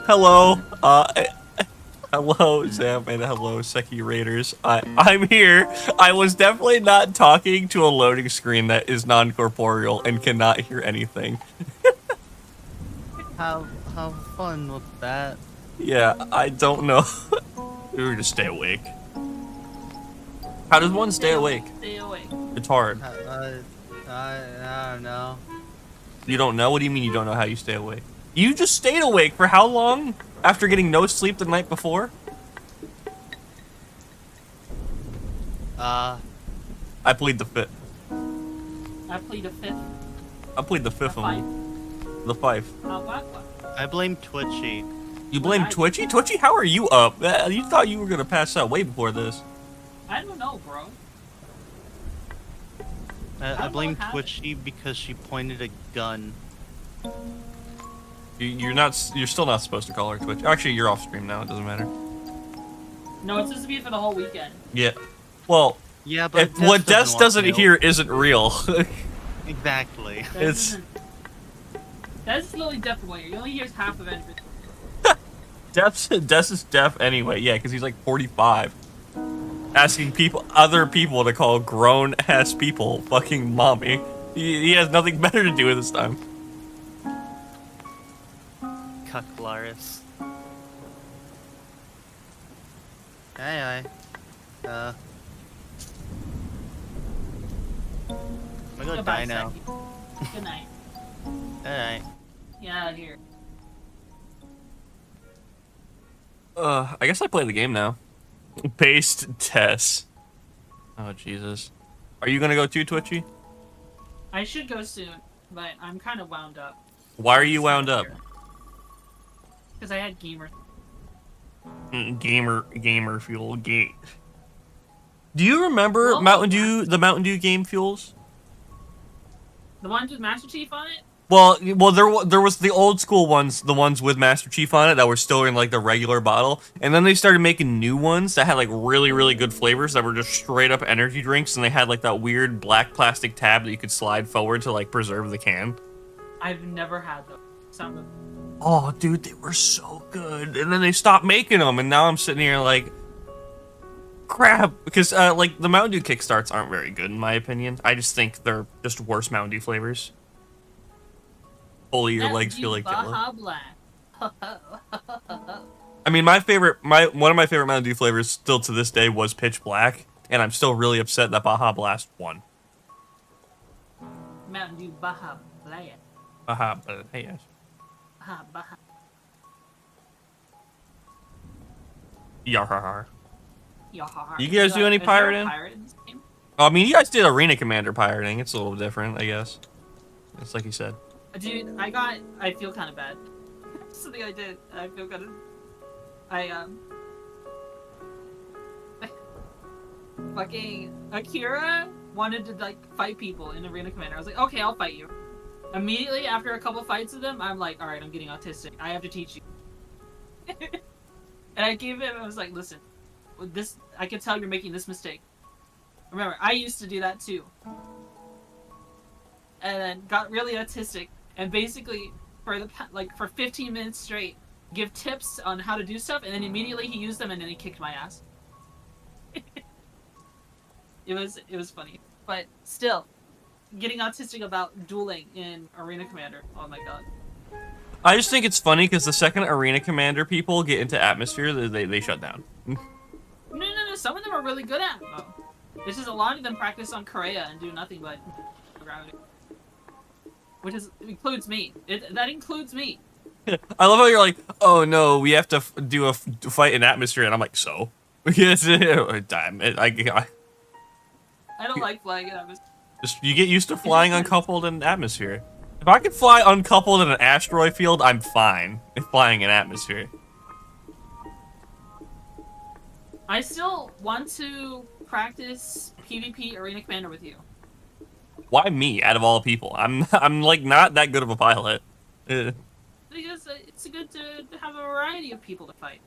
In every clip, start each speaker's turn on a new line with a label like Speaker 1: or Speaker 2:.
Speaker 1: Hello, hello, Sam, and hello, Seki Raiders. I'm here. I was definitely not talking to a loading screen that is non-corporeal and cannot hear anything.
Speaker 2: Have fun with that.
Speaker 1: Yeah, I don't know. We were just stay awake. How does one stay awake?
Speaker 3: Stay awake.
Speaker 1: It's hard.
Speaker 2: I don't know.
Speaker 1: You don't know? What do you mean you don't know how you stay awake? You just stayed awake for how long? After getting no sleep the night before?
Speaker 2: I
Speaker 1: plead the fifth.
Speaker 3: I plead the fifth.
Speaker 1: I plead the fifth one. The five.
Speaker 2: I blame Twitchy.
Speaker 1: You blame Twitchy? Twitchy, how are you up? You thought you were gonna pass out way before this.
Speaker 3: I don't know, bro.
Speaker 2: I blame Twitchy because she pointed a gun.
Speaker 1: You're still not supposed to call her Twitch. Actually, you're off stream now. It doesn't matter.
Speaker 3: No, it's supposed to be for the whole weekend.
Speaker 1: Yeah. Well.
Speaker 2: Yeah, but
Speaker 1: if what Des doesn't hear isn't real.
Speaker 2: Exactly.
Speaker 1: It's.
Speaker 3: That's literally deaf for 1 year. He only hears half of everything.
Speaker 1: Des is deaf anyway. Yeah, because he's like 45. Asking other people to call grown ass people fucking mommy. He has nothing better to do with his time.
Speaker 2: Cucklaris. Hey, I'm gonna go die now.
Speaker 3: Good night.
Speaker 2: Alright.
Speaker 3: Yeah, here.
Speaker 1: I guess I play the game now. Based Tess. Oh, Jesus. Are you gonna go too, Twitchy?
Speaker 3: I should go soon, but I'm kind of wound up.
Speaker 1: Why are you wound up?
Speaker 3: Because I had gamer.
Speaker 1: Gamer fuel gate. Do you remember
Speaker 3: Oh,
Speaker 1: Mountain Dew, the Mountain Dew game fuels?
Speaker 3: The ones with Master Chief on it?
Speaker 1: Well, there was the old school ones, the ones with Master Chief on it that were still in like the regular bottle, and then they started making new ones that had like really good flavors that were just straight up energy drinks, and they had like that weird black plastic tab that you could slide forward to like preserve the can.
Speaker 3: I've never had those. Sound good.
Speaker 1: Oh, dude, they were so good, and then they stopped making them, and now I'm sitting here like, crap, because like the Mountain Dew Kickstarts aren't very good in my opinion. I just think they're just worse Mountain Dew flavors. Only your legs feel like jello. I mean, one of my favorite Mountain Dew flavors still to this day was Pitch Black, and I'm still really upset that Baja Blast won.
Speaker 3: Mountain Dew Baja Blast.
Speaker 1: Baja Blast.
Speaker 3: Baja.
Speaker 1: Yarhar.
Speaker 3: Yahar.
Speaker 1: You guys do any
Speaker 3: Is there a
Speaker 1: pirating?
Speaker 3: pirate in this game?
Speaker 1: I mean, you guys did Arena Commander pirating. It's a little different, I guess. It's like you said.
Speaker 3: Dude, I feel kind of bad. Something I did. I feel kind of. Fucking Akira wanted to like fight people in Arena Commander. I was like, okay, I'll fight you. Immediately after a couple fights with them, I'm like, all right, I'm getting autistic. I have to teach you. And I gave him. I was like, listen, this. I can tell you're making this mistake. Remember, I used to do that too. And then got really autistic. And basically, for 15 minutes straight, give tips on how to do stuff, and then immediately he used them, and then he kicked my ass. It was funny, but still, getting autistic about dueling in Arena Commander. Oh my god.
Speaker 1: I just think it's funny because the second Arena Commander people get into Atmosphere, they shut down.
Speaker 3: No. Some of them are really good at it, though. It's just a lot of them practice on Korea and do nothing but gravity. Which includes me. That includes me.
Speaker 1: I love how you're like, oh no, we have to do a fight in Atmosphere, and I'm like, so? Yes, damn it.
Speaker 3: I don't like flying in atmosphere.
Speaker 1: Just you get used to flying uncoupled in Atmosphere. If I could fly uncoupled in an asteroid field, I'm fine with flying in Atmosphere.
Speaker 3: I still want to practice PvP Arena Commander with you.
Speaker 1: Why me, out of all people? I'm like not that good of a pilot.
Speaker 3: Because it's good to have a variety of people to fight.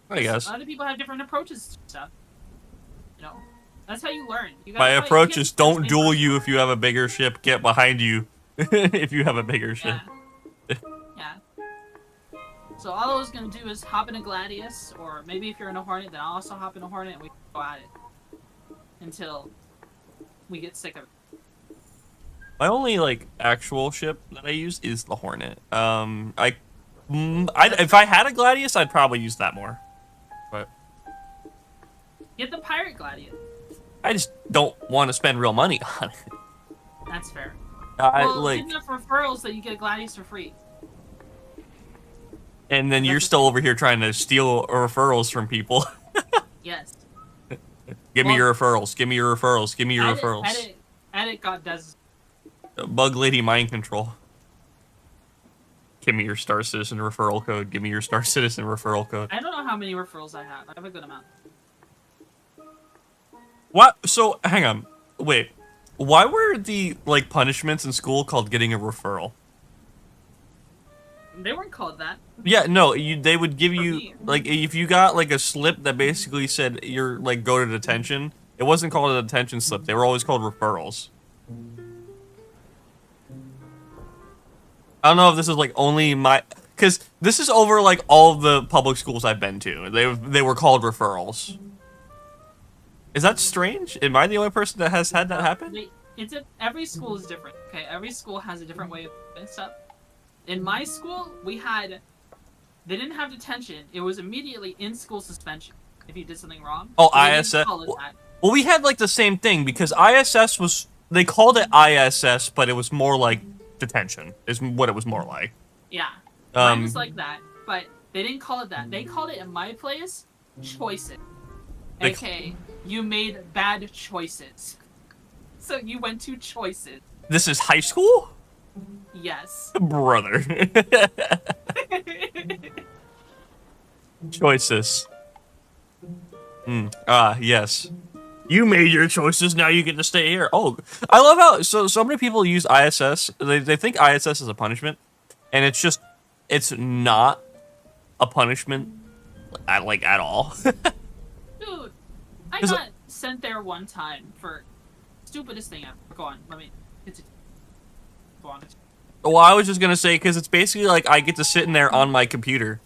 Speaker 1: I guess.
Speaker 3: Other people have different approaches to stuff. You know, that's how you learn.
Speaker 1: My approach is don't duel you if you have a bigger ship. Get behind you if you have a bigger ship.
Speaker 3: Yeah. So all I was gonna do is hop in a Gladius, or maybe if you're in a Hornet, then I'll also hop in a Hornet and we can go at it until we get sick of it.
Speaker 1: My only like actual ship that I use is the Hornet. If I had a Gladius, I'd probably use that more. But
Speaker 3: Get the Pirate Gladius.
Speaker 1: I just don't want to spend real money on it.
Speaker 3: That's fair.
Speaker 1: Well,
Speaker 3: get enough referrals that you get a Gladius for free.
Speaker 1: And then you're still over here trying to steal referrals from people.
Speaker 3: Yes.
Speaker 1: Give me your referrals. Give me your referrals. Give me your referrals.
Speaker 3: Edit got Des.
Speaker 1: Bug Lady Mind Control. Give me your Star Citizen referral code. Give me your Star Citizen referral code.
Speaker 3: I don't know how many referrals I have. I have a good amount.
Speaker 1: What? So, hang on. Wait. Why were the, like, punishments in school called getting a referral?
Speaker 3: They weren't called that.
Speaker 1: Yeah, no, they would give you, like, if you got, like, a slip that basically said you're, like, go to detention, it wasn't called a detention slip. They were always called referrals. I don't know if this is, like, only my... Because this is over, like, all of the public schools I've been to. They were called referrals. Is that strange? Am I the only person that has had that happen?
Speaker 3: Every school is different, okay? Every school has a different way of doing stuff. In my school, they didn't have detention. It was immediately in-school suspension if you did something wrong.
Speaker 1: Oh, ISS. Well, we had, like, the same thing, because ISS was... They called it ISS, but it was more like detention, is what it was more like.
Speaker 3: Yeah. Mine was like that, but they didn't call it that. They called it, in my place, choices. Okay, you made bad choices. So you went to choices.
Speaker 1: This is high school?
Speaker 3: Yes.
Speaker 1: Brother. Choices. Yes. You made your choices, now you get to stay here. Oh, I love how so many people use ISS. They think ISS is a punishment, and it's not a punishment at all.
Speaker 3: Dude, I got sent there one time for stupidest thing ever. Go on, let me continue. Go on.
Speaker 1: Well, I was just gonna say, because it's basically like I get to sit in there on my computer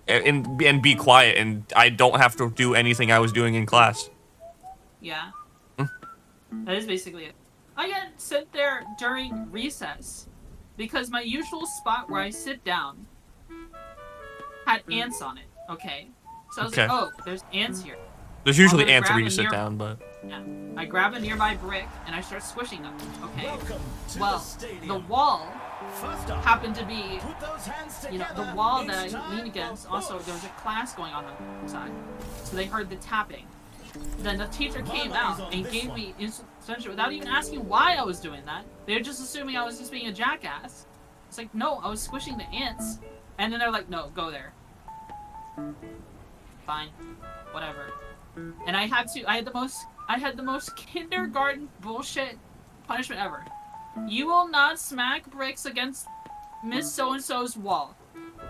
Speaker 1: and be quiet, and I don't have to do anything I was doing in class.
Speaker 3: Yeah. That is basically it. I got sent there during recess because my usual spot where I sit down had ants on it. Okay. So I was like, oh, there's ants here.
Speaker 1: There's usually ants where you sit down, but...
Speaker 3: Yeah. I grab a nearby brick and I start squishing them. Okay. Well, the wall happened to be, you know, the wall that I leaned against. Also, there was a class going on the side, so they heard the tapping. Then the teacher came out and gave me instruction without even asking why I was doing that. They were just assuming I was just being a jackass. It's like, no, I was squishing the ants. And then they're like, no, go there. Fine. Whatever. And I had the most kindergarten bullshit punishment ever. You will not smack bricks against Miss So-and-so's wall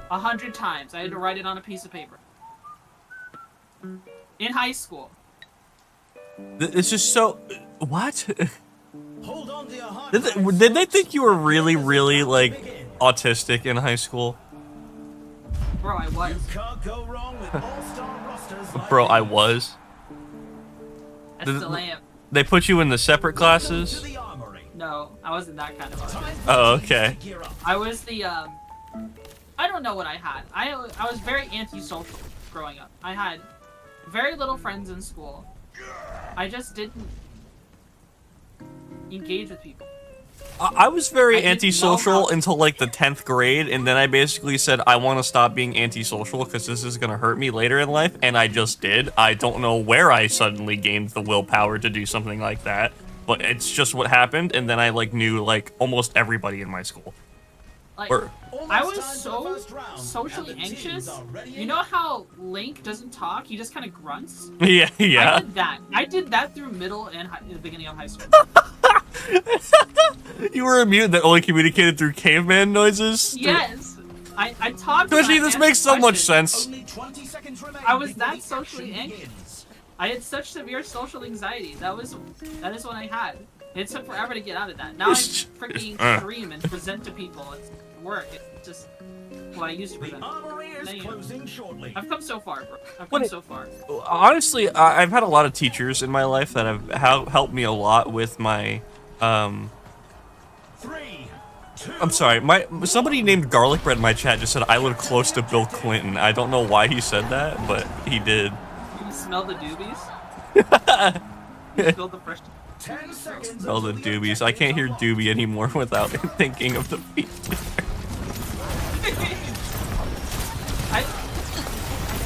Speaker 3: 100 times. I had to write it on a piece of paper. In high school.
Speaker 1: It's just so... What? Did they think you were really, really, like, autistic in high school?
Speaker 3: Bro, I was.
Speaker 1: Bro, I was.
Speaker 3: I still am.
Speaker 1: They put you in the separate classes?
Speaker 3: No, I wasn't that kind of artist.
Speaker 1: Oh, okay.
Speaker 3: I was the, I don't know what I had. I was very antisocial growing up. I had very little friends in school. I just didn't engage with people.
Speaker 1: I was very antisocial until like the 10th grade, and then I basically said I want to stop being antisocial because this is going to hurt me later in life, and I just did. I don't know where I suddenly gained the willpower to do something like that, but it's just what happened, and then I like knew like almost everybody in my school.
Speaker 3: Like, I was so socially anxious. You know how Link doesn't talk? He just kind of grunts?
Speaker 1: Yeah.
Speaker 3: I did that. I did that through middle and the beginning of high school.
Speaker 1: You were a mutant that only communicated through caveman noises?
Speaker 3: Yes. I talked.
Speaker 1: Especially, this makes so much sense.
Speaker 3: I was that socially anxious. I had such severe social anxiety. That is what I had. It took forever to get out of that. Now I freaking stream and present to people. It's work. It's just what I used to present. I've come so far, bro. I've come so far.
Speaker 1: Honestly, I've had a lot of teachers in my life that have helped me a lot with my, I'm sorry, somebody named Garlic Bread in my chat just said I live close to Bill Clinton. I don't know why he said that, but he did.
Speaker 3: You smell the doobies? You smell the fresh...
Speaker 2: 10 seconds.
Speaker 1: Smell the doobies. I can't hear doobie anymore without thinking of the feet.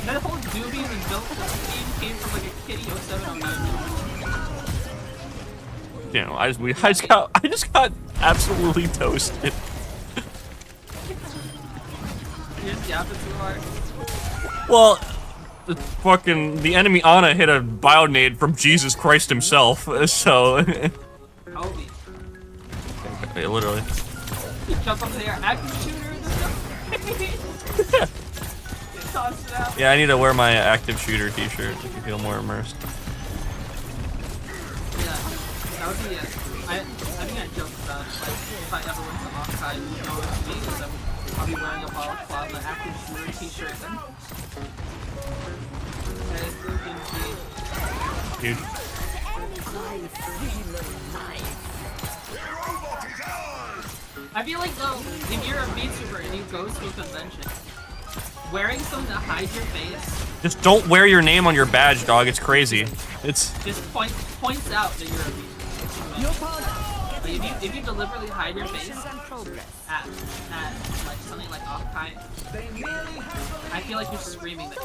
Speaker 3: That whole doobies and Bill Clinton came from like a Kitty 0709.
Speaker 1: You know, I just got absolutely toasted.
Speaker 3: You just yapping too hard.
Speaker 1: Well, the enemy Ana hit a bionade from Jesus Christ himself, so.
Speaker 3: Kobe.
Speaker 1: Okay, literally.
Speaker 3: You jump up there, active shooter and stuff. Toss it out.
Speaker 1: Yeah, I need to wear my active shooter t-shirt to feel more immersed.
Speaker 3: Yeah, that would be it. I think I joked about it. Like, if I ever went to Okai, you know what I mean? Because I'll be wearing a balaclava active shooter t-shirt then.
Speaker 1: Dude.
Speaker 3: I feel like though, if you're a VTuber and you go to a convention, wearing something to hide your face.
Speaker 1: Just don't wear your name on your badge, dog. It's crazy. It's
Speaker 3: just points out that you're a VTuber. Like if you deliberately hide your face at like something like Okai, I feel like you're screaming that.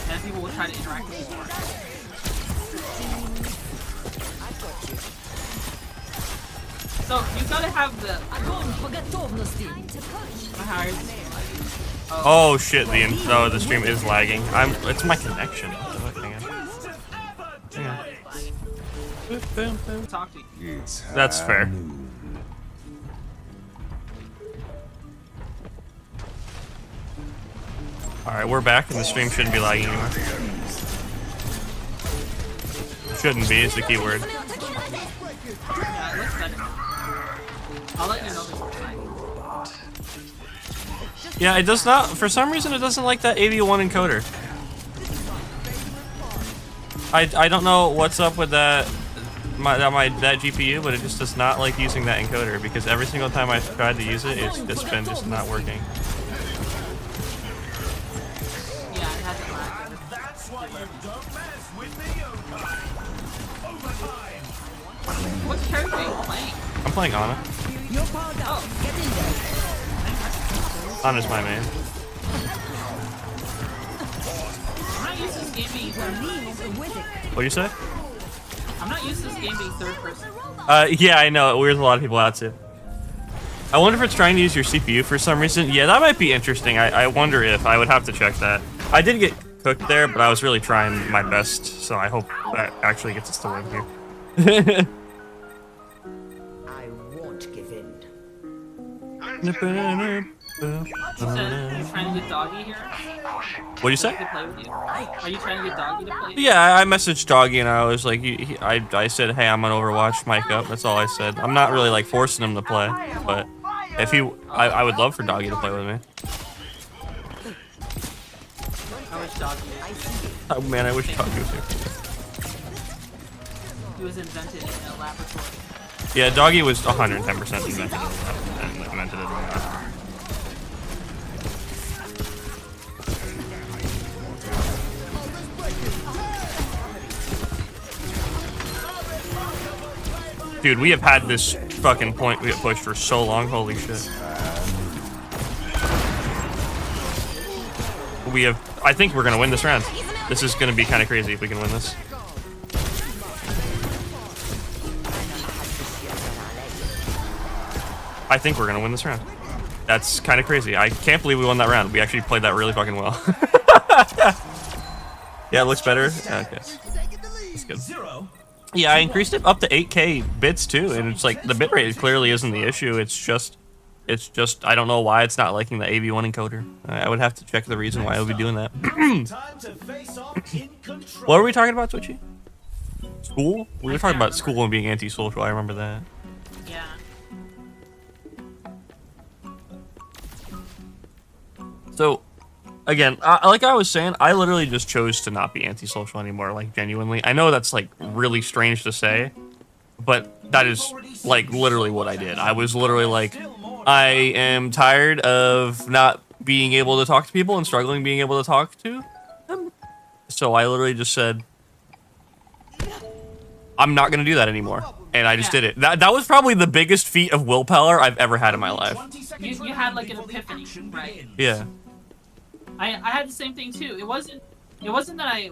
Speaker 3: And people will try to interact with you more. So you gotta have the.
Speaker 1: Oh shit! The stream is lagging. It's my connection. Hang on. yeah.
Speaker 3: Talk to you.
Speaker 1: That's fair. Alright, we're back and the stream shouldn't be lagging anymore. Shouldn't be is the key word.
Speaker 3: Yeah, it looks better. I'll let you know this looks like.
Speaker 1: Yeah, it does not, for some reason it doesn't like that AV1 encoder. I don't know what's up with that that GPU, but it just does not like using that encoder because every single time I've tried to use it, it's just been not working.
Speaker 3: Yeah, it hasn't lagged.
Speaker 4: That's why you don't mess with me overtime.
Speaker 3: What character are you playing?
Speaker 1: I'm playing Ana.
Speaker 3: Oh,
Speaker 1: Ana's my main.
Speaker 3: I'm not used to this game being third person.
Speaker 1: What do you say?
Speaker 3: I'm not used to this game being third person.
Speaker 1: Yeah, I know. It weirds a lot of people out too. I wonder if it's trying to use your CPU for some reason. Yeah, that might be interesting. I wonder if. I would have to check that. I did get cooked there, but I was really trying my best, so I hope that actually gets us to win here.
Speaker 5: I won't give in.
Speaker 3: You said you're trying to get Doggy here?
Speaker 1: What'd you say?
Speaker 3: To play with you? Are you trying to get Doggy to play with you?
Speaker 1: Yeah, I messaged Doggy and I was like, I said, hey, I'm on Overwatch, mic up. That's all I said. I'm not really like forcing him to play, but if he, I would love for Doggy to play with me.
Speaker 3: I wish Doggy was.
Speaker 1: Oh man, I wish Doggy was here.
Speaker 3: He was invented in a laboratory.
Speaker 1: Yeah, Doggy was 110% invented in a lab. Dude, we have had this fucking point we have pushed for so long, holy shit. I think we're gonna win this round. This is gonna be kind of crazy if we can win this. I think we're gonna win this round. That's kind of crazy. I can't believe we won that round. We actually played that really fucking well. Yeah, it looks better. Okay. That's good. Yeah, I increased it up to 8K bits too, and it's like the bitrate clearly isn't the issue. It's just I don't know why it's not liking the AV1 encoder. I would have to check the reason why it would be doing that. What were we talking about, Twitchy? School? We were talking about school and being antisocial. I remember that.
Speaker 3: Yeah.
Speaker 1: So, again, like I was saying, I literally just chose to not be antisocial anymore, like, genuinely. I know that's, like, really strange to say, but that is, like, literally what I did. I was literally like, I am tired of not being able to talk to people and struggling being able to talk to them. So I literally just said, I'm not going to do that anymore. And I just did it. That was probably the biggest feat of willpower I've ever had in my life.
Speaker 3: You had, like, an epiphany, right?
Speaker 1: Yeah.
Speaker 3: I had the same thing too. It wasn't that I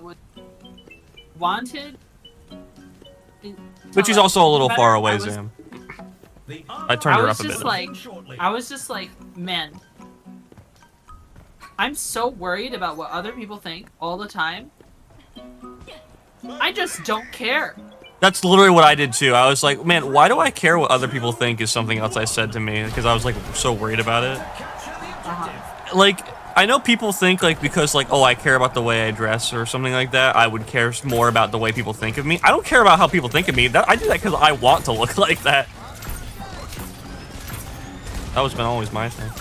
Speaker 3: wanted.
Speaker 1: But she's also a little far away, Zam. I turned her up a bit.
Speaker 3: I was just like, man, I'm so worried about what other people think all the time. I just don't care.
Speaker 1: That's literally what I did too. I was like, man, why do I care what other people think is something else I said to me, because I was like so worried about it. Like, I know people think, like, because, like, oh, I care about the way I dress or something like that, I would care more about the way people think of me. I don't care about how people think of me. I do that because I want to look like that. That was been always my thing.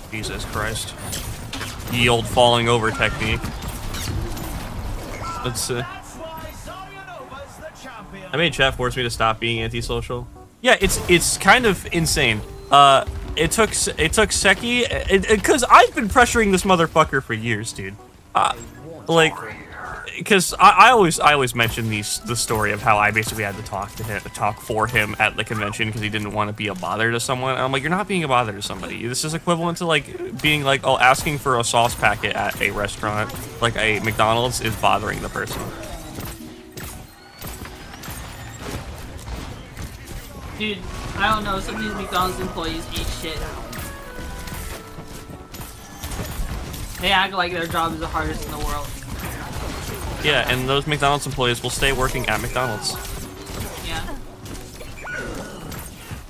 Speaker 1: Jesus Christ. Ye old falling over technique. Let's see. I made chat force me to stop being antisocial. Yeah, it's kind of insane. It took Seki, because I've been pressuring this motherfucker for years, dude. Like, because I always mention the story of how I basically had to talk for him at the convention because he didn't want to be a bother to someone. And I'm like, you're not being a bother to somebody. This is equivalent to like being like, oh, asking for a sauce packet at a restaurant, like a McDonald's, is bothering the person.
Speaker 3: Dude, I don't know, some of these McDonald's employees eat shit. They act like their job is the hardest in the world.
Speaker 1: Yeah, and those McDonald's employees will stay working at McDonald's.
Speaker 3: Yeah.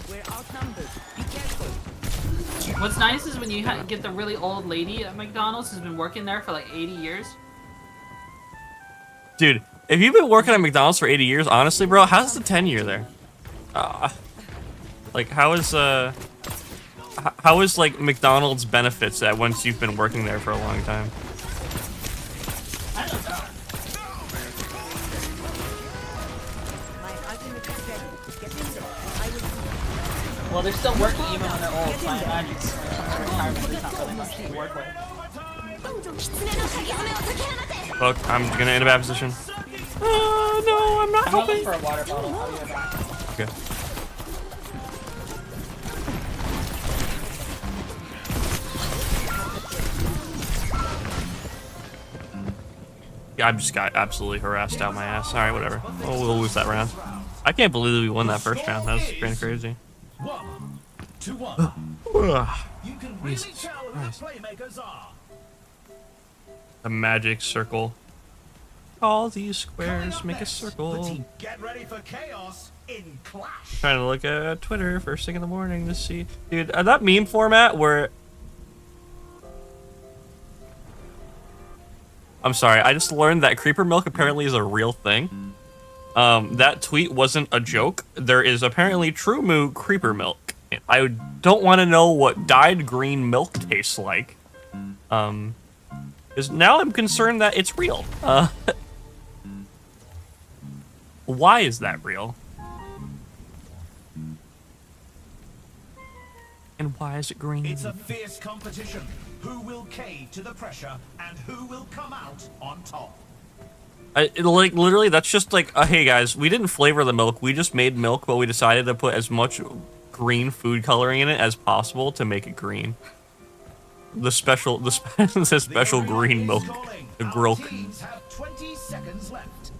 Speaker 5: We're outnumbered. Be careful.
Speaker 3: What's nice is when you get the really old lady at McDonald's who's been working there for like 80 years.
Speaker 1: Dude, if you've been working at McDonald's for 80 years, honestly, bro, how's the tenure there? Like, how is like McDonald's benefits that once you've been working there for a long time?
Speaker 3: I don't know.
Speaker 5: My ultimate is ready. Get in there. I will.
Speaker 3: Well, they're still working even when they're old, so I imagine retirement is not really much to work with.
Speaker 1: Look, I'm gonna end a bad position. No, I'm not
Speaker 3: I'm gonna look
Speaker 1: helping.
Speaker 3: for a water bottle. I'll be right back.
Speaker 1: Okay. Yeah, I just got absolutely harassed out my ass. Alright, whatever. Oh, we'll lose that round. I can't believe we won that first round. That was kind of crazy.
Speaker 4: 1-1. You can really tell who the playmakers are.
Speaker 1: A magic circle. All these squares make a circle.
Speaker 4: Get ready for chaos in Clash.
Speaker 1: Trying to look at Twitter first thing in the morning to see. Dude, that meme format where... I'm sorry, I just learned that creeper milk apparently is a real thing. That tweet wasn't a joke. There is apparently true moo creeper milk. I don't want to know what dyed green milk tastes like. Because now I'm concerned that it's real. Why is that real? And why is it green?
Speaker 4: It's a fierce competition. Who will cave to the pressure and who will come out on top?
Speaker 1: Like, literally, that's just like, hey guys, we didn't flavor the milk. We just made milk, but we decided to put as much green food coloring in it as possible to make it green. The special green milk. The grok.
Speaker 4: Teams have 20 seconds left.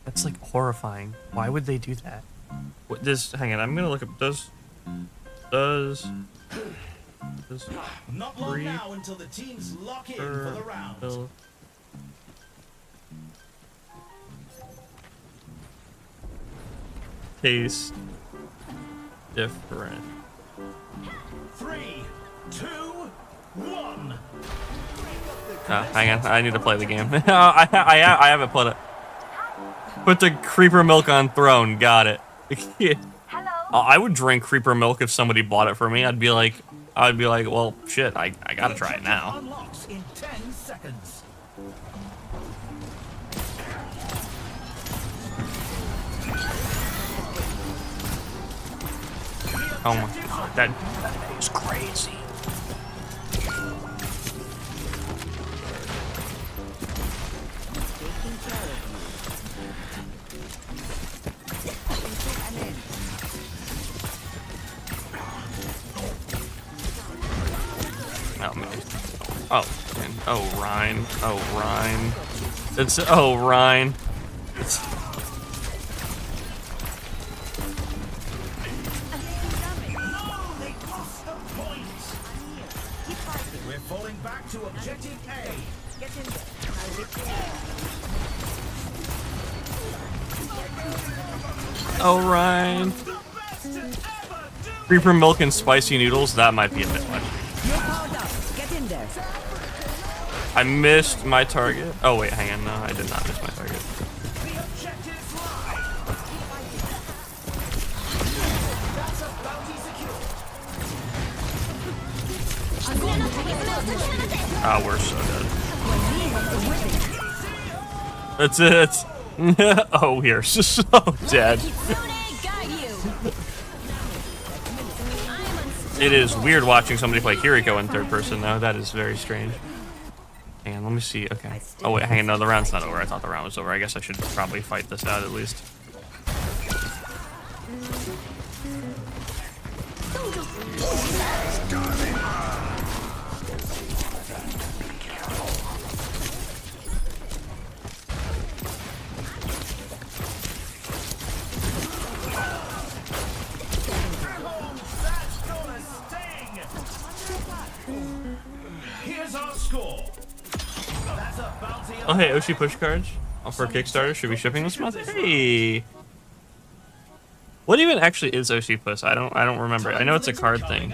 Speaker 1: That's like horrifying. Why would they do that? What does? Hang on, I'm gonna look up. Does
Speaker 4: Not long now until the teams lock in for the round.
Speaker 1: Taste different.
Speaker 4: 3, 2, 1.
Speaker 1: Hang on, I need to play the game. I haven't put it. Put the creeper milk on throne. Got it. I would drink creeper milk if somebody bought it for me. I'd be like, well, shit, I gotta try it now.
Speaker 4: Unlocks in 10 seconds.
Speaker 1: Oh my god, that is crazy. Oh man. Oh man. Oh Ryan. Oh Ryan. It's Ryan. It's
Speaker 4: We're falling back to objective A.
Speaker 5: Get in there.
Speaker 1: oh Ryan. Creeper milk and spicy noodles. That might be a bit much.
Speaker 5: You're powered up. Get in there.
Speaker 1: I missed my target. Oh wait, hang on. No, I did not miss my target.
Speaker 4: The objective's live. That's a bounty secured.
Speaker 1: Ah, we're so dead. That's it. Oh, we are so dead. It is weird watching somebody play Kiriko in third person, though. That is very strange. Hang on, let me see. Okay. Oh, wait, hang on. No, the round's not over. I thought the round was over. I guess I should probably fight this out at least.
Speaker 4: Here's our score. That's a bounty of
Speaker 1: Oh hey, Oshi push cards for Kickstarter should be shipping this month. Hey. What even actually is Oshi Puss? I don't remember. I know it's a card thing.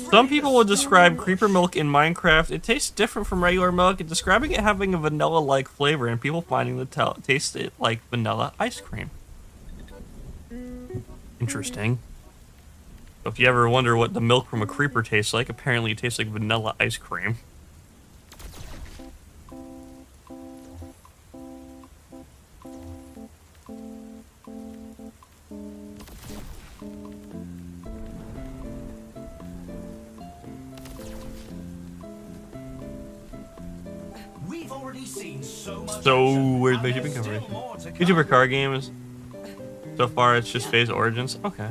Speaker 1: Some people would describe creeper milk in Minecraft. It tastes different from regular milk, and describing it having a vanilla-like flavor, and people finding the taste it like vanilla ice cream. Interesting. So if you ever wonder what the milk from a creeper tastes like, apparently it tastes like vanilla ice cream.
Speaker 4: We've already seen so much
Speaker 1: So
Speaker 4: action,
Speaker 1: where's
Speaker 4: and
Speaker 1: my
Speaker 4: there's
Speaker 1: shipping
Speaker 4: still
Speaker 1: coverage?
Speaker 4: more to come.
Speaker 1: VTuber card games. So far, it's just Phase Origins. Okay.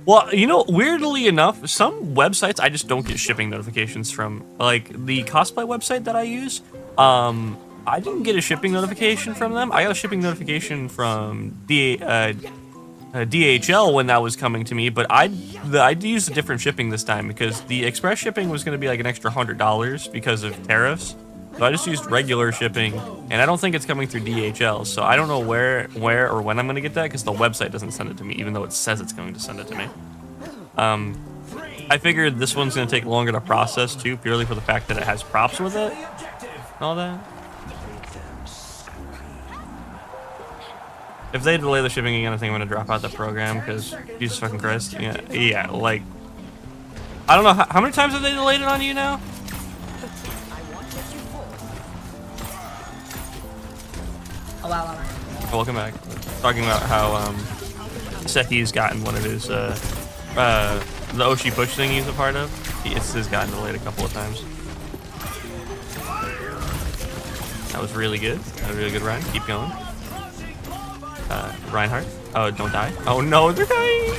Speaker 1: Well, you know, weirdly enough, some websites I just don't get shipping notifications from. Like the cosplay website that I use, I didn't get a shipping notification from them. I got a shipping notification from DHL when that was coming to me, but I used a different shipping this time because the express shipping was going to be like an extra $100 because of tariffs. So I just used regular shipping, and I don't think it's coming through DHL. So I don't know where or when I'm going to get that because the website doesn't send it to me, even though it says it's going to send it to me. I figured this one's going to take longer to process too, purely for the fact that it has props with it and all that. If they delay the shipping again, I think I'm going to drop out the program because Jesus fucking Christ. Yeah, like, I don't know, how many times have they delayed it on you now?
Speaker 3: Oh, wow.
Speaker 1: Welcome back. Talking about how Seki's gotten one of his the Oshi push thing he's a part of. It's has gotten delayed a couple of times. That was really good. That was a really good run. Keep going. Reinhardt. Oh, don't die. Oh no, they're dying.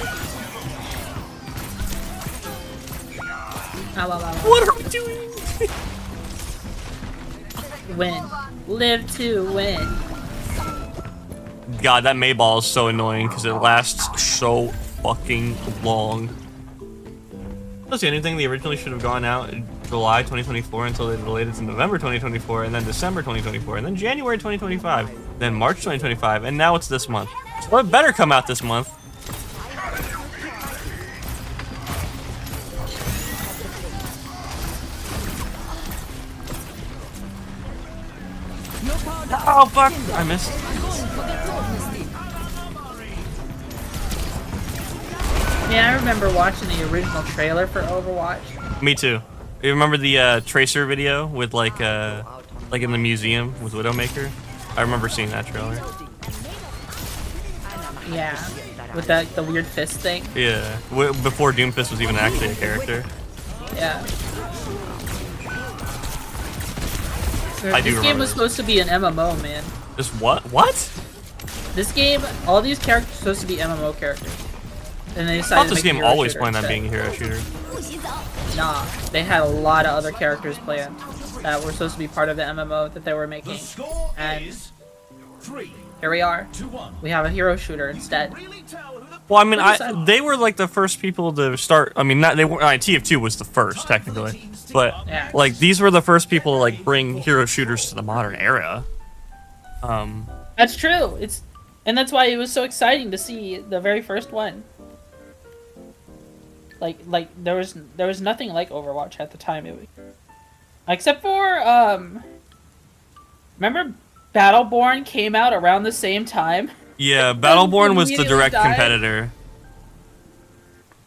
Speaker 1: What are we doing?
Speaker 3: Win. Live to win.
Speaker 1: God, that Mayball is so annoying because it lasts so fucking long. Let's see, anything they originally should have gone out in July 2024 until they delayed it to November 2024, and then December 2024, and then January 2025, then March 2025, and now it's this month. So it better come out this month. Oh fuck! I missed.
Speaker 3: Yeah, I remember watching the original trailer for Overwatch.
Speaker 1: Me too. You remember the Tracer video with like in the museum with Widowmaker? I remember seeing that trailer.
Speaker 3: Yeah, with the weird fist thing.
Speaker 1: Yeah, before Doomfist was even actually a character.
Speaker 3: Yeah.
Speaker 1: I do
Speaker 3: This game
Speaker 1: remember
Speaker 3: was supposed to be an MMO, man.
Speaker 1: Just what? What?
Speaker 3: This game, all these characters are supposed to be MMO characters. And they
Speaker 1: I
Speaker 3: decided
Speaker 1: thought
Speaker 3: to
Speaker 1: this
Speaker 3: make a
Speaker 1: game
Speaker 3: hero
Speaker 1: always
Speaker 3: shooter
Speaker 1: planned on
Speaker 3: instead.
Speaker 1: being a hero shooter.
Speaker 3: Nah, they had a lot of other characters planned that were supposed to be part of the MMO that they were
Speaker 4: The
Speaker 3: making.
Speaker 4: score
Speaker 3: And
Speaker 4: is 3
Speaker 3: here we are.
Speaker 4: to 1.
Speaker 3: We have a hero shooter instead.
Speaker 4: Really tell who the
Speaker 1: Well, I mean,
Speaker 3: What is that?
Speaker 1: they were like the first people to start. I mean, not they were. TF2 was the first technically, but
Speaker 3: Yeah.
Speaker 1: like these were the first people to like bring hero shooters to the modern era.
Speaker 3: That's true. And that's why it was so exciting to see the very first one. Like there was nothing like Overwatch at the time, except for remember Battleborn came out around the same time.
Speaker 1: Yeah, Battleborn was the
Speaker 3: immediately
Speaker 1: direct
Speaker 3: died.
Speaker 1: competitor.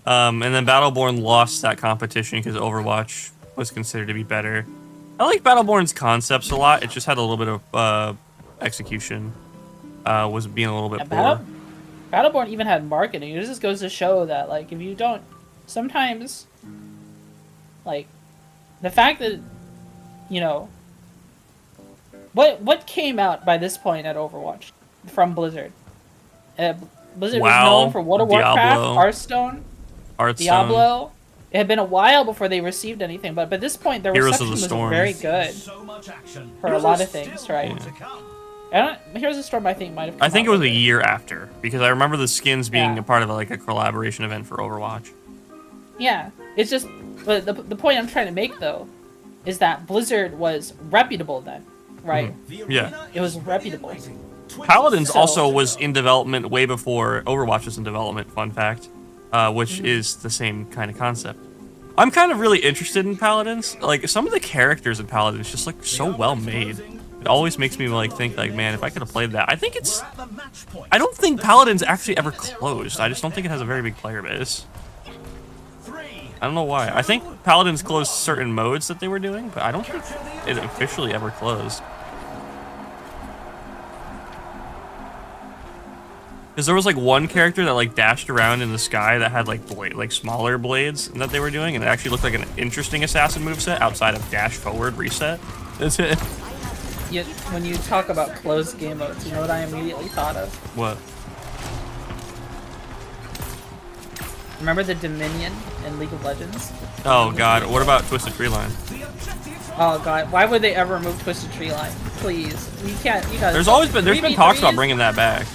Speaker 1: And then Battleborn lost that competition because Overwatch was considered to be better. I like Battleborn's concepts a lot. It just had a little bit of execution. Was being a little bit poor.
Speaker 3: Battleborn even had marketing. It just goes to show that like if you don't sometimes like the fact that what came out by this point at Overwatch from Blizzard. Blizzard was
Speaker 1: WoW,
Speaker 3: known for World of Warcraft,
Speaker 1: Diablo.
Speaker 3: Hearthstone, Diablo. It had been a while before they received anything, but by this point their
Speaker 1: Heroes of
Speaker 3: reception
Speaker 1: the
Speaker 3: was
Speaker 1: Storm.
Speaker 3: very good
Speaker 4: so much action.
Speaker 3: for a lot of things, right?
Speaker 4: More to come.
Speaker 3: Here's a Storm I think might have come
Speaker 1: I think it
Speaker 3: out
Speaker 1: was a
Speaker 3: with
Speaker 1: year after because I remember the skins being
Speaker 3: Yeah.
Speaker 1: a part of like a collaboration event for Overwatch.
Speaker 3: Yeah, it's just But the point I'm trying to make though is that Blizzard was reputable then, right?
Speaker 1: Yeah.
Speaker 3: It was reputable.
Speaker 1: Paladins
Speaker 3: So-
Speaker 1: also was in development way before Overwatch was in development, fun fact, which is the same kind of concept. I'm kind of really interested in Paladins. Like, some of the characters in Paladins just, like, so well made. It always makes me, like, think, like, man, if I could have played that. I think it's... I don't think Paladins actually ever closed. I just don't think it has a very big player base. I don't know why. I think Paladins closed certain modes that they were doing, but I don't think it officially ever closed. Because there was like one character that like dashed around in the sky that had like smaller blades that they were doing, and it actually looked like an interesting assassin moveset outside of dash forward reset. That's it.
Speaker 3: Yet when you talk about closed game modes, you know what I immediately thought of?
Speaker 1: What?
Speaker 3: Remember the Dominion in League of Legends?
Speaker 1: Oh god, what about Twisted Tree Line?
Speaker 3: Oh god, why would they ever remove Twisted Tree Line? Please, you can't. You guys.
Speaker 1: There's been talks about bringing that back.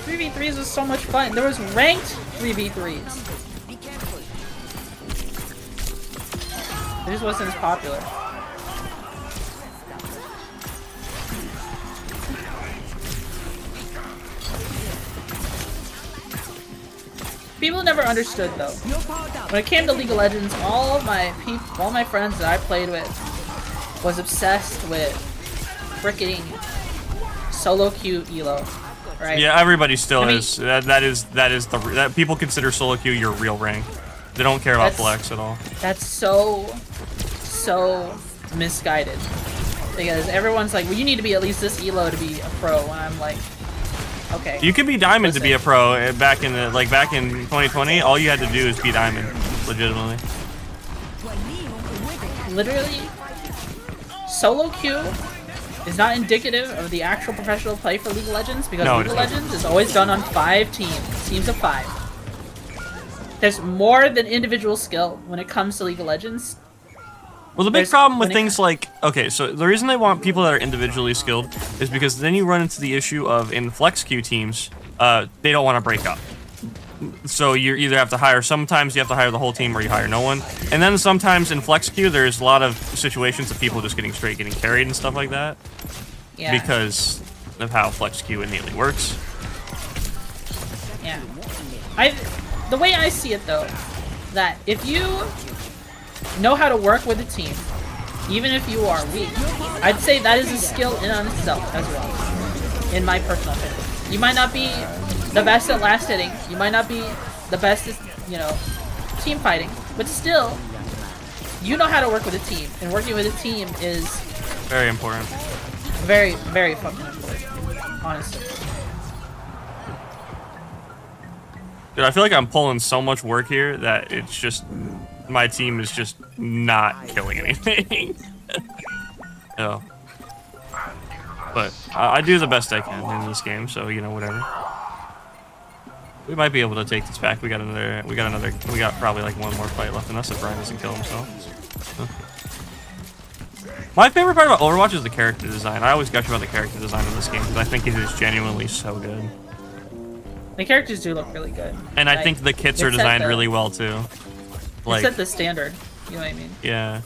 Speaker 3: 3v3s was so much fun. There was ranked 3v3s. It just wasn't as popular. People never understood though. When it came to League of Legends, all my friends that I played with was obsessed with freaking solo queue elo. Right.
Speaker 1: Yeah, everybody still
Speaker 3: I mean,
Speaker 1: is. That people consider solo queue your real rank. They don't care about flex at all.
Speaker 3: That's so misguided. Because everyone's like, well, you need to be at least this elo to be a pro, and I'm like, okay.
Speaker 1: You could be diamond to be a pro. Back in 2020, all you had to do is be diamond, legitimately.
Speaker 3: Literally, solo queue is not indicative of the actual professional play for League of Legends, because League of Legends is always done on 5 teams of 5. There's more than individual skill when it comes to League of Legends.
Speaker 1: Well, the big problem with things like, okay, so the reason they want people that are individually skilled is because then you run into the issue of, in flex queue teams, they don't want to break up. So you either have to hire, sometimes you have to hire the whole team or you hire no one. And then sometimes in flex queue, there's a lot of situations of people just getting carried and stuff like that.
Speaker 3: Yeah.
Speaker 1: Because of how flex queue innately works.
Speaker 3: Yeah. The way I see it though, that if you know how to work with a team, even if you are weak, I'd say that is a skill in on itself as well, in my personal opinion. You might not be the best at last hitting, you might not be the best at, you know, team fighting, but still, you know how to work with a team, and working with a team is
Speaker 1: very important.
Speaker 3: Very, very fucking important, honestly.
Speaker 1: Dude, I feel like I'm pulling so much work here that it's just, my team is just not killing anything. No. But I do the best I can in this game, so you know, whatever. We might be able to take this back. We got probably like one more fight left in us if Brian doesn't kill himself. Huh. My favorite part about Overwatch is the character design. I always gush about the character design in this game because I think it is genuinely so good.
Speaker 3: The characters do look really good.
Speaker 1: And I think the kits are designed really well too.
Speaker 3: Like, set the standard. You know what I mean?
Speaker 1: Yeah.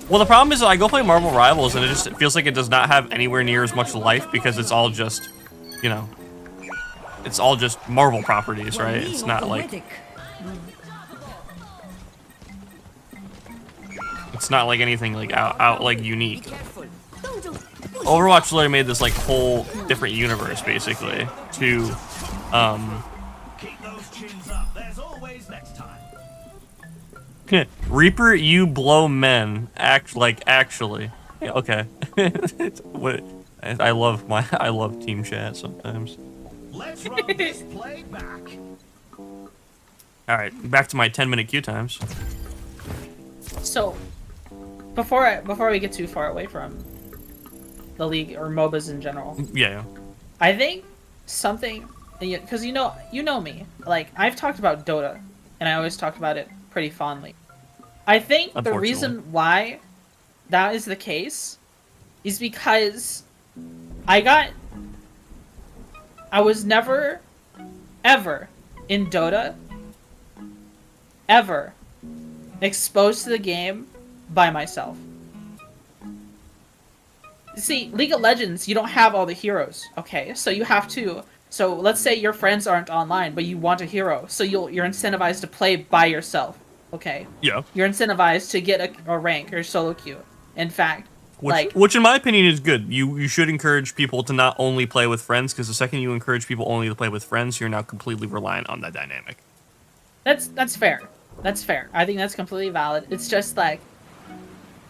Speaker 1: Well, the problem is I go play Marvel Rivals and it just feels like it does not have anywhere near as much life because it's all just, you know, it's all just Marvel properties, right? It's not like... It's not like anything like out like unique. Overwatch literally made this like whole different universe basically to
Speaker 4: Keep those chins up. There's always next time.
Speaker 1: Reaper, you blow men. Actually. Yeah, okay. What? I love team chat sometimes.
Speaker 4: Let's run this play back.
Speaker 1: All right, back to my 10-minute queue times.
Speaker 3: So, before we get too far away from the league or MOBAs in general,
Speaker 1: Yeah.
Speaker 3: I think something, because you know me, like I've talked about Dota, and I always talk about it pretty fondly. I think the reason why that is the case is because I was never, ever in Dota, ever
Speaker 6: exposed to the game by myself. See, League of Legends, you don't have all the heroes, okay? So you have to... So let's say your friends aren't online, but you want a hero. So you're incentivized to play by yourself, okay?
Speaker 1: Yeah.
Speaker 6: You're incentivized to get a rank or solo queue. In fact,
Speaker 1: which in my opinion is good. You should encourage people to not only play with friends, because the second you encourage people only to play with friends, you're now completely reliant on that dynamic.
Speaker 6: That's fair. That's fair. I think that's completely valid. It's just like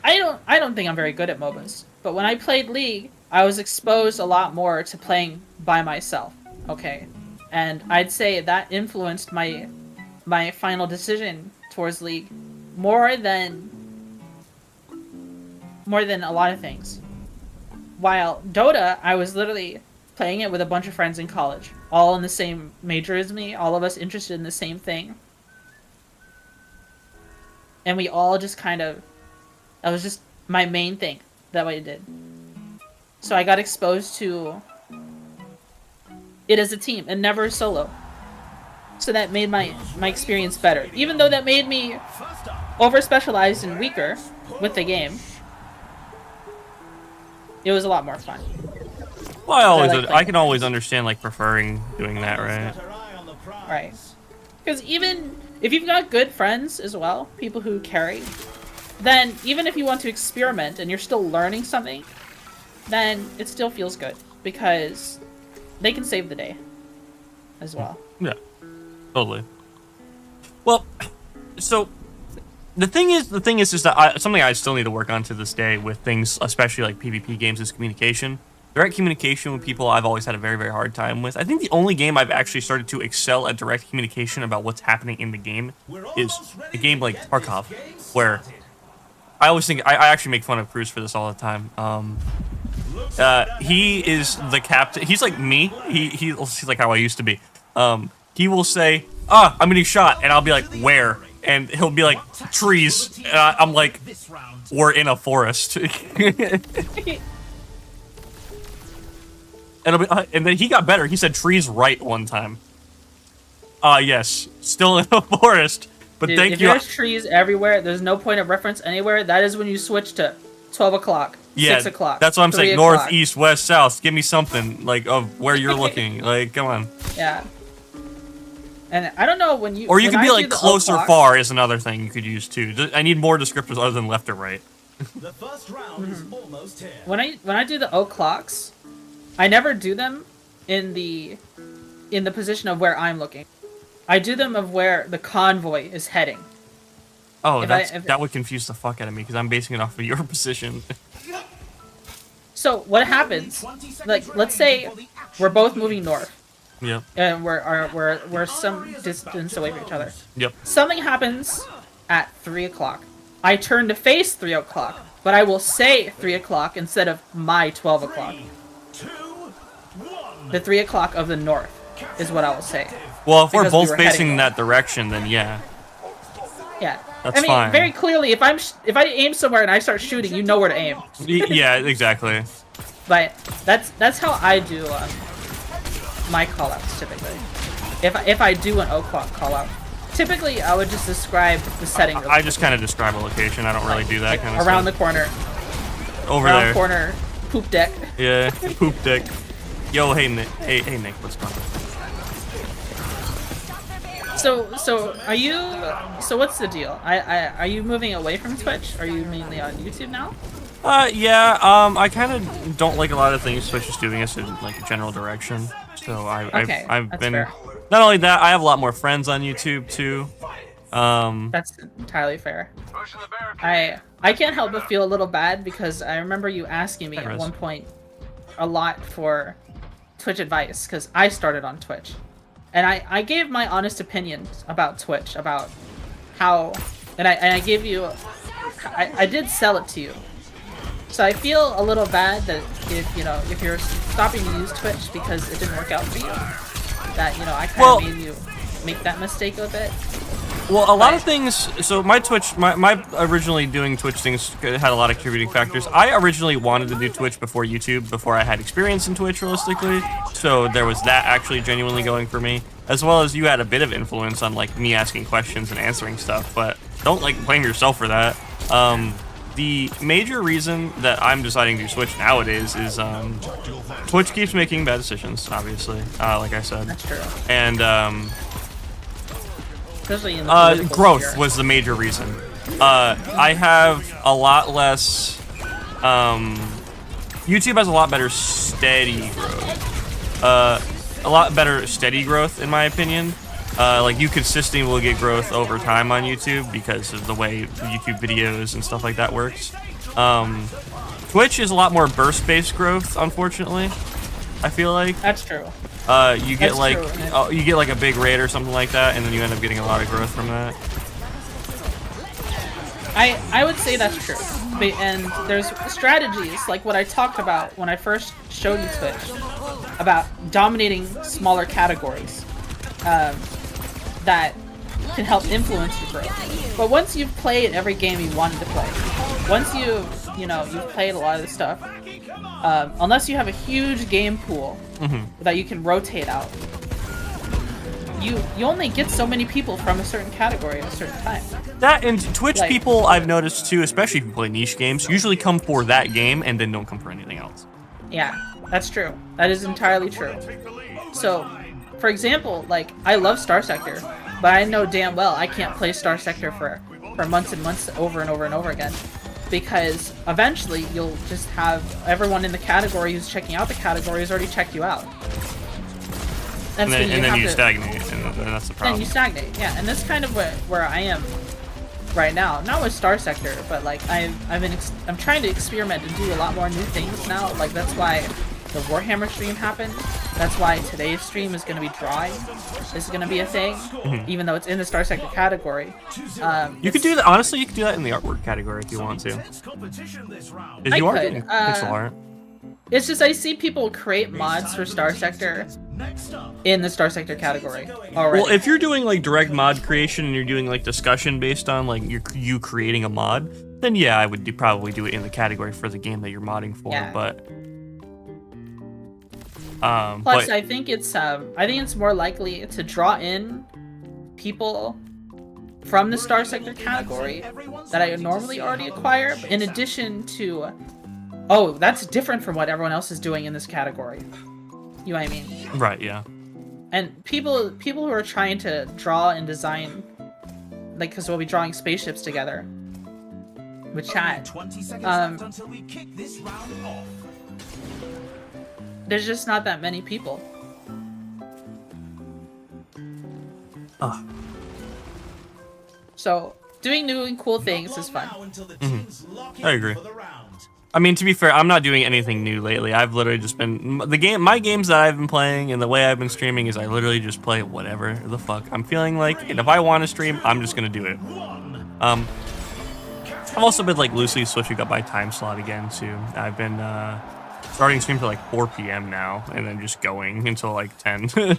Speaker 6: I don't think I'm very good at MOBAs. But when I played League, I was exposed a lot more to playing by myself. Okay. And I'd say that influenced my final decision towards League more than a lot of things. While Dota, I was literally playing it with a bunch of friends in college, all in the same major as me, all of us interested in the same thing. And we all just kind of... That was just my main thing that I did. So I got exposed to it as a team and never solo. So that made my experience better. Even though that made me over-specialized and weaker with the game, it was a lot more fun.
Speaker 1: Well, I can always understand like preferring doing that, right?
Speaker 6: Right. Because even if you've got good friends as well, people who carry, then even if you want to experiment and you're still learning something, then it still feels good because they can save the day as well.
Speaker 1: Yeah, totally. Well, so the thing is that something I still need to work on to this day with things, especially like PvP games, is communication. Direct communication with people I've always had a very, very hard time with. I think the only game I've actually started to excel at direct communication about what's happening in the game is a game like Tarkov, where I always think I actually make fun of Cruz for this all the time. He is the captain. He's like me. He's like how I used to be. He will say, I'm getting shot, and I'll be like, where? And he'll be like, trees. And I'm like, we're in a forest. And then he got better. He said trees right one time. Yes, still in a forest. But
Speaker 6: Dude,
Speaker 1: thank
Speaker 6: if
Speaker 1: you.
Speaker 6: there's trees everywhere, there's no point of reference anywhere. That is when you switch to 12 o'clock,
Speaker 1: Yeah,
Speaker 6: 6 o'clock.
Speaker 1: that's what I'm saying.
Speaker 6: 3
Speaker 1: North,
Speaker 6: o'clock.
Speaker 1: east, west, south. Give me something like of where you're looking. Like, come on.
Speaker 6: Yeah. And I don't know when you.
Speaker 1: Or you
Speaker 6: when
Speaker 1: could be
Speaker 6: I
Speaker 1: like
Speaker 6: do the
Speaker 1: close or
Speaker 6: o'clock-
Speaker 1: far is another thing you could use too. I need more descriptors other than left or right.
Speaker 4: The first round is almost here.
Speaker 6: When I do the o'clocks, I never do them in the position of where I'm looking. I do them of where the convoy is heading.
Speaker 1: Oh,
Speaker 6: If
Speaker 1: that would confuse the fuck out of me because I'm basing it off of your position.
Speaker 6: So what happens? Like, let's say we're both moving north,
Speaker 1: Yep.
Speaker 6: and we're some distance away from each other.
Speaker 1: Yep.
Speaker 6: Something happens at 3 o'clock. I turn to face 3 o'clock, but I will say 3 o'clock instead of my 12 o'clock.
Speaker 4: 3, 2, 1.
Speaker 6: The 3 o'clock of the north is what I will say.
Speaker 1: Well, if we're
Speaker 6: Because we
Speaker 1: both
Speaker 6: were
Speaker 1: facing
Speaker 6: heading
Speaker 1: that direction, then yeah.
Speaker 6: Yeah.
Speaker 1: That's
Speaker 6: I mean,
Speaker 1: fine.
Speaker 6: very clearly, if I aim somewhere and I start shooting, you know where to aim.
Speaker 1: Yeah, exactly.
Speaker 6: But that's how I do my callouts typically. If I do an o'clock callout, typically I would just describe the setting.
Speaker 1: I just kind of describe a location. I don't really do that kind of
Speaker 6: around
Speaker 1: stuff.
Speaker 6: the corner.
Speaker 1: Over
Speaker 6: Around
Speaker 1: there.
Speaker 6: corner, poop deck.
Speaker 1: Yeah, poop dick. Yo, hey Nick. Hey Nick, what's going on?
Speaker 6: So are you? So what's the deal? Are you moving away from Twitch? Are you mainly on YouTube now?
Speaker 1: Yeah. I kind of don't like a lot of things Twitch is doing us in like a general direction. So I've
Speaker 6: that's
Speaker 1: been.
Speaker 6: fair.
Speaker 1: Not only that, I have a lot more friends on YouTube too.
Speaker 6: That's entirely fair. I can't help but feel a little bad because I remember you asking me at one point a lot for Twitch advice because I started on Twitch. And I gave my honest opinions about Twitch, about how, and I gave you, I did sell it to you. So I feel a little bad that if you're stopping to use Twitch because it didn't work out for you, that, I kind of made you make that mistake a bit.
Speaker 1: Well, a lot of things. So my Twitch, my originally doing Twitch things had a lot of contributing factors. I originally wanted to do Twitch before YouTube, before I had experience in Twitch, realistically. So there was that actually genuinely going for me, as well as you had a bit of influence on like me asking questions and answering stuff. But don't like blame yourself for that. The major reason that I'm deciding to switch nowadays is Twitch keeps making bad decisions, obviously, like I said.
Speaker 6: That's true.
Speaker 1: And
Speaker 6: especially in the
Speaker 1: growth
Speaker 6: sphere.
Speaker 1: was the major reason. I have a lot less. YouTube has a lot better steady growth. A lot better steady growth, in my opinion. Like you consistently will get growth over time on YouTube because of the way YouTube videos and stuff like that works. Twitch is a lot more burst-based growth, unfortunately. I feel like
Speaker 6: That's true.
Speaker 1: you get you get like a big raid or something like that, and then you end up getting a lot of growth from that.
Speaker 6: I would say that's true. And there's strategies like what I talked about when I first showed you Twitch about dominating smaller categories. That can help influence your growth. But once you've played every game you wanted to play, once you've played a lot of this stuff, unless you have a huge game pool that you can rotate out, you only get so many people from a certain category at a certain time.
Speaker 1: That and Twitch people I've noticed too, especially if you play niche games, usually come for that game and then don't come for anything else.
Speaker 6: Yeah, that's true. That is entirely true. So, for example, like, I love Star Sector, but I know damn well I can't play Star Sector for months and months over and over and over again. Because eventually you'll just have everyone in the category who's checking out the category has already checked you out.
Speaker 1: And then you stagnate, and that's the problem.
Speaker 6: Then you stagnate, yeah. And that's kind of where I am right now. Not with Star Sector, but like I'm trying to experiment and do a lot more new things now. Like that's why the Warhammer stream happened. That's why today's stream is going to be drawing. This is going to be a thing, even though it's in the Star Sector category.
Speaker 1: You could do that. Honestly, you could do that in the artwork category if you want to. If you are doing pixel art.
Speaker 6: It's just I see people create mods for Star Sector in the Star Sector category already.
Speaker 1: Well, if you're doing like direct mod creation and you're doing like discussion based on like you creating a mod, then yeah, I would probably do it in the category for the game that you're modding for.
Speaker 6: Yeah.
Speaker 1: But
Speaker 6: plus, I think it's more likely to draw in people from the Star Sector category that I normally already acquire, in addition to, oh, that's different from what everyone else is doing in this category. You know what I mean?
Speaker 1: Right, yeah.
Speaker 6: And people who are trying to draw and design, like, because we'll be drawing spaceships together with chat.
Speaker 4: 20 seconds left until we kick this round off.
Speaker 6: There's just not that many people. So doing new and cool things is fun.
Speaker 1: I agree. I mean, to be fair, I'm not doing anything new lately. I've literally just been my games that I've been playing and the way I've been streaming is I literally just play whatever the fuck I'm feeling like, and if I want to stream, I'm just gonna do it. I've also been like loosely switching up my time slot again too. I've been starting to stream till like 4 p.m. now, and then just going until like 10. So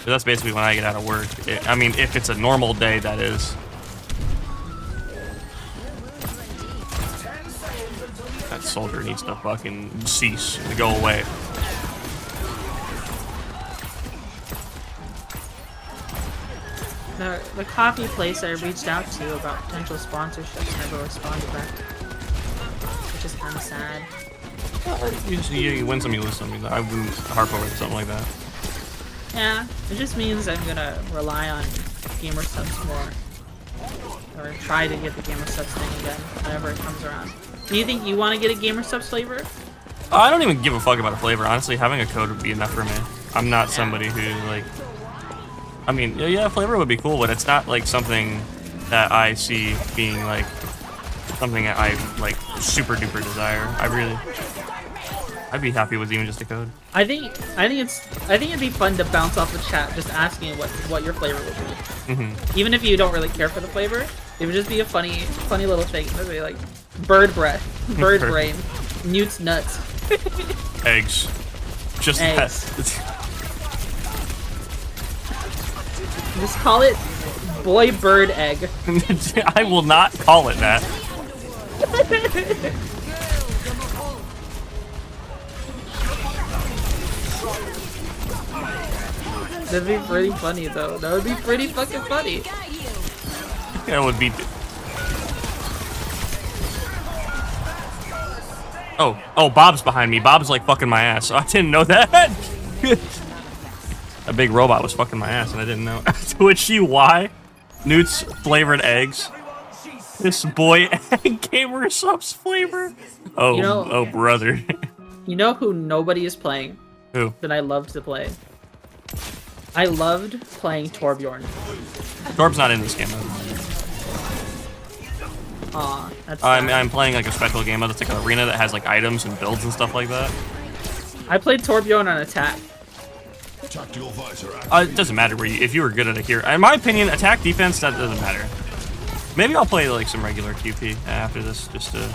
Speaker 1: that's basically when I get out of work. I mean, if it's a normal day, that is. That soldier needs to fucking cease to go away.
Speaker 6: The coffee place I reached out to about potential sponsorships never responded back, which is kind of sad.
Speaker 1: You win some, you lose some. I wouldn't harp over something like that.
Speaker 6: Yeah, it just means I'm gonna rely on gamer subs more, or try to get the gamer subs thing again whenever it comes around. Do you think you want to get a gamer subs flavor?
Speaker 1: I don't even give a fuck about a flavor. Honestly, having a code would be enough for me. I'm not somebody who like. I mean, yeah, flavor would be cool, but it's not like something that I see being like something that I like super duper desire. I'd be happy with even just a code.
Speaker 6: I think it'd be fun to bounce off the chat just asking what your flavor would be. Even if you don't really care for the flavor, it would just be a funny little thing. It'd be like bird breath, bird brain, Newt's nuts,
Speaker 1: eggs, just
Speaker 6: eggs.
Speaker 1: That.
Speaker 6: Just call it boy bird egg.
Speaker 1: I will not call it that.
Speaker 6: That'd be pretty funny though. That would be pretty fucking funny.
Speaker 1: That would be. Oh, Bob's behind me. Bob's like fucking my ass. I didn't know that. A big robot was fucking my ass, and I didn't know. Twitchy Y, Newt's flavored eggs. This boy egg gamer subs flavor. Oh, oh brother.
Speaker 6: You know who nobody is playing?
Speaker 1: Who?
Speaker 6: That I loved to play. I loved playing Torbjorn.
Speaker 1: Torb's not in this game.
Speaker 6: Aw, that's sad.
Speaker 1: I'm playing like a special game that's like an arena that has like items and builds and stuff like that.
Speaker 6: I played Torbjorn on attack.
Speaker 1: It doesn't matter where if you were good at it here. In my opinion, attack defense that doesn't matter. Maybe I'll play like some regular QP after this just to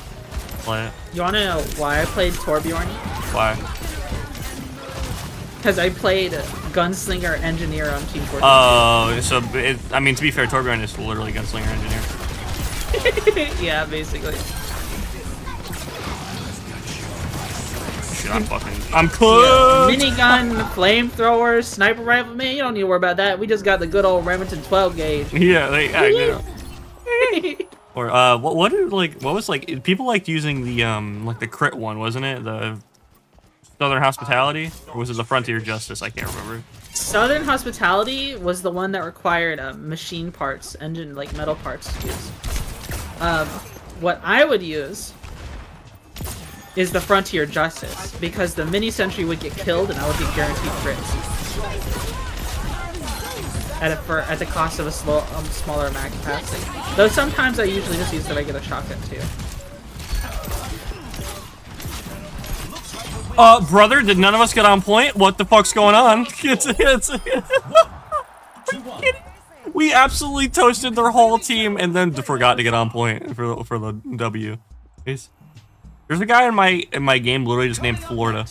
Speaker 1: play it.
Speaker 6: You wanna know why I played Torbjorn?
Speaker 1: Why?
Speaker 6: Because I played Gunslinger Engineer on Team 14.
Speaker 1: Oh, so I mean to be fair, Torbjorn is literally Gunslinger Engineer.
Speaker 6: Yeah, basically.
Speaker 1: Shit, I'm close.
Speaker 6: Minigun, flamethrower, sniper rifle. Man, you don't need to worry about that. We just got the good old Remington 12 gauge.
Speaker 1: Yeah, like, I know. Or what was like people liked using the like the crit one, wasn't it? The Southern Hospitality, or was it the Frontier Justice? I can't remember.
Speaker 6: Southern Hospitality was the one that required machine parts, engine like metal parts to use. What I would use is the Frontier Justice, because the mini sentry would get killed and I would get guaranteed crits at the cost of a smaller mag capacity. Though sometimes I usually just use the regular shotgun too.
Speaker 1: Brother, did none of us get on point? What the fuck's going on? We absolutely toasted their whole team and then forgot to get on point for the W. There's a guy in my game literally just named Florida.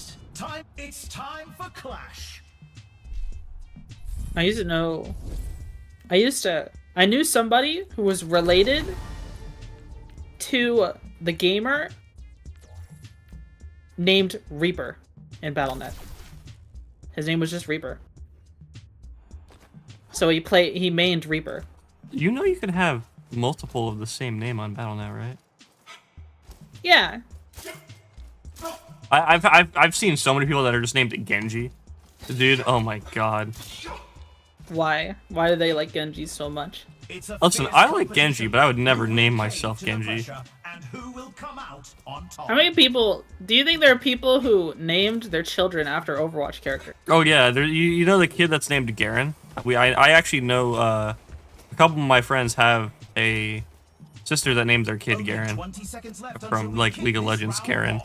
Speaker 4: It's time for Clash.
Speaker 6: I knew somebody who was related to the gamer named Reaper in Battle.net. His name was just Reaper. So he mained Reaper.
Speaker 1: You know you can have multiple of the same name on Battle.net, right?
Speaker 6: Yeah.
Speaker 1: I've seen so many people that are just named Genji. Dude, oh my god.
Speaker 6: Why? Why do they like Genji so much?
Speaker 1: Listen, I like Genji, but I would never name myself Genji.
Speaker 6: How many people... Do you think there are people who named their children after Overwatch characters?
Speaker 1: Oh yeah, you know the kid that's named Garen? I actually know a couple of my friends have a sister that named their kid Garen. From like League of Legends Garen.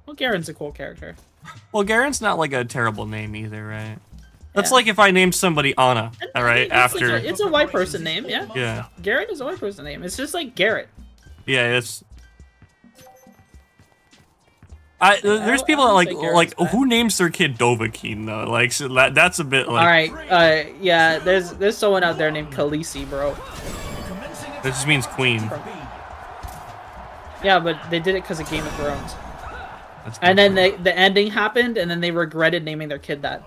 Speaker 6: Well, Garen's a cool character.
Speaker 1: Well, Garen's not like a terrible name either, right? That's like if I named somebody Anna, alright, after...
Speaker 6: Like it's a white person name, yeah?
Speaker 1: Yeah.
Speaker 6: Garrett is a white person name. It's just like Garrett.
Speaker 1: Yeah, it's... there's people that like who names their kid Dovahkiin though? Like, so that's a bit like...
Speaker 6: Alright, yeah, there's someone out there named Khaleesi, bro.
Speaker 1: That just means queen.
Speaker 6: Yeah, but they did it because of Game of Thrones. And then the ending happened, and then they regretted naming their kid that.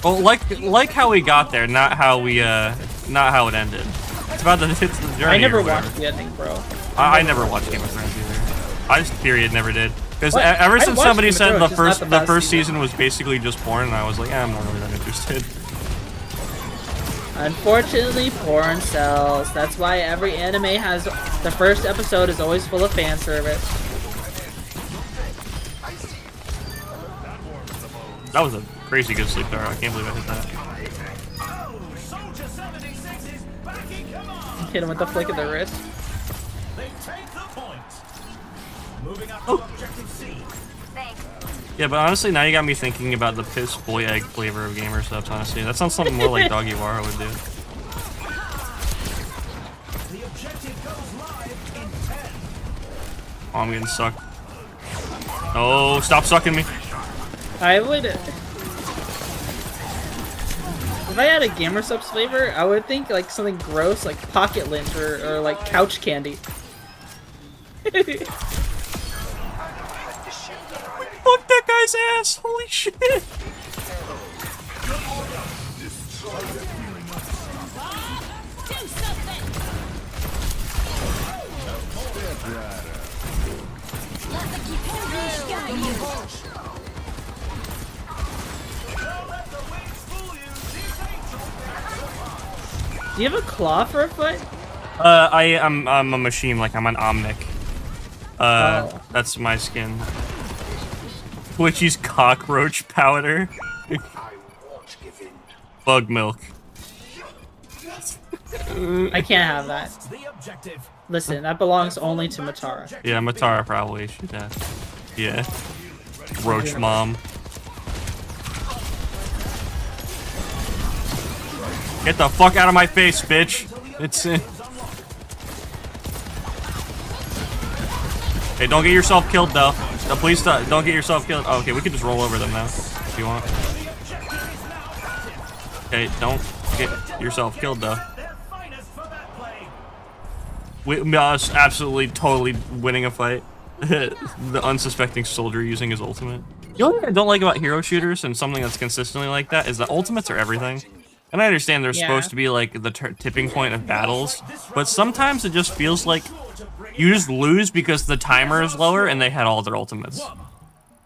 Speaker 1: Well, like how we got there, not how it ended. It's about the journey.
Speaker 6: I never watched the ending, bro.
Speaker 1: I never watched Game of Thrones either. I just period never did. Because ever since somebody said the first season was basically just porn, and I was like, I'm not really that interested.
Speaker 6: Unfortunately, porn sells. That's why every anime has the first episode is always full of fan service.
Speaker 1: That was a crazy good sleep there. I can't believe I hit that.
Speaker 6: Hit him with the flick of the wrist.
Speaker 1: Oh. Yeah, but honestly, now you got me thinking about the piss boy egg flavor of gamer subs. Honestly, that sounds something more like Doggiewara would do. Oh, I'm getting sucked. Oh, stop sucking me.
Speaker 6: I would... If I had a gamer subs flavor, I would think like something gross, like pocket lint or like couch candy.
Speaker 1: Fuck that guy's ass! Holy shit!
Speaker 6: Do you have a claw for a foot?
Speaker 1: I'm a machine, like I'm an Omnic. That's my skin. Twitchy's cockroach powder. Bug milk.
Speaker 6: I can't have that. Listen, that belongs only to Nyutora.
Speaker 1: Yeah, Nyutora probably should have. Yeah. Roach mom. Get the fuck out of my face, bitch. It's Hey, don't get yourself killed though. No, please don't get yourself killed. Oh, okay, we can just roll over them now if you want. Okay, don't get yourself killed though. Us absolutely, totally winning a fight. The unsuspecting soldier using his ultimate. The only thing I don't like about hero shooters and something that's consistently like that is that ultimates are everything. And I understand they're supposed to be like the tipping point of battles, but sometimes it just feels like you just lose because the timer is lower and they had all their ultimates.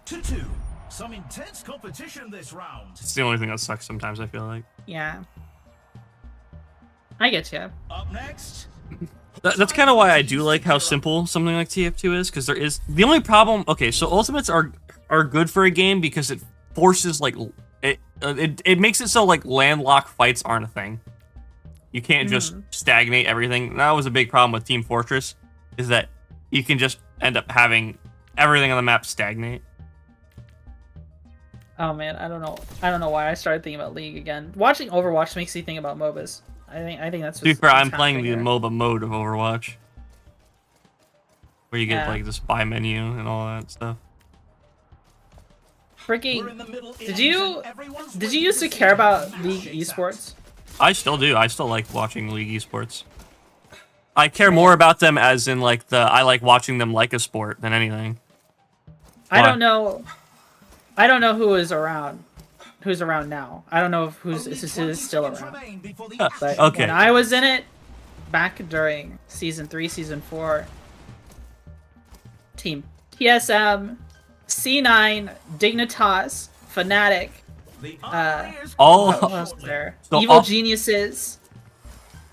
Speaker 4: 1-2. Some intense competition this round.
Speaker 1: It's the only thing that sucks sometimes, I feel like.
Speaker 6: Yeah. I get you.
Speaker 4: Up next.
Speaker 1: That's kind of why I do like how simple something like TF2 is, because there is the only problem. Okay, so ultimates are good for a game because it forces like it makes it so like landlocked fights aren't a thing. You can't just stagnate everything. That was a big problem with Team Fortress, is that you can just end up having everything on the map stagnate.
Speaker 6: Oh man, I don't know why I started thinking about League again. Watching Overwatch makes me think about MOBAs. I think that's.
Speaker 1: To be fair, I'm playing the MOBA mode of Overwatch, where you get like this buy menu and all that stuff.
Speaker 6: Freaking! Did you used to care about League esports?
Speaker 1: I still do. I still like watching League esports. I care more about them as in like I like watching them like a sport than anything.
Speaker 6: I don't know who is around. Who's around now? I don't know if who's still around. But
Speaker 1: okay.
Speaker 6: When I was in it, back during season 3, season 4, Team TSM, C9, Dignitas, Fnatic, what else was there?
Speaker 1: So
Speaker 6: Evil Geniuses.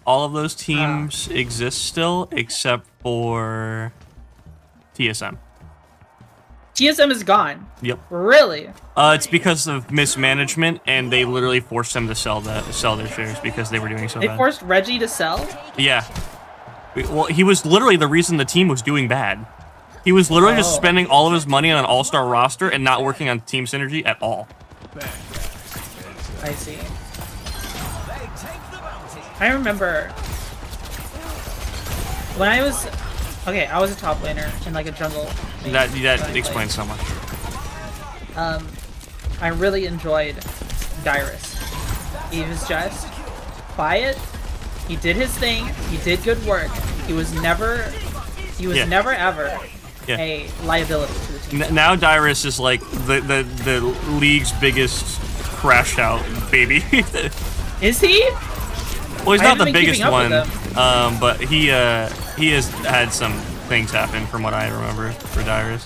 Speaker 1: All of those teams exist still, except for TSM.
Speaker 6: TSM is gone.
Speaker 1: Yep.
Speaker 6: Really?
Speaker 1: It's because of mismanagement, and they literally forced them to sell their shares because they were doing so bad.
Speaker 6: They forced Reggie to sell?
Speaker 1: Yeah. Well, he was literally the reason the team was doing bad. He was literally just spending all of his money on an all-star roster and not working on team synergy at all.
Speaker 6: I see. I remember when I was I was a top laner in like a jungle.
Speaker 1: That explains so much.
Speaker 6: I really enjoyed Dyrus. He was just quiet. He did his thing. He did good work. He was never ever a liability to the team.
Speaker 1: Now Dyrus is like the league's biggest crash out baby.
Speaker 6: Is he?
Speaker 1: Well, he's not the biggest one, but he has had some things happen from what I remember for Dyrus.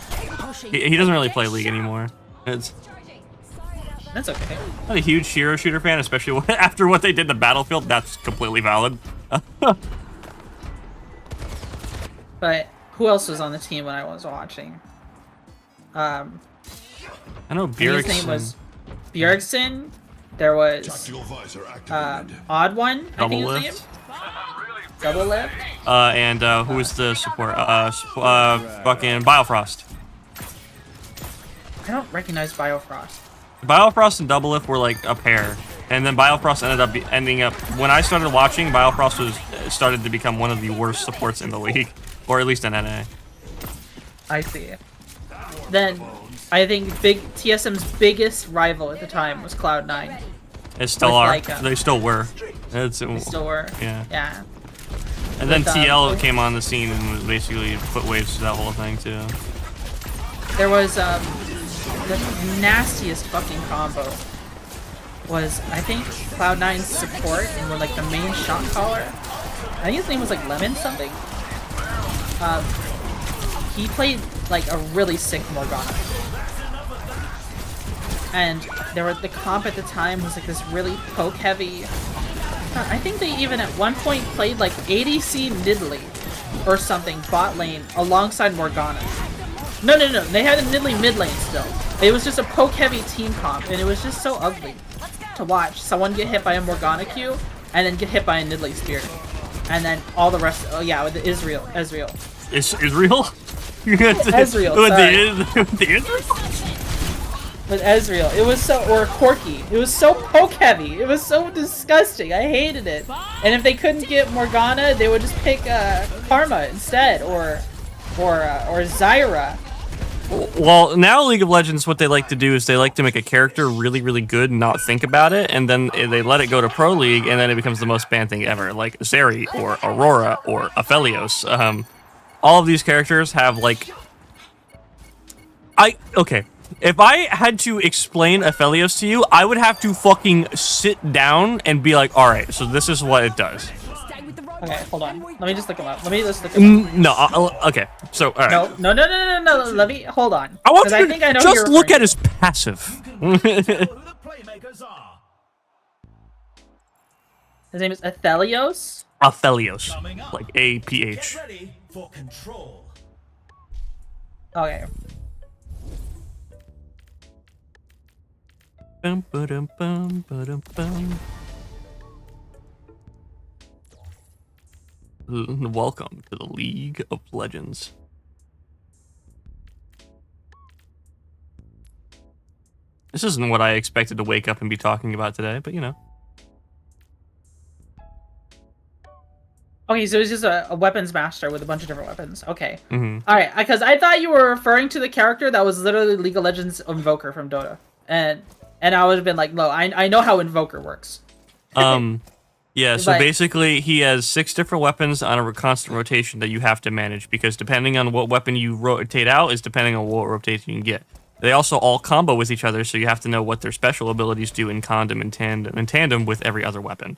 Speaker 1: He doesn't really play League anymore. That's
Speaker 6: okay.
Speaker 1: I'm not a huge hero shooter fan, especially after what they did to Battlefield. That's completely valid.
Speaker 6: But who else was on the team when I was watching?
Speaker 1: I know Bjergsen.
Speaker 6: His name was Bjergsen. There was Odd One, I think his name. Double Lift.
Speaker 1: And who was the support? Fucking Biofrost.
Speaker 6: I don't recognize Biofrost.
Speaker 1: Biofrost and Double Lift were like a pair, and then Biofrost ending up. When I started watching, Biofrost started to become one of the worst supports in the league, or at least in NA.
Speaker 6: I see. Then I think TSM's biggest rival at the time was Cloud9.
Speaker 1: They still are. They still were.
Speaker 6: They still were.
Speaker 1: Yeah.
Speaker 6: Yeah.
Speaker 1: And then TL came on the scene and basically put waves to that whole thing too.
Speaker 6: There was the nastiest fucking combo was I think Cloud9's support and like the main shot caller. I think his name was like Lemon something. He played like a really sick Morgana. And the comp at the time was like this really poke heavy I think they even at one point played like ADC Nidalee or something bot lane alongside Morgana. No, they had a Nidalee mid lane still. It was just a poke heavy team comp, and it was just so ugly to watch. Someone get hit by a Morgana Q, and then get hit by a Nidalee spear, and then all the rest. Oh yeah, with the Israel.
Speaker 1: Israel?
Speaker 6: Ezreal.
Speaker 1: The Israel?
Speaker 6: With Ezreal. It was so, or Corki. It was so poke heavy. It was so disgusting. I hated it. And if they couldn't get Morgana, they would just pick Karma instead, or Zyra.
Speaker 1: Well, now League of Legends, what they like to do is they like to make a character really, really good and not think about it, and then they let it go to Pro League, and then it becomes the most banned thing ever, like Zeri or Aurora or Aphelios. All of these characters have like, okay. If I had to explain Aphelios to you, I would have to fucking sit down and be like, all right, so this is what it does.
Speaker 6: Okay, hold on. Let me just look him up. Let me just look him up.
Speaker 1: No, okay. So, all right.
Speaker 6: No. Let me, hold on.
Speaker 1: I want you to just look at his passive.
Speaker 6: His name is Aphelios?
Speaker 1: Aphelios. Like A-P-H.
Speaker 6: Okay.
Speaker 1: Bum, ba-dum, bum, ba-dum, bum. Welcome to the League of Legends. This isn't what I expected to wake up and be talking about today, but you know.
Speaker 6: Okay, so he's just a weapons master with a bunch of different weapons. Okay. Alright, because I thought you were referring to the character that was literally League of Legends Invoker from Dota. And I would have been like, no, I know how Invoker works.
Speaker 1: Yeah, so basically he has 6 different weapons on a constant rotation that you have to manage, because depending on what weapon you rotate out is depending on what rotation you can get. They also all combo with each other, so you have to know what their special abilities do in tandem with every other weapon.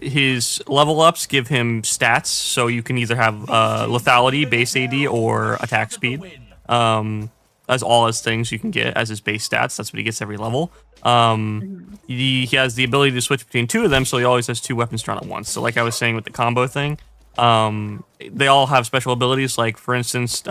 Speaker 1: His level ups give him stats, so you can either have lethality, base AD, or attack speed. As all as things you can get as his base stats. That's what he gets every level. He has the ability to switch between 2 of them, so he always has 2 weapons drawn at once. So like I was saying with the combo thing, they all have special abilities. Like, for instance,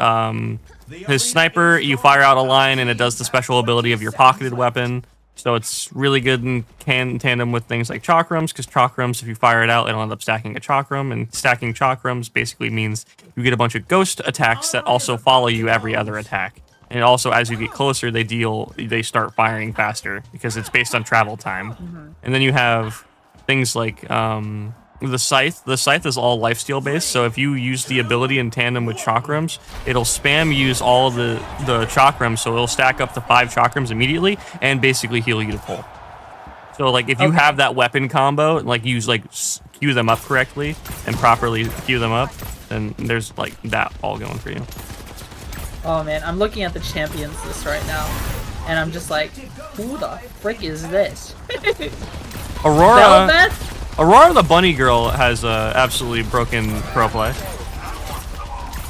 Speaker 1: his sniper, you fire out a line and it does the special ability of your pocketed weapon. So it's really good in tandem with things like chakrams, because chakrams, if you fire it out, it'll end up stacking a chakram, and stacking chakrams basically means you get a bunch of ghost attacks that also follow you every other attack. And also, as you get closer, they start firing faster, because it's based on travel time. And then you have things like the scythe. The scythe is all lifesteal based, so if you use the ability in tandem with chakrams, it'll spam use all of the chakrams, so it'll stack up to 5 chakrams immediately and basically heal you to full. So like if you have that weapon combo, like queue them up correctly and properly queue them up, then there's like that all going for you.
Speaker 6: Oh man, I'm looking at the champions list right now, and I'm just like, who the frick is this?
Speaker 1: Aurora the bunny girl has absolutely broken pro play.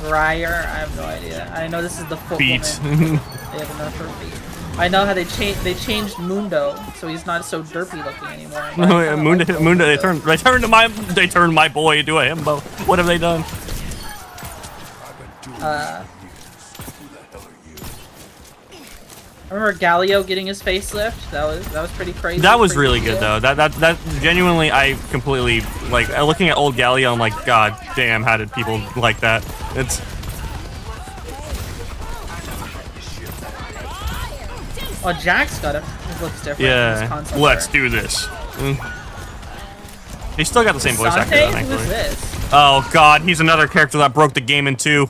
Speaker 6: Ryer, I have no idea. I know this is the foot
Speaker 1: Beat.
Speaker 6: woman. They have enough for feet. I know how they changed Mundo, so he's not so derpy looking anymore.
Speaker 1: No, Mundo, they turned my boy into a himbo. What have they done?
Speaker 6: I remember Galio getting his facelift. That was pretty crazy.
Speaker 1: That was really good though. That genuinely, I completely like looking at old Galio. I'm like, god damn, how did people like that? It's.
Speaker 6: Oh, Jack's got it. It looks different.
Speaker 1: Yeah. Let's do this. He still got the same voice actor though, thankfully.
Speaker 6: Who's this?
Speaker 1: Oh god, he's another character that broke the game in 2.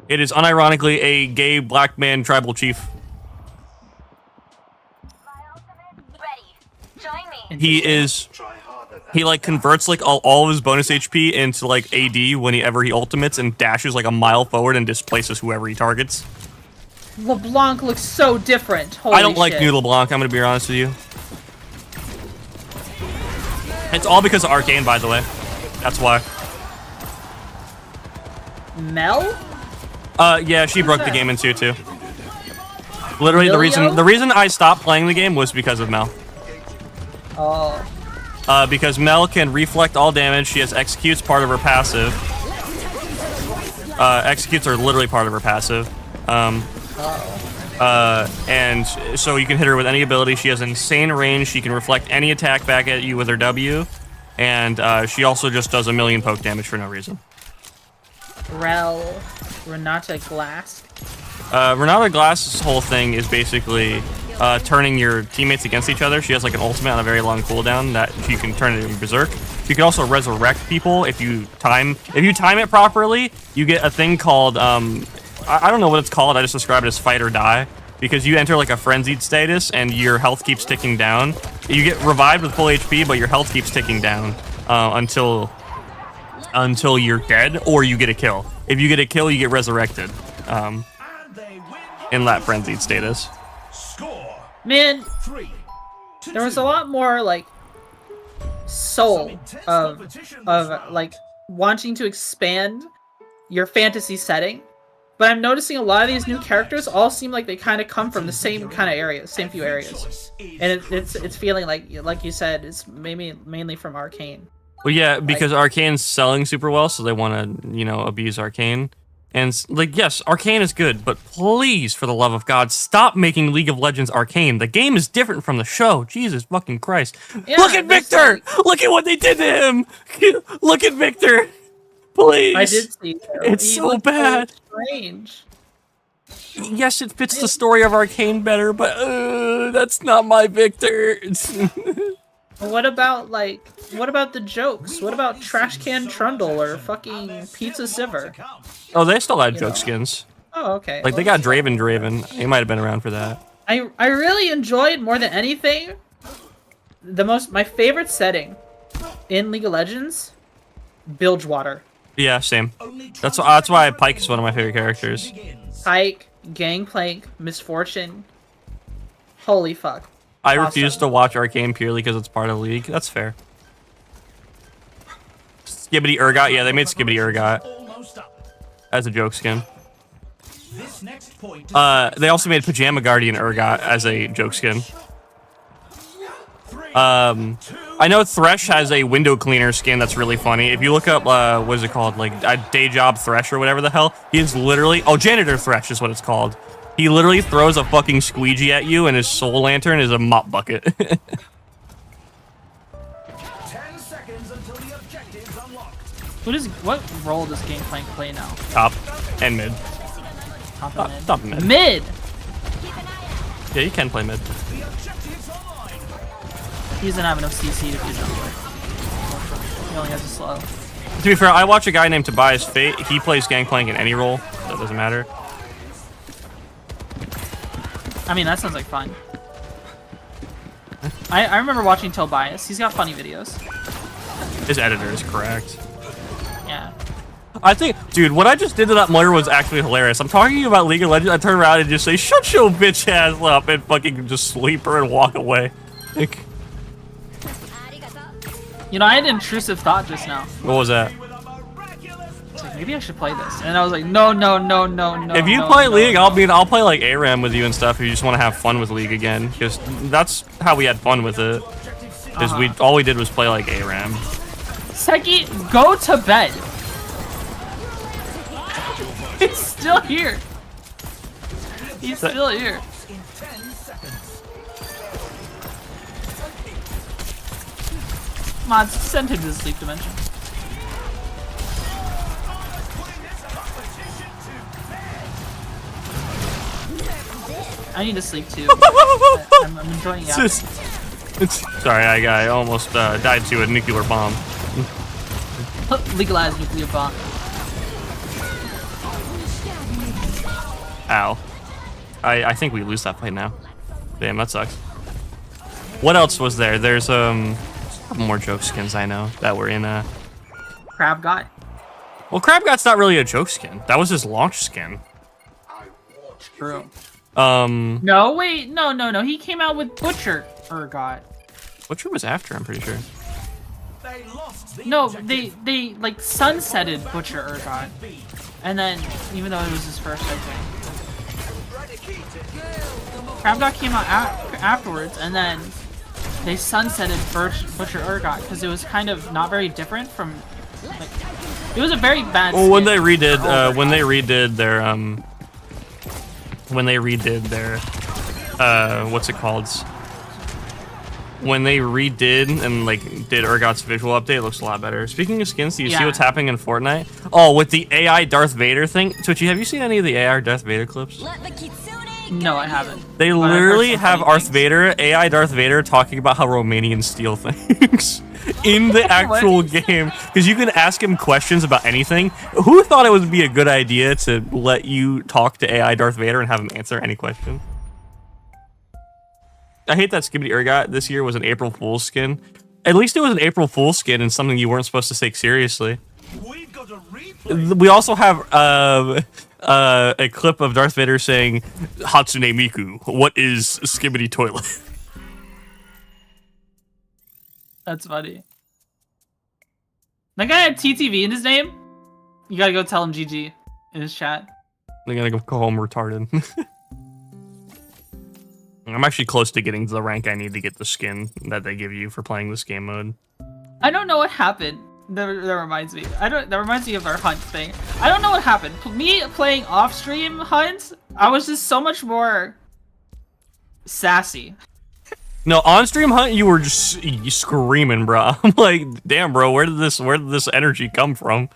Speaker 1: It is unironically a gay black man tribal chief. He like converts like all of his bonus HP into like AD whenever he ultimates, and dashes like a mile forward and displaces whoever he targets.
Speaker 6: LeBlanc looks so different. Holy
Speaker 1: I don't like New LeBlanc, I'm gonna be honest with you. It's all because of Arcane, by the way. That's why.
Speaker 6: Mel?
Speaker 1: Yeah, she broke the game in 2 too. Literally, the reason I stopped playing the game was because of Mel.
Speaker 6: Oh.
Speaker 1: because Mel can reflect all damage. She has executes, part of her passive. Executes are literally part of her passive. And so you can hit her with any ability. She has insane range. She can reflect any attack back at you with her W. And she also just does a million poke damage for no reason.
Speaker 6: Renata Glass.
Speaker 1: Renata Glass's whole thing is basically turning your teammates against each other. She has like an ultimate on a very long cooldown that you can turn it into berserk. You can also resurrect people if you time it properly. You get a thing called I don't know what it's called. I just describe it as fight or die, because you enter like a frenzied status and your health keeps ticking down. You get revived with full HP, but your health keeps ticking down until you're dead or you get a kill. If you get a kill, you get resurrected in that frenzied status.
Speaker 6: Man, there was a lot more like soul of like wanting to expand your fantasy setting, but I'm noticing a lot of these new characters all seem like they kind of come from the same kind of areas, same few areas, and it's feeling like you said, it's mainly from Arcane.
Speaker 1: Well, yeah, because Arcane's selling super well, so they want to abuse Arcane. And like, yes, Arcane is good, but please, for the love of God, stop making League of Legends Arcane. The game is different from the show. Jesus fucking Christ! Yeah, look at Victor! Look at what they did to him! Look at Victor! Please! I did see that. It's so bad.
Speaker 6: Strange.
Speaker 1: Yes, it fits the story of Arcane better, but that's not my Victor.
Speaker 6: What about the jokes? What about Trash Can Trundle or fucking Pizza Sivir?
Speaker 1: Oh, they still had joke skins.
Speaker 6: Oh, okay.
Speaker 1: Like, they got Draven. He might have been around for that.
Speaker 6: I really enjoyed, more than anything, my favorite setting in League of Legends, Bilgewater.
Speaker 1: Yeah, same. That's why Pyke is one of my favorite characters.
Speaker 6: Pyke, Gangplank, Misfortune. Holy fuck.
Speaker 1: I refuse to watch Arcane purely because it's part of League. That's fair. Skibbity Urgot. Yeah, they made Skibbity Urgot as a joke skin. They also made Pajama Guardian Urgot as a joke skin. I know Thresh has a window cleaner skin that's really funny. If you look up, what is it called? Like, a Day Job Thresh or whatever the hell. He is literally... Oh, Janitor Thresh is what it's called. He literally throws a fucking squeegee at you, and his soul lantern is a mop bucket.
Speaker 4: 10 seconds until the objective's unlocked.
Speaker 6: What role does Gangplank play now?
Speaker 1: Top and mid.
Speaker 6: Top and mid.
Speaker 1: Top and mid.
Speaker 6: Mid!
Speaker 1: Yeah, you can play mid.
Speaker 6: He doesn't have enough CC to do jungler. He only has a slow.
Speaker 1: To be fair, I watch a guy named Tobias Fate. He plays Gangplank in any role, so it doesn't matter.
Speaker 6: I mean, that sounds like fun. I remember watching Tobias. He's got funny videos.
Speaker 1: His editor is correct.
Speaker 6: Yeah.
Speaker 1: I think, dude, what I just did to that Moira was actually hilarious. I'm talking about League of Legends. I turn around and just say, "Shut your bitch ass up," and fucking just sleep her and walk away. Like,
Speaker 6: I had an intrusive thought just now.
Speaker 1: what was that?
Speaker 6: It's like, maybe I should play this. And I was like, no.
Speaker 1: If you play League, I'll play like ARAM with you and stuff if you just want to have fun with League again. Because that's how we had fun with it. Because all we did was play like ARAM.
Speaker 6: Seki, go to bed. He's still here. He's still here. Mods, send him to the sleep dimension. I need to sleep too. I'm enjoying it.
Speaker 1: Sorry, I almost died to a nuclear bomb.
Speaker 6: Legalize nuclear bomb.
Speaker 1: Ow. I think we lose that fight now. Damn, that sucks. What else was there? There's a couple more joke skins I know that were in
Speaker 6: Crab God.
Speaker 1: Well, Crab God's not really a joke skin. That was his launch skin.
Speaker 6: True. No, wait, no. He came out with Butcher Urgot.
Speaker 1: Butcher was after, I'm pretty sure.
Speaker 6: No, they like sunsetted Butcher Urgot. And then, even though it was his first, I think. Crab God came out afterwards, and then they sunsetted Butcher Urgot because it was kind of not very different from like it was a very bad.
Speaker 1: Well, when they redid their what's it called? When they redid and like did Urgot's visual update, it looks a lot better. Speaking of skins, do you see what's happening in Fortnite? Oh, with the AI Darth Vader thing. Twitchy, have you seen any of the AI Darth Vader clips?
Speaker 6: No, I haven't.
Speaker 1: They literally have AI Darth Vader talking about how Romanians steal things in the actual game. Because you can ask him questions about anything. Who thought it would be a good idea to let you talk to AI Darth Vader and have him answer any question? I hate that Skibbity Urgot this year was an April Fool's skin. At least it was an April Fool's skin and something you weren't supposed to take seriously.
Speaker 4: We've got a replay.
Speaker 1: We also have a clip of Darth Vader saying, Hatsune Miku, what is Skibbity Toilet?
Speaker 6: That's funny. That guy had TTV in his name? You gotta go tell him GG in his chat.
Speaker 1: They're gonna go home retarded. I'm actually close to getting to the rank I need to get the skin that they give you for playing this game mode.
Speaker 6: I don't know what happened. That reminds me. That reminds me of our hunt thing. I don't know what happened. Me playing off-stream hunt, I was just so much more sassy.
Speaker 1: No, on-stream hunt, you were just screaming, bro. I'm like, damn, bro, where did this energy come from?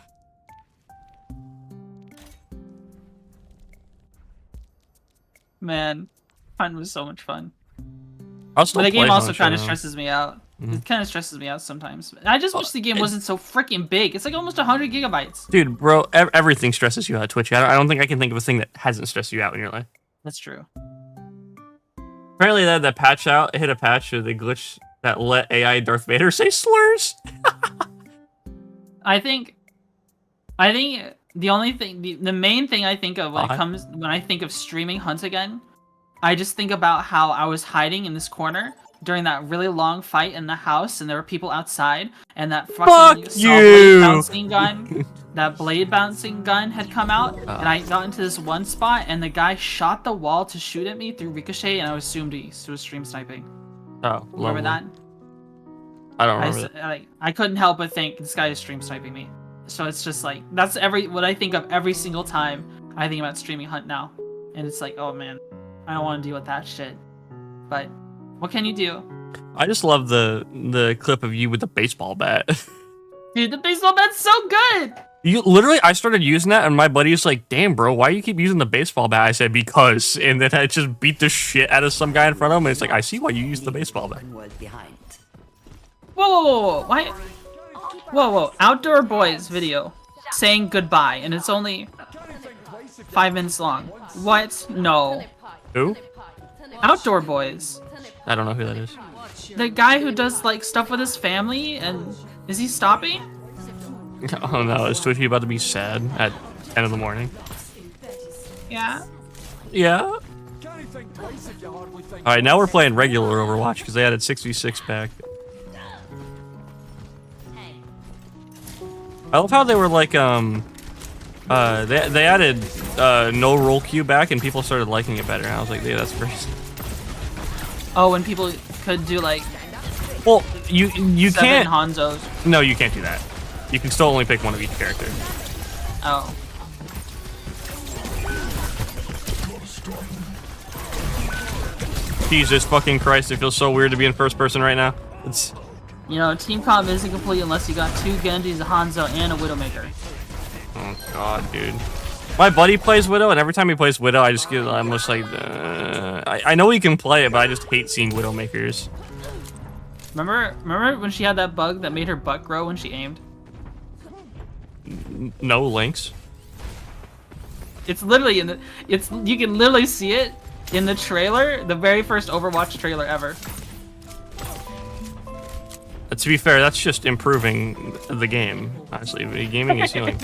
Speaker 6: Man, hunt was so much fun.
Speaker 1: But
Speaker 6: the game also kind of stresses me out. It kind of stresses me out sometimes. I just wish the game wasn't so freaking big. It's like almost 100 gigabytes.
Speaker 1: Dude, bro, everything stresses you out, Twitch. I don't think I can think of a thing that hasn't stressed you out in your life.
Speaker 6: That's true.
Speaker 1: Apparently that patch out, hit a patch of the glitch that let AI Darth Vader say slurs.
Speaker 6: I think the only thing, the main thing I think of when I think of streaming hunt again, I just think about how I was hiding in this corner during that really long fight in the house, and there were people outside, and that fucking blade bouncing gun had come out, and I got into this one spot, and the guy shot the wall to shoot at me through ricochet, and I assumed he was stream sniping.
Speaker 1: Oh,
Speaker 6: remember that?
Speaker 1: I don't remember that.
Speaker 6: I couldn't help but think this guy is stream sniping me. So it's just like that's what I think of every single time I think about streaming hunt now, and it's like, oh man, I don't want to deal with that shit, but. What can you do?
Speaker 1: I just love the clip of you with the baseball bat.
Speaker 6: Dude, the baseball bat's so good!
Speaker 1: I started using that, and my buddy's like, damn, bro, why do you keep using the baseball bat? I said, because. And then I just beat the shit out of some guy in front of him, and it's like, I see why you use the baseball bat.
Speaker 6: Whoa. Why? Whoa. Outdoor Boys video saying goodbye, and it's only 5 minutes long. What? No.
Speaker 1: Who?
Speaker 6: Outdoor Boys.
Speaker 1: I don't know who that is.
Speaker 6: The guy who does like stuff with his family, and is he stopping?
Speaker 1: Oh no, is Twitchy about to be sad at 10 in the morning?
Speaker 6: Yeah.
Speaker 1: Yeah? Alright, now we're playing regular Overwatch because they added 6v6 back. I love how they were like, they added no roll queue back and people started liking it better. And I was like, yeah, that's crazy.
Speaker 6: Oh, when people could do like...
Speaker 1: Well, you can't...
Speaker 6: Hanzos.
Speaker 1: No, you can't do that. You can still only pick one of each character.
Speaker 6: Oh.
Speaker 1: Jesus fucking Christ, it feels so weird to be in first person right now. It's...
Speaker 6: You know, team comp isn't complete unless you got 2 Genjis, a Hanzo, and a Widowmaker.
Speaker 1: Oh god, dude. My buddy plays Widow, and every time he plays Widow, I'm just like, I know he can play it, but I just hate seeing Widowmakers.
Speaker 6: Remember when she had that bug that made her butt grow when she aimed?
Speaker 1: No links.
Speaker 6: It's literally in the. You can literally see it in the trailer, the very first Overwatch trailer ever.
Speaker 1: To be fair, that's just improving the game. Honestly, gaming is healing.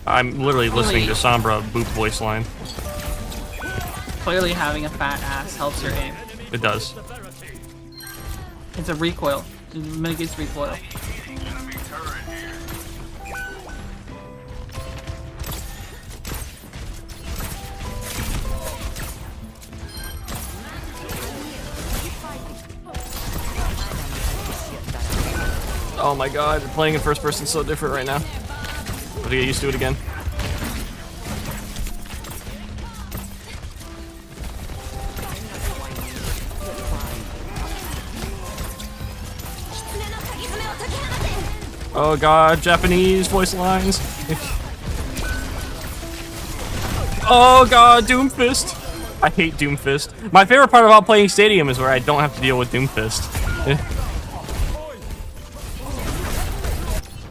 Speaker 1: I'm literally listening to Sombra boop voice line.
Speaker 6: Clearly having a fat ass helps your aim.
Speaker 1: It does.
Speaker 6: It's a recoil. It mitigates recoil.
Speaker 1: Oh my god, playing in first person is so different right now. But get used to it again. Oh god, Japanese voice lines. Oh god, Doomfist. I hate Doomfist. My favorite part about playing Stadium is where I don't have to deal with Doomfist.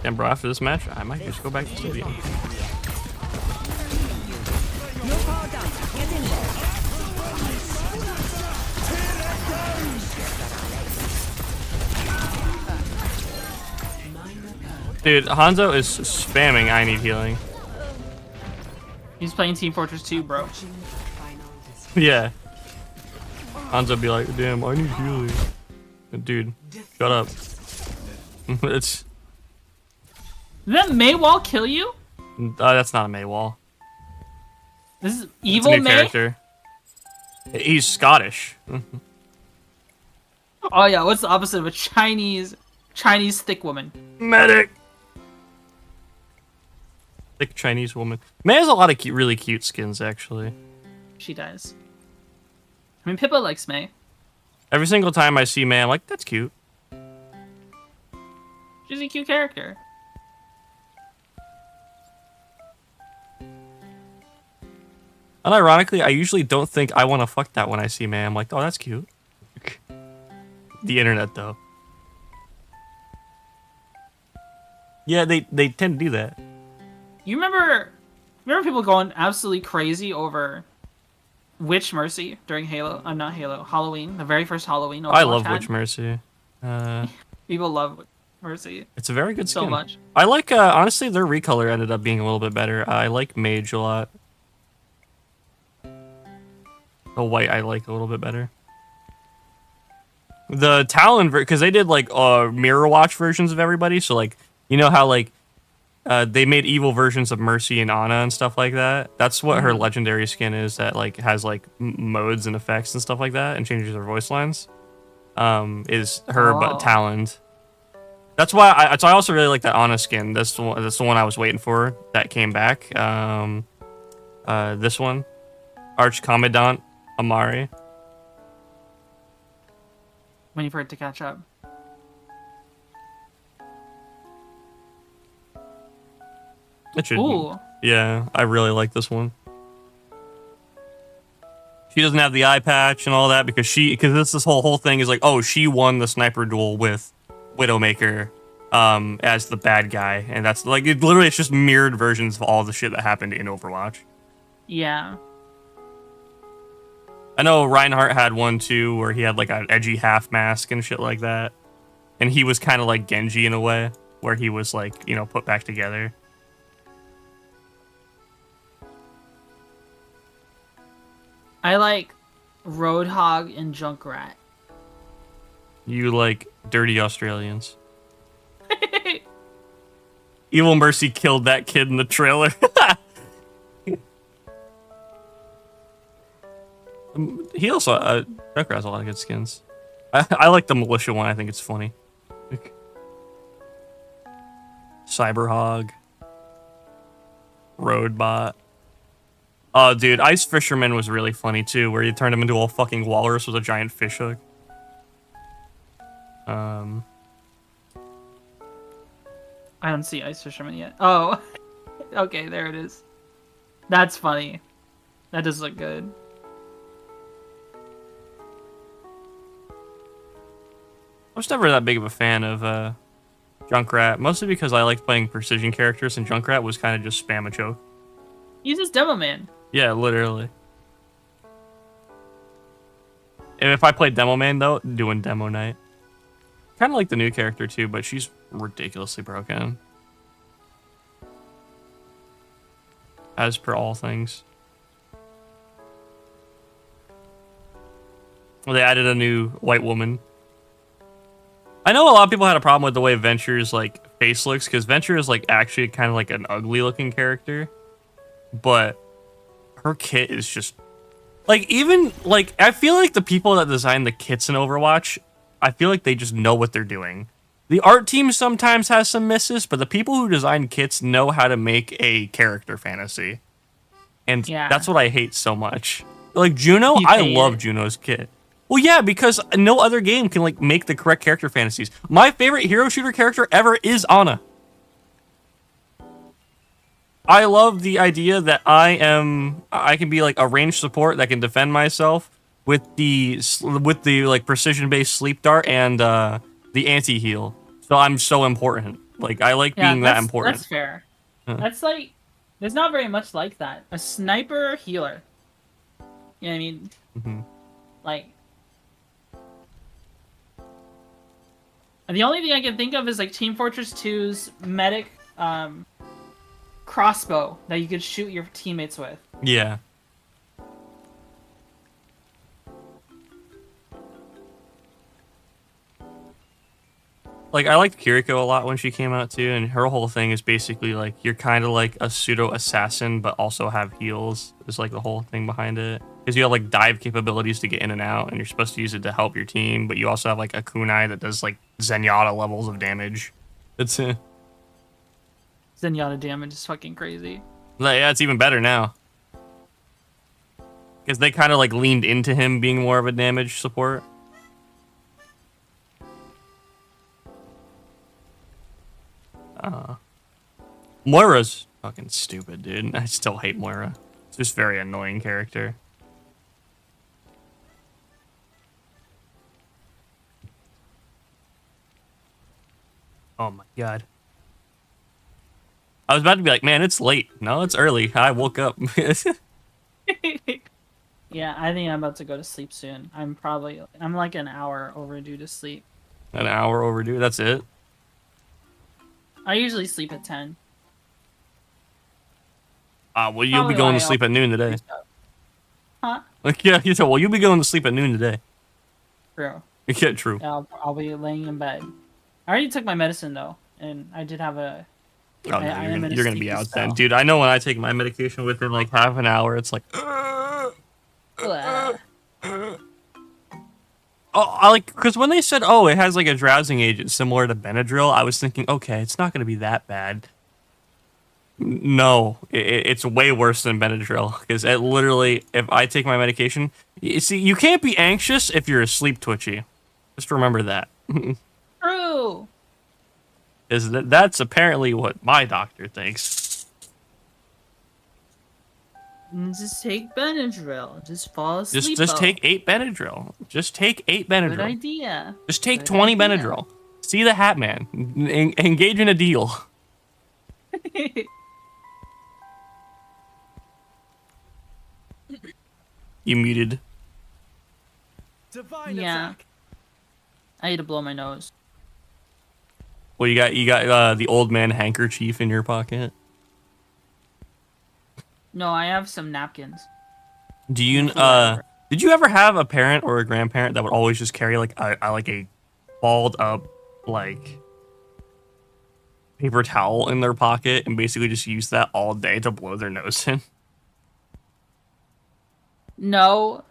Speaker 1: Damn, bro, after this match, I might just go back to Stadium. Dude, Hanzo is spamming I need healing.
Speaker 6: He's playing Team Fortress 2, bro.
Speaker 1: Yeah. Hanzo be like, damn, I need healing. Dude, shut up. It's...
Speaker 6: Did that Maywall kill you?
Speaker 1: That's not a Maywall.
Speaker 6: This is evil
Speaker 1: It's a new
Speaker 6: May?
Speaker 1: character. He's Scottish.
Speaker 6: Oh yeah, what's the opposite of a Chinese thick woman?
Speaker 1: Medic! Thick Chinese woman. May has a lot of really cute skins, actually.
Speaker 6: She does. I mean, Pippa likes May.
Speaker 1: Every single time I see May, I'm like, that's cute.
Speaker 6: She's a cute character.
Speaker 1: Unironically, I usually don't think I want to fuck that when I see May. I'm like, oh, that's cute. The internet, though. Yeah, they tend to do that.
Speaker 6: You remember people going absolutely crazy over Witch Mercy during Halo? Not Halo, Halloween, the very first Halloween.
Speaker 1: I love
Speaker 6: had.
Speaker 1: Witch Mercy.
Speaker 6: People love Witch Mercy.
Speaker 1: It's a very good skin.
Speaker 6: So much.
Speaker 1: I like, honestly, their recolor ended up being a little bit better. I like Mage a lot. The white I like a little bit better. The Talon, because they did like mirror watch versions of everybody, so like, you know how like they made evil versions of Mercy and Ana and stuff like that? That's what her legendary skin is, that like has like modes and effects and stuff like that and changes her voice lines. Is her but Taloned. That's why I also really like that Ana skin. That's the one I was waiting for that came back. This one, Arch Commandant Amari.
Speaker 6: Waiting for it to catch up.
Speaker 1: It should.
Speaker 6: Ooh.
Speaker 1: Yeah, I really like this one. She doesn't have the eye patch and all that because this whole thing is like, oh, she won the sniper duel with Widowmaker as the bad guy, and that's like it's just mirrored versions of all the shit that happened in Overwatch.
Speaker 6: Yeah.
Speaker 1: I know Reinhardt had one too, where he had like an edgy half mask and shit like that, and he was kind of like Genji in a way, where he was like, you know, put back together.
Speaker 6: I like Roadhog and Junkrat.
Speaker 1: You like dirty Australians. Evil Mercy killed that kid in the trailer. He also, Junkrat has a lot of good skins. I like the militia one. I think it's funny. Cyberhog. Roadbot. Oh, dude, Ice Fisherman was really funny, too, where you turned him into a fucking walrus with a giant fishhook.
Speaker 6: I don't see Ice Fisherman yet. Oh. Okay, there it is. That's funny. That does look good.
Speaker 1: I was never that big of a fan of Junkrat, mostly because I liked playing precision characters, and Junkrat was kind of just spam a choke.
Speaker 6: He's just Demo Man.
Speaker 1: Yeah, literally. And if I played Demo Man, though, doing Demo Night. Kind of like the new character, too, but she's ridiculously broken. As per all things. Well, they added a new white woman. I know a lot of people had a problem with the way Venture's, like, face looks, because Venture is, like, actually kind of like an ugly-looking character. But her kit is just... Like, even, like, I feel like the people that design the kits in Overwatch, I feel like they just know what they're doing. The art team sometimes has some misses, but the people who design kits know how to make a character fantasy. And that's what I hate so much. Like Juno, I love Juno's kit. Well, yeah, because no other game can like make the correct character fantasies. My favorite hero shooter character ever is Ana. I love the idea that I can be like a ranged support that can defend myself with the like precision-based sleep dart and the anti-heal. So I'm so important. Like I like being that important.
Speaker 6: That's fair. That's like there's not very much like that. A sniper healer. You know what I mean? Like and the only thing I can think of is like Team Fortress 2's medic crossbow that you could shoot your teammates with.
Speaker 1: Yeah. Like, I liked Kiriko a lot when she came out, too, and her whole thing is basically, like, you're kind of like a pseudo-assassin, but also have heals, is, like, the whole thing behind it. Because you have, like, dive capabilities to get in and out, and you're supposed to use it to help your team, but you also have, like, a kunai that does, like, Zenyatta levels of damage. It's,
Speaker 6: Zenyatta damage is fucking crazy.
Speaker 1: Like, yeah, it's even better now. Because they kind of, like, leaned into him being more of a damage support. Moira's fucking stupid, dude. I still hate Moira. It's just a very annoying character. Oh my god. I was about to be like, man, it's late. No, it's early. I woke up.
Speaker 6: Yeah, I think I'm about to go to sleep soon. I'm like an hour overdue to sleep.
Speaker 1: An hour overdue? That's it?
Speaker 6: I usually sleep at 10.
Speaker 1: Well, you'll be going to sleep at noon today.
Speaker 6: Huh?
Speaker 1: Like, yeah, well, you'll be going to sleep at noon today.
Speaker 6: True.
Speaker 1: Yeah, true.
Speaker 6: I'll be laying in bed. I already took my medicine, though, and I did have a...
Speaker 1: Oh, no, you're gonna be out then. Dude, I know when I take my medication within, like, half an hour, it's like... Oh, because when they said, oh, it has, like, a drowsing agent similar to Benadryl, I was thinking, okay, it's not gonna be that bad. No, it's way worse than Benadryl, because it literally, if I take my medication... You see, you can't be anxious if you're asleep twitchy. Just remember that.
Speaker 6: True!
Speaker 1: Is that's apparently what my doctor thinks.
Speaker 6: Just take Benadryl. Just fall asleep.
Speaker 1: Just take 8 Benadryl. Just take 8 Benadryl.
Speaker 6: Good idea.
Speaker 1: Just take 20 Benadryl. See the Hat Man. Engage in a deal. You muted.
Speaker 6: Yeah. I need to blow my nose.
Speaker 1: Well, you got the old man handkerchief in your pocket.
Speaker 6: No, I have some napkins.
Speaker 1: Do you did you ever have a parent or a grandparent that would always just carry like a balled up like paper towel in their pocket and basically just use that all day to blow their nose in?
Speaker 6: No,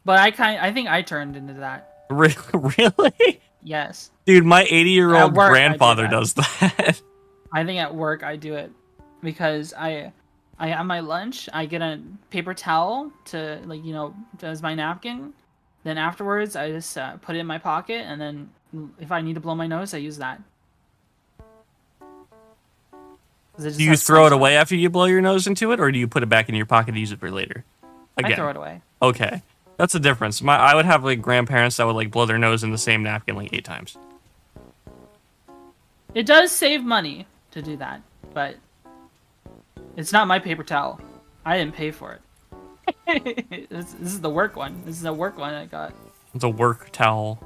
Speaker 6: but I think I turned into that.
Speaker 1: Really?
Speaker 6: Yes.
Speaker 1: Dude, my 80-year-old grandfather does that.
Speaker 6: I think at work I do it because I at my lunch I get a paper towel to like as my napkin. Then afterwards I just put it in my pocket, and then if I need to blow my nose I use that.
Speaker 1: Do you throw it away after you blow your nose into it, or do you put it back in your pocket to use it for later? Again.
Speaker 6: I throw it away.
Speaker 1: Okay. That's the difference. I would have like grandparents that would like blow their nose in the same napkin like 8 times.
Speaker 6: It does save money to do that, but it's not my paper towel. I didn't pay for it. This is the work one. This is a work one I got.
Speaker 1: It's a work towel.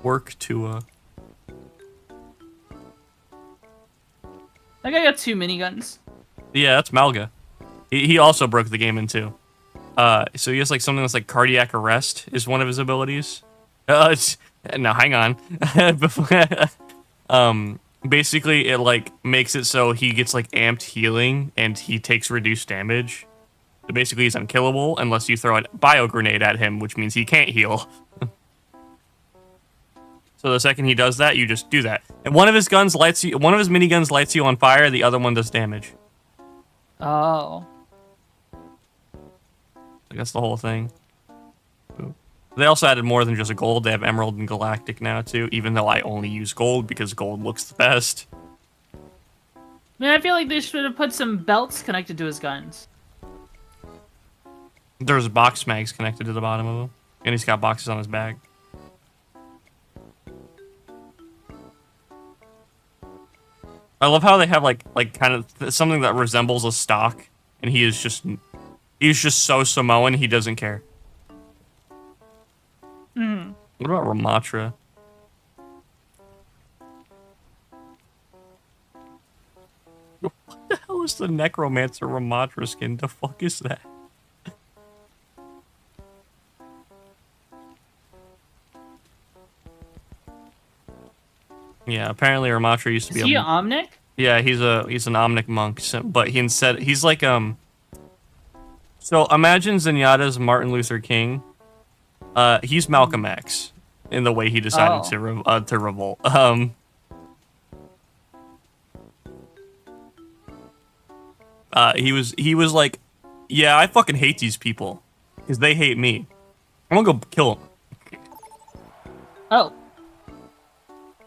Speaker 1: Work to
Speaker 6: Like I got 2 miniguns.
Speaker 1: Yeah, that's Malga. He also broke the game in 2. So he has like something that's like cardiac arrest is one of his abilities. No, hang on. Basically it like makes it so he gets like amped healing and he takes reduced damage. So basically he's unkillable unless you throw a bio grenade at him, which means he can't heal. So the second he does that, you just do that. And one of his miniguns lights you on fire, the other one does damage.
Speaker 6: Oh.
Speaker 1: Like, that's the whole thing. Ooh. They also added more than just gold. They have emerald and galactic now too, even though I only use gold because gold looks the best.
Speaker 6: Man, I feel like they should have put some belts connected to his guns.
Speaker 1: There's box mags connected to the bottom of him. And he's got boxes on his back. I love how they have like kind of something that resembles a stock, and he's just so Samoan he doesn't care.
Speaker 6: Hmm.
Speaker 1: What about Ramatra? What the hell is the Necromancer Ramatra skin? The fuck is that? Yeah, apparently Ramatra used to be.
Speaker 6: Is he an Omnic?
Speaker 1: Yeah, he's an Omnic monk, so, but he's like So imagine Zenyatta's Martin Luther King. He's Malcolm X in the way he decided to revolt. He was like, yeah, I fucking hate these people because they hate me. I'm gonna go kill them.
Speaker 6: Oh.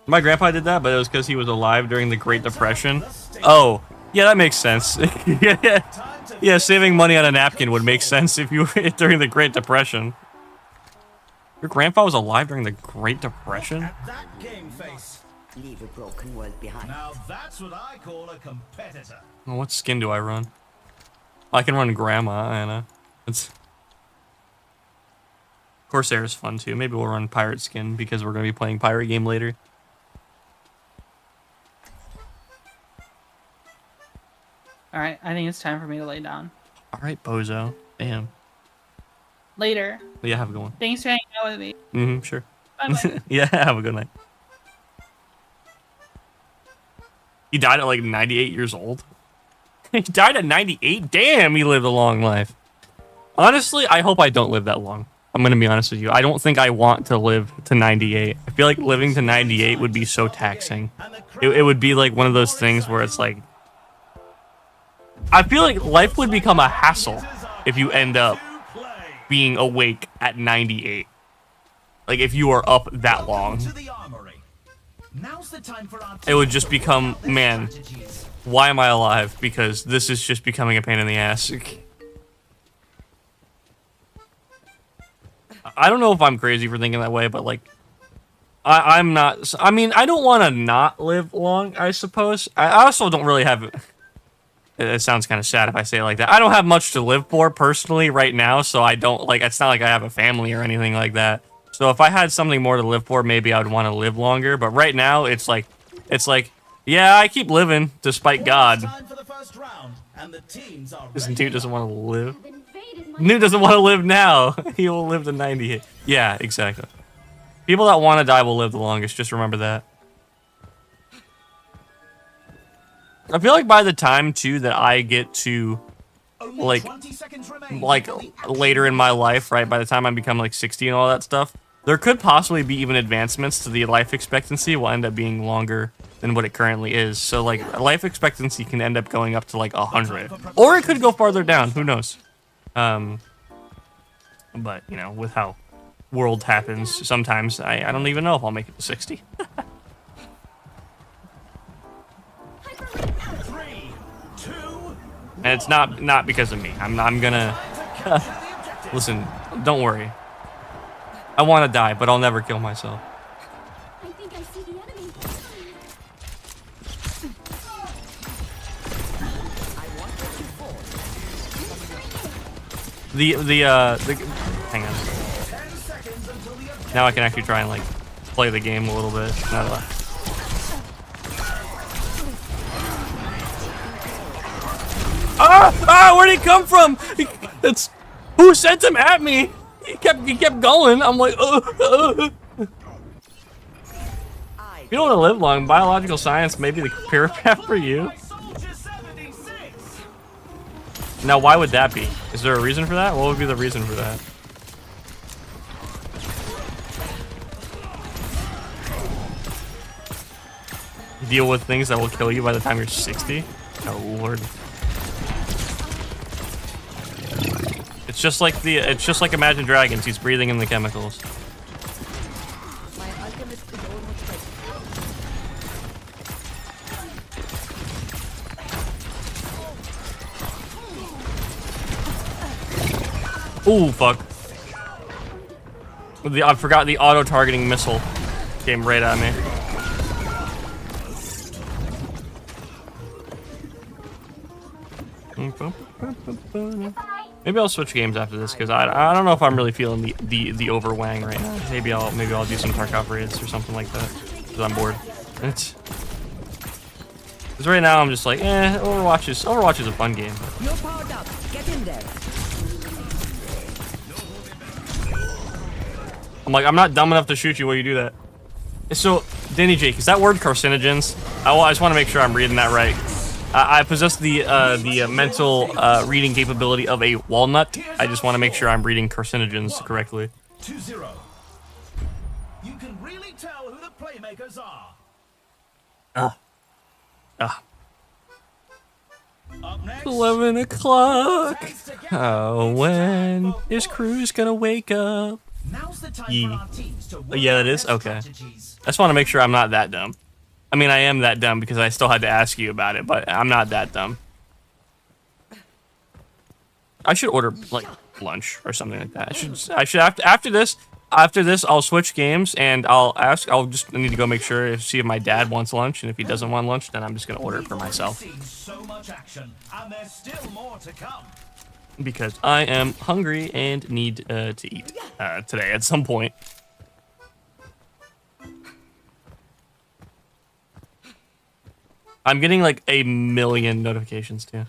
Speaker 1: My grandpa did that, but it was because he was alive during the Great Depression. Oh, yeah, that makes sense. Yeah, saving money on a napkin would make sense if you were during the Great Depression. Your grandpa was alive during the Great Depression?
Speaker 4: At that game face.
Speaker 5: Leave a broken world behind.
Speaker 4: Now that's what I call a competitor.
Speaker 1: Well, what skin do I run? I can run Grandma, Anna. Corsair is fun too. Maybe we'll run Pirate skin because we're going to be playing Pirate game later.
Speaker 6: Alright, I think it's time for me to lay down.
Speaker 1: Alright, bozo. Damn.
Speaker 6: Later.
Speaker 1: Yeah, have a good one.
Speaker 6: Thanks for hanging out with me.
Speaker 1: Mm-hmm, sure.
Speaker 6: Bye-bye.
Speaker 1: Yeah, have a good night. He died at like 98 years old. He died at 98? Damn, he lived a long life. Honestly, I hope I don't live that long. I'm going to be honest with you. I don't think I want to live to 98. I feel like living to 98 would be so taxing. It would be like one of those things where it's like... I feel like life would become a hassle if you end up being awake at 98. Like, if you are up that long. It would just become, man, why am I alive? Because this is just becoming a pain in the ass. I don't know if I'm crazy for thinking that way, but like, I'm not. I mean, I don't want to not live long, I suppose. I also don't really have. It sounds kind of sad if I say it like that. I don't have much to live for personally right now, so I don't like. It's not like I have a family or anything like that. So if I had something more to live for, maybe I would want to live longer. But right now, it's like, yeah, I keep living despite God. This Newt doesn't want to live. Newt doesn't want to live now. He will live to 98. Yeah, exactly. People that want to die will live the longest. Just remember that. I feel like by the time too that I get to like later in my life, right? By the time I become like 60 and all that stuff, there could possibly be even advancements to the life expectancy will end up being longer than what it currently is. So like life expectancy can end up going up to like 100, or it could go farther down. Who knows? But you know, with how world happens, sometimes I don't even know if I'll make it to 60. And it's not because of me. I'm gonna listen. Don't worry. I want to die, but I'll never kill myself.
Speaker 7: I think I see the enemy.
Speaker 1: Hang on. Now I can actually try and like play the game a little bit. Where'd he come from? It's who sent him at me? He kept going. I'm like, If you don't want to live long, biological science may be the pure path for you. Now, why would that be? Is there a reason for that? What would be the reason for that? deal with things that will kill you by the time you're 60. Oh lord. It's just like Imagine Dragons. He's breathing in the chemicals.
Speaker 5: My ultimate is almost ready.
Speaker 1: Ooh, fuck. I forgot the auto-targeting missile came right at me. Maybe I'll switch games after this because I don't know if I'm really feeling the overwang right now. Maybe I'll do some Tarkov raids or something like that because I'm bored. Because right now I'm just like, Overwatch is a fun game.
Speaker 5: You're powered up. Get in there.
Speaker 1: I'm like, I'm not dumb enough to shoot you while you do that. So, Danny Jake, is that word carcinogens? I just want to make sure I'm reading that right. I possess the mental reading capability of a walnut. I just want to make sure I'm reading carcinogens correctly.
Speaker 4: 2-0. You can really tell who the playmakers are. Up next,
Speaker 1: 11 o'clock. Oh, when is Cruz gonna wake up?
Speaker 4: now's the time for our teams to work
Speaker 1: Yeah, that
Speaker 4: out
Speaker 1: is
Speaker 4: their
Speaker 1: okay.
Speaker 4: strategies.
Speaker 1: I just want to make sure I'm not that dumb. I mean, I am that dumb because I still had to ask you about it, but I'm not that dumb. I should order like lunch or something like that. I should after this I'll switch games and I'll need to go make sure see if my dad wants lunch, and if he doesn't want lunch, then I'm just gonna order it for myself.
Speaker 4: We've seen so much action, and there's still more to come.
Speaker 1: Because I am hungry and need to eat today at some point. I'm getting like a million notifications too.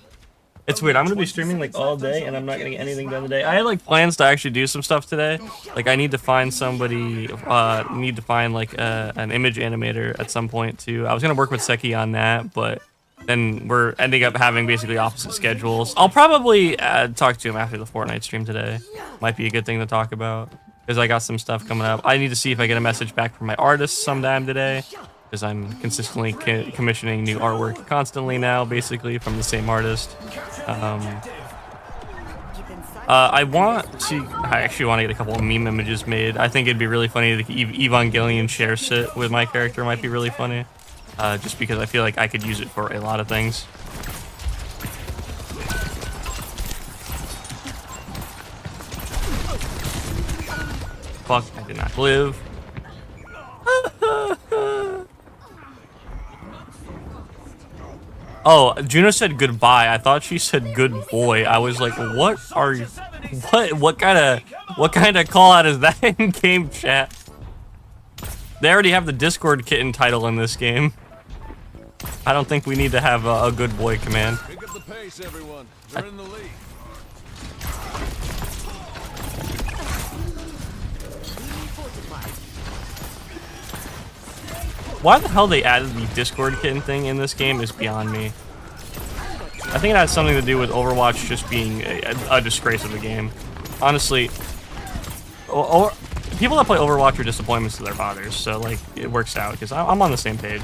Speaker 1: It's weird. I'm gonna be streaming like all day, and I'm not gonna get anything done today. I had like plans to actually do some stuff today. Like I need to find somebody. Need to find like an image animator at some point too. I was gonna work with Seki on that, but then we're ending up having basically opposite schedules. I'll probably talk to him after the Fortnite stream today. Might be a good thing to talk about because I got some stuff coming up. I need to see if I get a message back from my artist sometime today, because I'm consistently commissioning new artwork constantly now, basically from the same artist. I actually want to get a couple of meme images made. I think it'd be really funny. The Evangelion share sit with my character might be really funny. Just because I feel like I could use it for a lot of things. Fuck, I did not live. Oh, Juno said goodbye. I thought she said good boy. I was like, what are you? What kind of call out is that in game chat? They already have the Discord kitten title in this game. I don't think we need to have a good boy command.
Speaker 8: Pick up the pace, everyone. They're in the lead.
Speaker 1: Why the hell they added the Discord kitten thing in this game is beyond me. I think it has something to do with Overwatch just being a disgrace of the game. Honestly, people that play Overwatch are disappointments to their fathers, so like it works out because I'm on the same page.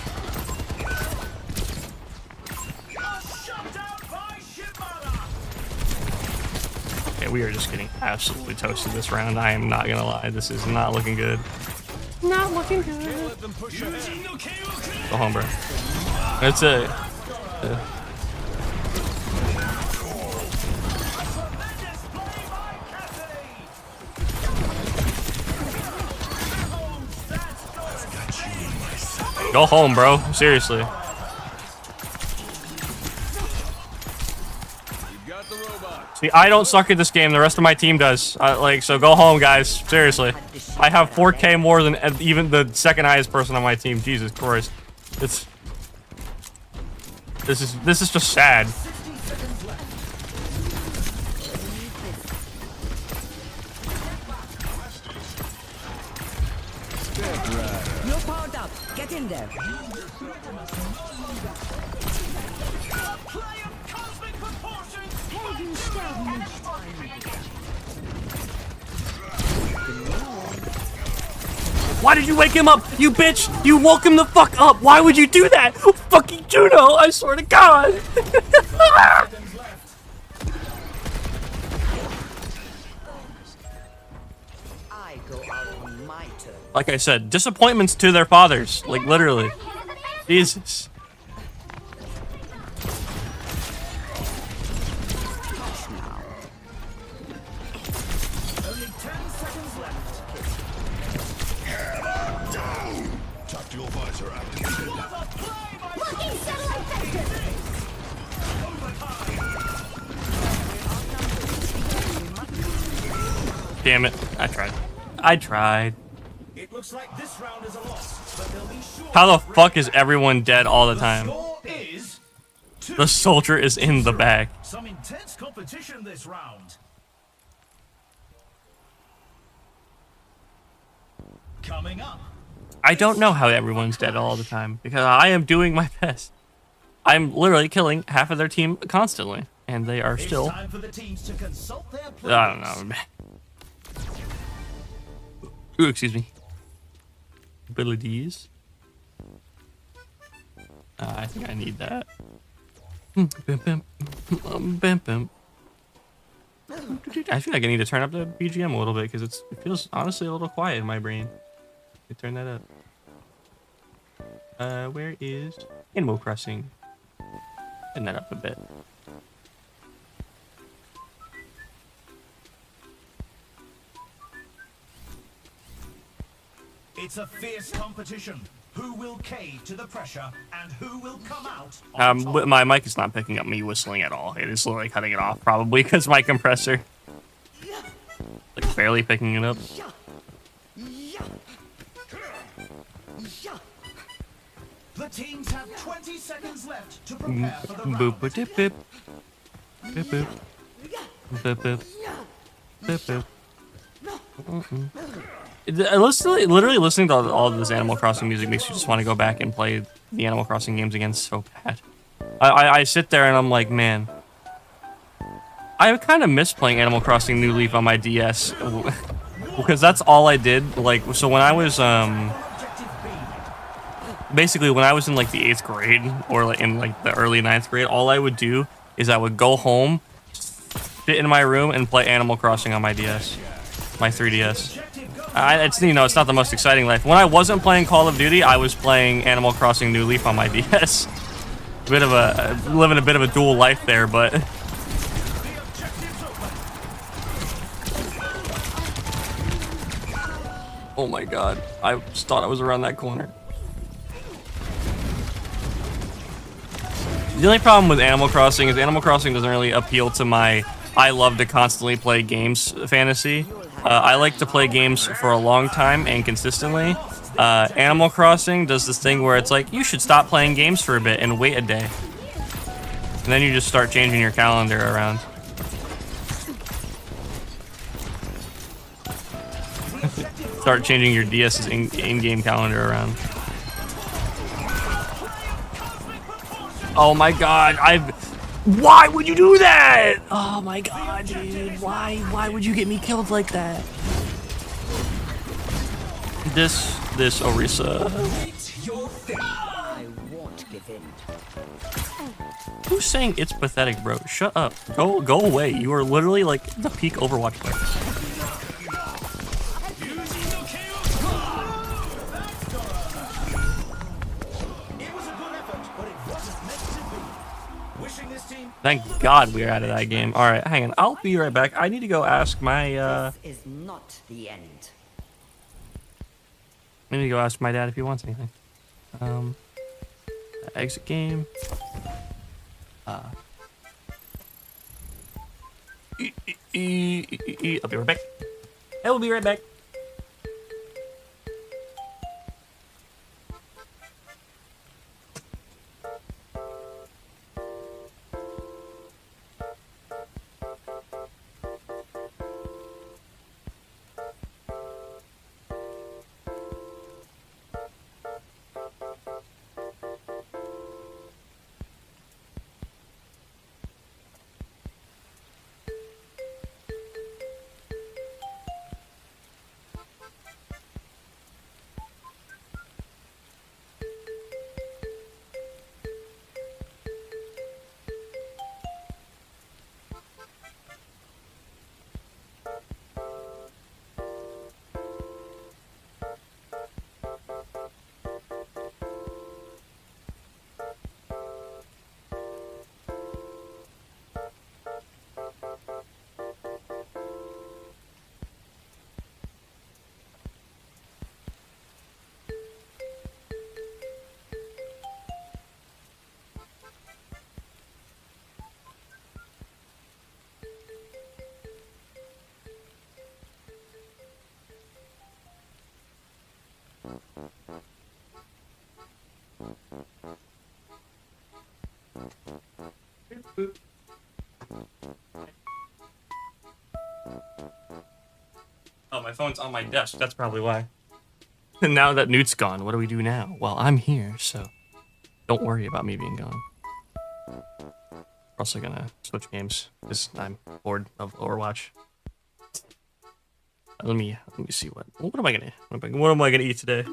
Speaker 1: Okay, we are just getting absolutely toasted this round. I am not gonna lie, this is not looking good. Not looking good. Go home, bro. That's it. Go home, bro. Seriously. See, I don't suck at this game. The rest of my team does. So go home, guys. Seriously. I have 4K more than even the second highest person on my team. Jesus Christ. This is just sad.
Speaker 5: You're powered up. Get in there.
Speaker 1: Why did you wake him up? You bitch! You woke him the fuck up! Why would you do that? Fucking Juno! I swear to God!
Speaker 5: I go out on my turn.
Speaker 1: Like I said, disappointments to their fathers. Like, literally. Jesus.
Speaker 4: Only 10 seconds left.
Speaker 8: Tactical visor activated.
Speaker 7: Looking satellite vector!
Speaker 1: Damn it. I tried. I tried.
Speaker 4: It looks like this round is a loss, but they'll be sure.
Speaker 1: How the fuck is everyone dead all the time?
Speaker 4: Score is
Speaker 1: The soldier is in the bag.
Speaker 4: some intense competition this round. Coming up.
Speaker 1: I don't know how everyone's dead all the time because I am doing my best. I'm literally killing half of their team constantly, and they are
Speaker 4: It's
Speaker 1: still.
Speaker 4: time for the teams to consult their
Speaker 1: I don't know. Ooh, excuse me. Abilities. I think I need that. I feel like I need to turn up the BGM a little bit because it feels honestly a little quiet in my brain. Let me turn that up. Where is Animal Crossing? Turn that up a bit.
Speaker 4: It's a fierce competition. Who will cave to the pressure and who will come out on top?
Speaker 1: My mic is not picking up me whistling at all. It is literally cutting it off, probably because my compressor, like, barely picking it up.
Speaker 4: The teams have 20 seconds left to prepare for the
Speaker 1: Boop
Speaker 4: round.
Speaker 1: boop boop boop boop boop boop boop boop. Literally listening to all of this Animal Crossing music makes you just want to go back and play the Animal Crossing games again so bad. I sit there and I'm like, man, I kind of miss playing Animal Crossing New Leaf on my DS because that's all I did. Like, so when I was basically when I was in like the 8th grade or like in like the early 9th grade, all I would do is I would go home, sit in my room, and play Animal Crossing on my DS, my 3DS. It's, you know, it's not the most exciting life. When I wasn't playing Call of Duty, I was playing Animal Crossing New Leaf on my DS. Living a bit of a dual life there, but. Oh my god! I just thought I was around that corner. The only problem with Animal Crossing is Animal Crossing doesn't really appeal to my I love to constantly play games fantasy. I like to play games for a long time and consistently. Animal Crossing does this thing where it's like, you should stop playing games for a bit and wait a day. And then you just start changing your calendar around. Start changing your DS's in-game calendar around. Oh my god, why would you do that? Oh my god, dude. Why would you get me killed like that? This Orisa.
Speaker 5: I won't give in.
Speaker 1: Who's saying it's pathetic, bro? Shut up. Go away. You are literally like the peak Overwatch player. Thank God we're out of that game. All right, hang on. I'll be right back. I need to go ask my.
Speaker 5: This is not the end.
Speaker 1: I need to go ask my dad if he wants anything. Exit game. I'll be right back. I will be right back. Oh, my phone's on my desk. That's probably why. And now that Newt's gone, what do we do now? Well, I'm here, so don't worry about me being gone. We're also gonna switch games because I'm bored of Overwatch. Let me see what am I gonna eat today?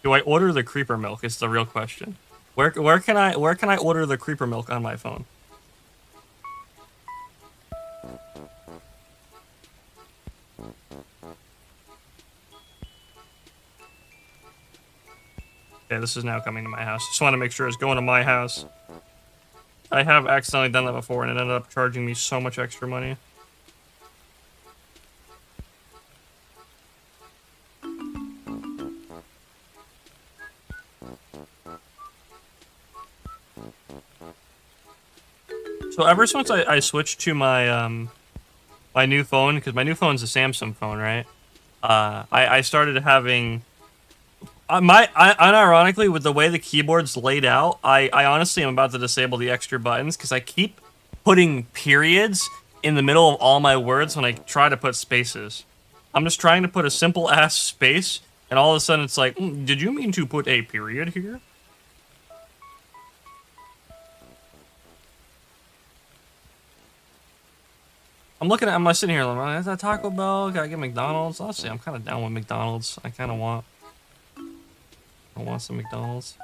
Speaker 1: Do I order the creeper milk? Is the real question. Where can I order the creeper milk on my phone? Okay, this is now coming to my house. Just want to make sure it's going to my house. I have accidentally done that before, and it ended up charging me so much extra money. So ever since I switched to my my new phone, because my new phone's a Samsung phone, right? I started having unironically, with the way the keyboard's laid out, I honestly am about to disable the extra buttons because I keep putting periods in the middle of all my words when I try to put spaces. I'm just trying to put a simple ass space, and all of a sudden it's like, did you mean to put a period here? I'm sitting here, like, is that Taco Bell? Gotta get McDonald's? Honestly, I'm kind of down with McDonald's. I want some McDonald's.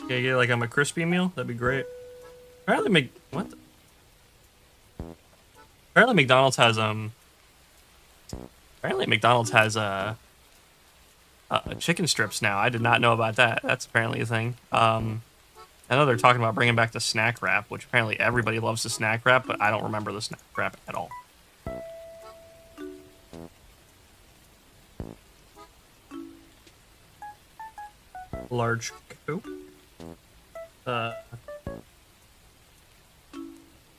Speaker 1: Yeah, get like a McCrispy meal? That'd be great. Apparently McDonald's has chicken strips now. I did not know about that. That's apparently a thing. I know they're talking about bringing back the snack wrap, which apparently everybody loves the snack wrap, but I don't remember the snack wrap at all. Large Coke.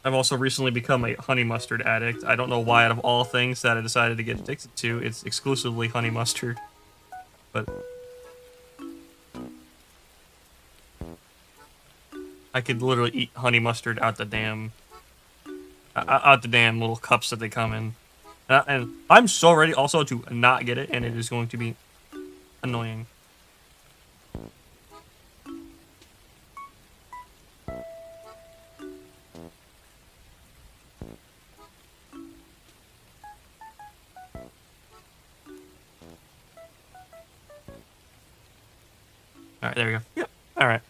Speaker 1: I've also recently become a honey mustard addict. I don't know why, out of all things that I decided to get addicted to, it's exclusively honey mustard. But I could literally eat honey mustard out the damn little cups that they come in. And I'm so ready also to not get it, and it is going to be annoying. Alright, there we go. Yep. Alright.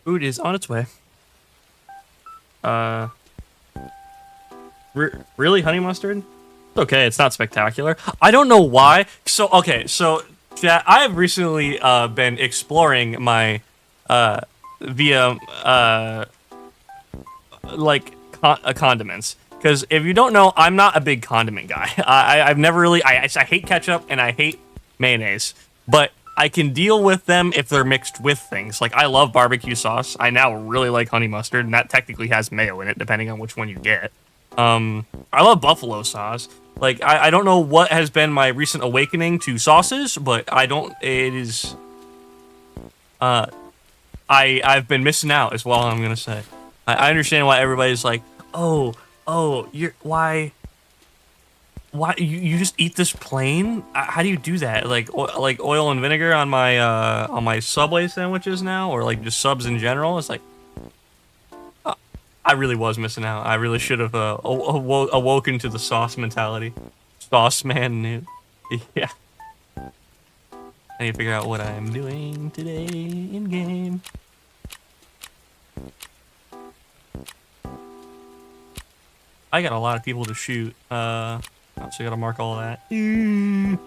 Speaker 1: Food is on its way. Really? Honey mustard? It's okay, it's not spectacular. I don't know why. So, okay, so, chat, I have recently been exploring my, condiments. Because if you don't know, I'm not a big condiment guy. I've never really... I hate ketchup and I hate mayonnaise. But I can deal with them if they're mixed with things. Like, I love barbecue sauce. I now really like honey mustard, and that technically has mayo in it, depending on which one you get. I love buffalo sauce. Like, I don't know what has been my recent awakening to sauces, but it is... I've been missing out, is what I'm gonna say. I understand why everybody's like, why you just eat this plain? How do you do that? Like oil and vinegar on my Subway sandwiches now, or like just subs in general? It's like, I really was missing out. I really should have awoken to the sauce mentality. Sauce man knew. Yeah. I need to figure out what I'm doing today in game. I got a lot of people to shoot. So I gotta mark all that. Boom.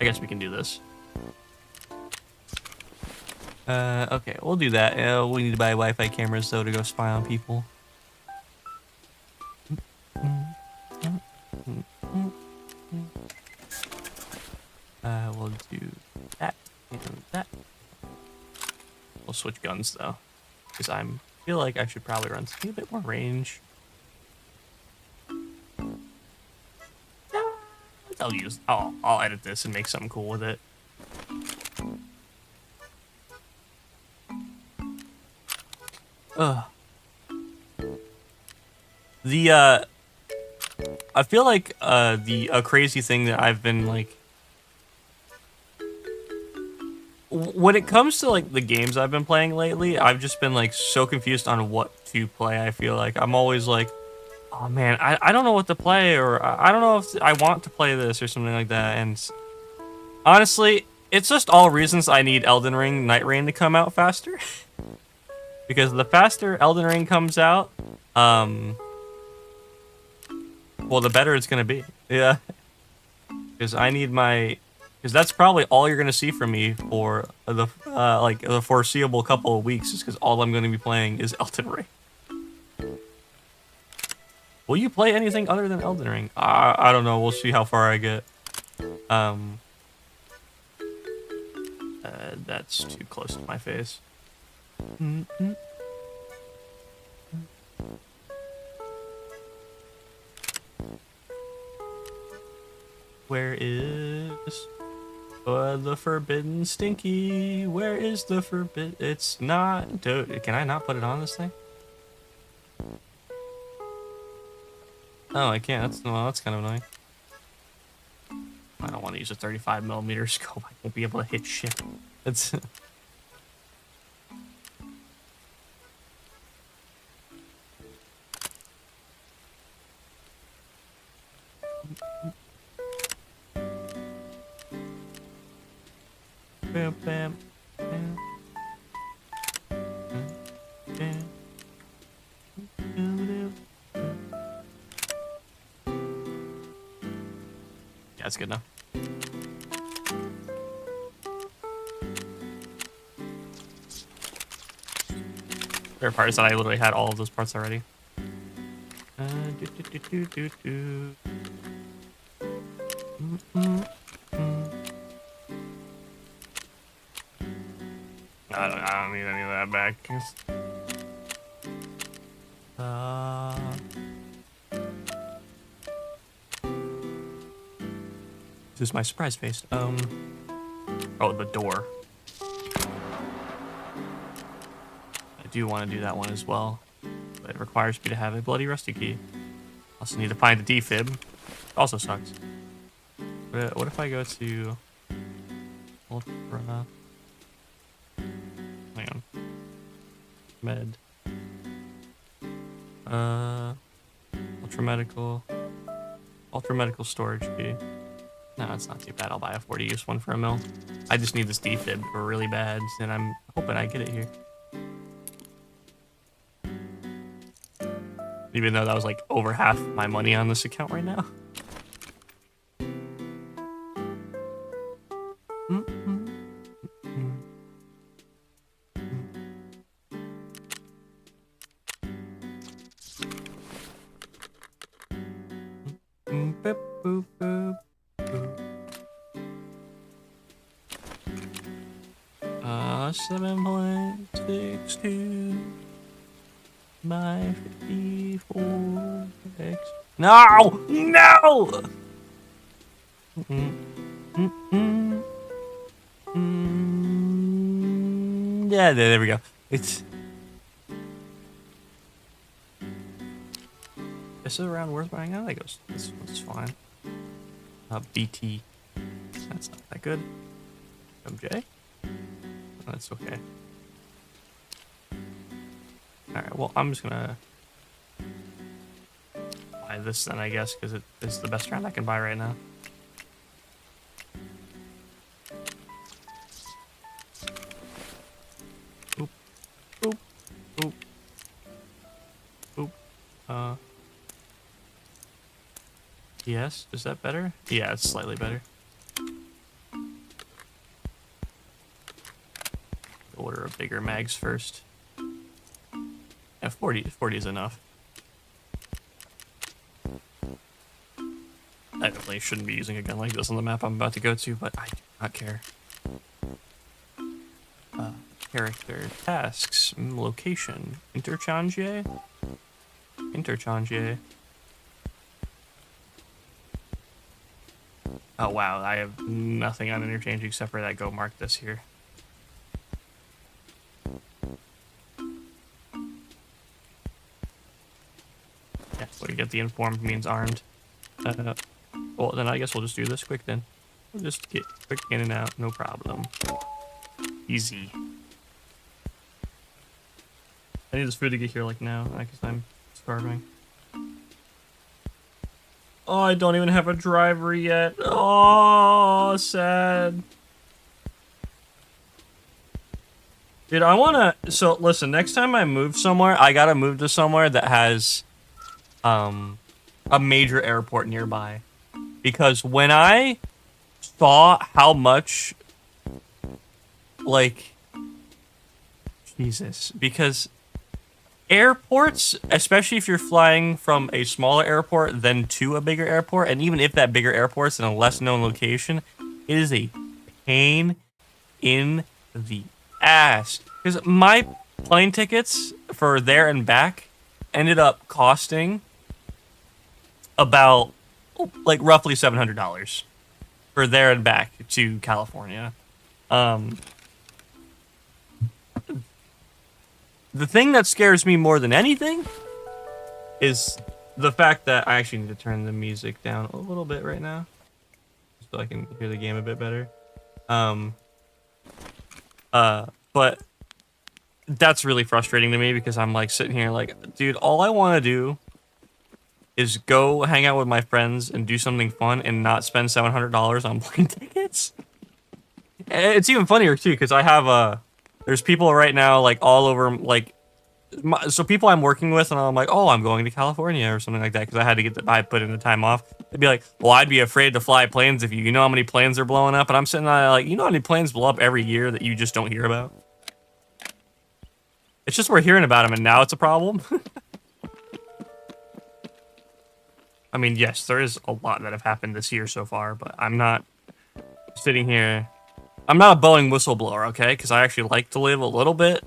Speaker 1: I guess we can do this. Okay, we'll do that. We need to buy Wi-Fi cameras though to go spy on people. We'll do that and that. We'll switch guns though, because I feel like I should probably run something a bit more range. I'll edit this and make something cool with it. I feel like a crazy thing that I've been like, when it comes to like the games I've been playing lately, I've just been like so confused on what to play. I feel like I'm always like, oh man, I don't know what to play, or I don't know if I want to play this or something like that. And honestly, it's just all reasons I need Elden Ring Night Rain to come out faster. Because the faster Elden Ring comes out, well, the better it's gonna be. Yeah. Because I need my, because that's probably all you're gonna see from me for the like the foreseeable couple of weeks, is because all I'm gonna be playing is Elden Ring. Will you play anything other than Elden Ring? I don't know. We'll see how far I get. That's too close to my face. Where is the forbidden stinky? Where is the forbidden? It's not. Dude, can I not put it on this thing? Oh, I can't. That's kind of annoying. I don't want to use a 35mm scope. I won't be able to hit shit. It's. Bam, bam, bam. Yeah, that's good enough. There are parts that I literally had all of those parts already. I don't need any of that back. This is my surprise face. Oh, the door. I do want to do that one as well, but it requires me to have a bloody rusty key. Also need to find the defib. Also sucks. But what if I go to Ultra? Hang on. Med. Ultra medical storage key. No, it's not too bad. I'll buy a 40-use one for a mil. I just need this defib for really bad, and I'm hoping I get it here. Even though that was like over half my money on this account right now. Boop, boop, boop, boop. 7.62 by 54x. No! No! Yeah, there we go. It's. This is around worth buying out. I goes. This one's fine. BT. That's not that good. MJ. That's okay. Alright, well, I'm just gonna buy this then, I guess, because it is the best round I can buy right now. Oop. Oop. Oop. Oop. Yes, is that better? Yeah, it's slightly better. order of bigger mags first. Yeah, 40 is enough. I definitely shouldn't be using a gun like this on the map I'm about to go to, but I do not care. Character, tasks, location, interchange? Interchange. Oh wow, I have nothing on interchange except for that go mark this here. Yeah, so you get the informed means armed. Well, then I guess we'll just do this quick then. We'll just get quick in and out, no problem. Easy. I need this food to get here like now, because I'm starving. Oh, I don't even have a driver yet. Oh, sad. Dude, I wanna... So, listen, next time I move somewhere, I gotta move to somewhere that has, a major airport nearby. Because when I saw how much, like... Jesus. Because... airports, especially if you're flying from a smaller airport than to a bigger airport, and even if that bigger airport's in a less known location, it is a pain in the ass. Because my plane tickets for there and back ended up costing about, like, roughly $700 for there and back to California. The thing that scares me more than anything is the fact that I actually need to turn the music down a little bit right now so I can hear the game a bit better. But that's really frustrating to me because I'm like sitting here like, dude, all I want to do is go hang out with my friends and do something fun and not spend $700 on plane tickets. And it's even funnier too because I have there's people right now, like, all over, like, so people I'm working with, and I'm like, oh, I'm going to California or something like that, because I had to I put in the time off. They'd be like, well, I'd be afraid to fly planes if you know how many planes are blowing up, and I'm sitting there like, you know how many planes blow up every year that you just don't hear about? It's just we're hearing about them, and now it's a problem. I mean, yes, there is a lot that have happened this year so far, but I'm not sitting here... I'm not a Boeing whistleblower, okay? Because I actually like to live a little bit,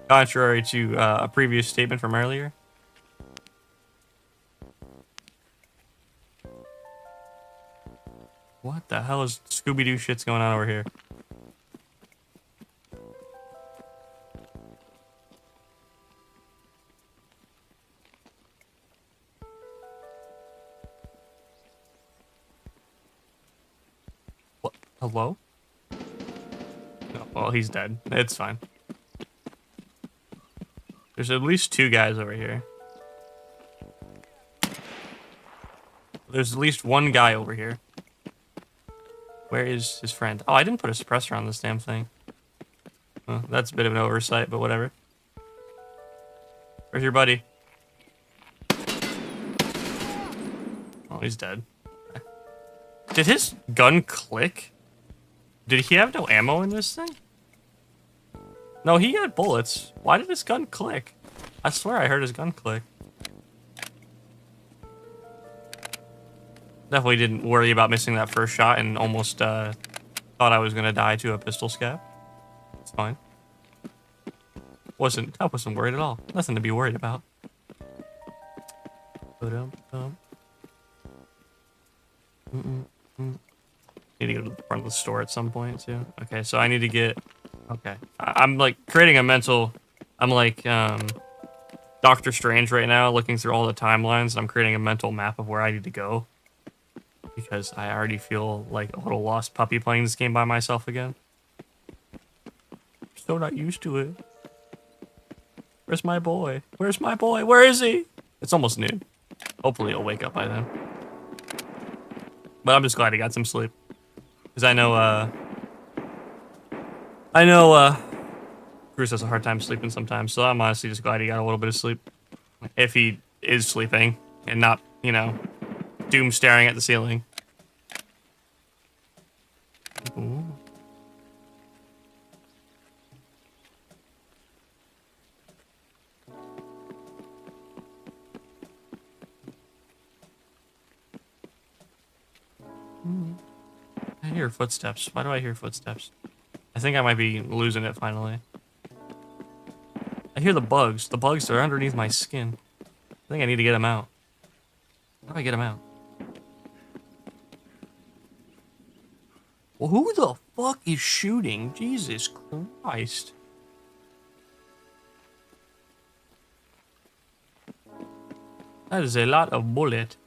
Speaker 1: contrary to a previous statement from earlier. What the hell is Scooby-Doo shit's going on over here? Hello? Oh, well, he's dead. It's fine. There's at least 2 guys over here. There's at least 1 guy over here. Where is his friend? Oh, I didn't put a suppressor on this damn thing. Well, that's a bit of an oversight, but whatever. Where's your buddy? Oh, he's dead. Did his gun click? Did he have no ammo in this thing? No, he had bullets. Why did his gun click? I swear I heard his gun click. Definitely didn't worry about missing that first shot and almost thought I was gonna die to a pistol scab. It's fine. I wasn't worried at all. Nothing to be worried about. Need to go to the front of the store at some point too. Okay, so I need to get... Okay. I'm like creating a mental... I'm like Doctor Strange right now, looking through all the timelines, and I'm creating a mental map of where I need to go. Because I already feel like a little lost puppy playing this game by myself again. Still not used to it. Where's my boy? Where's my boy? Where is he? It's almost noon. Hopefully he'll wake up by then. But I'm just glad he got some sleep. Because I know Bruce has a hard time sleeping sometimes, so I'm honestly just glad he got a little bit of sleep. If he is sleeping and not, you know, doom staring at the ceiling. Ooh. I hear footsteps. Why do I hear footsteps? I think I might be losing it finally. I hear the bugs. The bugs are underneath my skin. I think I need to get them out. How do I get them out? Well, who the fuck is shooting? Jesus Christ. That is a lot of bullet.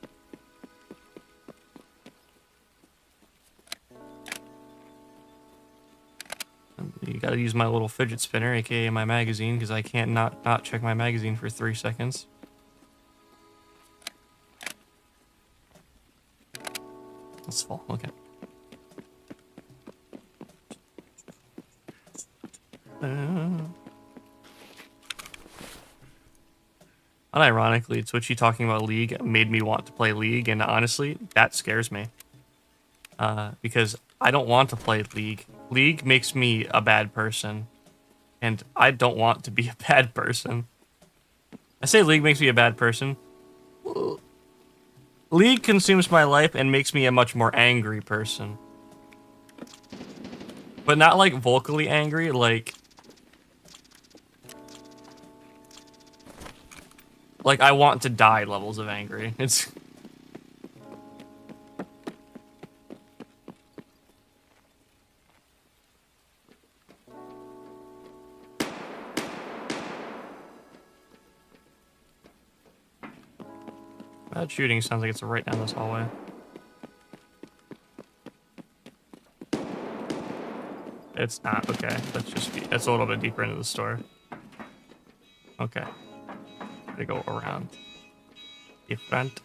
Speaker 1: You gotta use my little fidget spinner, aka my magazine, because I can't not check my magazine for 3 seconds. Let's fall, okay. Unironically, Twitchy talking about League made me want to play League, and honestly, that scares me. Because I don't want to play League. League makes me a bad person, and I don't want to be a bad person. I say League makes me a bad person. League consumes my life and makes me a much more angry person. But not like vocally angry, like I want to die levels of angry. It's that shooting sounds like it's right down this hallway. It's not, okay. That's a little bit deeper into the store. Okay. Gotta go around. Different.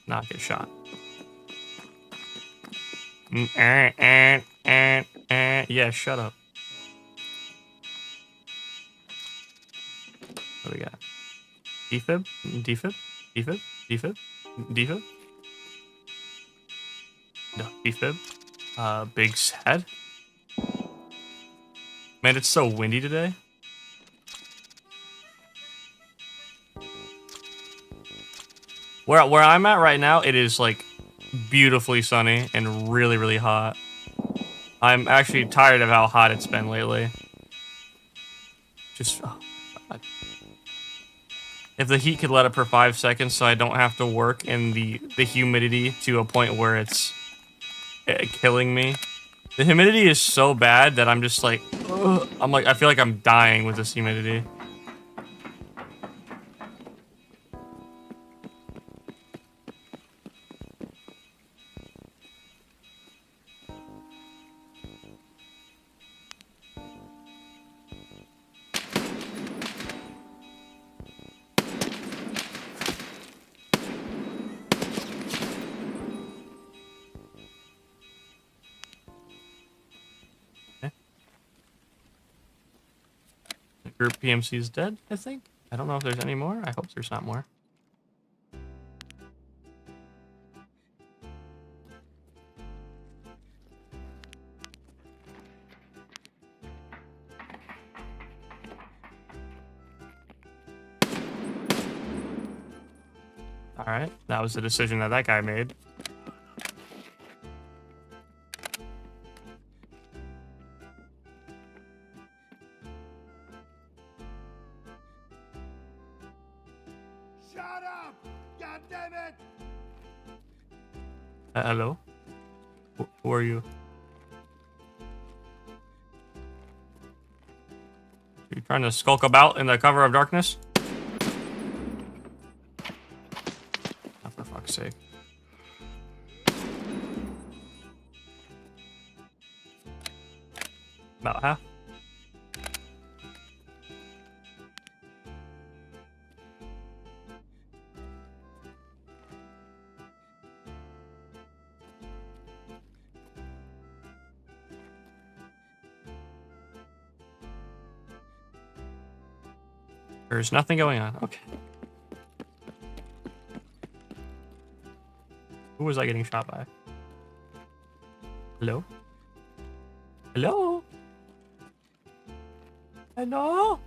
Speaker 1: Not get shot. Yeah, shut up. What do we got? Defib? Defib? Defib? Defib? Defib? No, defib. Big sad. Man, it's so windy today. Where I'm at right now, it is like beautifully sunny and really, really hot. I'm actually tired of how hot it's been lately. Just, oh God. If the heat could let up for 5 seconds so I don't have to work in the humidity to a point where it's killing me. The humidity is so bad that I'm just like, ugh. I feel like I'm dying with this humidity. Group PMC is dead, I think. I don't know if there's any more. I hope there's not more. All right, that was the decision that guy made. Hello? Who are you? Are you trying to skulk about in the cover of darkness? Oh, for fuck's sake. About half. There's nothing going on. Okay. Who was I getting shot by? Hello? Hello? Hello?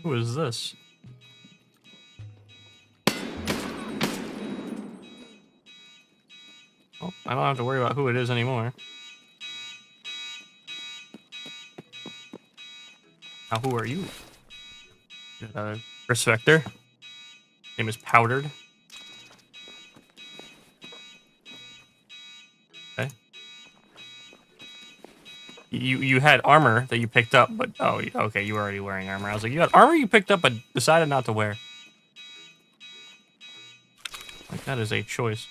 Speaker 1: Who is this? Oh, I don't have to worry about who it is anymore. Now, who are you? Chris Vector. Name is Powdered. Okay. You had armor that you picked up, but oh, okay, you were already wearing armor. I was like, you had armor you picked up, but decided not to wear. Like that is a choice.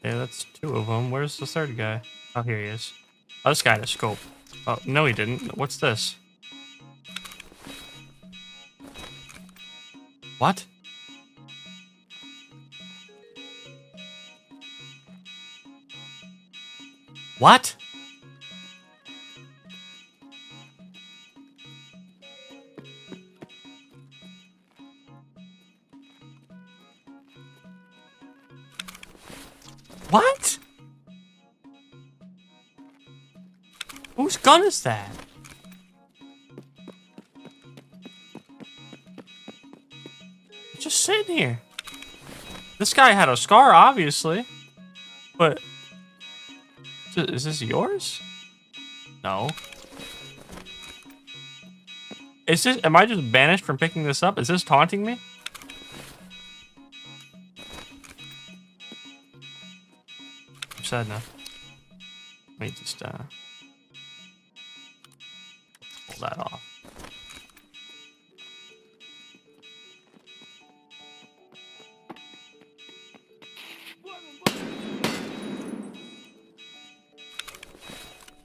Speaker 1: Yeah, that's two of them. Where's the third guy? Oh, here he is. Oh, this guy had a scope. Oh, no he didn't. What's this? What? What? What? Whose gun is that? It's just sitting here. This guy had a scar, obviously. But... is this yours? No. Is this... am I just banished from picking this up? Is this taunting me? I'm sad now. Let me just, pull that off.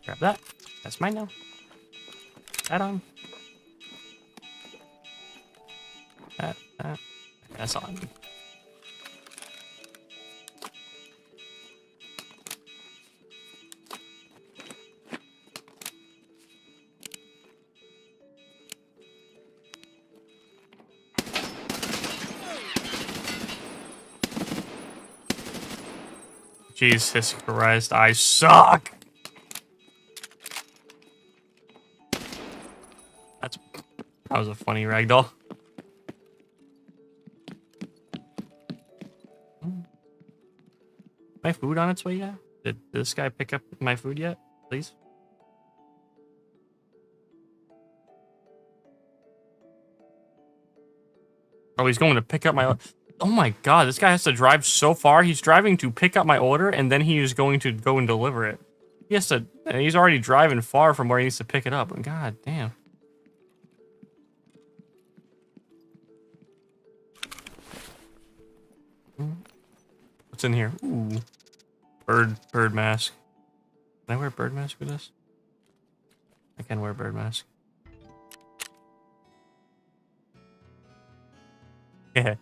Speaker 1: Grab that. That's mine now. That on. That. That's on. Jesus Christ, I suck! That was a funny ragdoll. My food on its way yet? Did this guy pick up my food yet? Please? Oh, he's going to pick up my... oh my god, this guy has to drive so far. He's driving to pick up my order, and then he is going to go and deliver it. He has to... and he's already driving far from where he needs to pick it up. God damn. What's in here? Ooh. Bird mask. Can I wear a bird mask with this? I can wear a bird mask. Yeah.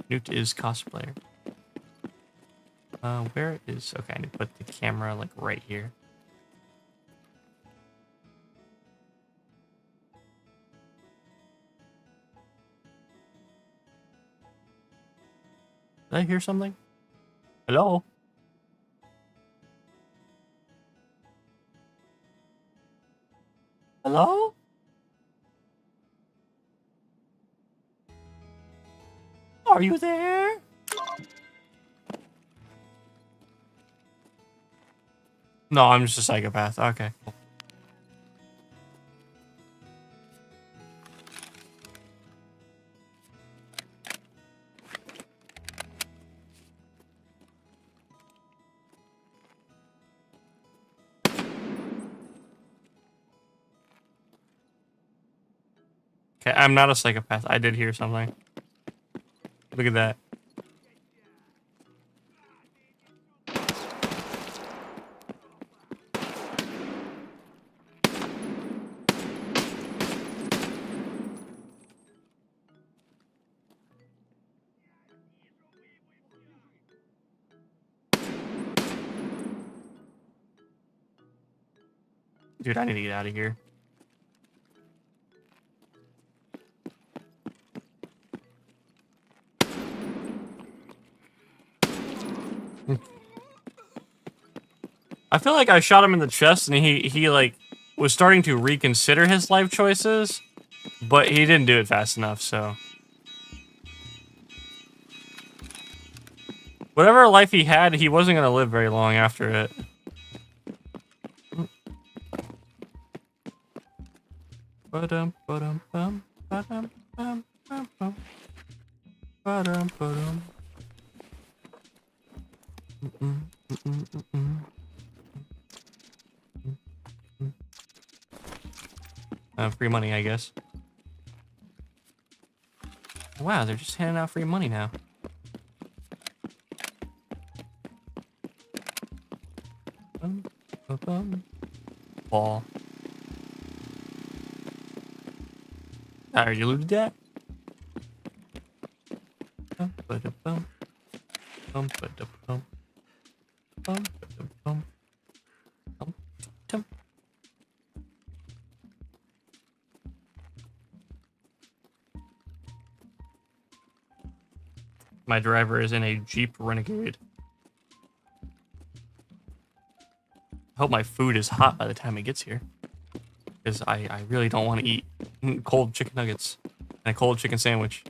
Speaker 1: Newt is cosplayer. Where is... okay, I need to put the camera, like, right here. Did I hear something? Hello? Hello? Are you there? No, I'm just a psychopath. Okay. Cool. Okay, I'm not a psychopath. I did hear something. Look at that. Dude, I need to get out of here. I feel like I shot him in the chest and he like was starting to reconsider his life choices, but he didn't do it fast enough, so. Whatever life he had, he wasn't gonna live very long after it. Ba-dum, ba-dum, bum, ba-dum, bum, bum, bum. Ba-dum, ba-dum. Free money, I guess. Wow, they're just handing out free money now. Ball. Alright, you looted that? My driver is in a Jeep Renegade. I hope my food is hot by the time it gets here. Because I really don't want to eat cold chicken nuggets and a cold chicken sandwich.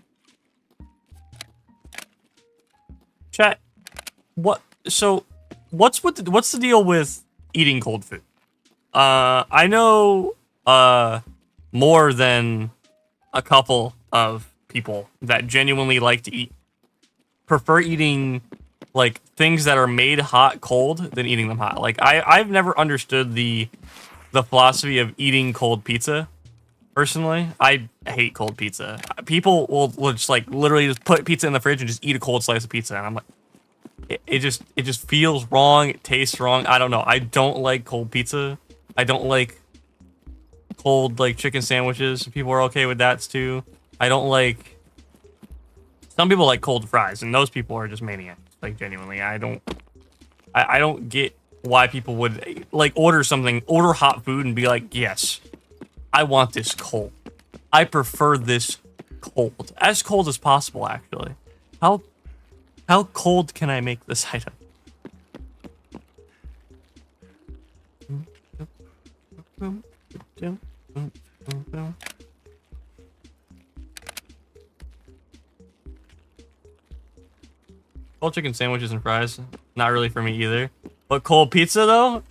Speaker 1: Chat, what's the deal with eating cold food? I know more than a couple of people that genuinely like to prefer eating like things that are made hot cold than eating them hot. Like I've never understood the philosophy of eating cold pizza. Personally, I hate cold pizza. People will just like literally just put pizza in the fridge and just eat a cold slice of pizza, and I'm like, it just feels wrong. It tastes wrong. I don't know. I don't like cold pizza. I don't like cold like chicken sandwiches. People are okay with that too. I don't like. Some people like cold fries, and those people are just maniacs. Like genuinely, I don't get why people would like order hot food and be like, yes, I want this cold. I prefer this cold, as cold as possible. Actually, how cold can I make this item? Cold chicken sandwiches and fries, not really for me either. But cold pizza though?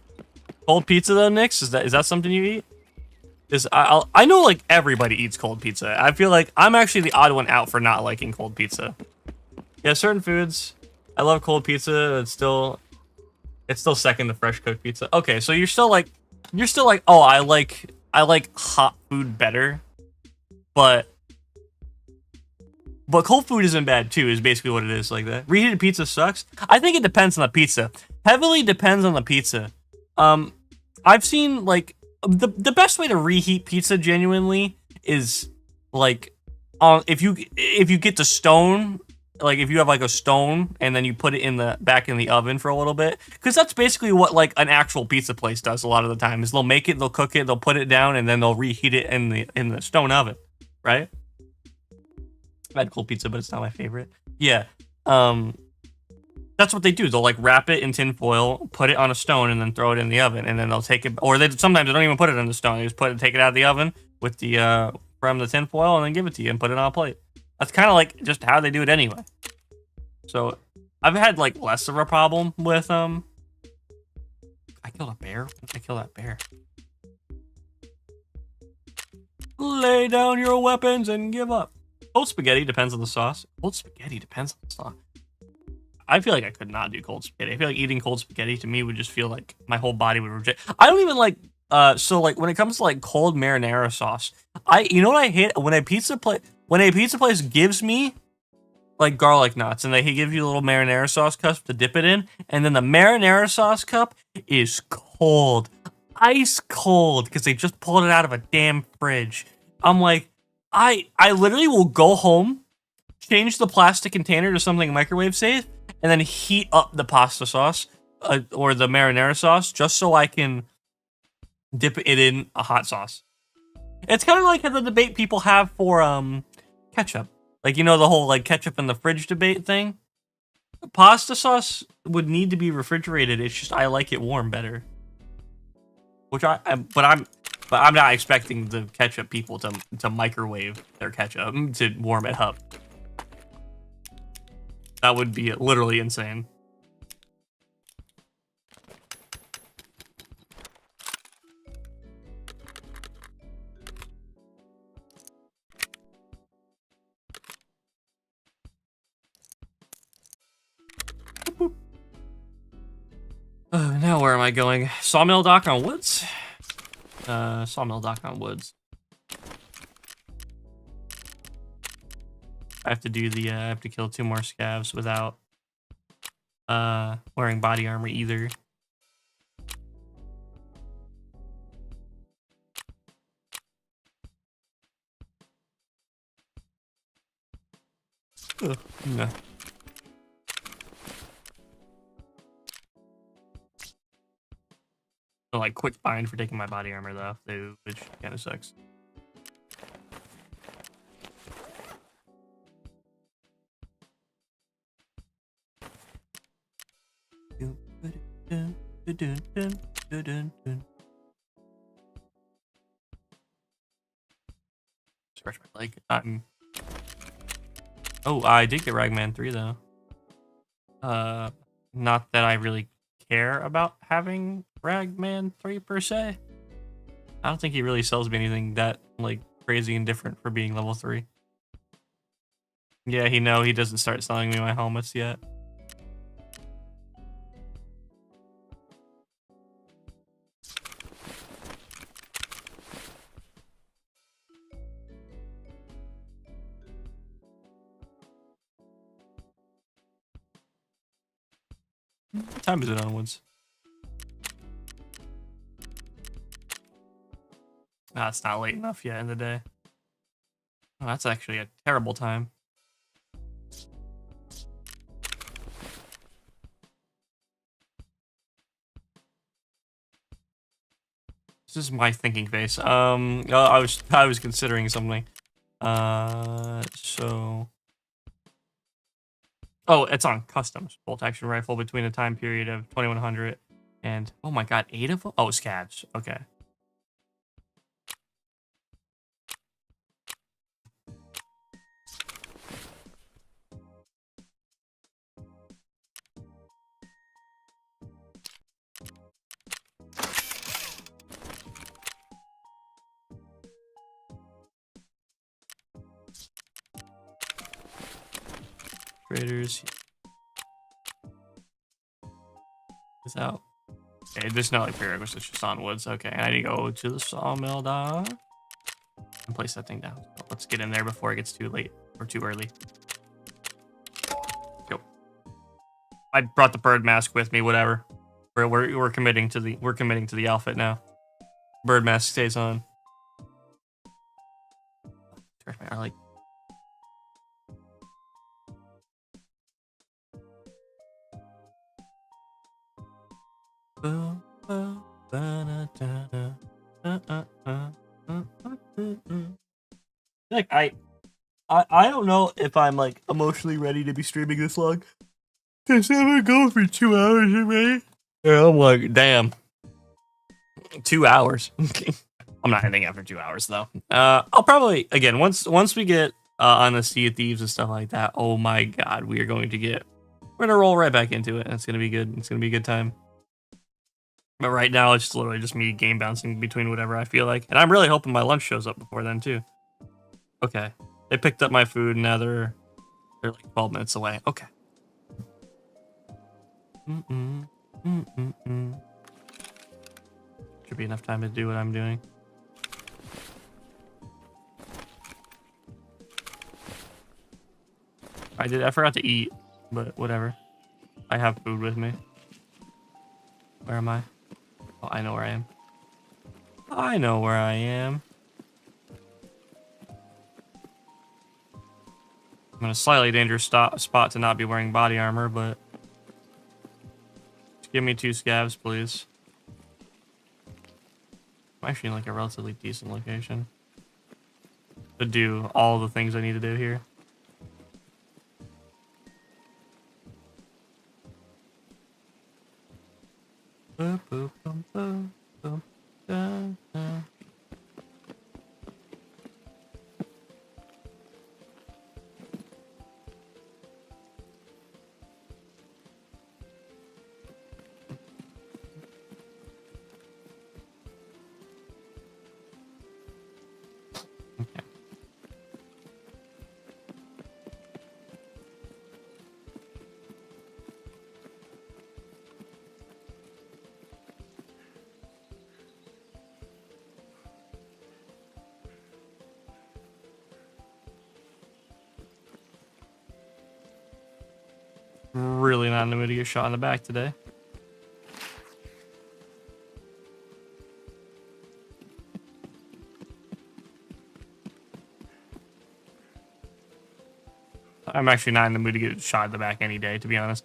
Speaker 1: Cold pizza though, Nix? Is that something you eat? I know like everybody eats cold pizza. I feel like I'm actually the odd one out for not liking cold pizza. Yeah, certain foods. I love cold pizza. It's still second to fresh cooked pizza. Okay, so you're still like, oh, I like hot food better. But cold food isn't bad too, is basically what it is like that. Reheated pizza sucks. I think it depends on the pizza. Heavily depends on the pizza. I've seen like the best way to reheat pizza genuinely is like if you get the stone, like if you have like a stone and then you put it back in the oven for a little bit, because that's basically what like an actual pizza place does a lot of the time. Is they'll make it, they'll cook it, they'll put it down, and then they'll reheat it in the stone oven, right? I've had cold pizza, but it's not my favorite. Yeah, that's what they do. They'll like wrap it in tin foil, put it on a stone, and then throw it in the oven, and then they'll take it. Or sometimes they don't even put it in the stone. They just take it out of the oven with the from the tin foil, and then give it to you and put it on a plate. That's kind of like just how they do it anyway. So I've had like less of a problem with I killed a bear. When did I kill that bear? Lay down your weapons and give up. Cold spaghetti depends on the sauce. Cold spaghetti depends on the sauce. I feel like I could not do cold spaghetti. I feel like eating cold spaghetti to me would just feel like my whole body would reject. I don't even like so like when it comes to like cold marinara sauce, you know what I hate when a pizza place gives me like garlic knots and he gives you a little marinara sauce cup to dip it in, and then the marinara sauce cup is cold, ice cold, because they just pulled it out of a damn fridge. I'm like, I literally will go home, change the plastic container to something microwave safe, and then heat up the pasta sauce or the marinara sauce just so I can dip it in a hot sauce. It's kind of like the debate people have for ketchup. Like, you know, the whole like ketchup in the fridge debate thing. Pasta sauce would need to be refrigerated. It's just I like it warm better. But I'm not expecting the ketchup people to microwave their ketchup to warm it up. That would be literally insane. Now where am I going? Sawmill dock on woods? Sawmill dock on woods. I have to do the, I have to kill 2 more scavs without, wearing body armor either. Ugh, no. So, like, quick bind for taking my body armor though, which kind of sucks. Scratch my leg. Oh, I did get Ragman 3 though. Not that I really care about having Ragman 3 per se. I don't think he really sells me anything that like crazy and different for being level 3. Yeah, he doesn't start selling me my helmets yet. What time is it onwards? Ah, it's not late enough yet in the day. Oh, that's actually a terrible time. This is my thinking face. I was considering something. So. Oh, it's on customs. Bolt action rifle between a time period of 2100 and oh my god, 8 of them? Oh, scavs. Okay. Traders. Without. Okay, there's no like prerequisites, it's just on woods. Okay, I need to go to the sawmill dock and place that thing down. Let's get in there before it gets too late or too early. Go. I brought the bird mask with me. Whatever. We're committing to the outfit now. Bird mask stays on. I like. Like I don't know if I'm like emotionally ready to be streaming this long. Cause I'm gonna go for 2 hours already. Yeah, I'm like, damn. 2 hours. I'm not ending after 2 hours though. I'll probably again once we get on the Sea of Thieves and stuff like that. Oh my god, we're gonna roll right back into it. It's gonna be good. It's gonna be a good time. But right now, it's literally just me game bouncing between whatever I feel like. And I'm really hoping my lunch shows up before then, too. Okay. They picked up my food, and now they're like 12 minutes away. Okay. Should be enough time to do what I'm doing. I forgot to eat, but whatever. I have food with me. Where am I? Oh, I know where I am. I know where I am. I'm in a slightly dangerous spot to not be wearing body armor, but... Just give me 2 scavs, please. I'm actually in like a relatively decent location to do all the things I need to do here. Boop, boop, boop, boop, boop, da, da. Okay. Really not in the mood to get shot in the back today. I'm actually not in the mood to get shot in the back any day, to be honest.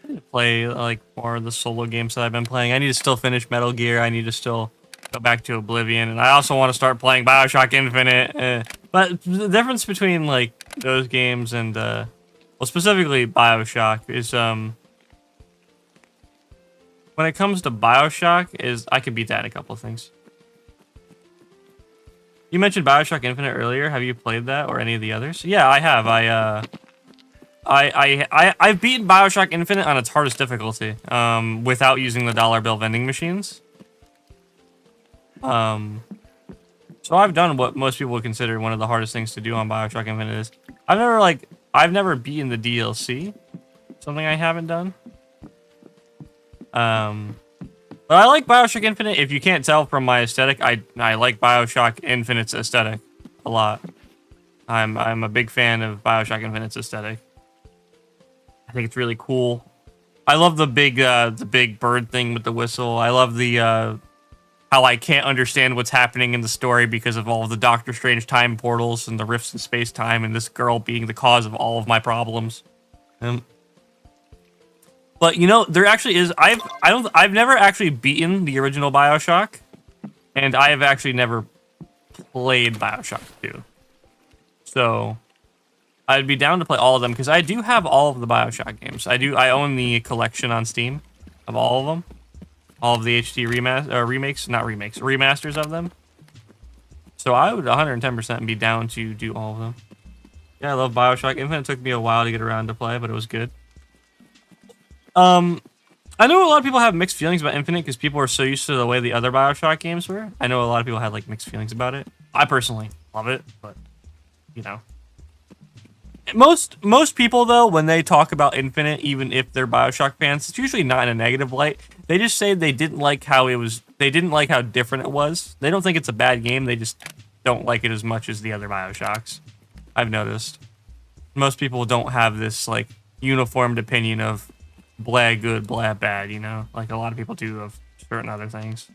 Speaker 1: I need to play like more of the solo games that I've been playing. I need to still finish Metal Gear. I need to still go back to Oblivion, and I also want to start playing BioShock Infinite. But the difference between like those games and well, specifically BioShock is when it comes to BioShock is I can beat that in a couple of things. You mentioned BioShock Infinite earlier. Have you played that or any of the others? Yeah, I have. I've beaten BioShock Infinite on its hardest difficulty, without using the dollar bill vending machines. So I've done what most people would consider one of the hardest things to do on BioShock Infinite is I've never beaten the DLC. Something I haven't done. But I like BioShock Infinite. If you can't tell from my aesthetic, I like BioShock Infinite's aesthetic a lot. I'm a big fan of BioShock Infinite's aesthetic. I think it's really cool. I love the big bird thing with the whistle. I love the how I can't understand what's happening in the story because of all of the Doctor Strange time portals and the rifts in space-time and this girl being the cause of all of my problems. But you know, there actually is I've never actually beaten the original BioShock, and I have actually never played BioShock 2. So I'd be down to play all of them because I do have all of the BioShock games. I own the collection on Steam of all of them. All of the HD remasters of them. So I would 110% be down to do all of them. Yeah, I love BioShock Infinite. It took me a while to get around to play, but it was good. I know a lot of people have mixed feelings about Infinite because people are so used to the way the other BioShock games were. I know a lot of people had like mixed feelings about it. I personally love it, but you know. Most people though, when they talk about Infinite, even if they're BioShock fans, it's usually not in a negative light. They just say they didn't like how it was. They didn't like how different it was. They don't think it's a bad game. They just don't like it as much as the other BioShocks. I've noticed. Most people don't have this like uniformed opinion of blah good, blah bad. You know, like a lot of people do of certain other things.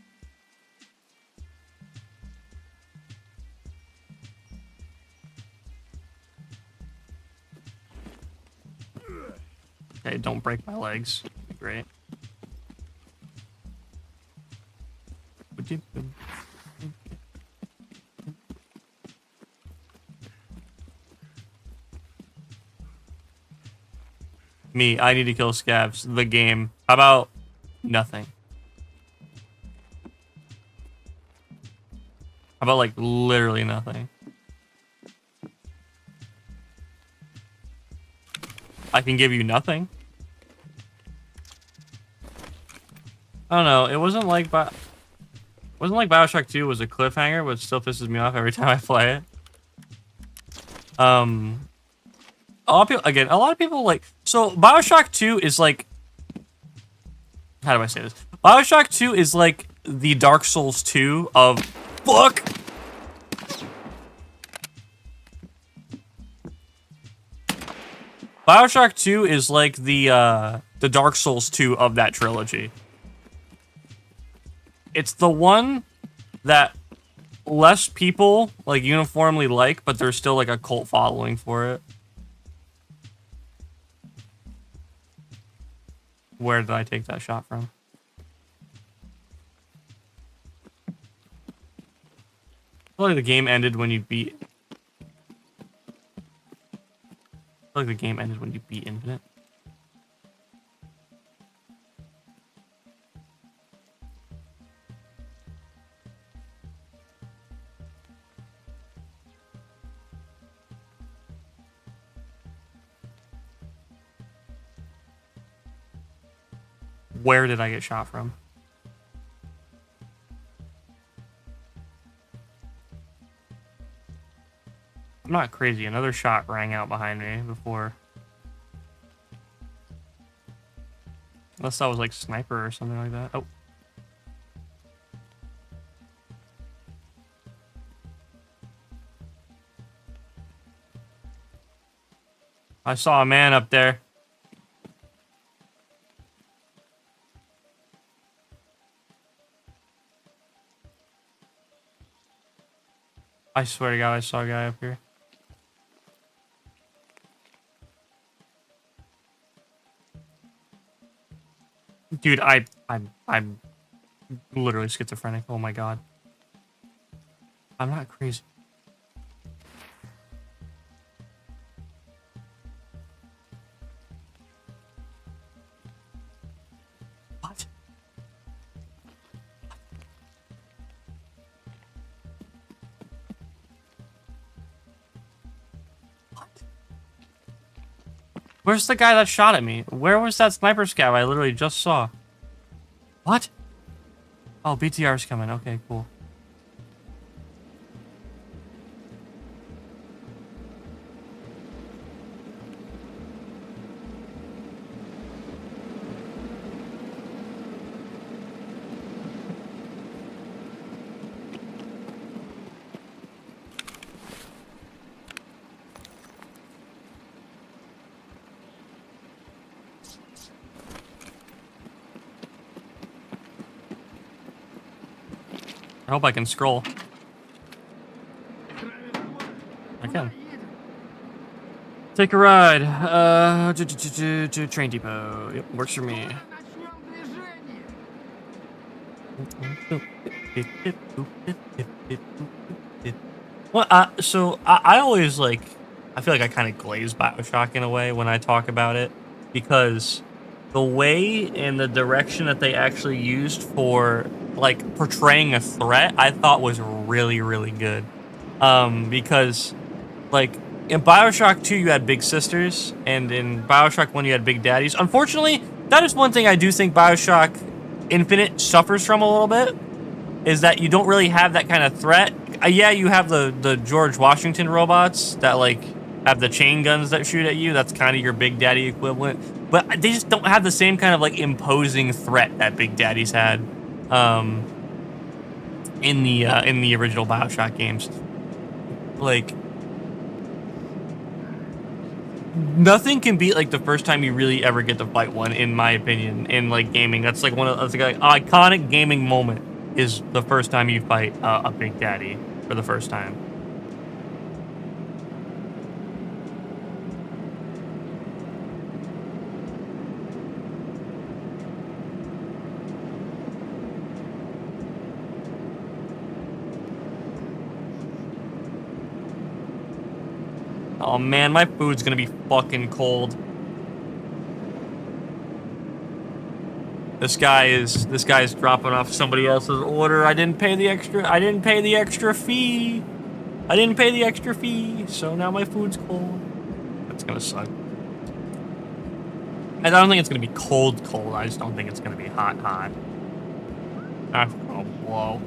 Speaker 1: Okay, don't break my legs. Great. Me, I need to kill scabs. The game. How about nothing? How about like literally nothing? I can give you nothing. I don't know. It wasn't like BioShock 2 was a cliffhanger, but it still pisses me off every time I play it. A lot of people like. So BioShock 2 is like. How do I say this? BioShock 2 is like the Dark Souls 2 of fuck. BioShock 2 is like the Dark Souls 2 of that trilogy. It's the one that less people like uniformly like, but there's still like a cult following for it. Where did I take that shot from? I feel like the game ended when you beat. I feel like the game ended when you beat Infinite. Where did I get shot from? I'm not crazy. Another shot rang out behind me before. Unless that was like sniper or something like that. Oh. I saw a man up there. I swear to God, I saw a guy up here. Dude, I'm literally schizophrenic. Oh my God. I'm not crazy. What? Where's the guy that shot at me? Where was that sniper scav I literally just saw? What? Oh, BTR's coming. Okay, cool. I hope I can scroll. I can. Take a ride. To train depot. Yep, works for me. Well, so I always like. I feel like I kind of glaze Bioshock in a way when I talk about it, because the way and the direction that they actually used for like portraying a threat, I thought was really, really good. Because like in Bioshock 2 you had big sisters, and in Bioshock 1 you had big daddies. Unfortunately, that is one thing I do think Bioshock Infinite suffers from a little bit, is that you don't really have that kind of threat. Yeah, you have the George Washington robots that like have the chain guns that shoot at you. That's kind of your big daddy equivalent. But they just don't have the same kind of like imposing threat that big daddies had in the original Bioshock games. Like nothing can beat like the first time you really ever get to fight one, in my opinion, in like gaming. That's like that's like an iconic gaming moment, is the first time you fight a big daddy for the first time. Oh man, my food's gonna be fucking cold. This guy is dropping off somebody else's order. I didn't pay the extra fee. So now my food's cold. That's gonna suck. I don't think it's gonna be cold. I just don't think it's gonna be hot. That's gonna blow.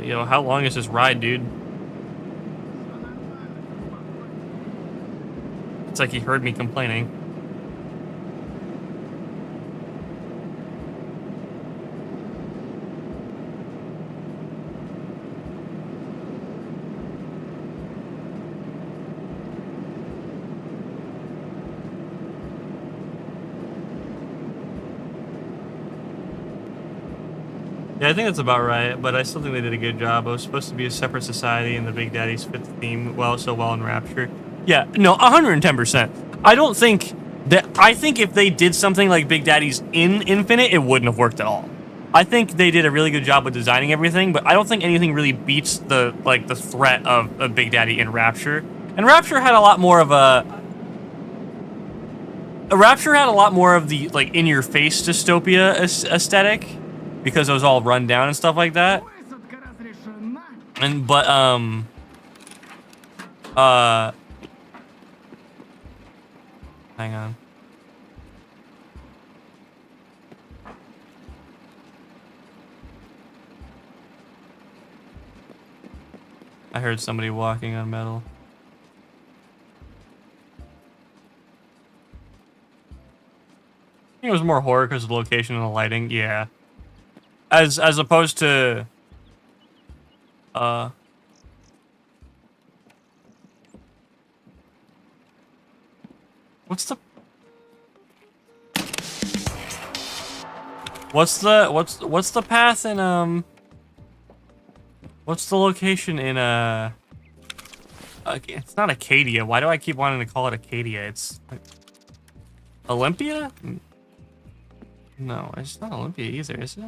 Speaker 1: Yo, how long is this ride, dude? It's like he heard me complaining. Yeah, I think that's about right, but I still think they did a good job. It was supposed to be a separate society, and the Big Daddies fit the theme so well in Rapture. Yeah, no, 110%. I don't think that. I think if they did something like Big Daddies in Infinite, it wouldn't have worked at all. I think they did a really good job with designing everything, but I don't think anything really beats the threat of a Big Daddy in Rapture. And Rapture had a lot more of Rapture had a lot more of the like in-your-face dystopia aesthetic because it was all run down and stuff like that. And hang on. I heard somebody walking on metal. I think it was more horror because of the location and the lighting. Yeah. As opposed to what's the path in what's the location in it's not Acadia. Why do I keep wanting to call it Acadia? It's like Olympia? No, it's not Olympia either, is it?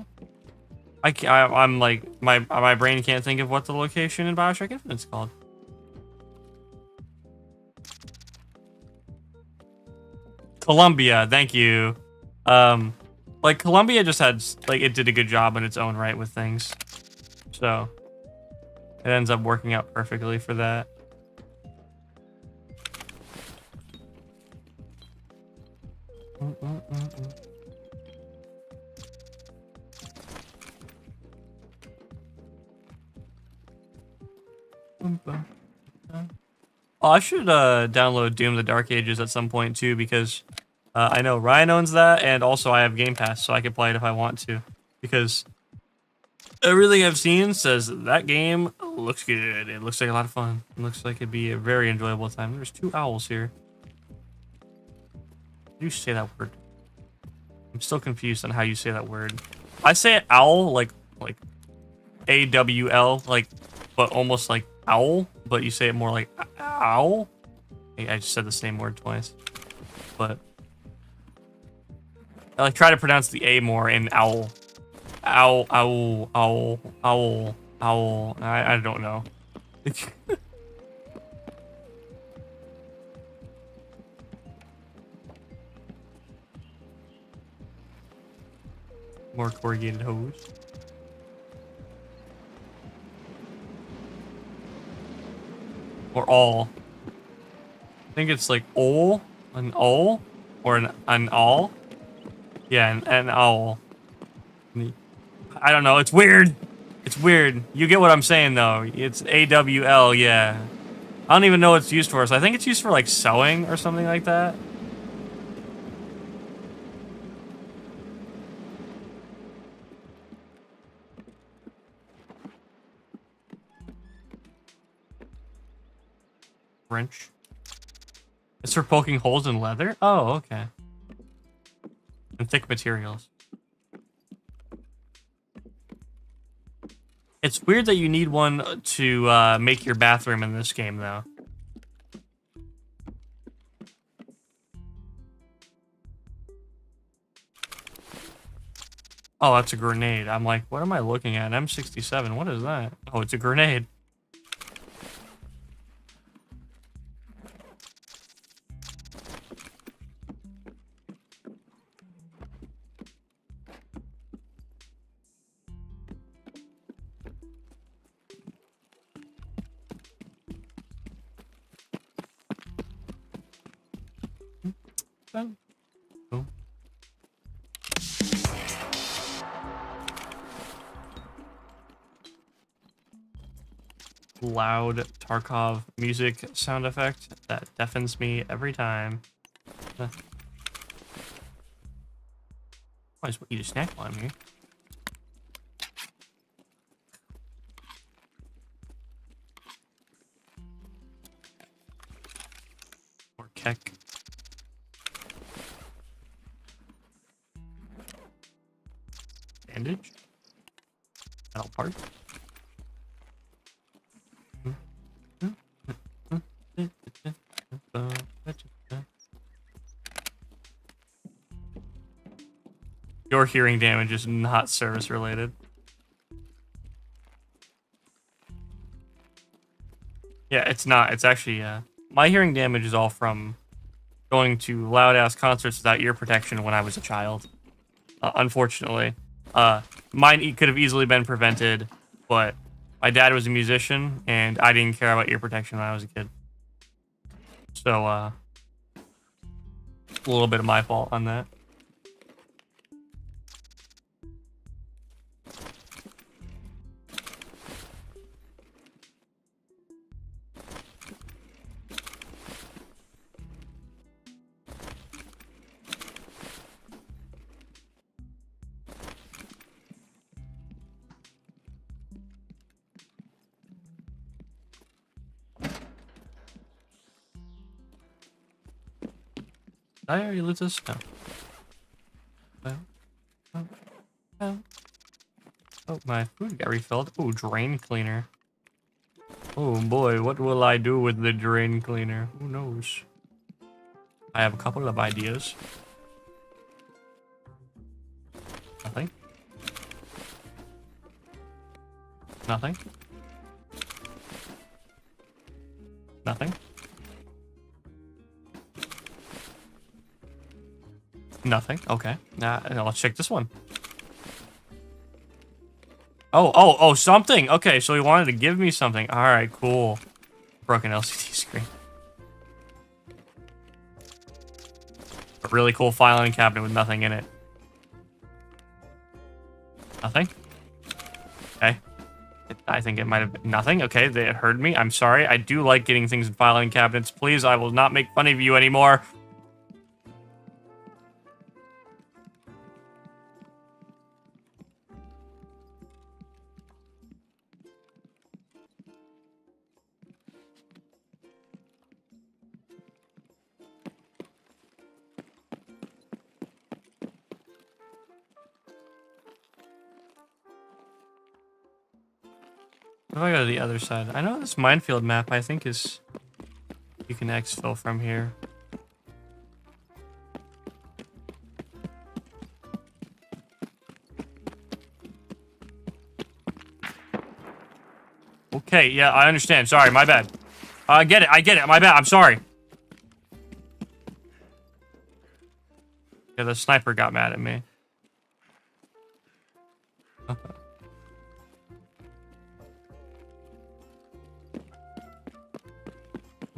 Speaker 1: I'm like my brain can't think of what the location in BioShock Infinite's called. Columbia, thank you. Like Columbia just had like it did a good job in its own right with things, so it ends up working out perfectly for that. Oh, I should download Doom the Dark Ages at some point too, because I know Ryan owns that, and also I have Game Pass, so I can play it if I want to. Because everything I've seen says that game looks good. It looks like a lot of fun. It looks like it'd be a very enjoyable time. There's 2 owls here. How do you say that word? I'm still confused on how you say that word. I say it owl, like A-W-L, like, but almost like owl, but you say it more like owl. I just said the same word twice, but I like try to pronounce the A more in owl. Owl, owl, owl, owl, owl. I don't know. More corrugated hose. Or all. I think it's like all, an all, or an all. Yeah, an owl. I don't know. It's weird. It's weird. You get what I'm saying, though. It's AWL, yeah. I don't even know what it's used for. So I think it's used for, like, sewing or something like that. Wrench. It's for poking holes in leather? Oh, okay. And thick materials. It's weird that you need one to make your bathroom in this game, though. Oh, that's a grenade. I'm like, what am I looking at? M67, what is that? Oh, it's a grenade. Oh. Loud Tarkov music sound effect that deafens me every time. Might as well eat a snack while I'm here. Or keck. Bandage? Metal part. Your hearing damage is not service related. Yeah, it's not. It's actually, my hearing damage is all from going to loud-ass concerts without ear protection when I was a child. Unfortunately. Mine could have easily been prevented, but my dad was a musician, and I didn't care about ear protection when I was a kid. So, a little bit of my fault on that. Did I already lose this? No. Oh, my food got refilled. Oh, drain cleaner. Oh boy, what will I do with the drain cleaner? Who knows? I have a couple of ideas. Nothing. Nothing. Nothing. Nothing. Okay. Now let's check this one. Oh, something. Okay, so he wanted to give me something. All right, cool. Broken LCD screen. A really cool filing cabinet with nothing in it. Nothing. Okay. I think it might have been nothing. Okay, they heard me. I'm sorry. I do like getting things in filing cabinets. Please, I will not make fun of you anymore. If I go to the other side, I know this minefield map, I think, is... You can exfil from here. Okay, yeah, I understand. Sorry, my bad. I get it, my bad, I'm sorry. Yeah, the sniper got mad at me.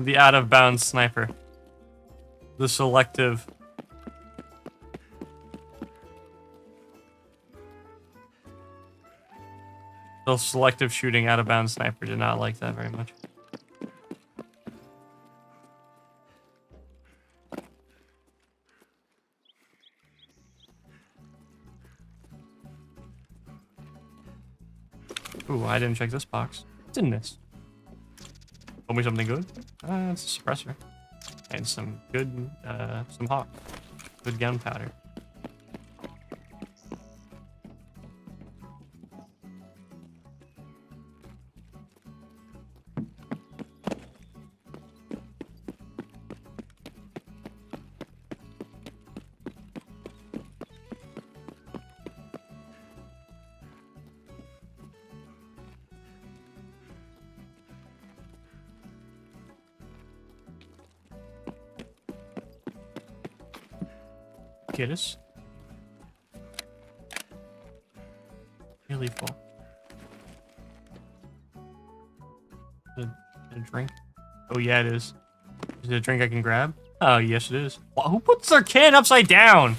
Speaker 1: The out-of-bounds sniper. The selective. The selective shooting out-of-bounds sniper did not like that very much. Ooh, I didn't check this box. What's in this? Told me something good? It's a suppressor. And some good, some hawk. Good gunpowder. Kitties. Really full. A drink? Oh yeah, it is. Is it a drink I can grab? Oh yes, it is. Who puts their can upside down?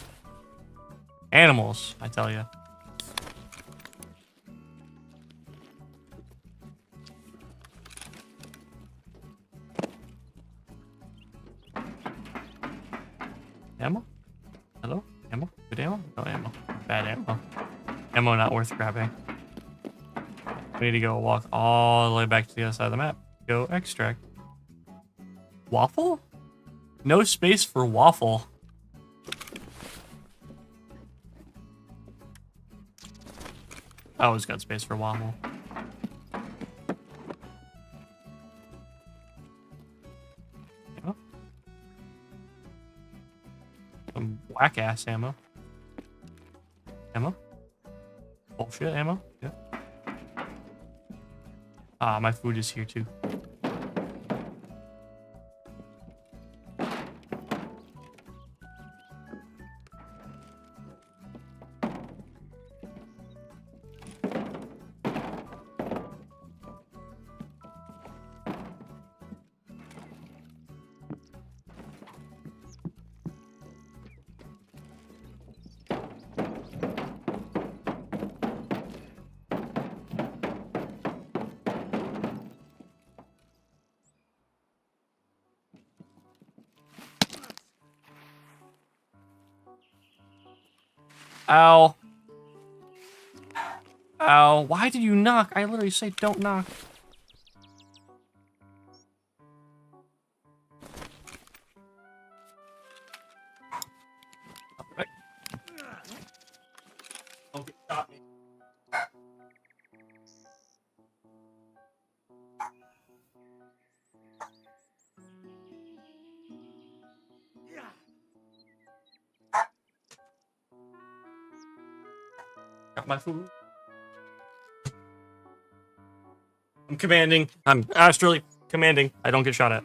Speaker 1: Animals, I tell you. Ammo? Hello? Ammo? Good ammo? No ammo. Bad ammo. Ammo not worth grabbing. We need to go walk all the way back to the other side of the map. Go extract. Waffle? No space for waffle. I always got space for Waffle. Ammo. Some whack ass ammo. Ammo. Bullshit ammo. Yeah. Ah, my food is here too. Ow. Ow. Why did you knock? I literally say don't knock. Alright. Okay, stop me. Got my food. I'm commanding. I'm astrally commanding. I don't get shot at.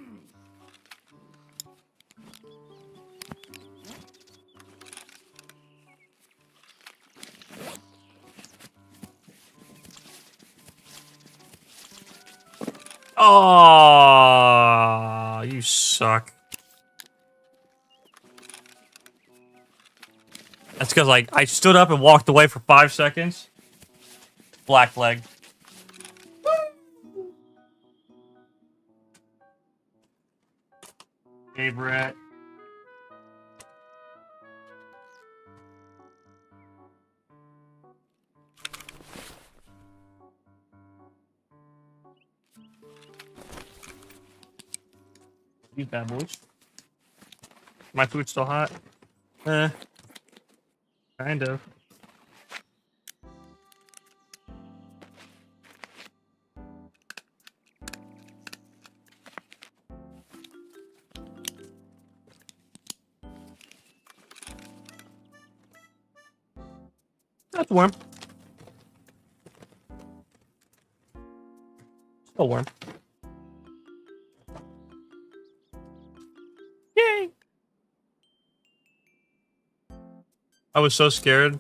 Speaker 1: Oh, you suck. That's because, like, I stood up and walked away for 5 seconds. Black flag. Hey, Brett. These bad boys. My food's still hot. Kind of. That's warm. Still warm. Yay! I was so scared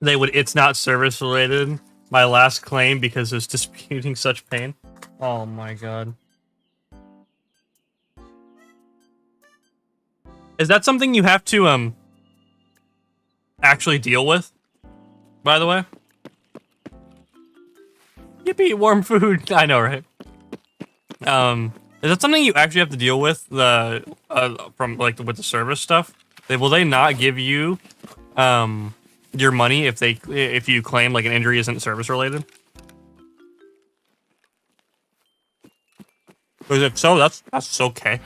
Speaker 1: they would "it's not service related" my last claim because it's disputing such pain. Oh my god. Is that something you have to actually deal with, by the way? Yippee, warm food. I know, right? Is that something you actually have to deal with from like with the service stuff? Will they not give you your money if you claim like an injury isn't service related? Because if so, that's okay.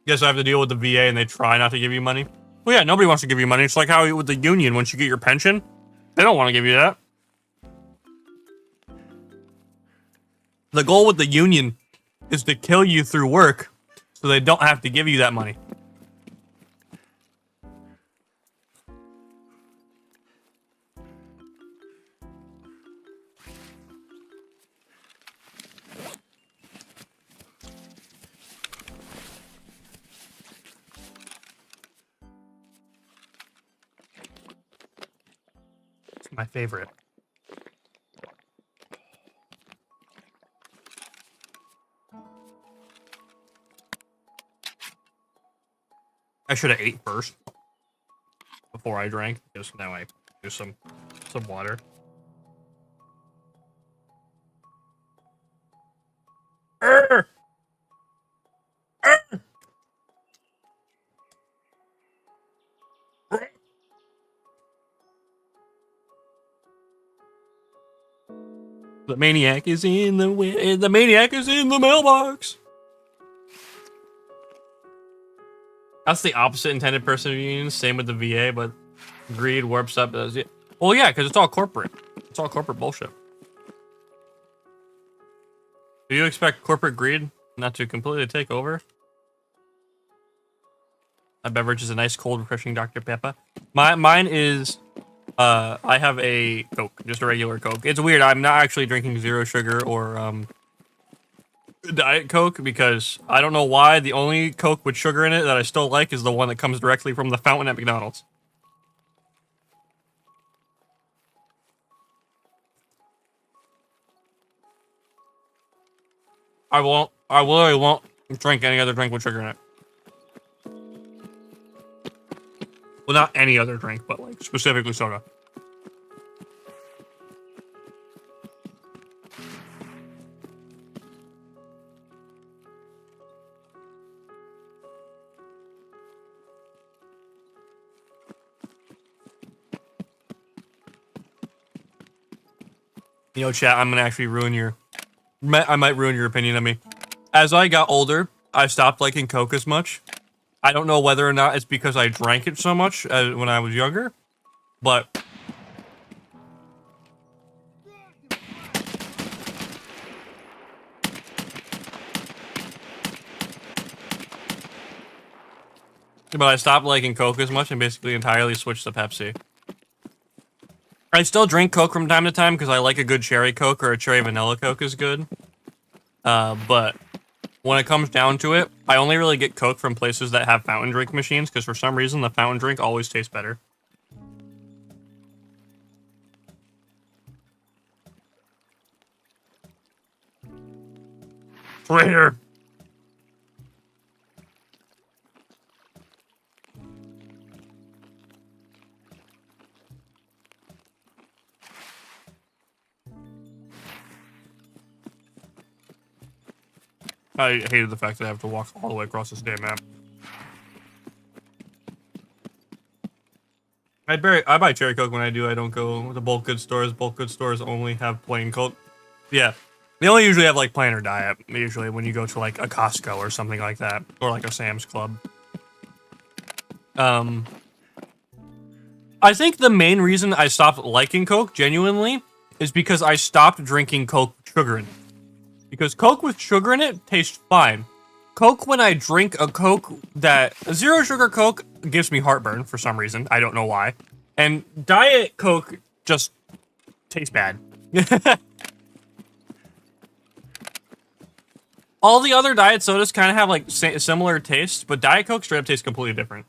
Speaker 1: Yes, I have to deal with the VA and they try not to give you money. Well, yeah, nobody wants to give you money. It's like how with the union, once you get your pension, they don't want to give you that. The goal with the union is to kill you through work so they don't have to give you that money. It's my favorite. I should have ate first before I drank, because now I do some water. Arr! Arr! The maniac is in the maniac is in the mailbox. That's the opposite intended person of unions. Same with the VA, but greed warps up. Well, yeah, because it's all corporate. It's all corporate bullshit. Do you expect corporate greed not to completely take over? A beverage is a nice, cold, refreshing Dr. Pepper. Mine is, I have a Coke, just a regular Coke. It's weird. I'm not actually drinking zero sugar or Diet Coke because I don't know why. The only Coke with sugar in it that I still like is the one that comes directly from the fountain at McDonald's. I literally won't drink any other drink with sugar in it. Well, not any other drink, but like specifically soda. You know, chat, I'm gonna actually ruin your... I might ruin your opinion of me. As I got older, I stopped liking Coke as much. I don't know whether or not it's because I drank it so much when I was younger, but... But I stopped liking Coke as much and basically entirely switched to Pepsi. I still drink Coke from time to time because I like a good cherry Coke or a cherry vanilla Coke is good. But when it comes down to it, I only really get Coke from places that have fountain drink machines because for some reason the fountain drink always tastes better. Traitor! I hated the fact that I have to walk all the way across this damn map. I buy cherry Coke when I do. I don't go to bulk goods stores. Bulk goods stores only have plain Coke. Yeah. They only usually have like plain or diet. Usually when you go to like a Costco or something like that. Or like a Sam's Club. I think the main reason I stopped liking Coke, genuinely, is because I stopped drinking Coke with sugar in it. Because Coke with sugar in it tastes fine. Coke, when I drink a Coke that... Zero sugar Coke gives me heartburn for some reason. I don't know why. And Diet Coke just tastes bad. All the other diet sodas kind of have like similar tastes, but Diet Coke straight up tastes completely different.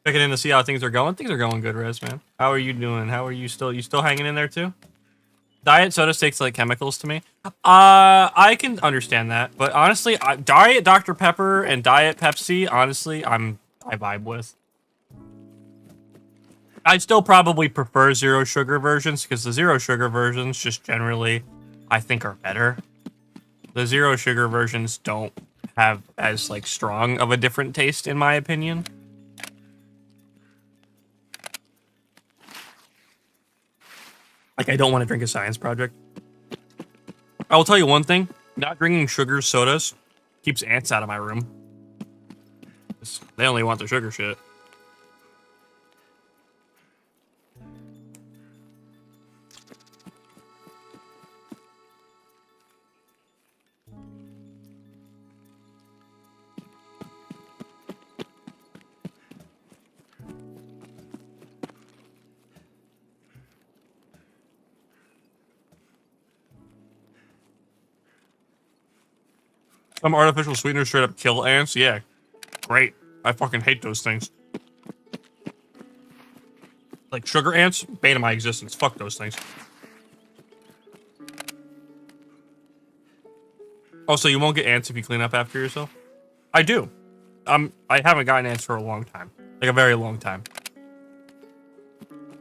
Speaker 1: Checking in to see how things are going. Things are going good, Rez, man. How are you doing? How are you still? You still hanging in there too? Diet soda tastes like chemicals to me. I can understand that, but honestly, Diet Dr. Pepper and Diet Pepsi, honestly, I vibe with. I still probably prefer zero sugar versions because the zero sugar versions just generally, I think, are better. The zero sugar versions don't have as like strong of a different taste, in my opinion. Like, I don't want to drink a science project. I will tell you one thing. Not drinking sugar sodas keeps ants out of my room. They only want the sugar shit. Some artificial sweeteners straight up kill ants? Yeah. Great. I fucking hate those things. Like sugar ants? Bane of my existence. Fuck those things. Oh, so you won't get ants if you clean up after yourself? I do. I haven't gotten ants for a long time. Like a very long time.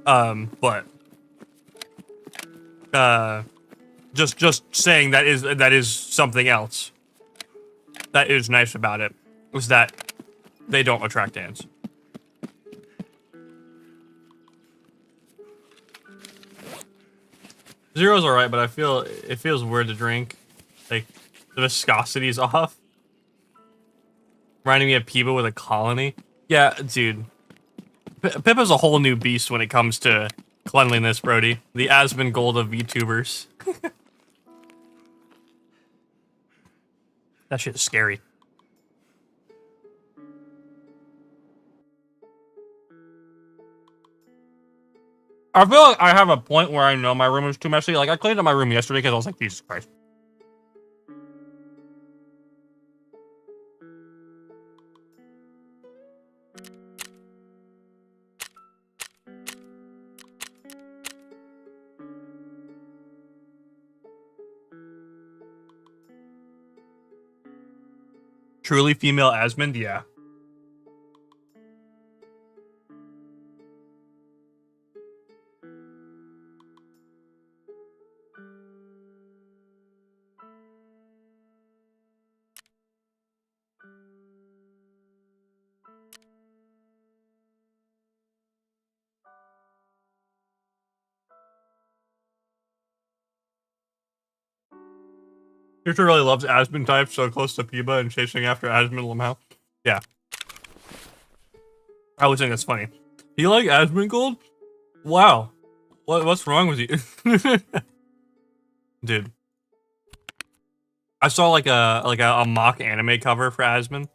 Speaker 1: But just saying that is something else. That is nice about it, is that they don't attract ants. Zero's alright, but I feel it feels weird to drink. Like the viscosity's off. Reminding me of Pippa with a colony. Yeah, dude. Pippa's a whole new beast when it comes to cleanliness, Brody. The Asmongold of VTubers. That shit is scary. I feel like I have a point where I know my room is too messy. Like, I cleaned up my room yesterday because I was like, Jesus Christ. Truly female Asmund? Yeah. Future really loves Asmund types, so close to Piba and chasing after Asmund Lamau. Yeah. I always think that's funny. You like Asmongold? Wow. What's wrong with you? Dude. I saw like a mock anime cover for Asmund.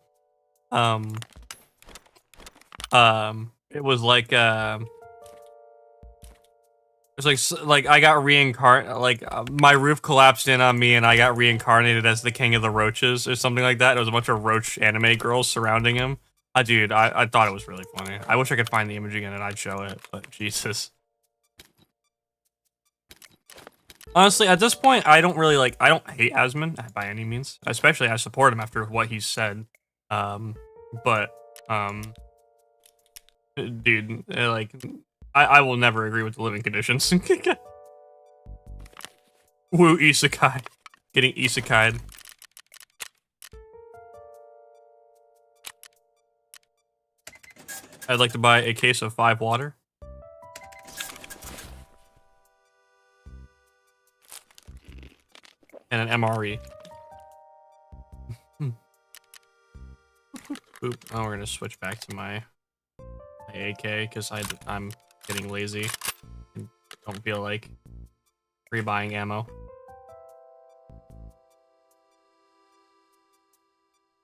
Speaker 1: It was like it's like I got reincarnated, like my roof collapsed in on me and I got reincarnated as the king of the roaches or something like that. It was a bunch of roach anime girls surrounding him. Dude, I thought it was really funny. I wish I could find the image again and I'd show it, but Jesus. Honestly, at this point, I don't hate Asmund by any means. Especially I support him after what he's said. Dude, like, I will never agree with the living conditions. Woo, isekai. Getting isekai'd. I'd like to buy a case of 5 water. And an MRE. Boop. Oh, we're gonna switch back to my AK because I'm getting lazy and don't feel like rebuying ammo.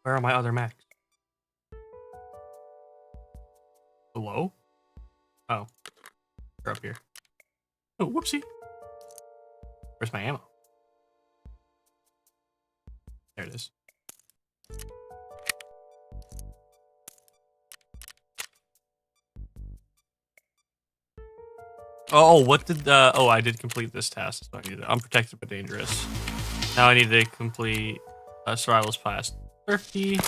Speaker 1: Where are my other Macs? Hello? Oh. They're up here. Oh, whoopsie. Where's my ammo? There it is. Oh, what did oh, I did complete this task, so I need it. Unprotected but dangerous. Now I need to complete survivalist class 30.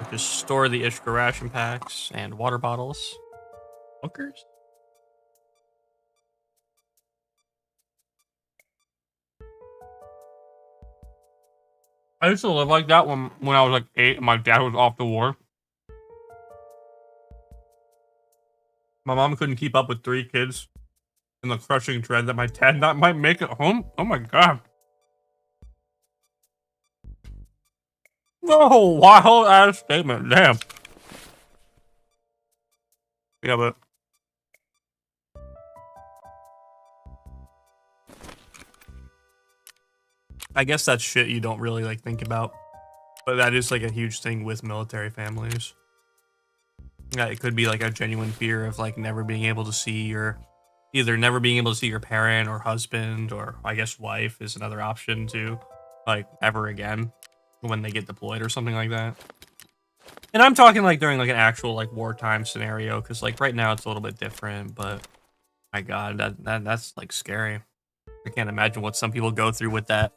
Speaker 1: Just store the Ishka ration packs and water bottles. Bunkers? I used to live like that when I was like 8 and my dad was off the war. My mom couldn't keep up with 3 kids and the crushing dread that my dad might make it home. Oh my god. Oh, wild ass statement. Damn. Yeah, but I guess that's shit you don't really like think about. But that is like a huge thing with military families. Yeah, it could be like a genuine fear of like never being able to see your parent or husband, or I guess wife is another option too, like ever again when they get deployed or something like that. And I'm talking like during like an actual like wartime scenario, because like right now it's a little bit different, but my god, that's like scary. I can't imagine what some people go through with that.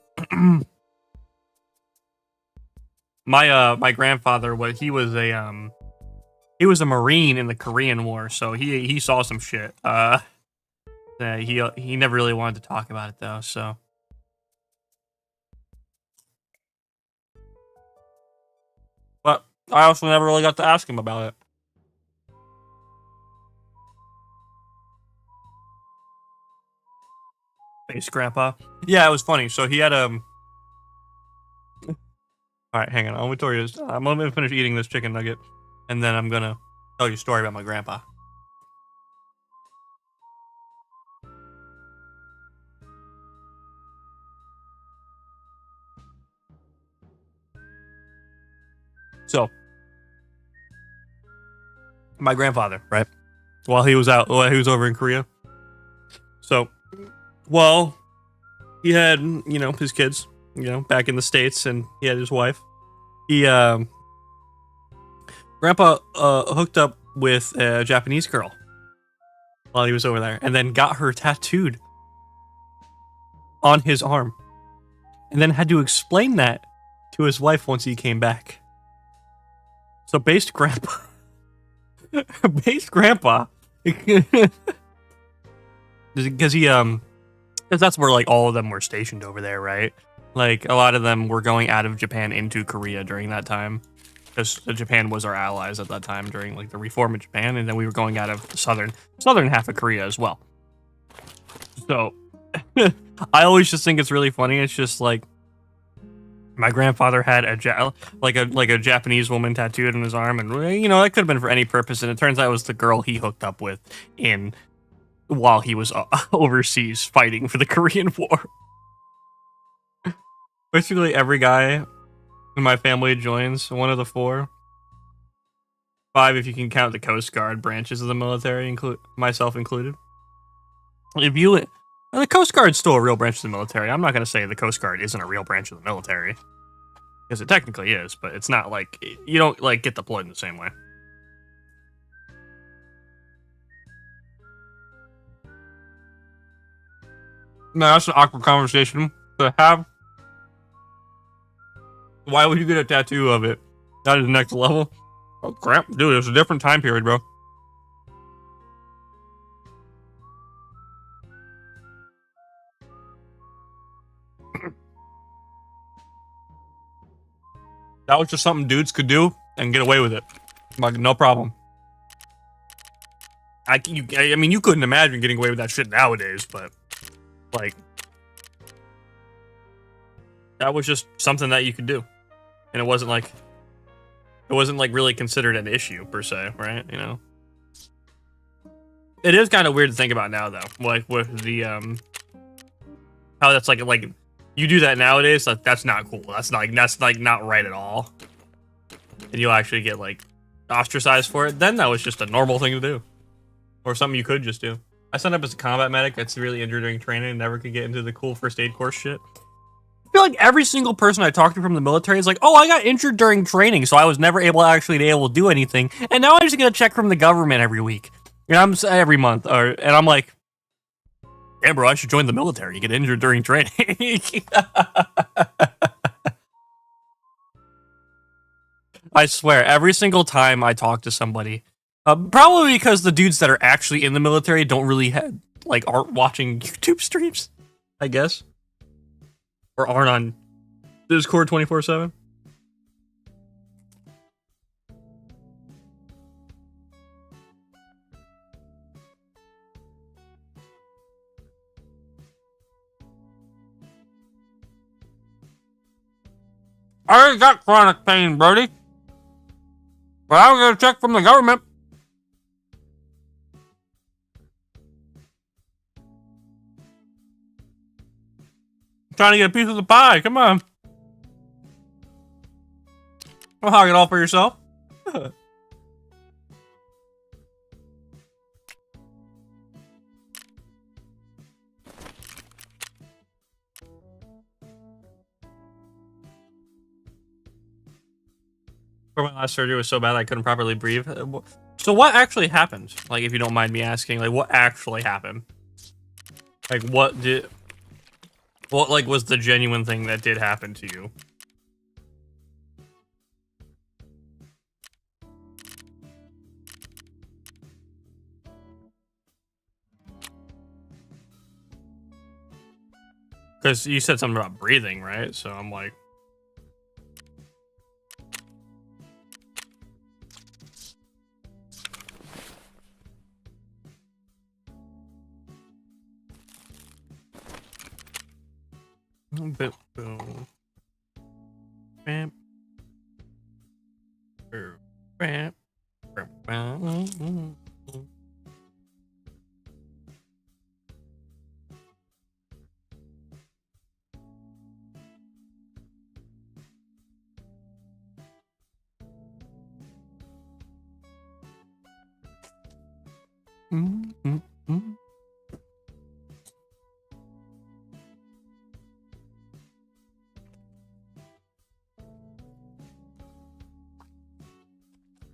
Speaker 1: My grandfather, he was a Marine in the Korean War, so he saw some shit. He never really wanted to talk about it though, so. But I also never really got to ask him about it. Thanks, Grandpa. Yeah, it was funny. So he had All right, hang on. I'm gonna finish eating this chicken nugget, and then I'm gonna tell you a story about my grandpa. So, my grandfather, right? While he was over in Korea. So, well, he had, his kids, back in the States, and he had his wife. Grandpa hooked up with a Japanese girl while he was over there, and then got her tattooed on his arm, and then had to explain that to his wife once he came back. So based grandpa, because that's where like all of them were stationed over there, right? Like a lot of them were going out of Japan into Korea during that time, because Japan was our allies at that time during like the reform of Japan, and then we were going out of the southern half of Korea as well. So I always just think it's really funny. It's just like my grandfather had a Japanese woman tattooed on his arm, and that could have been for any purpose, and it turns out it was the girl he hooked up with while he was overseas fighting for the Korean War. Basically, every guy in my family joins one of the 4, 5 if you can count the Coast Guard branches of the military, myself included. The Coast Guard's still a real branch of the military. I'm not going to say the Coast Guard isn't a real branch of the military, because it technically is, but it's not like you don't like get deployed in the same way. No, that's an awkward conversation to have. Why would you get a tattoo of it? That is the next level. Oh crap, dude, it's a different time period, bro. That was just something dudes could do and get away with it. Like, no problem. I mean, you couldn't imagine getting away with that shit nowadays, but like, that was just something that you could do, and it wasn't like really considered an issue per se, right? It is kind of weird to think about now, though. Like with the how that's like you do that nowadays, like that's not cool. That's not right at all. And you'll actually get like ostracized for it. Then that was just a normal thing to do, or something you could just do. I signed up as a combat medic. That's severely injured during training and never could get into the cool first aid course shit. I feel like every single person I talked to from the military is like, oh, I got injured during training, so I was never able to do anything, and now I just get a check from the government every week. Every month, and I'm like, yeah, bro, I should join the military. You get injured during training. I swear, every single time I talk to somebody, probably because the dudes that are actually in the military don't really aren't watching YouTube streams, I guess, or aren't on Discord 24/7. I already got chronic pain, Brody. But I'll get a check from the government. I'm trying to get a piece of the pie, come on. Don't hog it all for yourself. My last surgery was so bad I couldn't properly breathe. So what actually happened? Like, if you don't mind me asking, like, what actually happened? Like, what was the genuine thing that did happen to you? Because you said something about breathing, right? So I'm like...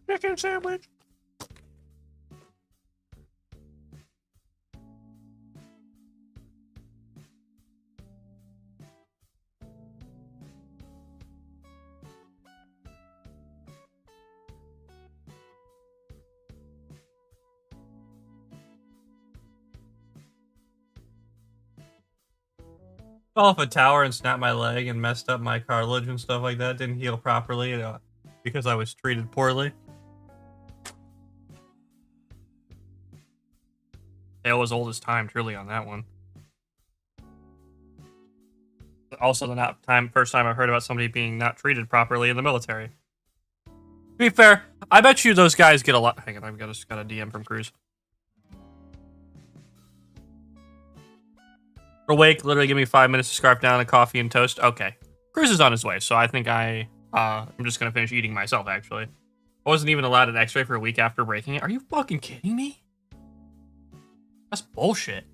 Speaker 1: Chicken sandwich. Fell off a tower and snapped my leg and messed up my cartilage and stuff like that. Didn't heal properly because I was treated poorly. Tale was old as time, truly, on that one. Also, first time I've heard about somebody being not treated properly in the military. To be fair, I bet you those guys get a lot. Hang on, I've just got a DM from Cruz. Awake, literally give me 5 minutes to scarf down a coffee and toast. Okay. Cruz is on his way, so I think I'm just gonna finish eating myself, actually. I wasn't even allowed an x-ray for a week after breaking it. Are you fucking kidding me? That's bullshit.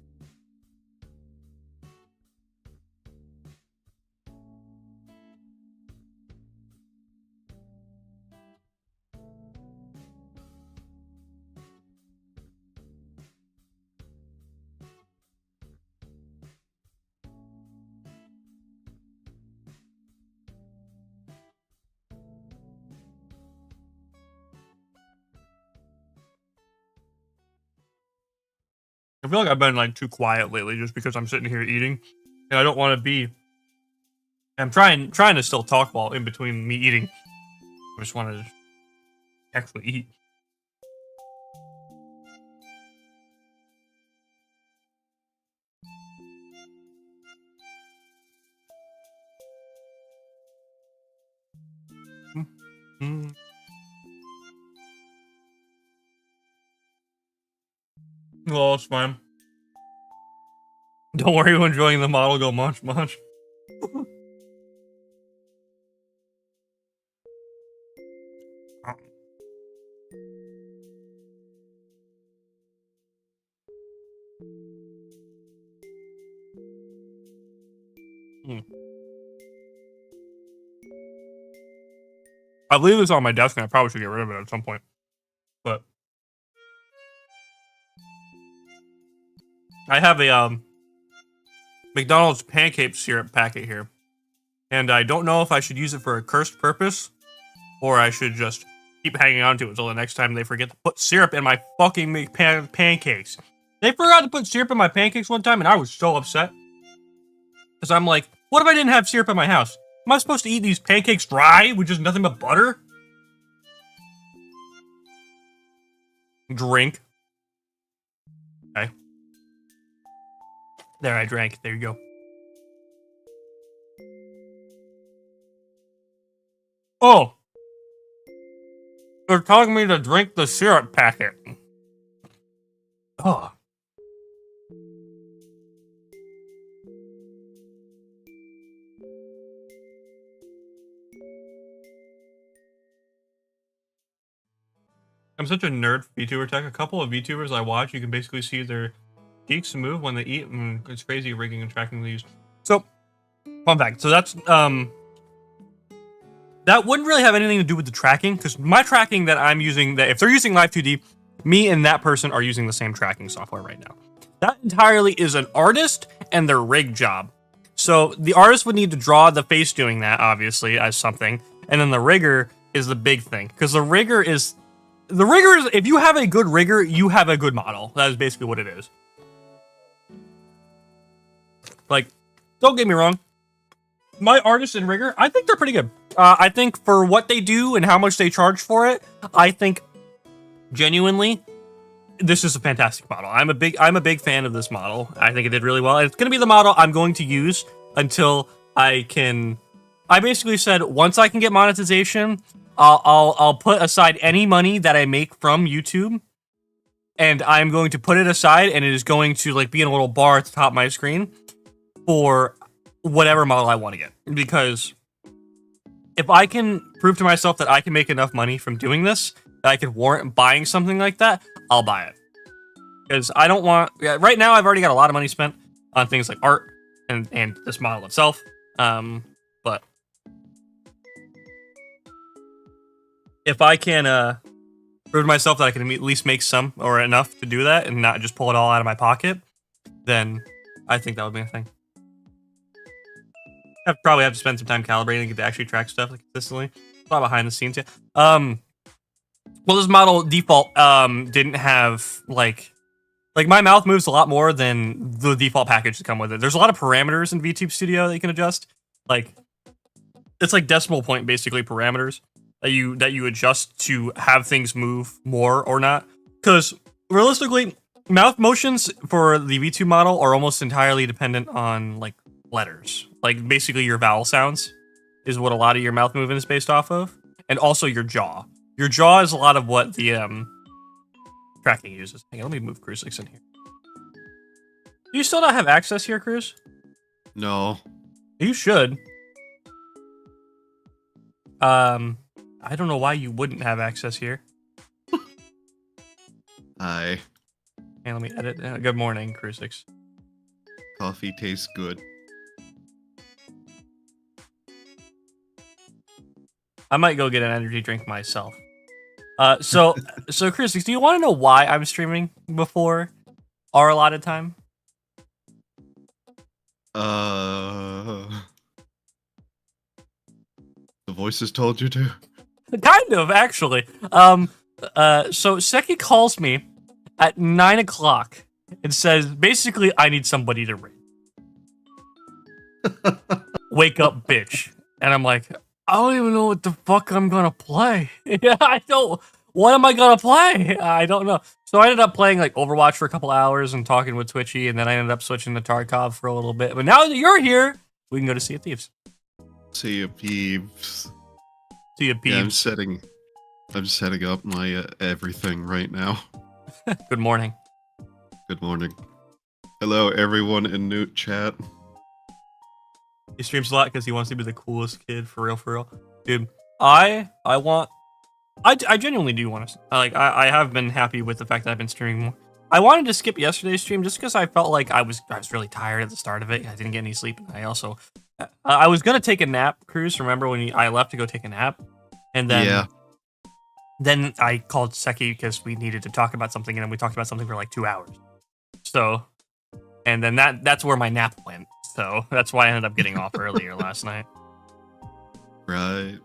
Speaker 1: I feel like I've been like too quiet lately just because I'm sitting here eating and I don't want to be. I'm trying to still talk while in between me eating. I just want to actually eat. Mm-hmm. Well, it's fine. Don't worry, we're enjoying the model. Go munch, munch. I believe it's on my desk and I probably should get rid of it at some point. But I have a McDonald's pancake syrup packet here. And I don't know if I should use it for a cursed purpose or I should just keep hanging on to it until the next time they forget to put syrup in my fucking pancakes. They forgot to put syrup in my pancakes one time and I was so upset. Because I'm like, what if I didn't have syrup in my house? Am I supposed to eat these pancakes dry with just nothing but butter? Drink. Okay. There, I drank. There you go. Oh! They're telling me to drink the syrup packet. Oh. I'm such a nerd for VTuber tech. A couple of VTubers I watch, you can basically see their cheeks move when they eat, and it's crazy rigging and tracking they use. So, fun fact. So that's, that wouldn't really have anything to do with the tracking, because my tracking that I'm using, that if they're using Live2D, me and that person are using the same tracking software right now. That entirely is an artist and their rig job. So the artist would need to draw the face doing that, obviously, as something, and then the rigger is the big thing, because the rigger is, if you have a good rigger, you have a good model. That is basically what it is. Like, don't get me wrong. My artist and rigger, I think they're pretty good. I think for what they do and how much they charge for it, I think genuinely, this is a fantastic model. I'm a big fan of this model. I think it did really well. It's going to be the model I'm going to use until I can. I basically said once I can get monetization, I'll put aside any money that I make from YouTube, and I'm going to put it aside, and it is going to like be in a little bar at the top of my screen for whatever model I want to get. Because if I can prove to myself that I can make enough money from doing this, that I could warrant buying something like that, I'll buy it. Because I don't want... Right now, I've already got a lot of money spent on things like art and this model itself. But if I can prove to myself that I can at least make some or enough to do that and not just pull it all out of my pocket, then I think that would be a thing. I probably have to spend some time calibrating to actually track stuff like consistently. A lot behind the scenes, yeah. Well, this model default didn't have like my mouth moves a lot more than the default package to come with it. There's a lot of parameters in VTube Studio that you can adjust. Like it's like decimal point basically parameters that you adjust to have things move more or not. Because realistically, mouth motions for the VTube model are almost entirely dependent on like letters. Like basically your vowel sounds is what a lot of your mouth movement is based off of, and also your jaw. Your jaw is a lot of what the tracking uses. Hang on, let me move Crucix in here. Do you still not have access here, Cruz?
Speaker 9: No.
Speaker 1: You should. I don't know why you wouldn't have access here.
Speaker 9: Hi.
Speaker 1: Hey, let me edit. Good morning, Crucix.
Speaker 9: Coffee tastes good.
Speaker 1: I might go get an energy drink myself. So Crucix, do you want to know why I'm streaming before our allotted time?
Speaker 9: The voices told you to?
Speaker 1: Kind of, actually. So Seki calls me at 9 o'clock and says, basically, I need somebody to raid. Wake up, bitch. And I'm like, I don't even know what the fuck I'm gonna play. Yeah, I don't. What am I gonna play? I don't know. So I ended up playing like Overwatch for a couple hours and talking with Twitchy, and then I ended up switching to Tarkov for a little bit. But now that you're here, we can go to Sea of Thieves.
Speaker 9: Sea of Thieves.
Speaker 1: Sea of Thieves.
Speaker 9: Yeah, I'm setting up my everything right now.
Speaker 1: Good morning.
Speaker 9: Good morning. Hello, everyone in Newt chat.
Speaker 1: He streams a lot because he wants to be the coolest kid, for real. Dude, I genuinely do want to, like, I have been happy with the fact that I've been streaming more. I wanted to skip yesterday's stream just because I felt like I was really tired at the start of it. I didn't get any sleep. And I also, I was going to take a nap, Cruz. Remember when I left to go take a nap? And then,
Speaker 9: yeah.
Speaker 1: Then I called Seki because we needed to talk about something, and then we talked about something for like 2 hours. So, and then that's where my nap went. So that's why I ended up getting off earlier last night.
Speaker 9: Right.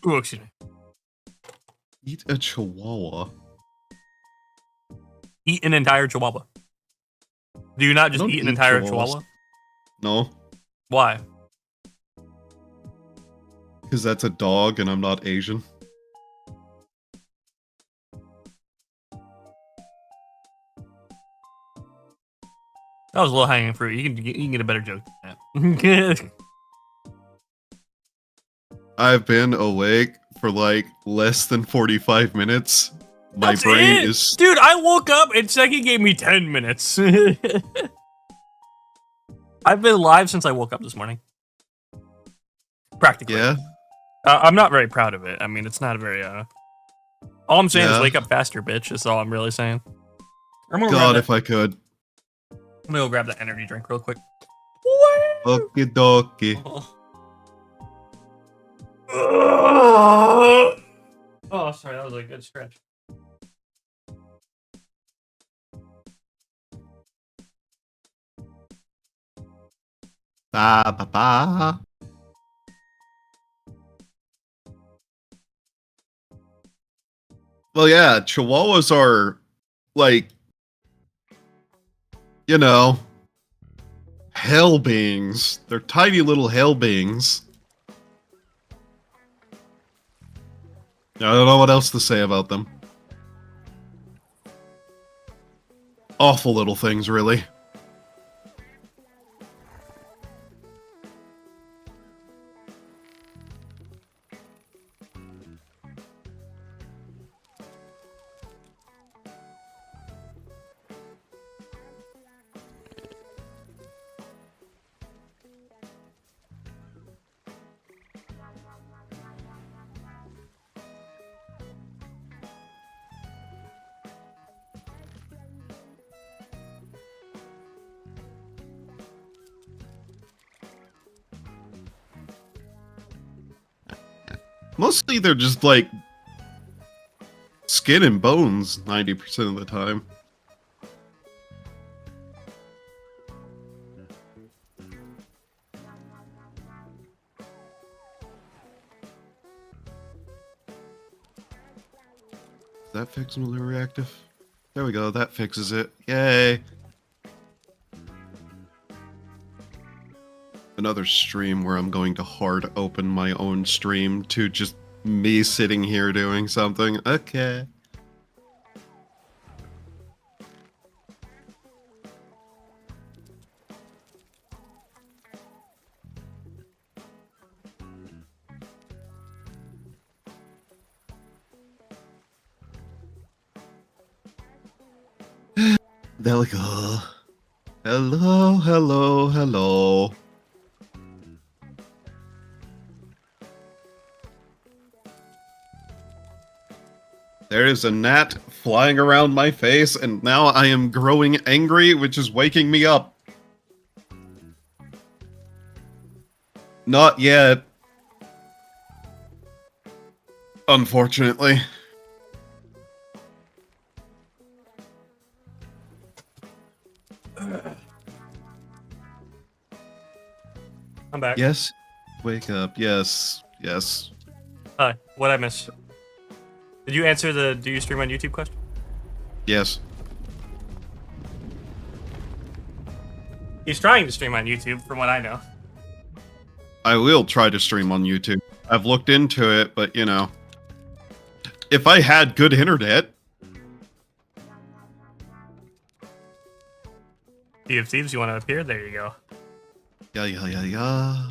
Speaker 1: Ooh, excuse me.
Speaker 9: Eat a chihuahua.
Speaker 1: Eat an entire chihuahua. Do you not just eat an entire chihuahua?
Speaker 9: No.
Speaker 1: Why?
Speaker 9: Because that's a dog and I'm not Asian.
Speaker 1: That was a little hanging fruit. You can get a better joke than that.
Speaker 9: I've been awake for like less than 45 minutes. My
Speaker 1: That's
Speaker 9: brain
Speaker 1: it?
Speaker 9: is...
Speaker 1: Dude, I woke up and Seki gave me 10 minutes. I've been live since I woke up this morning. Practically.
Speaker 9: Yeah?
Speaker 1: I'm not very proud of it. I mean, it's not a very, all I'm saying is wake up faster, bitch. That's all I'm really saying.
Speaker 9: God, if I could.
Speaker 1: I'm gonna go grab that energy drink real quick.
Speaker 9: Okie dokie.
Speaker 1: Oh, sorry, that was a good stretch.
Speaker 9: Ba ba ba. Well, yeah, Chihuahuas are like, you know, hell beings. They're tiny little hell beings. I don't know what else to say about them. Awful little things, really. Mostly they're just like skin and bones 90% of the time. Does that fix Miller reactive? There we go, that fixes it. Yay! Another stream where I'm going to hard open my own stream to just me sitting here doing something. Okay. There we go. Hello, hello, hello. There is a gnat flying around my face, and now I am growing angry, which is waking me up. Not yet. Unfortunately.
Speaker 1: I'm back.
Speaker 9: Yes. Wake up. Yes. Yes.
Speaker 1: Hi. What'd I miss? Did you answer the do you stream on YouTube question?
Speaker 9: Yes.
Speaker 1: He's trying to stream on YouTube, from what I know.
Speaker 9: I will try to stream on YouTube. I've looked into it, but you know. If I had good internet.
Speaker 1: Do you have thieves you want to appear? There you go.
Speaker 9: Yeah, yeah, yeah, yeah.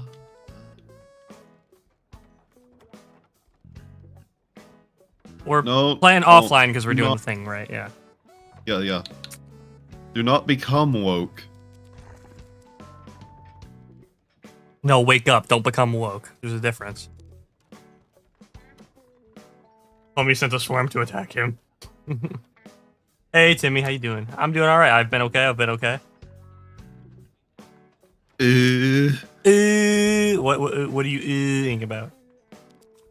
Speaker 1: We're
Speaker 9: No,
Speaker 1: playing
Speaker 9: no,
Speaker 1: offline because we're doing
Speaker 9: no.
Speaker 1: the thing, right? Yeah.
Speaker 9: Yeah, yeah. Do not become woke.
Speaker 1: No, wake up. Don't become woke. There's a difference. Homie sent a swarm to attack him. Hey, Timmy, how you doing? I'm doing all right. I've been okay. I've been okay. What are you ing about?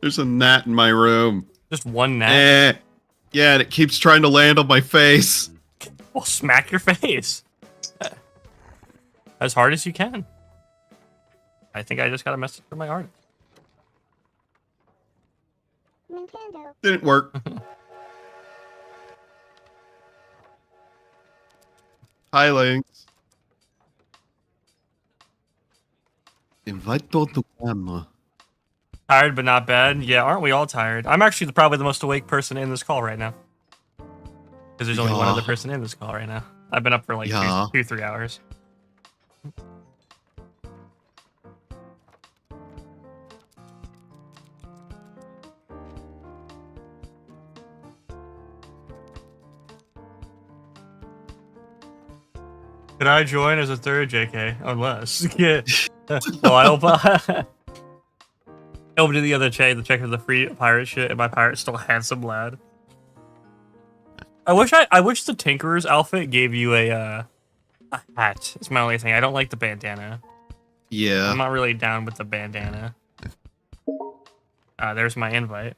Speaker 9: There's a gnat in my room.
Speaker 1: Just one gnat?
Speaker 9: Yeah, and it keeps trying to land on my face.
Speaker 1: Well, smack your face. As hard as you can. I think I just got a message from my artist.
Speaker 7: Nintendo.
Speaker 9: Didn't work. Hi, Lynx. Invite to camera.
Speaker 1: Tired but not bad. Yeah, aren't we all tired? I'm actually probably the most awake person in this call right now. Because there's only one other person in this call right now. I've been up for like 3 hours. Could I join as a third JK? Unless. Yeah. Well, I hope over to the other check of the free pirate shit, and my pirate's still handsome lad. I wish the Tinkerer's outfit gave you a hat. It's my only thing. I don't like the bandana.
Speaker 9: Yeah.
Speaker 1: I'm not really down with the bandana. There's my invite.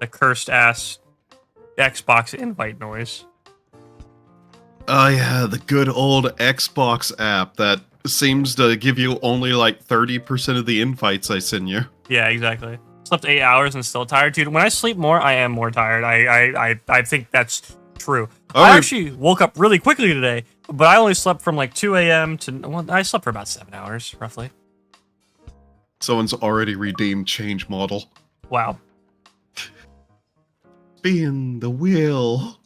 Speaker 1: The cursed ass Xbox invite noise.
Speaker 9: Oh yeah, the good old Xbox app that seems to give you only like 30% of the invites I send you.
Speaker 1: Yeah, exactly. Slept 8 hours and still tired, dude. When I sleep more, I am more tired. I think that's true.
Speaker 9: Oh,
Speaker 1: I actually woke up really quickly today, but I only slept from like 2 a.m. to... Well, I slept for about 7 hours, roughly.
Speaker 9: Someone's already redeemed change model.
Speaker 1: Wow.
Speaker 9: Spin the wheel.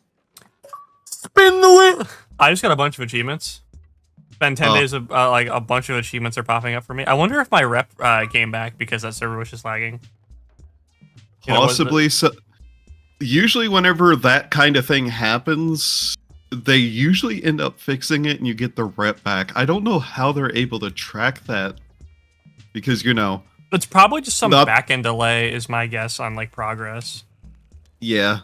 Speaker 1: Spin the wheel. I just got a bunch of achievements. Spend 10
Speaker 9: Oh.
Speaker 1: days of like a bunch of achievements are popping up for me. I wonder if my rep came back because that server was just lagging. You know,
Speaker 9: Possibly. So, usually, whenever that kind of thing happens, they usually end up fixing it, and you get the rep back. I don't know how they're able to track that because
Speaker 1: it's probably just some
Speaker 9: Not-
Speaker 1: back end delay, is my guess on like progress.
Speaker 9: Yeah.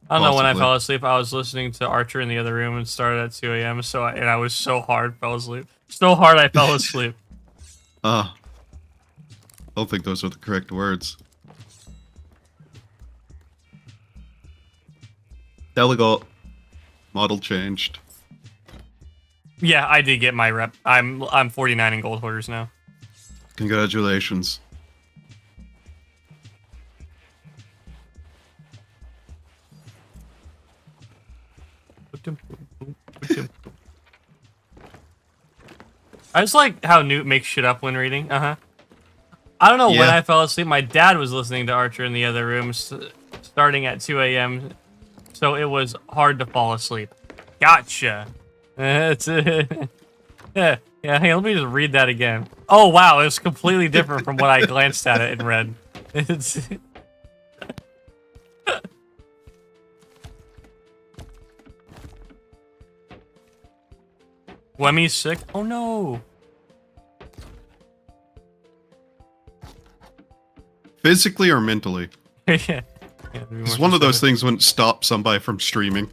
Speaker 1: I don't know when I
Speaker 9: Possibly.
Speaker 1: fell asleep. I was listening to Archer in the other room and started at 2 a.m. And I was so hard fell asleep. So hard I fell asleep.
Speaker 9: I don't think those are the correct words. Delegate model changed.
Speaker 1: Yeah, I did get my rep. I'm 49 in gold hoarders now.
Speaker 9: Congratulations.
Speaker 1: I just like how Newt makes shit up when reading. I don't know when
Speaker 9: Yeah.
Speaker 1: I fell asleep. My dad was listening to Archer in the other room, starting at 2 a.m. So it was hard to fall asleep. Gotcha. It's yeah. Hey, let me just read that again. Oh wow, it's completely different from what I glanced at it and read. It's Wemmy's sick. Oh no.
Speaker 9: Physically or mentally?
Speaker 1: Yeah.
Speaker 9: It's one of those things wouldn't stop somebody from streaming.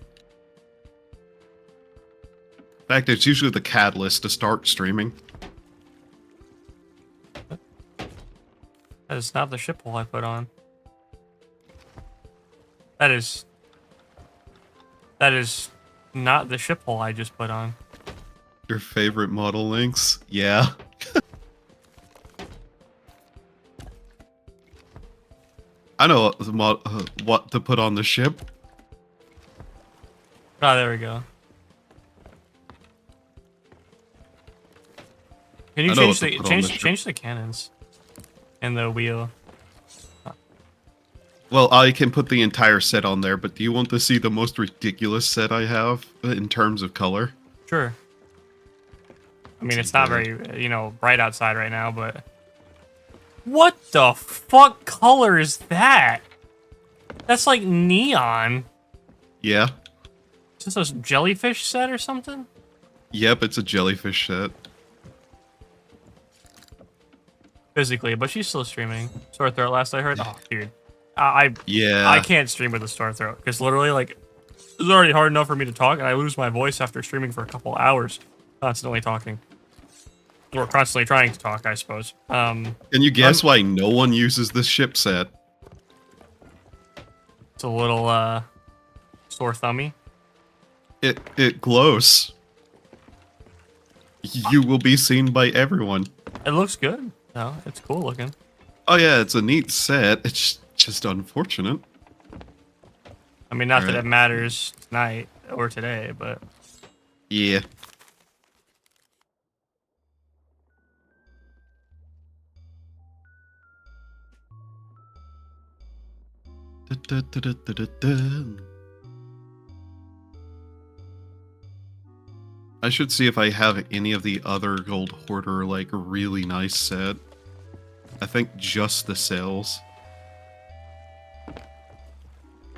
Speaker 9: In fact, it's usually the catalyst to start streaming.
Speaker 1: That is not the ship hole I put on. That is not the ship hole I just put on.
Speaker 9: Your favorite model links? Yeah. I know what to put on the ship.
Speaker 1: Oh, there we go. Can you
Speaker 9: I know
Speaker 1: change
Speaker 9: what to put on the ship.
Speaker 1: change the cannons and the wheel?
Speaker 9: Well, I can put the entire set on there, but do you want to see the most ridiculous set I have in terms of color?
Speaker 1: Sure. I mean, it's not very, bright outside right now, but... What the fuck color is that? That's like neon.
Speaker 9: Yeah.
Speaker 1: Is this a jellyfish set or something?
Speaker 9: Yep, it's a jellyfish set.
Speaker 1: Physically, but she's still streaming. Sore throat last I heard. Oh, dude.
Speaker 9: Yeah.
Speaker 1: I can't stream with a sore throat because literally, like, it's already hard enough for me to talk, and I lose my voice after streaming for a couple hours, constantly talking, or constantly trying to talk, I suppose.
Speaker 9: Can you guess why no one uses this ship set?
Speaker 1: It's a little sore thummy.
Speaker 9: It glows. You will be seen by everyone.
Speaker 1: It looks good. No, it's cool looking.
Speaker 9: Oh yeah, it's a neat set. It's just unfortunate.
Speaker 1: I mean, not that
Speaker 9: Alright.
Speaker 1: it matters tonight or today, but
Speaker 9: Yeah. I should see if I have any of the other gold hoarder, like, really nice set. I think just the sales.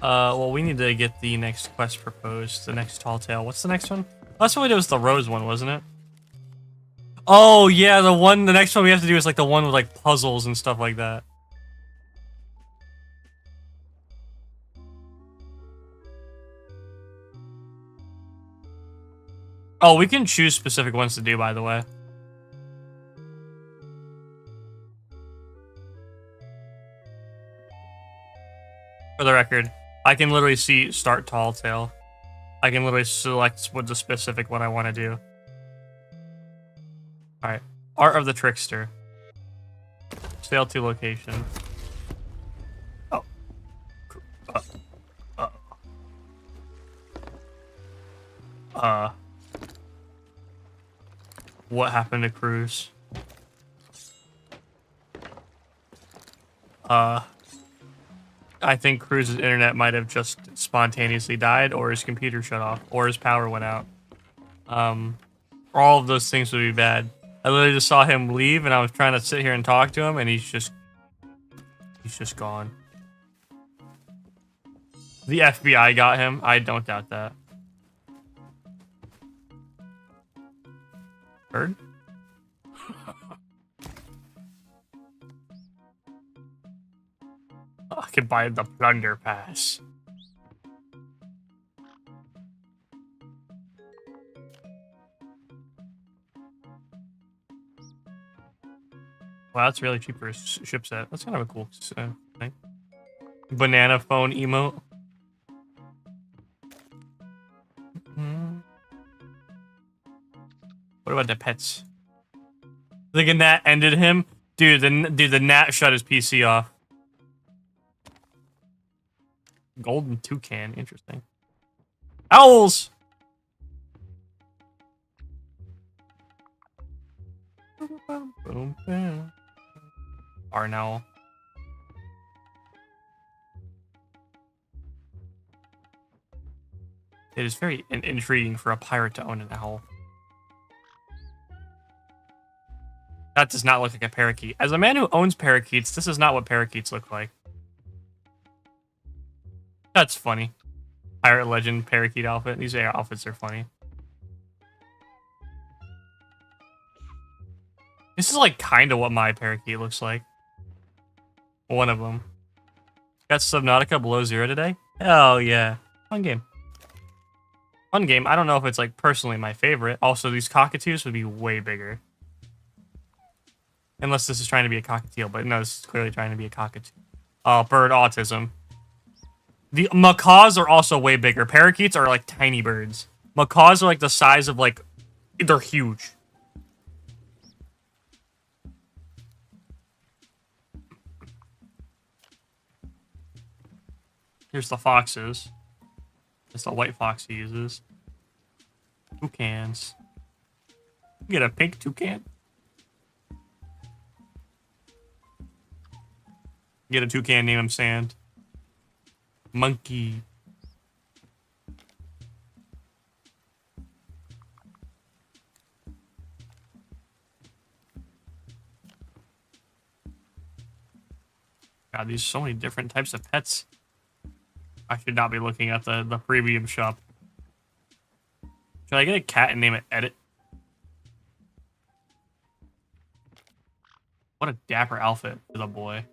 Speaker 1: well, we need to get the next quest proposed, the next tall tale. What's the next one? Last one we did was the rose one, wasn't it? Oh yeah, the next one we have to do is like the one with like puzzles and stuff like that. Oh, we can choose specific ones to do, by the way. For the record, I can literally see start tall tale. I can literally select what the specific one I want to do. Alright. Art of the Trickster. Sail to location. Oh. What happened to Cruz? I think Cruz's internet might have just spontaneously died, or his computer shut off, or his power went out. All of those things would be bad. I literally just saw him leave, and I was trying to sit here and talk to him, and he's just gone. The FBI got him. I don't doubt that. Bird? I could buy the plunder pass. Wow, that's really cheap for a ship set. That's kind of a cool thing. Banana phone emote. What about the pets? Think a gnat ended him? Dude, the gnat shut his PC off. Golden toucan, interesting. Owls! Barn owl. It is very intriguing for a pirate to own an owl. That does not look like a parakeet. As a man who owns parakeets, this is not what parakeets look like. That's funny. Pirate legend parakeet outfit. These outfits are funny. This is like kind of what my parakeet looks like. One of them. Got Subnautica below 0 today? Hell yeah. Fun game. Fun game. I don't know if it's like personally my favorite. Also, these cockatoos would be way bigger. Unless this is trying to be a cockatiel, but no, this is clearly trying to be a cockatoo. Oh, bird autism. The macaws are also way bigger. Parakeets are like tiny birds. Macaws are like the size of like... They're huge. Here's the foxes. It's the white fox he uses. Toucans. Get a pink toucan? Get a toucan, name him Sand. Monkey. God, there's so many different types of pets. I should not be looking at the premium shop. Should I get a cat and name it Edit? What a dapper outfit for the boy.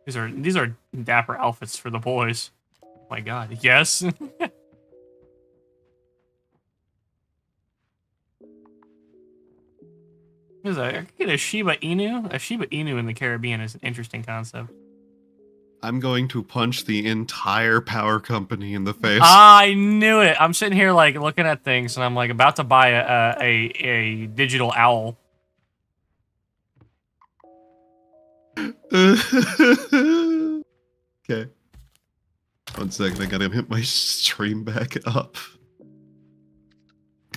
Speaker 1: These are dapper outfits for the boys. Oh my god, yes. I could get a Shiba Inu. A Shiba Inu in the Caribbean is an interesting concept.
Speaker 9: I'm going to punch the entire power company in the face.
Speaker 1: I knew it. I'm sitting here like looking at things, and I'm like about to buy a digital owl.
Speaker 9: Okay. 1 second, I gotta hit my stream back up.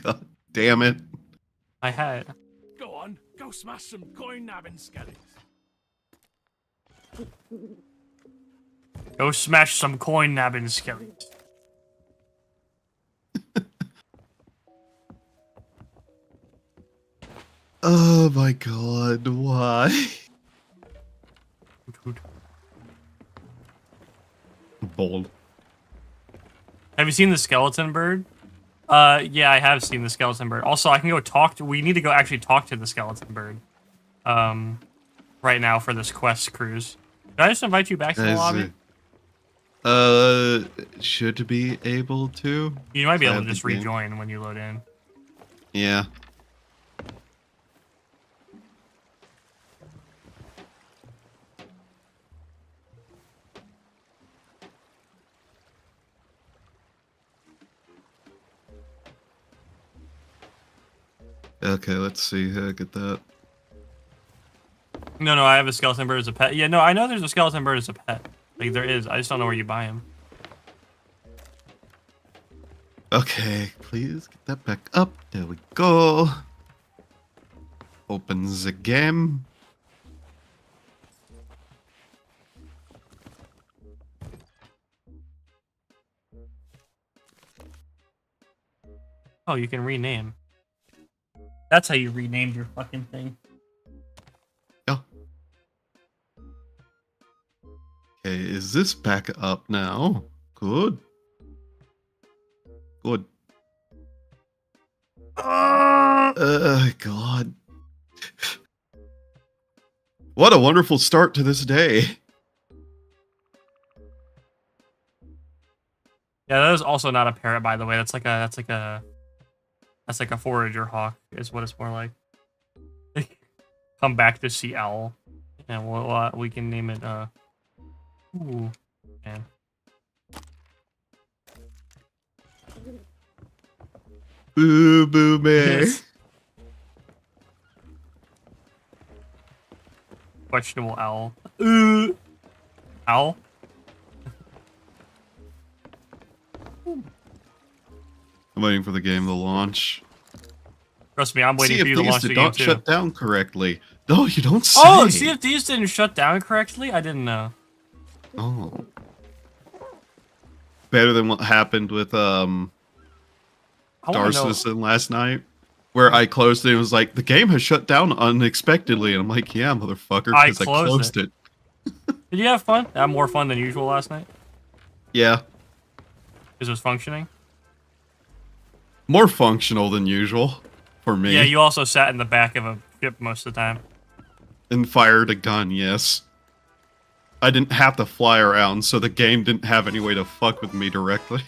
Speaker 9: God damn it.
Speaker 1: I had.
Speaker 8: Go on, go smash some coin nabbing skellies.
Speaker 1: Go smash some coin nabbing skellies.
Speaker 9: Oh my god, why? Bold.
Speaker 1: Have you seen the skeleton bird? Yeah, I have seen the skeleton bird. Also, I can go talk to... We need to go actually talk to the skeleton bird. Right now for this quest cruise. Did I just invite you back to the lobby?
Speaker 9: Should be able to.
Speaker 1: You might be able to just rejoin when you load in.
Speaker 9: Yeah. Okay, let's see how I get that.
Speaker 1: No, I have a skeleton bird as a pet. Yeah, no, I know there's a skeleton bird as a pet. Like, there is. I just don't know where you buy him.
Speaker 9: Okay, please get that back up. There we go. Opens the game.
Speaker 1: Oh, you can rename. That's how you renamed your fucking thing.
Speaker 9: Yeah. Okay, is this back up now? Good. Good. God. What a wonderful start to this day.
Speaker 1: Yeah, that is also not a parrot, by the way. That's like a forager hawk, is what it's more like. Come back to see owl, and we can name it. Ooh, man.
Speaker 9: Boo boo bear.
Speaker 1: Questionable owl. Owl.
Speaker 9: I'm waiting for the game to launch.
Speaker 1: Trust me, I'm waiting for you to launch the
Speaker 9: did
Speaker 1: game
Speaker 9: not
Speaker 1: too.
Speaker 9: shut down correctly. No, you don't say.
Speaker 1: Oh, CFDs didn't shut down correctly? I didn't know.
Speaker 9: Oh. Better than what happened with Darcison last night, where I closed it and was like, the game has shut down unexpectedly, and I'm like, yeah, motherfucker, because I closed it.
Speaker 1: Did you have fun? Have more fun than usual last night?
Speaker 9: Yeah.
Speaker 1: Because it was functioning?
Speaker 9: More functional than usual for me.
Speaker 1: Yeah, you also sat in the back of a ship most of the time.
Speaker 9: And fired a gun, yes. I didn't have to fly around, so the game didn't have any way to fuck with me directly.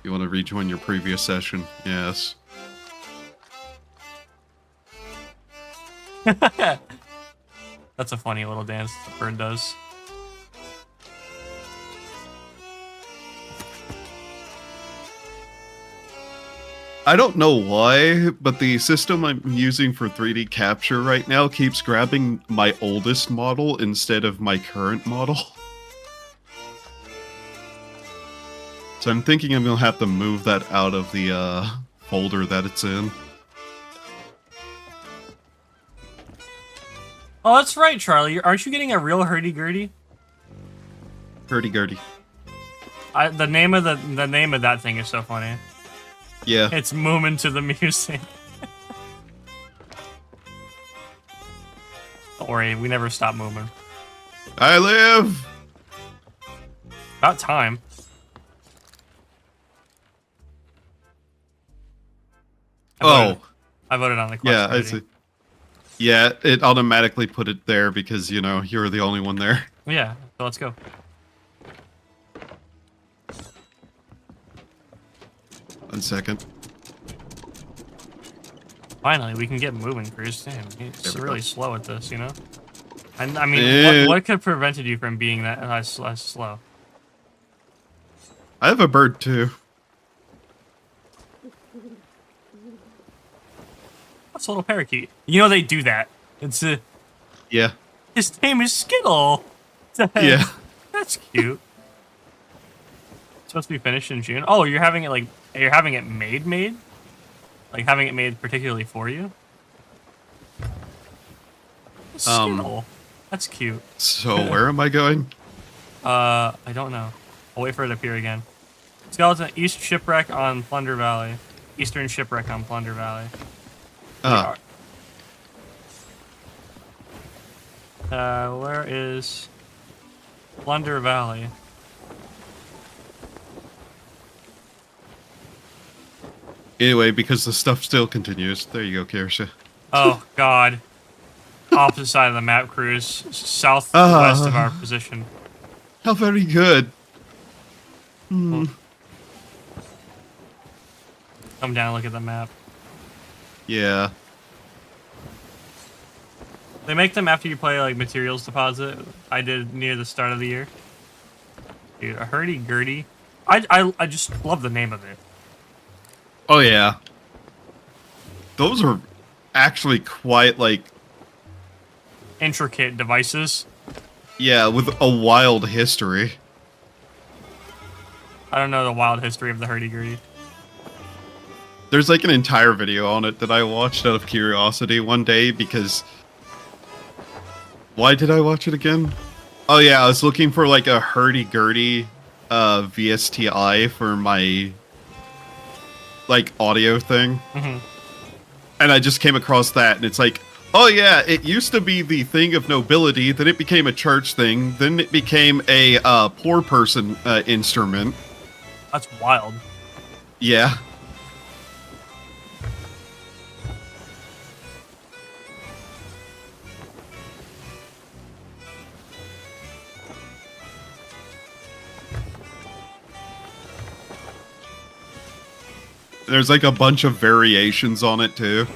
Speaker 9: You want to rejoin your previous session? Yes.
Speaker 1: That's a funny little dance the bird does.
Speaker 9: I don't know why, but the system I'm using for 3D capture right now keeps grabbing my oldest model instead of my current model. So I'm thinking I'm gonna have to move that out of the folder that it's in.
Speaker 1: Oh, that's right, Charlie. Aren't you getting a real hurdy-gurdy?
Speaker 9: Hurdy-gurdy.
Speaker 1: The name of that thing is so funny.
Speaker 9: Yeah.
Speaker 1: It's Moomin to the music. Don't worry, we never stop moving.
Speaker 9: I live!
Speaker 1: About time. I voted on the question.
Speaker 9: Yeah, I see. Yeah, it automatically put it there because, you know, you're the only one there.
Speaker 1: Yeah, so let's go.
Speaker 9: One second.
Speaker 1: Finally, we can get moving, Cruz. Damn, it's really slow at this, you know? And I mean, what could have prevented you from being that slow?
Speaker 9: I have a bird too.
Speaker 1: That's a little parakeet. You know they do that. It's a...
Speaker 9: Yeah.
Speaker 1: His name is Skittle.
Speaker 9: Yeah.
Speaker 1: That's cute. It's supposed to be finished in June. Oh, you're having it like... You're having it made? Like having it made particularly for you? Skittle. That's cute.
Speaker 9: So where am I going?
Speaker 1: I don't know. I'll wait for it to appear again. Skeleton East Shipwreck on Plunder Valley. Eastern Shipwreck on Plunder Valley. Where is Plunder Valley?
Speaker 9: Anyway, because the stuff still continues. There you go, Kirsha.
Speaker 1: Oh, God. Opposite side of the map, Cruz. Southwest of our position.
Speaker 9: How very good. Hmm.
Speaker 1: Come down and look at the map.
Speaker 9: Yeah.
Speaker 1: They make them after you play, like, Materials Deposit. I did near the start of the year. Dude, a hurdy-gurdy. I just love the name of it.
Speaker 9: Oh, yeah. Those are actually quite, like...
Speaker 1: intricate devices.
Speaker 9: Yeah, with a wild history.
Speaker 1: I don't know the wild history of the hurdy-gurdy.
Speaker 9: There's, like, an entire video on it that I watched out of curiosity one day because... Why did I watch it again? Oh, yeah, I was looking for, like, a hurdy-gurdy VSTI for my like audio thing,
Speaker 1: Mm-hmm.
Speaker 9: and I just came across that, and it's like, oh yeah, it used to be the thing of nobility, then it became a church thing, then it became a poor person instrument.
Speaker 1: That's wild.
Speaker 9: Yeah. There's like a bunch of variations on it too.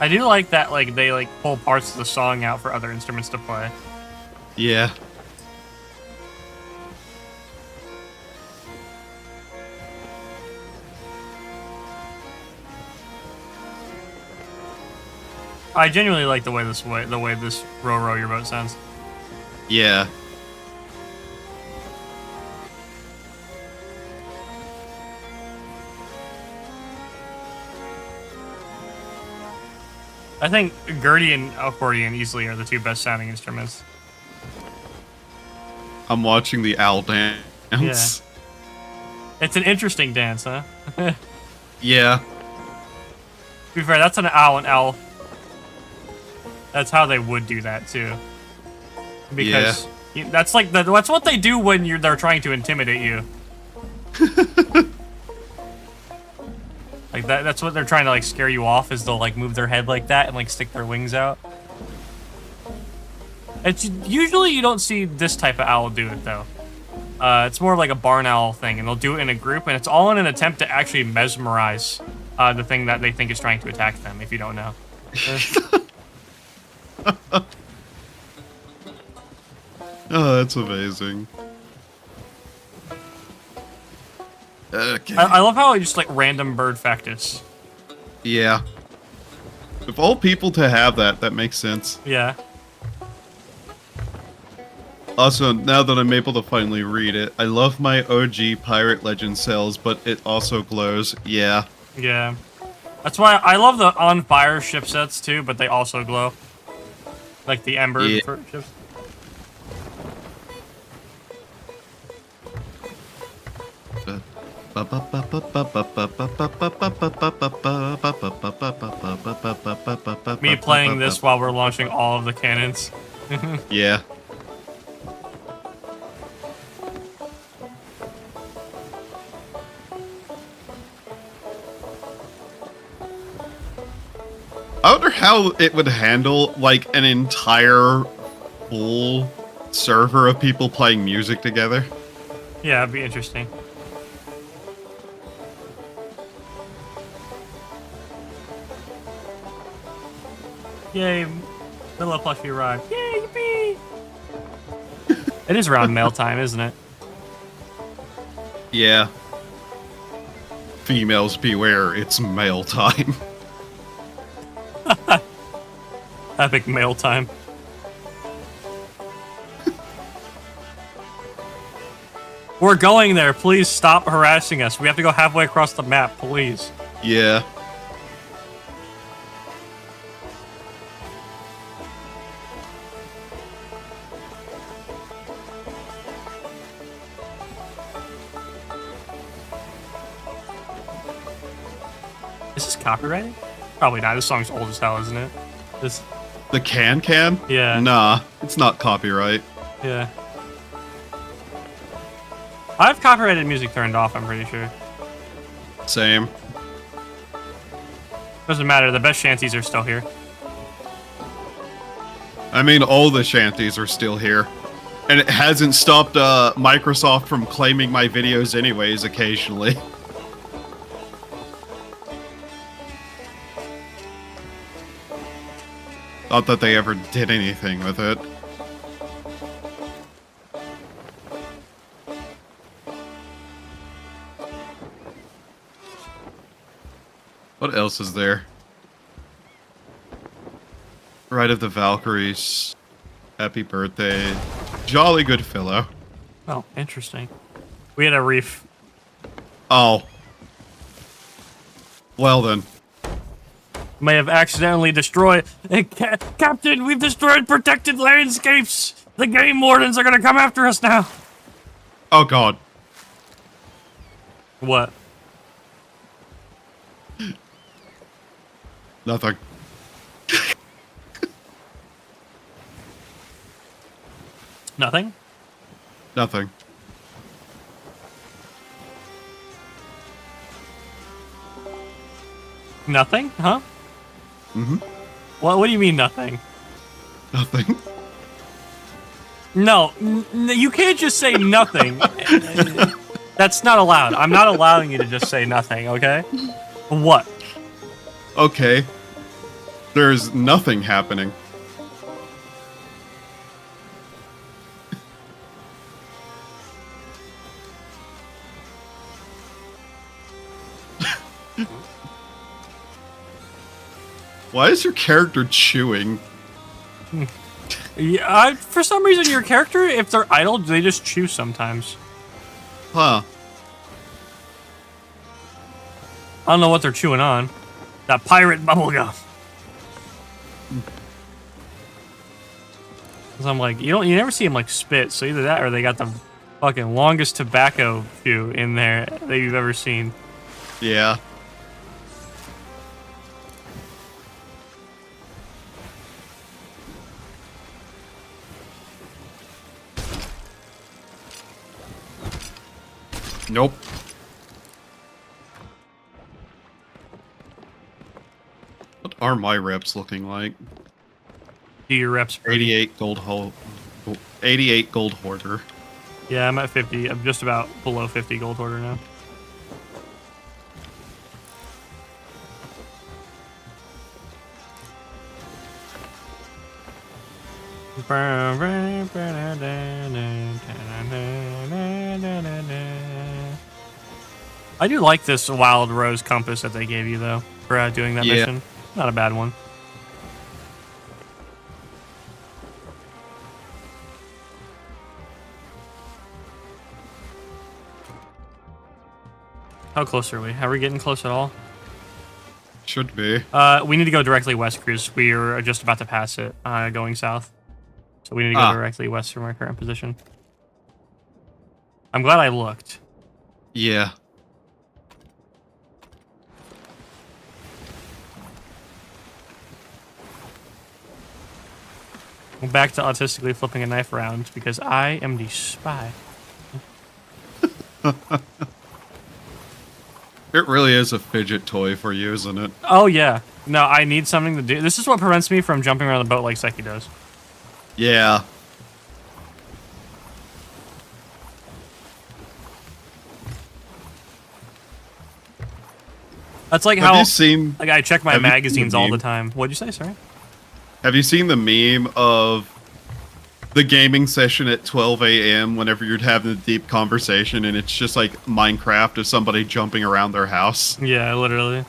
Speaker 1: I do like that, like, they, like, pull parts of the song out for other instruments to play.
Speaker 9: Yeah.
Speaker 1: I genuinely like the way this row your boat sounds.
Speaker 9: Yeah.
Speaker 1: I think Gurdy and accordion easily are the two best sounding instruments.
Speaker 9: I'm watching the owl dance.
Speaker 1: Yeah. It's an interesting dance, huh?
Speaker 9: Yeah.
Speaker 1: To be fair, that's an owl and owl. That's how they would do that too. Because that's like that's what they do when they're trying to intimidate you. Like that's what they're trying to like scare you off, is they'll like move their head like that and like stick their wings out. It's usually you don't see this type of owl do it though. It's more like a barn owl thing, and they'll do it in a group, and it's all in an attempt to actually mesmerize the thing that they think is trying to attack them, if you don't know.
Speaker 9: Oh, that's amazing. Okay.
Speaker 1: I love how it's just like random bird factus.
Speaker 9: Yeah. Of all people to have that, that makes sense.
Speaker 1: Yeah.
Speaker 9: Also, now that I'm able to finally read it, I love my OG Pirate Legend cells, but it also glows. Yeah.
Speaker 1: Yeah. That's why I love the on fire ship sets too, but they also glow. Like the Ember ships. Me playing this while we're launching all of the cannons.
Speaker 9: Yeah. I wonder how it would handle, like, an entire full server of people playing music together.
Speaker 1: Yeah, it'd be interesting. Yay, Villa plushie arrived. Yay, yippee! It is around mail time, isn't it?
Speaker 9: Yeah. Females beware, it's mail time.
Speaker 1: Epic mail time. We're going there. Please stop harassing us. We have to go halfway across the map, please.
Speaker 9: Yeah.
Speaker 1: Is this copyrighted? Probably not. This song's old as hell, isn't it?
Speaker 9: The can?
Speaker 1: Yeah.
Speaker 9: Nah, it's not copyright.
Speaker 1: Yeah. I have copyrighted music turned off, I'm pretty sure.
Speaker 9: Same.
Speaker 1: Doesn't matter, the best shanties are still here.
Speaker 9: I mean, all the shanties are still here. And it hasn't stopped Microsoft from claiming my videos anyways, occasionally. Not that they ever did anything with it. What else is there? Ride of the Valkyries. Happy birthday. Jolly good fellow.
Speaker 1: Oh, interesting. We had a reef.
Speaker 9: Oh. Well then.
Speaker 1: May have accidentally destroyed... Captain, we've destroyed protected landscapes! The game wardens are gonna come after us now!
Speaker 9: Oh god.
Speaker 1: What?
Speaker 9: Nothing.
Speaker 1: Nothing?
Speaker 9: Nothing.
Speaker 1: Nothing? Huh?
Speaker 9: Mm-hmm.
Speaker 1: What do you mean nothing?
Speaker 9: Nothing.
Speaker 1: No, you can't just say nothing. That's not allowed. I'm not allowing you to just say nothing, okay? What?
Speaker 9: Okay. There's nothing happening. Why is your character chewing?
Speaker 1: Yeah, for some reason, your character, if they're idle, they just chew sometimes.
Speaker 9: Huh.
Speaker 1: I don't know what they're chewing on. That pirate bubblegum. Cause I'm like, you never see them like spit. So either that or they got the fucking longest tobacco chew in there that you've ever seen.
Speaker 9: Yeah. Nope. What are my reps looking like?
Speaker 1: Do your reps?
Speaker 9: 88 gold 88 gold hoarder.
Speaker 1: Yeah, I'm at 50. I'm just about below 50 gold hoarder now. I do like this wild rose compass that they gave you though for doing that mission. Not a bad one. How close are we? Are we getting close at all?
Speaker 9: Should be.
Speaker 1: We need to go directly west, Cruz. We are just about to pass it, going south. So we need to go directly west from our current position. I'm glad I looked.
Speaker 9: Yeah.
Speaker 1: I'm back to autistically flipping a knife around because I am the spy.
Speaker 9: It really is a fidget toy for you, isn't it?
Speaker 1: Oh, yeah. No, I need something to do. This is what prevents me from jumping around the boat like Seki does.
Speaker 9: Yeah.
Speaker 1: That's like
Speaker 9: Have
Speaker 1: how
Speaker 9: you seen,
Speaker 1: like I check my
Speaker 9: have you seen
Speaker 1: magazines
Speaker 9: the
Speaker 1: all the
Speaker 9: meme?
Speaker 1: time. What'd you say? Sorry?
Speaker 9: Have you seen the meme of the gaming session at 12 a.m. whenever you're having a deep conversation and it's just like Minecraft of somebody jumping around their house?
Speaker 1: Yeah, literally.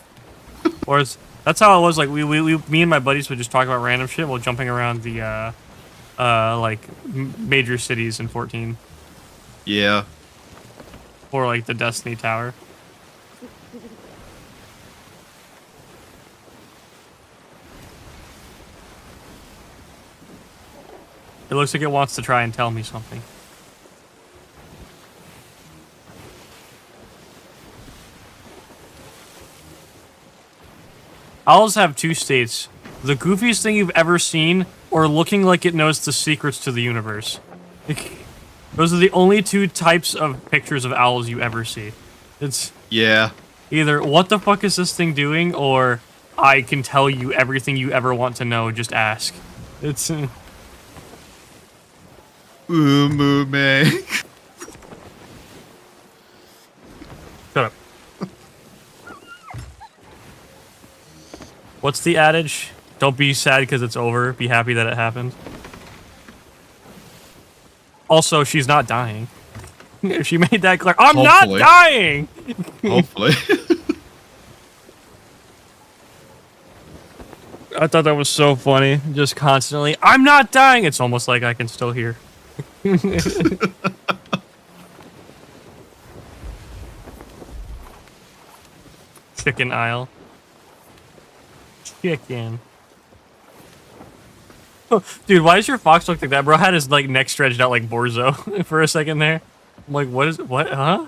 Speaker 1: That's how it was. Like me and my buddies would just talk about random shit while jumping around the major cities in 14
Speaker 9: Yeah.
Speaker 1: or like the Destiny Tower. It looks like it wants to try and tell me something. Owls have two states. The goofiest thing you've ever seen, or looking like it knows the secrets to the universe. Those are the only two types of pictures of owls you ever see. It's
Speaker 9: Yeah.
Speaker 1: either, what the fuck is this thing doing, or I can tell you everything you ever want to know, just ask. It's...
Speaker 9: Umume.
Speaker 1: Shut up. What's the adage? Don't be sad because it's over. Be happy that it happened. Also, she's not dying. If she made that clear, I'm
Speaker 9: Hopefully.
Speaker 1: not dying!
Speaker 9: Hopefully.
Speaker 1: I thought that was so funny. Just constantly, I'm not dying! It's almost like I can still hear. chicken aisle. Chicken. Oh, dude, why does your fox look like that? Bro had his like neck stretched out like Borzo for a second there. I'm like, what, huh?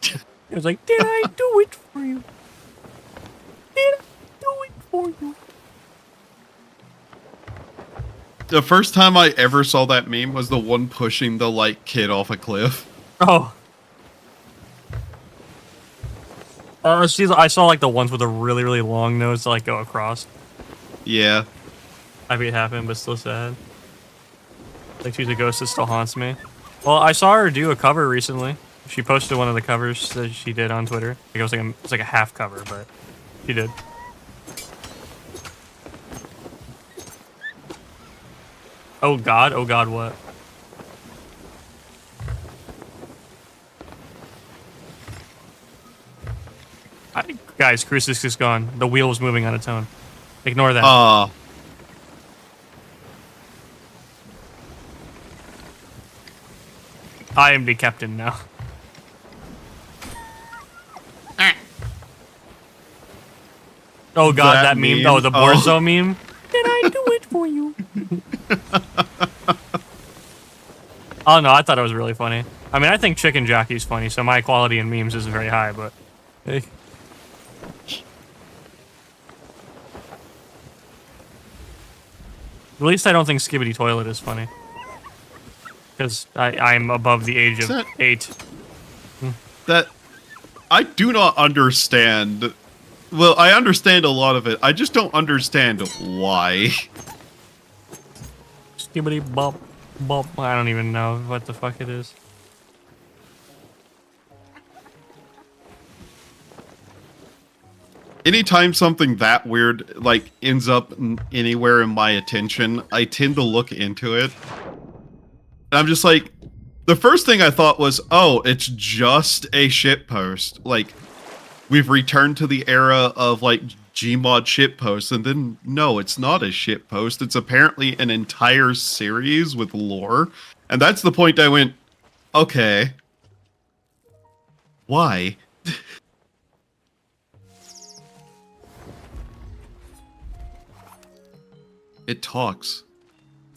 Speaker 1: It was like, did I do it for you? Did I do it for you?
Speaker 9: The first time I ever saw that meme was the one pushing the like kid off a cliff.
Speaker 1: Oh. See, I saw like the ones with a really, really long nose to like go across.
Speaker 9: Yeah.
Speaker 1: Happy it happened, but still sad. Like she's a ghost that still haunts me. Well, I saw her do a cover recently. She posted one of the covers that she did on Twitter. Like it was like a half cover, but she did. Oh god, what? Guys, Crucix is gone. The wheel was moving on its own. Ignore that. I am the captain now. Oh god, that meme. Oh, the Borzo meme. Did I do it for you? Oh no, I thought it was really funny. I mean, I think Chicken Jockey's funny, so my quality in memes isn't very high, but... Hey. At least I don't think Skibbity Toilet is funny. Because I'm above the age of 8.
Speaker 9: That... I do not understand... Well, I understand a lot of it. I just don't understand why.
Speaker 1: Skibbity bop bop. I don't even know what the fuck it is.
Speaker 9: Anytime something that weird, like, ends up anywhere in my attention, I tend to look into it. And I'm just like... The first thing I thought was, oh, it's just a shitpost. Like... We've returned to the era of, like, Gmod shitposts, and then, no, it's not a shitpost. It's apparently an entire series with lore. And that's the point I went, okay. Why? It talks.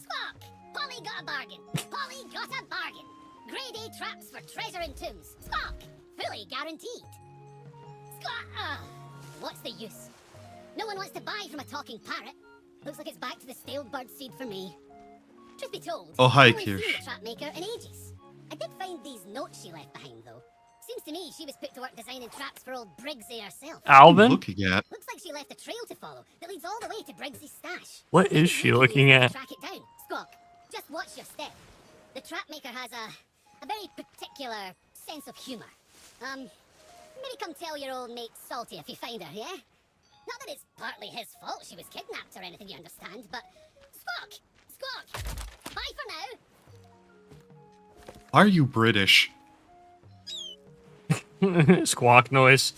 Speaker 7: Squawk! Polly got a bargain. Polly got a bargain. Grade A traps for treasure and tombs. Squawk! Fully guaranteed. What's the use? No one wants to buy from a talking parrot. Looks like it's back to the stale bird seed for me. Truth be told,
Speaker 9: oh, hi,
Speaker 7: I've only
Speaker 9: Kirsch.
Speaker 7: seen the trap maker in ages. I did find these notes she left behind, though. Seems to me she was put to work designing traps for old Briggsy herself.
Speaker 1: Alvin?
Speaker 9: Looking at?
Speaker 7: Looks like she left a trail to follow that leads all the way to Briggsy's stash.
Speaker 1: What is she looking at?
Speaker 7: Track it down. Squawk, just watch your step. The trap maker has a very particular sense of humor. Maybe come tell your old mate Salty if you find her, yeah? Not that it's partly his fault she was kidnapped or anything, you understand, but... Squawk! Squawk! Bye for now!
Speaker 9: Are you British?
Speaker 1: Squawk noise.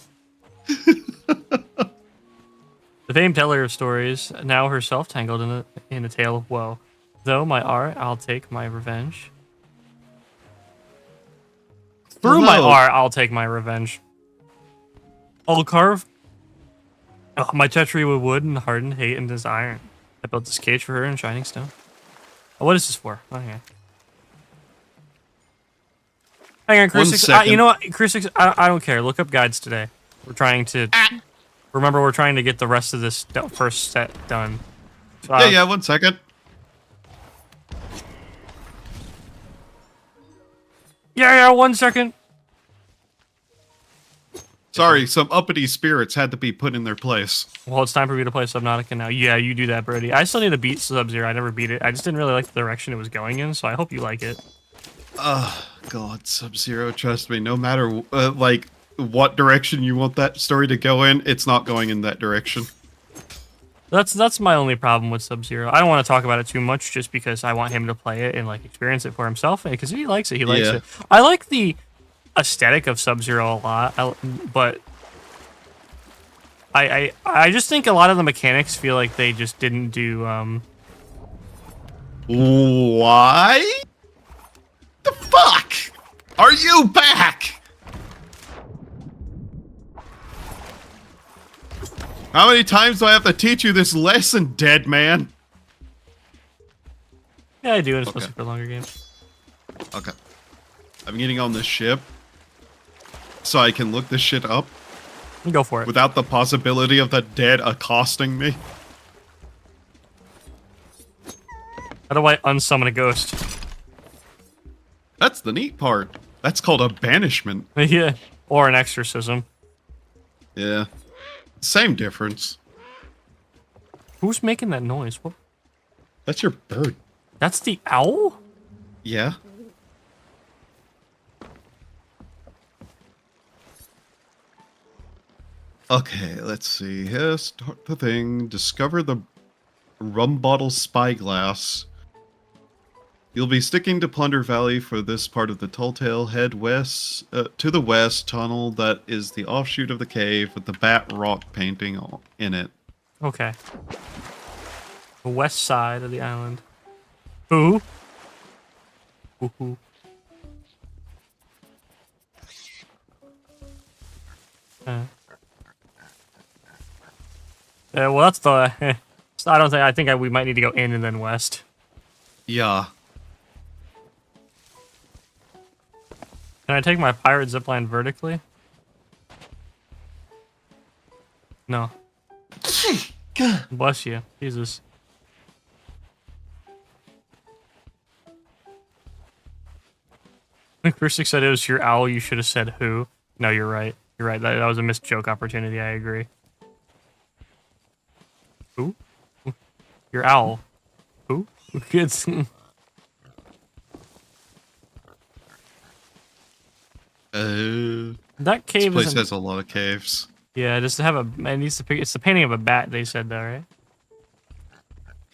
Speaker 1: The famed teller of stories, now herself tangled in a tale of woe. Though my art, I'll take my revenge. Through my art, I'll take my revenge. I'll carve my treachery with wood and hardened hate and desire. I built this cage for her in shining stone. Oh, what is this for? Okay. Hang on, Crucix. You know what, Crucix? I don't care. Look up guides today. We're trying to... Remember, we're trying to get the rest of this first set done. So,
Speaker 9: yeah, 1 second.
Speaker 1: Yeah, 1 second.
Speaker 9: Sorry, some uppity spirits had to be put in their place.
Speaker 1: Well, it's time for me to play Subnautica now. Yeah, you do that, Brody. I still need to beat Sub-Zero. I never beat it. I just didn't really like the direction it was going in, so I hope you like it.
Speaker 9: God, Sub-Zero, trust me. No matter, like, what direction you want that story to go in, it's not going in that direction.
Speaker 1: That's my only problem with Sub-Zero. I don't want to talk about it too much, just because I want him to play it and, like, experience it for himself. Because if he likes it, he likes it. I like the aesthetic of Sub-Zero a lot, but I just think a lot of the mechanics feel like they just didn't do
Speaker 9: Why? The fuck? Are you back? How many times do I have to teach you this lesson, dead man?
Speaker 1: Yeah, I do, and especially for longer games.
Speaker 9: Okay. I'm getting on this ship so I can look this shit up.
Speaker 1: Go for it.
Speaker 9: Without the possibility of the dead accosting me.
Speaker 1: How do I unsummon a ghost?
Speaker 9: That's the neat part. That's called a banishment.
Speaker 1: Yeah, or an exorcism.
Speaker 9: Yeah. Same difference.
Speaker 1: Who's making that noise? What?
Speaker 9: That's your bird.
Speaker 1: That's the owl?
Speaker 9: Yeah. Okay, let's see. Here, start the thing. Discover the rum bottle spyglass. You'll be sticking to Plunder Valley for this part of the Telltale. Head west to the west tunnel that is the offshoot of the cave with the bat rock painting in it.
Speaker 1: Okay. The west side of the island. Who? Woohoo. Well, that's the. I think we might need to go in and then west.
Speaker 9: Yeah.
Speaker 1: Can I take my pirate zipline vertically? No. Bless you. Jesus. When Christic said it was your owl, you should have said who. No, you're right. You're right. That was a missed joke opportunity. I agree. Who? Your owl. Who? Kids. That cave
Speaker 9: this place has a lot of caves.
Speaker 1: Yeah, just to have a. It needs to pick. It's the painting of a bat. They said that, right?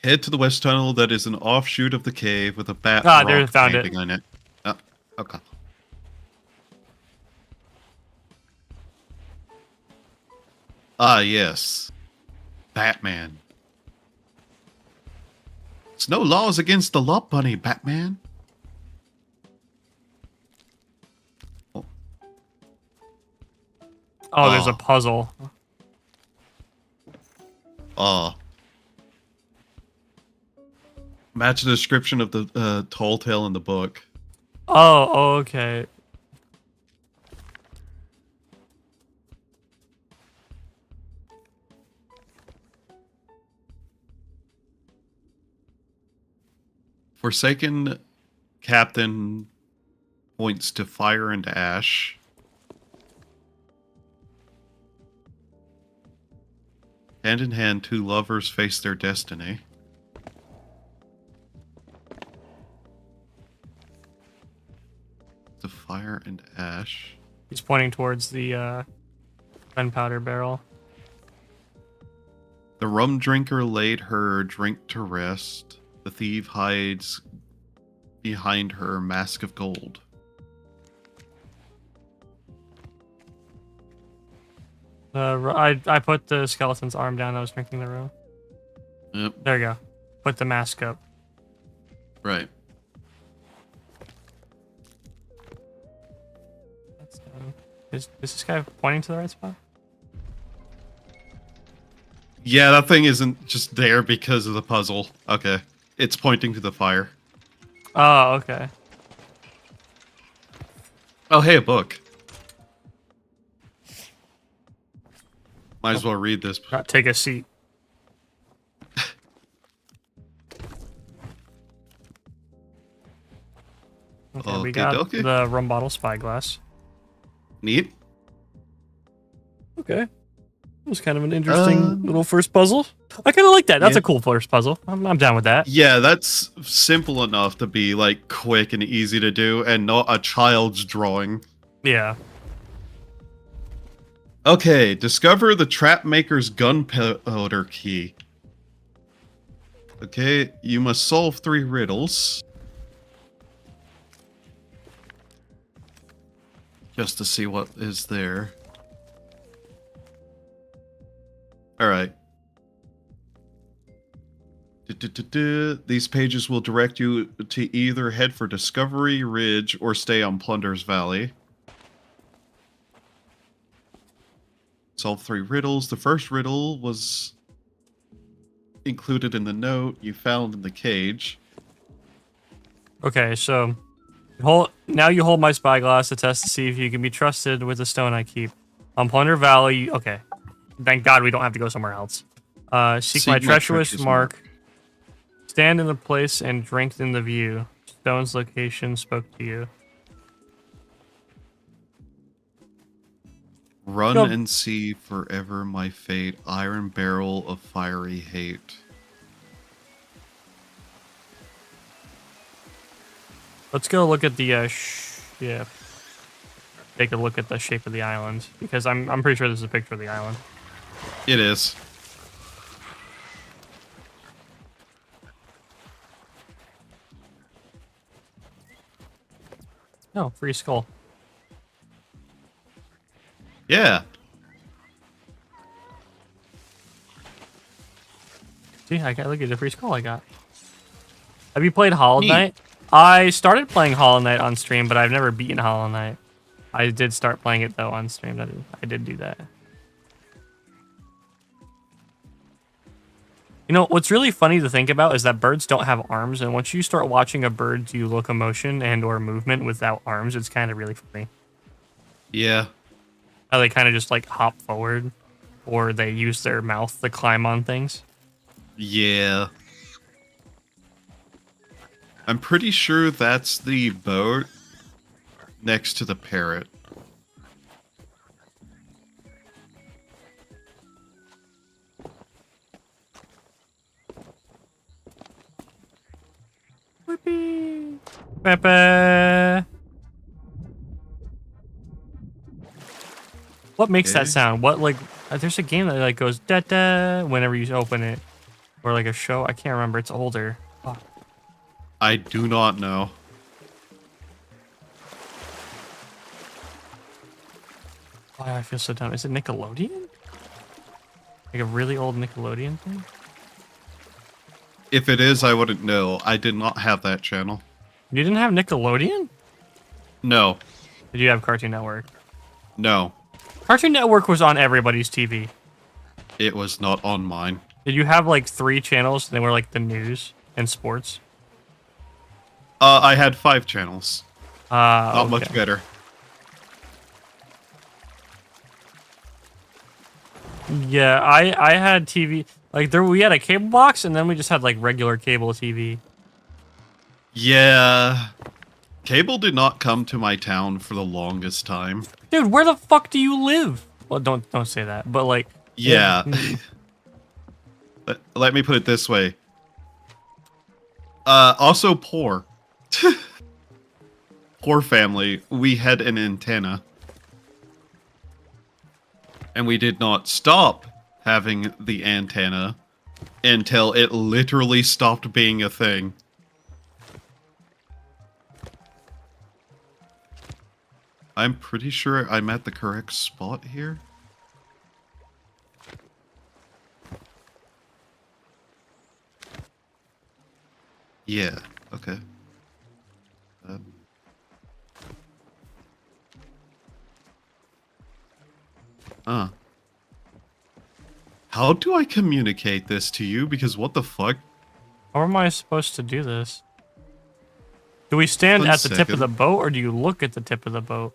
Speaker 9: Head to the west tunnel that is an offshoot of the cave with a bat
Speaker 1: Ah,
Speaker 9: rock
Speaker 1: there, found
Speaker 9: painting
Speaker 1: it.
Speaker 9: on it. Oh, okay. Ah, yes. Batman. It's no laws against the law, bunny, Batman.
Speaker 1: Oh, there's a puzzle.
Speaker 9: Oh. Match the description of the tall tale in the book.
Speaker 1: Oh, okay.
Speaker 9: Forsaken Captain points to fire and ash. Hand in hand, two lovers face their destiny. The fire and ash.
Speaker 1: He's pointing towards the gunpowder barrel.
Speaker 9: The rum drinker laid her drink to rest. The thief hides behind her mask of gold.
Speaker 1: I put the skeleton's arm down that was drinking the rum.
Speaker 9: Yep.
Speaker 1: There you go. Put the mask up.
Speaker 9: Right.
Speaker 1: Is this guy pointing to the right spot?
Speaker 9: Yeah, that thing isn't just there because of the puzzle. Okay. It's pointing to the fire.
Speaker 1: Oh, okay.
Speaker 9: Oh, hey, a book. Might as well read this.
Speaker 1: Take a seat. Okay, we got the rum bottle spyglass.
Speaker 9: Neat.
Speaker 1: Okay. It was kind of an interesting little first puzzle. I kind of like that. That's a cool first puzzle. I'm down with that.
Speaker 9: Yeah, that's simple enough to be, like, quick and easy to do and not a child's drawing.
Speaker 1: Yeah.
Speaker 9: Okay, discover the trap maker's gunpowder key. Okay, you must solve 3 riddles. Just to see what is there. Alright. These pages will direct you to either head for Discovery Ridge or stay on Plunder's Valley. Solve 3 riddles. The first riddle was included in the note you found in the cage.
Speaker 1: Okay, so now you hold my spyglass to test to see if you can be trusted with the stone I keep. On Plunder Valley, okay. Thank God we don't have to go somewhere else. Seek my treacherous mark. Stand in the place and drink in the view. Stone's location spoke to you.
Speaker 9: Run and see forever my fate, iron barrel of fiery hate.
Speaker 1: Let's go look at the yeah. Take a look at the shape of the island because I'm pretty sure this is a picture of the island.
Speaker 9: It is.
Speaker 1: Oh, free skull.
Speaker 9: Yeah.
Speaker 1: See, I got look at the free skull I got. Have you played Hollow
Speaker 9: Neat.
Speaker 1: Knight? I started playing Hollow Knight on stream, but I've never beaten Hollow Knight. I did start playing it though on stream. I did do that. You know, what's really funny to think about is that birds don't have arms, and once you start watching a bird do locomotion and or movement without arms, it's kind of really funny.
Speaker 9: Yeah.
Speaker 1: How they kind of just like hop forward, or they use their mouth to climb on things.
Speaker 9: Yeah. I'm pretty sure that's the boat next to the parrot.
Speaker 1: Whippy. Pepe. What makes that sound? What, like, there's a game that like goes da da whenever you open it, or like a show. I can't remember. It's older. Oh.
Speaker 9: I do not know.
Speaker 1: Why I feel so dumb. Is it Nickelodeon? Like a really old Nickelodeon thing?
Speaker 9: If it is, I wouldn't know. I did not have that channel.
Speaker 1: You didn't have Nickelodeon?
Speaker 9: No.
Speaker 1: Did you have Cartoon Network?
Speaker 9: No.
Speaker 1: Cartoon Network was on everybody's TV.
Speaker 9: It was not on mine.
Speaker 1: Did you have like 3 channels? They were like the news and sports.
Speaker 9: I had 5 channels. Not
Speaker 1: okay.
Speaker 9: much better.
Speaker 1: Yeah, I had TV. Like we had a cable box, and then we just had like regular cable TV.
Speaker 9: Yeah. Cable did not come to my town for the longest time.
Speaker 1: Dude, where the fuck do you live? Well, don't say that. But like,
Speaker 9: yeah. Let me put it this way. Also poor. Poor family. We had an antenna. And we did not stop having the antenna until it literally stopped being a thing. I'm pretty sure I'm at the correct spot here. Yeah, okay. How do I communicate this to you? Because what the fuck?
Speaker 1: How am I supposed to do this? Do we stand at the tip of the boat, or do you look at the tip of the boat?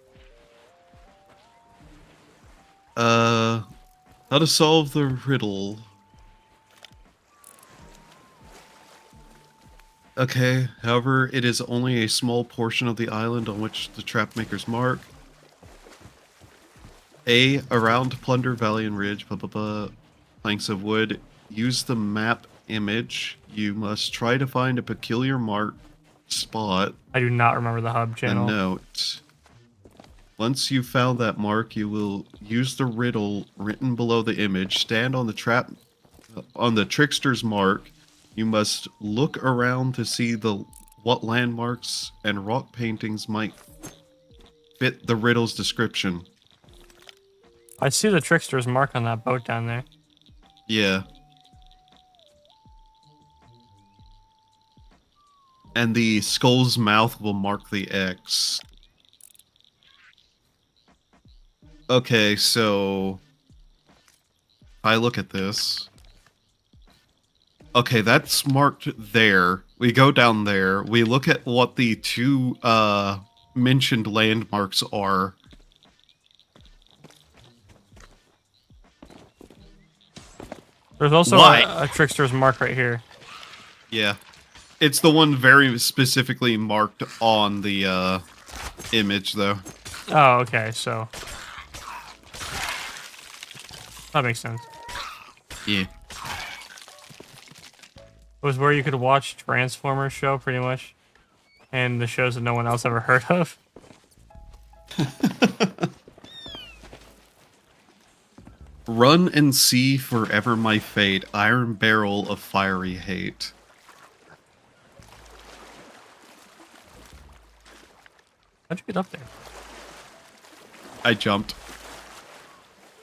Speaker 9: How to solve the riddle. Okay, however, it is only a small portion of the island on which the trap makers mark. A, around Plunder Valley and Ridge, blah blah blah, planks of wood. Use the map image. You must try to find a peculiar mark spot.
Speaker 1: I do not remember the hub channel.
Speaker 9: A note. Once you've found that mark, you will use the riddle written below the image. Stand on the trickster's mark. You must look around to see what landmarks and rock paintings might fit the riddle's description.
Speaker 1: I see the trickster's mark on that boat down there.
Speaker 9: Yeah. And the skull's mouth will mark the X. Okay, so I look at this. Okay, that's marked there. We go down there. We look at what the two mentioned landmarks are.
Speaker 1: There's also a trickster's mark right here.
Speaker 9: Yeah. It's the one very specifically marked on the image, though.
Speaker 1: Oh, okay, so... That makes sense.
Speaker 9: Yeah.
Speaker 1: It was where you could watch Transformers show, pretty much. And the shows that no one else ever heard of.
Speaker 9: Run and see forever my fate, iron barrel of fiery hate.
Speaker 1: How'd you get up there?
Speaker 9: I jumped.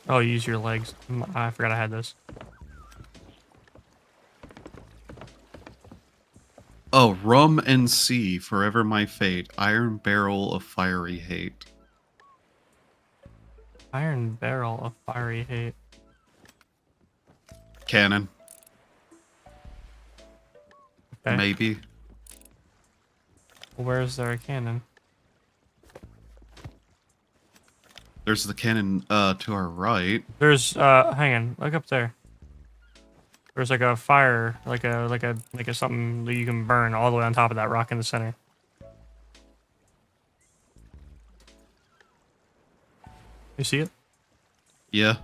Speaker 1: Oh, use your legs. I forgot I had this.
Speaker 9: Oh, rum and sea, forever my fate, iron barrel of fiery hate.
Speaker 1: Iron barrel of fiery hate.
Speaker 9: Cannon.
Speaker 1: Okay.
Speaker 9: Maybe.
Speaker 1: Where's there a cannon?
Speaker 9: There's the cannon to our right.
Speaker 1: There's hang on, look up there. There's like a fire, like a something that you can burn all the way on top of that rock in the center. You see it?
Speaker 9: Yeah.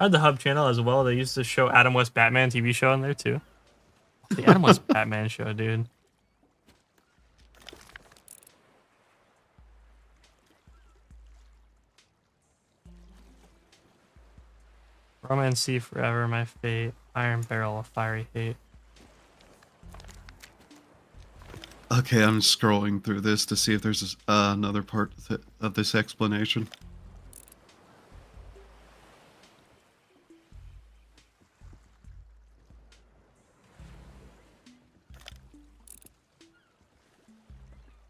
Speaker 1: I had the Hub channel as well. They used to show Adam West Batman TV show on there too. The Adam West Batman show, dude. Romance sea forever, my fate. Iron barrel of fiery hate.
Speaker 9: Okay, I'm scrolling through this to see if there's another part of this explanation.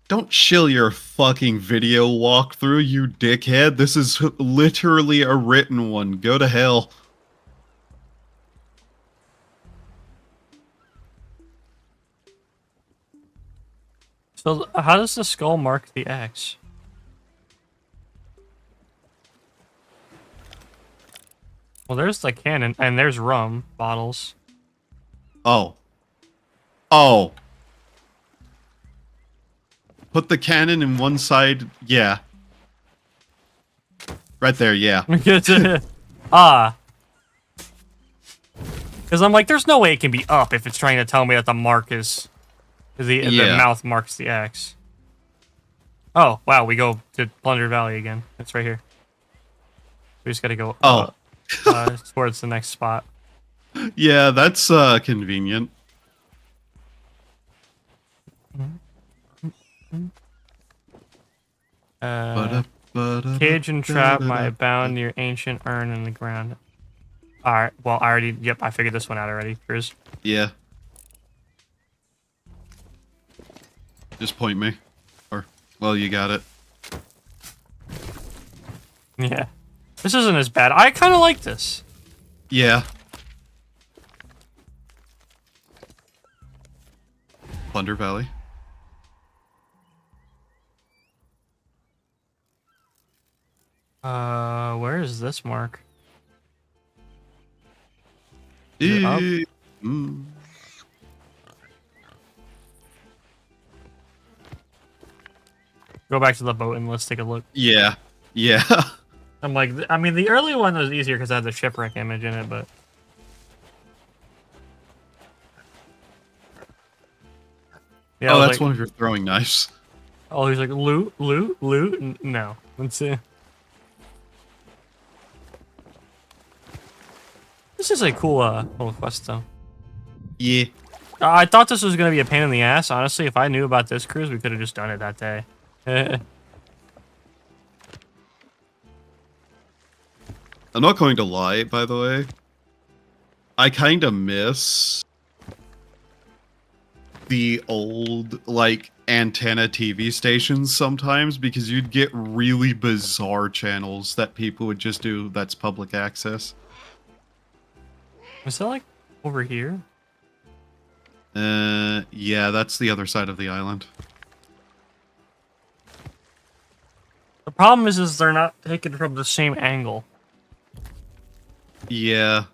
Speaker 9: Don't shill your fucking video walkthrough, you dickhead. This is literally a written one. Go to hell.
Speaker 1: So how does the skull mark the X? Well, there's the cannon, and there's rum bottles.
Speaker 9: Oh. Oh. Put the cannon in one side. Yeah. Right there, yeah.
Speaker 1: Ah. Because I'm like, there's no way it can be up if it's trying to tell me that the mark is... The mouth marks the X. Oh, wow, we go to Plunder Valley again. It's right here. We just gotta go towards the next spot.
Speaker 9: Yeah, that's convenient.
Speaker 1: Cage and trap my bound your ancient urn in the ground. Alright, well, I figured this one out already, Cruz.
Speaker 9: Yeah. Just point me. Or, well, you got it.
Speaker 1: Yeah. This isn't as bad. I kind of like this.
Speaker 9: Yeah. Plunder Valley.
Speaker 1: Where is this mark? Is it up? Go back to the boat and let's take a look.
Speaker 9: Yeah. Yeah.
Speaker 1: I'm like, I mean, the early one was easier because I had the shipwreck image in it, but... Yeah,
Speaker 9: oh, that's
Speaker 1: like,
Speaker 9: one of your throwing knives.
Speaker 1: Oh, he's like, loot, loot, loot? No. Let's see. This is a cool little quest, though.
Speaker 9: Yeah.
Speaker 1: I thought this was going to be a pain in the ass. Honestly, if I knew about this cruise, we could have just done it that day.
Speaker 9: I'm not going to lie, by the way. I kind of miss the old, like, antenna TV stations sometimes because you'd get really bizarre channels that people would just do that's public access.
Speaker 1: Is that like over here?
Speaker 9: Yeah, that's the other side of the island.
Speaker 1: The problem is they're not taken from the same angle.
Speaker 9: Yeah.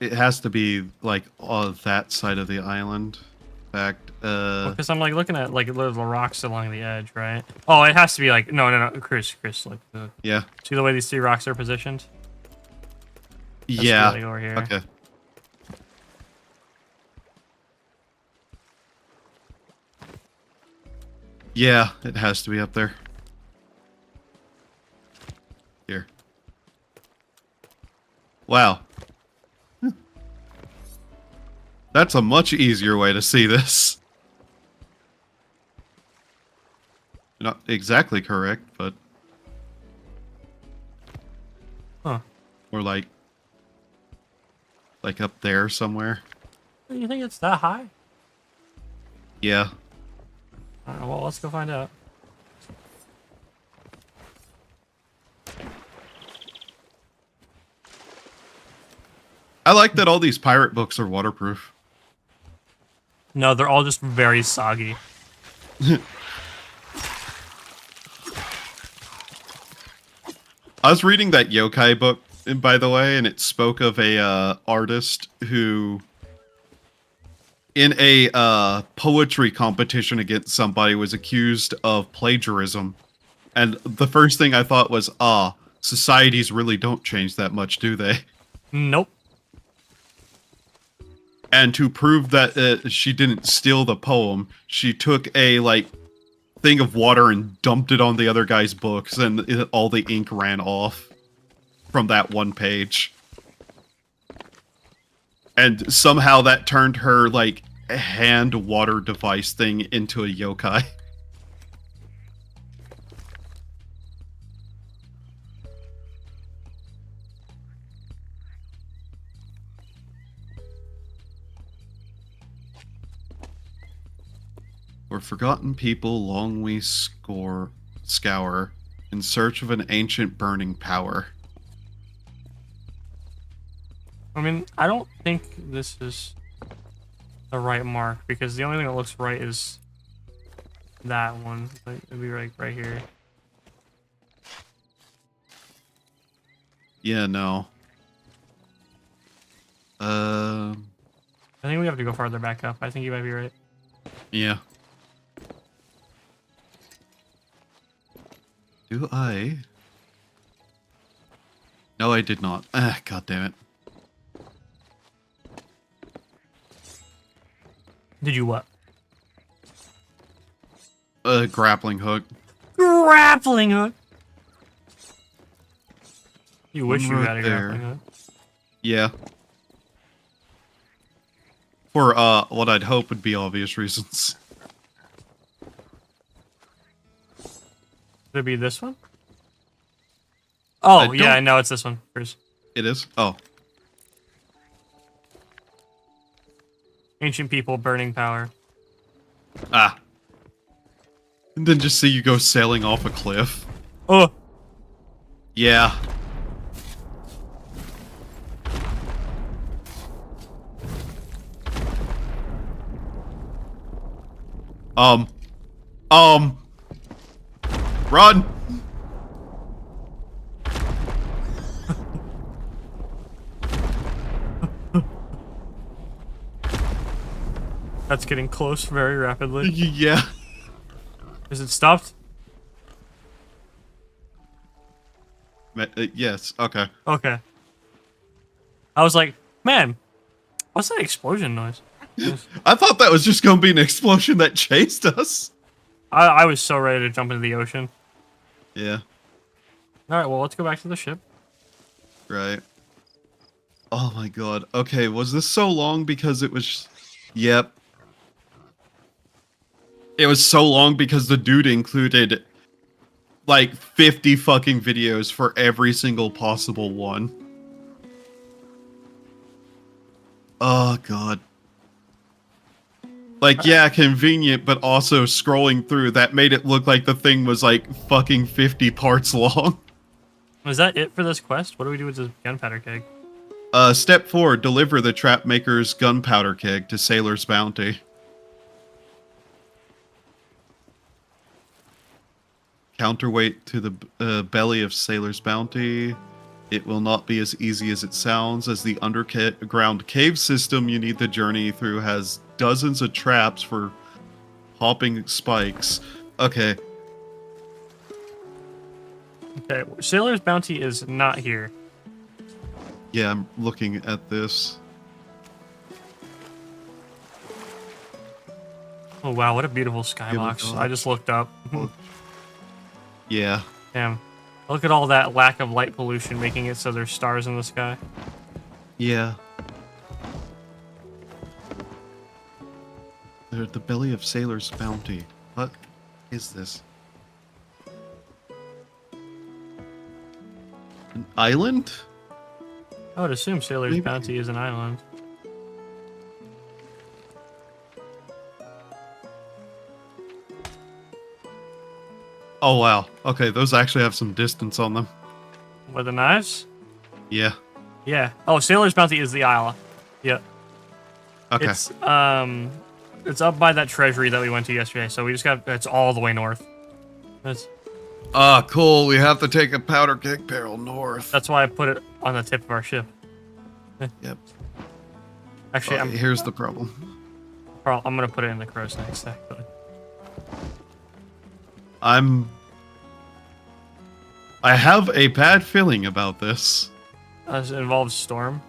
Speaker 9: It has to be like on that side of the island. In fact,
Speaker 1: because I'm like looking at like the rocks along the edge, right? Oh, it has to be like no, Chris, like
Speaker 9: yeah.
Speaker 1: See the way these 3 rocks are positioned? That's
Speaker 9: yeah.
Speaker 1: Like over here.
Speaker 9: Okay. Yeah, it has to be up there. Here. Wow. That's a much easier way to see this. Not exactly correct, but...
Speaker 1: Huh.
Speaker 9: Or like up there somewhere.
Speaker 1: You think it's that high?
Speaker 9: Yeah.
Speaker 1: Alright, well, let's go find out.
Speaker 9: I like that all these pirate books are waterproof.
Speaker 1: No, they're all just very soggy.
Speaker 9: I was reading that yokai book, by the way, and it spoke of a artist who, in a poetry competition against somebody, was accused of plagiarism. And the first thing I thought was, societies really don't change that much, do they?
Speaker 1: Nope.
Speaker 9: And to prove that she didn't steal the poem, she took a, like, thing of water and dumped it on the other guy's books, and all the ink ran off from that one page. And somehow that turned her, like, hand water device thing into a yokai. Or forgotten people long we scour in search of an ancient burning power.
Speaker 1: I mean, I don't think this is the right mark, because the only thing that looks right is that one. Like, it'd be like right here.
Speaker 9: Yeah, no.
Speaker 1: I think we have to go farther back up. I think you might be right.
Speaker 9: Yeah. Do I? No, I did not. God damn it.
Speaker 1: Did you what?
Speaker 9: Grappling hook.
Speaker 1: Grappling hook! You wish you
Speaker 9: Right
Speaker 1: had a
Speaker 9: there.
Speaker 1: grappling hook.
Speaker 9: Yeah. For, what I'd hope would be obvious reasons.
Speaker 1: Could it be this one? Oh, yeah,
Speaker 9: don't-
Speaker 1: no, it's this one. Here's
Speaker 9: It is? Oh.
Speaker 1: ancient people, burning power.
Speaker 9: Ah. And then just see you go sailing off a cliff.
Speaker 1: Oh!
Speaker 9: Yeah. Run!
Speaker 1: That's getting close very rapidly.
Speaker 9: Yeah.
Speaker 1: Is it stopped?
Speaker 9: Yes, okay.
Speaker 1: Okay. I was like, man, what's that explosion noise?
Speaker 9: I thought that was just gonna be an explosion that chased us.
Speaker 1: I was so ready to jump into the ocean.
Speaker 9: Yeah,
Speaker 1: Alright, well, let's go back to the ship.
Speaker 9: right. Oh my god. Okay, was this so long because it was... Yep. It was so long because the dude included, like 50 fucking videos for every single possible one. Oh god. Like, yeah, convenient, but also scrolling through, that made it look like the thing was like fucking 50 parts long.
Speaker 1: Was that it for this quest? What do we do with this gunpowder keg?
Speaker 9: Step 4, deliver the trap maker's gunpowder keg to Sailor's Bounty. Counterweight to the belly of Sailor's Bounty. It will not be as easy as it sounds, as the underground cave system you need to journey through has dozens of traps for hopping spikes. Okay.
Speaker 1: Okay, Sailor's Bounty is not here.
Speaker 9: Yeah, I'm looking at this.
Speaker 1: Oh wow, what a beautiful skybox. I just looked up.
Speaker 9: Yeah.
Speaker 1: Damn. Look at all that lack of light pollution making it so there's stars in the sky.
Speaker 9: Yeah. They're at the belly of Sailor's Bounty. What is this? An island?
Speaker 1: I would assume Sailor's
Speaker 9: Maybe.
Speaker 1: Bounty is an island.
Speaker 9: Oh wow. Okay, those actually have some distance on them.
Speaker 1: With the knives?
Speaker 9: Yeah.
Speaker 1: Yeah. Oh, Sailor's Bounty is the isle. Yeah.
Speaker 9: Okay.
Speaker 1: It's up by that treasury that we went to yesterday, so we just got, it's all the way north. That's
Speaker 9: Cool. We have to take a powder keg barrel north.
Speaker 1: that's why I put it on the tip of our ship.
Speaker 9: Yep.
Speaker 1: Actually,
Speaker 9: Okay, here's the problem.
Speaker 1: I'm gonna put it in the crow's nest, actually.
Speaker 9: I have a bad feeling about this.
Speaker 1: It involves storm.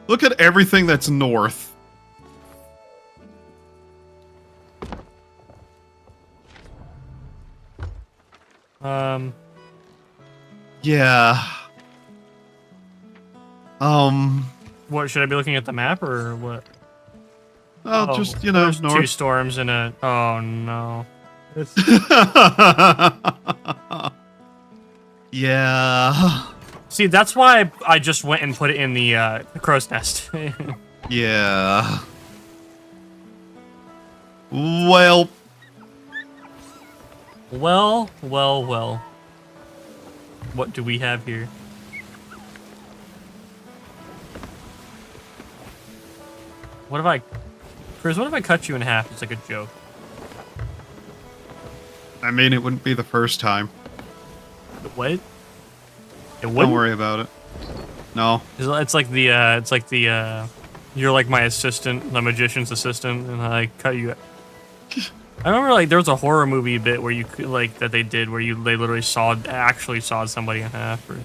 Speaker 9: Look at everything that's north. Yeah.
Speaker 1: What, should I be looking at the map or what?
Speaker 9: Oh, just, you know,
Speaker 1: there's
Speaker 9: north.
Speaker 1: 2 storms in a... Oh, no. It's...
Speaker 9: Yeah.
Speaker 1: See, that's why I just went and put it in the crow's nest.
Speaker 9: Yeah. Well.
Speaker 1: Well. What do we have here? What if I... Chris, what if I cut you in half? It's like a joke.
Speaker 9: I mean, it wouldn't be the first time.
Speaker 1: What? It
Speaker 9: Don't
Speaker 1: wouldn't?
Speaker 9: worry about it. No.
Speaker 1: It's like the, you're like my assistant, the magician's assistant, and I cut you. I remember, like, there was a horror movie bit where you could, like, that they did where they literally actually sawed somebody in half. Or,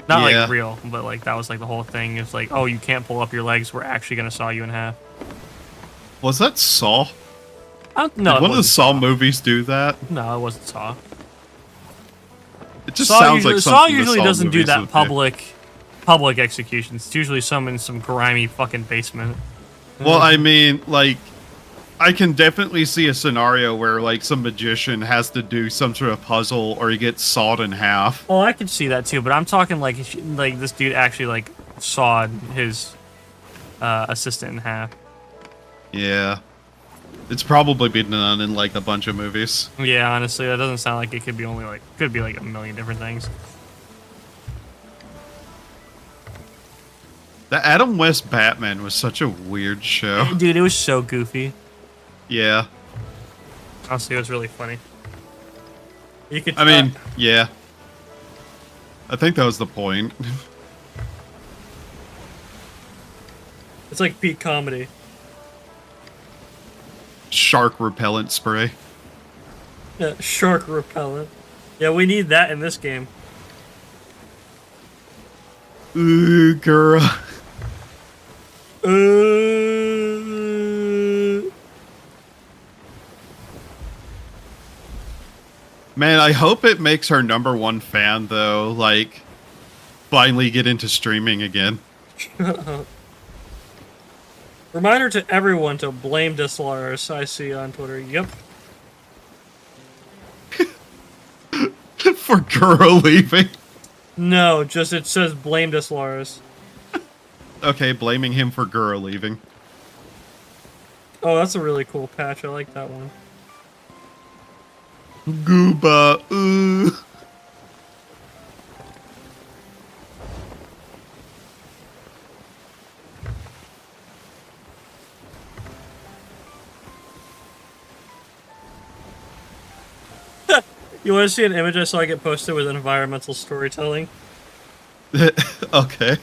Speaker 1: not, like, real, but, like, that was, like, the whole thing. It's like, oh, you can't pull up your legs. We're actually going to saw you in half.
Speaker 9: Was that Saw?
Speaker 1: No,
Speaker 9: Did one of the Saw movies do that?
Speaker 1: No, it wasn't Saw.
Speaker 9: It just sounds like something
Speaker 1: Saw usually doesn't do
Speaker 9: movies
Speaker 1: that
Speaker 9: would
Speaker 1: public executions. It's usually some in some grimy fucking basement.
Speaker 9: Well, I mean, like, I can definitely see a scenario where, like, some magician has to do some sort of puzzle or he gets sawed in half.
Speaker 1: Oh, I could see that too, but I'm talking like this dude actually like sawed his assistant in half.
Speaker 9: Yeah. It's probably been done in, like, a bunch of movies.
Speaker 1: Yeah, honestly, that doesn't sound like it could be only like could be like a million different things.
Speaker 9: The Adam West Batman was such a weird show.
Speaker 1: Dude, it was so goofy.
Speaker 9: Yeah.
Speaker 1: Honestly, it was really funny. You could.
Speaker 9: I mean, yeah. I think that was the point.
Speaker 1: It's like peak comedy.
Speaker 9: Shark repellent spray.
Speaker 1: Yeah, shark repellent. Yeah, we need that in this game.
Speaker 9: Ooh, girl. Man, I hope it makes our #1 fan, though, like, finally get into streaming again.
Speaker 1: Reminder to everyone to blame slurs. I see on Twitter. Yep.
Speaker 9: For Gura leaving.
Speaker 10: No, just it says blame the slurs.
Speaker 9: Okay, blaming him for Gura leaving.
Speaker 10: Oh, that's a really cool patch. I like that one.
Speaker 9: Gooba, ooh.
Speaker 10: You want to see an image I saw get posted with environmental storytelling?
Speaker 9: Okay.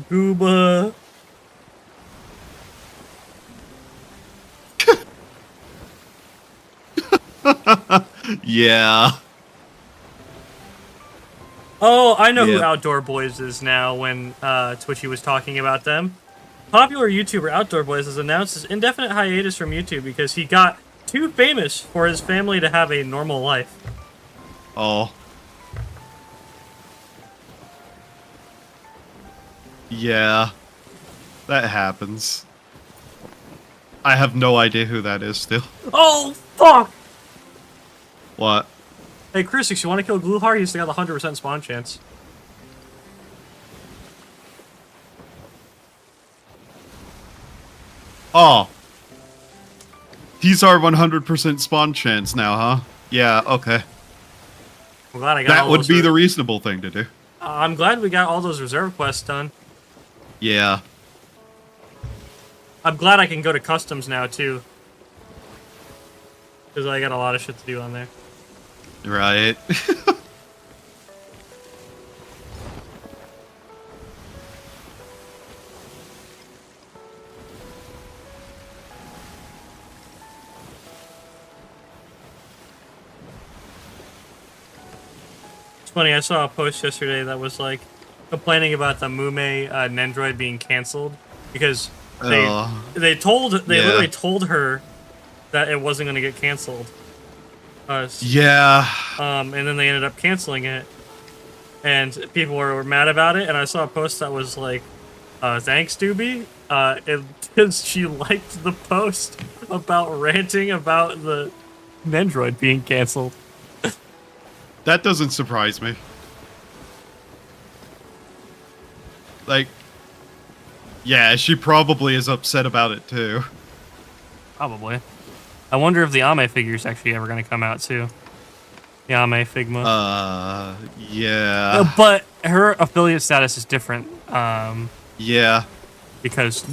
Speaker 10: Gooba.
Speaker 9: Yeah.
Speaker 10: Oh, I know who
Speaker 9: Yeah.
Speaker 10: Outdoor Boys is now when Twitchy was talking about them. Popular YouTuber Outdoor Boys has announced his indefinite hiatus from YouTube because he got too famous for his family to have a normal life.
Speaker 9: Oh. Yeah. That happens. I have no idea who that is still.
Speaker 10: Oh, fuck!
Speaker 9: What?
Speaker 10: Hey, Crucix, you want to kill Gluhar? He's got a 100% spawn chance.
Speaker 9: Oh. He's our 100% spawn chance now, huh? Yeah, okay.
Speaker 10: I'm glad I got
Speaker 9: That
Speaker 10: all
Speaker 9: would
Speaker 10: those
Speaker 9: be the reasonable thing to do.
Speaker 10: I'm glad we got all those reserve quests done.
Speaker 9: Yeah.
Speaker 10: I'm glad I can go to customs now, too. Because I got a lot of shit to do on there.
Speaker 9: Right.
Speaker 10: It's funny, I saw a post yesterday that was like complaining about the Mume Nendroid being canceled because they
Speaker 9: yeah.
Speaker 10: literally told her that it wasn't going to get canceled.
Speaker 9: Yeah.
Speaker 10: And then they ended up canceling it, and people were mad about it. And I saw a post that was like, "Thanks, Doobie," because she liked the post about ranting about the Nendroid being canceled.
Speaker 9: That doesn't surprise me. Like, yeah, she probably is upset about it too.
Speaker 10: Probably. I wonder if the Ame figure's actually ever going to come out too. The Ame Figma.
Speaker 9: Yeah.
Speaker 10: But her affiliate status is different.
Speaker 9: Yeah.
Speaker 10: Because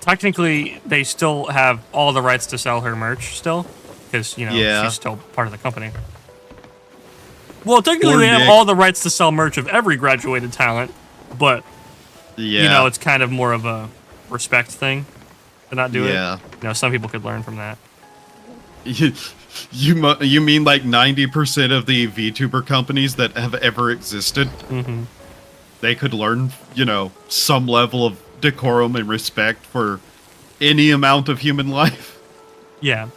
Speaker 10: technically they still have all the rights to sell her merch still. Because, you know,
Speaker 9: Yeah.
Speaker 10: she's still part of the company. Well, technically
Speaker 9: Poor
Speaker 10: they have
Speaker 9: Nick.
Speaker 10: all the rights to sell merch of every graduated talent. But,
Speaker 9: Yeah.
Speaker 10: you know, it's kind of more of a respect thing to not do
Speaker 9: Yeah.
Speaker 10: it. You know, some people could learn from that.
Speaker 9: You mean like 90% of the VTuber companies that have ever existed?
Speaker 10: Mm-hmm.
Speaker 9: They could learn, you know, some level of decorum and respect for any amount of human life.
Speaker 10: Yeah.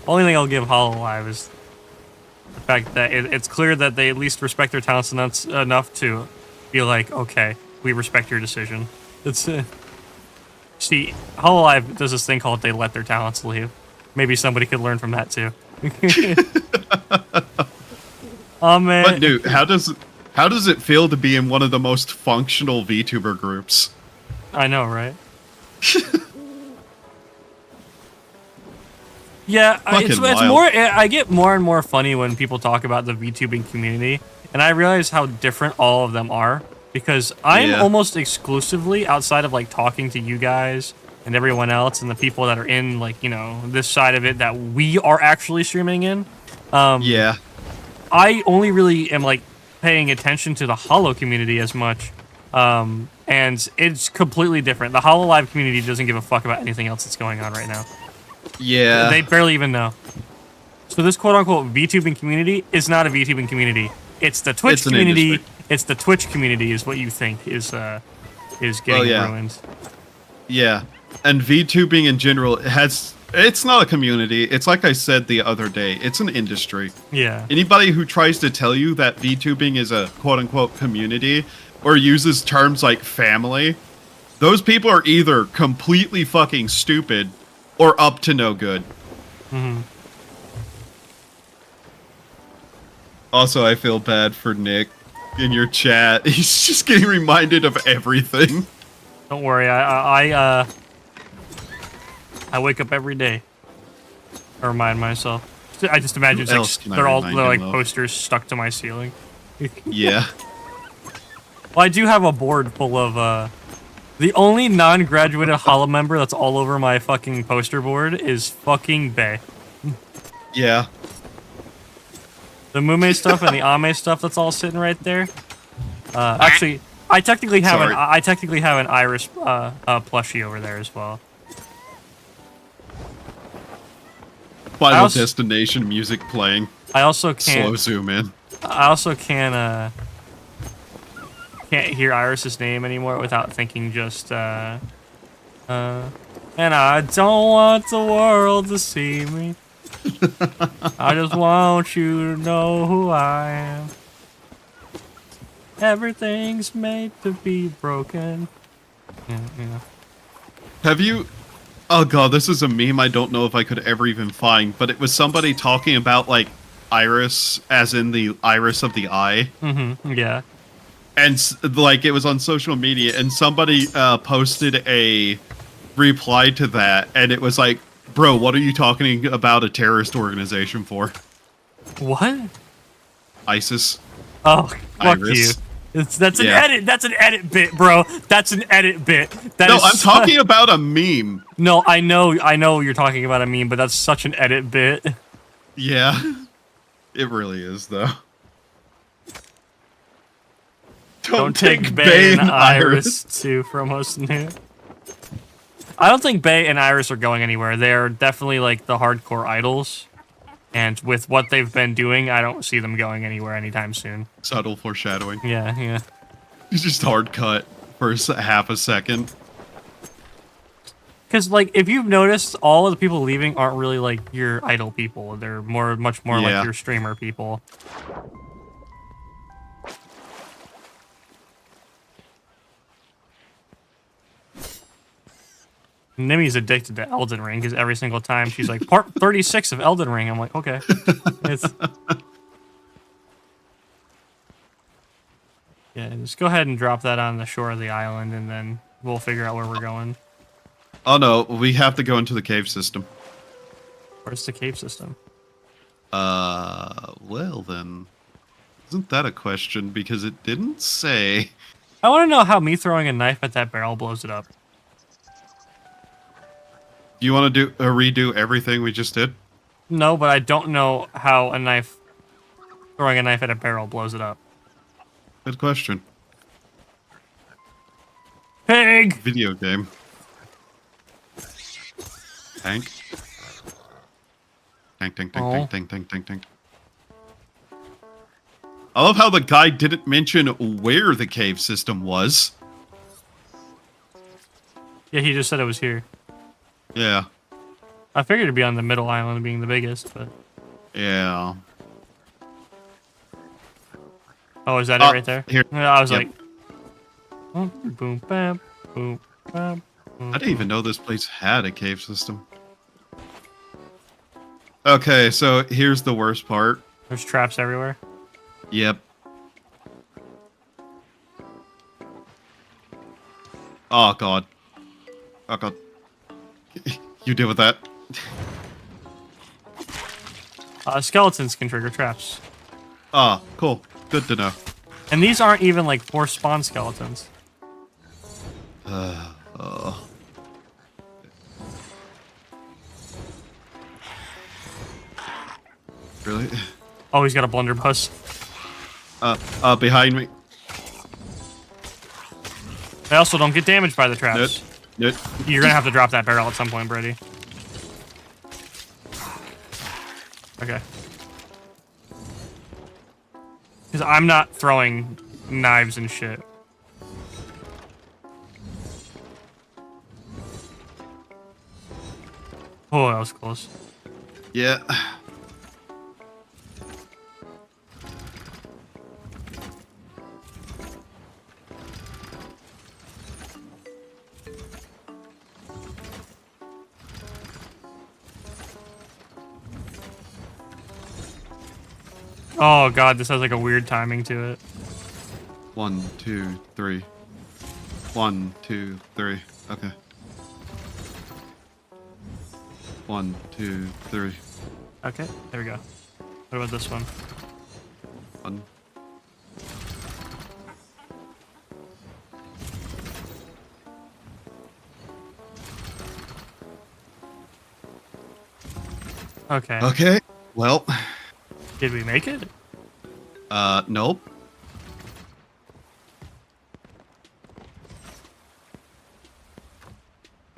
Speaker 10: Only thing I'll give Hololive is the fact that it's clear that they at least respect their talents enough to be like, okay, we respect your decision. It's see, Hololive does this thing called they let their talents leave. Maybe somebody could learn from that too. Oh man!
Speaker 9: But dude, how does it feel to be in one of the most functional VTuber groups?
Speaker 10: I know, right? Yeah, it's
Speaker 9: wild.
Speaker 10: more. I get more and more funny when people talk about the VTubing community, and I realize how different all of them are. Because I'm almost exclusively, outside of like talking to you guys and everyone else and the people that are in like, you know, this side of it that we are actually streaming in.
Speaker 9: Yeah.
Speaker 10: I only really am like paying attention to the Holo community as much. And it's completely different. The Hololive community doesn't give a fuck about anything else that's going on right now.
Speaker 9: Yeah.
Speaker 10: They barely even know. So this quote-unquote VTubing community is not a VTubing community. It's the Twitch community.
Speaker 9: Industry.
Speaker 10: It's the Twitch community is what you think is getting ruined.
Speaker 9: Yeah. And VTubing in general it's not a community. It's like I said the other day. It's an industry.
Speaker 10: Yeah.
Speaker 9: Anybody who tries to tell you that VTubing is a quote-unquote community or uses terms like family, those people are either completely fucking stupid Or up to no good.
Speaker 10: Mm-hmm.
Speaker 9: Also, I feel bad for Nick in your chat. He's just getting reminded of everything.
Speaker 10: Don't worry, I wake up every day. I remind myself. I just imagine it's like, they're like posters stuck to my ceiling.
Speaker 9: Yeah.
Speaker 10: Well, I do have a board full of the only non-graduated Hollow member that's all over my fucking poster board is fucking Bae.
Speaker 9: Yeah.
Speaker 10: The Mume stuff and the Ame stuff that's all sitting right there. Actually, I technically have an Iris plushie over there as well.
Speaker 9: Final Destination music playing.
Speaker 10: I also can't
Speaker 9: slow zoom in.
Speaker 10: I also can't hear Iris's name anymore without thinking just and I don't want the world to see me. I just want you to know who I am. Everything's made to be broken. Yeah.
Speaker 9: Have you... Oh god, this is a meme I don't know if I could ever even find, but it was somebody talking about, like, iris, as in the iris of the eye.
Speaker 10: Mm-hmm, yeah.
Speaker 9: And, like, it was on social media, and somebody posted a reply to that, and it was like, bro, what are you talking about a terrorist organization for?
Speaker 10: What?
Speaker 9: ISIS.
Speaker 10: Oh, fuck
Speaker 9: Iris.
Speaker 10: you. That's an edit. That's an edit bit, bro. That's an edit bit.
Speaker 9: No, I'm talking about a meme.
Speaker 10: No, I know you're talking about a meme, but that's such an edit bit.
Speaker 9: Yeah. It really is, though. Don't take Bae and Iris
Speaker 10: too from us new. I don't think Bae and Iris are going anywhere. They're definitely like the hardcore idols. And with what they've been doing, I don't see them going anywhere anytime soon.
Speaker 9: Subtle foreshadowing.
Speaker 10: Yeah.
Speaker 9: It's just hard cut for half a second.
Speaker 10: Because, like, if you've noticed, all of the people leaving aren't really, like, your idol people. They're much more like your streamer people. Nimi's addicted to Elden Ring because every single time she's like, part 36 of Elden Ring. I'm like, okay. Yeah, just go ahead and drop that on the shore of the island and then we'll figure out where we're going.
Speaker 9: Oh no, we have to go into the cave system.
Speaker 10: Where's the cave system?
Speaker 9: Well then. Isn't that a question? Because it didn't say.
Speaker 10: I want to know how me throwing a knife at that barrel blows it up.
Speaker 9: Do you want to redo everything we just did?
Speaker 10: No, but I don't know how throwing a knife at a barrel blows it up.
Speaker 9: Good question.
Speaker 10: Pig!
Speaker 9: Video game. Tank. Tank. I love how the guy didn't mention where the cave system was.
Speaker 10: Yeah, he just said it was here.
Speaker 9: Yeah.
Speaker 10: I figured it'd be on the middle island being the biggest, but...
Speaker 9: Yeah.
Speaker 10: Oh, is that it right there?
Speaker 9: Here.
Speaker 10: I was like... Boom, bam, boom, bam.
Speaker 9: I didn't even know this place had a cave system. Okay, so here's the worst part.
Speaker 10: There's traps everywhere.
Speaker 9: Yep. Oh god. Oh god. You deal with that.
Speaker 10: Skeletons can trigger traps.
Speaker 9: Ah, cool. Good to know.
Speaker 10: And these aren't even like forced spawn skeletons.
Speaker 9: Really?
Speaker 10: Oh, he's got a blunderbuss.
Speaker 9: Behind me.
Speaker 10: They also don't get damaged by the traps.
Speaker 9: Nope.
Speaker 10: You're gonna have to drop that barrel at some point, Brady. Okay. Because I'm not throwing knives and shit. Oh, that was close.
Speaker 9: Yeah.
Speaker 10: Oh god, this has like a weird timing to it.
Speaker 9: 1, 2, 3. 1, 2, 3. Okay. 1, 2, 3.
Speaker 10: Okay, there we go. What about this one?
Speaker 9: 1.
Speaker 10: Okay.
Speaker 9: Okay. Well.
Speaker 10: Did we make it?
Speaker 9: Nope.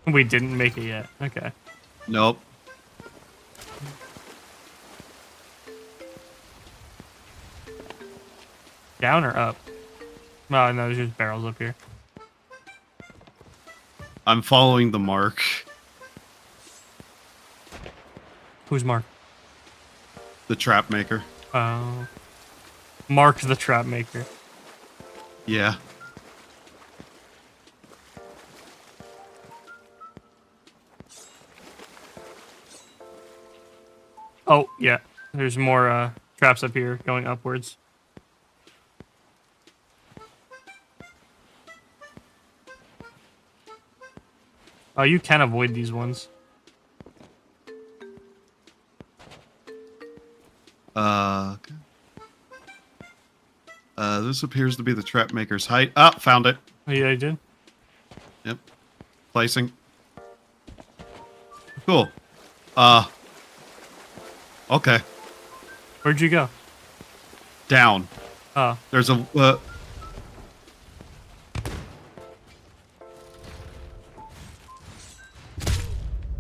Speaker 10: We didn't make it yet. Okay.
Speaker 9: Nope.
Speaker 10: Down or up? Oh, no, there's just barrels up here.
Speaker 9: I'm following the mark.
Speaker 10: Who's Mark?
Speaker 9: The trap maker.
Speaker 10: Oh. Mark the trap maker.
Speaker 9: Yeah.
Speaker 10: Oh, yeah. There's more traps up here going upwards. Oh, you can avoid these ones.
Speaker 9: Okay. This appears to be the trap maker's height. Ah, found it.
Speaker 10: Oh, yeah, I did.
Speaker 9: Yep. Placing. Cool. Okay.
Speaker 10: Where'd you go?
Speaker 9: Down.
Speaker 10: Oh.
Speaker 9: There's a,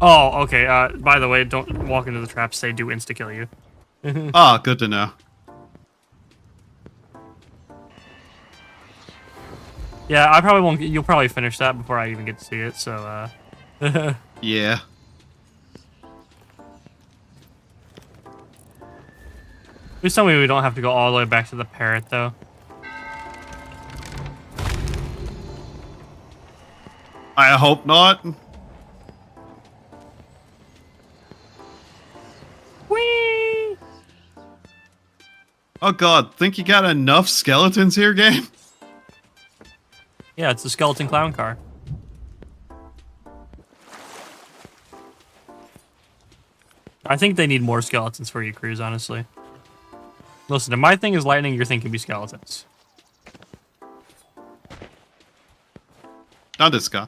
Speaker 10: Oh, okay. By the way, don't walk into the traps. They do insta-kill you.
Speaker 9: good to know.
Speaker 10: Yeah, I probably won't. You'll probably finish that before I even get to see it. So,
Speaker 9: Yeah.
Speaker 10: Please tell me we don't have to go all the way back to the parrot, though.
Speaker 9: I hope not.
Speaker 10: Whee!
Speaker 9: Oh god, think you got enough skeletons here, game?
Speaker 10: Yeah, it's the skeleton clown car. I think they need more skeletons for you, Cruz, honestly. Listen, if my thing is lightning, your thing can be skeletons.
Speaker 9: Not this guy.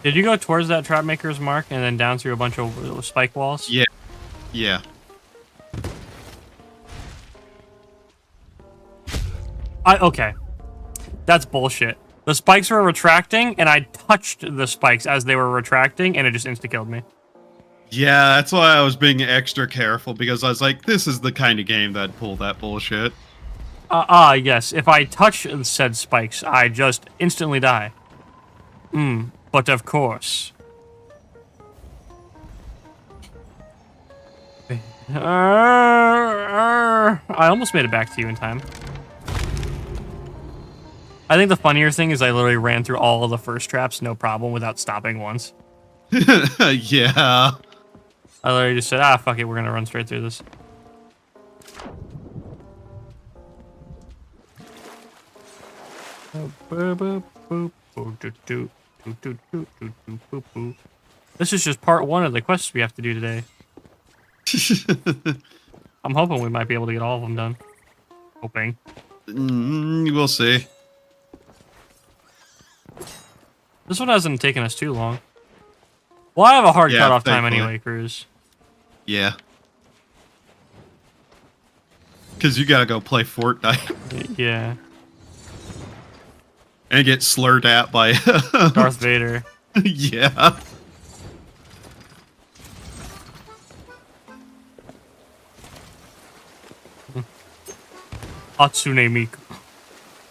Speaker 10: Did you go towards that trap maker's mark and then down through a bunch of spike walls?
Speaker 9: Yeah. Yeah.
Speaker 10: Okay. That's bullshit. The spikes were retracting, and I touched the spikes as they were retracting, and it just insta-killed me.
Speaker 9: Yeah, that's why I was being extra careful, because I was like, this is the kind of game that'd pull that bullshit.
Speaker 10: Yes. If I touch said spikes, I just instantly die. But of course. I almost made it back to you in time. I think the funnier thing is I literally ran through all of the first traps, no problem, without stopping once.
Speaker 9: Yeah.
Speaker 10: I literally just said, fuck it, we're gonna run straight through this. This is just part one of the quests we have to do today. I'm hoping we might be able to get all of them done. Hoping.
Speaker 9: We'll see.
Speaker 10: This one hasn't taken us too long. Well, I have a hard cutoff time
Speaker 9: thankfully.
Speaker 10: anyway, Cruz.
Speaker 9: Yeah. Because you gotta go play Fortnite.
Speaker 10: Yeah.
Speaker 9: And get slurred at by
Speaker 10: Darth Vader.
Speaker 9: Yeah.
Speaker 10: Hatsune Miku.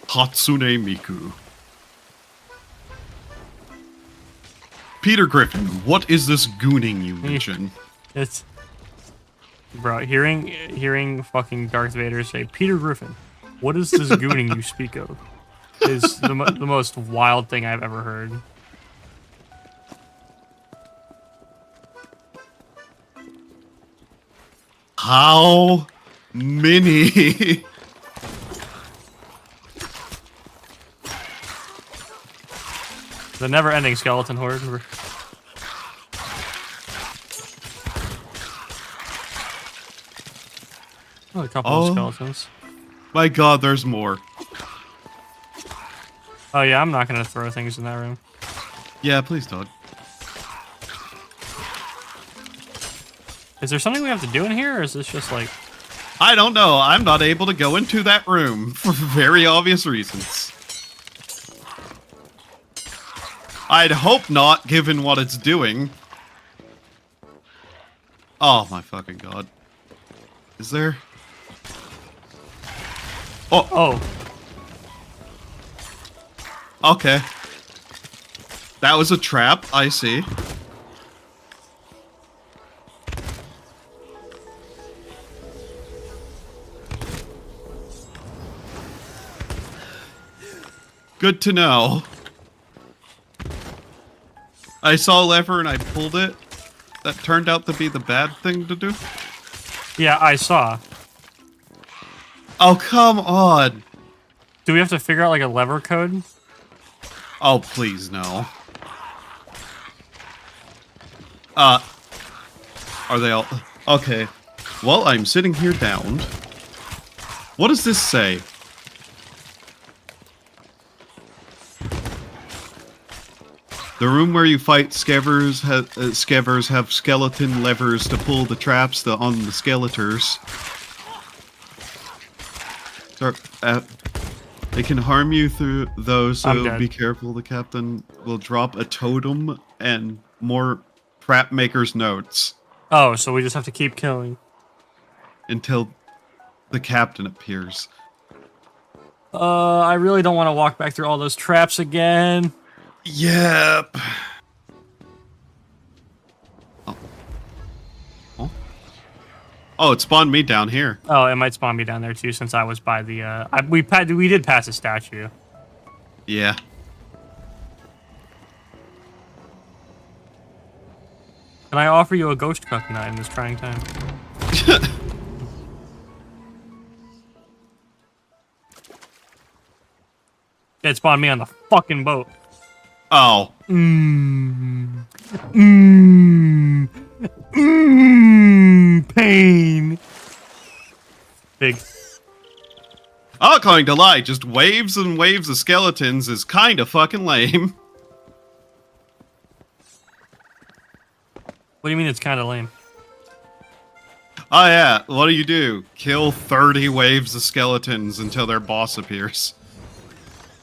Speaker 9: Hatsune Miku. Peter Griffin, what is this gooning you mention?
Speaker 10: It's bro, hearing fucking Darth Vader say, "Peter Griffin, what is this gooning you speak of?" is the most wild thing I've ever heard.
Speaker 9: How many?
Speaker 10: The never-ending skeleton horde. Oh, a couple of skeletons.
Speaker 9: My god, there's more.
Speaker 10: Oh yeah, I'm not gonna throw things in that room.
Speaker 9: Yeah, please don't.
Speaker 10: Is there something we have to do in here, or is this just like...
Speaker 9: I don't know. I'm not able to go into that room for very obvious reasons. I'd hope not, given what it's doing. Oh my fucking god. Is there...
Speaker 10: Oh.
Speaker 9: Okay. That was a trap, I see. Good to know. I saw a lever and I pulled it. That turned out to be the bad thing to do.
Speaker 10: Yeah, I saw.
Speaker 9: Oh, come on.
Speaker 10: Do we have to figure out like a lever code?
Speaker 9: Oh, please, no. Are they all... Okay. Well, I'm sitting here downed. What does this say? The room where you fight Skevers have skeleton levers to pull the traps on the skeletors. They can harm you through those, so be careful. The captain will drop a totem and more trap maker's notes.
Speaker 10: Oh, so we just have to keep killing.
Speaker 9: Until the captain appears.
Speaker 10: I really don't want to walk back through all those traps again.
Speaker 9: Yep. Oh, it spawned me down here.
Speaker 10: Oh, it might spawn me down there too, since I was by the. We did pass a statue.
Speaker 9: Yeah.
Speaker 10: Can I offer you a ghost coconut in this trying time? It spawned me on the fucking boat.
Speaker 9: Oh.
Speaker 10: Pain. Big.
Speaker 9: I'm not going to lie, just waves and waves of skeletons is kind of fucking lame.
Speaker 10: What do you mean it's kind of lame?
Speaker 9: Oh yeah, what do? Kill 30 waves of skeletons until their boss appears.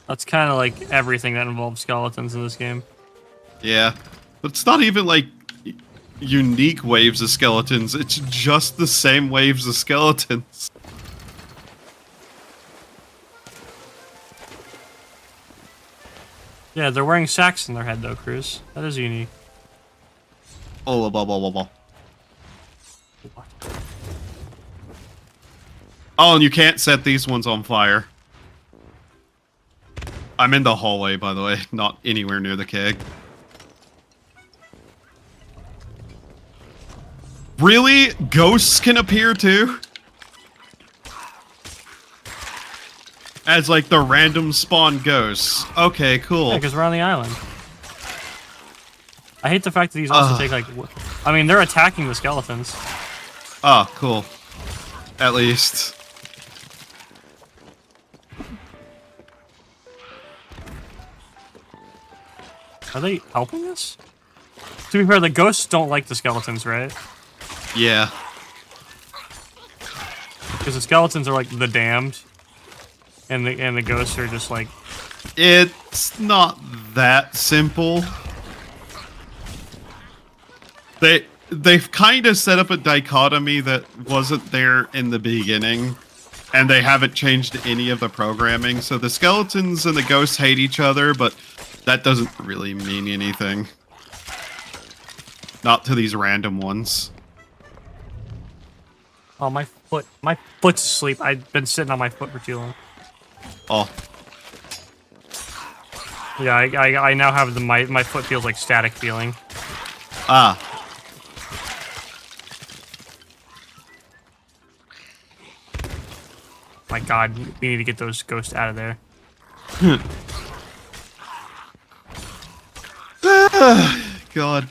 Speaker 10: That's kind of like everything that involves skeletons in this game.
Speaker 9: Yeah, but it's not even like unique waves of skeletons, it's just the same waves of skeletons.
Speaker 10: Yeah, they're wearing sacks in their head though, Cruz. That is unique.
Speaker 9: Oh, blah, blah, blah, blah. Oh, and you can't set these ones on fire. I'm in the hallway, by the way, not anywhere near the keg. Really? Ghosts can appear too? As like the random spawn ghosts. Okay, cool.
Speaker 10: Yeah, because we're on the island. I hate the fact that these also take like... I mean, they're attacking the skeletons.
Speaker 9: Oh, cool. At least.
Speaker 10: Are they helping us? To be fair, the ghosts don't like the skeletons, right?
Speaker 9: Yeah.
Speaker 10: Because the skeletons are like the damned. And the ghosts are just like...
Speaker 9: It's not that simple. They've kind of set up a dichotomy that wasn't there in the beginning, and they haven't changed any of the programming. So the skeletons and the ghosts hate each other, but that doesn't really mean anything. Not to these random ones.
Speaker 10: Oh, my foot's asleep. I've been sitting on my foot for too long.
Speaker 9: Oh.
Speaker 10: Yeah, I now have my foot feels like static feeling.
Speaker 9: Ah.
Speaker 10: My God, we need to get those ghosts out of there.
Speaker 9: God.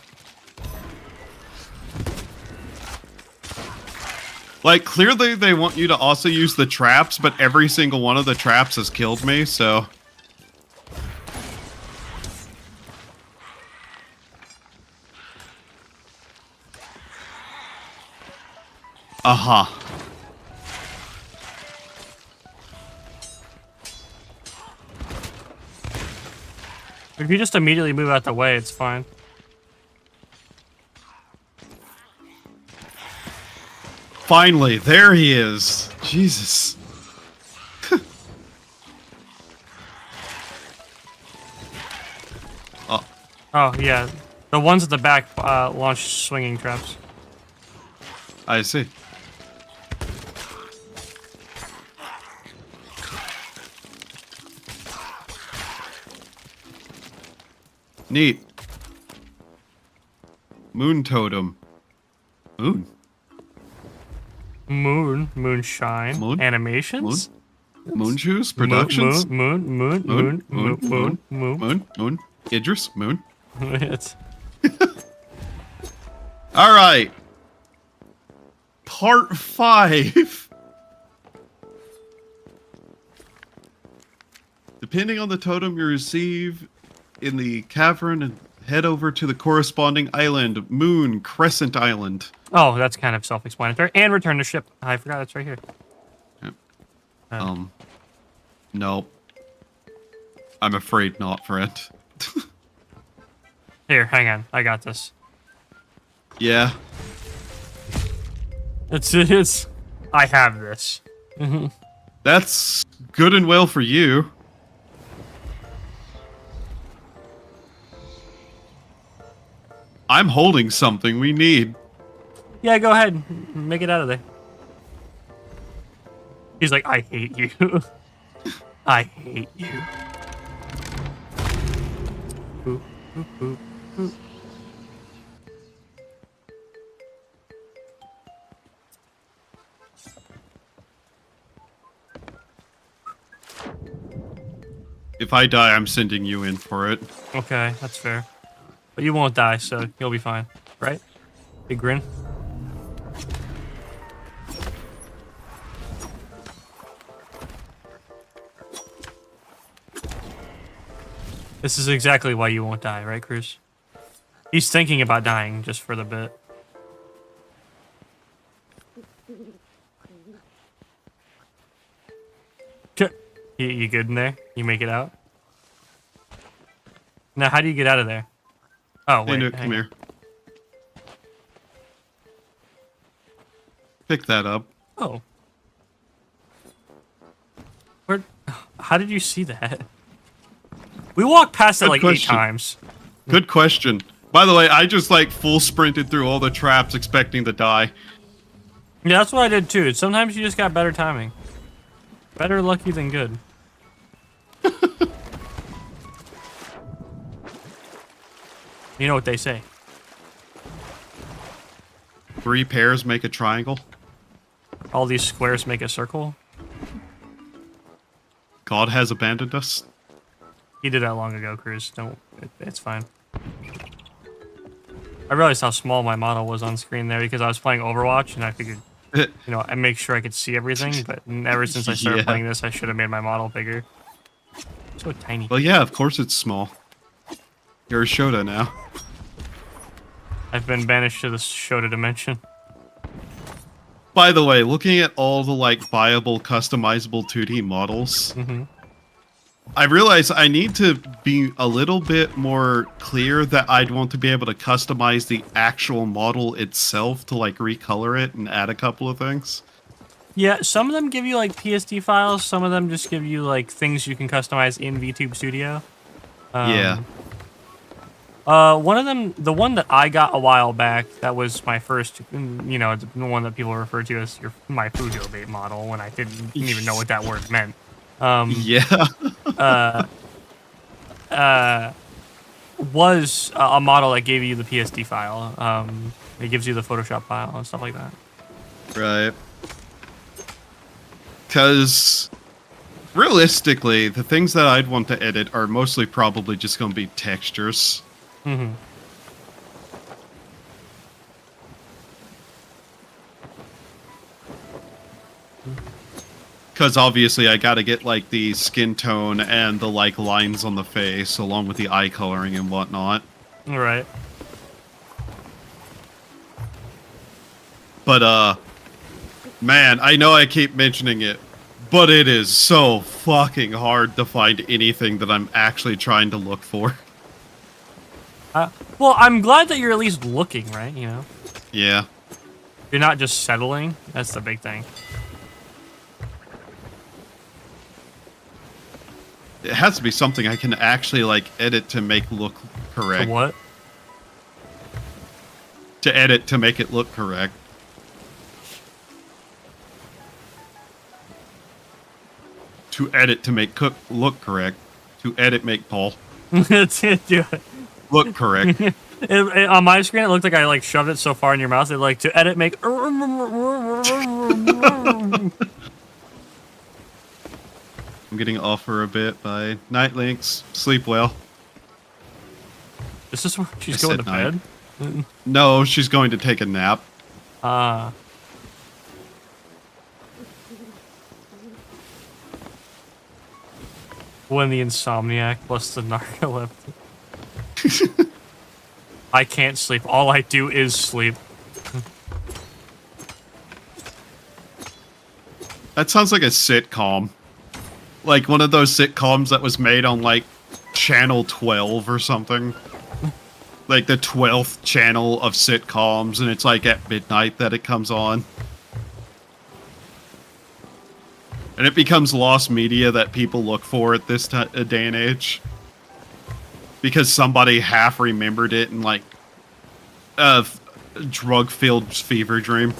Speaker 9: Like, clearly they want you to also use the traps, but every single one of the traps has killed me, so... Aha.
Speaker 10: If you just immediately move out the way, it's fine.
Speaker 9: Finally, there he is. Jesus. Oh.
Speaker 10: Oh, yeah. The ones at the back launch swinging traps.
Speaker 9: I see. Neat. Moon totem. Moon.
Speaker 10: Moonshine.
Speaker 9: Moon?
Speaker 10: Animations.
Speaker 9: Moon shoes productions.
Speaker 10: Moon.
Speaker 9: Idris. Moon.
Speaker 10: It's
Speaker 9: All right. Part 5. Depending on the totem you receive in the cavern, and head over to the corresponding island, Moon Crescent Island.
Speaker 10: Oh, that's kind of self-explanatory. And return the ship. I forgot it's right here.
Speaker 9: Yep. No. I'm afraid not, friend.
Speaker 10: Here, hang on. I got this.
Speaker 9: Yeah.
Speaker 10: It's. I have this.
Speaker 9: That's good and well for you. I'm holding something we need.
Speaker 10: Yeah, go ahead. Make it out of there. He's like, I hate you. I hate you. Boop, boop, boop, boop.
Speaker 9: If I die, I'm sending you in for it.
Speaker 10: Okay, that's fair. But you won't die, so you'll be fine. Right? Big grin. This is exactly why you won't die, right, Cruz? He's thinking about dying just for the bit. You good in there? You make it out? Now, how do you get out of there? Oh, wait.
Speaker 9: Hey, Nuke, come here. Pick that up.
Speaker 10: Oh. Where? How did you see that? We walked past it like 8 times.
Speaker 9: Good question. By the way, I just like full sprinted through all the traps expecting to die.
Speaker 10: Yeah, that's what I did too. Sometimes you just got better timing. Better lucky than good. You know what they say.
Speaker 9: 3 pairs make a triangle.
Speaker 10: All these squares make a circle.
Speaker 9: God has abandoned us.
Speaker 10: He did that long ago, Cruz. It's fine. I realized how small my model was on screen there because I was playing Overwatch and I figured, you know, I make sure I could see everything. But ever since I started playing this, I should have made my model bigger. So tiny.
Speaker 9: Well, yeah, of course it's small. You're a Shota now.
Speaker 10: I've been banished to the Shota dimension.
Speaker 9: By the way, looking at all the like viable customizable 2D models, I realize I need to be a little bit more clear that I'd want to be able to customize the actual model itself to like recolor it and add a couple of things.
Speaker 10: Yeah, some of them give you like PSD files, some of them just give you like things you can customize in VTube Studio.
Speaker 9: Yeah.
Speaker 10: One of them, the one that I got a while back, that was my first, you know, the one that people refer to as my Fujo bait model when I didn't even know what that word meant.
Speaker 9: Yeah.
Speaker 10: Was a model that gave you the PSD file. It gives you the Photoshop file and stuff like that.
Speaker 9: Right. Because realistically, the things that I'd want to edit are mostly probably just going to be textures.
Speaker 10: Mm-hmm.
Speaker 9: Because obviously I gotta get, like, the skin tone and the, like, lines on the face, along with the eye coloring and whatnot.
Speaker 10: Right.
Speaker 9: But, man, I know I keep mentioning it, but it is so fucking hard to find anything that I'm actually trying to look for.
Speaker 10: Well, I'm glad that you're at least looking, right? You know?
Speaker 9: Yeah.
Speaker 10: You're not just settling. That's the big thing.
Speaker 9: It has to be something I can actually, like, edit to make look correct.
Speaker 10: So what?
Speaker 9: To edit to make it look correct. To edit to make look correct. To edit make Paul.
Speaker 10: That's it, do it.
Speaker 9: Look correct.
Speaker 10: On my screen, it looked like I, like, shoved it so far in your mouth. It, like, to edit make...
Speaker 9: I'm getting off for a bit by Night Links. Sleep well.
Speaker 10: Is this where she's
Speaker 9: I
Speaker 10: going to
Speaker 9: said
Speaker 10: bed?
Speaker 9: No, she's going to take a nap.
Speaker 10: When the insomniac plus the narcoleptic. I can't sleep. All I do is sleep.
Speaker 9: That sounds like a sitcom. Like one of those sitcoms that was made on, like, Channel 12 or something. Like the 12th channel of sitcoms, and it's like at midnight that it comes on. And it becomes lost media that people look for at this day and age. Because somebody half remembered it in, like, a drug-filled fever dream.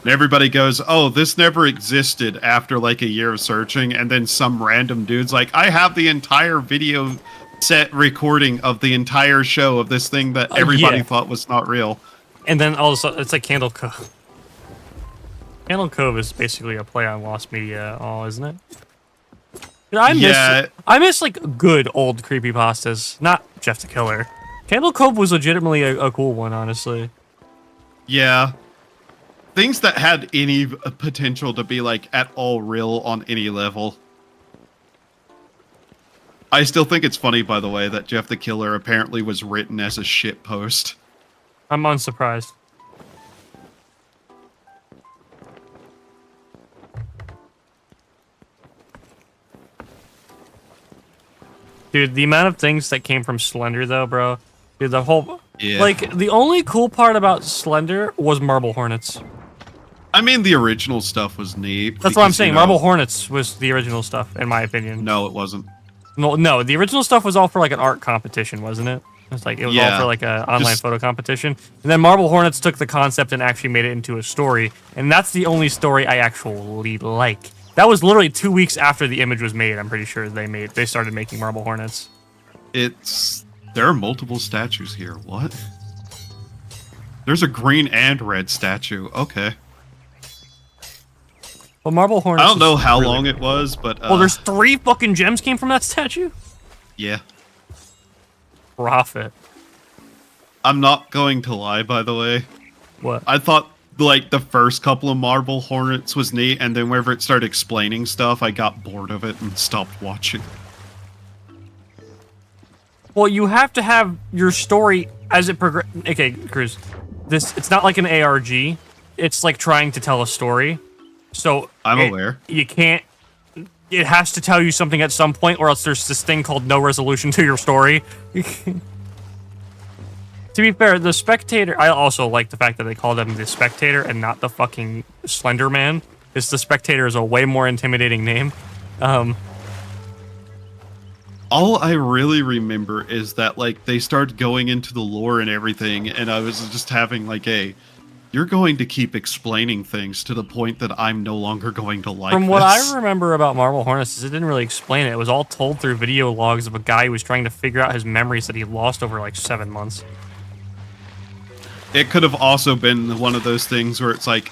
Speaker 9: And everybody goes, oh, this never existed after, like, a year of searching. And then some random dude's like, I have the entire video set recording of the entire show of this thing that everybody thought was not real.
Speaker 10: And then all of a sudden, it's like Candle Cove. Candle Cove is basically a play on lost media, isn't it? Dude, I miss like good old creepypastas, not Jeff the Killer. Candle Cove was legitimately a cool one, honestly.
Speaker 9: Yeah. Things that had any potential to be, like, at all real on any level. I still think it's funny, by the way, that Jeff the Killer apparently was written as a shitpost.
Speaker 10: I'm unsurprised. Dude, the amount of things that came from Slender, though, bro. Dude, the whole... Yeah. Like, the only cool part about Slender was Marble Hornets.
Speaker 9: I mean, the original stuff was neat.
Speaker 10: That's what I'm saying. You know, Marble Hornets was the original stuff, in my opinion.
Speaker 9: No, it wasn't.
Speaker 10: No, the original stuff was all for, like, an art competition, wasn't it? It was all for, like, an online photo competition. And then Marble Hornets took the concept and actually made it into a story. And that's the only story I actually like. That was literally 2 weeks after the image was made, I'm pretty sure they started making Marble Hornets.
Speaker 9: There are multiple statues here. What? There's a green and red statue. Okay.
Speaker 10: Well, Marble Hornets.
Speaker 9: I don't know how long it was, but
Speaker 10: well, there's 3 fucking gems came from that statue?
Speaker 9: Yeah.
Speaker 10: Profit.
Speaker 9: I'm not going to lie, by the way.
Speaker 10: What?
Speaker 9: I thought, like, the first couple of Marble Hornets was neat, and then whenever it started explaining stuff, I got bored of it and stopped watching.
Speaker 10: Well, you have to have your story as it progresses. Okay, Cruz. It's not like an ARG. It's like trying to tell a story. So
Speaker 9: I'm aware.
Speaker 10: You can't. It has to tell you something at some point, or else there's this thing called no resolution to your story. To be fair, the Spectator. I also like the fact that they call them the Spectator and not the fucking Slender Man. Because the Spectator is a way more intimidating name.
Speaker 9: All I really remember is that, like, they started going into the lore and everything, and I was just having, like, you're going to keep explaining things to the point that I'm no longer going to like
Speaker 10: From what
Speaker 9: this.
Speaker 10: I remember about Marble Hornets is it didn't really explain it. It was all told through video logs of a guy who was trying to figure out his memories that he lost over, like, 7 months.
Speaker 9: It could have also been one of those things where it's like,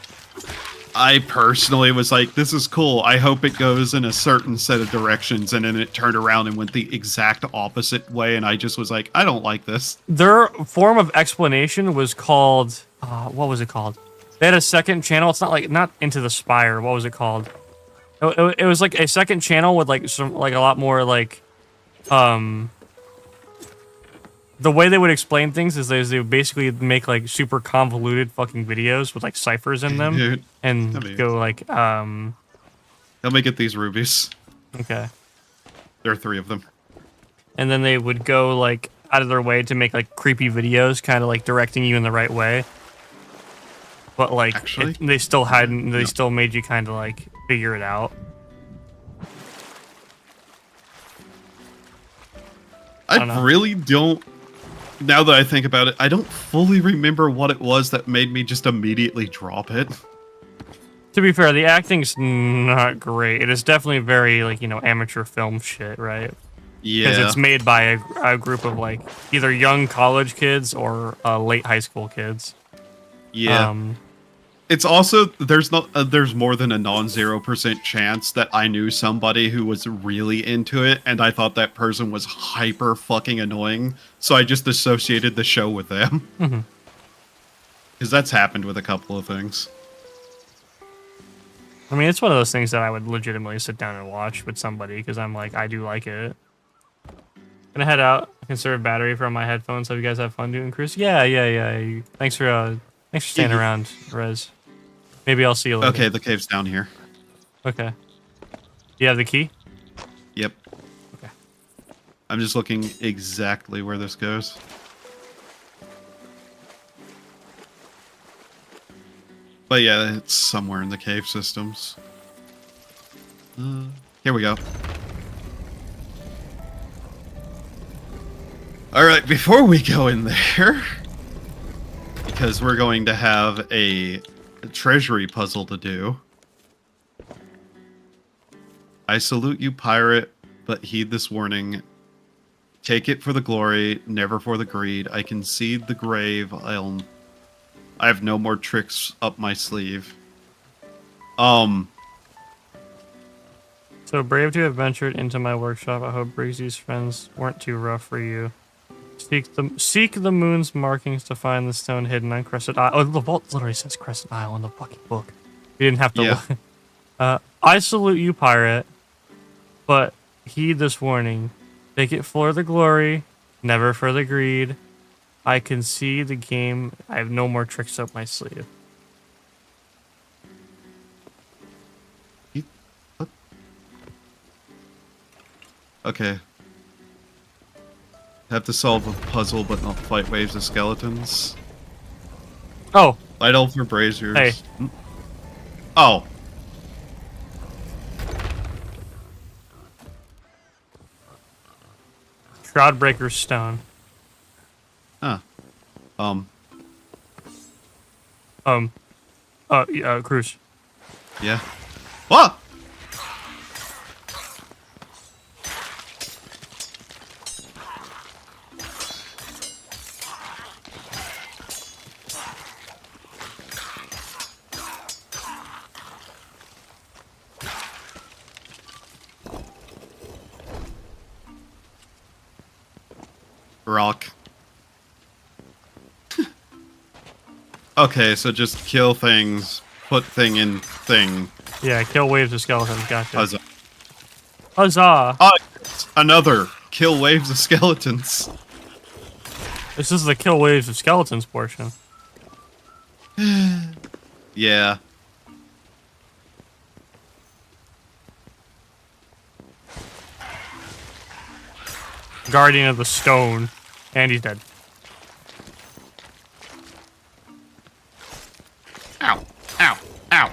Speaker 9: I personally was like, this is cool. I hope it goes in a certain set of directions, and then it turned around and went the exact opposite way, and I just was like, I don't like this.
Speaker 10: Their form of explanation was called, what was it called? They had a second channel. It's not Into the Spire. What was it called? It was like a second channel with like some, like a lot more like, the way they would explain things is they would basically make like super convoluted fucking videos with like ciphers in them and go like,
Speaker 9: Let me get these rubies.
Speaker 10: Okay.
Speaker 9: There are 3 of them.
Speaker 10: And then they would go like out of their way to make like creepy videos, kind of like directing you in the right way. But like, they still hadn't, they still made you kind of like figure it out.
Speaker 9: I really don't, now that I think about it, I don't fully remember what it was that made me just immediately drop it.
Speaker 10: To be fair, the acting's not great. It is definitely very, like, you know, amateur film shit, right?
Speaker 9: Yeah.
Speaker 10: Because it's made by a group of, like, either young college kids or late high school kids.
Speaker 9: Yeah. It's also, there's more than a non-0% chance that I knew somebody who was really into it, and I thought that person was hyper fucking annoying, so I just associated the show with them.
Speaker 10: Mm-hmm.
Speaker 9: Because that's happened with a couple of things.
Speaker 10: I mean, it's one of those things that I would legitimately sit down and watch with somebody, because I'm like, I do like it. Gonna head out, conserve battery from my headphones. Hope you guys have fun doing cruise. Yeah. Thanks for staying around, Rez. Maybe I'll see you later.
Speaker 9: Okay, the cave's down here.
Speaker 10: Okay. Do you have the key?
Speaker 9: Yep.
Speaker 10: Okay.
Speaker 9: I'm just looking exactly where this goes. But yeah, it's somewhere in the cave systems. Here we go. Alright, before we go in there, because we're going to have a treasury puzzle to do. I salute you, pirate, but heed this warning. Take it for the glory, never for the greed. I concede the grave. I have no more tricks up my sleeve.
Speaker 10: So brave to have ventured into my workshop. I hope Briggsy's friends weren't too rough for you. Seek the moon's markings to find the stone hidden on Crescent Isle. Oh, the vault literally says Crescent Isle in the fucking book. You didn't have to look. I salute you, pirate, but heed this warning. Take it for the glory, never for the greed. I can see the game. I have no more tricks up my sleeve.
Speaker 9: Okay. Have to solve a puzzle, but not fight waves of skeletons.
Speaker 10: Oh.
Speaker 9: Light altar braziers.
Speaker 10: Hey.
Speaker 9: Oh.
Speaker 10: Shroudbreaker stone.
Speaker 9: Huh.
Speaker 10: Cruz.
Speaker 9: Yeah. What? Rock. Okay, so just kill things, put thing in thing.
Speaker 10: Yeah, kill waves of skeletons. Gotcha.
Speaker 9: Huzzah.
Speaker 10: Huzzah!
Speaker 9: Oh, another kill waves of skeletons.
Speaker 10: This is the kill waves of skeletons portion.
Speaker 9: Yeah.
Speaker 10: Guardian of the Stone. And he's dead.
Speaker 9: Ow. Ow. Ow.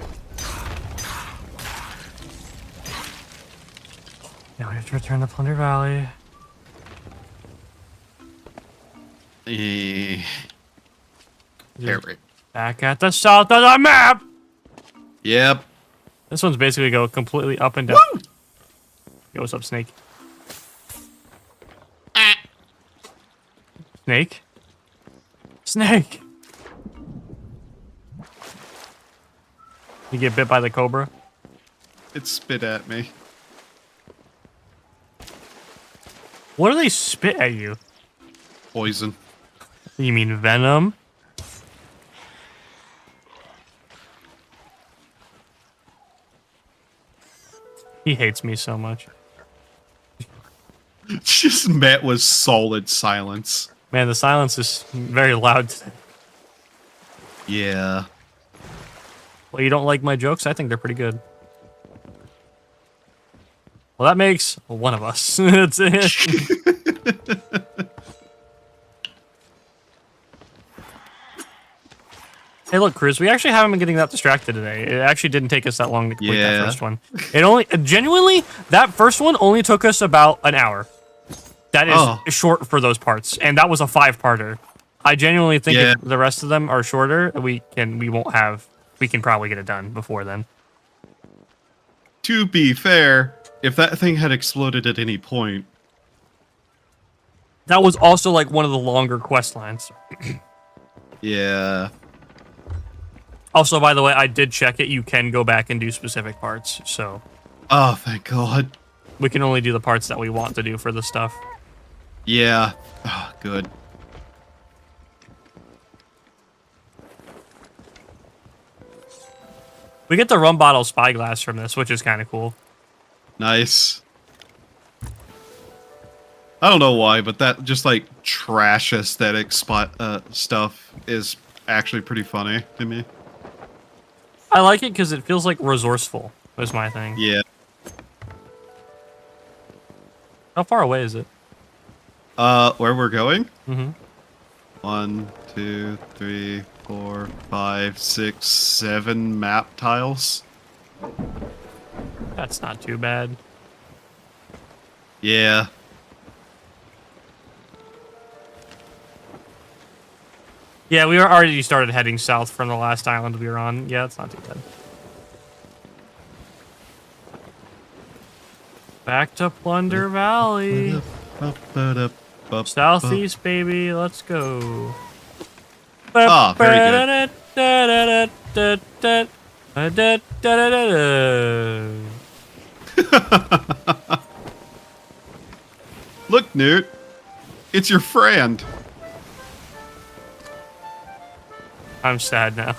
Speaker 10: Now we have to return to Plunder Valley.
Speaker 9: Eh. Harry.
Speaker 10: Back at the south of the map.
Speaker 9: Yep.
Speaker 10: This one's basically go completely up and down.
Speaker 9: Woo!
Speaker 10: Yo, what's up, Snake? Snake? Snake! You get bit by the cobra?
Speaker 9: It spit at me.
Speaker 10: What do they spit at you?
Speaker 9: Poison.
Speaker 10: You mean venom? He hates me so much.
Speaker 9: Just met with solid silence.
Speaker 10: Man, the silence is very loud today.
Speaker 9: Yeah.
Speaker 10: Well, you don't like my jokes? I think they're pretty good. Well, that makes one of us. That's it. Hey, look, Cruz, we actually haven't been getting that distracted today. It actually didn't take us that long to complete that first one. It only, genuinely, that first one only took us about an hour. That is short for those parts, and that was a 5-parter. I genuinely think if the rest of them are shorter, we can probably get it done before then.
Speaker 9: To be fair, if that thing had exploded at any point.
Speaker 10: That was also like one of the longer quest lines.
Speaker 9: Yeah.
Speaker 10: Also, by the way, I did check it. You can go back and do specific parts, so.
Speaker 9: Oh, thank God.
Speaker 10: We can only do the parts that we want to do for the stuff.
Speaker 9: Yeah. Oh, good.
Speaker 10: We get the rum bottle spyglass from this, which is kind of cool.
Speaker 9: Nice. I don't know why, but that just like trash aesthetic stuff is actually pretty funny to me.
Speaker 10: I like it because it feels like resourceful, is my thing.
Speaker 9: Yeah.
Speaker 10: How far away is it?
Speaker 9: Where we're going?
Speaker 10: Mm-hmm.
Speaker 9: 1, 2, 3, 4, 5, 6, 7 map tiles.
Speaker 10: That's not too bad.
Speaker 9: Yeah.
Speaker 10: Yeah, we were already started heading south from the last island we were on. Yeah, it's not too bad. Back to Plunder Valley. Southeast, baby. Let's go.
Speaker 9: Ah, very good. Look, Newt. It's your friend.
Speaker 10: I'm sad now.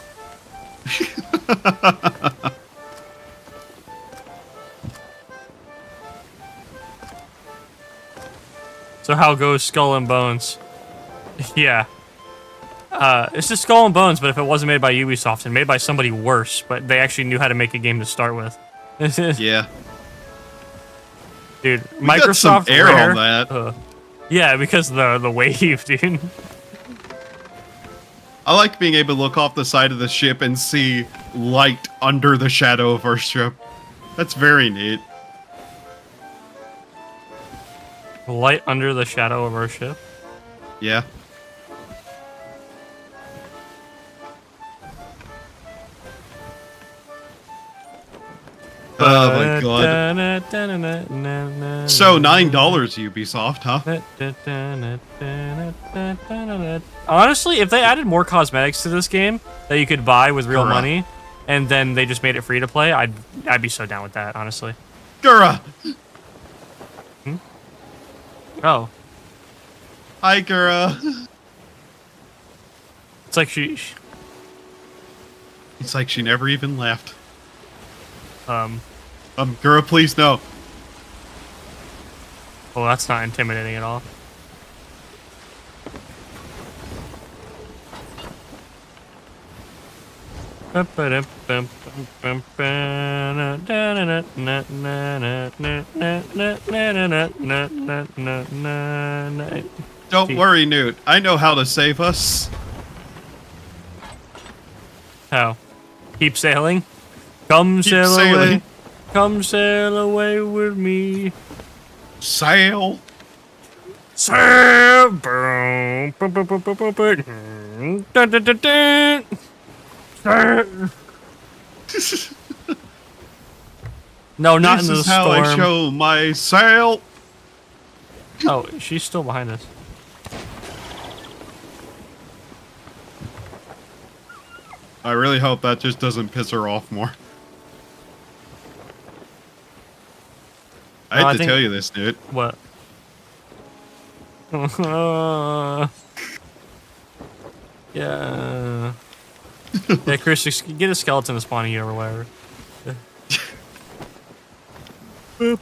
Speaker 10: So how goes Skull and Bones? Yeah. It's just Skull and Bones, but if it wasn't made by Ubisoft and made by somebody worse, but they actually knew how to make a game to start with.
Speaker 9: Yeah.
Speaker 10: Dude,
Speaker 9: we
Speaker 10: Microsoft
Speaker 9: got some air
Speaker 10: Rare,
Speaker 9: on that.
Speaker 10: Yeah, because the wave, dude.
Speaker 9: I like being able to look off the side of the ship and see light under the shadow of our ship. That's very neat.
Speaker 10: Light under the shadow of our ship?
Speaker 9: Yeah. Oh my god. So $9 Ubisoft, huh?
Speaker 10: Honestly, if they added more cosmetics to this game that you could buy with real money, and then they just made it free to play, I'd be so down with that, honestly.
Speaker 9: Gura!
Speaker 10: Hmm? Oh.
Speaker 9: Hi, Gura.
Speaker 10: It's like she...
Speaker 9: It's like she never even left. Gura, please, no.
Speaker 10: Well, that's not intimidating at all.
Speaker 9: Don't worry, Newt. I know how to save us.
Speaker 10: How? Keep sailing? Come sail away. Come sail away with me.
Speaker 9: Sail.
Speaker 10: Sam. Boom. Boom, boom, boom, boom, boom, boom. Dun, dun, dun, dun. Sam. No, not
Speaker 9: this
Speaker 10: in the
Speaker 9: is how
Speaker 10: storm.
Speaker 9: I show my sail.
Speaker 10: Oh, she's still behind us.
Speaker 9: I really hope that just doesn't piss her off more. I hate to tell you this, dude.
Speaker 10: What? Yeah. Yeah, Chris, just get a skeleton to spawn here or whatever.
Speaker 9: Your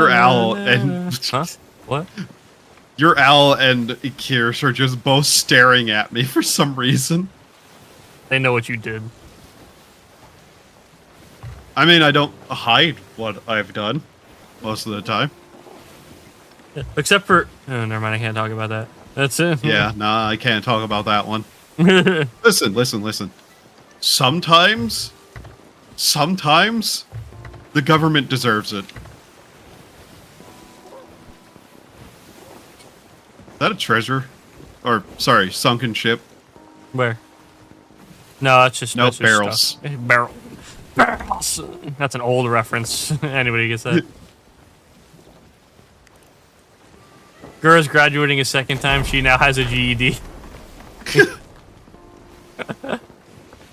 Speaker 9: owl and
Speaker 10: huh? What?
Speaker 9: Your owl and Kirsch are just both staring at me for some reason.
Speaker 10: They know what you did.
Speaker 9: I mean, I don't hide what I've done most of the time.
Speaker 10: Except for... Oh, never mind. I can't talk about that. That's it.
Speaker 9: Yeah, nah, I can't talk about that one. Listen. Sometimes the government deserves it. Is that a treasure? Or, sorry, sunken ship?
Speaker 10: Where? No, it's just...
Speaker 9: No,
Speaker 10: that's just
Speaker 9: barrels.
Speaker 10: Stuff. Barrels! That's an old reference. Anybody gets that? Gura's graduating a second time. She now has a GED.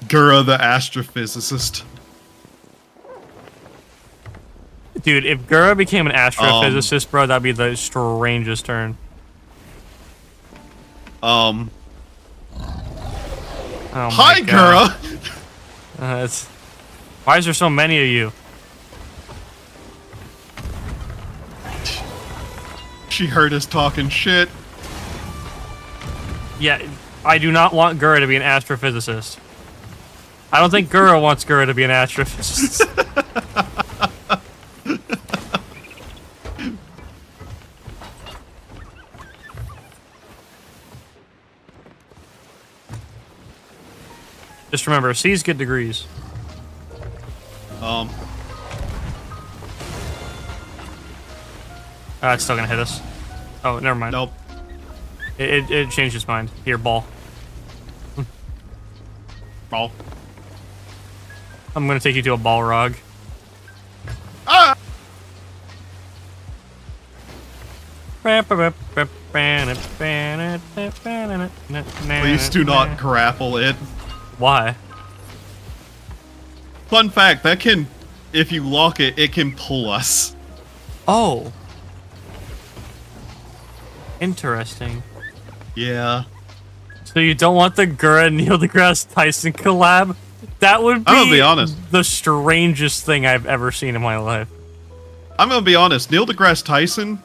Speaker 9: Gura the astrophysicist.
Speaker 10: Dude, if Gura became an astrophysicist, bro, that'd be the strangest turn. Oh
Speaker 9: Hi,
Speaker 10: God.
Speaker 9: Gura!
Speaker 10: Why is there so many of you?
Speaker 9: She heard us talking shit.
Speaker 10: Yeah, I do not want Gura to be an astrophysicist. I don't think Gura wants Gura to be an astrophysicist. Just remember, C's get degrees. It's still gonna hit us. Oh, never mind.
Speaker 9: Nope.
Speaker 10: It changed its mind. Here, ball.
Speaker 9: Ball.
Speaker 10: I'm gonna take you to a Balrog.
Speaker 9: Ah! Please do not grapple it.
Speaker 10: Why?
Speaker 9: Fun fact, that can, if you lock it, it can pull us.
Speaker 10: Oh. Interesting.
Speaker 9: Yeah.
Speaker 10: So you don't want the Gura Neil deGrasse Tyson collab? That would be,
Speaker 9: I'm gonna be honest,
Speaker 10: the strangest thing I've ever seen in my life.
Speaker 9: I'm gonna be honest, Neil deGrasse Tyson,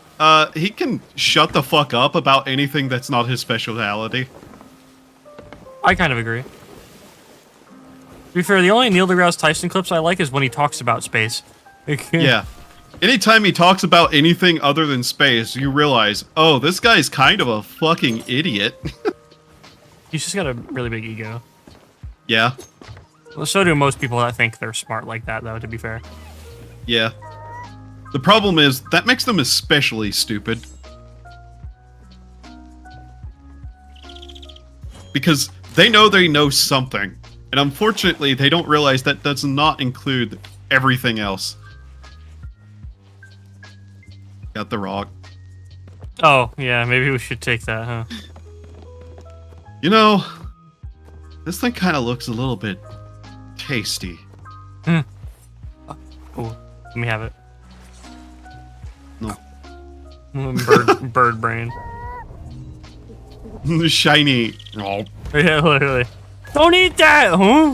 Speaker 9: he can shut the fuck up about anything that's not his specialty.
Speaker 10: I kind of agree. To be fair, the only Neil deGrasse Tyson clips I like is when he talks about space.
Speaker 9: Yeah. Anytime he talks about anything other than space, you realize, oh, this guy's kind of a fucking idiot.
Speaker 10: He's just got a really big ego.
Speaker 9: Yeah.
Speaker 10: Well, so do most people that think they're smart like that, though, to be fair.
Speaker 9: Yeah. The problem is, that makes them especially stupid. Because they know something. And unfortunately, they don't realize that does not include everything else. Got the rock.
Speaker 10: Oh, yeah, maybe we should take that, huh?
Speaker 9: You know, this thing kind of looks a little bit tasty.
Speaker 10: Oh, let me have it.
Speaker 9: No.
Speaker 10: Bird brain.
Speaker 9: Shiny. Oh.
Speaker 10: Yeah, literally. Don't eat that, huh?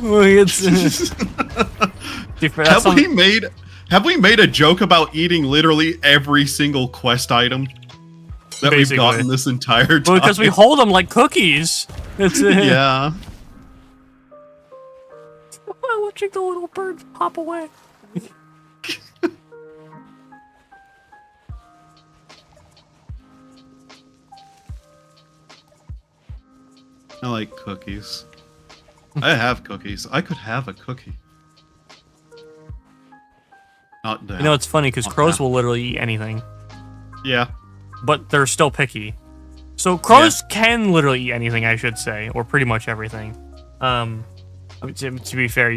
Speaker 9: Have we made a joke about eating literally every single quest item that we've gotten this entire time?
Speaker 10: Well, because we hold them like cookies.
Speaker 9: Yeah.
Speaker 10: Watching the little bird hop away.
Speaker 9: I like cookies. I have cookies. I could have a cookie. Not that.
Speaker 10: You know, it's funny because crows will literally eat anything.
Speaker 9: Yeah.
Speaker 10: But they're still picky. So crows can literally eat anything, I should say, or pretty much everything. To be fair,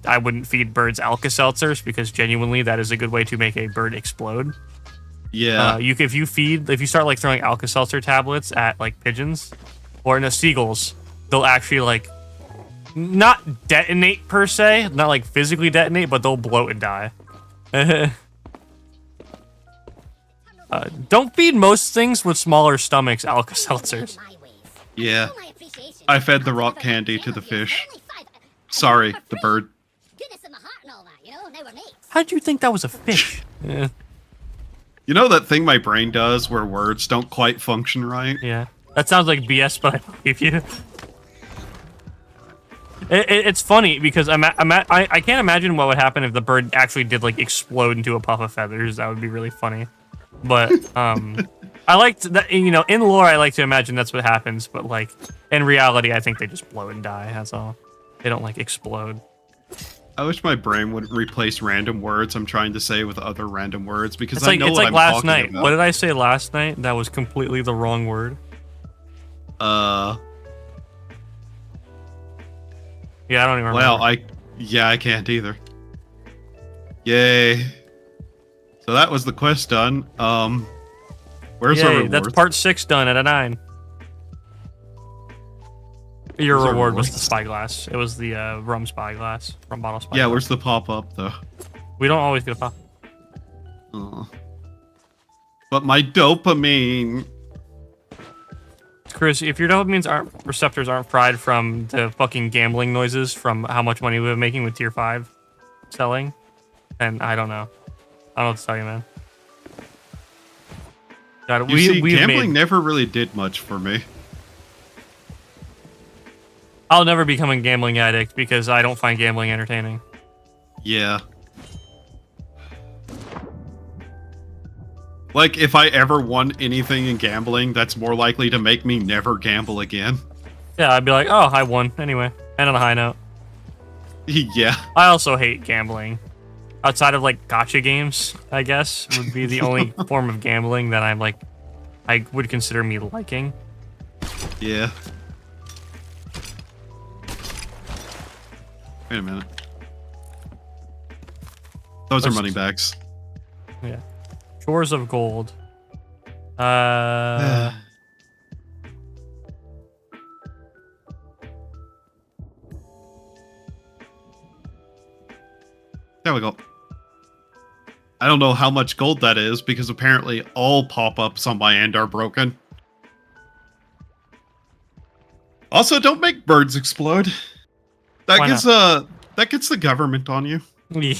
Speaker 10: I wouldn't feed birds Alka-Seltzers because genuinely that is a good way to make a bird explode.
Speaker 9: Yeah.
Speaker 10: If you start like throwing Alka-Seltzer tablets at like pigeons or seagulls, they'll actually like not detonate per se, not like physically detonate, but they'll bloat and die. Don't feed most things with smaller stomachs Alka-Seltzers.
Speaker 9: Yeah. I fed the rock candy to the fish. Sorry, the bird.
Speaker 10: How'd you think that was a fish? Yeah.
Speaker 9: You know that thing my brain does where words don't quite function right?
Speaker 10: Yeah. That sounds like BS, but I believe you. It's funny because I can't imagine what would happen if the bird actually did like explode into a puff of feathers. That would be really funny. But I liked that, you know, in lore I like to imagine that's what happens, but like in reality I think they just blow and die, that's all. They don't like explode.
Speaker 9: I wish my brain would replace random words I'm trying to say with other random words because
Speaker 10: It's
Speaker 9: I
Speaker 10: like,
Speaker 9: know
Speaker 10: it's
Speaker 9: what
Speaker 10: like
Speaker 9: I'm
Speaker 10: last
Speaker 9: talking
Speaker 10: night.
Speaker 9: about.
Speaker 10: What did I say last night? That was completely the wrong word.
Speaker 9: Yeah,
Speaker 10: I don't even remember.
Speaker 9: well, I can't either. Yay. So that was the quest done. Where's our reward?
Speaker 10: That's part 6 done at a 9. Your
Speaker 9: Where's our
Speaker 10: reward was
Speaker 9: reward?
Speaker 10: the spyglass. It was the rum spyglass. Rum bottle spyglass.
Speaker 9: Yeah, where's the pop-up, though?
Speaker 10: We don't always get a pop.
Speaker 9: Oh. But my dopamine...
Speaker 10: Chris, if your dopamine receptors aren't fried from the fucking gambling noises from how much money we've been making with tier 5 selling, then I don't know. I don't know what to tell you, man. God,
Speaker 9: gambling never really did much for me.
Speaker 10: I'll never become a gambling addict because I don't find gambling entertaining.
Speaker 9: Yeah. Like, if I ever won anything in gambling, that's more likely to make me never gamble again.
Speaker 10: Yeah, I'd be like, oh, I won. Anyway, and on a high note.
Speaker 9: Yeah.
Speaker 10: I also hate gambling. Outside of, like, gacha games, I guess, would be the only form of gambling that I'm, like, I would consider me liking.
Speaker 9: Yeah. Wait a minute. Those are money bags.
Speaker 10: Yeah. Shores of Gold.
Speaker 9: There we go. I don't know how much gold that is because apparently all pop-ups on my end are broken. Also, don't make birds explode. That gets the government on you.
Speaker 10: Yeah.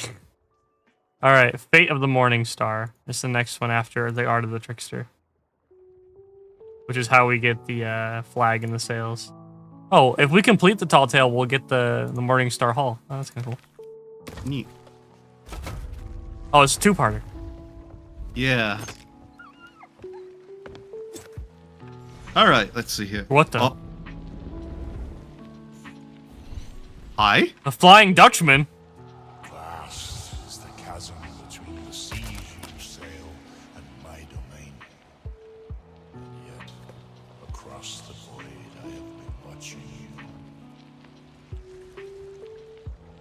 Speaker 10: All right, Fate of the Morning Star. It's the next one after the Art of the Trickster, which is how we get the flag in the sails. Oh, if we complete the Tall Tale, we'll get the Morning Star Hall. Oh, that's kind of cool.
Speaker 9: Neat.
Speaker 10: Oh, it's a 2-parter.
Speaker 9: Yeah. All right, let's see here.
Speaker 10: What the?
Speaker 9: Oh. Hi?
Speaker 10: The Flying Dutchman.
Speaker 8: Vast is the chasm between the seas you sail and my domain. And yet, across the void, I have been watching you.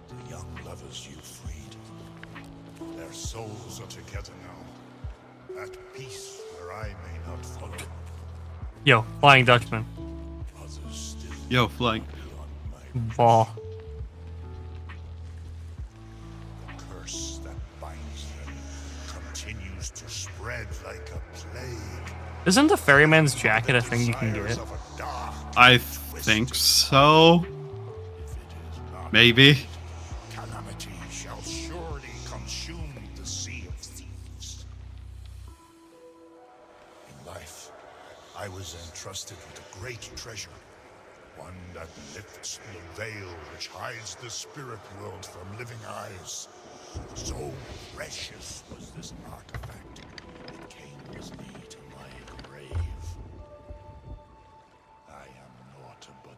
Speaker 8: The young lovers you freed. Their souls are together now. At peace where I may not follow.
Speaker 10: Yo, Flying Dutchman.
Speaker 8: Others still
Speaker 9: Yo, flying.
Speaker 8: beyond my
Speaker 10: Ball.
Speaker 8: curse that binds them continues to spread like a plague.
Speaker 10: Isn't the Ferryman's jacket a thing you can get?
Speaker 8: Desires of a dark
Speaker 9: I think so.
Speaker 8: if it is not,
Speaker 9: Maybe.
Speaker 8: calamity shall surely consume the sea of thieves. In life, I was entrusted with a great treasure, one that lifts the veil which hides the spirit world from living eyes. So precious was this artifact, it came with me to my grave. I am naught but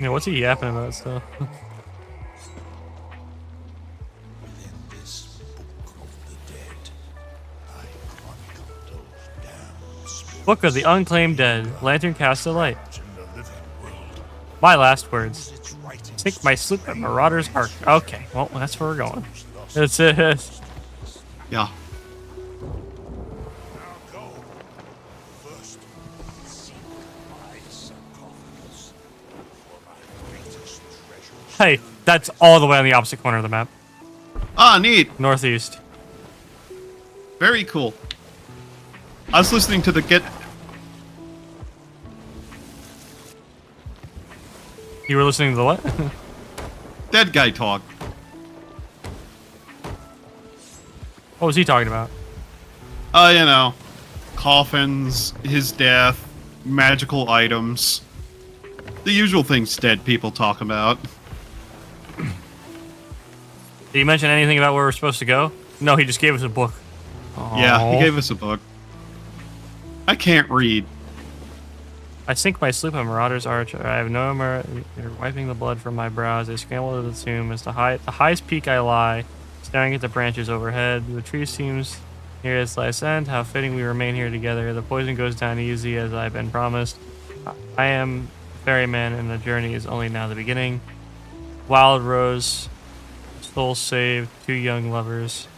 Speaker 10: Yeah, what's he yapping about still?
Speaker 8: Within this book of the dead, I chronicle those damned spirits
Speaker 10: Book of the Unclaimed Dead. Lantern casts a light.
Speaker 8: in the living world.
Speaker 10: My last words.
Speaker 8: Its writings
Speaker 10: Sink my sloop at Marauder's Ark. Okay, well, that's where we're going. That's it.
Speaker 9: Yeah.
Speaker 8: Now go. First, seek my sarcophagus for my greatest treasures.
Speaker 10: Hey, that's all the way on the opposite corner of the map.
Speaker 9: Ah, neat.
Speaker 10: Northeast.
Speaker 9: Very cool. I was listening to the Get...
Speaker 10: You were listening to the what?
Speaker 9: Dead guy talk.
Speaker 10: What was he talking about?
Speaker 9: You know, coffins, his death, magical items. The usual things dead people talk about.
Speaker 10: Did he mention anything about where we're supposed to go? No, he just gave us a book.
Speaker 9: Yeah, he
Speaker 10: Aw.
Speaker 9: gave us a book. I can't read.
Speaker 10: I sink my sloop on Marauder's Arch. I have no more. They're wiping the blood from my brows. I scramble to the tomb. As the highest peak I lie, staring at the branches overhead. The tree seems near its last end. How fitting we remain here together. The poison goes down easy as I've been promised. I am ferryman, and the journey is only now the beginning. Wild Rose, soul saved, 2 young lovers.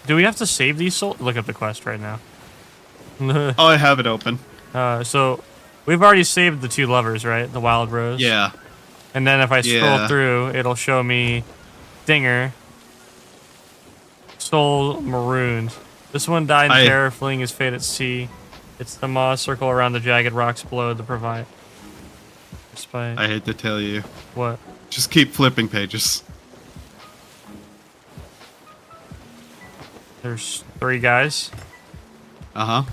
Speaker 10: Do we have to save these souls? Look up the quest right now.
Speaker 9: Oh, I have it open.
Speaker 10: So we've already saved the 2 lovers, right? The Wild Rose.
Speaker 9: Yeah.
Speaker 10: And then if I scroll
Speaker 9: Yeah.
Speaker 10: through, it'll show me Dinger, Soul Marooned. This one died in terror, fleeing his fate at sea. It's the moss circle around the jagged rocks below to provide. Despite
Speaker 9: I hate to tell you.
Speaker 10: what?
Speaker 9: Just keep flipping pages.
Speaker 10: There's 3 guys.
Speaker 9: Uh-huh.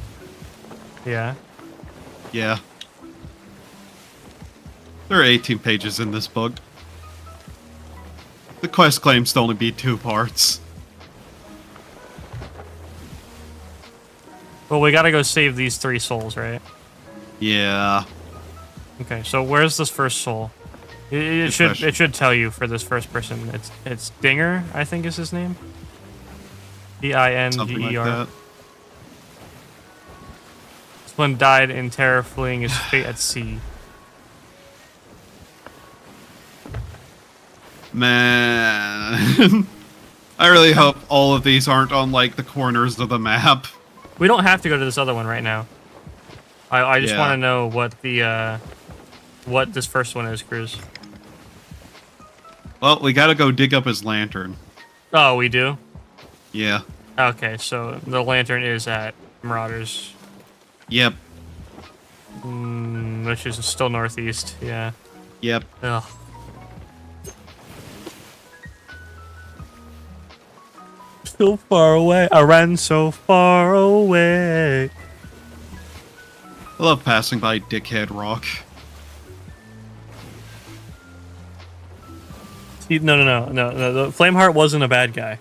Speaker 10: Yeah.
Speaker 9: Yeah. There are 18 pages in this book. The quest claims to only be 2 parts.
Speaker 10: Well, we gotta go save these 3 souls, right?
Speaker 9: Yeah.
Speaker 10: Okay, so where's this first soul? It should tell you for this first person. It's Dinger, I think is his name. Dinger.
Speaker 9: Something like that.
Speaker 10: This one died in terror, fleeing his fate at sea.
Speaker 9: Man. I really hope all of these aren't on, like, the corners of the map.
Speaker 10: We don't have to go to this other one right now. I just
Speaker 9: Yeah.
Speaker 10: want to know what the what this first one is, Cruz.
Speaker 9: Well, we gotta go dig up his lantern.
Speaker 10: Oh, we do?
Speaker 9: Yeah.
Speaker 10: Okay, so the lantern is at Marauders.
Speaker 9: Yep.
Speaker 10: Which is still northeast, yeah.
Speaker 9: Yep.
Speaker 10: Ugh. So far away. I ran so far away.
Speaker 9: I love passing by Dickhead Rock.
Speaker 10: No. The Flameheart wasn't a bad guy.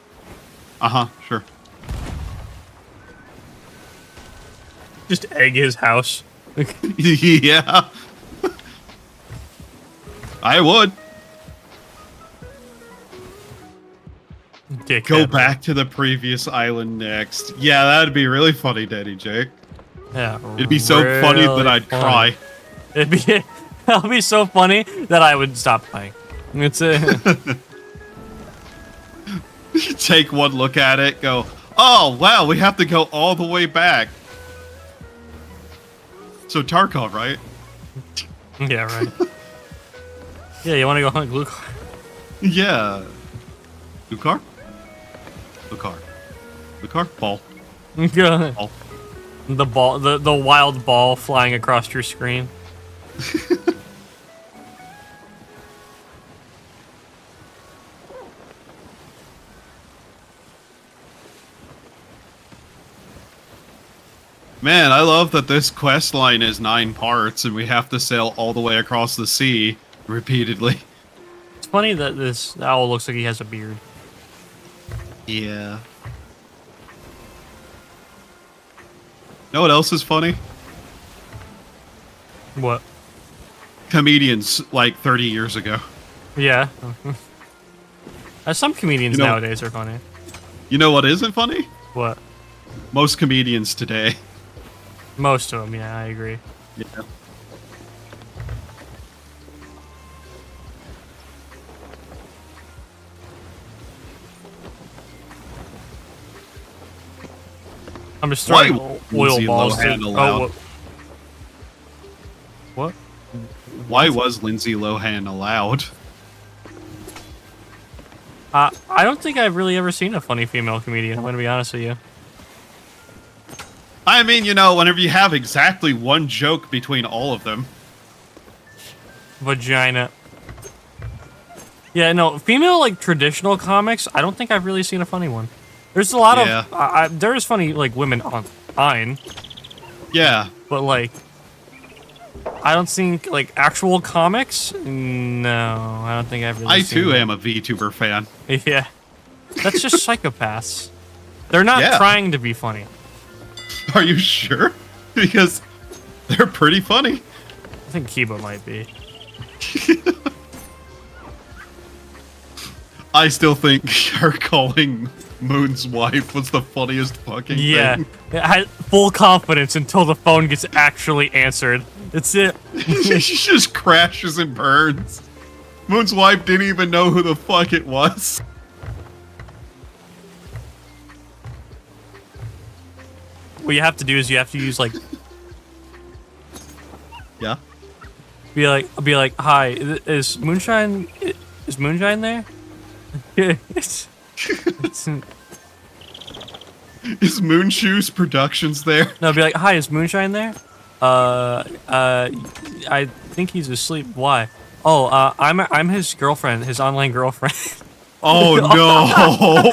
Speaker 9: Uh-huh, sure.
Speaker 10: Just egg his house.
Speaker 9: Yeah. I would.
Speaker 10: Dickhead.
Speaker 9: Go back to the previous island next. Yeah, that'd be really funny, Daddy Jake.
Speaker 10: Yeah.
Speaker 9: It'd be so funny that I'd
Speaker 10: funny.
Speaker 9: cry.
Speaker 10: It'll be so funny that I would stop playing. It's
Speaker 9: Take one look at it, go, oh, wow, we have to go all the way back. So Tarkov, right?
Speaker 10: Yeah, right. Yeah, you want to go hunt Glukar?
Speaker 9: Yeah. Lucar? Lucar? Ball. Ball.
Speaker 10: The ball, the wild ball flying across your screen.
Speaker 9: Man, I love that this quest line is 9 parts and we have to sail all the way across the sea repeatedly.
Speaker 10: It's funny that this owl looks like he has a beard.
Speaker 9: Yeah. Know what else is funny?
Speaker 10: What?
Speaker 9: Comedians like 30 years ago.
Speaker 10: Yeah. Some comedians nowadays are funny.
Speaker 9: You know what isn't funny?
Speaker 10: What?
Speaker 9: Most comedians today.
Speaker 10: Most of them, yeah, I agree.
Speaker 9: Yeah.
Speaker 10: I'm just throwing
Speaker 9: Why
Speaker 10: oil
Speaker 9: Lindsay
Speaker 10: balls.
Speaker 9: Lohan allowed?
Speaker 10: What?
Speaker 9: Why was Lindsay Lohan allowed?
Speaker 10: I don't think I've really ever seen a funny female comedian, I'm gonna be honest with you.
Speaker 9: I mean, you know, whenever you have exactly one joke between all of them.
Speaker 10: Vagina. Yeah, no, female, like, traditional comics, I don't think I've really seen a funny one. There's a lot of... there's funny, like, women online.
Speaker 9: Yeah.
Speaker 10: But, like... I don't think, like, actual comics? No, I don't think I've really seen
Speaker 9: I, too,
Speaker 10: them.
Speaker 9: am a VTuber fan.
Speaker 10: Yeah. That's just psychopaths. They're not trying to be funny.
Speaker 9: Are you sure? Because they're pretty funny.
Speaker 10: I think Kiba might be.
Speaker 9: I still think her calling Moon's wife was the funniest fucking thing.
Speaker 10: Yeah, I had full confidence until the phone gets actually answered. That's it.
Speaker 9: She just crashes and burns. Moon's wife didn't even know who the fuck it was.
Speaker 10: What you have to do is you have to use, like...
Speaker 9: Yeah?
Speaker 10: Be like, hi, is Moonshine there? it's
Speaker 9: Is Moonshoes Productions there?
Speaker 10: No, be like, hi, is Moonshine there? I think he's asleep. Why? Oh, I'm his girlfriend, his online girlfriend.
Speaker 9: Oh no!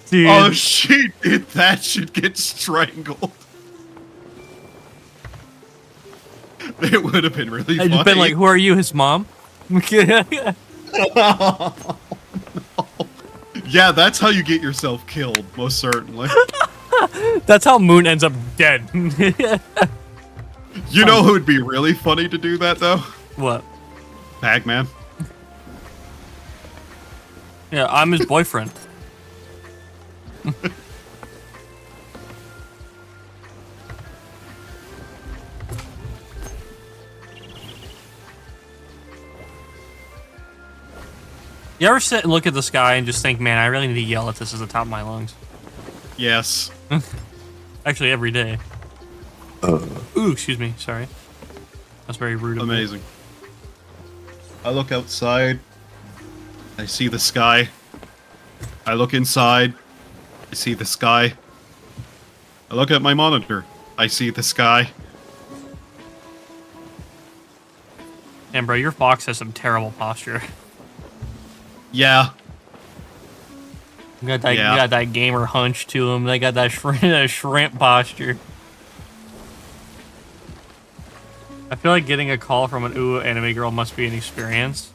Speaker 10: Dude.
Speaker 9: Oh, she did that. She'd get strangled. It would have been really funny.
Speaker 10: I'd been like, who are you, his mom?
Speaker 9: Yeah, that's how you get yourself killed, most certainly.
Speaker 10: That's how Moon ends up dead.
Speaker 9: You know who would be really funny to do that, though?
Speaker 10: What?
Speaker 9: Pac-Man.
Speaker 10: Yeah, I'm his boyfriend. You ever sit and look at the sky and just think, man, I really need to yell at this at the top of my lungs?
Speaker 9: Yes.
Speaker 10: Actually, every day. Ooh, excuse me, sorry. That's very rude of me.
Speaker 9: Amazing. I look outside. I see the sky. I look inside. I see the sky. I look at my monitor. I see the sky.
Speaker 10: Damn, bro, your fox has some terrible posture.
Speaker 9: Yeah.
Speaker 10: You got that gamer hunch to him. They got that shrimp posture. I feel like getting a call from an ooh anime girl must be an experience.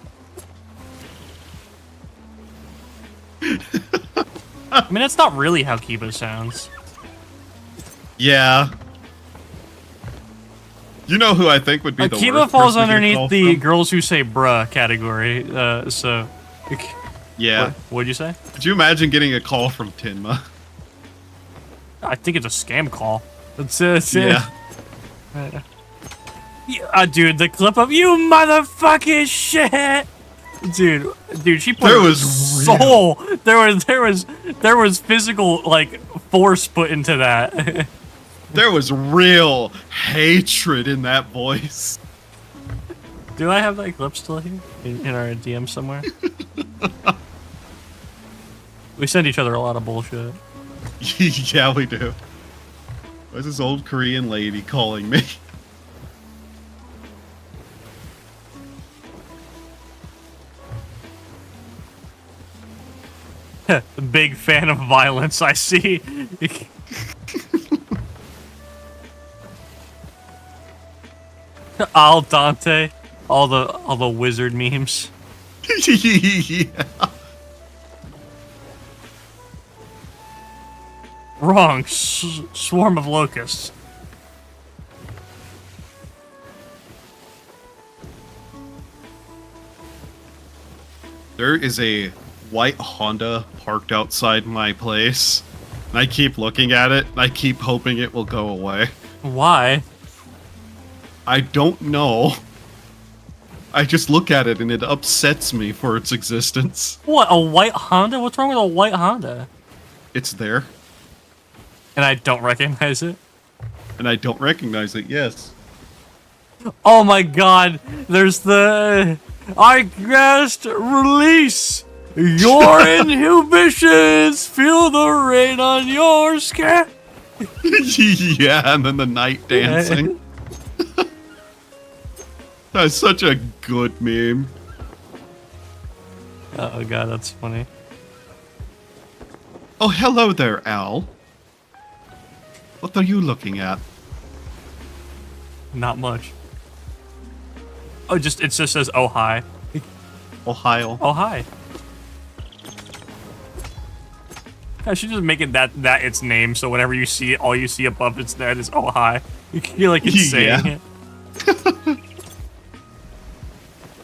Speaker 10: I mean, that's not really how Kiba sounds.
Speaker 9: Yeah. You know who I think would be the
Speaker 10: Kiba
Speaker 9: worst
Speaker 10: falls
Speaker 9: person to get
Speaker 10: underneath
Speaker 9: called
Speaker 10: the
Speaker 9: from?
Speaker 10: girls who say bruh category, so...
Speaker 9: Yeah.
Speaker 10: What'd you say?
Speaker 9: Could you imagine getting a call from Tenma?
Speaker 10: I think it's a scam call. It's
Speaker 9: Yeah.
Speaker 10: Dude, the clip of you motherfucking shit, dude, she put
Speaker 9: There
Speaker 10: her
Speaker 9: was
Speaker 10: soul. There was physical like force put into that.
Speaker 9: There was real hatred in that voice.
Speaker 10: Do I have that clip still here in our DM somewhere? We send each other a lot of bullshit.
Speaker 9: Yeah, we do. Why's this old Korean lady calling me?
Speaker 10: Big fan of violence, I see. Al Dante, all the wizard memes.
Speaker 9: Yeah.
Speaker 10: Wrong. Swarm of locusts.
Speaker 9: There is a white Honda parked outside my place. And I keep looking at it, and I keep hoping it will go away.
Speaker 10: Why?
Speaker 9: I don't know. I just look at it and it upsets me for its existence.
Speaker 10: What, a white Honda? What's wrong with a white Honda?
Speaker 9: It's there.
Speaker 10: And I don't recognize it?
Speaker 9: And I don't recognize it, yes.
Speaker 10: Oh my god, there's the... I cast release your inhibitions, feel the rain on your skin.
Speaker 9: Yeah, and then the night dancing. That's such a good meme.
Speaker 10: Oh god, that's funny.
Speaker 9: Oh, hello there, Al. What are you looking at?
Speaker 10: Not much. Oh, it just says, oh hi.
Speaker 9: Ohio.
Speaker 10: Oh hi. I should just make it that its name, so whenever you see it, all you see above its head is oh hi. You feel like it's saying it.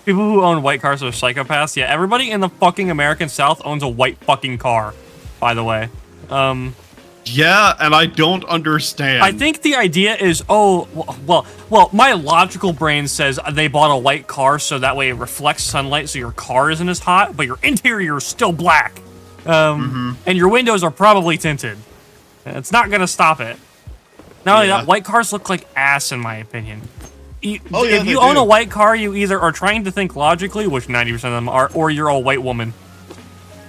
Speaker 10: People who own white cars are psychopaths. Yeah, everybody in the fucking American South owns a white fucking car, by the way.
Speaker 9: Yeah, and I don't understand.
Speaker 10: I think the idea is, oh, well, my logical brain says they bought a white car so that way it reflects sunlight so your car isn't as hot, but your interior is still black. And your windows are probably tinted. It's not gonna stop it. Not only that, white cars look like ass in my opinion. If you own a white car, you either are trying to think logically, which 90% of them are, or you're a white woman.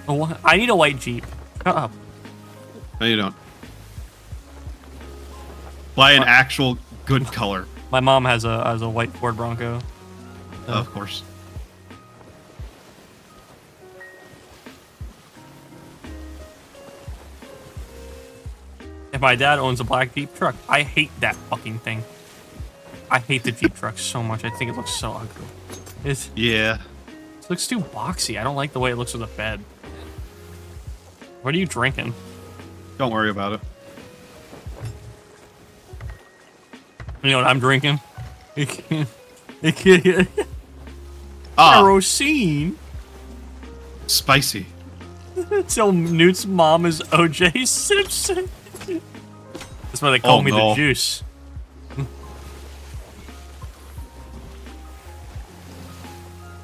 Speaker 10: I need a white Jeep. Shut up.
Speaker 9: No, you don't. Buy an actual good color.
Speaker 10: My mom has a white Ford Bronco.
Speaker 9: Of course.
Speaker 10: If my dad owns a black Jeep truck, I hate that fucking thing. I hate the Jeep truck so much. I think it looks so ugly.
Speaker 9: Yeah.
Speaker 10: It looks too boxy. I don't like the way it looks with a bed. What are you drinking?
Speaker 9: Don't worry about it.
Speaker 10: You know what I'm drinking? Kerosene.
Speaker 9: Spicy.
Speaker 10: Tell Newt's mom is OJ Simpson. That's why they call me the juice.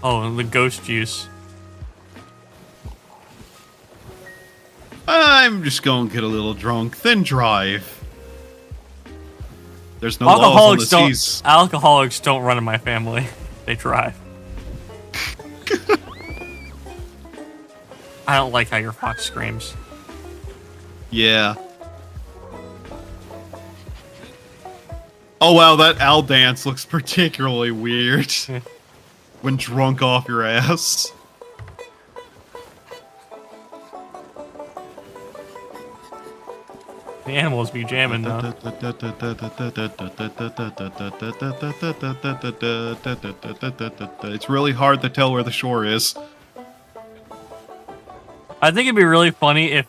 Speaker 10: Oh, the ghost juice.
Speaker 9: I'm just gonna get a little drunk, then drive. There's no laws on the seas.
Speaker 10: Alcoholics don't run in my family. They drive. I don't like how your fox screams.
Speaker 9: Yeah. Oh wow, that owl dance looks particularly weird. When drunk off your ass.
Speaker 10: The animals be jamming though.
Speaker 9: It's really hard to tell where the shore is.
Speaker 10: I think it'd be really funny if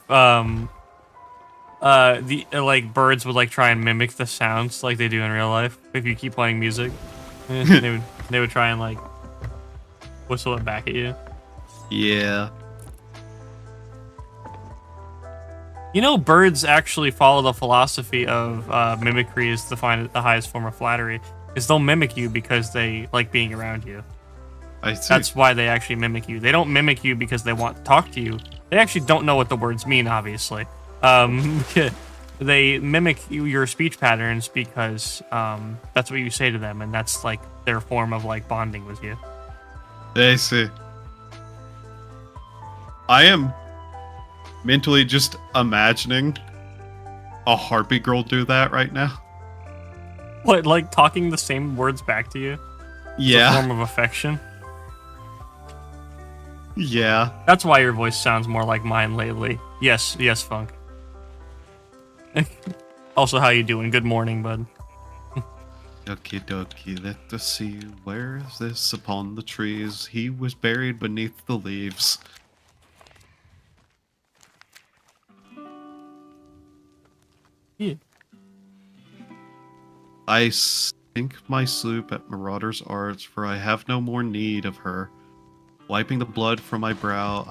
Speaker 10: like birds would like try and mimic the sounds like they do in real life. If you keep playing music, they would try and like whistle it back at you.
Speaker 9: Yeah.
Speaker 10: You know, birds actually follow the philosophy of mimicry is the highest form of flattery. Is they'll mimic you because they like being around you.
Speaker 9: I see.
Speaker 10: That's why they actually mimic you. They don't mimic you because they want to talk to you. They actually don't know what the words mean, obviously. They mimic your speech patterns because that's what you say to them, and that's like their form of like bonding with you.
Speaker 9: I see. I am mentally just imagining a harpy girl do that right now.
Speaker 10: What, like talking the same words back to you?
Speaker 9: Yeah.
Speaker 10: It's a form of affection?
Speaker 9: Yeah.
Speaker 10: That's why your voice sounds more like mine lately. Yes, Funk. Also, how you doing? Good morning, bud.
Speaker 9: Okie dokie, let us see. Where is this upon the trees? He was buried beneath the leaves.
Speaker 10: Yeah.
Speaker 9: I sink my sloop at Marauder's arts, for I have no more need of her. Wiping the blood from my brow,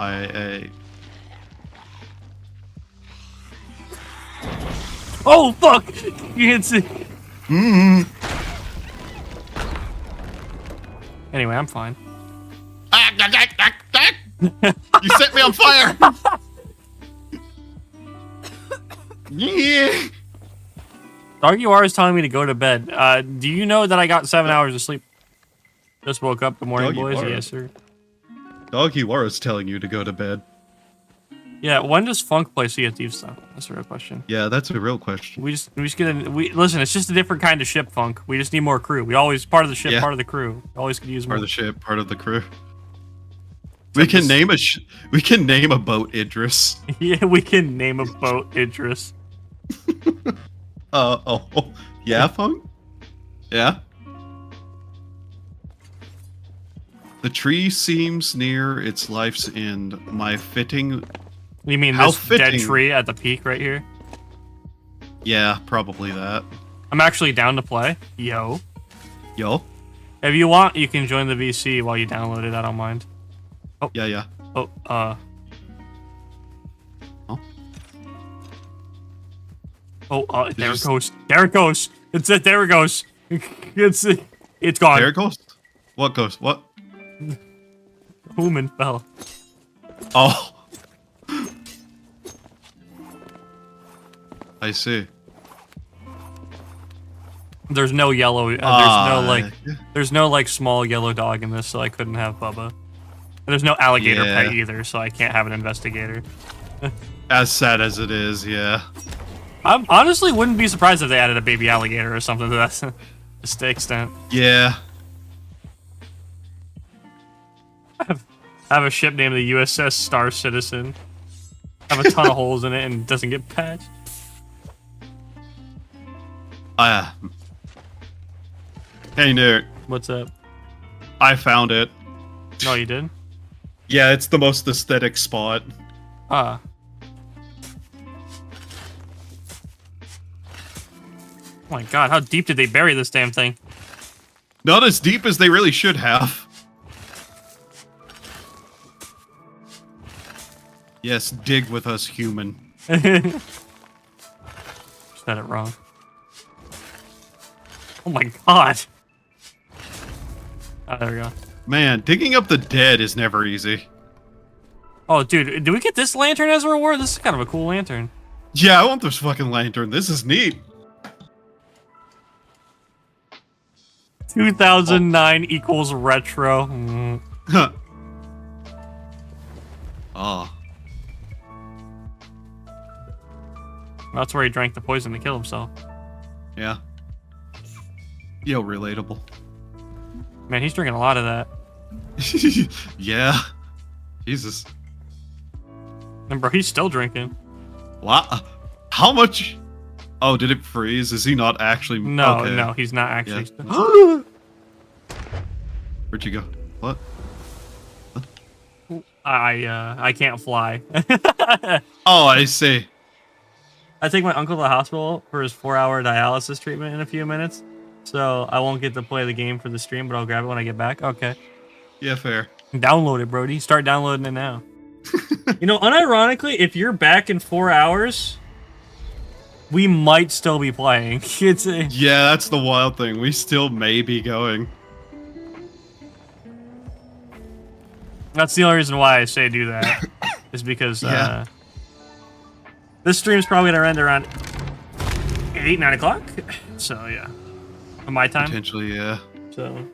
Speaker 10: Oh fuck! You can't see. Anyway, I'm fine.
Speaker 9: You set me on fire! Yeah.
Speaker 10: Nyutora is telling me to go to bed. Do you know that I got 7 hours of sleep? Just woke up. Good morning, boys.
Speaker 9: Nyutora.
Speaker 10: Yes, sir.
Speaker 9: Nyutora's telling you to go to bed.
Speaker 10: Yeah, when does Funk play Sea of Thieves though? That's the real question.
Speaker 9: Yeah, that's a real question.
Speaker 10: We just get listen, it's just a different kind of ship, Funk. We just need more crew. We always part of the ship, part of the crew. Always could use more.
Speaker 9: Part of the ship, part of the crew. We can name a boat Idris.
Speaker 10: Yeah, we can name a boat Idris.
Speaker 9: Yeah, Funk? Yeah? The tree seems near its life's end. My fitting...
Speaker 10: You mean
Speaker 9: How
Speaker 10: this
Speaker 9: fitting.
Speaker 10: dead tree at the peak right here?
Speaker 9: Yeah, probably that.
Speaker 10: I'm actually down to play. Yo.
Speaker 9: Yo?
Speaker 10: If you want, you can join the VC while you download it. I don't mind. Oh.
Speaker 9: Yeah.
Speaker 10: Oh, there it goes. There it goes. It's it. There it goes. It's gone.
Speaker 9: There it goes? What goes? What?
Speaker 10: Human fell.
Speaker 9: Oh. I see.
Speaker 10: There's no yellow. There's no like small yellow dog in this, so I couldn't have Bubba. And there's no alligator pet either, so I can't have an investigator.
Speaker 9: As sad as it is, yeah.
Speaker 10: I honestly wouldn't be surprised if they added a baby alligator or something to that extent.
Speaker 9: Yeah.
Speaker 10: I have a ship named the USS Star Citizen. Have a ton of holes in it and doesn't get patched.
Speaker 9: Hey, Newt.
Speaker 10: What's up?
Speaker 9: I found it.
Speaker 10: No, you did?
Speaker 9: Yeah, it's the most aesthetic spot.
Speaker 10: Ah. Oh my god, how deep did they bury this damn thing?
Speaker 9: Not as deep as they really should have. Yes, dig with us, human.
Speaker 10: Said it wrong. Oh my god. Oh, there we go.
Speaker 9: Man, digging up the dead is never easy.
Speaker 10: Oh, dude, do we get this lantern as a reward? This is kind of a cool lantern.
Speaker 9: Yeah, I want this fucking lantern. This is neat.
Speaker 10: 2009 equals retro.
Speaker 9: Huh. Oh.
Speaker 10: That's where he drank the poison to kill himself.
Speaker 9: Yeah. Yo, relatable.
Speaker 10: Man, he's drinking a lot of that.
Speaker 9: Yeah. Jesus.
Speaker 10: And bro, he's still drinking.
Speaker 9: What? How much? Oh, did it freeze? Is he not actually?
Speaker 10: No,
Speaker 9: okay.
Speaker 10: no, he's not actually.
Speaker 9: Yeah. Where'd you go? What?
Speaker 10: I can't fly.
Speaker 9: Oh, I see.
Speaker 10: I take my uncle to the hospital for his 4-hour dialysis treatment in a few minutes, so I won't get to play the game for the stream, but I'll grab it when I get back. Okay.
Speaker 9: Yeah, fair.
Speaker 10: Download it, Brody. Start downloading it now. You know, unironically, if you're back in 4 hours, we might still be playing.
Speaker 9: Yeah, that's the wild thing. We still may be going.
Speaker 10: That's the only reason why I say do that, is because this stream's probably gonna end around 8, 9 o'clock. So yeah, on my time.
Speaker 9: Potentially, yeah.
Speaker 10: So.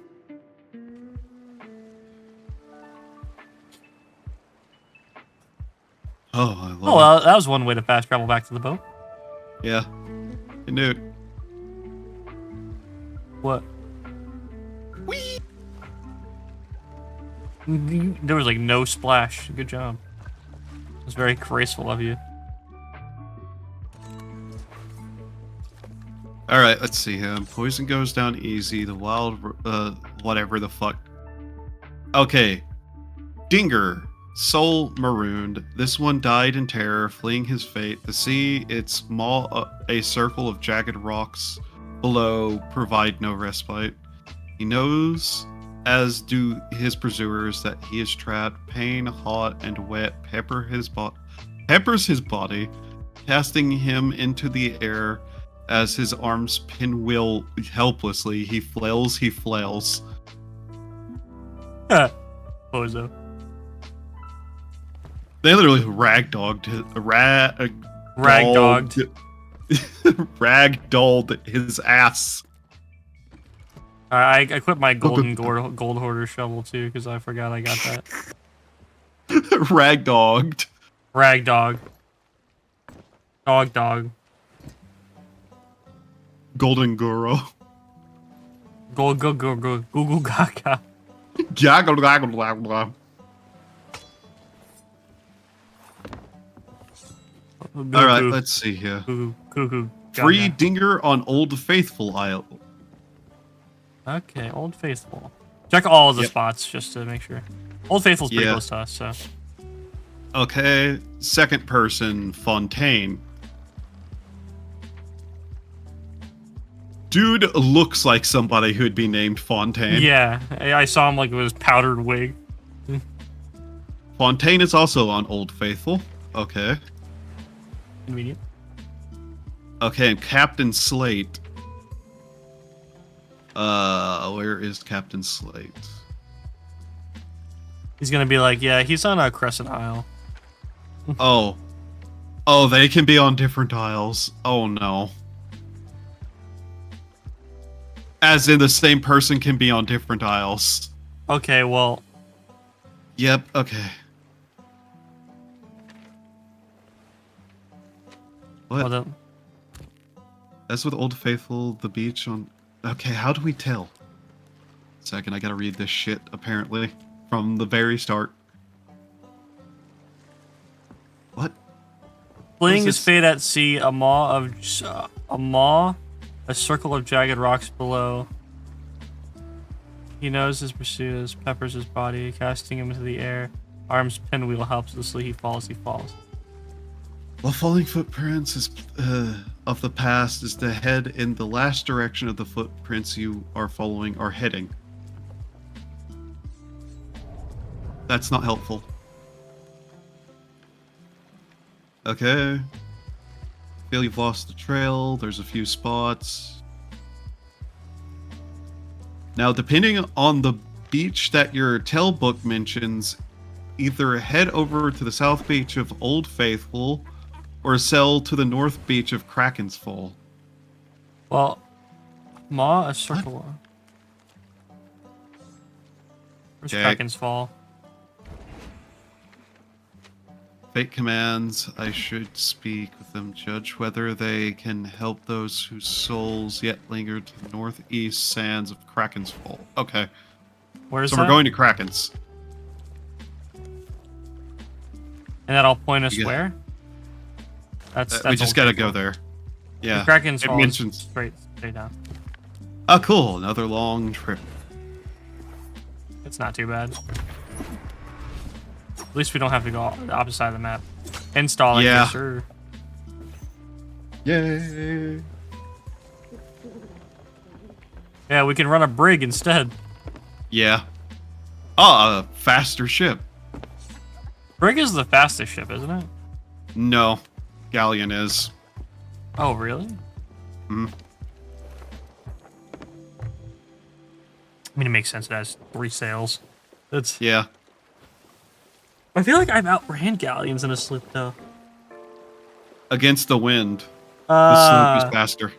Speaker 9: Oh, I love
Speaker 10: Oh well, that was one way to fast travel back to the boat.
Speaker 9: Yeah. Hey, Newt.
Speaker 10: What? Whee! There was like no splash. Good job. It was very graceful of you.
Speaker 9: Alright, let's see here. Poison goes down easy. The wild, whatever the fuck. Okay. Dinger. soul marooned. This one died in terror, fleeing his fate. The sea, its maw, a circle of jagged rocks below, provide no respite. He knows, as do his pursuers, that he is trapped. Pain, hot and wet, peppers his body, casting him into the air as his arms pinwheel helplessly. He flails, he flails.
Speaker 10: Bozo.
Speaker 9: They literally ragdogged ragdolled his ass.
Speaker 10: I equipped my golden gold hoarder shovel too because I forgot I got that.
Speaker 9: Ragdogged.
Speaker 10: Ragdog. Dog.
Speaker 9: Golden Guru.
Speaker 10: Go Google Gaga.
Speaker 9: Alright, let's see here. Free Dinger on Old Faithful Isle.
Speaker 10: Okay, Old Faithful. Check all of the spots just to make sure. Old Faithful's pretty close to us, so.
Speaker 9: Okay, second person, Fontaine. Dude looks like somebody who'd be named Fontaine.
Speaker 10: Yeah, I saw him like with his powdered wig.
Speaker 9: Fontaine is also on Old Faithful. Okay.
Speaker 10: Convenient.
Speaker 9: Okay, and Captain Slate. Where is Captain Slate?
Speaker 10: He's gonna be like, yeah, he's on a Crescent Isle.
Speaker 9: Oh, they can be on different isles. Oh no. As in the same person can be on different isles.
Speaker 10: Okay, well.
Speaker 9: Yep, okay. What?
Speaker 10: Well,
Speaker 9: That's with Old Faithful, the beach on... Okay, how do we tell? Second, I gotta read this shit, apparently. From the very start. What?
Speaker 10: Fleeing his fate at sea, a circle of jagged rocks below. He knows his pursuers, peppers his body, casting him into the air. Arms pinwheel helplessly, he falls.
Speaker 9: While following footprints of the past is to head in the last direction of the footprints you are following or heading. That's not helpful. Okay. Feel you've lost the trail. There's a few spots. Now, depending on the beach that your tell book mentions, either head over to the south beach of Old Faithful or sail to the north beach of Kraken's Fall.
Speaker 10: Well, a circle. Where's Kraken's Fall?
Speaker 9: Fate commands I should speak with them, judge whether they can help those whose souls yet linger to the northeast sands of Kraken's Fall. Okay.
Speaker 10: Where's
Speaker 9: so
Speaker 10: that?
Speaker 9: We're going to Kraken's.
Speaker 10: And that'll point us where? That's
Speaker 9: we just gotta go there. Yeah.
Speaker 10: The Kraken's Fall
Speaker 9: mentions
Speaker 10: straight down.
Speaker 9: Oh, cool. Another long trip.
Speaker 10: It's not too bad. At least we don't have to go on the opposite side of the map. Installing,
Speaker 9: yeah.
Speaker 10: Sure.
Speaker 9: Yay!
Speaker 10: Yeah, we can run a brig instead.
Speaker 9: Yeah. Oh, a faster ship.
Speaker 10: Brig is the fastest ship, isn't it?
Speaker 9: No. Galleon is.
Speaker 10: Oh, really?
Speaker 9: Hmm.
Speaker 10: I mean, it makes sense. It has 3 sails. That's...
Speaker 9: Yeah.
Speaker 10: I feel like I've outran galleons in a sloop, though.
Speaker 9: Against the wind. The sloop is faster.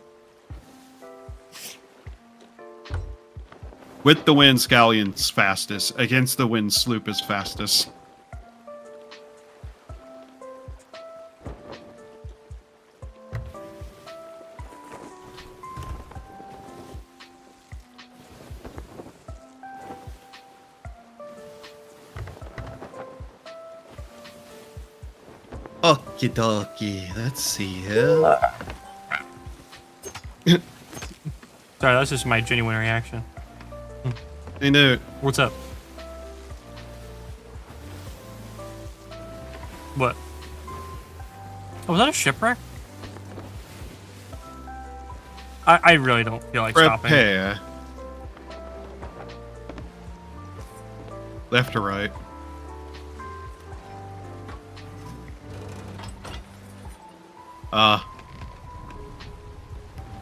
Speaker 9: With the wind, Scallion's fastest. Against the wind, sloop is fastest. Okie dokie. Let's see here.
Speaker 10: Sorry, that's just my genuine reaction.
Speaker 9: I know.
Speaker 10: What's up? What? Oh, was that a shipwreck? I really don't feel like stopping.
Speaker 9: Repair. Left or right?
Speaker 10: Oh,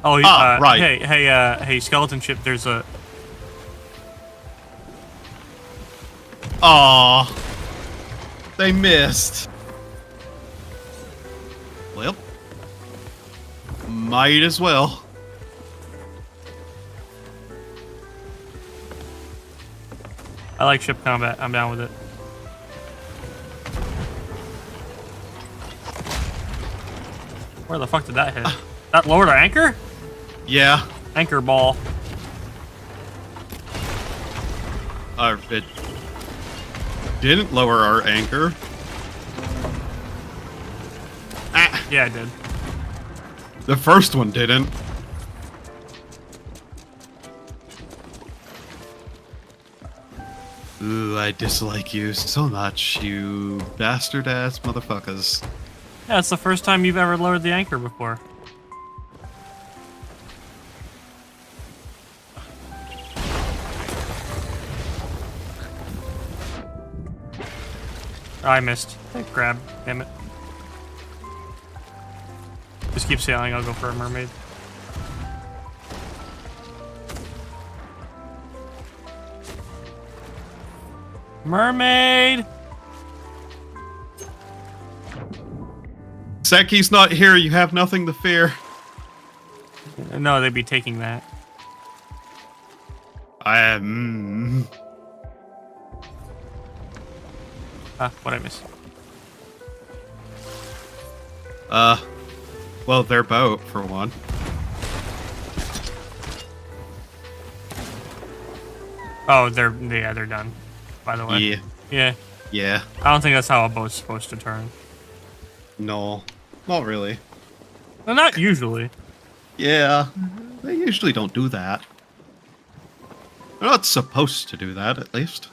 Speaker 9: right.
Speaker 10: Hey, skeleton ship. There's a.
Speaker 9: Aw. They missed. Well, might as well.
Speaker 10: I like ship combat. I'm down with it. Where the fuck did that hit? That lowered our anchor?
Speaker 9: Yeah.
Speaker 10: Anchor ball.
Speaker 9: It didn't lower our anchor. Ah.
Speaker 10: Yeah, it did.
Speaker 9: The first one didn't. Ooh, I dislike you so much, you bastard ass motherfuckers.
Speaker 10: Yeah, it's the first time you've ever lowered the anchor before. I missed. Grab. Damn it. Just keep sailing. I'll go for a mermaid. Mermaid!
Speaker 9: Seki's not here. You have nothing to fear.
Speaker 10: No, they'd be taking that.
Speaker 9: I am.
Speaker 10: What'd I miss?
Speaker 9: Well, their boat, for one.
Speaker 10: Oh, they're done, by the way.
Speaker 9: Yeah.
Speaker 10: Yeah.
Speaker 9: Yeah.
Speaker 10: I don't think that's how a boat's supposed to turn.
Speaker 9: No. Not really.
Speaker 10: Well, not usually.
Speaker 9: Yeah. They usually don't do that. They're not supposed to do that, at least.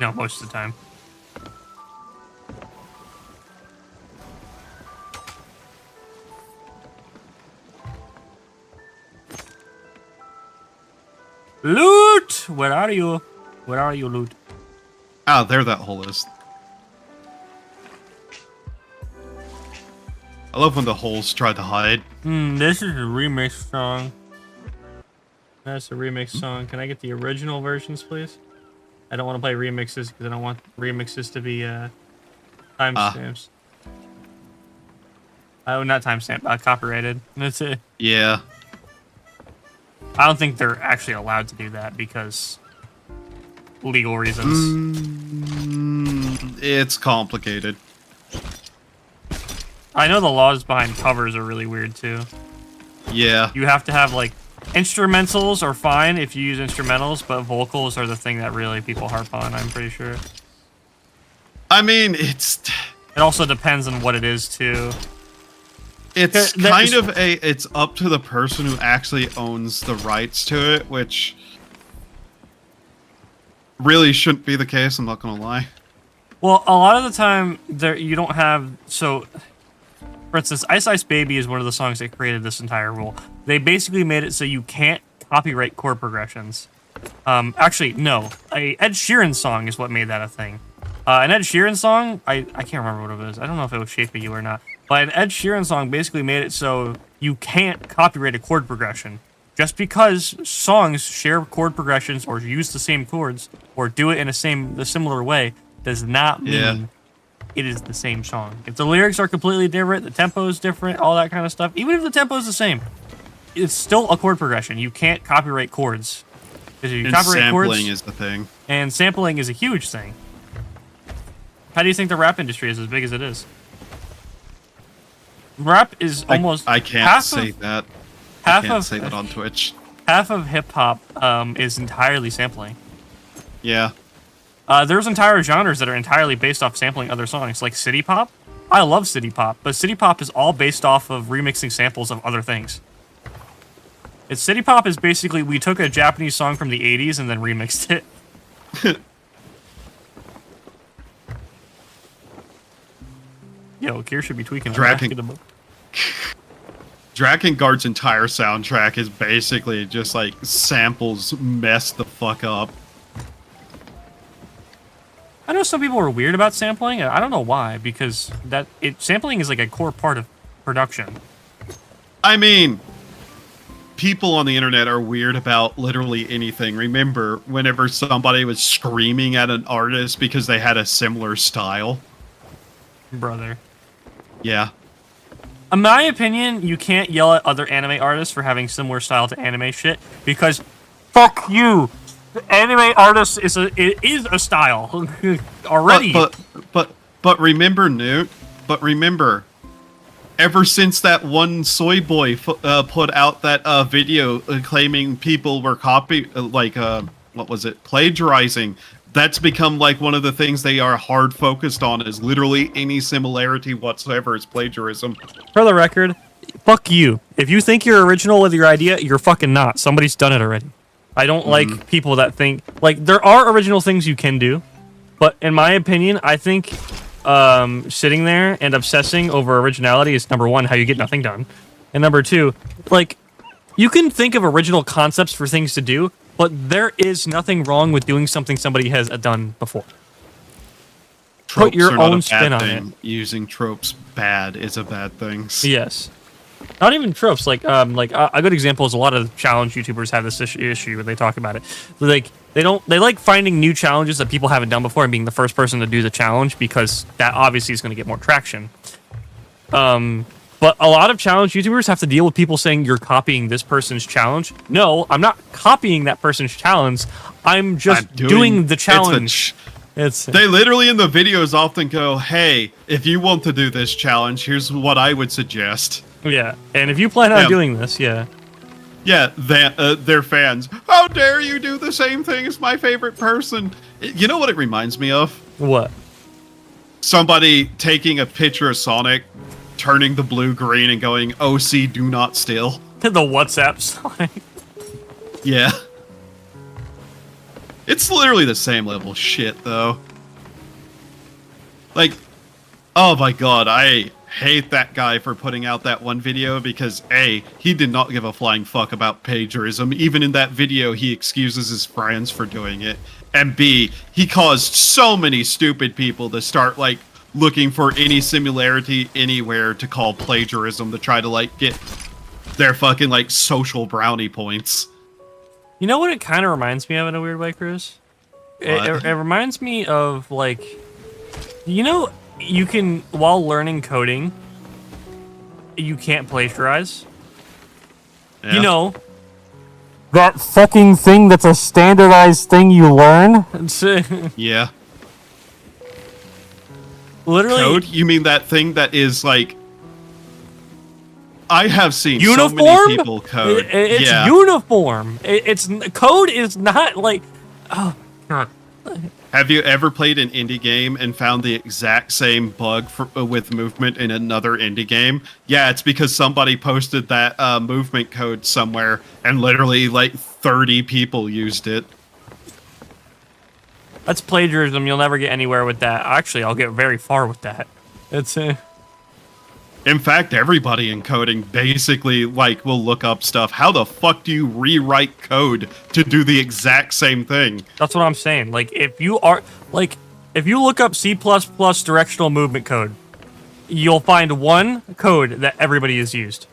Speaker 10: No, most of the time. Loot! Where are you? Where are you, loot?
Speaker 9: Ah, there that hole is. I love when the holes try to hide.
Speaker 10: This is a remix song. That's a remix song. Can I get the original versions, please? I don't want to play remixes because I don't want remixes to be timestamps. Oh, not timestamp. Copyrighted. That's it.
Speaker 9: Yeah.
Speaker 10: I don't think they're actually allowed to do that because legal reasons.
Speaker 9: It's complicated.
Speaker 10: I know the laws behind covers are really weird too.
Speaker 9: Yeah.
Speaker 10: You have to have like instrumentals are fine if you use instrumentals, but vocals are the thing that really people harp on, I'm pretty sure.
Speaker 9: I mean, it
Speaker 10: also depends on what it is too.
Speaker 9: It's kind of it's up to the person who actually owns the rights to it, which really shouldn't be the case, I'm not gonna lie.
Speaker 10: Well, a lot of the time you don't have, so for instance, Ice Ice Baby is one of the songs that created this entire rule. They basically made it so you can't copyright chord progressions. Actually, no. A Ed Sheeran song is what made that a thing. An Ed Sheeran song, I can't remember what it was. I don't know if it was Shape of You or not. But an Ed Sheeran song basically made it so you can't copyright a chord progression. Just because songs share chord progressions or use the same chords or do it in a similar way does not mean it is the same song. If the lyrics are completely different, the tempo is different, all that kind of stuff, even if the tempo is the same, it's still a chord progression. You can't copyright chords. Because if you copyright
Speaker 9: sampling
Speaker 10: chords,
Speaker 9: is the thing.
Speaker 10: And sampling is a huge thing. How do you think the rap industry is as big as it is? Rap is almost
Speaker 9: I can't say that. I can't say that on Twitch.
Speaker 10: Half of hip hop is entirely sampling.
Speaker 9: Yeah.
Speaker 10: There's entire genres that are entirely based off sampling other songs, like city pop. I love city pop, but city pop is all based off of remixing samples of other things. City pop is basically we took a Japanese song from the 80s and then remixed it. Yo, Kier should be tweaking.
Speaker 9: Drakengard's entire soundtrack is basically just like samples messed the fuck up.
Speaker 10: I know some people are weird about sampling. I don't know why, because sampling is like a core part of production.
Speaker 9: I mean, people on the internet are weird about literally anything. Remember, whenever somebody was screaming at an artist because they had a similar style?
Speaker 10: Brother.
Speaker 9: Yeah.
Speaker 10: In my opinion, you can't yell at other anime artists for having similar style to anime shit, because fuck you! The anime artist is a style already.
Speaker 9: But remember, Newt. But remember, ever since that one soy boy put out that video claiming people were what was it, plagiarizing, that's become like one of the things they are hard focused on, is literally any similarity whatsoever is plagiarism.
Speaker 10: For the record, fuck you. If you think you're original with your idea, you're fucking not. Somebody's done it already. I don't like people that think, like, there are original things you can do, but in my opinion, I think sitting there and obsessing over originality is, number one, how you get nothing done, and number two, like, you can think of original concepts for things to do, but there is nothing wrong with doing something somebody has done before.
Speaker 9: Tropes
Speaker 10: put your
Speaker 9: are not
Speaker 10: own
Speaker 9: a
Speaker 10: spin
Speaker 9: bad
Speaker 10: on
Speaker 9: thing.
Speaker 10: it.
Speaker 9: Using tropes bad is a bad thing.
Speaker 10: Yes. Not even tropes. Like a good example is a lot of challenge YouTubers have this issue when they talk about it. Like they like finding new challenges that people haven't done before and being the first person to do the challenge, because that obviously is going to get more traction. But a lot of challenge YouTubers have to deal with people saying you're copying this person's challenge. No, I'm not copying that person's challenge. I'm just doing the challenge.
Speaker 9: They literally in the videos often go, "Hey, if you want to do this challenge, here's what I would suggest."
Speaker 10: Yeah, and if you plan on doing this, yeah,
Speaker 9: they're fans. How dare you do the same thing as my favorite person? You know what it reminds me of?
Speaker 10: What?
Speaker 9: Somebody taking a picture of Sonic, turning the blue green, and going, "OC, do not steal."
Speaker 10: The WhatsApp Sonic.
Speaker 9: Yeah. It's literally the same level shit, though. Like, oh my god, I hate that guy for putting out that one video because A, he did not give a flying fuck about plagiarism. Even in that video, he excuses his friends for doing it. And B, he caused so many stupid people to start, like, looking for any similarity anywhere to call plagiarism to try to, like, get their fucking, like, social brownie points.
Speaker 10: You know what it kind of reminds me of in a weird way, Chris? It reminds me of, like, you know, you can, while learning coding, you can't plagiarize. Yeah. You know, that fucking thing that's a standardized thing you learn?
Speaker 9: Yeah.
Speaker 10: Literally.
Speaker 9: Code? You mean that thing that is, like, I have seen
Speaker 10: uniform?
Speaker 9: So many people code.
Speaker 10: It's uniform. It's code is not like, oh god.
Speaker 9: Have you ever played an indie game and found the exact same bug with movement in another indie game? Yeah, it's because somebody posted that movement code somewhere, and literally like 30 people used it.
Speaker 10: That's plagiarism. You'll never get anywhere with that. Actually, I'll get very far with that. It's
Speaker 9: In fact, everybody in coding basically, like, will look up stuff. How the fuck do you rewrite code to do the exact same thing?
Speaker 10: That's what I'm saying. Like, if you look up C++ directional movement code, you'll find one code that everybody has used.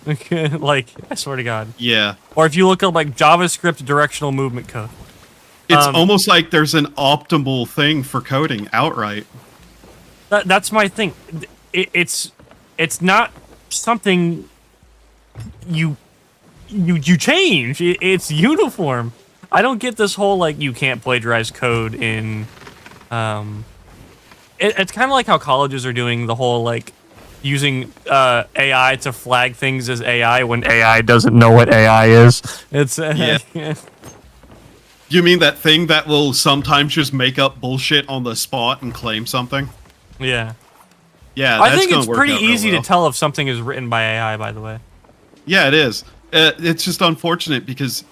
Speaker 10: Like, I swear to God.
Speaker 9: Yeah.
Speaker 10: Or if you look up, like, JavaScript directional movement code.
Speaker 9: It's almost like there's an optimal thing for coding outright.
Speaker 10: That's my thing. It's not something you change. It's uniform. I don't get this whole, like, you can't plagiarize code in... It's kind of like how colleges are doing the whole, like, using AI to flag things as AI when AI doesn't know what AI is. It's...
Speaker 9: Yeah. You mean that thing that will sometimes just make up bullshit on the spot and claim something?
Speaker 10: Yeah.
Speaker 9: Yeah,
Speaker 10: I think it's pretty easy to tell if something is written by AI, by the way.
Speaker 9: Yeah, it is. It's just unfortunate because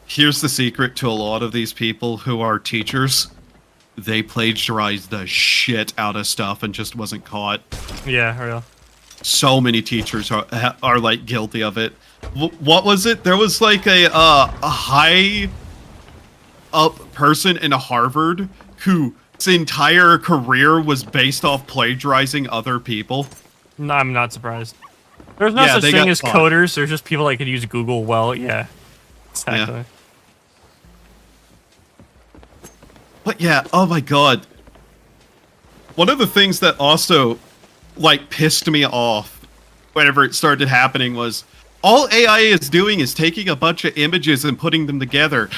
Speaker 9: here's the secret to a lot of these people who are teachers. they plagiarized the shit out of stuff and just wasn't caught.
Speaker 10: Yeah, real.
Speaker 9: So many teachers are like guilty of it. What was it? There was like a high up person in Harvard whose entire career was based off plagiarizing other people.
Speaker 10: No, I'm not surprised. There's no such thing as coders. There's just people that could use Google well. Yeah, exactly.
Speaker 9: Yeah. But yeah, oh my god. One of the things that also like pissed me off whenever it started happening was all AI is doing is taking a bunch of images and putting them together.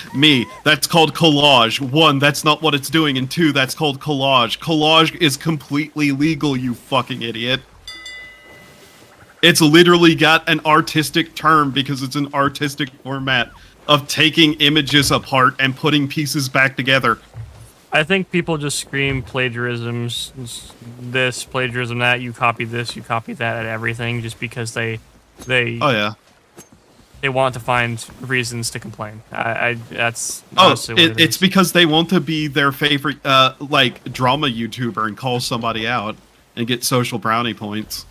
Speaker 9: That's called collage. 1, that's not what it's doing, and 2, that's called collage. Collage is completely legal, you fucking idiot. It's literally got an artistic term because it's an artistic format of taking images apart and putting pieces back together.
Speaker 10: I think people just scream plagiarisms, this, plagiarism, that, you copy this, you copy that at everything just because they
Speaker 9: oh yeah,
Speaker 10: they want to find reasons to complain. That's honestly what
Speaker 9: it's because they want to be their favorite like drama YouTuber and call somebody out and get social brownie points.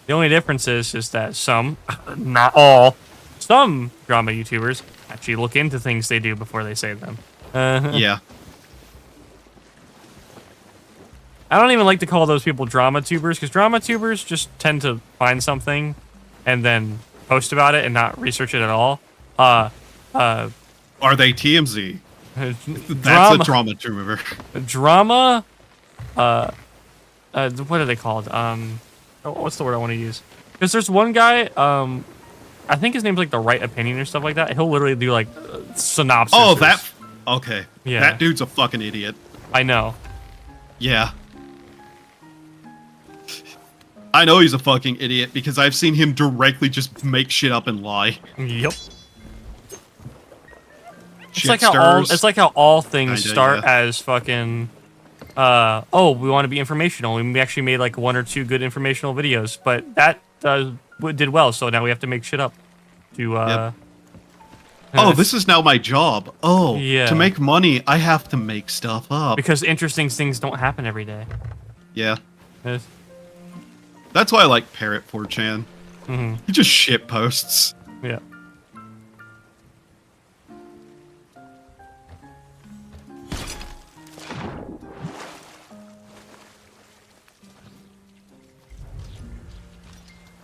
Speaker 10: The only difference is that some, not all, some drama YouTubers actually look into things they do before they say them.
Speaker 9: Yeah.
Speaker 10: I don't even like to call those people drama tubers, because drama tubers just tend to find something and then post about it and not research it at all.
Speaker 9: Are they TMZ? That's a drama tuber.
Speaker 10: Drama, what are they called? What's the word I want to use? Because there's one guy, I think his name's like The Right Opinion or stuff like that. He'll literally do like synopsis.
Speaker 9: Oh, okay.
Speaker 10: Yeah.
Speaker 9: That dude's a fucking idiot.
Speaker 10: I know.
Speaker 9: Yeah. I know he's a fucking idiot because I've seen him directly just make shit up and lie.
Speaker 10: Yep. It's like how all things start as fucking oh, we want to be informational. We actually made like 1 or 2 good informational videos, but that did well, so now we have to make shit up to
Speaker 9: Yep. Oh, this is now my job. Oh,
Speaker 10: yeah.
Speaker 9: To make money, I have to make stuff up.
Speaker 10: Because interesting things don't happen every day.
Speaker 9: Yeah.
Speaker 10: Yes.
Speaker 9: That's why I like Parrot 4chan.
Speaker 10: Mm-hmm.
Speaker 9: He just shit posts.
Speaker 10: Yeah.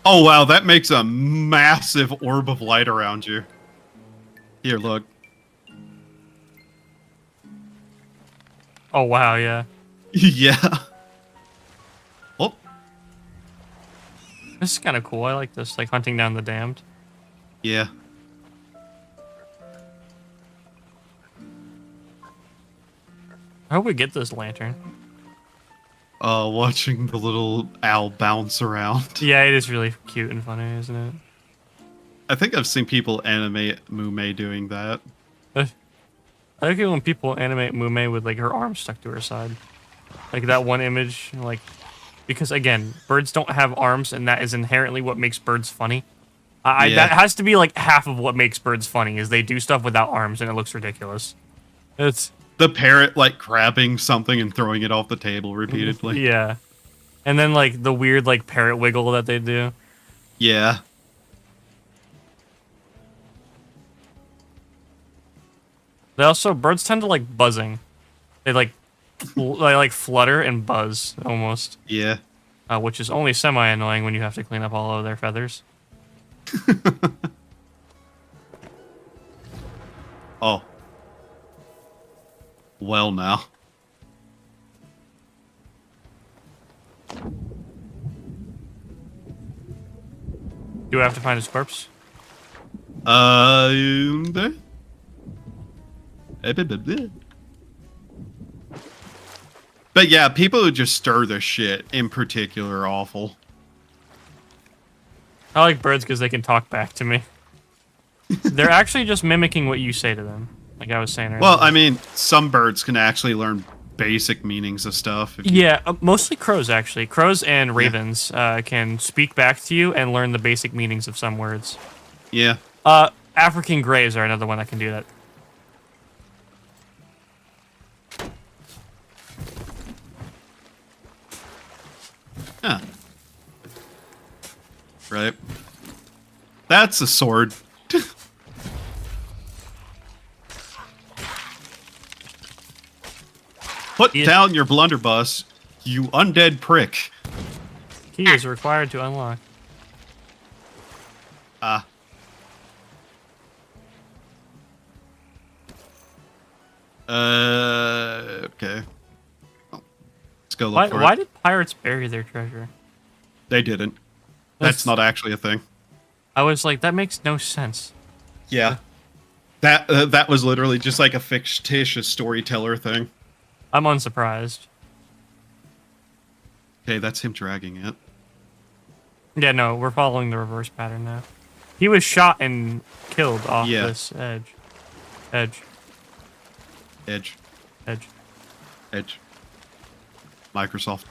Speaker 9: Oh wow, that makes a massive orb of light around you. Here, look.
Speaker 10: Oh wow, yeah.
Speaker 9: Yeah. Oh.
Speaker 10: This is kind of cool. I like this, like hunting down the damned.
Speaker 9: Yeah.
Speaker 10: I hope we get this lantern.
Speaker 9: Watching the little owl bounce around.
Speaker 10: Yeah, it is really cute and funny, isn't it?
Speaker 9: I think I've seen people animate Mume doing that.
Speaker 10: I like it when people animate Mume with like her arm stuck to her side. Like that one image, like, because again, birds don't have arms, and that is inherently what makes birds funny. That has to be like half of what makes birds funny, is they do stuff without arms and it looks ridiculous. It's
Speaker 9: the parrot like grabbing something and throwing it off the table repeatedly.
Speaker 10: Yeah. And then like the weird like parrot wiggle that they do.
Speaker 9: Yeah.
Speaker 10: They also, birds tend to like buzzing. They like flutter and buzz almost.
Speaker 9: Yeah.
Speaker 10: Which is only semi-annoying when you have to clean up all of their feathers.
Speaker 9: Oh. Well now.
Speaker 10: Do I have to find his corpse?
Speaker 9: There? But yeah, people who just stir the shit in particular are awful.
Speaker 10: I like birds because they can talk back to me. They're actually just mimicking what you say to them, like I was saying earlier.
Speaker 9: Well, I mean, some birds can actually learn basic meanings of stuff.
Speaker 10: Yeah, mostly crows, actually. Crows and ravens can speak back to you and learn the basic meanings of some words.
Speaker 9: Yeah.
Speaker 10: African greys are another one that can do that.
Speaker 9: Huh. Right. That's a sword. Put down your blunderbuss, you undead prick.
Speaker 10: Key is required to unlock.
Speaker 9: Ah. Okay. Oh. Let's go look for it.
Speaker 10: Why did pirates bury their treasure?
Speaker 9: They didn't. That's not actually a thing.
Speaker 10: I was like, that makes no sense.
Speaker 9: Yeah. That was literally just like a fictitious storyteller thing.
Speaker 10: I'm unsurprised.
Speaker 9: Okay, that's him dragging it.
Speaker 10: Yeah, no, we're following the reverse pattern now. He was shot and killed off this edge. Edge.
Speaker 9: Microsoft.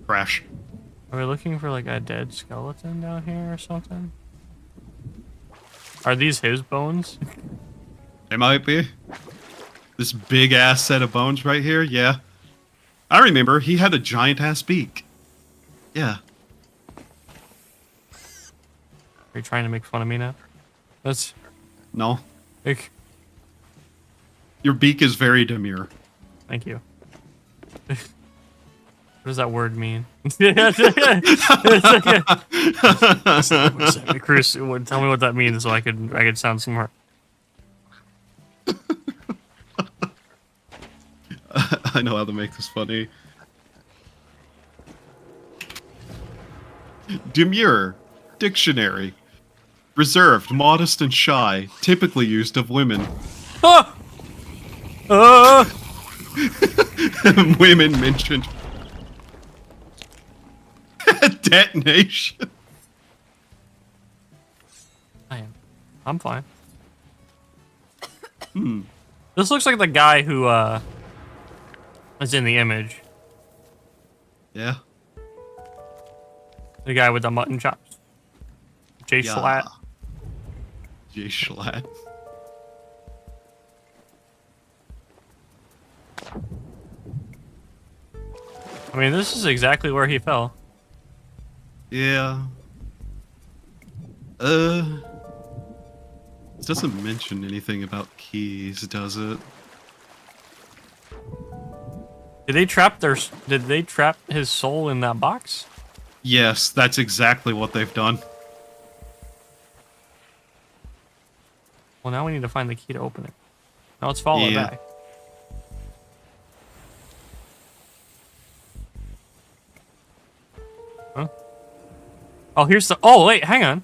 Speaker 9: Crash.
Speaker 10: Are we looking for like a dead skeleton down here or something? Are these his bones?
Speaker 9: It might be. This big ass set of bones right here, yeah. I remember he had a giant ass beak. Yeah.
Speaker 10: Are you trying to make fun of me now? That's
Speaker 9: No.
Speaker 10: like,
Speaker 9: Your beak is very demure.
Speaker 10: thank you. What does that word mean? Chris, tell me what that means so I could sound smart.
Speaker 9: I know how to make this funny. Demure. Dictionary. Reserved, modest, and shy. Typically used of women. Women mentioned. Detonation.
Speaker 10: I'm fine. This looks like the guy who is in the image.
Speaker 9: Yeah.
Speaker 10: The guy with the mutton chops. Jay Schlatt.
Speaker 9: Jay Schlatt.
Speaker 10: I mean, this is exactly where he fell.
Speaker 9: Yeah. It doesn't mention anything about keys, does it?
Speaker 10: Did they trap his soul in that box?
Speaker 9: Yes, that's exactly what they've done.
Speaker 10: Well, now we need to find the key to open it. Now let's follow it back. Huh? Oh, here's the... Oh, wait, hang on.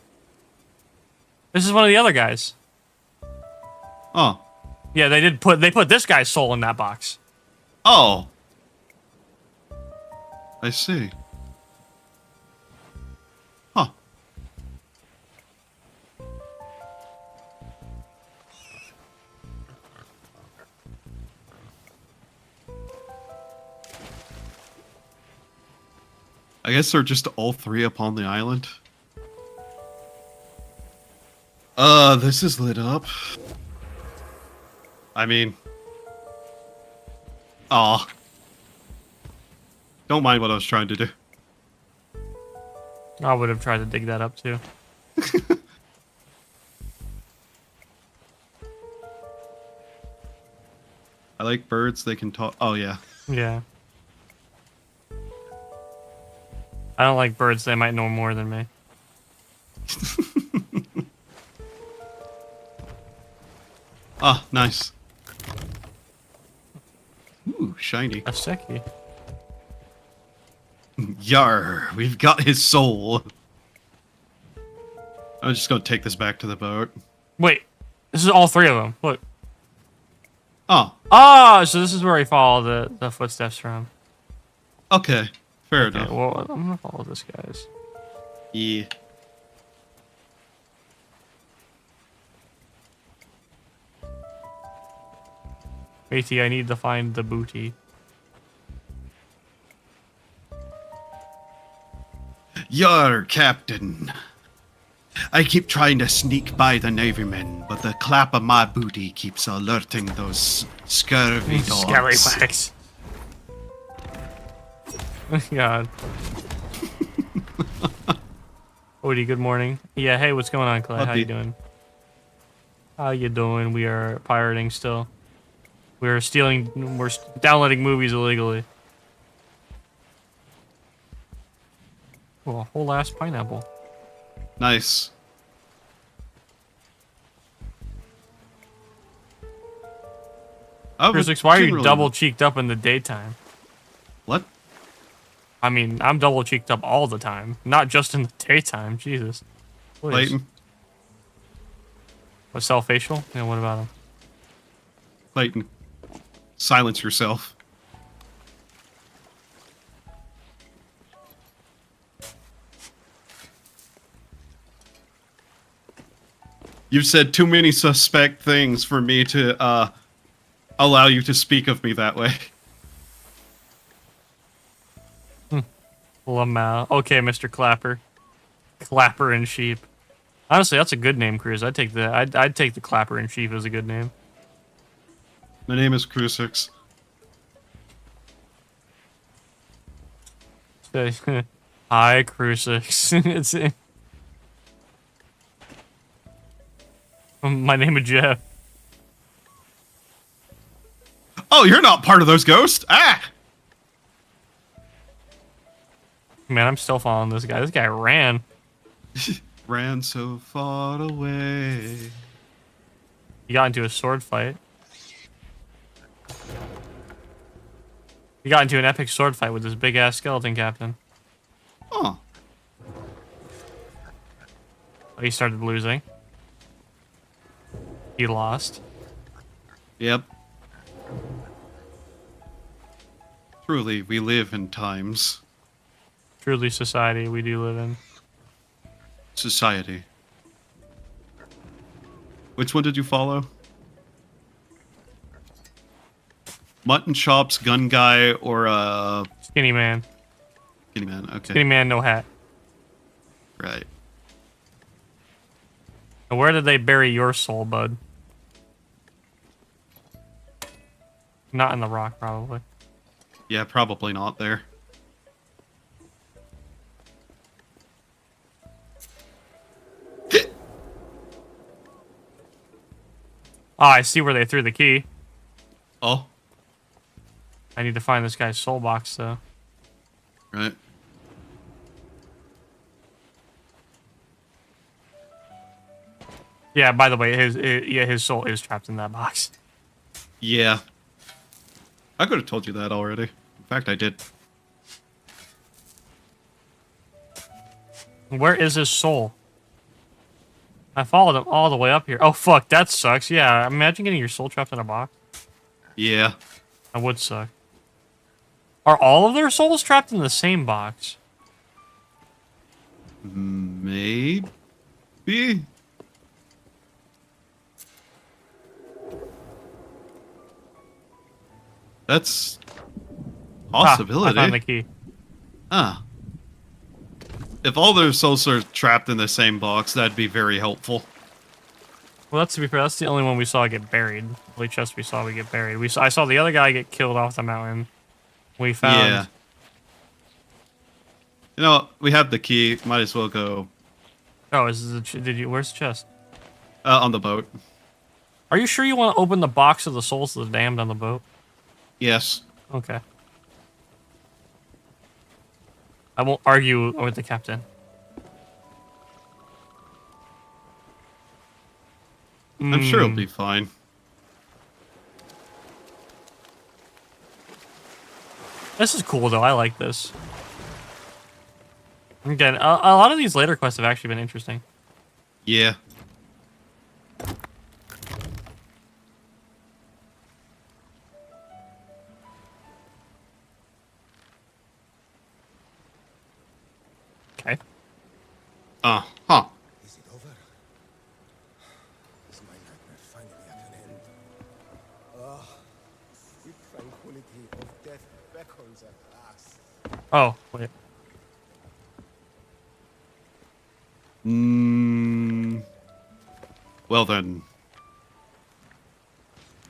Speaker 10: This is one of the other guys.
Speaker 9: Oh.
Speaker 10: Yeah, they put this guy's soul in that box.
Speaker 9: Oh. I see. Huh. I guess they're just all three upon the island. This is lit up. I mean... Aw. Don't mind what I was trying to do.
Speaker 10: I would have tried to dig that up too.
Speaker 9: I like birds, they can talk. Oh, yeah.
Speaker 10: Yeah. I don't like birds, they might know more than me.
Speaker 9: Ah, nice. Ooh, shiny.
Speaker 10: A Seki.
Speaker 9: Yar, we've got his soul. I'm just gonna take this back to the boat.
Speaker 10: Wait, this is all three of them. Look.
Speaker 9: Oh.
Speaker 10: Oh, so this is where we follow the footsteps from.
Speaker 9: Okay, fair enough.
Speaker 10: Well, I'm gonna follow this guy's.
Speaker 9: Yeah.
Speaker 10: Matey, I need to find the booty.
Speaker 9: Yar, Captain. I keep trying to sneak by the Navymen, but the clap of my booty keeps alerting those scurvy dogs.
Speaker 10: Scurrybags. God. Odie, good morning. Yeah, hey, what's going on, Clay? How you doing? How you doing? We are pirating still. We're downloading movies illegally. Oh, a whole ass pineapple.
Speaker 9: Nice.
Speaker 10: Chris, why are you double cheeked up in the daytime?
Speaker 9: What?
Speaker 10: I mean, I'm double cheeked up all the time, not just in the daytime. Jesus. Please.
Speaker 9: Clayton.
Speaker 10: What, self-facial? Yeah, what about him?
Speaker 9: Clayton. Silence yourself. You've said too many suspect things for me to allow you to speak of me that way.
Speaker 10: Lamau. Okay, Mr. Clapper. Clapper and Sheep. Honestly, that's a good name, Cruz. I'd take the Clapper and Sheep as a good name.
Speaker 9: My name is Crucix.
Speaker 10: Hi, Crucix. My name is Jeff.
Speaker 9: Oh, you're not part of those ghosts? Ah!
Speaker 10: Man, I'm still following this guy. This guy ran.
Speaker 9: Ran so far away.
Speaker 10: He got into a sword fight. He got into an epic sword fight with this big-ass skeleton captain.
Speaker 9: Oh.
Speaker 10: He started losing. He lost.
Speaker 9: Yep. Truly, we live in times.
Speaker 10: Truly society we do live in.
Speaker 9: Society. Which one did you follow? Mutton chops, gun guy, or
Speaker 10: Skinny man.
Speaker 9: Skinny man, okay.
Speaker 10: Skinny man, no hat.
Speaker 9: Right.
Speaker 10: Now, where did they bury your soul, bud? Not in the rock, probably.
Speaker 9: Yeah, probably not there.
Speaker 10: Oh, I see where they threw the key.
Speaker 9: Oh.
Speaker 10: I need to find this guy's soul box, though.
Speaker 9: Right.
Speaker 10: Yeah, by the way, his soul is trapped in that box.
Speaker 9: Yeah. I could have told you that already. In fact, I did.
Speaker 10: Where is his soul? I followed him all the way up here. Oh, fuck, that sucks. Yeah, imagine getting your soul trapped in a box.
Speaker 9: Yeah.
Speaker 10: That would suck. Are all of their souls trapped in the same box?
Speaker 9: Maybe? That's possibility.
Speaker 10: I found the key.
Speaker 9: Ah. If all their souls are trapped in the same box, that'd be very helpful.
Speaker 10: Well, that's to be fair. That's the only one we saw get buried. Only chest we saw get buried. I saw the other guy get killed off the mountain. We found.
Speaker 9: Yeah. You know, we have the key. Might as well go.
Speaker 10: Oh, where's the chest?
Speaker 9: On the boat.
Speaker 10: Are you sure you want to open the box of the souls of the damned on the boat?
Speaker 9: Yes.
Speaker 10: Okay. I won't argue with the captain.
Speaker 9: I'm sure it'll be fine.
Speaker 10: This is cool, though. I like this. Again, a lot of these later quests have actually been interesting.
Speaker 9: Yeah.
Speaker 10: Okay.
Speaker 9: Huh.
Speaker 11: Is it over? Is my nightmare finally at an end? Ah, sweet tranquility of death beckons at last.
Speaker 10: Oh, wait.
Speaker 9: Well then.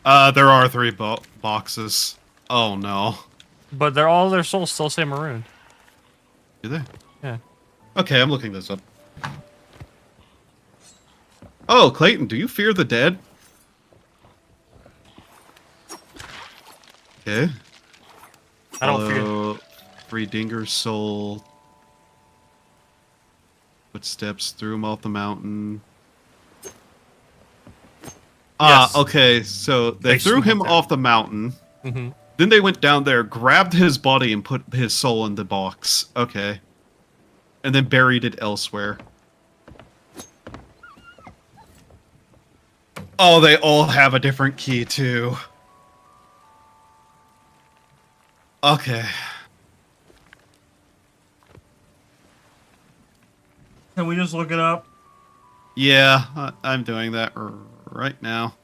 Speaker 9: There are 3 boxes. Oh no.
Speaker 10: But all their souls still say marooned.
Speaker 9: Do they?
Speaker 10: Yeah.
Speaker 9: Okay, I'm looking this up. Oh, Clayton, do you fear the dead? Okay.
Speaker 10: I don't fear.
Speaker 9: Free Dinger's soul. Footsteps threw him off the mountain.
Speaker 10: Yes.
Speaker 9: Okay, so they threw him off the mountain.
Speaker 10: Mm-hmm.
Speaker 9: Then they went down there, grabbed his body, and put his soul in the box. Okay. And then buried it elsewhere. Oh, they all have a different key, too. Okay.
Speaker 10: Can we just look it up?
Speaker 9: Yeah, I'm doing that right now.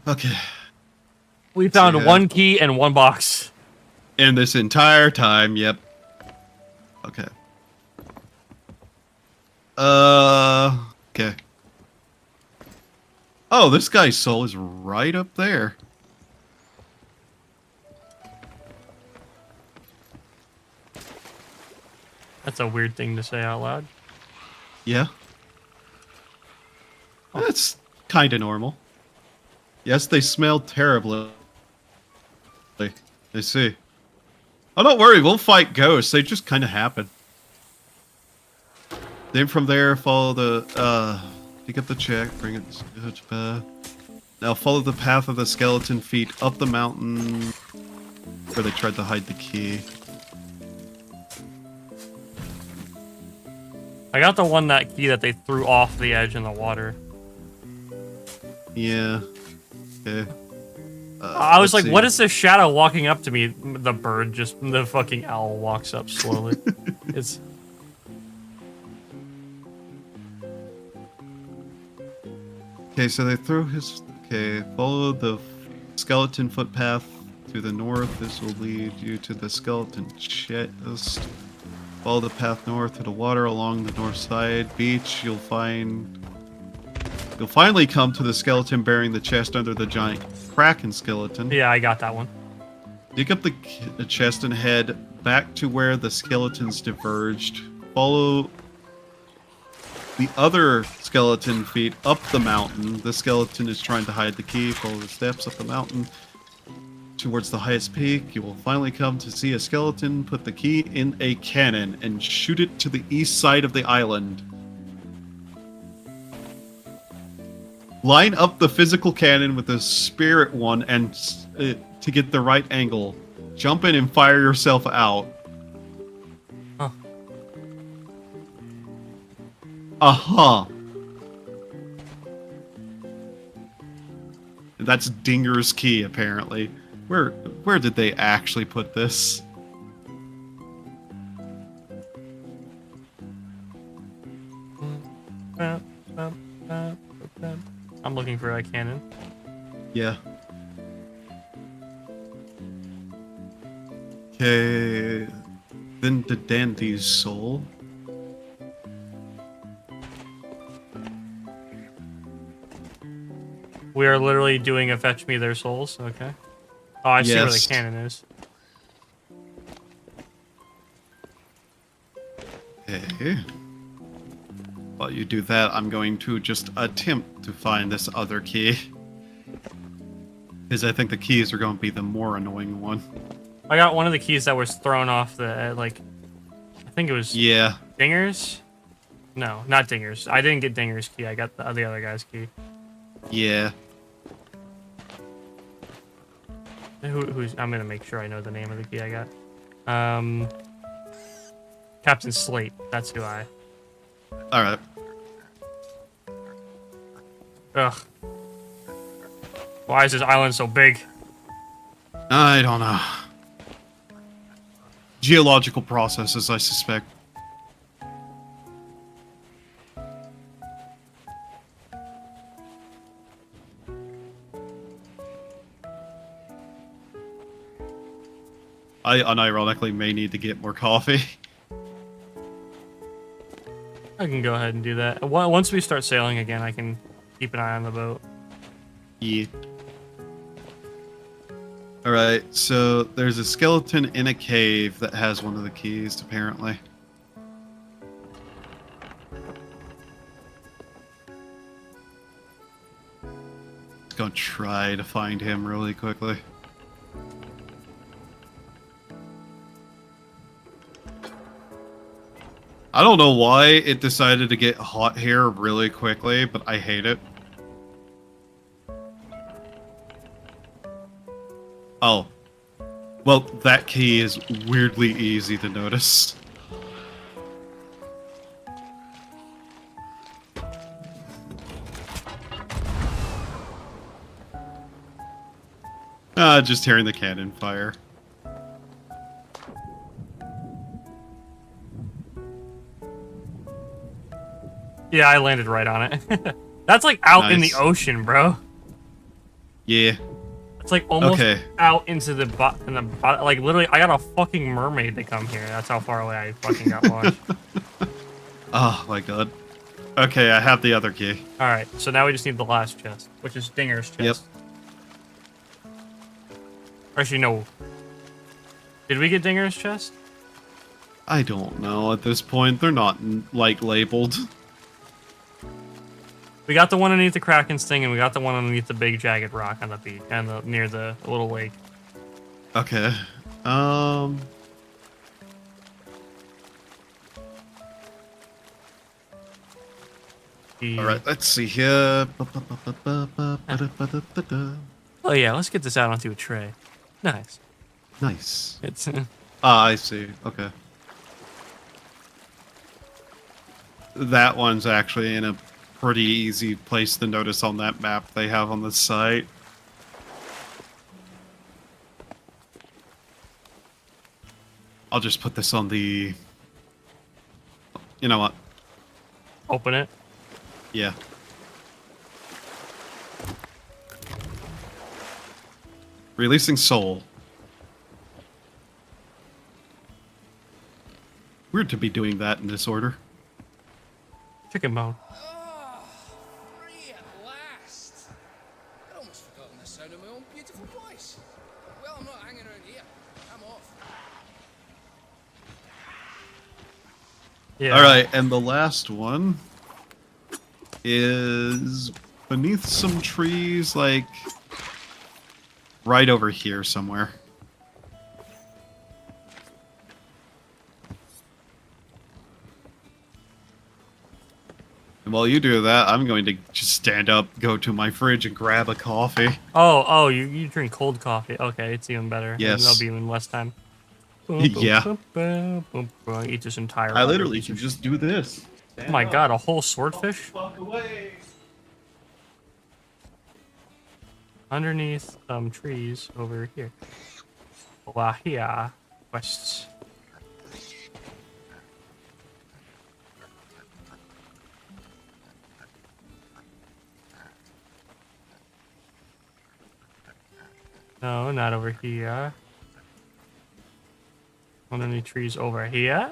Speaker 9: Okay.
Speaker 10: We found one key and one box.
Speaker 9: In this entire time, yep. Okay. Okay. Oh, this guy's soul is right up there.
Speaker 10: That's a weird thing to say out loud.
Speaker 9: Yeah. That's kind of normal. Yes, they smell terribly. I see. Oh, don't worry, we'll fight ghosts. They just kind of happen. Then from there, follow the, pick up the check, bring it to now follow the path of the skeleton feet up the mountain where they tried to hide the key.
Speaker 10: I got the one that key that they threw off the edge in the water.
Speaker 9: Yeah. Okay.
Speaker 10: I was like, what is this shadow walking up to me? The bird just, the fucking owl walks up slowly. It's...
Speaker 9: Okay, so they threw his... Okay, follow the skeleton footpath to the north. This will lead you to the skeleton chest. Follow the path north to the water along the north side. Beach, you'll finally come to the skeleton bearing the chest under the giant Kraken skeleton.
Speaker 10: Yeah, I got that one.
Speaker 9: Dig up the chest and head back to where the skeletons diverged. Follow the other skeleton feet up the mountain. The skeleton is trying to hide the key. Follow the steps up the mountain towards the highest peak. You will finally come to see a skeleton. Put the key in a cannon and shoot it to the east side of the island. Line up the physical cannon with the spirit one and to get the right angle. Jump in and fire yourself out.
Speaker 10: Huh.
Speaker 9: Uh-huh. That's Dinger's key, apparently. Where did they actually put this?
Speaker 10: I'm looking for a cannon.
Speaker 9: Yeah. Okay. Then the Dandy's soul.
Speaker 10: We are literally doing a fetch me their souls. Okay. Oh, I see where the cannon is.
Speaker 9: Okay. While you do that, I'm going to just attempt to find this other key. Because I think the keys are going to be the more annoying one.
Speaker 10: I got one of the keys that was thrown off the, like... I think it was...
Speaker 9: Yeah.
Speaker 10: Dinger's? No, not Dinger's. I didn't get Dinger's key. I got the other guy's key.
Speaker 9: Yeah.
Speaker 10: Who's? I'm gonna make sure I know the name of the key I got. Captain Slate. That's who I.
Speaker 9: Alright.
Speaker 10: Ugh. Why is this island so big?
Speaker 9: I don't know. Geological processes, I suspect. I unironically may need to get more coffee.
Speaker 10: I can go ahead and do that. Once we start sailing again, I can keep an eye on the boat.
Speaker 9: Yeah. Alright, so there's a skeleton in a cave that has one of the keys, apparently. Let's go try to find him really quickly. I don't know why it decided to get hot here really quickly, but I hate it. Oh. Well, that key is weirdly easy to notice. Just hearing the cannon fire.
Speaker 10: Yeah, I landed right on it. That's like out in the
Speaker 9: Nice.
Speaker 10: ocean, bro.
Speaker 9: Yeah.
Speaker 10: It's like almost
Speaker 9: Okay.
Speaker 10: out into the like literally. I got a fucking mermaid to come here. That's how far away I fucking got launched.
Speaker 9: Oh my god. Okay, I have the other key.
Speaker 10: All right, so now we just need the last chest, which is Dinger's chest.
Speaker 9: Yep.
Speaker 10: Actually, no. Did we get Dinger's chest?
Speaker 9: I don't know at this point. They're not, like, labeled.
Speaker 10: We got the one underneath the Kraken's thing, and we got the one underneath the big jagged rock on the beach and near the little lake.
Speaker 9: Okay. Alright, let's see here.
Speaker 10: Oh yeah, let's get this out onto a tray. Nice.
Speaker 9: Nice.
Speaker 10: It's
Speaker 9: Ah, I see. Okay. That one's actually in a pretty easy place to notice on that map they have on the site. I'll just put this on the... You know what?
Speaker 10: open it.
Speaker 9: Yeah. Releasing soul. Weird to be doing that in this order.
Speaker 10: Chicken bone.
Speaker 11: Free at last! I'd almost forgotten the sound of my own beautiful voice. Well, I'm not hanging around here. I'm off.
Speaker 10: Yeah.
Speaker 9: Alright, and the last one is beneath some trees, like right over here somewhere. And while you do that, I'm going to just stand up, go to my fridge, and grab a coffee.
Speaker 10: Oh, you drink cold coffee. Okay, it's even better.
Speaker 9: Yes.
Speaker 10: That'll be even less time.
Speaker 9: Yeah.
Speaker 10: Eat this entire.
Speaker 9: I literally can just do this.
Speaker 10: Oh my god, a whole swordfish? Underneath some trees over here. Lahia West. No, not over here. Underneath trees over here.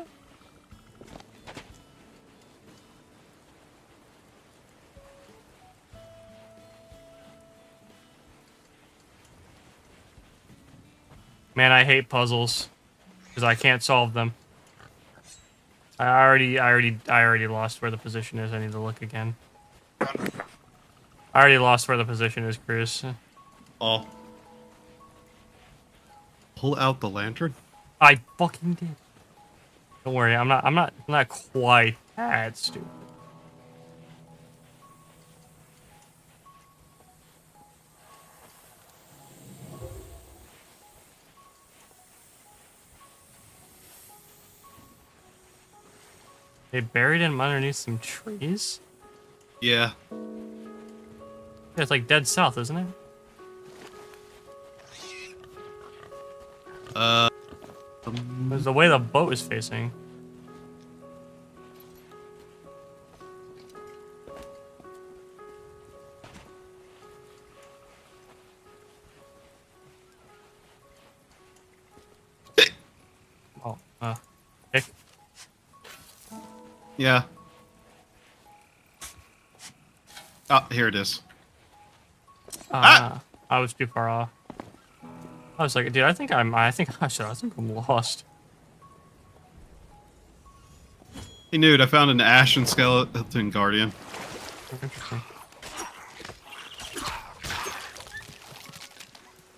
Speaker 10: Man, I hate puzzles because I can't solve them. I already lost where the position is. I need to look again. I already lost where the position is, Chris.
Speaker 9: Oh. Pull out the lantern?
Speaker 10: I fucking did. Don't worry, I'm not quite that stupid. They buried him underneath some trees?
Speaker 9: Yeah.
Speaker 10: Yeah, it's like dead south, isn't it? There's the way the boat is facing. Oh, pick.
Speaker 9: Yeah. Oh, here it is.
Speaker 10: I was too far off. I was like, dude, I think I'm lost.
Speaker 9: Hey, dude, I found an Ashen Skeleton Guardian.
Speaker 10: Interesting.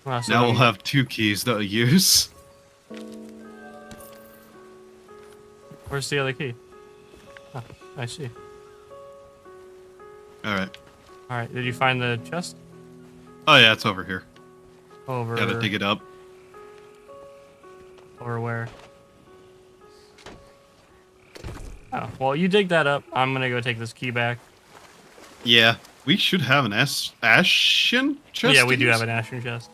Speaker 10: Wow, so
Speaker 9: Now we'll have 2 keys to use.
Speaker 10: Where's the other key? Oh, I see.
Speaker 9: Alright.
Speaker 10: Alright, did you find the chest?
Speaker 9: Oh yeah, it's over here.
Speaker 10: Over...
Speaker 9: Gotta dig it up.
Speaker 10: Over where? Oh, well, you dig that up. I'm gonna go take this key back.
Speaker 9: Yeah, we should have an Ashen chest.
Speaker 10: Yeah, we do have an Ashen chest.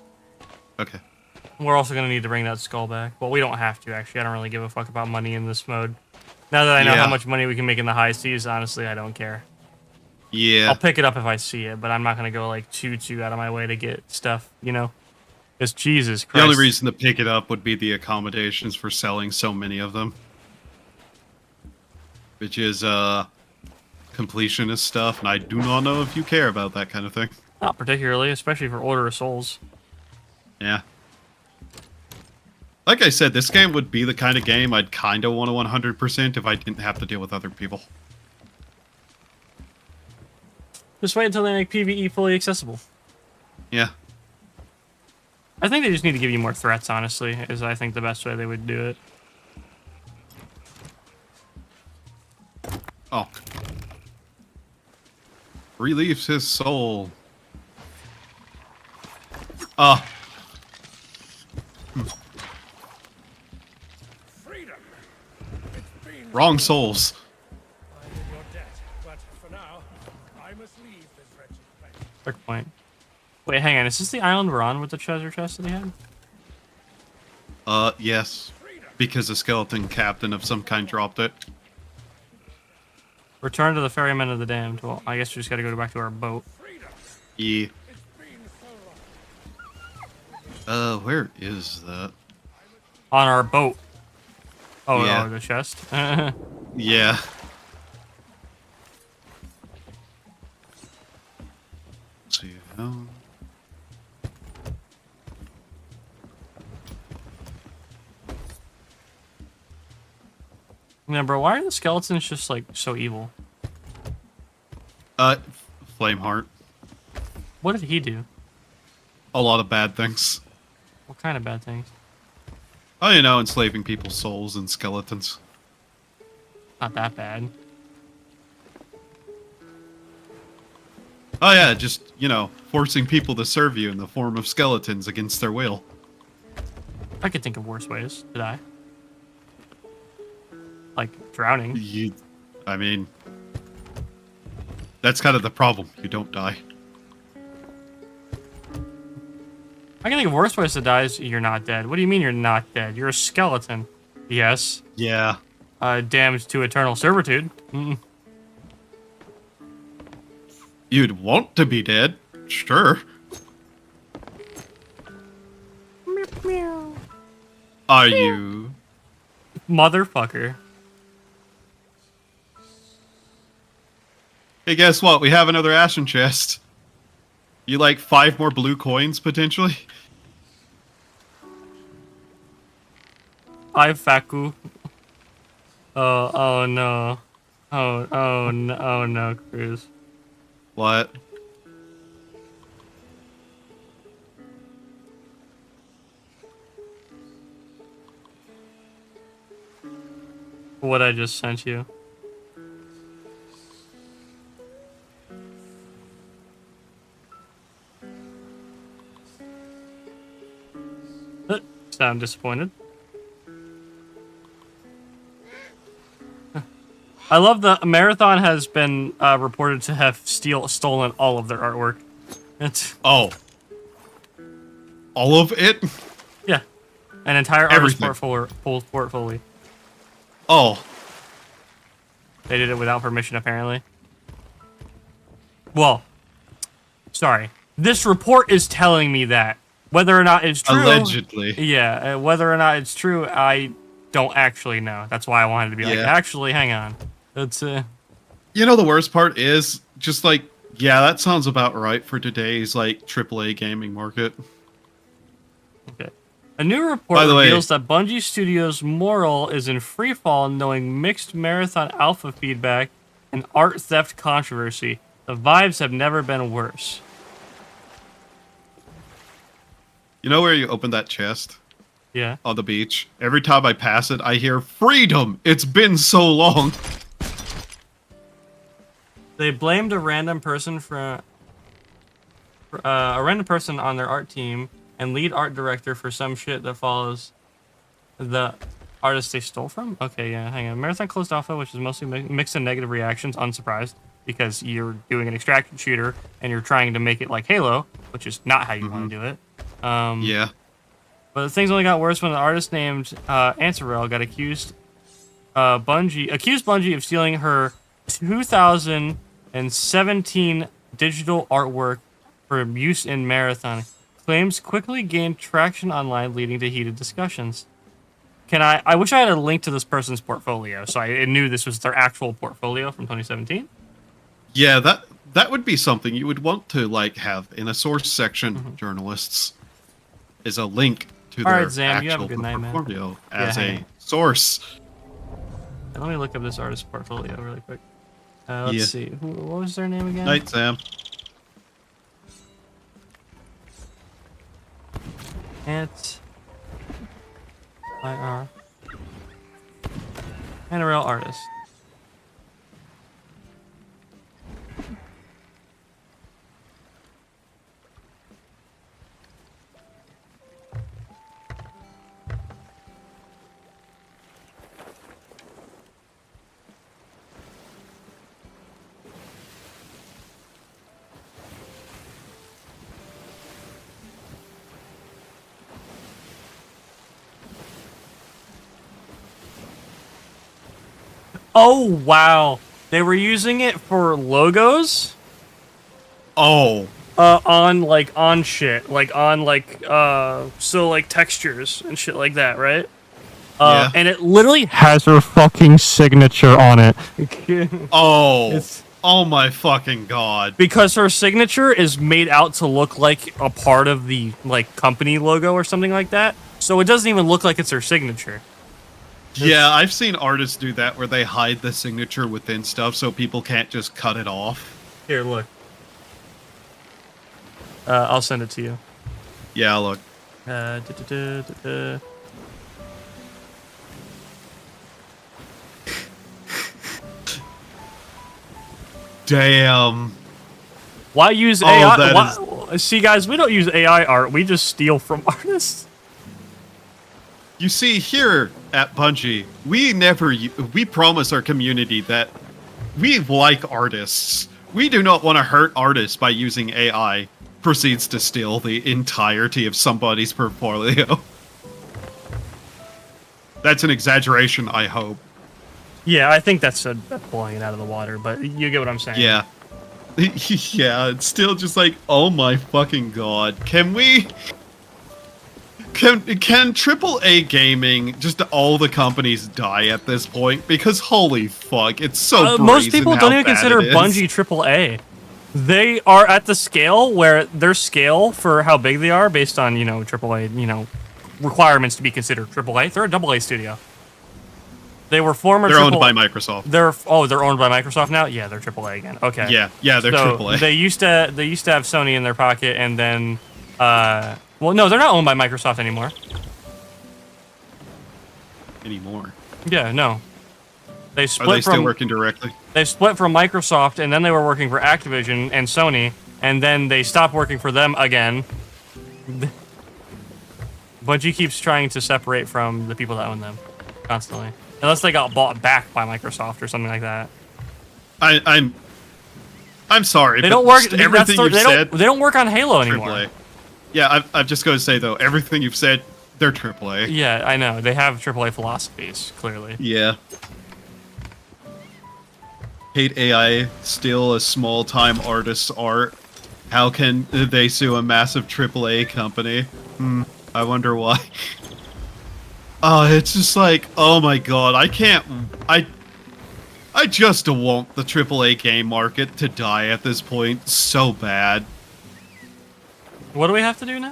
Speaker 9: Okay.
Speaker 10: We're also gonna need to bring that skull back. Well, we don't have to, actually. I don't really give a fuck about money in this mode. Now that I know how much money we can make in the high seas, honestly, I don't care.
Speaker 9: Yeah.
Speaker 10: I'll pick it up if I see it, but I'm not gonna go, like, choo out of my way to get stuff, you know? Because Jesus Christ.
Speaker 9: The only reason to pick it up would be the accommodations for selling so many of them. Which is, completionist stuff, and I do not know if you care about that kind of thing.
Speaker 10: Not particularly, especially for Order of Souls.
Speaker 9: Yeah. Like I said, this game would be the kind of game I'd kind of want to 100% if I didn't have to deal with other people.
Speaker 10: Just wait until they make PvE fully accessible.
Speaker 9: Yeah.
Speaker 10: I think they just need to give you more threats, honestly, is I think the best way they would do it.
Speaker 9: Oh. Relieves his soul. Wrong souls.
Speaker 11: I'm in your debt, but for now, I must leave this wretched place.
Speaker 10: Fair point. Wait, hang on. Is this the island we're on with the treasure chest that he had?
Speaker 9: Yes. Because a skeleton captain of some kind dropped it.
Speaker 10: Return to the ferryman of the damned. Well, I guess we just gotta go back to our boat.
Speaker 9: Yeah. Where is that?
Speaker 10: On our boat. Oh,
Speaker 9: yeah.
Speaker 10: Oh, the chest?
Speaker 9: Yeah. Let's see.
Speaker 10: Yeah, bro, why are the skeletons just, like, so evil?
Speaker 9: Flameheart.
Speaker 10: What did he do?
Speaker 9: A lot of bad things.
Speaker 10: What kind of bad things?
Speaker 9: Oh, you know, enslaving people's souls and skeletons.
Speaker 10: Not that bad.
Speaker 9: Oh yeah, just, you know, forcing people to serve you in the form of skeletons against their will.
Speaker 10: I could think of worse ways to die. Like, drowning.
Speaker 9: I mean... That's kind of the problem. You don't die.
Speaker 10: I can think of worse ways to die is you're not dead. What do you mean you're not dead? You're a skeleton. Yes.
Speaker 9: Yeah.
Speaker 10: Damned to eternal servitude.
Speaker 9: You'd want to be dead. Sure. Are you?
Speaker 10: Motherfucker.
Speaker 9: Hey, guess what? We have another Ashen chest. You like 5 more blue coins, potentially?
Speaker 10: Hi, Faku. Oh no. Oh no, Cruz.
Speaker 9: What?
Speaker 10: What I just sent you. Sound disappointed. I love the marathon has been reported to have stolen all of their artwork. It's
Speaker 9: all of it.
Speaker 10: Yeah, an entire artist portfolio.
Speaker 9: Oh,
Speaker 10: they did it without permission, apparently. Well, sorry. This report is telling me that. Whether or not it's true...
Speaker 9: Allegedly.
Speaker 10: Yeah, whether or not it's true, I don't actually know. That's why I wanted to be like, actually, hang on. That's,
Speaker 9: You know, the worst part is, just like, yeah, that sounds about right for today's, like, AAA gaming market.
Speaker 10: Okay. A new report
Speaker 9: By the way-
Speaker 10: reveals that Bungie Studios' moral is in freefall, knowing mixed Marathon alpha feedback and art theft controversy. The vibes have never been worse.
Speaker 9: You know where you open that chest?
Speaker 10: Yeah.
Speaker 9: On the beach. Every time I pass it, I hear, "Freedom! It's been so long!"
Speaker 10: They blamed a random person on their art team and lead art director for some shit that follows the artist they stole from? Okay, yeah, hang on. Marathon closed alpha, which is mostly mixed and negative reactions, unsurprised, because you're doing an extraction shooter and you're trying to make it like Halo, which is not how you want to do it.
Speaker 9: Yeah.
Speaker 10: But things only got worse when an artist named Ansarel got accused Bungie of stealing her 2017 digital artwork for use in Marathon. Claims quickly gained traction online, leading to heated discussions. I wish I had a link to this person's portfolio, so I knew this was their actual portfolio from 2017.
Speaker 9: Yeah, that would be something you would want to like have in a source section, journalists, is a link to
Speaker 10: All
Speaker 9: their
Speaker 10: right, Zam, you have a
Speaker 9: actual
Speaker 10: good night, man.
Speaker 9: portfolio as
Speaker 10: Yeah,
Speaker 9: a source.
Speaker 10: Let me look up this artist's portfolio really quick. Let's see. What was their name again?
Speaker 9: Night, Sam.
Speaker 10: IR. And a real artist. Oh, wow. They were using it for logos?
Speaker 9: Oh.
Speaker 10: On shit. So like textures and shit like that, right?
Speaker 9: Yeah.
Speaker 10: And it literally has her fucking signature on it.
Speaker 9: Oh. Oh my fucking god.
Speaker 10: Because her signature is made out to look like a part of the, like, company logo or something like that. So it doesn't even look like it's her signature.
Speaker 9: Yeah, I've seen artists do that where they hide the signature within stuff so people can't just cut it off.
Speaker 10: Here, look. I'll send it to you.
Speaker 9: Yeah, look. Damn.
Speaker 10: Why use AI? See, guys, we don't use AI art. We just steal from artists.
Speaker 9: You see, here at Bungie, we promise our community that we like artists. We do not want to hurt artists by using AI. Proceeds to steal the entirety of somebody's portfolio. That's an exaggeration, I hope.
Speaker 10: Yeah, I think that's blowing it out of the water, but you get what I'm saying.
Speaker 9: Yeah. Yeah, it's still just like, oh my fucking god. Can AAA gaming, just all the companies die at this point? Because holy fuck, it's so
Speaker 10: most people don't even consider
Speaker 9: it is.
Speaker 10: Bungie AAA. They are at the scale where their scale for how big they are based on, AAA, requirements to be considered AAA. They're a AA studio. They were former
Speaker 9: They're owned by Microsoft.
Speaker 10: They're owned by Microsoft now? Yeah, they're AAA again. Okay.
Speaker 9: Yeah, they're AAA.
Speaker 10: They used to have Sony in their pocket, and then well, no, they're not owned by Microsoft anymore.
Speaker 9: Anymore.
Speaker 10: Yeah, no. They split
Speaker 9: Are they still working directly?
Speaker 10: They split from Microsoft, and then they were working for Activision and Sony, and then they stopped working for them again. Bungie keeps trying to separate from the people that own them constantly, unless they got bought back by Microsoft or something like that.
Speaker 9: I'm sorry.
Speaker 10: They don't work.
Speaker 9: Everything you've said.
Speaker 10: They don't work on Halo anymore.
Speaker 9: AAA. Yeah, I've just got to say though, everything you've said, they're AAA.
Speaker 10: Yeah, I know. They have AAA philosophies, clearly.
Speaker 9: Yeah. Hate AI, steal a small-time artist's art. How can they sue a massive AAA company? I wonder why. Oh, it's just like, oh my god, I just want the AAA game market to die at this point so bad.
Speaker 10: What do we have to do now?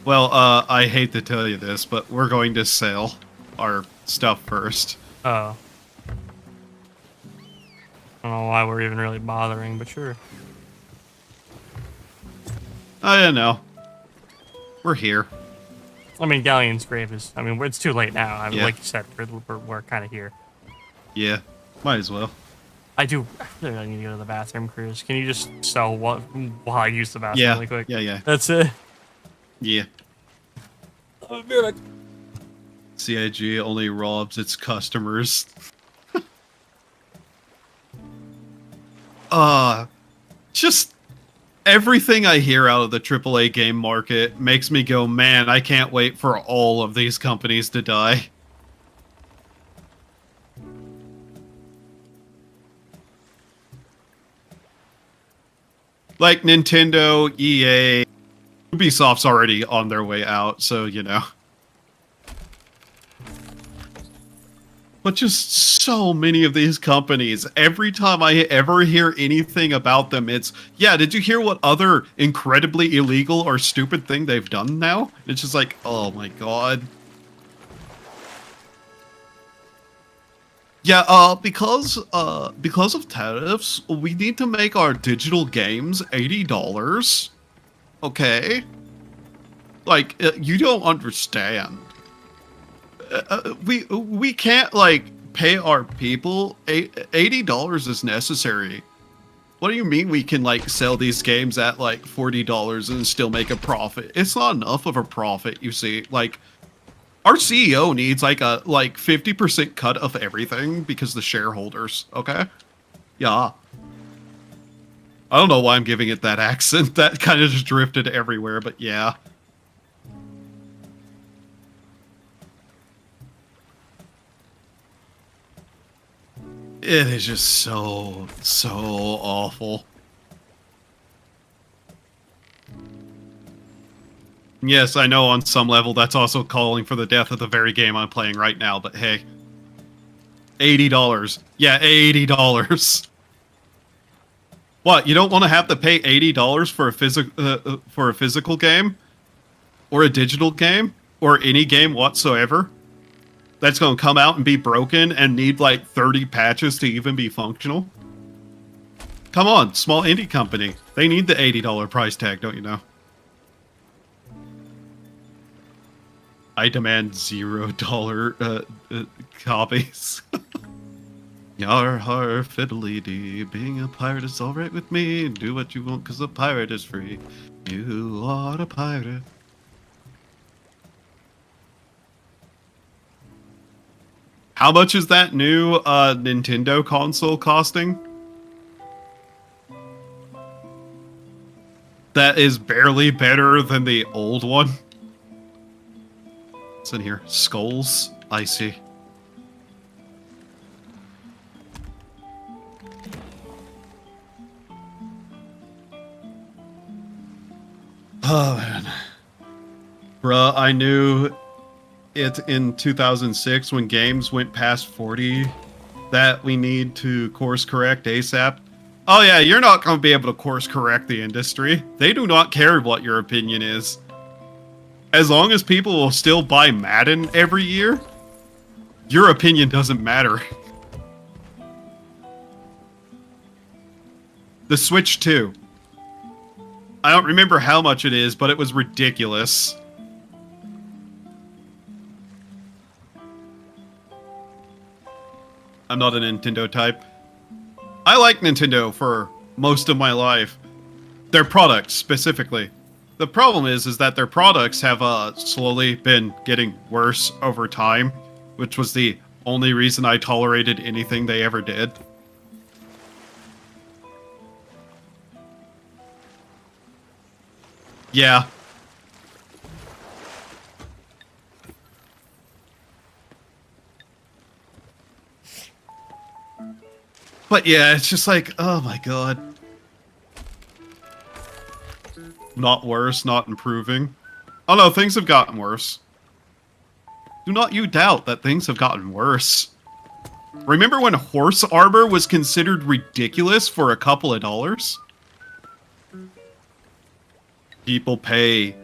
Speaker 9: Well, I hate to tell you this, but we're going to sell our stuff first.
Speaker 10: Oh. I don't know why we're even really bothering, but sure.
Speaker 9: I don't know. We're here.
Speaker 10: I mean, Galleon's grave is... I mean, it's too late now. I mean,
Speaker 9: Yeah.
Speaker 10: like you said, we're kind of here.
Speaker 9: Yeah, might as well.
Speaker 10: I really need to go to the bathroom, Cruz. Can you just sell what while I use the bathroom
Speaker 9: Yeah,
Speaker 10: really quick?
Speaker 9: yeah.
Speaker 10: That's it.
Speaker 9: Yeah.
Speaker 10: I'll be right back.
Speaker 9: CIG only robs its customers. Just everything I hear out of the AAA game market makes me go, man, I can't wait for all of these companies to die. Like Nintendo, EA, Ubisoft's already on their way out, so, you know. But just so many of these companies, every time I ever hear anything about them, it's, yeah, did you hear what other incredibly illegal or stupid thing they've done now? It's just like, oh my god. Yeah, because of tariffs, we need to make our digital games $80. Okay? Like, you don't understand. We can't, like, pay our people. $80 is necessary. What do you mean we can, like, sell these games at, like, $40 and still make a profit? It's not enough of a profit, you see. Like, our CEO needs, like, a, 50% cut of everything because the shareholders, okay? Yeah. I don't know why I'm giving it that accent. That kind of just drifted everywhere, but yeah. It is just so awful. Yes, I know on some level that's also calling for the death of the very game I'm playing right now, but hey. $80. Yeah, $80. What, you don't want to have to pay $80 for a physical game? Or a digital game? Or any game whatsoever? That's going to come out and be broken and need like 30 patches to even be functional? Come on, small indie company. They need the $80 price tag, don't you know? I demand $0 copies. Yar har fiddly dee. Being a pirate is alright with me. Do what you want because a pirate is free. You are a pirate. How much is that new Nintendo console costing? That is barely better than the old one. What's in here? Skulls? I see. Oh, man. Bruh, I knew it in 2006 when games went past 40 that we need to course correct ASAP. Oh yeah, you're not going to be able to course correct the industry. They do not care what your opinion is. As long as people will still buy Madden every year, your opinion doesn't matter. The Switch 2. I don't remember how much it is, but it was ridiculous. I'm not a Nintendo type. I like Nintendo for most of my life. Their products, specifically. The problem is that their products have slowly been getting worse over time, which was the only reason I tolerated anything they ever did. Yeah. But yeah, it's just like, oh my god. Not worse, not improving. Oh no, things have gotten worse. Do not you doubt that things have gotten worse. Remember when horse armor was considered ridiculous for a couple of dollars? People pay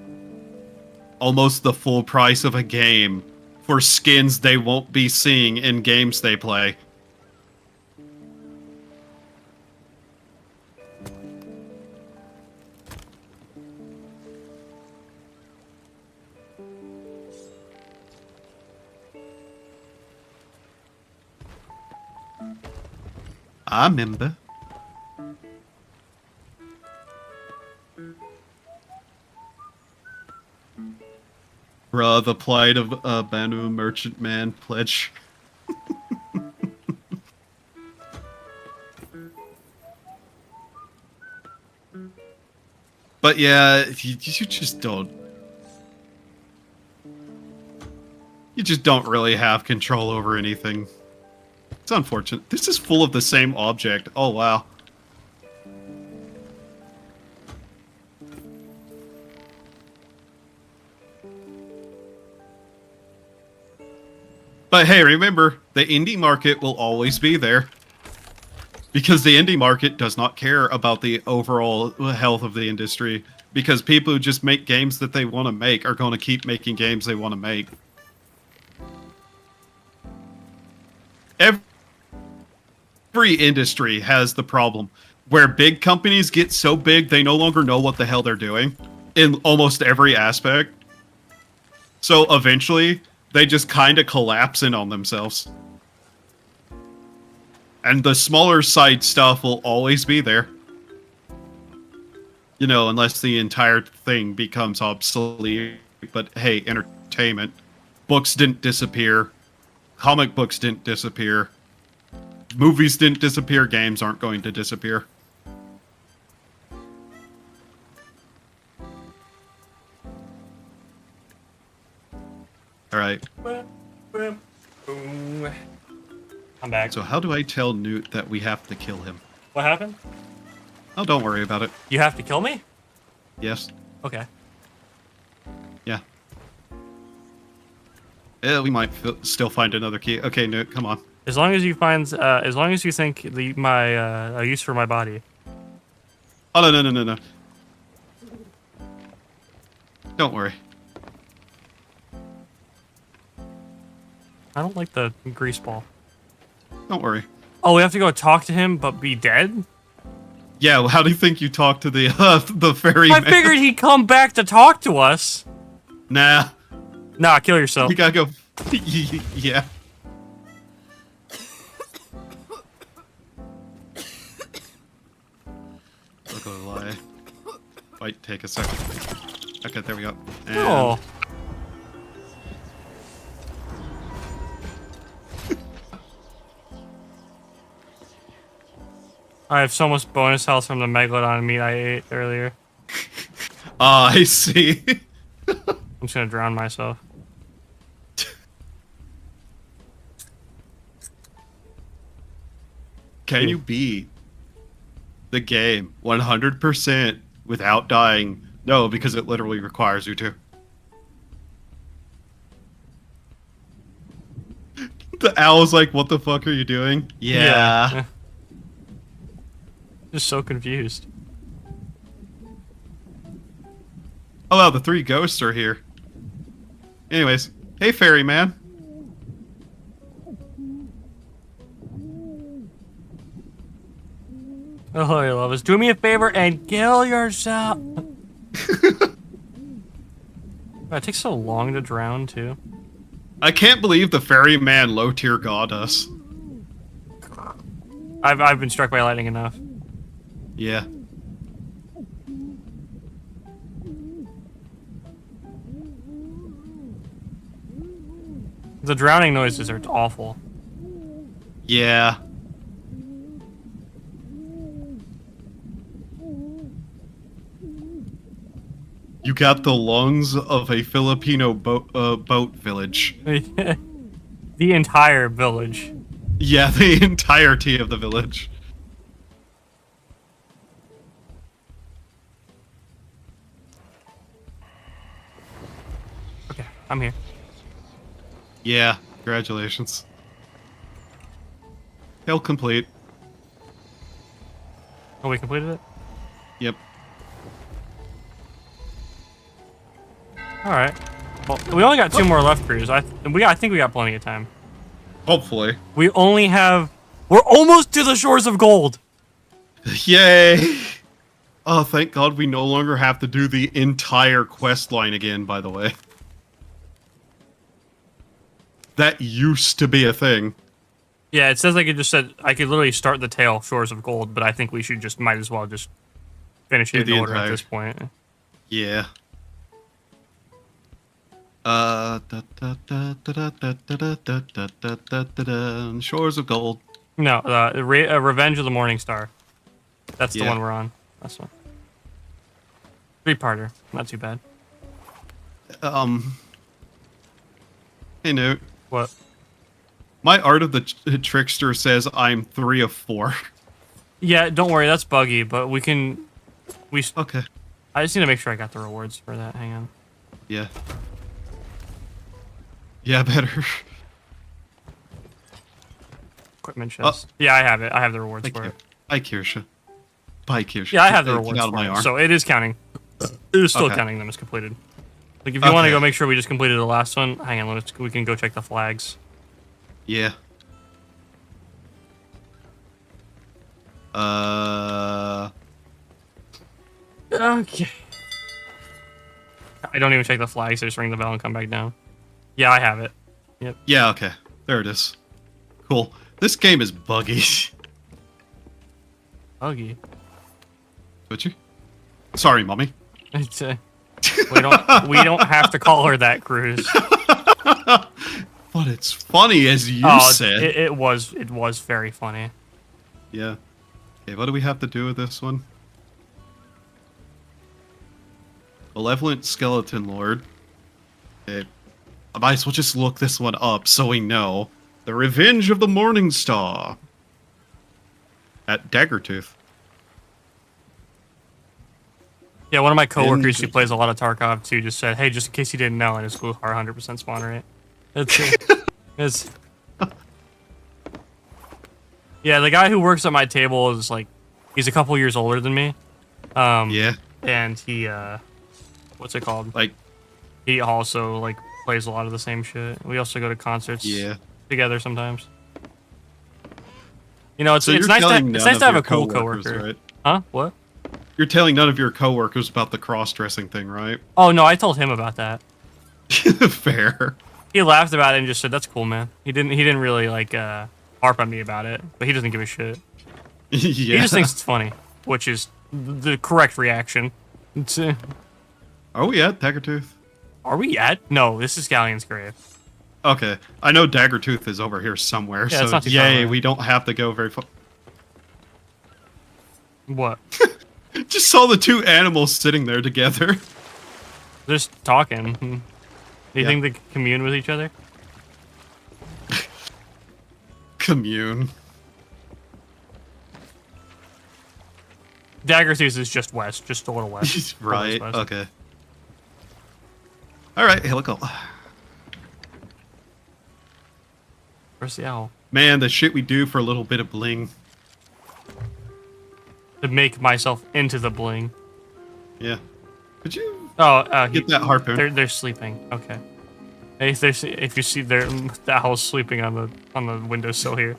Speaker 9: almost the full price of a game for skins they won't be seeing in games they play. I remember. Bruh, the plight of Banu Merchantman pledge. But yeah, you just don't. You just don't really have control over anything. It's unfortunate. This is full of the same object. Oh, wow. But hey, remember, the indie market will always be there. Because the indie market does not care about the overall health of the industry. Because people who just make games that they want to make are going to keep making games they want to make. Every industry has the problem where big companies get so big they no longer know what the hell they're doing in almost every aspect. So eventually, they just kind of collapse in on themselves. And the smaller side stuff will always be there. You know, unless the entire thing becomes obsolete. But hey, entertainment. Books didn't disappear. Comic books didn't disappear. Movies didn't disappear. Games aren't going to disappear. Alright.
Speaker 10: I'm back.
Speaker 9: So how do I tell Newt that we have to kill him?
Speaker 10: What happened?
Speaker 9: Oh, don't worry about it.
Speaker 10: You have to kill me?
Speaker 9: Yes.
Speaker 10: Okay.
Speaker 9: Yeah. We might still find another key. Okay, Newt, come on.
Speaker 10: As long as you find, as long as you think my a use for my body.
Speaker 9: Oh no. Don't worry.
Speaker 10: I don't like the grease ball.
Speaker 9: Don't worry.
Speaker 10: Oh, we have to go talk to him, but be dead?
Speaker 9: Yeah, well, how do you think you talk to the ferryman?
Speaker 10: I figured he'd come back to talk to us.
Speaker 9: Nah.
Speaker 10: Nah, kill yourself.
Speaker 9: You gotta go. Yeah. Not gonna lie. Might take a second. Okay, there we go. And
Speaker 10: Oh. I have so much bonus health from the megalodon meat I ate earlier.
Speaker 9: Ah, I see.
Speaker 10: I'm just gonna drown myself.
Speaker 9: Can you beat the game 100% without dying? No, because it literally requires you to. The owl's like, what the fuck are you doing? Yeah.
Speaker 10: Just so confused.
Speaker 9: Oh wow, the 3 ghosts are here. Anyways, hey ferryman.
Speaker 10: Oh, your love us. Do me a favor and kill yourself. It takes so long to drown, too.
Speaker 9: I can't believe the ferryman low tier got us.
Speaker 10: I've been struck by lightning enough.
Speaker 9: Yeah.
Speaker 10: The drowning noises are awful.
Speaker 9: Yeah. You got the lungs of a Filipino boat village.
Speaker 10: The entire village.
Speaker 9: Yeah, the entirety of the village.
Speaker 10: Okay, I'm here.
Speaker 9: Yeah, congratulations. Hail complete.
Speaker 10: Oh, we completed it?
Speaker 9: Yep.
Speaker 10: All right. Well, we only got 2 more left, Cruz. I think we got plenty of time.
Speaker 9: Hopefully.
Speaker 10: We only have. We're almost to the shores of gold.
Speaker 9: Yay! Oh, thank God we no longer have to do the entire quest line again, by the way. That used to be a thing.
Speaker 10: Yeah, it says I could literally start the tail, Shores of Gold, but I think we should might as well just finish it in order at this point.
Speaker 9: Yeah. Shores of Gold.
Speaker 10: No, Revenge of the Morning Star. That's the one we're on. That's one. 3-parter. Not too bad.
Speaker 9: Hey, Newt.
Speaker 10: What?
Speaker 9: My Art of the Trickster says I'm 3 of 4.
Speaker 10: Yeah, don't worry, that's buggy, but we can...
Speaker 9: Okay.
Speaker 10: I just need to make sure I got the rewards for that. Hang on.
Speaker 9: Yeah. Yeah, better.
Speaker 10: Equipment chest. Yeah, I have it. I have the rewards for it.
Speaker 9: Hi, Kirsha. Bye, Kirsha.
Speaker 10: Yeah, I have the rewards for it, so it is counting. It is still counting them as completed. Like, if you want to go make sure we just completed the last one, hang on, we can go check the flags.
Speaker 9: Yeah.
Speaker 10: Okay. I don't even check the flags, I just ring the bell and come back down. Yeah, I have it. Yep.
Speaker 9: Yeah, okay. There it is. Cool. This game is buggy.
Speaker 10: Buggy?
Speaker 9: Would you? Sorry, Mommy.
Speaker 10: It's, we don't have to call her that, Cruz.
Speaker 9: But it's funny, as you said.
Speaker 10: It was very funny.
Speaker 9: Yeah. Okay, what do we have to do with this one? Malevolent Skeleton Lord. Okay. I might as well just look this one up so we know. The Revenge of the Morning Star. At Daggertooth.
Speaker 10: Yeah, one of my coworkers who plays a lot of Tarkov too just said, "Hey, just in case you didn't know," and his Gluhar 100% spawn rate. It's yeah, the guy who works at my table is like, he's a couple years older than me.
Speaker 9: Yeah.
Speaker 10: And he what's it called?
Speaker 9: Like,
Speaker 10: he also like plays a lot of the same shit. We also go to concerts together sometimes. You know, it's nice to have a cool coworker.
Speaker 9: Right?
Speaker 10: Huh? What?
Speaker 9: You're telling none of your coworkers about the cross-dressing thing, right?
Speaker 10: Oh no, I told him about that.
Speaker 9: Fair.
Speaker 10: He laughed about it and just said, "That's cool, man." He didn't really like harp on me about it, but he doesn't give a shit.
Speaker 9: Yeah.
Speaker 10: He just thinks it's funny, which is the correct reaction.
Speaker 9: Are we at Daggertooth?
Speaker 10: Are we at? No, this is Galleon's grave.
Speaker 9: Okay, I know Daggertooth is over here somewhere,
Speaker 10: yeah,
Speaker 9: so yay, we don't have to go very far.
Speaker 10: What?
Speaker 9: Just saw the 2 animals sitting there together.
Speaker 10: Just talking. Do you think they commune with each other?
Speaker 9: Commune.
Speaker 10: Daggertooth is just west, just a little west.
Speaker 9: Right,
Speaker 10: west.
Speaker 9: okay. Alright, here we go.
Speaker 10: Where's the owl?
Speaker 9: Man, the shit we do for a little bit of bling.
Speaker 10: To make myself into the bling.
Speaker 9: Yeah. Could you
Speaker 10: get
Speaker 9: that harpoon?
Speaker 10: They're sleeping. Okay. Hey, if you see the owl's sleeping on the windowsill here.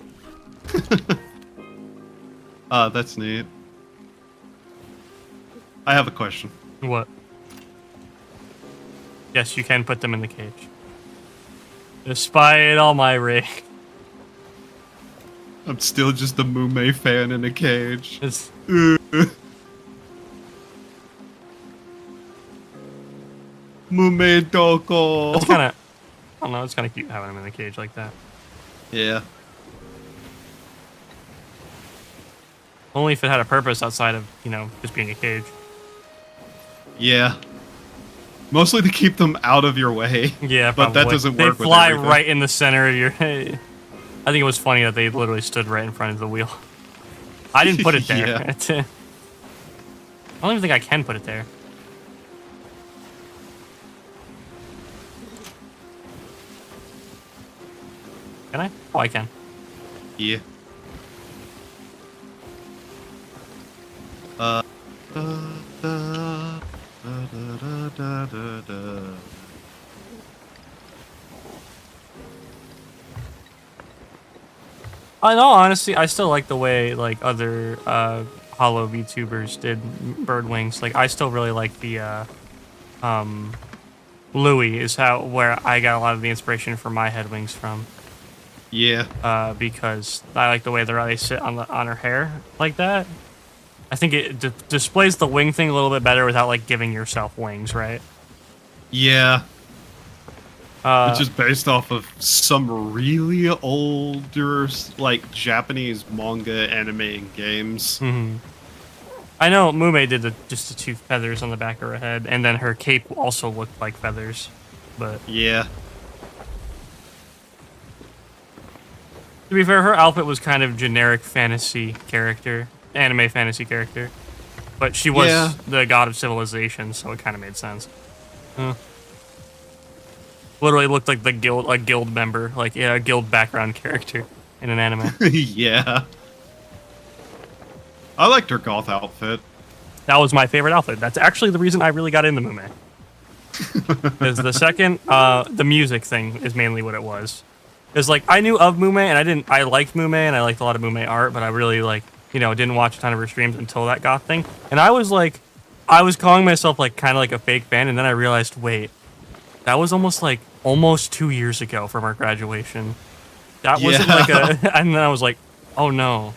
Speaker 9: That's neat. I have a question.
Speaker 10: What? Yes, you can put them in the cage. Despite all my rage.
Speaker 9: I'm still just a Mume fan in a cage.
Speaker 10: It's...
Speaker 9: Mume Doko.
Speaker 10: It's kind of... I don't know, it's kind of cute having him in the cage like that.
Speaker 9: Yeah.
Speaker 10: Only if it had a purpose outside of, you know, just being a cage.
Speaker 9: Yeah. Mostly to keep them out of your way.
Speaker 10: Yeah,
Speaker 9: but that doesn't work.
Speaker 10: They fly right in the center of your head. I think it was funny that they literally stood right in front of the wheel. I didn't put it there.
Speaker 9: Yeah.
Speaker 10: I don't even think I can put it there. Can I? Oh, I can.
Speaker 9: Yeah.
Speaker 10: In all honesty, I still like the way like other Hollow VTubers did bird wings. Like I still really like the Louis is where I got a lot of the inspiration for my head wings from.
Speaker 9: Yeah.
Speaker 10: Because I like the way they sit on her hair like that. I think it displays the wing thing a little bit better without like giving yourself wings, right?
Speaker 9: Yeah. Which is based off of some really older, like, Japanese manga, anime, and games.
Speaker 10: Mm-hmm. I know Mume did just the 2 feathers on the back of her head, and then her cape also looked like feathers, but...
Speaker 9: Yeah.
Speaker 10: To be fair, her outfit was kind of generic fantasy character, anime fantasy character. But she was the god of civilization, so it kind of made sense. Literally looked like a guild member, like a guild background character in an anime.
Speaker 9: Yeah. I liked her goth outfit.
Speaker 10: That was my favorite outfit. That's actually the reason I really got into Mume. Because the second, the music thing is mainly what it was. Because like I knew of Mume and I liked Mume and I liked a lot of Mume art, but I really like, didn't watch a ton of her streams until that goth thing. And I was calling myself like kind of like a fake fan, and then I realized, wait, that was almost 2 years ago from our graduation. That wasn't and then I was like, oh no.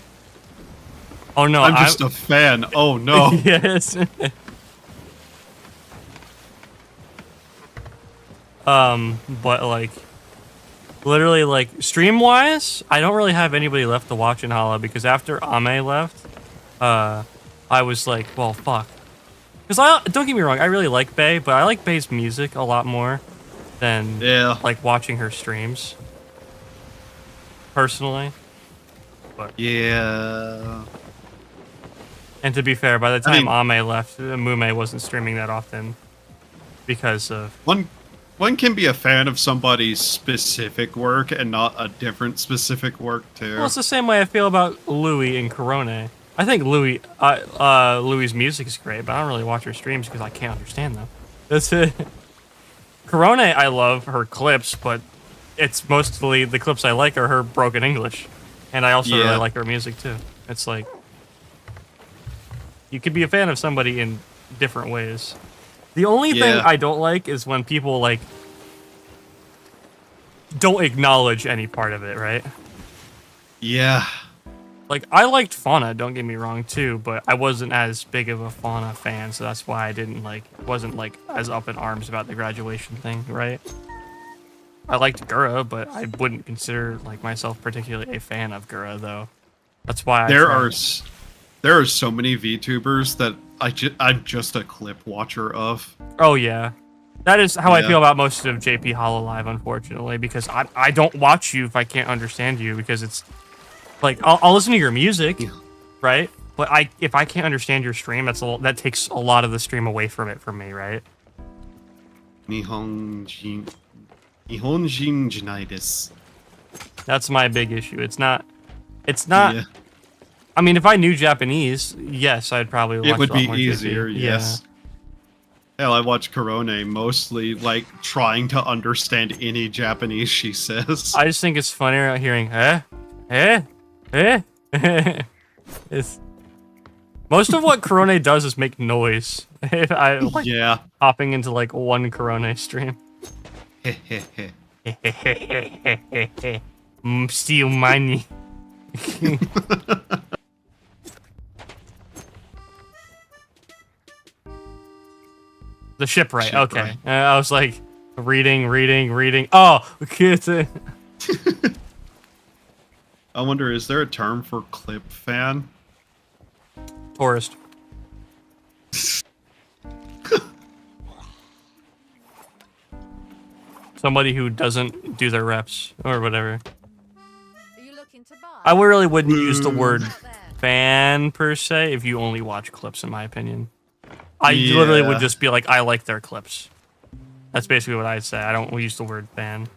Speaker 10: Oh no,
Speaker 9: I'm just a fan. Oh no.
Speaker 10: Yes. But like, literally like stream wise, I don't really have anybody left to watch in Hala because after Ame left, I was like, well, fuck. Because don't get me wrong, I really like Bae, but I like Bae's music a lot more than like watching her streams. Personally. But
Speaker 9: yeah.
Speaker 10: And to be fair, by the time Ame left, Mume wasn't streaming that often because of...
Speaker 9: One can be a fan of somebody's specific work and not a different specific work, too.
Speaker 10: Well, it's the same way I feel about Louis and Corone. I think Louis' music is great, but I don't really watch her streams because I can't understand them. That's it. Corone, I love her clips, but it's mostly the clips I like are her broken English. And I also really like her music, too. It's like... You could be a fan of somebody in different ways. The only thing I don't like is when people, like, don't acknowledge any part of it, right?
Speaker 9: Yeah.
Speaker 10: Like, I liked Fauna, don't get me wrong, too, but I wasn't as big of a Fauna fan, so that's why I wasn't, like, as up in arms about the graduation thing, right? I liked Gura, but I wouldn't consider, like, myself particularly a fan of Gura, though. That's why
Speaker 9: There are so many VTubers that I'm just a clip watcher of.
Speaker 10: Oh, yeah. That is how I feel about most of JP Hololive, unfortunately, because I don't watch you if I can't understand you, because it's... Like, I'll listen to your music, right? But if I can't understand your stream, that takes a lot of the stream away from it for me, right?
Speaker 9: Nihonjin janai desu.
Speaker 10: That's my big issue. It's not... Yeah. I mean, if I knew Japanese, yes, I'd probably watch
Speaker 9: it would
Speaker 10: a lot
Speaker 9: be
Speaker 10: more
Speaker 9: easier,
Speaker 10: JP.
Speaker 9: yes. Hell, I watch Corone mostly, like, trying to understand any Japanese she says.
Speaker 10: I just think it's funnier hearing, It's... Most of what Corone does is make noise. Hopping into, like, one Corone stream. Steal money. The shipwright, okay. I was like, reading. Oh, kids.
Speaker 9: I wonder, is there a term for clip fan?
Speaker 10: Tourist. Somebody who doesn't do their reps or whatever. I really wouldn't use the word fan per se if you only watch clips, in my opinion. I literally would just be like, I like their clips. That's basically what I'd say. I don't use the word fan.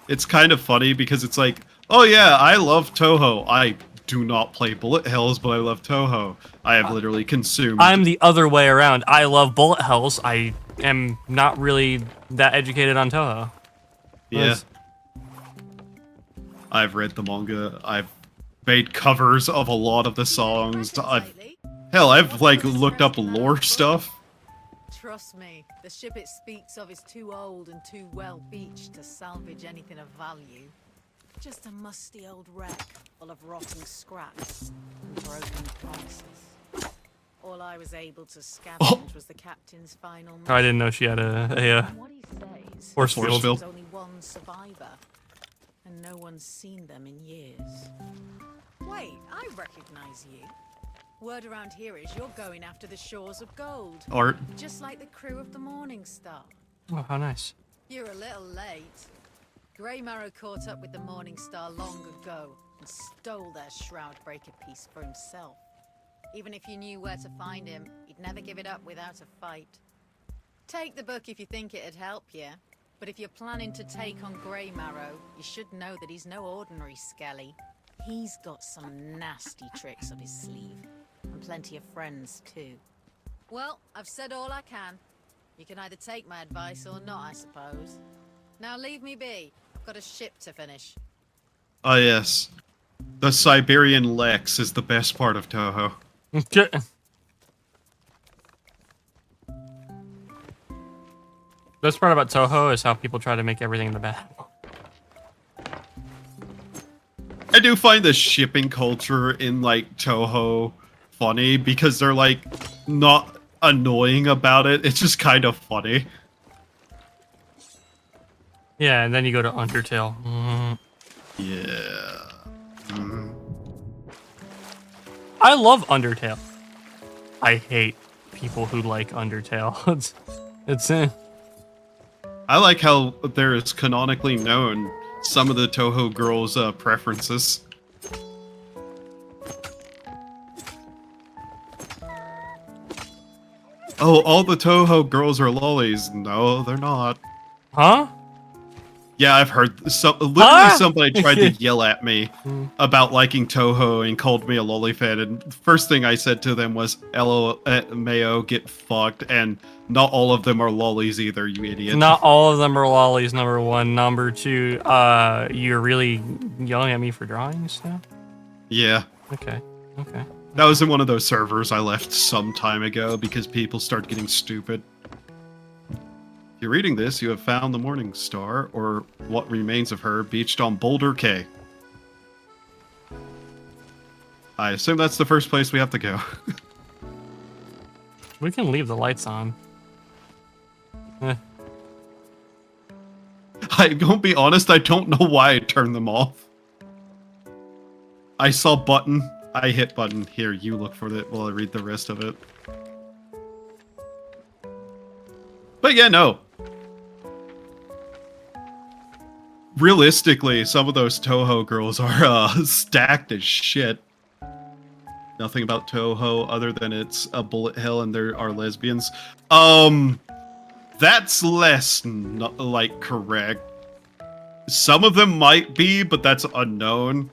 Speaker 9: It's kind of funny because it's like, oh yeah, I love Toho. I do not play Bullet Hells, but I love Toho. I have literally consumed...
Speaker 10: I'm the other way around. I love Bullet Hells. I am not really that educated on Toho.
Speaker 9: Yeah. I've read the manga. I've made covers of a lot of the songs. I've like looked up lore stuff.
Speaker 5: Trust me, the ship it speaks of is too old and too well beached to salvage anything of value. Just a musty old wreck full of rotting scraps and broken promises. All I was able to scavenge was the captain's final message.
Speaker 10: I didn't know she had a
Speaker 5: What he says,
Speaker 10: force field.
Speaker 5: there's only one survivor, and no one's seen them in years. Wait, I recognize you. Word around here is you're going after the shores of gold.
Speaker 9: Art.
Speaker 5: Just like the crew of the Morning Star.
Speaker 10: Oh, how nice.
Speaker 5: You're a little late. Grey Marrow caught up with the Morning Star long ago and stole their shroud breaker piece for himself. Even if you knew where to find him, he'd never give it up without a fight. Take the book if you think it'd help you, but if you're planning to take on Grey Marrow, you should know that he's no ordinary skelly. He's got some nasty tricks up his sleeve, and plenty of friends too. Well, I've said all I can. You can either take my advice or not, I suppose. Now leave me be. I've got a ship to finish.
Speaker 9: Ah, yes. The Siberian Lex is the best part of Toho.
Speaker 10: Best part about Toho is how people try to make everything the bad.
Speaker 9: I do find the shipping culture in like Toho funny because they're like not annoying about it. It's just kind of funny.
Speaker 10: Yeah, and then you go to Undertale.
Speaker 9: Yeah.
Speaker 10: I love Undertale. I hate people who like Undertale. it's
Speaker 9: I like how there is canonically known some of the Toho girls' preferences. Oh, all the Toho girls are lollies. No, they're not.
Speaker 10: Huh?
Speaker 9: Yeah, I've heard literally somebody tried to yell at me about liking Toho and called me a lolly fan, and the first thing I said to them was, "LMAO, get fucked," and not all of them are lollies either, you idiot.
Speaker 10: Not all of them are lollies, number one. Number two, you're really yelling at me for drawing stuff?
Speaker 9: Yeah.
Speaker 10: Okay.
Speaker 9: That was in one of those servers I left some time ago because people started getting stupid. If you're reading this, you have found the Morning Star, or what remains of her, beached on Boulder Cay. I assume that's the first place we have to go.
Speaker 10: We can leave the lights on.
Speaker 9: I'm gonna be honest, I don't know why I turned them off. I saw button, I hit button. Here, you look for it while I read the rest of it. But yeah, no. Realistically, some of those Toho girls are stacked as shit. Nothing about Toho other than it's a bullet hell and there are lesbians. That's less like correct. Some of them might be, but that's unknown.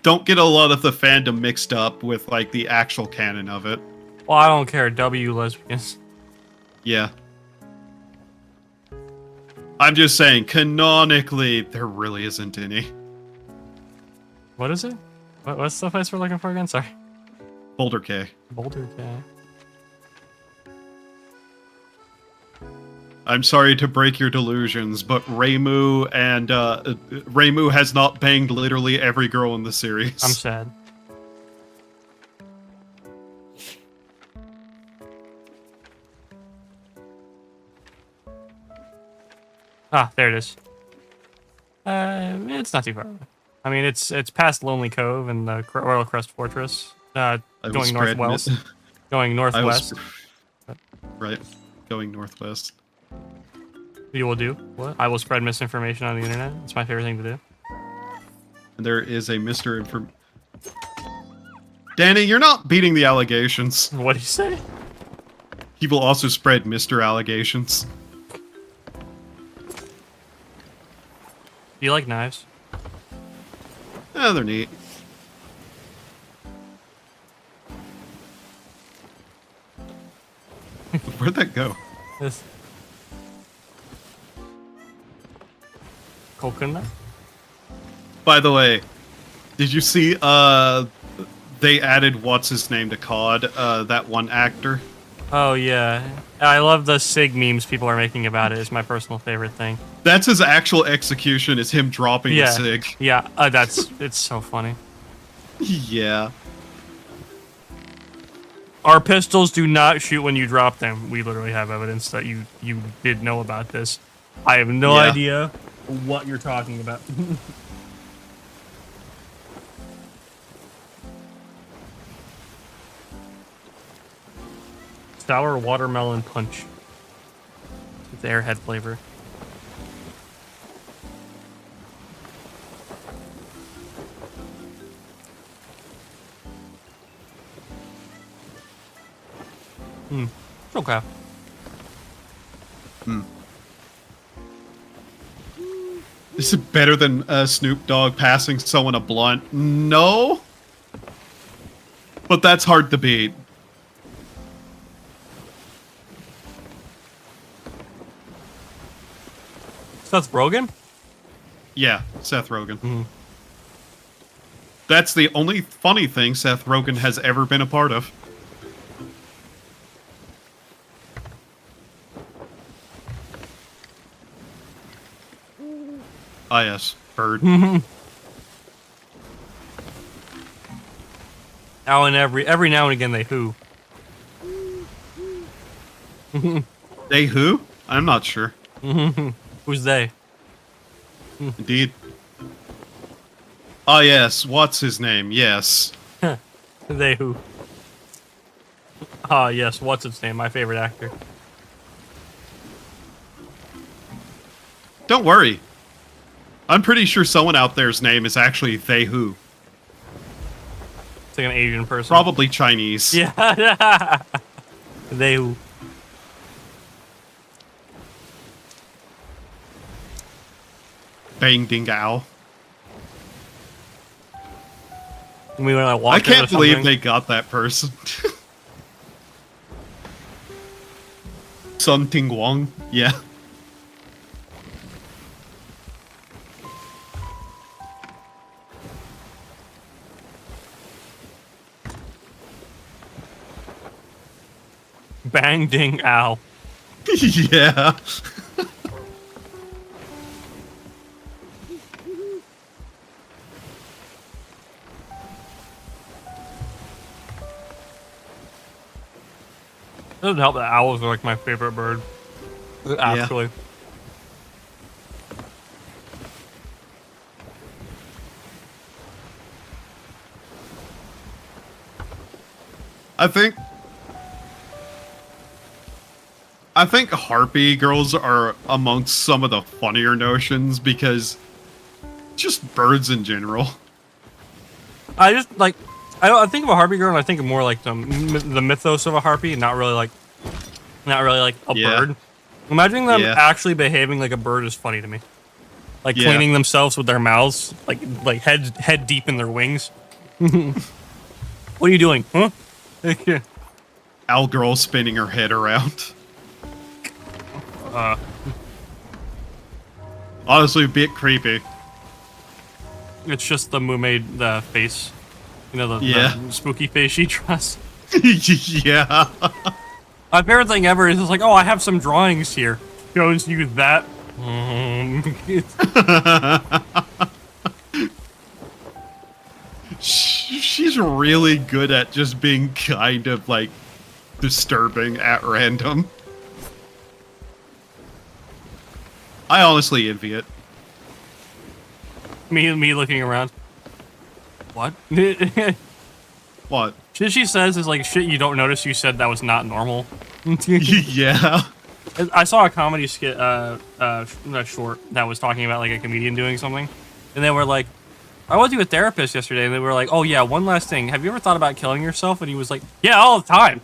Speaker 9: Don't get a lot of the fandom mixed up with like the actual canon of it.
Speaker 10: Well, I don't care. W lesbians.
Speaker 9: Yeah. I'm just saying, canonically, there really isn't any.
Speaker 10: What is it? What's the place we're looking for again? Sorry.
Speaker 9: Boulder Cay.
Speaker 10: Boulder Cay.
Speaker 9: I'm sorry to break your delusions, but Reimu and Reimu has not banged literally every girl in the series.
Speaker 10: I'm sad. Ah, there it is. It's not too far away. I mean, it's past Lonely Cove and the Royal Crest Fortress. Going northwest. Going northwest.
Speaker 9: Right. Going northwest.
Speaker 10: You will do what? I will spread misinformation on the internet. It's my favorite thing to do.
Speaker 9: And there is a Mr. Danny, you're not beating the allegations.
Speaker 10: What do you say?
Speaker 9: He will also spread Mr. Allegations.
Speaker 10: Do you like knives?
Speaker 9: Oh, they're neat. Where'd that go?
Speaker 10: This coconut.
Speaker 9: By the way, did you see they added what's his name to COD, that one actor?
Speaker 10: Oh yeah, I love the SIG memes people are making about it. It's my personal favorite thing.
Speaker 9: That's his actual execution, is him dropping the SIG.
Speaker 10: Yeah, it's so funny.
Speaker 9: Yeah.
Speaker 10: Our pistols do not shoot when you drop them. We literally have evidence that you did know about this. I have no idea what you're talking about. Sour watermelon punch. With airhead flavor. Okay.
Speaker 9: This is better than Snoop Dogg passing someone a blunt. No. But that's hard to beat.
Speaker 10: Seth Rogen?
Speaker 9: Yeah, Seth Rogen. That's the only funny thing Seth Rogen has ever been a part of. Ah, yes, bird.
Speaker 10: Oh, and every now and again they who.
Speaker 9: They who? I'm not sure.
Speaker 10: Who's they?
Speaker 9: Indeed. Ah, yes. What's his name? Yes.
Speaker 10: They who? Ah, yes. What's its name? My favorite actor.
Speaker 9: Don't worry. I'm pretty sure someone out there's name is actually they who.
Speaker 10: It's like an Asian person.
Speaker 9: Probably Chinese.
Speaker 10: Yeah. They who.
Speaker 9: Bang ding ow.
Speaker 10: We were like,
Speaker 9: I can't believe they got that person. Sun Ting Wong. Yeah.
Speaker 10: Bang ding ow.
Speaker 9: Yeah.
Speaker 10: It doesn't help that owls are like my favorite bird. Actually. Yeah.
Speaker 9: I think harpy girls are amongst some of the funnier notions because just birds in general.
Speaker 10: I just like I think of a harpy girl and I think of more like the mythos of a harpy, not really like a bird. Imagining them actually behaving like a bird is funny to me. Like cleaning themselves with their mouths, like head deep in their wings. What are you doing? Huh?
Speaker 9: Owl girl spinning her head around. Honestly, a bit creepy.
Speaker 10: It's just the mermaid face. You know, the spooky face she draws.
Speaker 9: Yeah.
Speaker 10: My favorite thing ever is just like, oh, I have some drawings here. Shows you that.
Speaker 9: She's really good at just being kind of like disturbing at random. I honestly envy it.
Speaker 10: Me looking around. What?
Speaker 9: What?
Speaker 10: Shit she says is like shit you don't notice you said that was not normal.
Speaker 9: Yeah.
Speaker 10: I saw a comedy skit, short that was talking about like a comedian doing something, and they were like, I went to a therapist yesterday, and they were like, oh yeah, one last thing, have you ever thought about killing yourself? And he was like, yeah, all the time.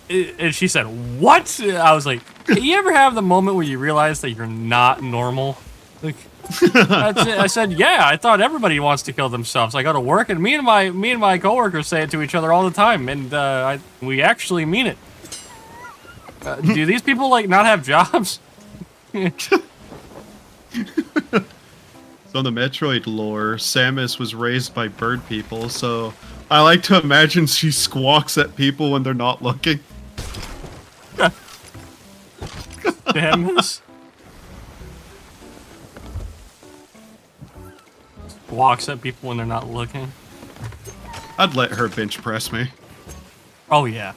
Speaker 10: And she said, what? I was like, you ever have the moment where you realize that you're not normal? Like, that's it. I said, yeah, I thought everybody wants to kill themselves. I go to work, and me and my coworkers say it to each other all the time, and we actually mean it. Do these people like not have jobs?
Speaker 9: So in the Metroid lore, Samus was raised by bird people, so I like to imagine she squawks at people when they're not looking.
Speaker 10: Samus walks at people when they're not looking.
Speaker 9: I'd let her bench press me.
Speaker 10: Oh yeah.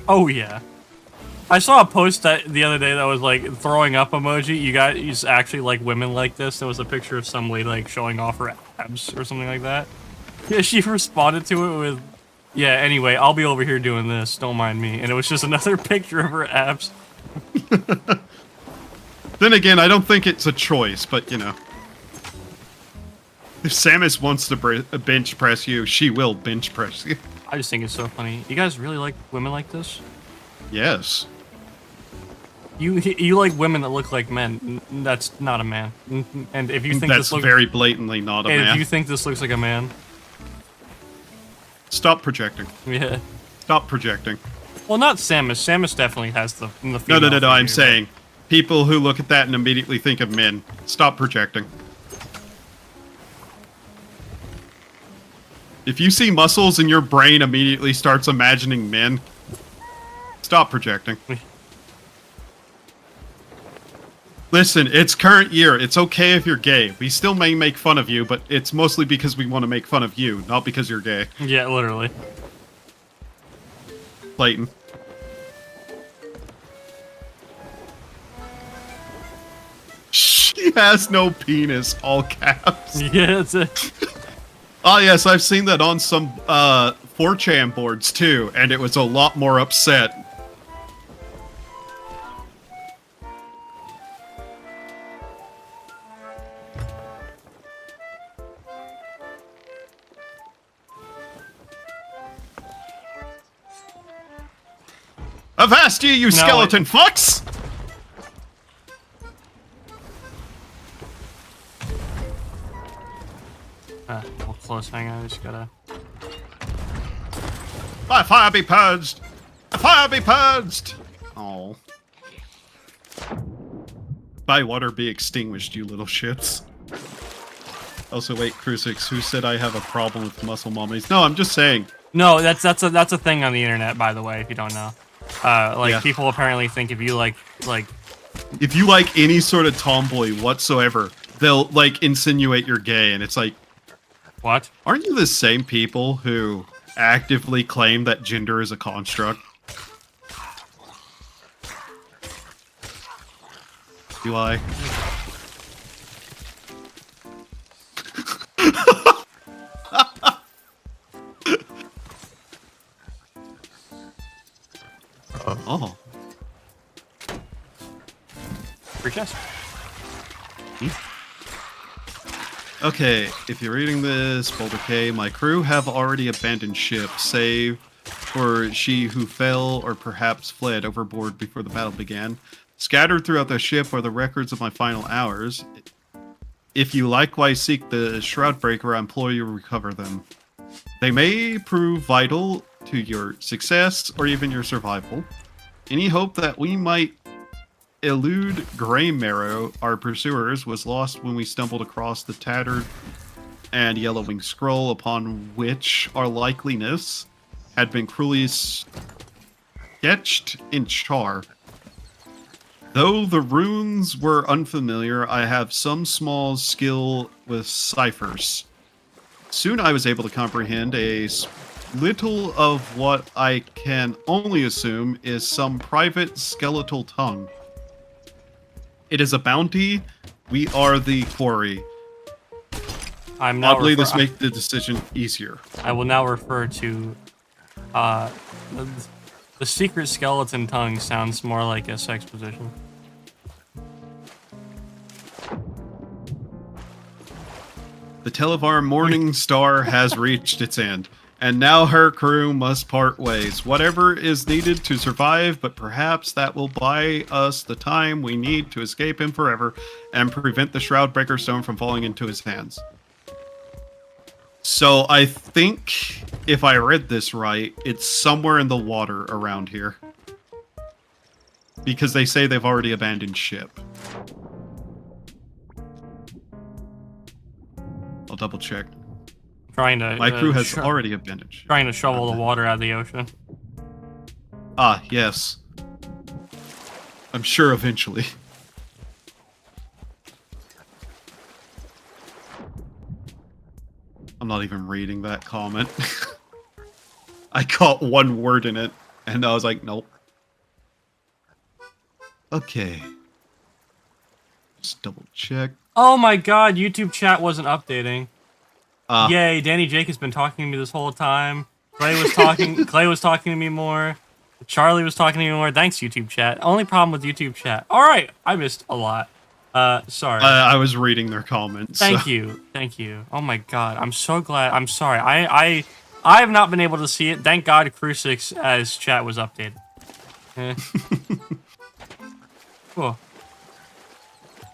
Speaker 10: Oh yeah. I saw a post the other day that was like throwing up emoji. You guys actually like women like this. There was a picture of some lady like showing off her abs or something like that. Yeah, she responded to it with, yeah, anyway, I'll be over here doing this. Don't mind me. And it was just another picture of her abs.
Speaker 9: Then again, I don't think it's a choice, but you know. If Samus wants to bench press you, she will bench press you.
Speaker 10: I just think it's so funny. You guys really like women like this?
Speaker 9: Yes.
Speaker 10: You like women that look like men. That's not a man. And if you think
Speaker 9: that's very blatantly not a man.
Speaker 10: If you think this looks like a man,
Speaker 9: stop projecting.
Speaker 10: Yeah.
Speaker 9: Stop projecting.
Speaker 10: Well, not Samus. Samus definitely has the female.
Speaker 9: No. I'm saying people who look at that and immediately think of men. Stop projecting. If you see muscles and your brain immediately starts imagining men, stop projecting. Listen, it's current year. It's okay if you're gay. We still may make fun of you, but it's mostly because we want to make fun of you, not because you're gay.
Speaker 10: Yeah, literally.
Speaker 9: Clayton. She has no penis, all caps.
Speaker 10: Yeah, that's it.
Speaker 9: Oh yes, I've seen that on some 4chan boards too, and it was a lot more upset. Avast ye, you skeleton fucks!
Speaker 10: Well, close hang on, I just gotta...
Speaker 9: My fire be purged! My fire be purged! Oh. By water be extinguished, you little shits. Also, wait, Crucix, who said I have a problem with muscle mommies? No, I'm just saying.
Speaker 10: No, that's a thing on the internet, by the way, if you don't know. People apparently think if you like...
Speaker 9: If you like any sort of tomboy whatsoever, they'll, like, insinuate you're gay, and it's like...
Speaker 10: What?
Speaker 9: Aren't you the same people who actively claim that gender is a construct? Do I? Oh.
Speaker 10: Free chest.
Speaker 9: Okay, if you're reading this, Boulder K, my crew have already abandoned ship, save for she who fell or perhaps fled overboard before the battle began. Scattered throughout the ship are the records of my final hours. If you likewise seek the Shroudbreaker, I implore you to recover them. They may prove vital to your success or even your survival. Any hope that we might elude Grey Marrow, our pursuers, was lost when we stumbled across the tattered and yellowing scroll upon which our likeliness had been cruelly sketched in char. Though the runes were unfamiliar, I have some small skill with ciphers. Soon I was able to comprehend a little of what I can only assume is some private skeletal tongue. It is a bounty. We are the quarry.
Speaker 10: I'm now
Speaker 9: oddly, this makes the decision easier.
Speaker 10: I will now refer to the secret skeleton tongue sounds more like a sex position.
Speaker 9: The Televar Morning Star has reached its end, and now her crew must part ways. Whatever is needed to survive, but perhaps that will buy us the time we need to escape him forever and prevent the Shroudbreaker Stone from falling into his hands. So I think, if I read this right, it's somewhere in the water around here. Because they say they've already abandoned ship. double check.
Speaker 10: Trying to.
Speaker 9: My crew has already abandoned.
Speaker 10: Trying to shovel the water out of the ocean.
Speaker 9: Ah, yes. I'm sure eventually. I'm not even reading that comment. I caught one word in it, and I was like, nope. Okay. Just double check.
Speaker 10: Oh my god, YouTube chat wasn't updating. Yay, Danny Jake has been talking to me this whole time. Clay was talking to me more. Charlie was talking to me more. Thanks, YouTube chat. Only problem with YouTube chat. Alright, I missed a lot. Sorry.
Speaker 9: I was reading their comments.
Speaker 10: Thank you. Thank you. Oh my god, I'm so glad. I'm sorry. I have not been able to see it. Thank God Crucix as chat was updated. Cool.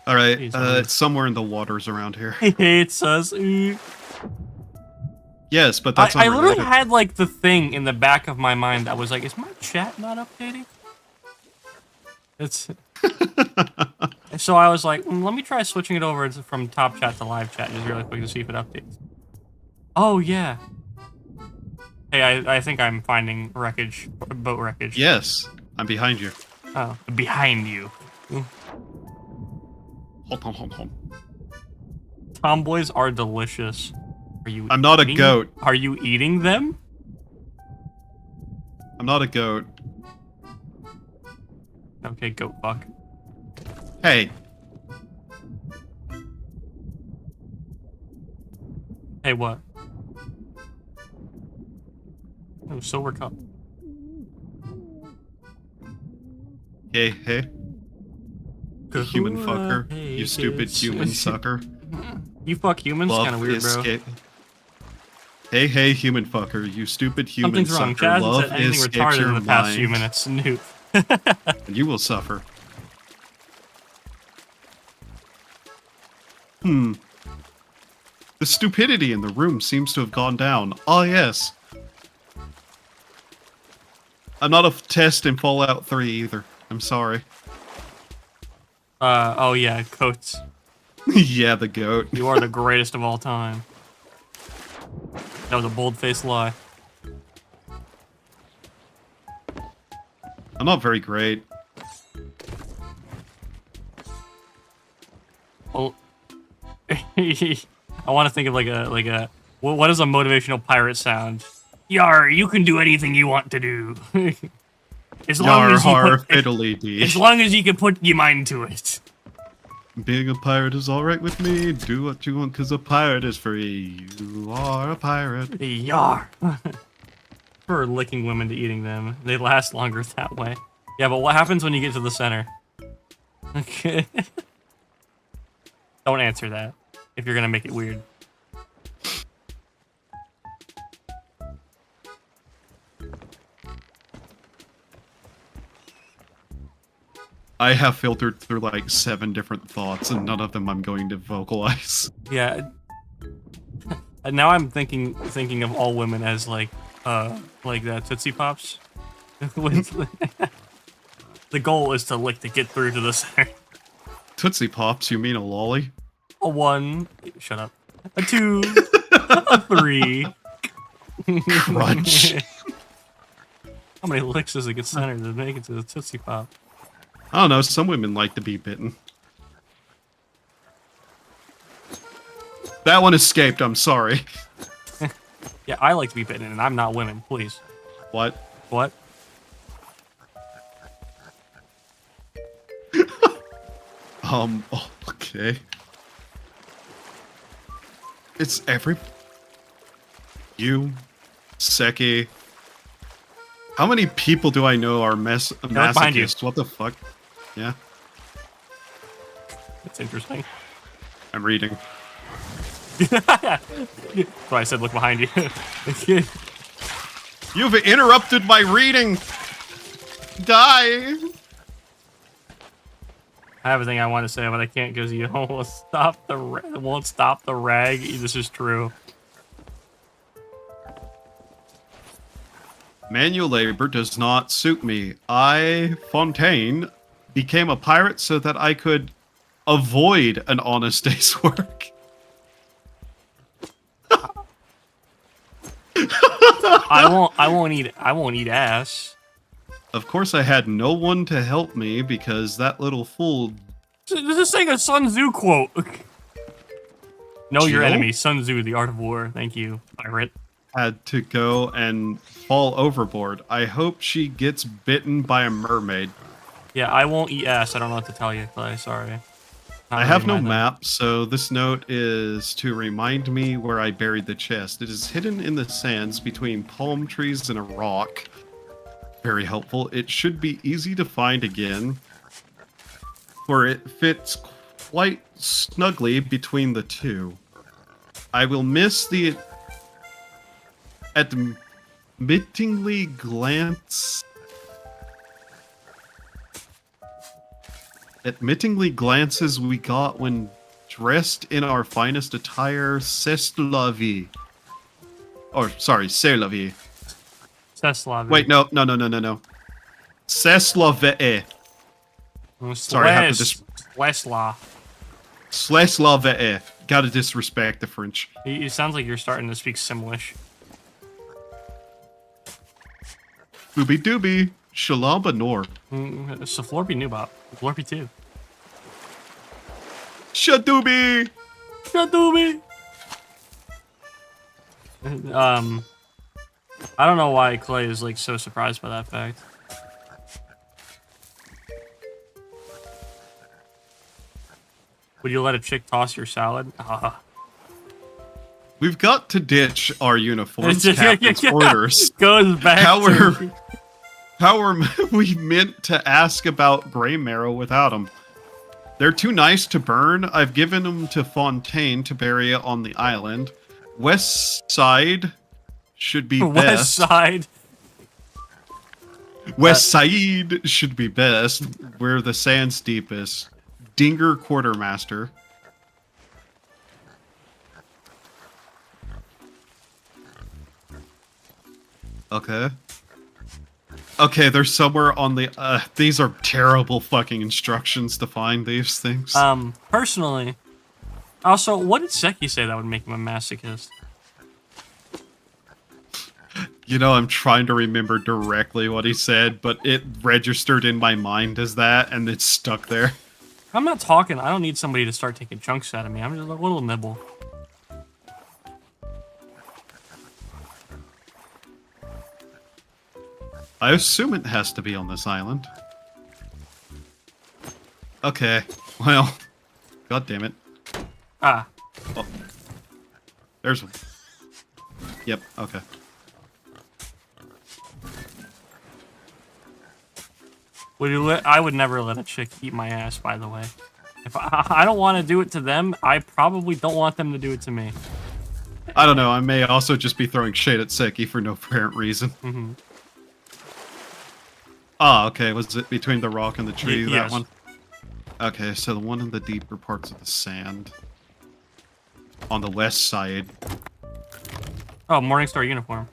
Speaker 9: Alright, it's somewhere in the waters around here.
Speaker 10: He hates us.
Speaker 9: Yes, but that's
Speaker 10: I literally had like the thing in the back of my mind that was like, is my chat not updating? It's so I was like, let me try switching it over from top chat to live chat just really quick to see if it updates. Oh yeah. Hey, I think I'm finding wreckage, boat wreckage.
Speaker 9: Yes, I'm behind you.
Speaker 10: Oh, behind you.
Speaker 9: Hold on.
Speaker 10: Tomboys are delicious. Are you?
Speaker 9: I'm not a goat.
Speaker 10: Are you eating them?
Speaker 9: I'm not a goat.
Speaker 10: Okay, goat fuck.
Speaker 9: Hey.
Speaker 10: Hey, what? Oh, silver cup.
Speaker 9: Hey. Human
Speaker 10: Kahua,
Speaker 9: fucker.
Speaker 10: hey,
Speaker 9: You stupid
Speaker 10: kids.
Speaker 9: human sucker.
Speaker 10: You fuck humans?
Speaker 9: Love
Speaker 10: Kind of weird,
Speaker 9: escape. Hey, human fucker. You stupid human
Speaker 10: Something's wrong.
Speaker 9: sucker.
Speaker 10: Chaz
Speaker 9: Love
Speaker 10: has said anything
Speaker 9: escapes
Speaker 10: retarded
Speaker 9: your
Speaker 10: in the past
Speaker 9: mind.
Speaker 10: few minutes. Newt.
Speaker 9: And you will suffer. The stupidity in the room seems to have gone down. Ah, yes. I'm not a test in Fallout 3 either. I'm sorry.
Speaker 10: Oh yeah, Coates.
Speaker 9: Yeah, the goat.
Speaker 10: You are the greatest of all time. That was a bold-faced lie.
Speaker 9: I'm not very great.
Speaker 10: Well, I want to think of like a what is a motivational pirate sound? Yar, you can do anything you want to do. As long as you can put your mind to it.
Speaker 9: Being a pirate is alright with me. Do what you want, cause a pirate is free. You are a pirate.
Speaker 10: Yar. For licking women to eating them. They last longer that way. Yeah, but what happens when you get to the center? Okay. Don't answer that if you're gonna make it weird.
Speaker 9: I have filtered through like 7 different thoughts, and none of them I'm going to vocalize.
Speaker 10: Yeah. And now I'm thinking of all women as like the Tootsie Pops. The goal is to get through to the center.
Speaker 9: Tootsie Pops? You mean a lolly?
Speaker 10: A 1. Shut up. A 2. A 3.
Speaker 9: Crunch.
Speaker 10: How many licks does it get centered to make it to the Tootsie Pop?
Speaker 9: I don't know, some women like to be bitten. That one escaped, I'm sorry.
Speaker 10: Yeah, I like to be bitten, and I'm not women, please.
Speaker 9: What?
Speaker 10: What?
Speaker 9: Okay. It's you, Seki. How many people do I know are masochists? What the fuck? Yeah.
Speaker 10: That's interesting.
Speaker 9: I'm reading.
Speaker 10: So I said look behind you.
Speaker 9: You've interrupted my reading! Die!
Speaker 10: I have a thing I want to say, but I can't because you won't stop the rag. This is true.
Speaker 9: Manual labor does not suit me. I, Fontaine, became a pirate so that I could avoid an honest day's work.
Speaker 10: I won't eat ass.
Speaker 9: Of course, I had no one to help me because that little fool.
Speaker 10: This is saying a Sun Tzu quote. Know your
Speaker 9: Jill?
Speaker 10: enemy, Sun Tzu, the art of war. Thank you, pirate.
Speaker 9: Had to go and fall overboard. I hope she gets bitten by a mermaid.
Speaker 10: Yeah, I won't eat ass. I don't know what to tell you, Clay. Sorry. Not
Speaker 9: I
Speaker 10: really
Speaker 9: have no
Speaker 10: my thing.
Speaker 9: map, so this note is to remind me where I buried the chest. It is hidden in the sands between palm trees and a rock. Very helpful. It should be easy to find again, for it fits quite snugly between the two. I will miss the admittingly glances we got when dressed in our finest attire. C'est la vie. Or sorry, c'est la vie.
Speaker 10: C'est la vie.
Speaker 9: Wait, no. C'est la vie. Sorry, I have to
Speaker 10: Westlaw.
Speaker 9: C'est la vie. Gotta disrespect the French.
Speaker 10: It sounds like you're starting to speak Simlish.
Speaker 9: Booby dooby. Shalamba nor.
Speaker 10: Saflorpy Nubop. Florpy 2.
Speaker 9: Shadooby.
Speaker 10: Shadooby. I don't know why Clay is like so surprised by that fact. Would you let a chick toss your salad?
Speaker 9: We've got to ditch our uniforms, captain's orders.
Speaker 10: Goes back
Speaker 9: How are we meant to ask about Grey Marrow without them? They're too nice to burn. I've given them to Fontaine to bury it on the island. West Side should be best.
Speaker 10: West Side.
Speaker 9: West Side should be best, where the sand's deepest. Dinger Quartermaster. Okay. Okay, they're somewhere on the... these are terrible fucking instructions to find these things.
Speaker 10: Personally... Also, what did Seki say that would make him a masochist?
Speaker 9: You know, I'm trying to remember directly what he said, but it registered in my mind as that, and it's stuck there.
Speaker 10: I'm not talking. I don't need somebody to start taking chunks out of me. I'm just a little nibble.
Speaker 9: I assume it has to be on this island. Okay, well, god damn it.
Speaker 10: Ah.
Speaker 9: Oh. There's one. Yep, okay.
Speaker 10: Would you I would never let a chick eat my ass, by the way. If I don't want to do it to them, I probably don't want them to do it to me.
Speaker 9: I don't know, I may also just be throwing shade at Seki for no apparent reason.
Speaker 10: Mm-hmm.
Speaker 9: Ah, okay, was it between the rock and the tree, that
Speaker 10: yes.
Speaker 9: one? Okay, so the one in the deeper parts of the sand. On the west side.
Speaker 10: Oh, Morningstar uniform.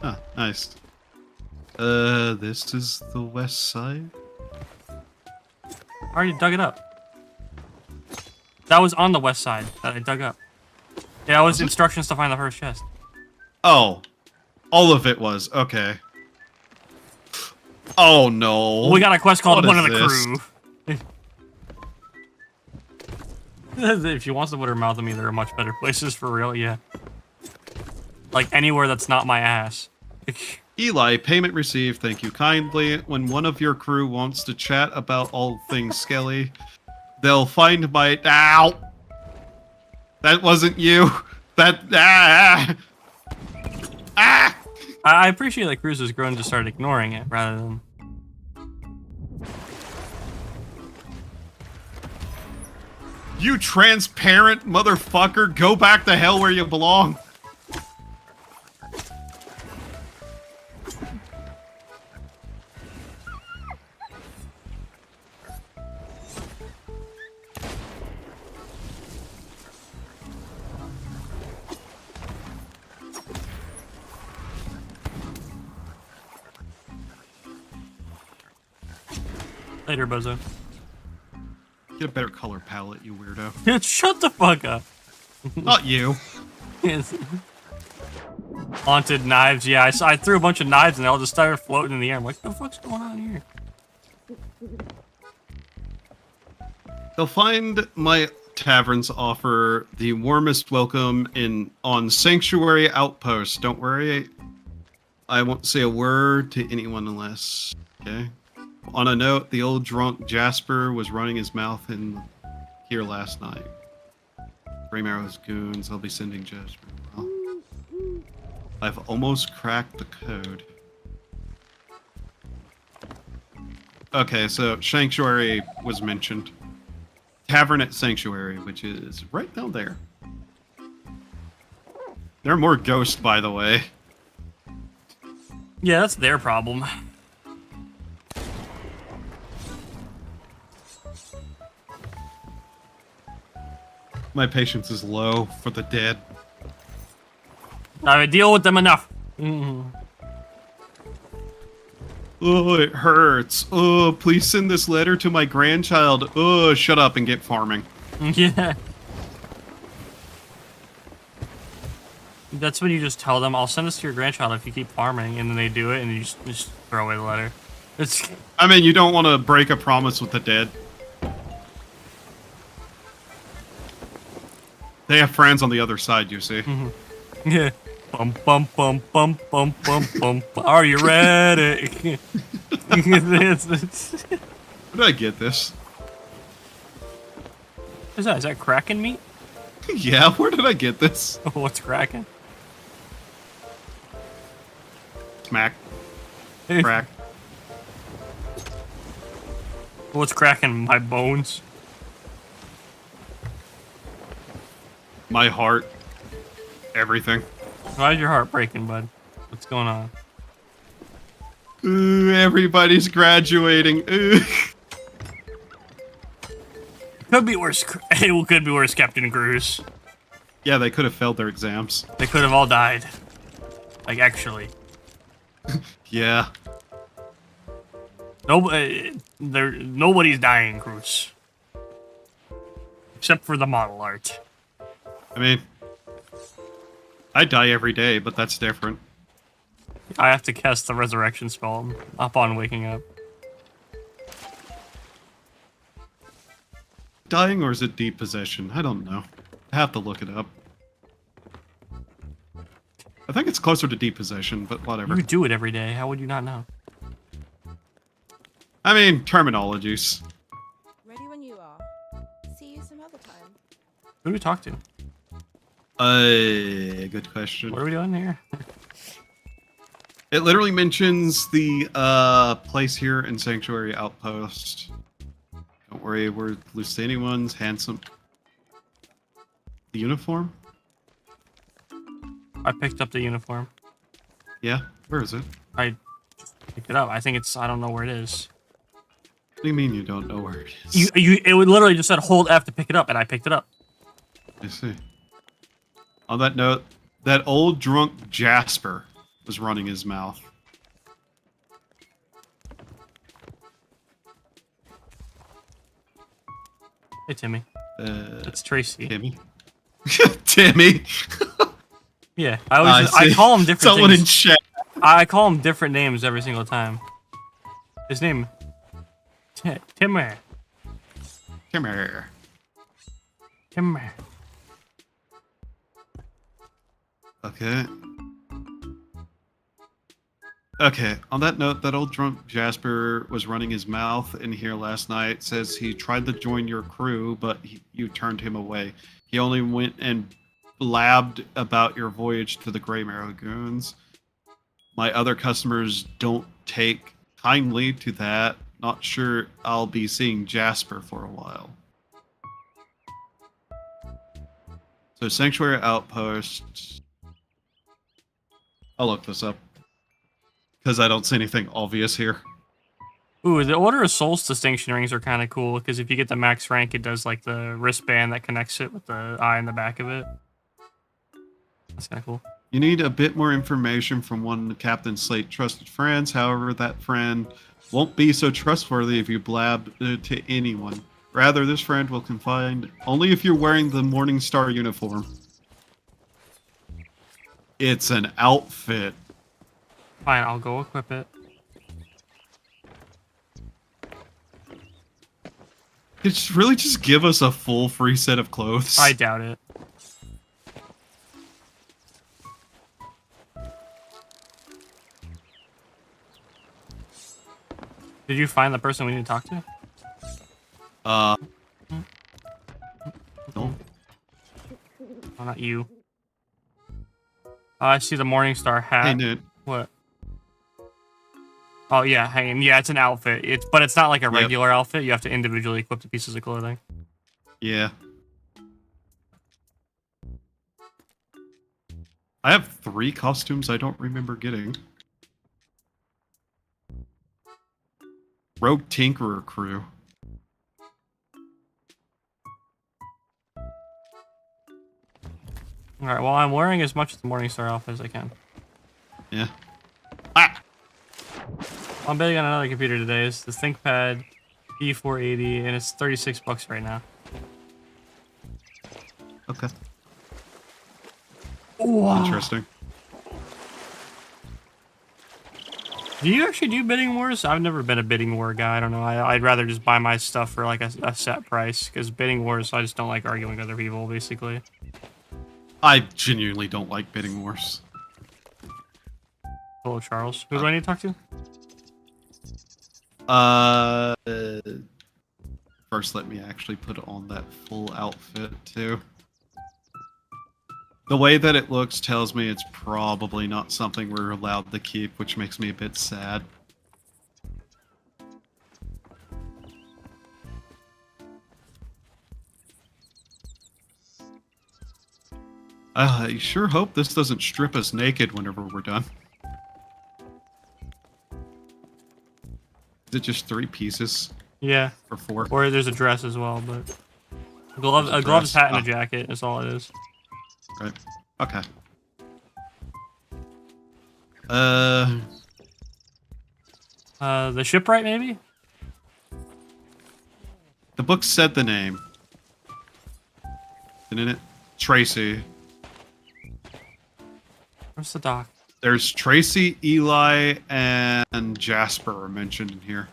Speaker 9: Ah, nice. This is the west side?
Speaker 10: I already dug it up. That was on the west side that I dug up. Yeah, it was instructions to find the first chest.
Speaker 9: Oh. All of it was, okay. Oh no.
Speaker 10: We got a quest called
Speaker 9: What
Speaker 10: One of
Speaker 9: is
Speaker 10: the
Speaker 9: this?
Speaker 10: Crew. If she wants to put her mouth on me, there are much better places for real, yeah. Like anywhere that's not my ass.
Speaker 9: Eli, payment received, thank you kindly. When one of your crew wants to chat about all things Skelly, they'll find my... Ow! That wasn't you! That... Ah! Ah!
Speaker 10: I appreciate that Cruz has grown to start ignoring it, rather than...
Speaker 9: You transparent motherfucker, go back the hell where you belong!
Speaker 10: Later, bozo.
Speaker 9: Get a better color palette, you weirdo.
Speaker 10: Shut the fuck up.
Speaker 9: Not you.
Speaker 10: Yes. Haunted knives. Yeah, I threw a bunch of knives and they all just started floating in the air. I'm like, what the fuck's going on here?
Speaker 9: They'll find my taverns offer the warmest welcome on Sanctuary Outpost. Don't worry, I won't say a word to anyone unless, okay? On a note, the old drunk Jasper was running his mouth in here last night. Grey Marrow's goons, I'll be sending Jasper. Well, I've almost cracked the code. Okay, so Sanctuary was mentioned. Tavern at Sanctuary, which is right down there. There are more ghosts, by the way.
Speaker 10: Yeah, that's their problem.
Speaker 9: My patience is low for the dead.
Speaker 10: I deal with them enough.
Speaker 9: Oh, it hurts. Oh, please send this letter to my grandchild. Oh, shut up and get farming.
Speaker 10: Yeah. That's when you just tell them, I'll send this to your grandchild if you keep farming, and then they do it, and you just throw away the letter. It's.
Speaker 9: I mean, you don't want to break a promise with the dead. They have friends on the other side, you see.
Speaker 10: Yeah. Bum bum bum bum bum bum bum. Are you ready?
Speaker 9: Where did I get this?
Speaker 10: What is that? Is that Kraken meat?
Speaker 9: Yeah, where did I get this?
Speaker 10: What's Kraken?
Speaker 9: Smack. Crack.
Speaker 10: What's cracking? My bones.
Speaker 9: My heart. Everything.
Speaker 10: Why is your heart breaking, bud? What's going on?
Speaker 9: Ooh, everybody's graduating. Ooh.
Speaker 10: Could be worse. It could be worse, Captain Cruz.
Speaker 9: Yeah, they could have failed their exams.
Speaker 10: They could have all died. Like, actually.
Speaker 9: Yeah.
Speaker 10: Nobody's dying, Cruz. Except for the model art.
Speaker 9: I mean, I die every day, but that's different.
Speaker 10: I have to cast the resurrection spell upon waking up.
Speaker 9: Dying or is it deep possession? I don't know. I have to look it up. I think it's closer to deep possession, but whatever.
Speaker 10: You do it every day. How would you not know?
Speaker 9: I mean, terminologies.
Speaker 12: Ready when you are. See you some other time.
Speaker 10: Who do we talk to?
Speaker 9: Good question.
Speaker 10: What are we doing here?
Speaker 9: It literally mentions the place here in Sanctuary Outpost. Don't worry, we're Lucini ones, handsome. The uniform?
Speaker 10: I picked up the uniform.
Speaker 9: Yeah, where is it?
Speaker 10: I picked it up. I think it's. I don't know where it is.
Speaker 9: What do you mean you don't know where it is?
Speaker 10: It would literally just said hold F to pick it up, and I picked it up.
Speaker 9: I see. On that note, that old drunk Jasper was running his mouth.
Speaker 10: Hey, Timmy. It's Tracy.
Speaker 9: Timmy? Timmy?
Speaker 10: Yeah, I call him different
Speaker 9: Someone
Speaker 10: things.
Speaker 9: in chat.
Speaker 10: I call him different names every single time. His name... Timmy.
Speaker 9: Timmy.
Speaker 10: Timmy.
Speaker 9: Okay. Okay, on that note, that old drunk Jasper was running his mouth in here last night. Says he tried to join your crew, but you turned him away. He only went and blabbed about your voyage to the Grey Marrow Lagoons. My other customers don't take kindly to that. Not sure I'll be seeing Jasper for a while. So Sanctuary Outpost. I'll look this up. Because I don't see anything obvious here.
Speaker 10: Ooh, the Order of Souls distinction rings are kind of cool, because if you get the max rank, it does like the wristband that connects it with the eye in the back of it. That's kind of cool.
Speaker 9: You need a bit more information from one of Captain Slate's trusted friends. However, that friend won't be so trustworthy if you blab to anyone. Rather, this friend will confide only if you're wearing the Morning Star uniform. It's an outfit.
Speaker 10: Fine, I'll go equip it.
Speaker 9: It's really just give us a full free set of clothes.
Speaker 10: I doubt it. Did you find the person we need to talk to?
Speaker 9: No.
Speaker 10: Oh, not you. I see the Morningstar hat.
Speaker 9: Hey, Newt.
Speaker 10: What? Oh yeah, hang on. Yeah, it's an outfit. But it's not like a regular outfit. You have to individually equip the pieces of clothing.
Speaker 9: Yeah. I have 3 costumes I don't remember getting. Rogue Tinkerer crew.
Speaker 10: Alright, well, I'm wearing as much of the Morningstar outfit as I can.
Speaker 9: Yeah. Ah!
Speaker 10: I'm bidding on another computer today. It's the ThinkPad P480, and it's $36 right now.
Speaker 9: Okay.
Speaker 10: Wow.
Speaker 9: Interesting.
Speaker 10: Do you actually do bidding wars? I've never been a bidding war guy. I don't know. I'd rather just buy my stuff for like a set price, because bidding wars, I just don't like arguing with other people, basically.
Speaker 9: I genuinely don't like bidding wars.
Speaker 10: Hello, Charles. Who do I need to talk to?
Speaker 9: First, let me actually put on that full outfit, too. The way that it looks tells me it's probably not something we're allowed to keep, which makes me a bit sad. I sure hope this doesn't strip us naked whenever we're done. Is it just 3 pieces?
Speaker 10: Yeah.
Speaker 9: Or 4?
Speaker 10: Or there's a dress as well, but... a gloves,
Speaker 9: dress.
Speaker 10: hat, and a jacket is all it is.
Speaker 9: Right. Okay.
Speaker 10: The shipwright, maybe?
Speaker 9: The book said the name. Didn't it? Tracy.
Speaker 10: Where's the dock?
Speaker 9: There's Tracy, Eli, and Jasper are mentioned in here.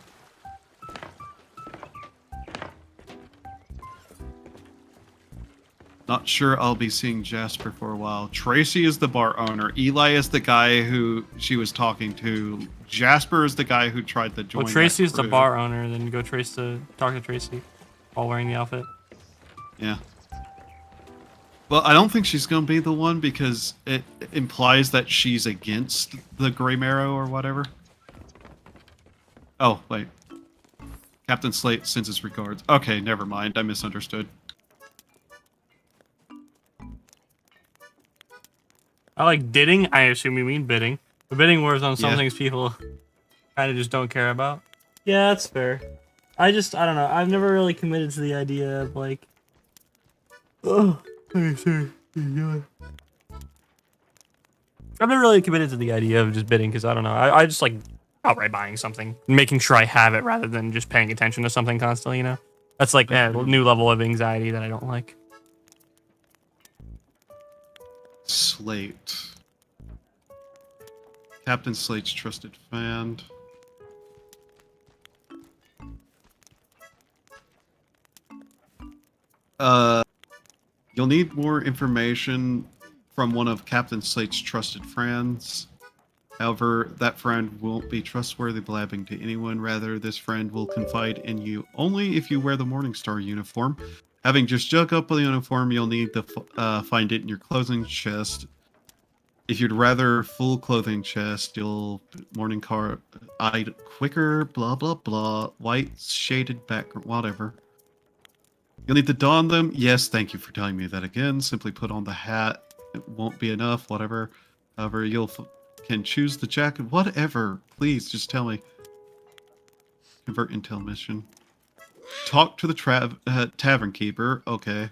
Speaker 9: Not sure I'll be seeing Jasper for a while. Tracy is the bar owner. Eli is the guy who she was talking to. Jasper is the guy who tried to join.
Speaker 10: Well, Tracy's the bar owner, then go talk to Tracy while wearing the outfit.
Speaker 9: Yeah. Well, I don't think she's going to be the one because it implies that she's against the Grey Marrow or whatever. Oh, wait. Captain Slate sends his regards. Okay, never mind. I misunderstood.
Speaker 10: I like bidding. I assume you mean bidding. The bidding wars on some
Speaker 9: Yeah.
Speaker 10: things people kind of just don't care about. Yeah, that's fair. I don't know. I've never really committed to the idea of like... Oh, sorry. I've never really committed to the idea of just bidding because I don't know. I just like outright buying something, making sure I have it rather than just paying attention to something constantly, you know? That's like a new level of anxiety that I don't like.
Speaker 9: Slate. Captain Slate's trusted fan. You'll need more information from one of Captain Slate's trusted friends. However, that friend won't be trustworthy blabbing to anyone. Rather, this friend will confide in you only if you wear the Morningstar uniform. Having just dug up the uniform, you'll need to find it in your clothing chest. If you'd rather full clothing chest, you'll morning car eyed quicker, blah blah blah, white shaded background, whatever. You'll need to don them. Yes, thank you for telling me that again. Simply put on the hat. It won't be enough, whatever. However, can choose the jacket, whatever. Please, just tell me. Convert intel mission. Talk to the tavern keeper. Okay.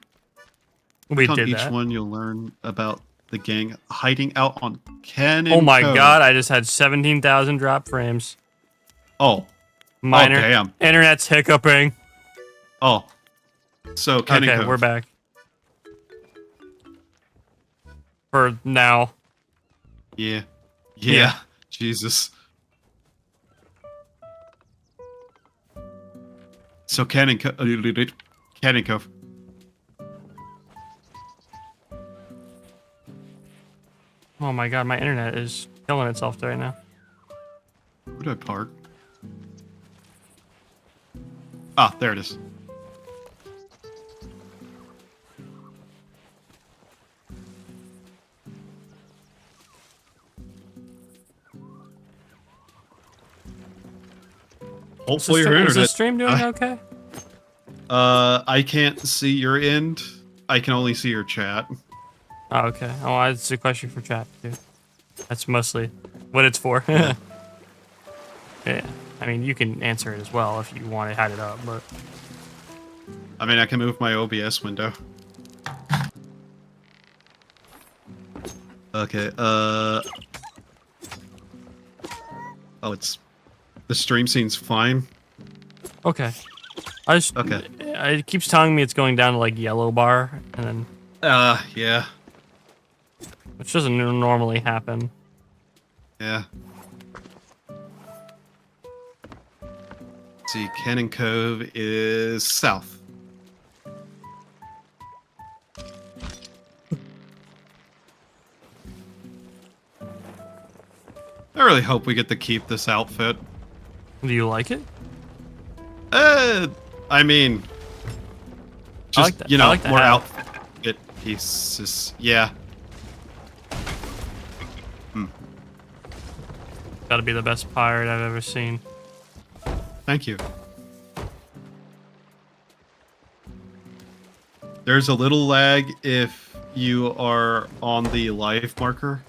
Speaker 10: We
Speaker 9: on
Speaker 10: did
Speaker 9: each
Speaker 10: that.
Speaker 9: one, you'll learn about the gang hiding out on Cannon
Speaker 10: Oh my
Speaker 9: Cove.
Speaker 10: god! I just had 17,000 drop frames.
Speaker 9: Oh.
Speaker 10: Minor.
Speaker 9: Oh, damn.
Speaker 10: Internet's hiccuping.
Speaker 9: Oh. So Cannon
Speaker 10: Okay,
Speaker 9: Cove.
Speaker 10: we're back. For now.
Speaker 9: Yeah. Yeah. Jesus. So Cannon Cove.
Speaker 10: Oh my god, my internet is killing itself right now.
Speaker 9: Where did I park? Ah, there it is. Hopefully your internet.
Speaker 10: Is the stream doing okay?
Speaker 9: I can't see your end. I can only see your chat.
Speaker 10: Oh, okay. Oh, that's a question for chat too. That's mostly what it's for. Yeah. I mean, you can answer it as well if you want to hide it up, but
Speaker 9: I mean, I can move my OBS window. Okay, oh, it's... The stream scene's fine.
Speaker 10: okay. Okay. It keeps telling me it's going down to like yellow bar, and then
Speaker 9: yeah.
Speaker 10: Which doesn't normally happen.
Speaker 9: Yeah. Let's see, Cannon Cove is south. I really hope we get to keep this outfit.
Speaker 10: Do you like it?
Speaker 9: I mean, just,
Speaker 10: like that.
Speaker 9: you know,
Speaker 10: like
Speaker 9: more
Speaker 10: hat.
Speaker 9: outfit pieces. Yeah.
Speaker 10: Gotta be the best pirate I've ever seen.
Speaker 9: Thank you. There's a little lag if you are on the live marker.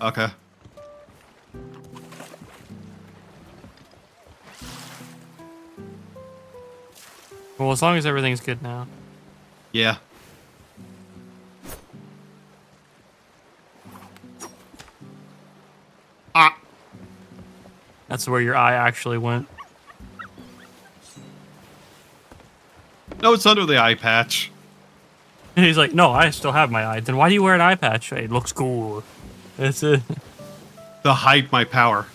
Speaker 9: Okay.
Speaker 10: Well, as long as everything's good now.
Speaker 9: Yeah. Ah.
Speaker 10: That's where your eye actually went.
Speaker 9: No, it's under the eye patch.
Speaker 10: And he's like, no, I still have my eye. Then why do you wear an eye patch? It looks cool. That's it.
Speaker 9: To hide my power.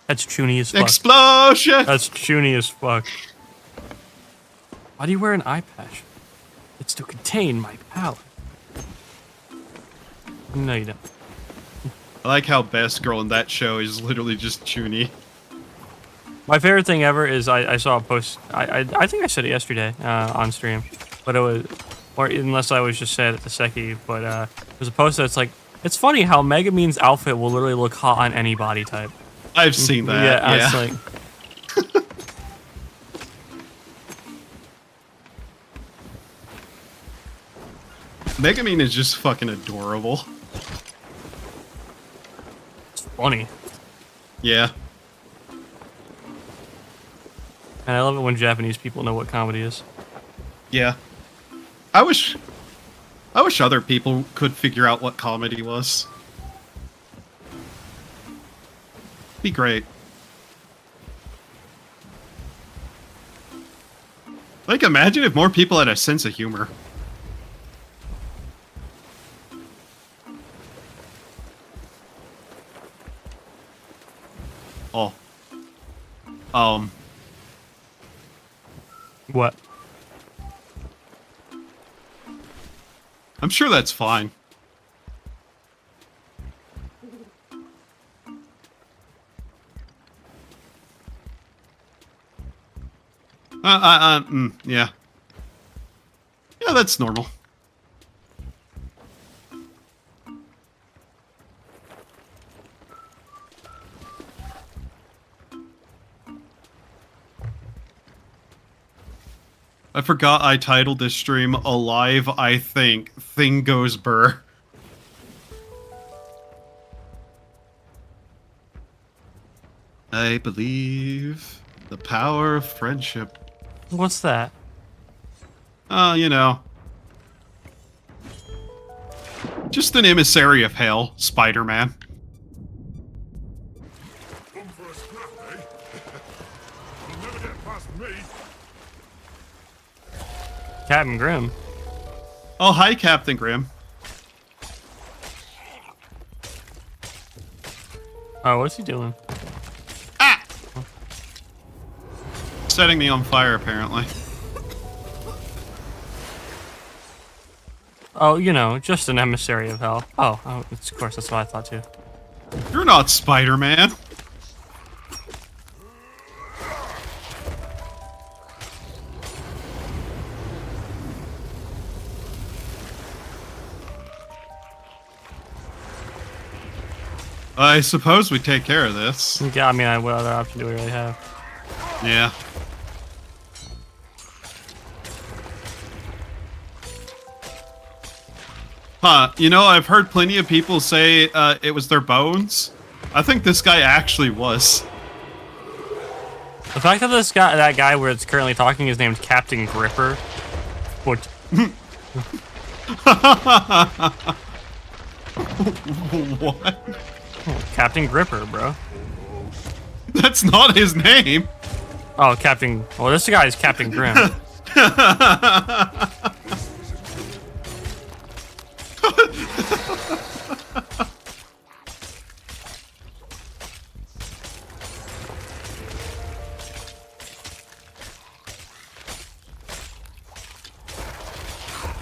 Speaker 10: That's chuny as fuck.
Speaker 9: Explosion!
Speaker 10: That's chuny as fuck. Why do you wear an eye patch? It's to contain my power. No, you don't.
Speaker 9: I like how Best Girl in that show is literally just Chuny.
Speaker 10: My favorite thing ever is I saw a post. I think I said it yesterday on stream, but it was, or unless I was just said it to Seki, but there's a post that's like, it's funny how Megumin's outfit will literally look hot on any body type.
Speaker 9: I've seen that.
Speaker 10: Yeah,
Speaker 9: Yeah.
Speaker 10: it's like.
Speaker 9: Megumin is just fucking adorable.
Speaker 10: It's funny.
Speaker 9: Yeah.
Speaker 10: And I love it when Japanese people know what comedy is.
Speaker 9: Yeah. I wish other people could figure out what comedy was. Be great. Like, imagine if more people had a sense of humor. Oh.
Speaker 10: What?
Speaker 9: I'm sure that's fine. Yeah. Yeah, that's normal. I forgot I titled this stream Alive, I Think. Thing Goes Burr. I believe the power of friendship.
Speaker 10: What's that?
Speaker 9: You know. Just an emissary of hell, Spider-Man.
Speaker 8: Come for a scrap, eh? You'll never get past me.
Speaker 10: Captain Grimm.
Speaker 9: Oh, hi, Captain Grimm.
Speaker 10: Oh, what's he doing?
Speaker 9: Ah! Setting me on fire, apparently.
Speaker 10: Oh, you know, just an emissary of hell. Oh, of course, that's what I thought too.
Speaker 9: You're not Spider-Man. I suppose we take care of this.
Speaker 10: Yeah, I mean, what other option do we really have?
Speaker 9: Yeah. Huh, you know, I've heard plenty of people say it was their bones. I think this guy actually was.
Speaker 10: The fact that that guy where it's currently talking is named Captain Gripper. What?
Speaker 9: What?
Speaker 10: Captain Gripper, bro.
Speaker 9: That's not his name.
Speaker 10: Oh, Captain. Well, this guy is Captain Grim.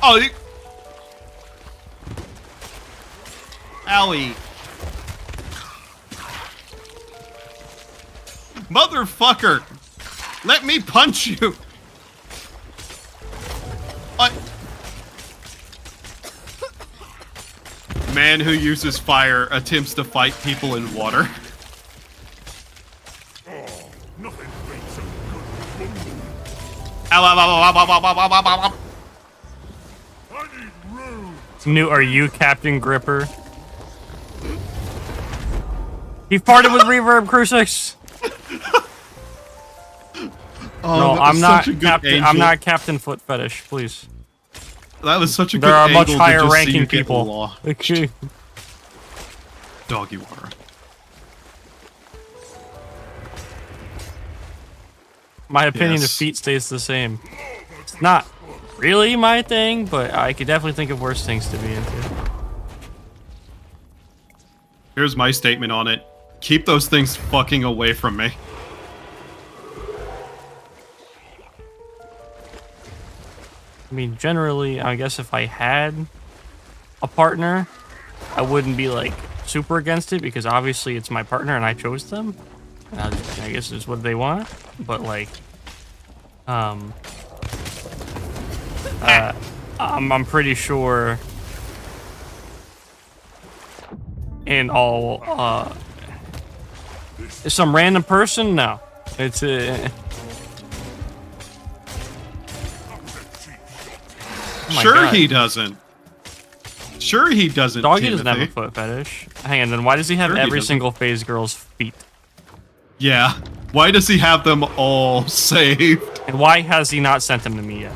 Speaker 9: Oh, owie. Motherfucker! Let me punch you! What? Man who uses fire attempts to fight people in water. Ow, ow, ow, ow, ow, ow, ow, ow, ow, ow.
Speaker 10: Are you Captain Gripper? He farted with reverb, Crucix.
Speaker 9: Oh,
Speaker 10: no, I'm not Captain.
Speaker 9: angel.
Speaker 10: I'm not Captain Foot Fetish. Please.
Speaker 9: That was such a good
Speaker 10: There are much
Speaker 9: angle to
Speaker 10: higher
Speaker 9: just see
Speaker 10: ranking
Speaker 9: you get
Speaker 10: people.
Speaker 9: launched. Doggy water.
Speaker 10: My opinion of
Speaker 9: Yes.
Speaker 10: feet stays the same. It's not really my thing, but I could definitely think of worse things to be into.
Speaker 9: Here's my statement on it. Keep those things fucking away from me.
Speaker 10: I mean, generally, I guess if I had a partner, I wouldn't be like super against it because obviously it's my partner and I chose them. I guess it's what they want, but like, I'm pretty sure in all some random person. No, it's Oh my
Speaker 9: Sure
Speaker 10: God.
Speaker 9: he doesn't. Sure he doesn't,
Speaker 10: Doggy doesn't have a
Speaker 9: Timothy.
Speaker 10: foot fetish. Hang on, then why does he have
Speaker 9: Sure he
Speaker 10: every
Speaker 9: doesn't.
Speaker 10: single phase girl's feet?
Speaker 9: Yeah. Why does he have them all saved?
Speaker 10: And why has he not sent them to me yet?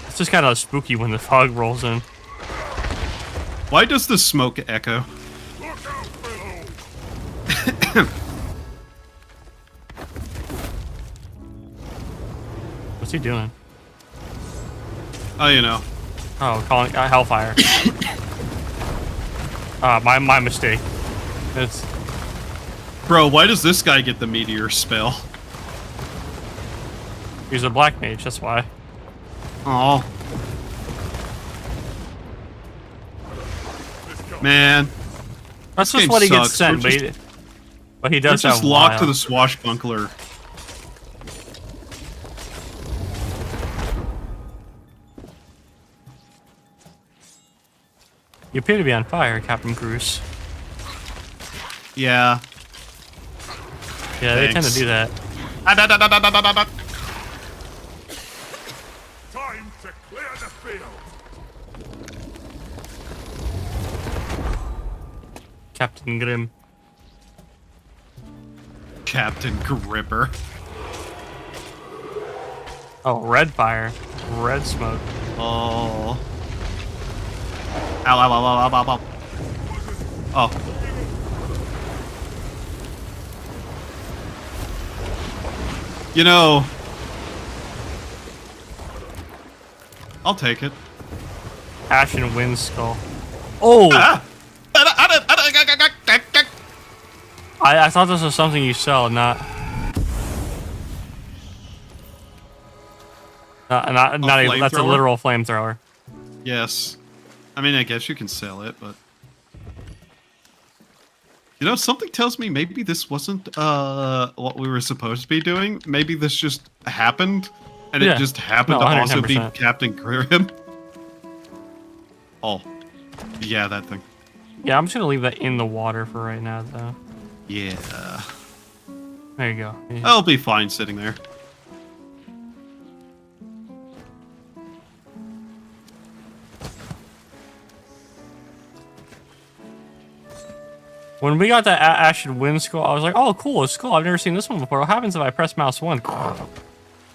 Speaker 10: It's just kind of spooky when the fog rolls in.
Speaker 9: Why does the smoke echo?
Speaker 10: What's he doing?
Speaker 9: Oh, you know.
Speaker 10: Oh, calling Hellfire. My mistake. It's
Speaker 9: Bro, why does this guy get the meteor spell?
Speaker 10: he's a black mage. That's why.
Speaker 9: Oh.
Speaker 10: That's
Speaker 9: Man. This
Speaker 10: just
Speaker 9: game
Speaker 10: what he gets
Speaker 9: sucks.
Speaker 10: sent,
Speaker 9: We're
Speaker 10: but he
Speaker 9: We're
Speaker 10: does
Speaker 9: just
Speaker 10: have
Speaker 9: locked to
Speaker 10: wild.
Speaker 9: the swashbuckler.
Speaker 10: You appear to be on fire, Captain Cruz.
Speaker 9: Yeah.
Speaker 10: Yeah, they tend to
Speaker 9: Thanks.
Speaker 10: do that.
Speaker 8: Time to clear the field.
Speaker 10: Captain Grim.
Speaker 9: Captain Gripper.
Speaker 10: Oh, red fire. Red smoke.
Speaker 9: Oh. Ow, ow, ow, ow, ow, ow, ow. Oh. You know, I'll take it.
Speaker 10: Ashen Wind Skull. Oh! I thought this was something you sell, not a, that's a literal flamethrower.
Speaker 9: Yes. I mean, I guess you can sell it, but... You know, something tells me maybe this wasn't what we were supposed to be doing. Maybe this just happened, and it just happened to also be Captain Grimm. Oh. Yeah, that thing.
Speaker 10: Yeah, I'm just gonna leave that in the water for right now, though.
Speaker 9: Yeah.
Speaker 10: There you go. Yeah.
Speaker 9: I'll be fine sitting there.
Speaker 10: When we got that Ashen Wind Skull, I was like, oh, cool, a skull. I've never seen this one before. What happens if I press mouse 1?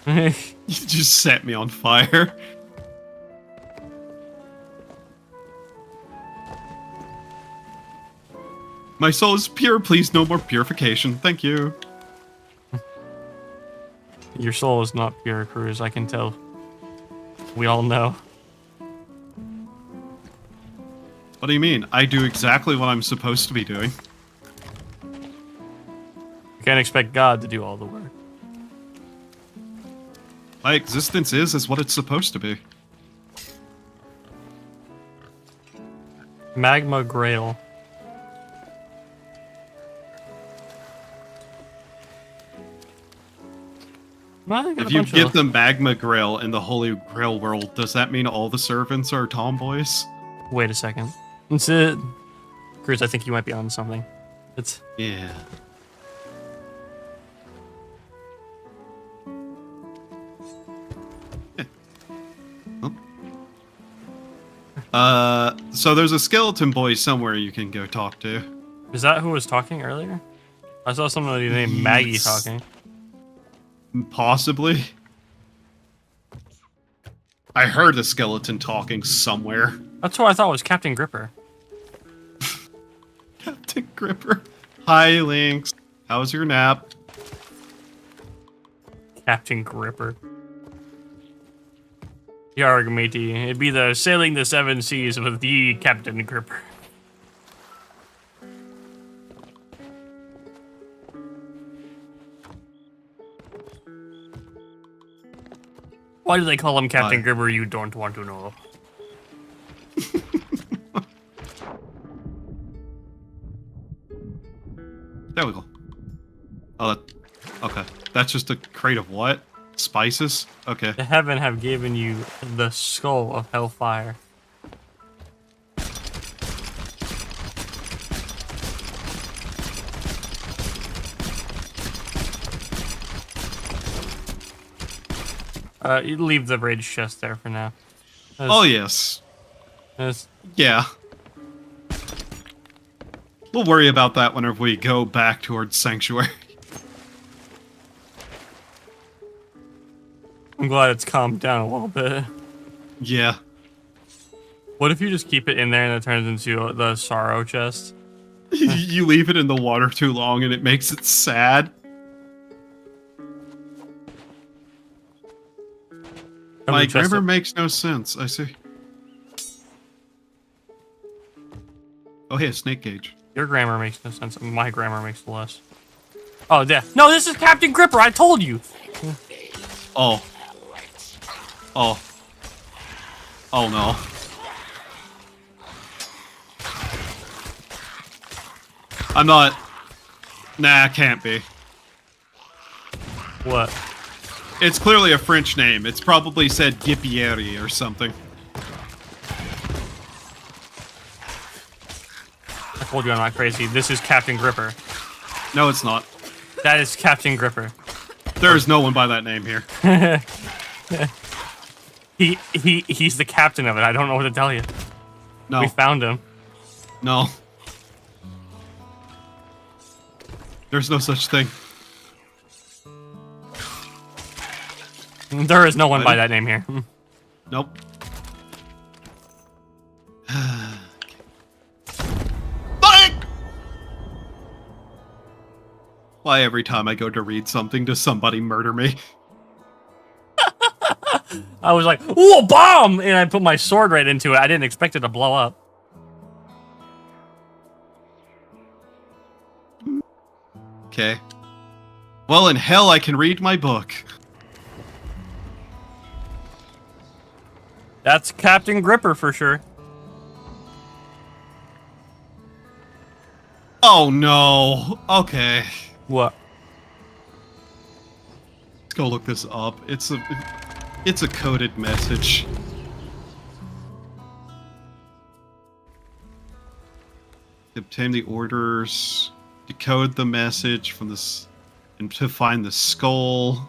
Speaker 9: You just set me on fire. My soul is pure. Please, no more purification. Thank you.
Speaker 10: Your soul is not pure, Cruz. I can tell. We all know.
Speaker 9: What do you mean? I do exactly what I'm supposed to be doing.
Speaker 10: You can't expect God to do all the work.
Speaker 9: My existence is what it's supposed to be.
Speaker 10: Magma Grail.
Speaker 9: If you get the Magma Grail in the Holy Grail world, does that mean all the servants are tomboys?
Speaker 10: Wait a second. It's it. Cruz, I think you might be on something. It's...
Speaker 9: Yeah. So there's a skeleton boy somewhere you can go talk to.
Speaker 10: Is that who was talking earlier? I saw somebody named Maggie talking.
Speaker 9: Possibly. I heard a skeleton talking somewhere.
Speaker 10: That's who I thought was Captain Gripper.
Speaker 9: Captain Gripper. Hi, Lynx. How was your nap?
Speaker 10: Captain Gripper. Yarg, matey. It'd be the sailing the seven seas with the Captain Gripper. Why do they call him Captain Gripper? You don't want to know.
Speaker 9: There we go. Oh, okay. That's just a crate of what? Spices? Okay.
Speaker 10: The heaven have given you the skull of hellfire. You leave the rage chest there for now.
Speaker 9: Oh, yes. Yeah. We'll worry about that whenever we go back towards Sanctuary.
Speaker 10: I'm glad it's calmed down a little bit.
Speaker 9: Yeah.
Speaker 10: What if you just keep it in there and it turns into the sorrow chest?
Speaker 9: You leave it in the water too long and it makes it sad. My grammar makes no sense. I see. Oh, hey, a snake cage.
Speaker 10: Your grammar makes no sense. My grammar makes less. Oh, yeah. No, this is Captain Gripper. I told you.
Speaker 9: Oh. Oh. Oh, no. I'm not... Nah, can't be.
Speaker 10: What?
Speaker 9: It's clearly a French name. It's probably said Gipieri or something.
Speaker 10: I told you I'm not crazy. This is Captain Gripper.
Speaker 9: No, it's not.
Speaker 10: That is Captain Gripper.
Speaker 9: There is no one by that name here.
Speaker 10: He's the captain of it. I don't know what to tell you.
Speaker 9: No.
Speaker 10: We found him.
Speaker 9: No. There's no such thing.
Speaker 10: There is no one by that name here.
Speaker 9: Nope. Why every time I go to read something does somebody murder me?
Speaker 10: I was like, "Ooh, a bomb!" And I put my sword right into it. I didn't expect it to blow up.
Speaker 9: Okay. Well, in hell, I can read my book.
Speaker 10: That's Captain Gripper for sure.
Speaker 9: Oh no. Okay.
Speaker 10: What?
Speaker 9: Let's go look this up. It's a coded message. Obtain the orders, decode the message from this, and to find the skull.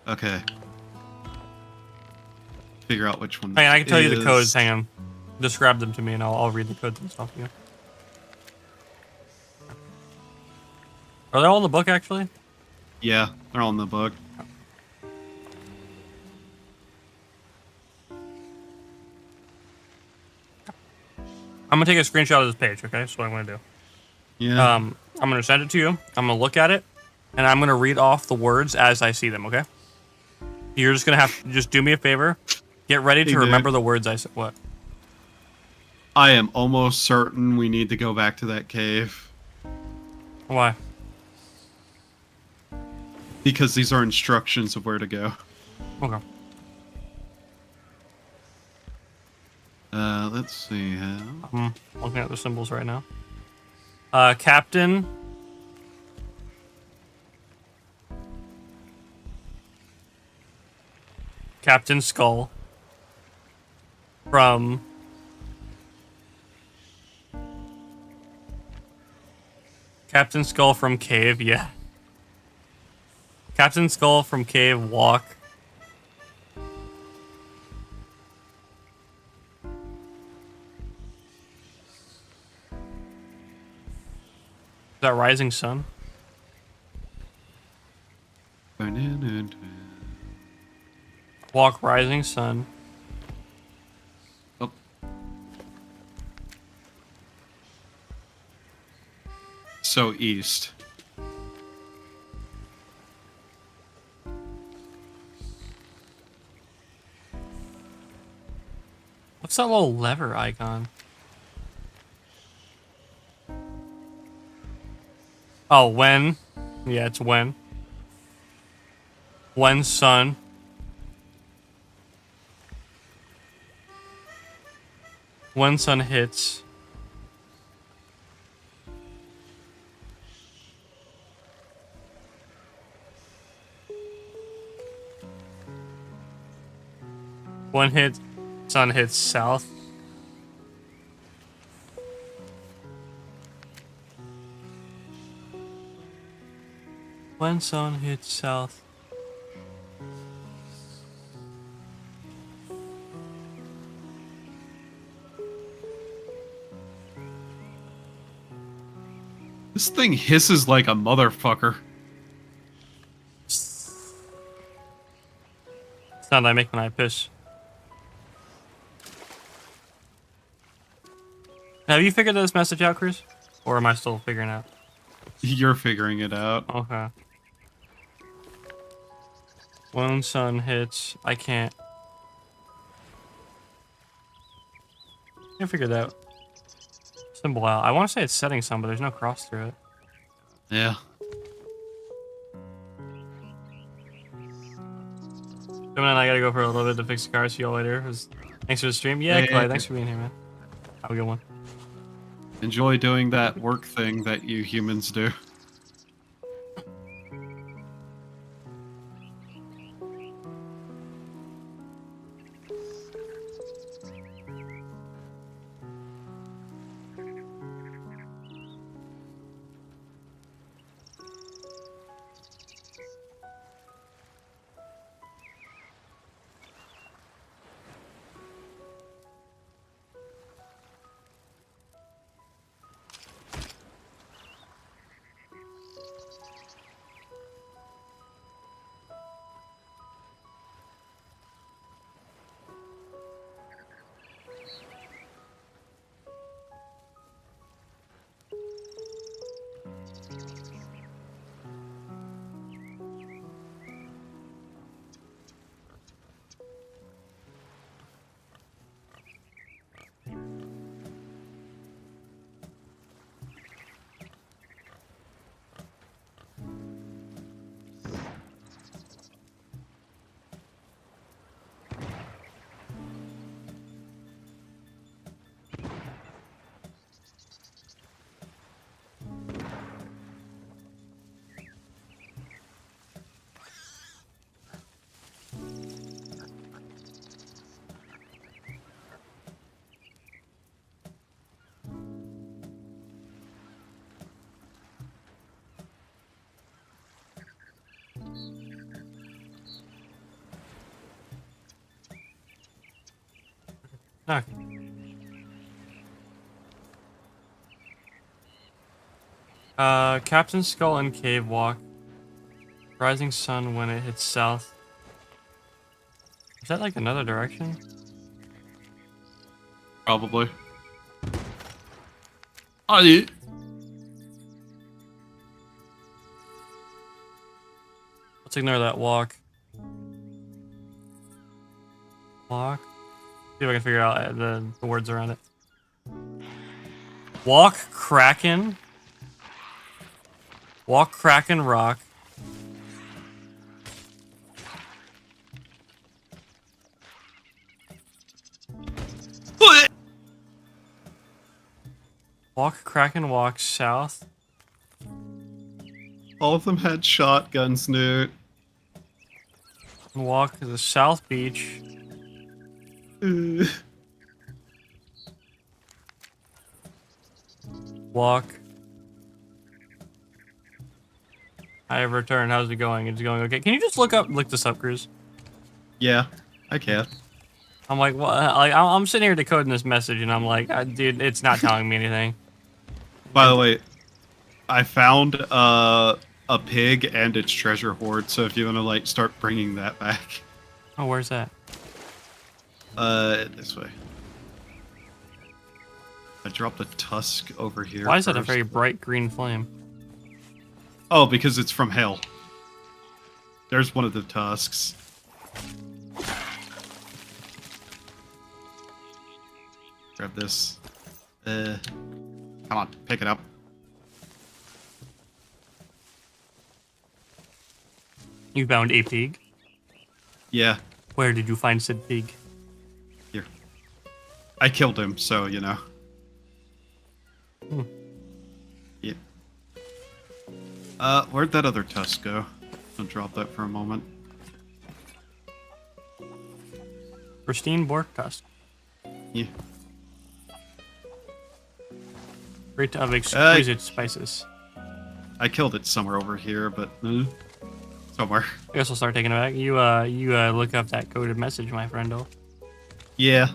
Speaker 9: Okay. Figure out which one.
Speaker 10: Hang on, I can tell you the
Speaker 9: is.
Speaker 10: codes. Hang on. Describe them to me and I'll read the codes and stuff. Yeah. Are they all in the book actually?
Speaker 9: Yeah, they're all in the book.
Speaker 10: I'm gonna take a screenshot of this page, okay? That's what I'm gonna do.
Speaker 9: Yeah.
Speaker 10: I'm gonna send it to you. I'm gonna look at it, and I'm gonna read off the words as I see them, okay? You're just gonna have to just do me a favor. Get ready to remember the words I said. What?
Speaker 9: I am almost certain we need to go back to that cave.
Speaker 10: Why?
Speaker 9: Because these are instructions of where to go.
Speaker 10: Okay.
Speaker 9: Let's see how.
Speaker 10: I'm looking at the symbols right now. Captain. Captain Skull. From. Captain Skull from Cave, yeah. Captain Skull from Cave, walk. Is that Rising Sun? Walk Rising Sun.
Speaker 9: Oh. So east.
Speaker 10: What's that little lever icon? Oh, when? Yeah, it's when. When sun. When sun hits. When sun hits south. When sun hits south.
Speaker 9: This thing hisses like a motherfucker.
Speaker 10: Sound I make when I piss. Have you figured this message out, Chris? Or am I still figuring it out?
Speaker 9: You're figuring it out.
Speaker 10: Okay. When sun hits, I can't figure that symbol out. I want to say it's setting sun, but there's no cross through it.
Speaker 9: Yeah.
Speaker 10: Jim and I gotta go for a little bit to fix the car. See y'all later. Thanks for the stream. Yeah,
Speaker 9: Hey,
Speaker 10: Clay, thanks for being here, man. Have a good one.
Speaker 9: Enjoy doing that work thing that you humans do.
Speaker 10: Okay. Captain Skull and Cave Walk. Rising sun when it hits south. Is that like another direction?
Speaker 9: Probably. Oh, yeah.
Speaker 10: Let's ignore that walk. Walk. See if I can figure out the words around it. Walk Kraken. Walk Kraken Rock. Walk Kraken Walk south.
Speaker 9: All of them had shotguns, Newt.
Speaker 10: Walk to the South Beach. Walk. I have returned. How's it going? It's going okay. Can you just look this up, Cruz?
Speaker 9: Yeah, I can.
Speaker 10: I'm like, what? Like, I'm sitting here decoding this message, and I'm like, dude, it's not telling me anything.
Speaker 9: By the way, I found a pig and its treasure hoard. So if you want to like start bringing that back.
Speaker 10: Oh, where's that?
Speaker 9: This way. I dropped a tusk over here.
Speaker 10: Why is that a very bright green flame?
Speaker 9: Oh, because it's from hell. There's one of the tusks. Grab this. Come on, pick it up.
Speaker 10: You found a pig?
Speaker 9: Yeah.
Speaker 10: Where did you find said pig?
Speaker 9: Here. I killed him, so, you know.
Speaker 10: Hmm.
Speaker 9: Yeah. Where'd that other tusk go? I'll drop that for a moment.
Speaker 10: Pristine Bork tusk.
Speaker 9: Yeah.
Speaker 10: Rate of exquisite spices.
Speaker 9: I killed it somewhere over here, but somewhere.
Speaker 10: I guess I'll start taking it back. You look up that coded message, my friendo.
Speaker 9: Yeah.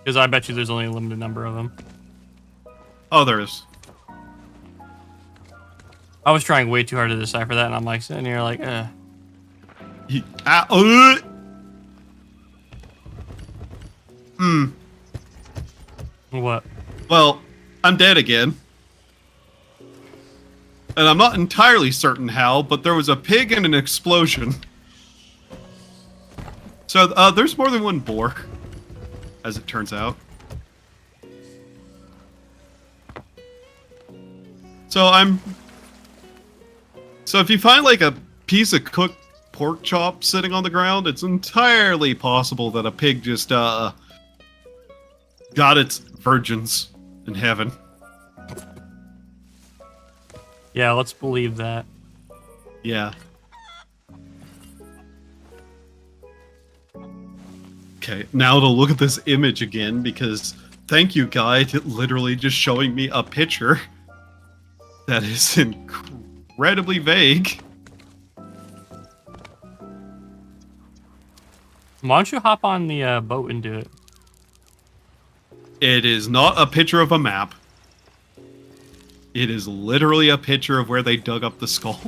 Speaker 10: Because I bet you there's only a limited number of them.
Speaker 9: Oh, there is.
Speaker 10: I was trying way too hard to decipher that, and I'm like sitting here like, What?
Speaker 9: Well, I'm dead again. And I'm not entirely certain how, but there was a pig and an explosion. So, there's more than one boar, as it turns out. So if you find like a piece of cooked pork chop sitting on the ground, it's entirely possible that a pig just, got its virgins in heaven.
Speaker 10: Yeah, let's believe that.
Speaker 9: Yeah. Okay, now to look at this image again, because thank you, guy, to literally just showing me a picture that is incredibly vague.
Speaker 10: Why don't you hop on the boat and do it?
Speaker 9: It is not a picture of a map. It is literally a picture of where they dug up the skull.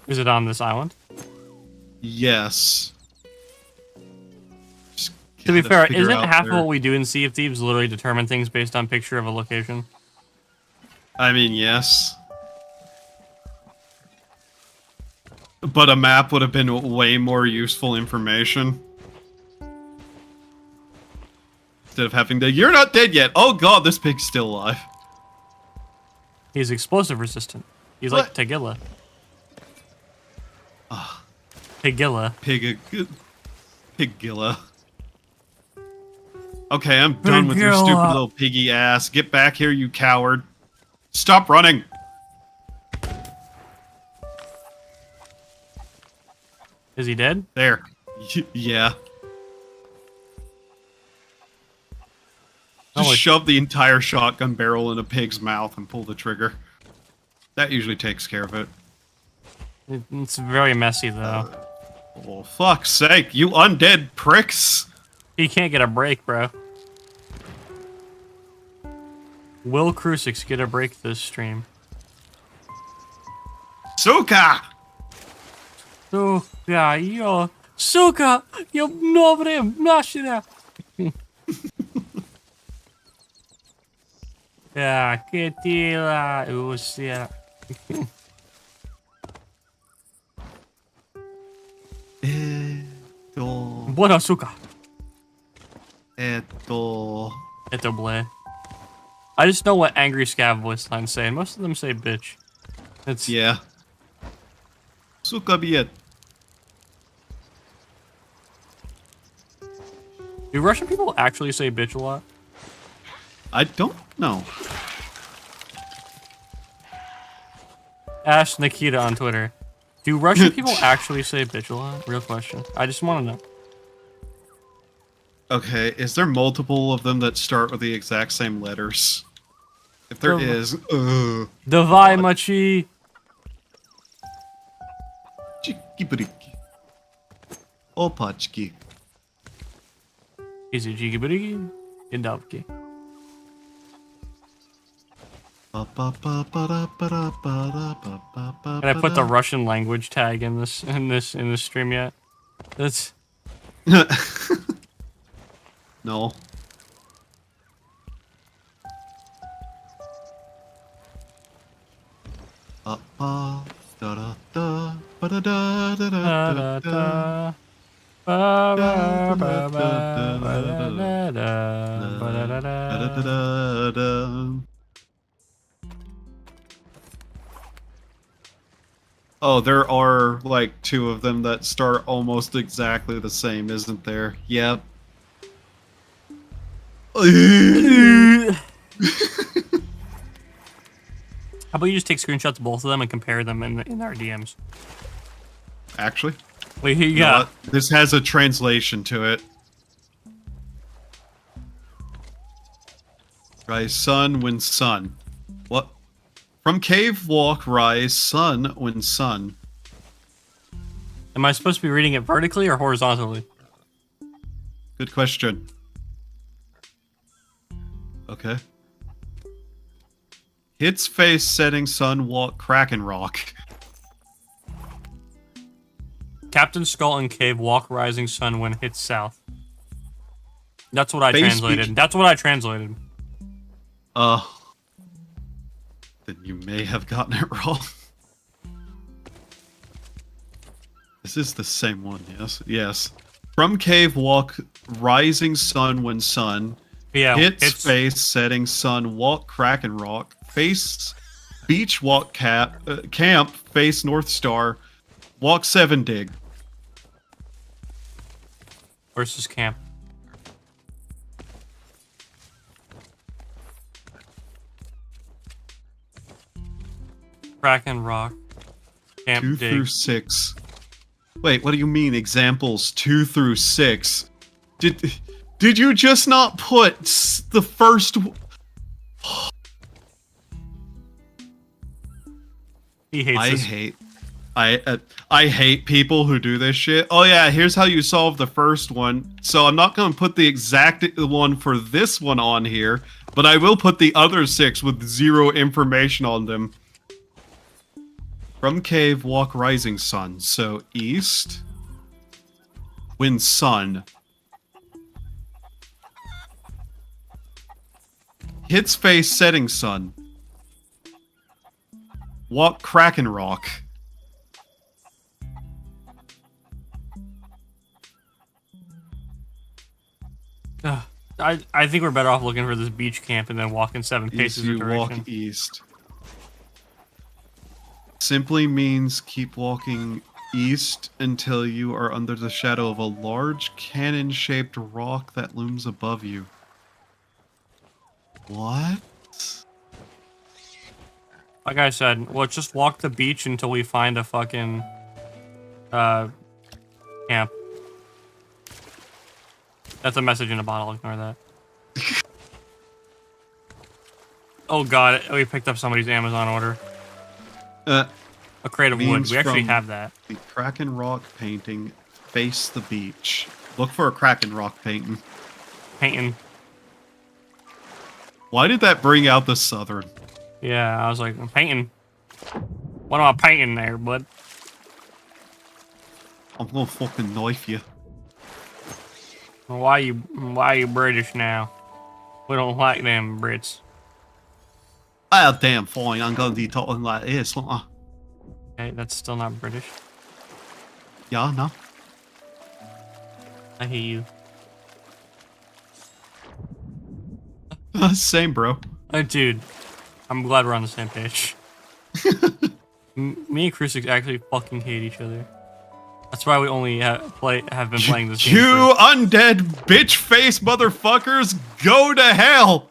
Speaker 10: Is it on this island?
Speaker 9: Yes.
Speaker 10: To be fair, isn't half of what we do in Sea of Thieves literally determine things based on picture of a location?
Speaker 9: I mean, yes. But a map would have been way more useful information. Instead of having the, you're not dead yet. Oh god, this pig's still alive.
Speaker 10: He's explosive resistant. He's
Speaker 9: What?
Speaker 10: like Tagilla. Tagilla.
Speaker 9: Pigilla. Okay, I'm done with your stupid little piggy ass. Get back here, you coward. Stop running.
Speaker 10: Is he dead?
Speaker 9: There. Yeah. Just shove the entire shotgun barrel in a pig's mouth and pull the trigger. That usually takes care of it.
Speaker 10: It's very messy, though.
Speaker 9: Oh, fuck's sake, you undead pricks!
Speaker 10: He can't get a break, bro. Will Crucix get a break this stream?
Speaker 9: Suka!
Speaker 10: Suka, yo nobre mashina. Ya, que tira, usia. Buena Suka.
Speaker 9: Esto
Speaker 10: bleh. I just know what angry scav voice lines say, and most of them say bitch. It's
Speaker 9: yeah. Suka biet.
Speaker 10: Do Russian people actually say bitch a lot?
Speaker 9: I don't know.
Speaker 10: Ask Nikita on Twitter. Do Russian people actually say bitch a lot? Real question. I just want to know.
Speaker 9: Okay, is there multiple of them that start with the exact same letters? If there is,
Speaker 10: Davai machi.
Speaker 9: Chiki-briki. Opachki.
Speaker 10: Is it jiki briki? Indavki. And I put the Russian language tag in this stream yet? That's
Speaker 9: no. Oh, there are like 2 of them that start almost exactly the same, isn't there? Yep.
Speaker 10: How about you just take screenshots of both of them and compare them in our DMs?
Speaker 9: Actually?
Speaker 10: Wait, here you go.
Speaker 9: This has a translation to it. Rise sun when sun. What? From cave walk rise sun when sun.
Speaker 10: Am I supposed to be reading it vertically or horizontally?
Speaker 9: Good question. Okay. Hits face setting sun walk Kraken rock.
Speaker 10: Captain Skull and Cave walk rising sun when hits south. That's what I
Speaker 9: Face
Speaker 10: translated.
Speaker 9: beach.
Speaker 10: That's what I translated.
Speaker 9: Then you may have gotten it wrong. This is the same one, yes? Yes. From cave walk rising sun when sun.
Speaker 10: Yeah.
Speaker 9: Hits face setting sun walk Kraken rock. Face beach walk camp face North Star. Walk 7 dig.
Speaker 10: Versus camp. Kraken rock. Camp
Speaker 9: 2
Speaker 10: dig.
Speaker 9: through 6. Wait, what do you mean examples 2 through 6? Did you just not put the first?
Speaker 10: He hates
Speaker 9: I
Speaker 10: this.
Speaker 9: I hate people who do this shit. Oh yeah, here's how you solve the first one. So I'm not going to put the exact one for this one on here, but I will put the other 6 with 0 information on them. From cave walk rising sun. So east. When sun. Hits face setting sun. Walk Kraken rock.
Speaker 10: I think we're better off looking for this beach camp and then walking 7 paces
Speaker 9: You
Speaker 10: of direction.
Speaker 9: walk east. Simply means keep walking east until you are under the shadow of a large cannon-shaped rock that looms above you. What?
Speaker 10: Like I said, let's just walk the beach until we find a fucking camp. That's a message in a bottle, ignore that. Oh god, we picked up somebody's Amazon order. A crate of wood.
Speaker 9: Means
Speaker 10: We actually
Speaker 9: from
Speaker 10: have that.
Speaker 9: The Kraken Rock painting, face the beach. Look for a Kraken Rock painting.
Speaker 10: Painting.
Speaker 9: Why did that bring out the Southern?
Speaker 10: Yeah, I was like, I'm painting. What am I painting there, bud?
Speaker 9: I'm gonna fucking knife you.
Speaker 10: Why you British now? We don't like them Brits.
Speaker 9: Ah, damn fine. I'm gonna be talking like this, aren't I?
Speaker 10: Okay, that's still not British.
Speaker 9: Yeah, no.
Speaker 10: I hear you.
Speaker 9: Same, bro.
Speaker 10: Dude, I'm glad we're on the same page. Me and Crucix actually fucking hate each other. That's why we only have been playing this game.
Speaker 9: You undead bitch face motherfuckers, go to hell!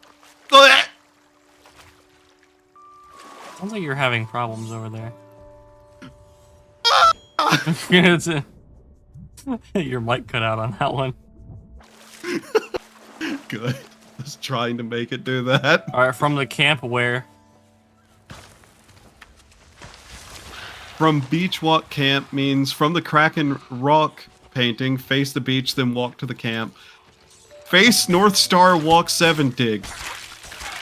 Speaker 10: Sounds like you're having problems over there. Your mic cut out on that one.
Speaker 9: Good. I was trying to make it do that.
Speaker 10: Alright, from the camp where?
Speaker 9: From beach walk camp means from the Kraken Rock painting, face the beach, then walk to the camp. Face North Star, walk 7, dig.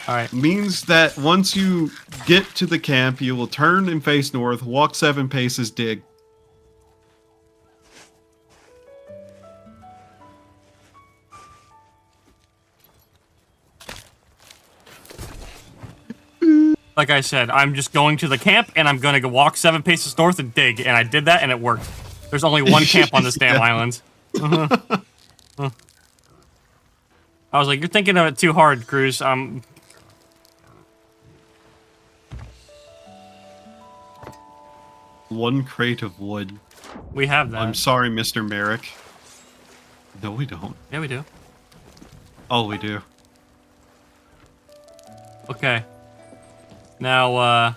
Speaker 10: Alright.
Speaker 9: Means that once you get to the camp, you will turn and face north, walk 7 paces, dig.
Speaker 10: Like I said, I'm just going to the camp and I'm gonna go walk 7 paces north and dig, and I did that and it worked. There's only one camp on this damn island. I was like, you're thinking of it too hard, Cruz.
Speaker 9: One crate of wood.
Speaker 10: We have that.
Speaker 9: I'm sorry, Mr. Merrick. No, we don't.
Speaker 10: Yeah, we do.
Speaker 9: Oh, we do.
Speaker 10: Okay. Now,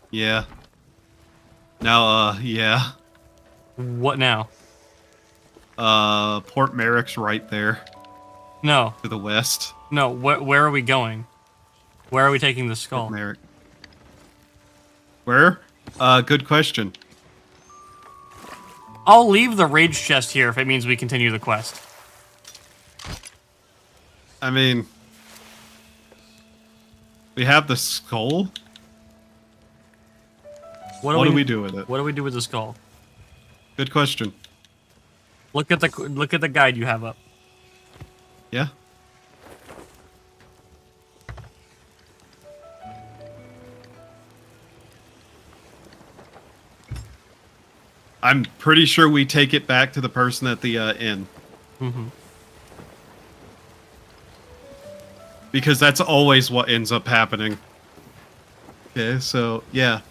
Speaker 9: yeah. Now, yeah.
Speaker 10: What now?
Speaker 9: Port Merrick's right there.
Speaker 10: No.
Speaker 9: To the west.
Speaker 10: No, where are we going? Where are we taking the skull?
Speaker 9: Port Merrick. Where? Good question.
Speaker 10: I'll leave the rage chest here if it means we continue the quest.
Speaker 9: I mean... We have the skull? What do we do with it?
Speaker 10: What do we do with the skull?
Speaker 9: Good question.
Speaker 10: Look at the guide you have up.
Speaker 9: Yeah. I'm pretty sure we take it back to the person at the inn.
Speaker 10: Mm-hmm.
Speaker 9: Because that's always what ends up happening. Okay, so, yeah.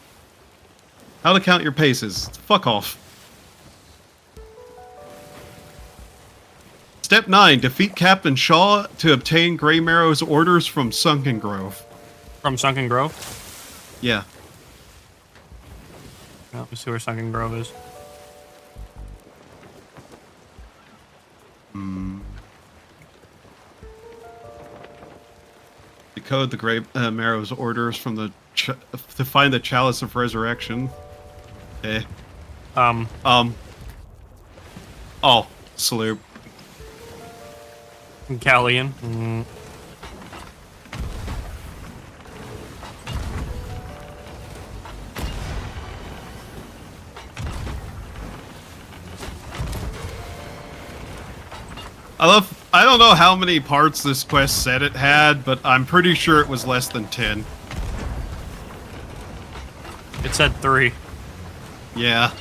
Speaker 9: How to count your paces. Fuck off. Step 9. Defeat Captain Shaw to obtain Grey Marrow's orders from Sunken Grove.
Speaker 10: From Sunken Grove?
Speaker 9: Yeah.
Speaker 10: Oh, let's see where Sunken Grove is.
Speaker 9: Decode the Grey Marrow's orders from the to find the Chalice of Resurrection. Okay. Oh, sloop.
Speaker 10: Galleon. Mm.
Speaker 9: I don't know how many parts this quest said it had, but I'm pretty sure it was less than 10.
Speaker 10: It said 3.
Speaker 9: Yeah.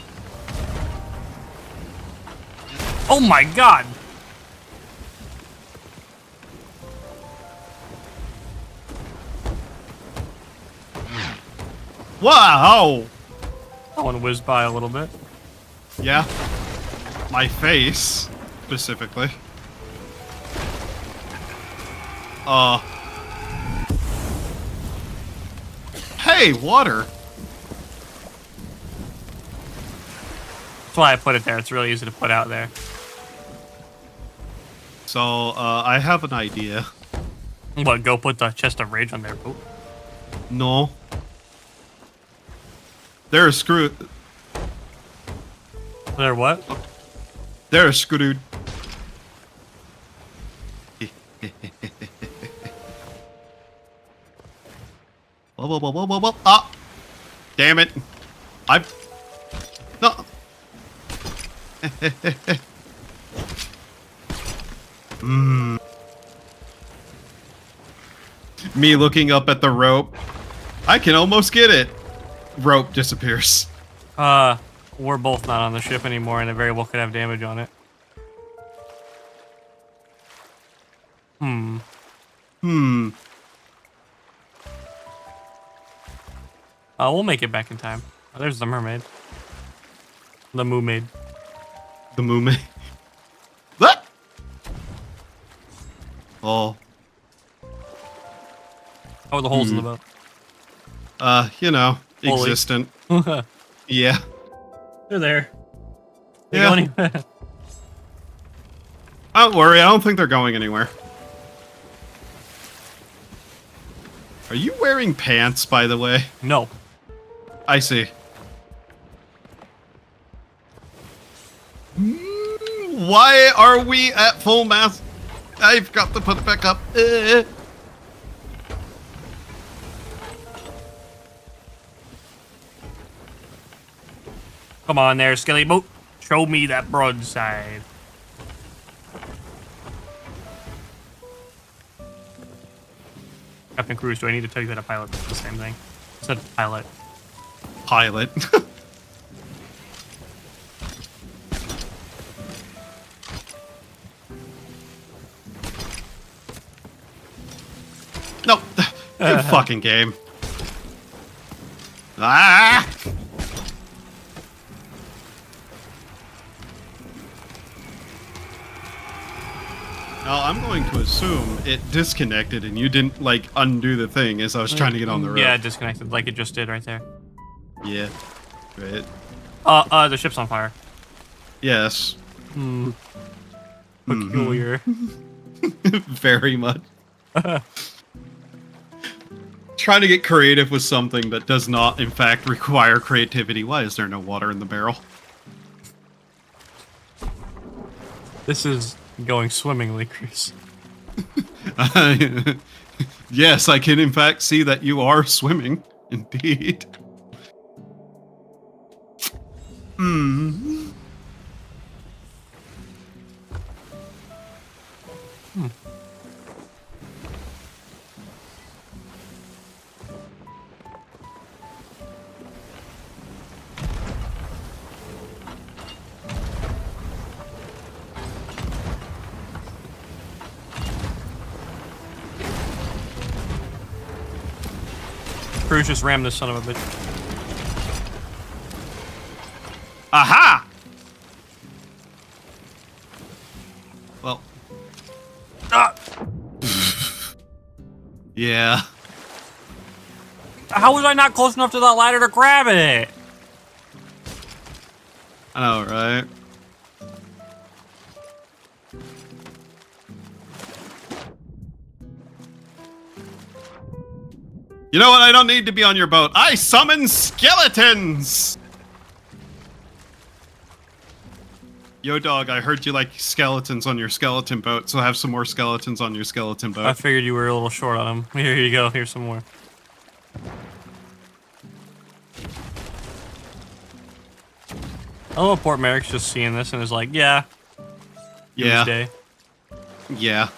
Speaker 10: Oh my god!
Speaker 9: Wow!
Speaker 10: I want to whiz by a little bit.
Speaker 9: Yeah. My face, specifically. Hey, water!
Speaker 10: That's why I put it there. It's really easy to put out there.
Speaker 9: So, I have an idea.
Speaker 10: What, go put the chest of rage on there, poop?
Speaker 9: No. They're screwed.
Speaker 10: They're what?
Speaker 9: They're screwed. Whoa. Ah! Damn it. No. Me looking up at the rope. I can almost get it. Rope disappears.
Speaker 10: We're both not on the ship anymore, and it very well could have damage on it. We'll make it back in time. Oh, there's the mermaid. The moo maid.
Speaker 9: The moo maid. What? Oh.
Speaker 10: How are the holes in the boat?
Speaker 9: You know,
Speaker 10: Holy.
Speaker 9: existent. Yeah.
Speaker 10: They're there.
Speaker 9: Yeah. Don't worry, I don't think they're going anywhere. Are you wearing pants, by the way?
Speaker 10: No.
Speaker 9: I see. Why are we at full mast? I've got to put it back up.
Speaker 10: Come on there, Skelly Boat. Show me that broadside. Captain Cruz, do I need to tell you how to pilot? It's the same thing. It's a pilot.
Speaker 9: Pilot. No. Good fucking game. Ah! Now, I'm going to assume it disconnected and you didn't, like, undo the thing as I was trying to get on the rope.
Speaker 10: Yeah, it disconnected like it just did right there.
Speaker 9: Yeah. Right.
Speaker 10: The ship's on fire.
Speaker 9: Yes.
Speaker 10: Peculiar.
Speaker 9: Very much. Trying to get creative with something that does not, in fact, require creativity. Why is there no water in the barrel?
Speaker 10: This is going swimmingly, Chris.
Speaker 9: Yes, I can, in fact, see that you are swimming. Indeed.
Speaker 10: Cruz just rammed this son of a bitch.
Speaker 9: Aha! Well. Yeah.
Speaker 10: How was I not close enough to that ladder to grab it?
Speaker 9: I know, right? You know what? I don't need to be on your boat. I summon skeletons! Yo, dog, I heard you like skeletons on your skeleton boat, so have some more skeletons on your skeleton boat.
Speaker 10: I figured you were a little short on them. Here you go. Here's some more. Oh, Port Merrick's just seeing this and is like, yeah.
Speaker 9: Yeah.
Speaker 10: Doomsday.
Speaker 9: Yeah.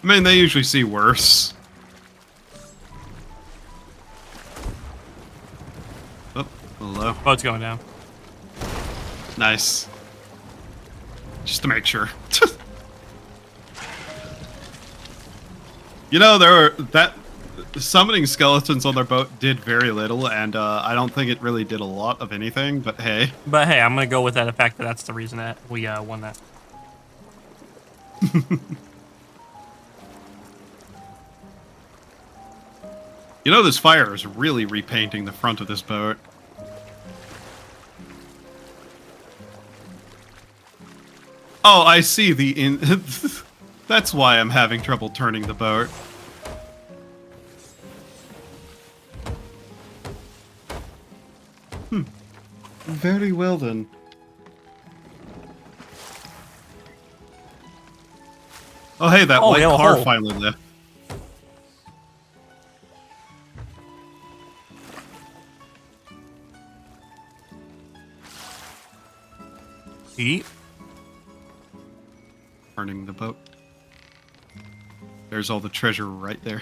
Speaker 9: I mean, they usually see worse. Oh, hello.
Speaker 10: Boat's going down.
Speaker 9: Nice. Just to make sure. You know, summoning skeletons on their boat did very little, and I don't think it really did a lot of anything, but hey.
Speaker 10: But hey, I'm gonna go with that the fact that that's the reason that we won that.
Speaker 9: You know, this fire is really repainting the front of this boat. Oh, I see that's why I'm having trouble turning the boat. Very well then. Oh hey, that white car finally left.
Speaker 10: Eat.
Speaker 9: Turning the boat. There's all the treasure right there.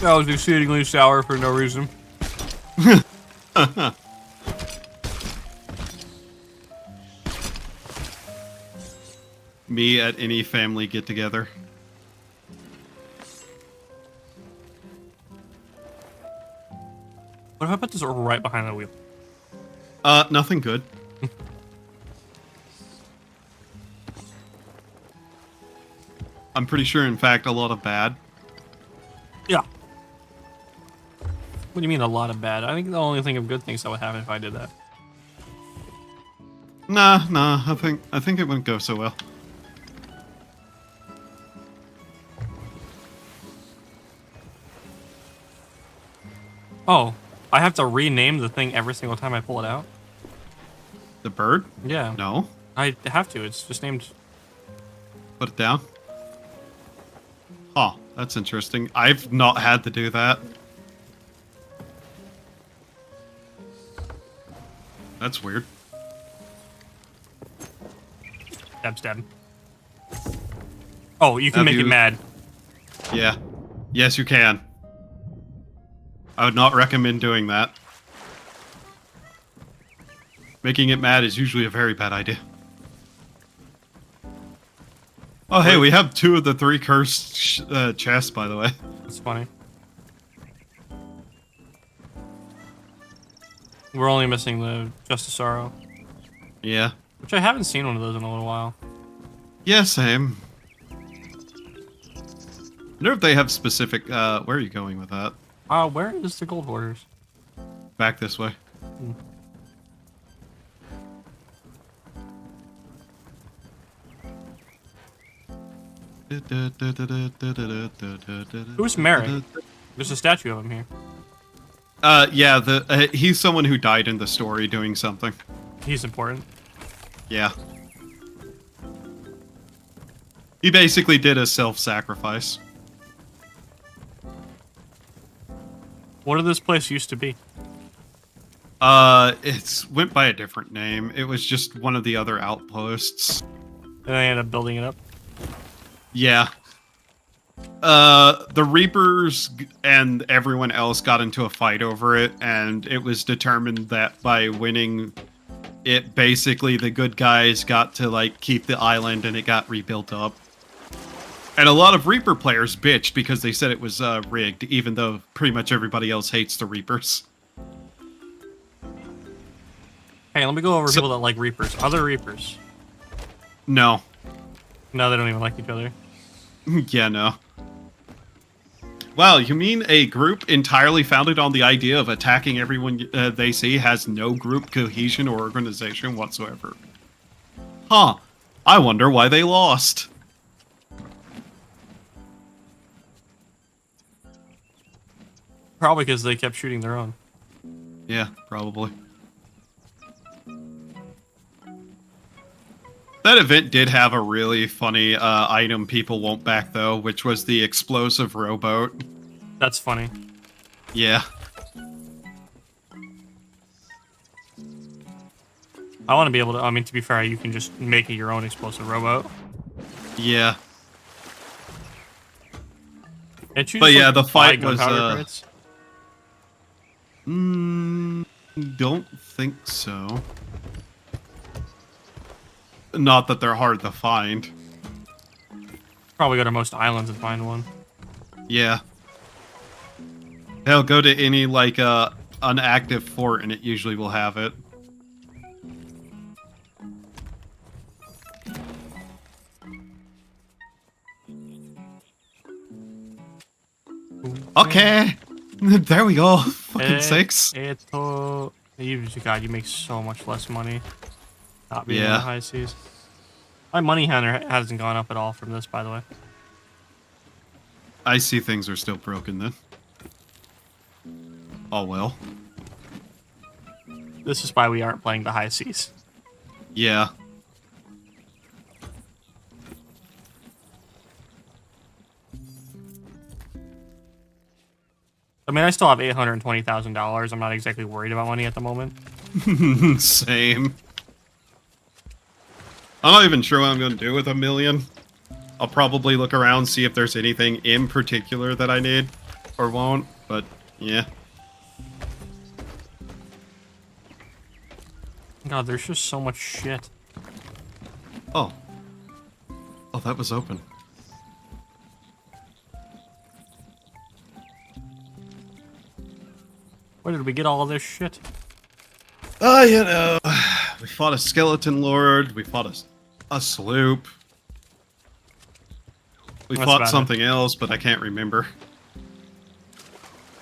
Speaker 10: That was exceedingly sour for no reason.
Speaker 9: Me at any family get-together.
Speaker 10: What if I put this right behind the wheel?
Speaker 9: Nothing good. I'm pretty sure, in fact, a lot of bad.
Speaker 10: Yeah. What do you mean a lot of bad? I think the only thing of good things that would happen if I did that.
Speaker 9: Nah, I think it wouldn't go so well.
Speaker 10: Oh, I have to rename the thing every single time I pull it out?
Speaker 9: The bird?
Speaker 10: Yeah.
Speaker 9: No.
Speaker 10: I have to. It's just named...
Speaker 9: Put it down. Huh, that's interesting. I've not had to do that. That's weird.
Speaker 10: Stab. Oh, you can make it mad.
Speaker 9: Yeah. Yes, you can. I would not recommend doing that. Making it mad is usually a very bad idea. Oh, hey, we have 2 of the 3 cursed chests, by the way.
Speaker 10: That's funny. We're only missing the Justice Sorrow.
Speaker 9: Yeah.
Speaker 10: Which I haven't seen one of those in a little while.
Speaker 9: Yeah, same. I wonder if they have specific... where are you going with that?
Speaker 10: Where is the Gold Hoarders?
Speaker 9: Back this way.
Speaker 10: Who's Merrick? There's a statue of him here.
Speaker 9: Yeah, he's someone who died in the story doing something.
Speaker 10: He's important.
Speaker 9: Yeah. He basically did a self-sacrifice.
Speaker 10: What did this place used to be?
Speaker 9: It's went by a different name. It was just one of the other outposts.
Speaker 10: And they ended up building it up?
Speaker 9: Yeah. The Reapers and everyone else got into a fight over it, and it was determined that by winning it, basically the good guys got to, like, keep the island and it got rebuilt up. And a lot of Reaper players bitched because they said it was rigged, even though pretty much everybody else hates the Reapers.
Speaker 10: Hey, let me go over people that like Reapers. Other Reapers.
Speaker 9: No.
Speaker 10: No, they don't even like each other.
Speaker 9: Yeah, no. Wow, you mean a group entirely founded on the idea of attacking everyone they see has no group cohesion or organization whatsoever? Huh. I wonder why they lost.
Speaker 10: Probably because they kept shooting their own.
Speaker 9: Yeah, probably. That event did have a really funny item people won't back, though, which was the explosive rowboat.
Speaker 10: That's funny.
Speaker 9: Yeah.
Speaker 10: I want to be able to... I mean, to be fair, you can just make it your own explosive rowboat.
Speaker 9: Yeah.
Speaker 10: But
Speaker 9: yeah, the fight was... don't think so. Not that they're hard to find.
Speaker 10: Probably go to most islands and find one.
Speaker 9: Yeah. They'll go to any, like, unactive fort and it usually will have it. Okay. There we go. Fucking 6.
Speaker 10: God, you make so much less money. Not being on the high seas. My money hasn't gone up at all from this, by the way.
Speaker 9: I see things are still broken then. Oh well.
Speaker 10: This is why we aren't playing the high seas.
Speaker 9: Yeah.
Speaker 10: I mean, I still have $820,000. I'm not exactly worried about money at the moment.
Speaker 9: Same. I'm not even sure what I'm going to do with $1 million. I'll probably look around, see if there's anything in particular that I need or won't, but yeah.
Speaker 10: God, there's just so much shit.
Speaker 9: Oh. Oh, that was open.
Speaker 10: Where did we get all of this shit?
Speaker 9: Oh, you know, we fought a skeleton lord, we fought a sloop. We fought something else, but I can't remember.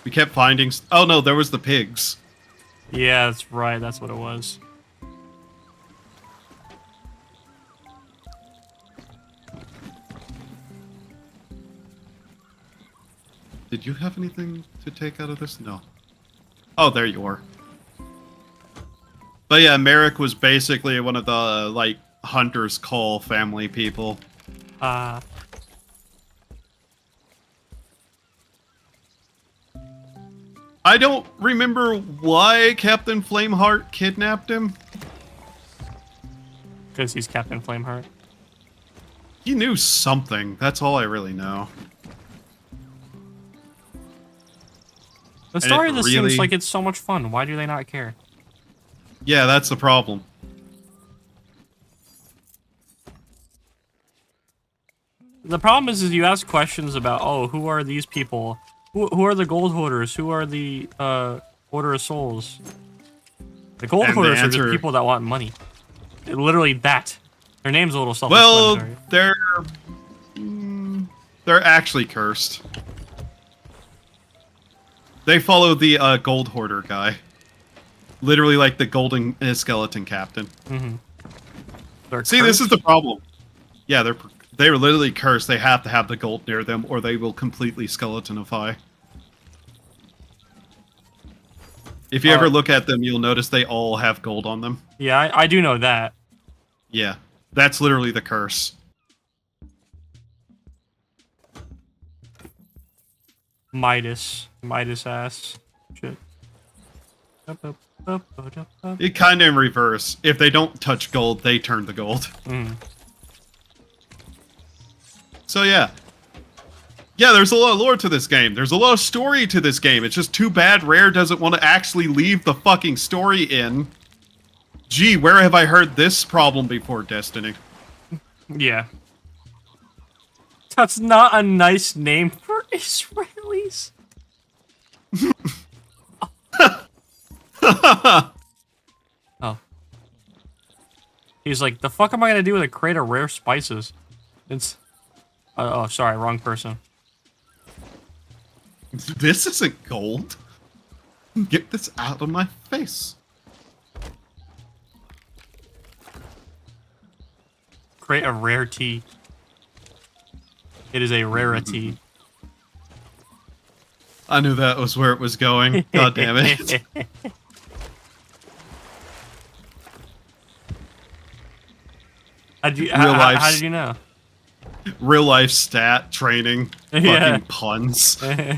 Speaker 9: We kept finding... Oh no, there was the pigs.
Speaker 10: Yeah, that's right, that's what it was.
Speaker 9: Did you have anything to take out of this? No. Oh, there you are. But yeah, Merrick was basically one of the, like, Hunter's Call family people.
Speaker 10: I
Speaker 9: don't remember why Captain Flameheart kidnapped him.
Speaker 10: Because he's Captain Flameheart.
Speaker 9: He knew something. That's all I really know.
Speaker 10: The story of this seems like it's so much fun. Why do they not care?
Speaker 9: Yeah, that's the problem.
Speaker 10: The problem is you ask questions about, oh, who are these people? Who are the gold hoarders? Who are the Order of Souls? The gold hoarders are just people that want money. Literally that. Their name's a little self-explanatory.
Speaker 9: Well, they're actually cursed. They follow the gold hoarder guy. Literally like the golden skeleton captain.
Speaker 10: Mm-hmm.
Speaker 9: See, this is the problem. Yeah, they're literally cursed. They have to have the gold near them or they will completely skeletonify. If you ever look at them, you'll notice they all have gold on them.
Speaker 10: Yeah, I do know that.
Speaker 9: Yeah, that's literally the curse.
Speaker 10: Midas ass. Shit.
Speaker 9: It kind of in reverse. If they don't touch gold, they turn the gold.
Speaker 10: Mm.
Speaker 9: So yeah. Yeah, there's a lot of lore to this game. There's a lot of story to this game. It's just too bad Rare doesn't want to actually leave the fucking story in. Gee, where have I heard this problem before, Destiny?
Speaker 10: Yeah. That's not a nice name for Israelis. Oh. He's like, the fuck am I gonna do with a crate of rare spices? It's... oh, sorry, wrong person.
Speaker 9: This isn't gold. Get this out of my face.
Speaker 10: Crate of rare tea. It is a rarity.
Speaker 9: I knew that was where it was going. God damn it.
Speaker 10: How did you know?
Speaker 9: Real life stat training. Fucking puns.
Speaker 10: Oh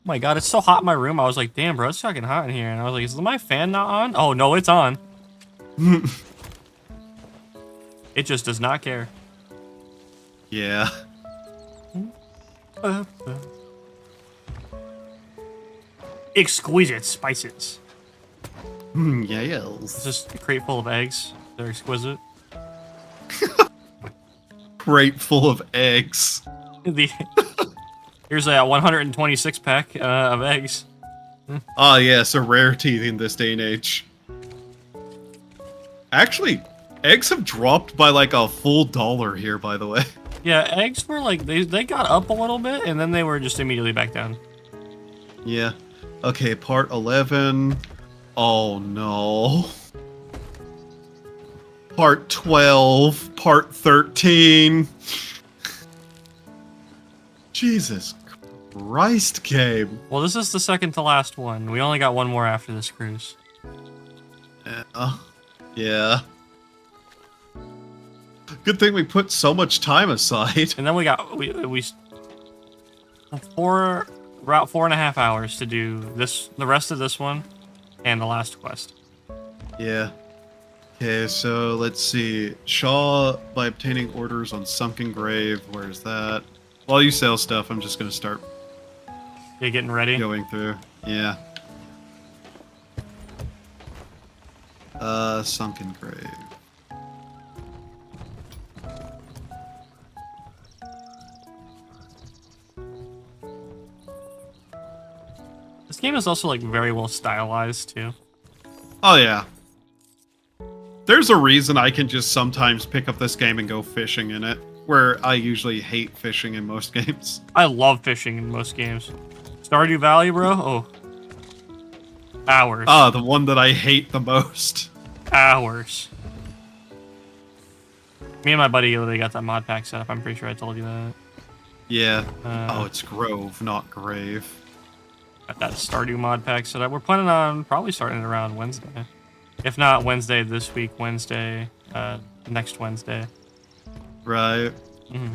Speaker 10: my god, it's so hot in my room. I was like, damn, bro, it's fucking hot in here. And I was like, is my fan not on? Oh, no, it's on. It just does not care.
Speaker 9: Yeah.
Speaker 10: Exquisite spices.
Speaker 9: Yes.
Speaker 10: It's just a crate full of eggs. They're exquisite.
Speaker 9: Crate full of eggs.
Speaker 10: Here's a 126 pack of eggs.
Speaker 9: Ah, yes, a rarity in this day and age. Actually, Eggs have dropped by like a full $1 here, by the way.
Speaker 10: Yeah, eggs were like, they got up a little bit, and then they were just immediately back down.
Speaker 9: Yeah. Okay, part 11. Oh no. Part 12. Part 13. Jesus Christ, game.
Speaker 10: Well, this is the second to last one. We only got one more after this cruise.
Speaker 9: Yeah. Good thing we put so much time aside.
Speaker 10: And then we got we about 4.5 hours to do the rest of this one and the last quest.
Speaker 9: Yeah. Okay, so let's see. Shaw by obtaining orders on Sunken Grave. Where's that? While you sell stuff, I'm just gonna start.
Speaker 10: You getting ready?
Speaker 9: Going through. Yeah. Sunken Grave.
Speaker 10: This game is also like very well stylized too.
Speaker 9: Oh yeah. There's a reason I can just sometimes pick up this game and go fishing in it, where I usually hate fishing in most games.
Speaker 10: I love fishing in most games. Stardew Valley, bro? Oh. Hours.
Speaker 9: Ah, the one that I hate the most.
Speaker 10: Hours. Me and my buddy literally got that mod pack set up. I'm pretty sure I told you that.
Speaker 9: Yeah. Oh, it's Grove, not Grave.
Speaker 10: Got that Stardew mod pack set up. We're planning on probably starting it around Wednesday. If not Wednesday this week, Wednesday, next Wednesday.
Speaker 9: Right.
Speaker 10: Mm-hmm.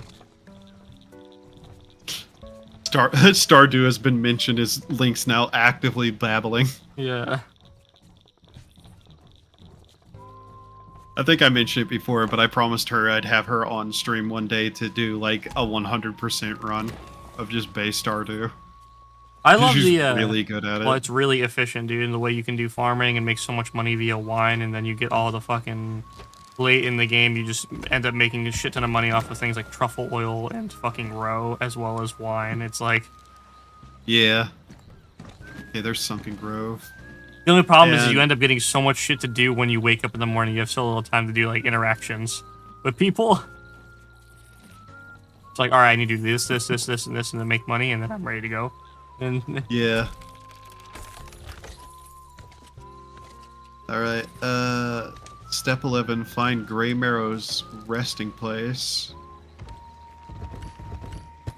Speaker 9: Stardew has been mentioned as Link's now actively babbling.
Speaker 10: Yeah.
Speaker 9: I think I mentioned it before, but I promised her I'd have her on stream one day to do like a 100% run of just base Stardew.
Speaker 10: I love
Speaker 9: She's
Speaker 10: the
Speaker 9: really good at it.
Speaker 10: Well, it's really efficient, dude, in the way you can do farming and make so much money via wine, and then you get all the fucking late in the game, you just end up making a shit ton of money off of things like truffle oil and fucking roe, as well as wine. It's like,
Speaker 9: yeah. Okay, there's Sunken Grove.
Speaker 10: the only problem is you end up getting so much shit to do when you wake up in the morning. You have so little time to do like interactions with people. It's like, all right, I need to do this, and this, and then make money, and then I'm ready to go. And
Speaker 9: yeah. All right. Step 11: find Grey Marrow's resting place.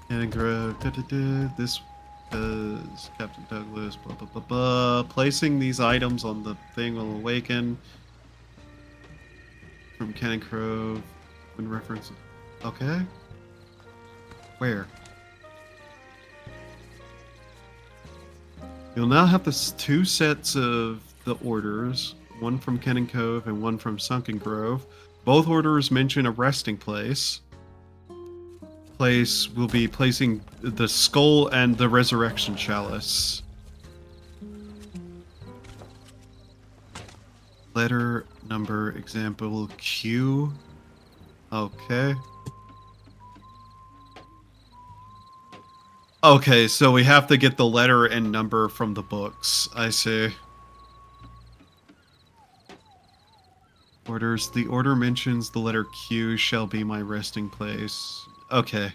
Speaker 9: And this is Captain Douglas. Blah blah blah blah. Placing these items on the thing will awaken. From Cannon Grove, when reference. Okay. Where? You'll now have this 2 sets of the orders, one from Cannon Cove and one from Sunken Grove. Both orders mention a resting place. Place will be placing the skull and the resurrection chalice. Letter, number, example, Q. Okay. Okay, so we have to get the letter and number from the books. I see. Orders. The order mentions the letter Q shall be my resting place. Okay.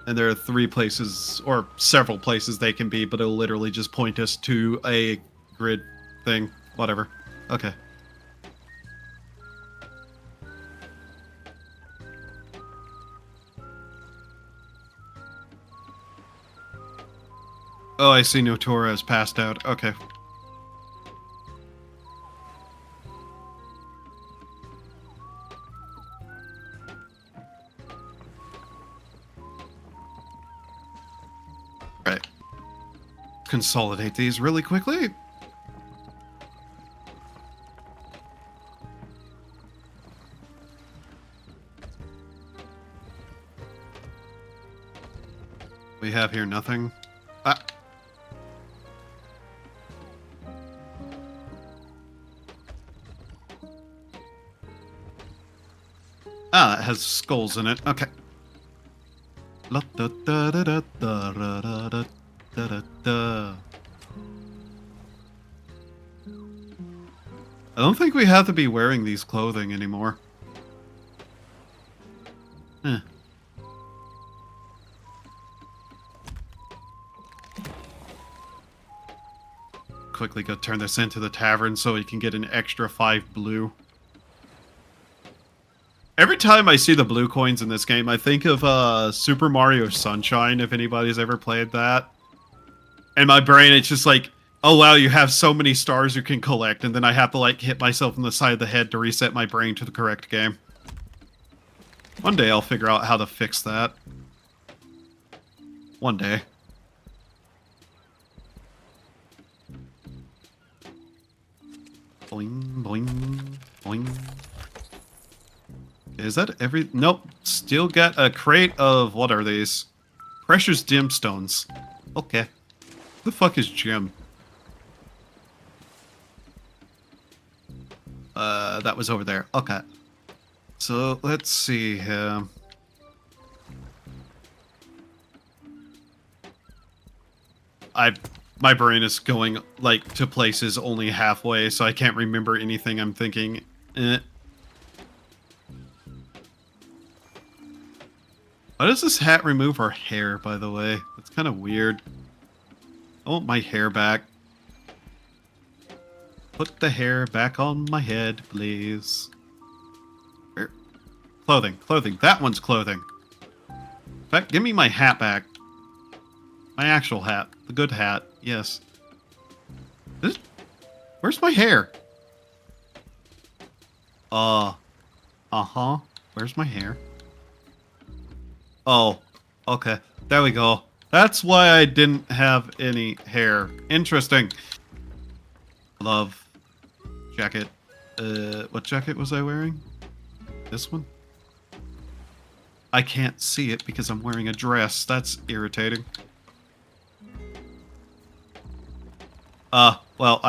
Speaker 9: And there are 3 places, or several places they can be, but it'll literally just point us to a grid thing. Whatever. Okay. Oh, I see Nyutora has passed out. Okay. Right. Consolidate these really quickly. We have here nothing. Ah, it has skulls in it. Okay. I don't think we have to be wearing these clothing anymore. Huh. Quickly go turn this into the tavern so we can get an extra 5 blue. Every time I see the blue coins in this game, I think of Super Mario Sunshine, if anybody's ever played that. In my brain, it's just like, oh wow, you have so many stars you can collect, and then I have to like hit myself in the side of the head to reset my brain to the correct game. One day I'll figure out how to fix that. One day. Boing, boing, boing. Is that every... Nope. Still got a crate of... What are these? Precious gemstones. Okay. Who the fuck is gem? That was over there. Okay. So, let's see here. My brain is going, like, to places only halfway, so I can't remember anything I'm thinking. Why does this hat remove her hair, by the way? That's kind of weird. I want my hair back. Put the hair back on my head, please. Where? Clothing, clothing. That one's clothing. In fact, give me my hat back. My actual hat. The good hat. Yes. Where's my hair? Uh-huh. Where's my hair? Oh, okay. There we go. That's why I didn't have any hair. Interesting. Love. Jacket. What jacket was I wearing? This one? I can't see it because I'm wearing a dress. That's irritating. Well,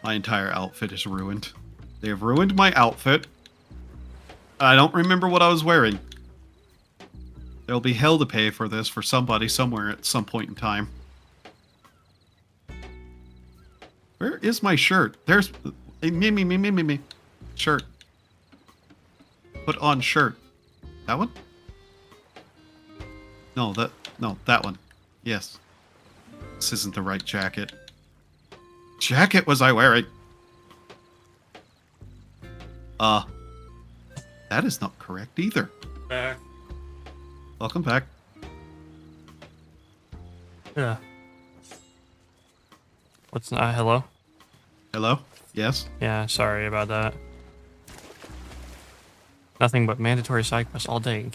Speaker 9: my entire outfit is ruined. They have ruined my outfit. I don't remember what I was wearing. There'll be hell to pay for this for somebody somewhere at some point in time. Where is my shirt? There's... Me. Shirt. Put on shirt. That one? No, that one. Yes. This isn't the right jacket. Jacket was I wearing? That is not correct either.
Speaker 10: Back.
Speaker 9: Welcome back.
Speaker 10: Yeah. What's not? Hello?
Speaker 9: Hello? Yes?
Speaker 10: Yeah, sorry about that. Nothing but mandatory side quests all day.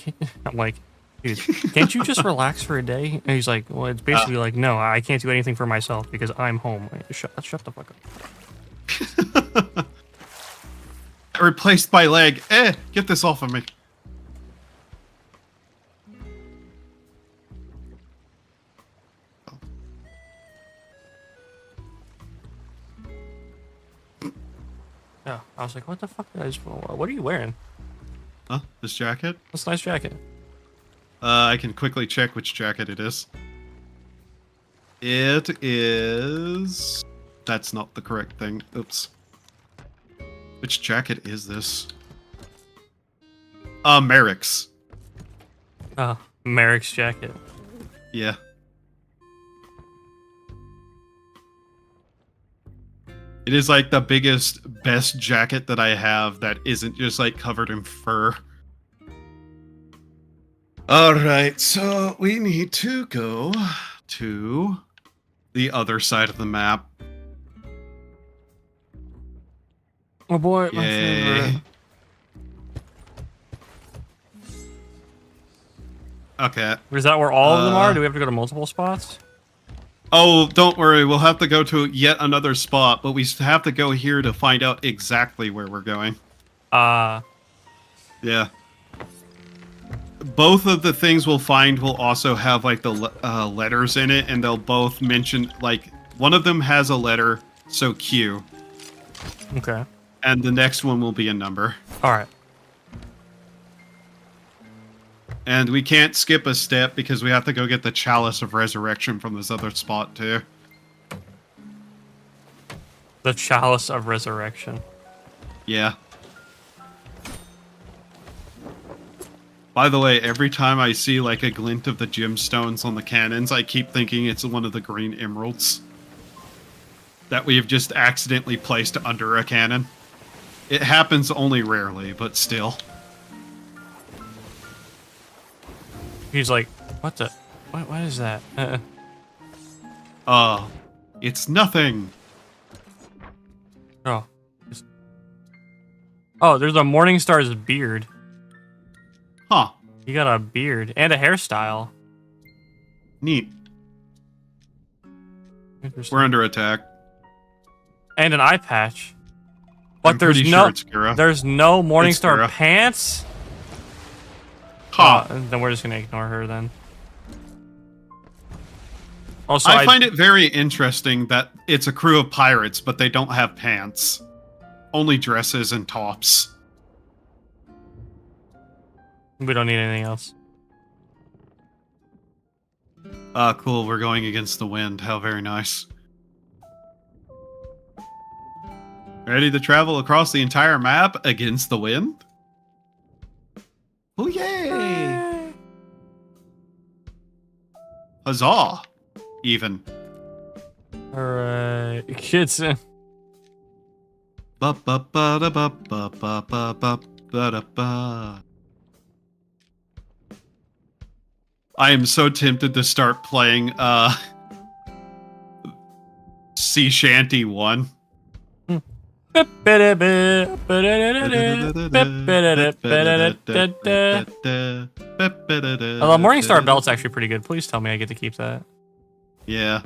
Speaker 10: I'm like, dude, can't you just relax for a day? And he's like, well, it's basically like, no, I can't do anything for myself because I'm home. Like, shut the fuck up.
Speaker 9: I replaced my leg. Get this off of me.
Speaker 10: Yeah, I was like, what the fuck? What are you wearing?
Speaker 9: Huh? This jacket?
Speaker 10: That's a nice jacket.
Speaker 9: I can quickly check which jacket it is. It is... That's not the correct thing. Oops. Which jacket is this? Merrick's.
Speaker 10: Oh, Merrick's jacket.
Speaker 9: Yeah. It is like the biggest, best jacket that I have that isn't just like covered in fur. Alright, so we need to go to the other side of the map.
Speaker 10: Oh boy, my
Speaker 9: Yay.
Speaker 10: favorite.
Speaker 9: Okay.
Speaker 10: Is that where all of them are? Do we have to go to multiple spots?
Speaker 9: Oh, don't worry. We'll have to go to yet another spot, but we have to go here to find out exactly where we're going. Yeah. Both of the things we'll find will also have, like, the letters in it, and they'll both mention, like, one of them has a letter, so Q.
Speaker 10: Okay.
Speaker 9: And the next one will be a number.
Speaker 10: Alright.
Speaker 9: And we can't skip a step because we have to go get the Chalice of Resurrection from this other spot, too.
Speaker 10: The chalice of resurrection.
Speaker 9: Yeah. By the way, every time I see like a glint of the gemstones on the cannons, I keep thinking it's one of the green emeralds that we have just accidentally placed under a cannon. It happens only rarely, but still.
Speaker 10: He's like, what the? What is that?
Speaker 9: It's nothing.
Speaker 10: Oh. Oh, there's a Morningstar's beard.
Speaker 9: Huh.
Speaker 10: You got a beard and a hairstyle.
Speaker 9: Neat. We're under attack.
Speaker 10: And an eye patch. But
Speaker 9: I'm pretty sure it's Kira.
Speaker 10: There's no Morningstar
Speaker 9: Kira.
Speaker 10: pants?
Speaker 9: Huh.
Speaker 10: Then we're just gonna ignore her then. Also,
Speaker 9: I find it very interesting that it's a crew of pirates, but they don't have pants. Only dresses and tops.
Speaker 10: We don't need anything else.
Speaker 9: Cool. We're going against the wind. How very nice. Ready to travel across the entire map against the wind? Oh, yay! Huzzah! Even.
Speaker 10: Alright, kids.
Speaker 9: I am so tempted to start playing Sea Shanty 1.
Speaker 10: Although Morningstar belt's actually pretty good. Please tell me I get to keep that.
Speaker 9: Yeah.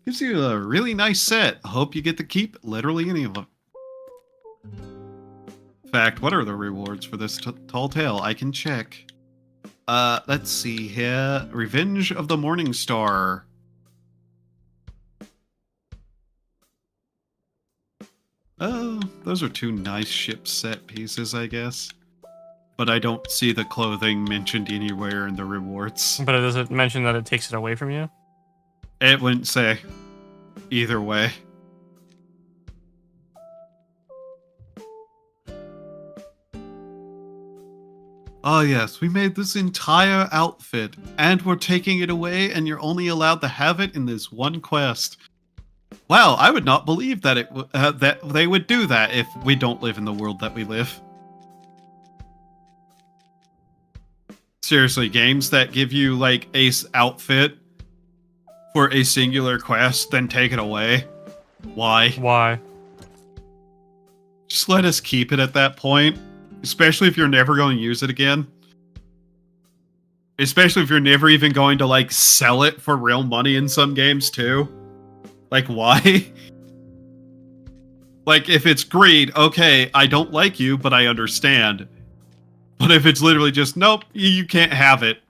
Speaker 9: Gives you a really nice set. Hope you get to keep literally any of them. In fact, what are the rewards for this tall tale? I can check. Let's see here. Revenge of the Morningstar. Oh, those are two nice ship set pieces, I guess. But I don't see the clothing mentioned anywhere in the rewards.
Speaker 10: But does it mention that it takes it away from you?
Speaker 9: It wouldn't say. Either way. Oh yes, we made this entire outfit, and we're taking it away, and you're only allowed to have it in this one quest. Wow, I would not believe that that they would do that if we don't live in the world that we live. Seriously, games that give you like a outfit for a singular quest, then take it away. Why?
Speaker 10: Why?
Speaker 9: Just let us keep it at that point. Especially if you're never going to use it again. Especially if you're never even going to like sell it for real money in some games too. Like, why? Like, if it's greed, okay, I don't like you, but I understand. But if it's literally just, nope, you can't have it.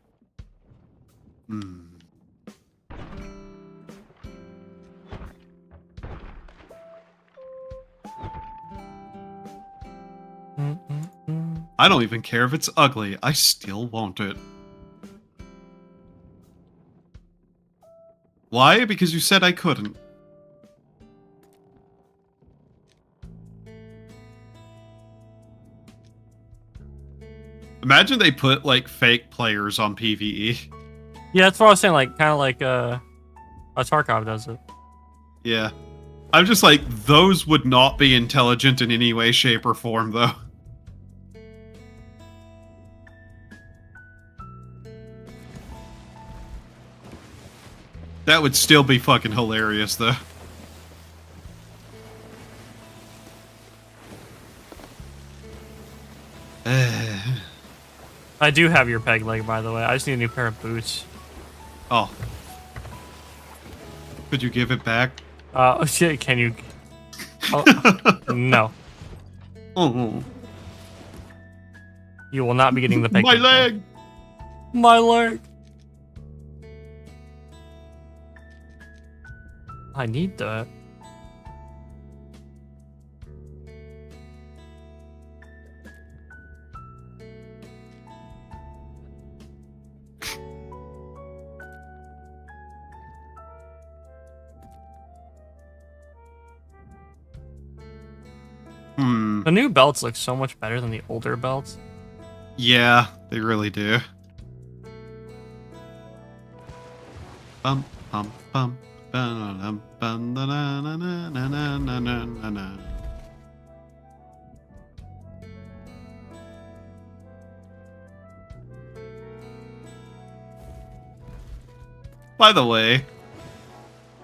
Speaker 9: I don't even care if it's ugly. I still want it. Why? Because you said I couldn't. Imagine they put, like, fake players on PvE.
Speaker 10: Yeah, that's what I was saying, like, kind of like, Tarkov does it.
Speaker 9: Yeah. I'm just like, those would not be intelligent in any way, shape, or form, though. That would still be fucking hilarious, though.
Speaker 10: I do have your peg leg, by the way. I just need a new pair of boots.
Speaker 9: Oh. Could you give it back?
Speaker 10: Shit, can you... Oh, no.
Speaker 9: Oh.
Speaker 10: You will not be getting the peg
Speaker 9: My
Speaker 10: leg.
Speaker 9: leg!
Speaker 10: My leg! I need that. The new belts look so much better than the older belts.
Speaker 9: Yeah, they really do. Bum bum bum bum bum na na na na na na na na na. By the way,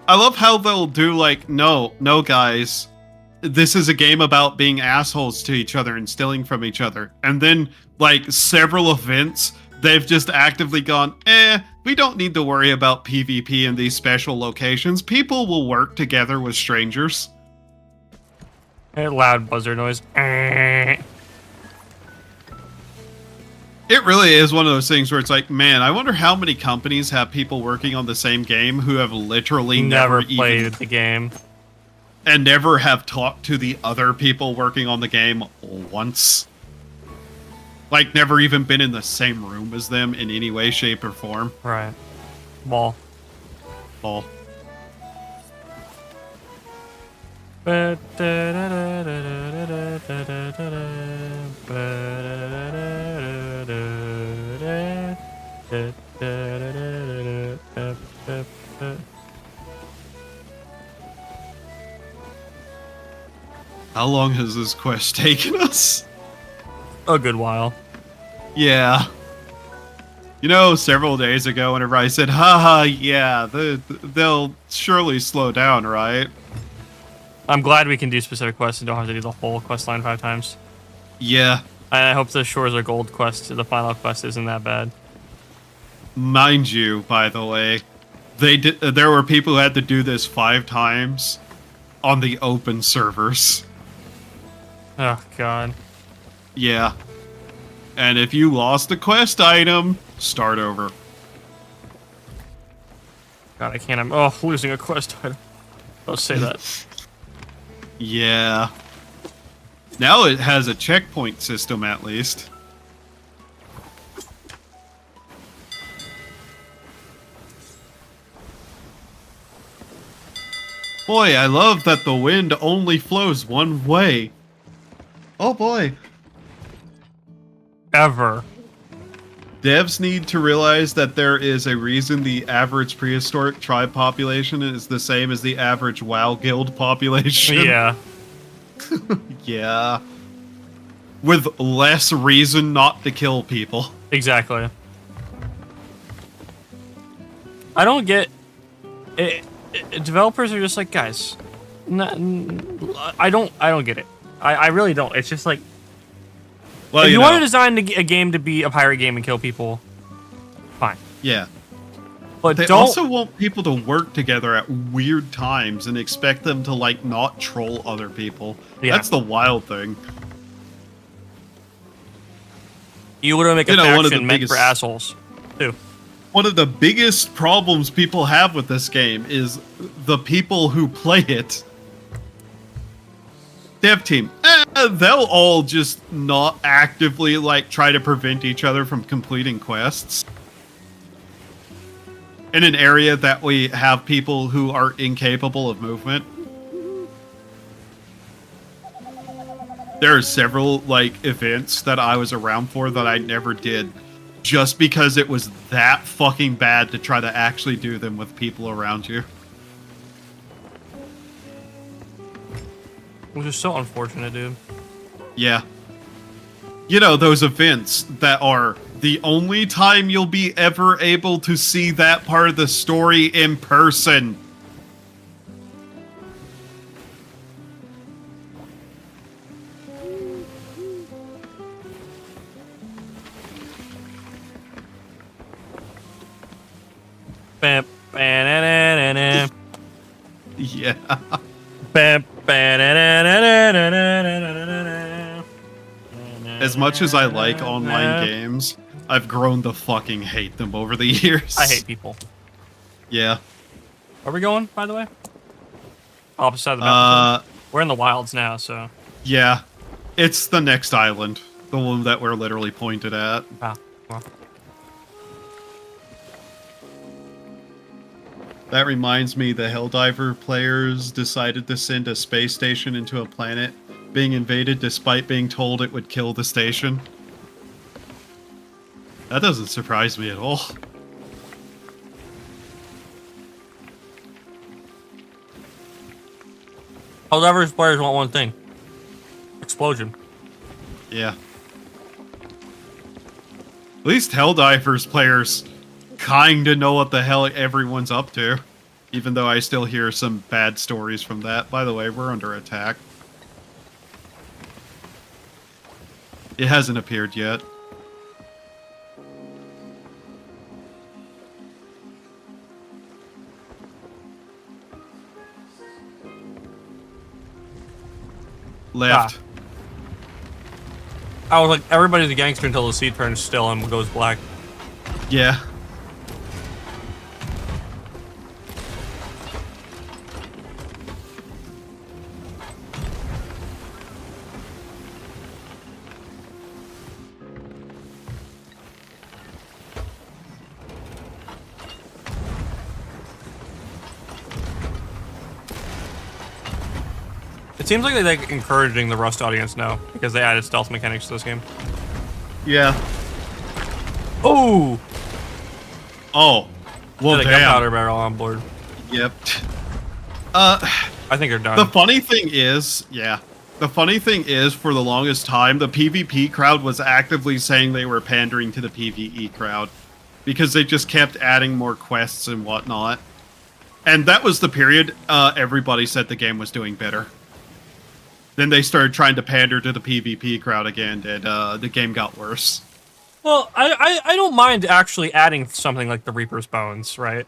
Speaker 9: I love how they'll do like, no, guys, this is a game about being assholes to each other and stealing from each other. And then, like, several events, they've just actively gone, we don't need to worry about PvP in these special locations. People will work together with strangers.
Speaker 10: A loud buzzer noise.
Speaker 9: It really is one of those things where it's like, man, I wonder how many companies have people working on the same game who have literally
Speaker 10: never played the game.
Speaker 9: And never have talked to the other people working on the game once. Like, never even been in the same room as them in any way, shape, or form.
Speaker 10: Right. Ball.
Speaker 9: How long has this quest taken us?
Speaker 10: A good while.
Speaker 9: Yeah. You know, several days ago, whenever I said, haha, yeah, they'll surely slow down, right?
Speaker 10: I'm glad we can do specific quests and don't have to do the whole quest line 5 times.
Speaker 9: Yeah.
Speaker 10: I hope the Shores of Gold quest, the final quest, isn't that bad.
Speaker 9: Mind you, by the way, there were people who had to do this 5 times on the open servers.
Speaker 10: Oh, God.
Speaker 9: Yeah. And if you lost the quest item, start over.
Speaker 10: God, I can't. I'm losing a quest item. Don't say that.
Speaker 9: Yeah. Now it has a checkpoint system, at least. Boy, I love that the wind only flows one way. Oh boy.
Speaker 10: Ever.
Speaker 9: Devs need to realize that there is a reason the average prehistoric tribe population is the same as the average WoW guild population.
Speaker 10: Yeah.
Speaker 9: Yeah. With less reason not to kill people.
Speaker 10: Exactly. I don't get it. Developers are just like, guys, I don't get it. I really don't. It's just like, well, if you want to design a game to be a pirate game and kill people, fine.
Speaker 9: Yeah.
Speaker 10: But
Speaker 9: they
Speaker 10: don't
Speaker 9: also want people to work together at weird times and expect them to, like, not troll other people. Yeah. That's the wild thing.
Speaker 10: You want to make a faction meant for assholes, too.
Speaker 9: One of the biggest problems people have with this game is the people who play it. Dev team, they'll all just not actively, like, try to prevent each other from completing quests. In an area that we have people who are incapable of movement. There are several, like, events that I was around for that I never did. Just because it was that fucking bad to try to actually do them with people around you.
Speaker 10: Which is so unfortunate, dude.
Speaker 9: Yeah. You know, those events that are the only time you'll be ever able to see that part of the story in person. Yeah. As much as I like online games, I've grown to fucking hate them over the years.
Speaker 10: I hate people.
Speaker 9: Yeah.
Speaker 10: Where are we going, by the way? Opposite side of the map. We're in the wilds now, so.
Speaker 9: Yeah. It's the next island. The one that we're literally pointed at.
Speaker 10: Ah, well.
Speaker 9: That reminds me, the Helldiver players decided to send a space station into a planet being invaded despite being told it would kill the station. That doesn't surprise me at all.
Speaker 10: However, players want one thing. Explosion.
Speaker 9: Yeah. At least Helldivers players kinda know what the hell everyone's up to. Even though I still hear some bad stories from that. By the way, we're under attack. It hasn't appeared yet. Left.
Speaker 10: I was like, everybody's a gangster until the sea turns still and goes black.
Speaker 9: Yeah.
Speaker 10: It seems like they're like encouraging the Rust audience now because they added stealth mechanics to this game.
Speaker 9: Yeah.
Speaker 10: Oh.
Speaker 9: Oh. Well,
Speaker 10: damn. Gunpowder barrel on board.
Speaker 9: Yep.
Speaker 10: I think they're done.
Speaker 9: The funny thing is, yeah. The funny thing is, for the longest time, the PvP crowd was actively saying they were pandering to the PvE crowd because they just kept adding more quests and whatnot. And that was the period everybody said the game was doing better. Then they started trying to pander to the PvP crowd again, and the game got worse.
Speaker 10: Well, I don't mind actually adding something like the Reaper's Bones, right?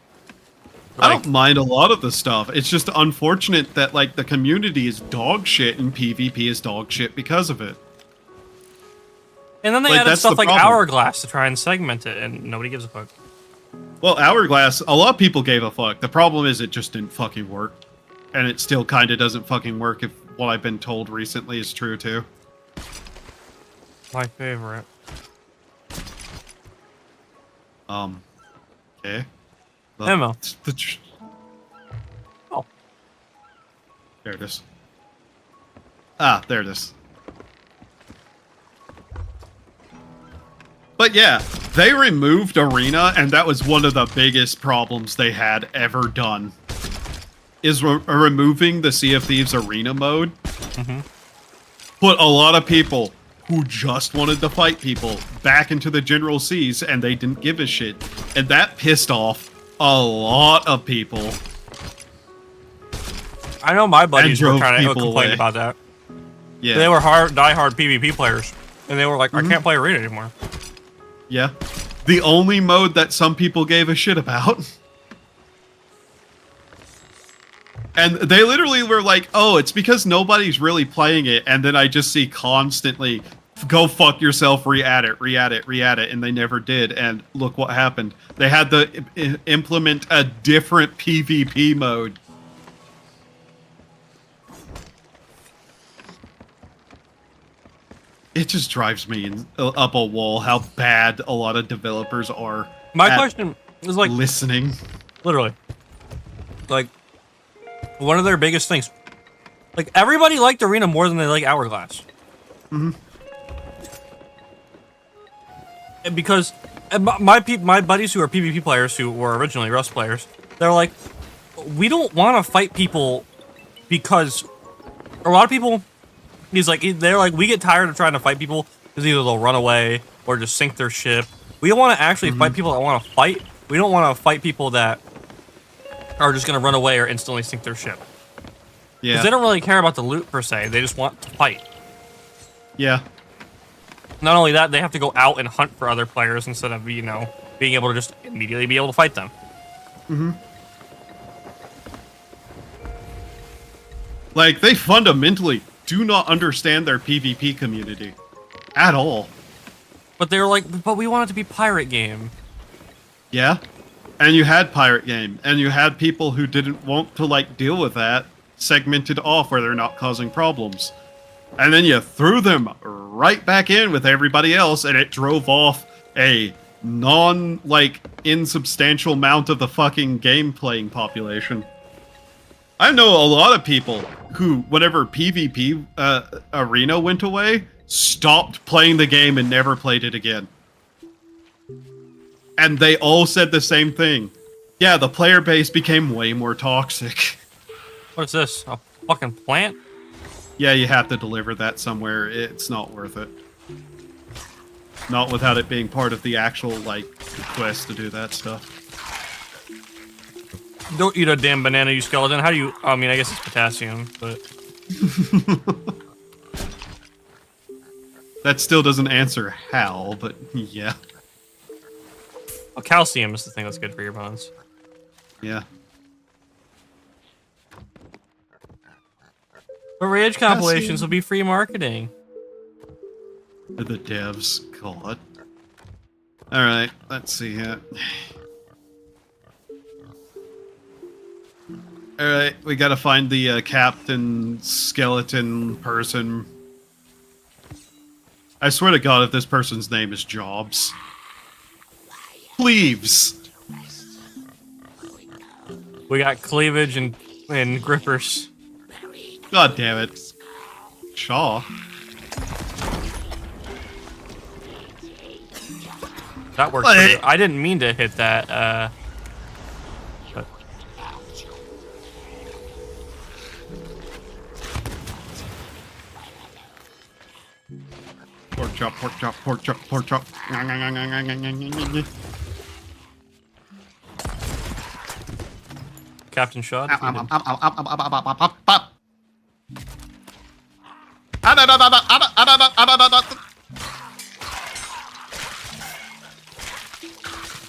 Speaker 9: Like, I don't mind a lot of the stuff. It's just unfortunate that like the community is dog shit and PvP is dog shit because of it.
Speaker 10: And then they added stuff like Hourglass to try and segment it, and nobody gives a fuck.
Speaker 9: Well, Hourglass, a lot of people gave a fuck. The problem is it just didn't fucking work. And it still kind of doesn't fucking work if what I've been told recently is true, too.
Speaker 10: My favorite.
Speaker 9: Okay.
Speaker 10: Ammo.
Speaker 9: Oh. There it is. Ah, there it is. But yeah, they removed Arena, and that was one of the biggest problems they had ever done. Is removing the Sea of Thieves Arena mode.
Speaker 10: Mm-hmm.
Speaker 9: Put a lot of people who just wanted to fight people back into the general seas, and they didn't give a shit. And that pissed off a lot of people.
Speaker 10: I know my buddies were trying to complain about that.
Speaker 9: Yeah.
Speaker 10: They were die-hard PvP players, and they were like, I can't play Arena anymore.
Speaker 9: Yeah. The only mode that some people gave a shit about. And they literally were like, oh, it's because nobody's really playing it. And then I just see constantly, go fuck yourself, re-add it, re-add it, re-add it. And they never did. And look what happened. They had to implement a different PvP mode. It just drives me up a wall how bad a lot of developers are.
Speaker 10: My question is like
Speaker 9: listening.
Speaker 10: Literally. Like, one of their biggest things. Like, everybody liked Arena more than they like Hourglass.
Speaker 9: Mm-hmm.
Speaker 10: And because my buddies who are PvP players, who were originally Rust players, they're like, we don't want to fight people because a lot of people, they're like, we get tired of trying to fight people because either they'll run away or just sink their ship. We don't want to actually fight people that want to fight. We don't want to fight people that are just going to run away or instantly sink their ship.
Speaker 9: Yeah.
Speaker 10: Because they don't really care about the loot, per se. They just want to fight.
Speaker 9: Yeah.
Speaker 10: Not only that, they have to go out and hunt for other players instead of, being able to just immediately be able to fight them.
Speaker 9: Mm-hmm. Like, they fundamentally do not understand their PvP community. At all.
Speaker 10: But they were like, but we want it to be pirate game.
Speaker 9: Yeah. And you had pirate game, and you had people who didn't want to like deal with that, segmented off where they're not causing problems. And then you threw them right back in with everybody else, and it drove off a insubstantial amount of the fucking game playing population. I know a lot of people who, whenever PvP Arena went away, stopped playing the game and never played it again. And they all said the same thing. Yeah, the player base became way more toxic.
Speaker 10: What's this? A fucking plant?
Speaker 9: Yeah, you have to deliver that somewhere. It's not worth it. Not without it being part of the actual, like, quest to do that stuff.
Speaker 10: Don't eat a damn banana, you skeleton. How do you... I mean, I guess it's potassium, but...
Speaker 9: That still doesn't answer how, but yeah.
Speaker 10: Well, calcium is the thing that's good for your bones.
Speaker 9: Yeah.
Speaker 10: But Rage compilations will be free marketing.
Speaker 9: The devs, God. Alright, let's see here. Alright, we gotta find the captain skeleton person. I swear to God, if this person's name is Jobs. Cleaves!
Speaker 10: We got cleavage and grippers.
Speaker 9: God damn it. Shaw.
Speaker 10: That worked. I didn't mean to hit that, but...
Speaker 9: Pork chop, pork chop, pork chop, pork chop.
Speaker 10: Captain Shaw.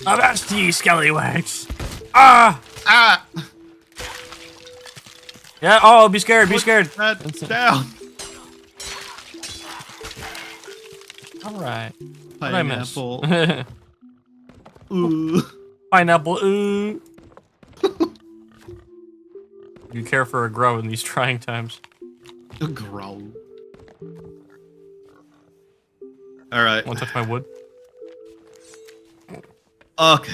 Speaker 10: Avast ye, scallywags! Ah!
Speaker 9: Ah!
Speaker 10: Yeah, oh, be scared, be scared.
Speaker 9: That's down.
Speaker 10: Alright. What did I miss?
Speaker 9: Pineapple. Ooh.
Speaker 10: Pineapple, ooh. You care for a grow in these trying times.
Speaker 9: A grow. Alright.
Speaker 10: Want to touch my wood?
Speaker 9: Okay.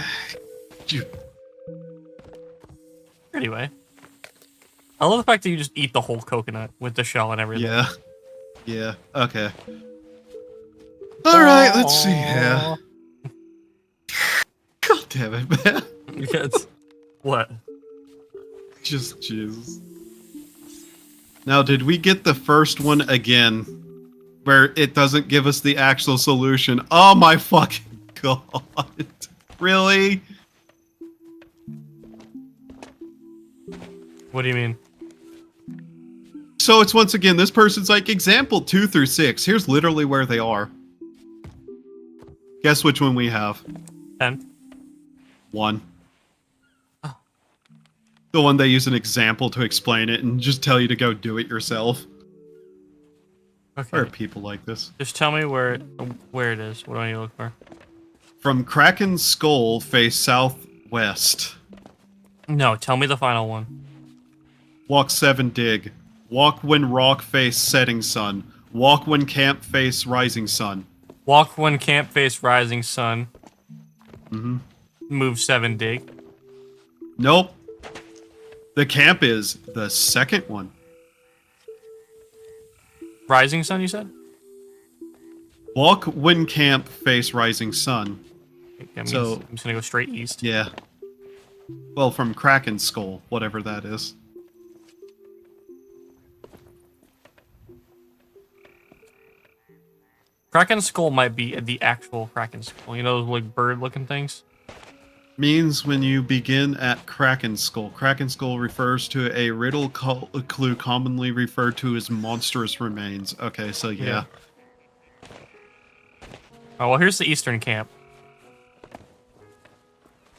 Speaker 10: Anyway. I love the fact that you just eat the whole coconut with the shell and everything.
Speaker 9: Yeah. Yeah. Okay. Alright, let's see here. God damn it, man.
Speaker 10: Yes. What?
Speaker 9: Just jizz. Now, did we get the first one again? Where it doesn't give us the actual solution? Oh my fucking God. Really?
Speaker 10: What do you mean?
Speaker 9: So it's once again, this person's like, example 2 through 6. Here's literally where they are. Guess which one we have?
Speaker 10: 10.
Speaker 9: 1. Oh. The one they use an example to explain it and just tell you to go do it yourself.
Speaker 10: Okay.
Speaker 9: There are people like this.
Speaker 10: Just tell me where it is. What do I need to look for?
Speaker 9: From Kraken's skull, face southwest.
Speaker 10: No, tell me the final one.
Speaker 9: Walk 7 dig. Walk when rock face setting sun. Walk when camp face rising sun.
Speaker 10: Walk when camp face rising sun.
Speaker 9: Mm-hmm.
Speaker 10: Move 7 dig.
Speaker 9: Nope. The camp is the second one.
Speaker 10: Rising sun, you said?
Speaker 9: Walk when camp face rising sun.
Speaker 10: So I'm just gonna go straight east.
Speaker 9: Yeah. Well, from Kraken's skull, whatever that is.
Speaker 10: Kraken's skull might be the actual Kraken skull. You know those like bird-looking things?
Speaker 9: Means when you begin at Kraken's skull. Kraken's skull refers to a riddle clue commonly referred to as monstrous remains. Okay, so yeah.
Speaker 10: Oh, well, here's the eastern camp.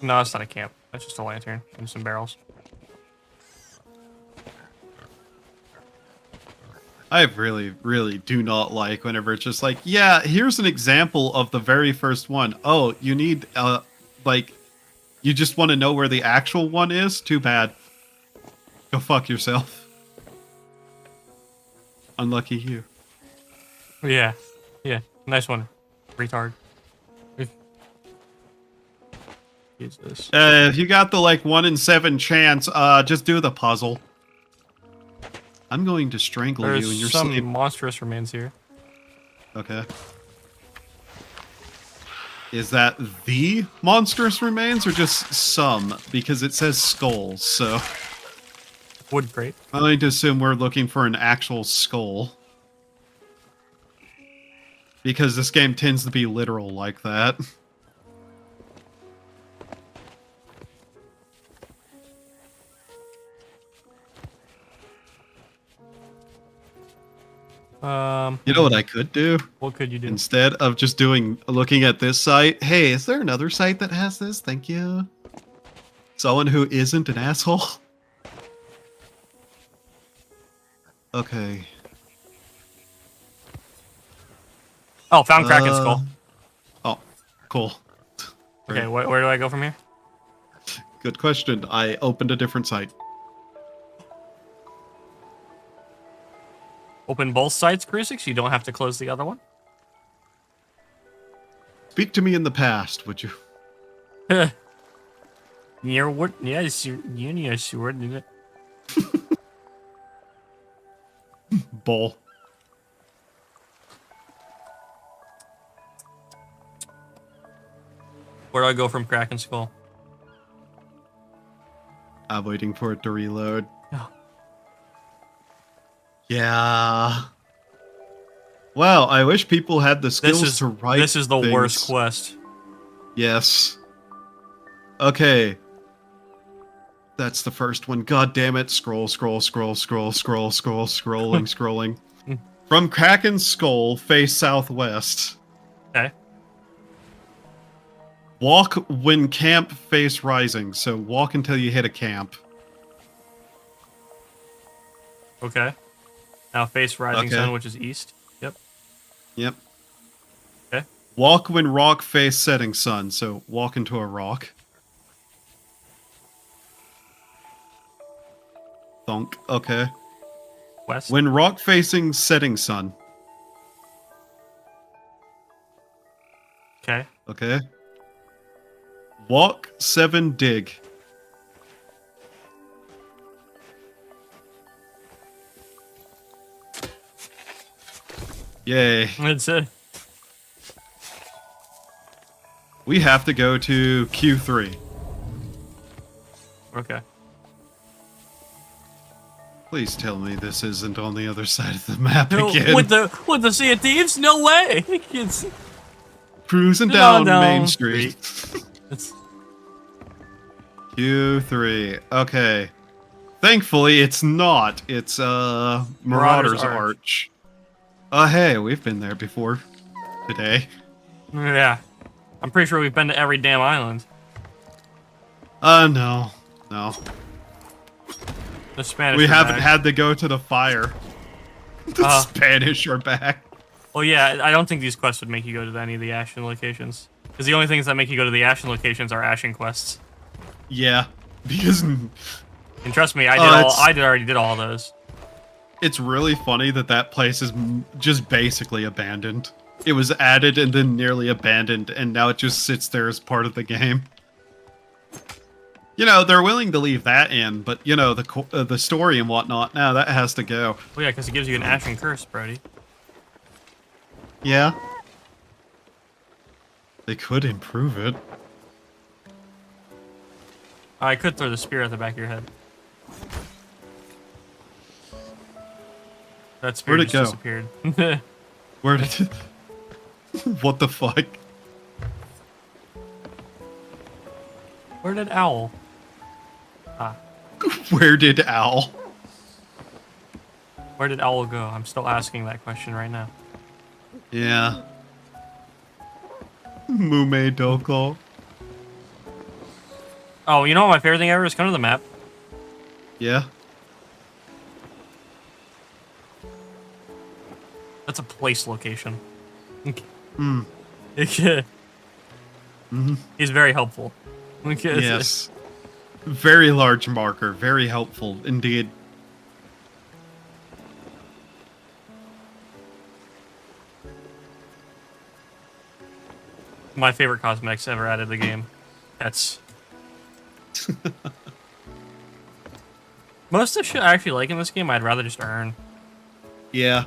Speaker 10: No, it's not a camp. That's just a lantern and some barrels.
Speaker 9: I really, really do not like whenever it's just like, yeah, here's an example of the very first one. Oh, you need, like, you just want to know where the actual one is? Too bad. Go fuck yourself. Unlucky you.
Speaker 10: Yeah. Yeah. Nice one. Retard. Jesus.
Speaker 9: If you got the, like, 1 in 7 chance, just do the puzzle. I'm going to strangle
Speaker 10: There's
Speaker 9: you in your
Speaker 10: some
Speaker 9: sleep.
Speaker 10: monstrous remains here.
Speaker 9: Okay. Is that the monstrous remains or just some? Because it says skulls, so...
Speaker 10: Wood crate.
Speaker 9: I'm going to assume we're looking for an actual skull. Because this game tends to be literal like that. You know what I could do?
Speaker 10: What could you do?
Speaker 9: Instead of just looking at this site, hey, is there another site that has this? Thank you. Someone who isn't an asshole? Okay.
Speaker 10: Oh, found Kraken skull.
Speaker 9: Oh, cool.
Speaker 10: Okay, where do I go from here?
Speaker 9: Good question. I opened a different site.
Speaker 10: Open both sites, Crucix? You don't have to close the other one?
Speaker 9: Speak to me in the past, would you?
Speaker 10: Near what? Yes, you did it.
Speaker 9: Bull.
Speaker 10: Where do I go from Kraken skull?
Speaker 9: I'm waiting for it to reload.
Speaker 10: Oh.
Speaker 9: Yeah. Well, I wish people had the skills to write.
Speaker 10: This is the
Speaker 9: things.
Speaker 10: worst quest.
Speaker 9: Yes. Okay. That's the first one. God damn it. Scroll, scroll, scroll, scroll, scroll, scroll, scrolling, scrolling. From Kraken's skull, face southwest.
Speaker 10: Okay.
Speaker 9: Walk when camp face rising. So walk until you hit a camp.
Speaker 10: Okay. Now face rising
Speaker 9: Okay.
Speaker 10: sun, which is east. Yep.
Speaker 9: Yep.
Speaker 10: Okay.
Speaker 9: Walk when rock face setting sun. So walk into a rock. Thunk. Okay.
Speaker 10: West.
Speaker 9: When rock facing setting sun.
Speaker 10: Okay.
Speaker 9: Okay. Walk 7 dig. Yay.
Speaker 10: That's it.
Speaker 9: We have to go to Q3.
Speaker 10: Okay.
Speaker 9: Please tell me this isn't on the other side of the map
Speaker 10: No,
Speaker 9: again.
Speaker 10: with the Sea of Thieves? No way! It's
Speaker 9: Cruising
Speaker 10: down
Speaker 9: Main Street.
Speaker 10: It's
Speaker 9: Q3. Okay. Thankfully, it's not. It's, Marauder's Arch. Hey, we've been there before. Today.
Speaker 10: yeah. I'm pretty sure we've been to every damn island.
Speaker 9: No. No.
Speaker 10: The Spanish.
Speaker 9: We
Speaker 10: are
Speaker 9: haven't
Speaker 10: back.
Speaker 9: had to go to the fire. The Spanish are back.
Speaker 10: Well, yeah, I don't think these quests would make you go to any of the Ashen locations. Because the only things that make you go to the Ashen locations are Ashen quests.
Speaker 9: Yeah, because...
Speaker 10: And trust me, I already did all those.
Speaker 9: It's really funny that place is just basically abandoned. It was added and then nearly abandoned, and now it just sits there as part of the game. You know, they're willing to leave that in, but, you know, the story and whatnot, now that has to go.
Speaker 10: Well, yeah, because it gives you an Ashen curse, Brody.
Speaker 9: Yeah. They could improve it.
Speaker 10: I could throw the spear at the back of your head. That spear
Speaker 9: Where'd it
Speaker 10: just
Speaker 9: go?
Speaker 10: disappeared.
Speaker 9: Where did it... What the fuck?
Speaker 10: Where did Owl? Ah.
Speaker 9: Where did Owl?
Speaker 10: Where did Owl go? I'm still asking that question right now.
Speaker 9: Yeah. Mume Doko.
Speaker 10: Oh, you know what my favorite thing ever is? Come to the map.
Speaker 9: Yeah.
Speaker 10: That's a place location.
Speaker 9: Hmm.
Speaker 10: He's very helpful.
Speaker 9: Yes. Very large marker. Very helpful indeed.
Speaker 10: My favorite cosmetics ever added to the game. That's... Most of the shit I actually like in this game, I'd rather just earn.
Speaker 9: Yeah.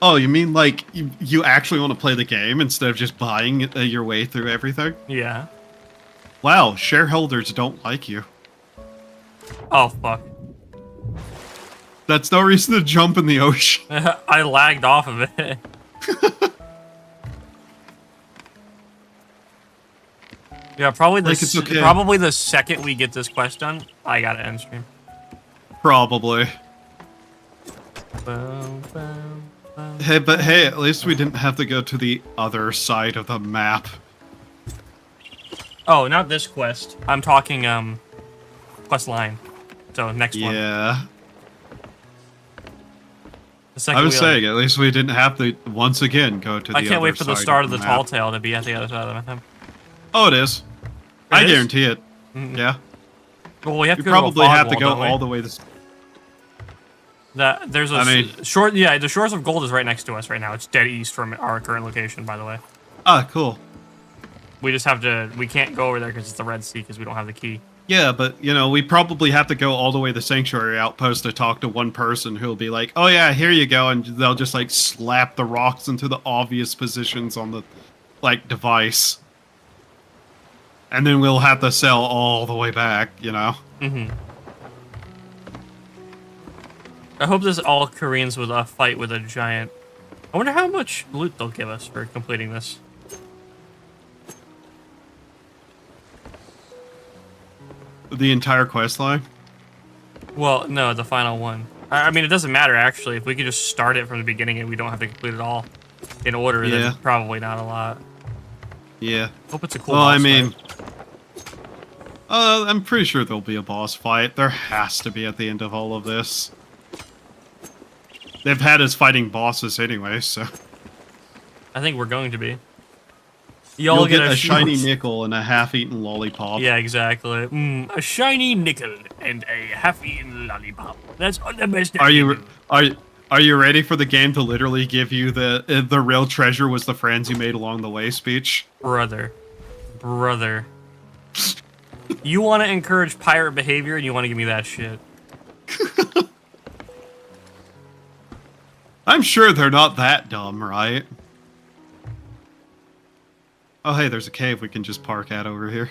Speaker 9: Oh, you mean like you actually want to play the game instead of just buying your way through everything?
Speaker 10: Yeah.
Speaker 9: Wow, shareholders don't like you.
Speaker 10: Oh, fuck.
Speaker 9: That's no reason to jump in the ocean.
Speaker 10: I lagged off of it. Yeah, probably probably the second we get this quest done, I gotta end stream.
Speaker 9: Probably.
Speaker 10: Boom, boom, boom.
Speaker 9: Hey, but hey, at least we didn't have to go to the other side of the map.
Speaker 10: Oh, not this quest. I'm talking quest line. So next one.
Speaker 9: Yeah.
Speaker 10: I
Speaker 9: was saying, at least we didn't have to once again go to the other side.
Speaker 10: I can't wait for the start of the tall tale to be at the other side of the map.
Speaker 9: Oh, it is. I guarantee it.
Speaker 10: Mm-hmm.
Speaker 9: Yeah.
Speaker 10: Well, we have to
Speaker 9: probably have to go all the way.
Speaker 10: There's a short. Yeah, the Shores of Gold is right next to us right now. It's dead east from our current location, by the way.
Speaker 9: Ah, cool.
Speaker 10: We just have to. We can't go over there because it's the Red Sea because we don't have the key.
Speaker 9: Yeah, but you know, we probably have to go all the way to the Sanctuary Outpost to talk to one person who'll be like, "Oh yeah, here you go," and they'll just like slap the rocks into the obvious positions on the device. And then we'll have to sell all the way back, you know?
Speaker 10: Mm-hmm. I hope this all Koreans with a fight with a giant. I wonder how much loot they'll give us for completing this.
Speaker 9: The entire quest line?
Speaker 10: Well, no, the final one. I mean, it doesn't matter, actually. If we could just start it from the beginning and we don't have to complete it all in order, then probably not a lot.
Speaker 9: Yeah.
Speaker 10: Hope it's a cool
Speaker 9: boss
Speaker 10: I
Speaker 9: mean... fight. I'm pretty sure there'll be a boss fight. There has to be at the end of all of this. They've had us fighting bosses anyway, so...
Speaker 10: I think we're going to be.
Speaker 9: You'll get a shiny nickel and a half-eaten lollipop.
Speaker 10: Yeah, exactly. A shiny nickel and a half-eaten lollipop. That's all the best.
Speaker 9: Are you ready for the game to literally give you the real treasure was the friends you made along the way speech?
Speaker 10: Brother. You want to encourage pirate behavior and you want to give me that shit.
Speaker 9: I'm sure they're not that dumb, right? Oh, hey, there's a cave we can just park at over here.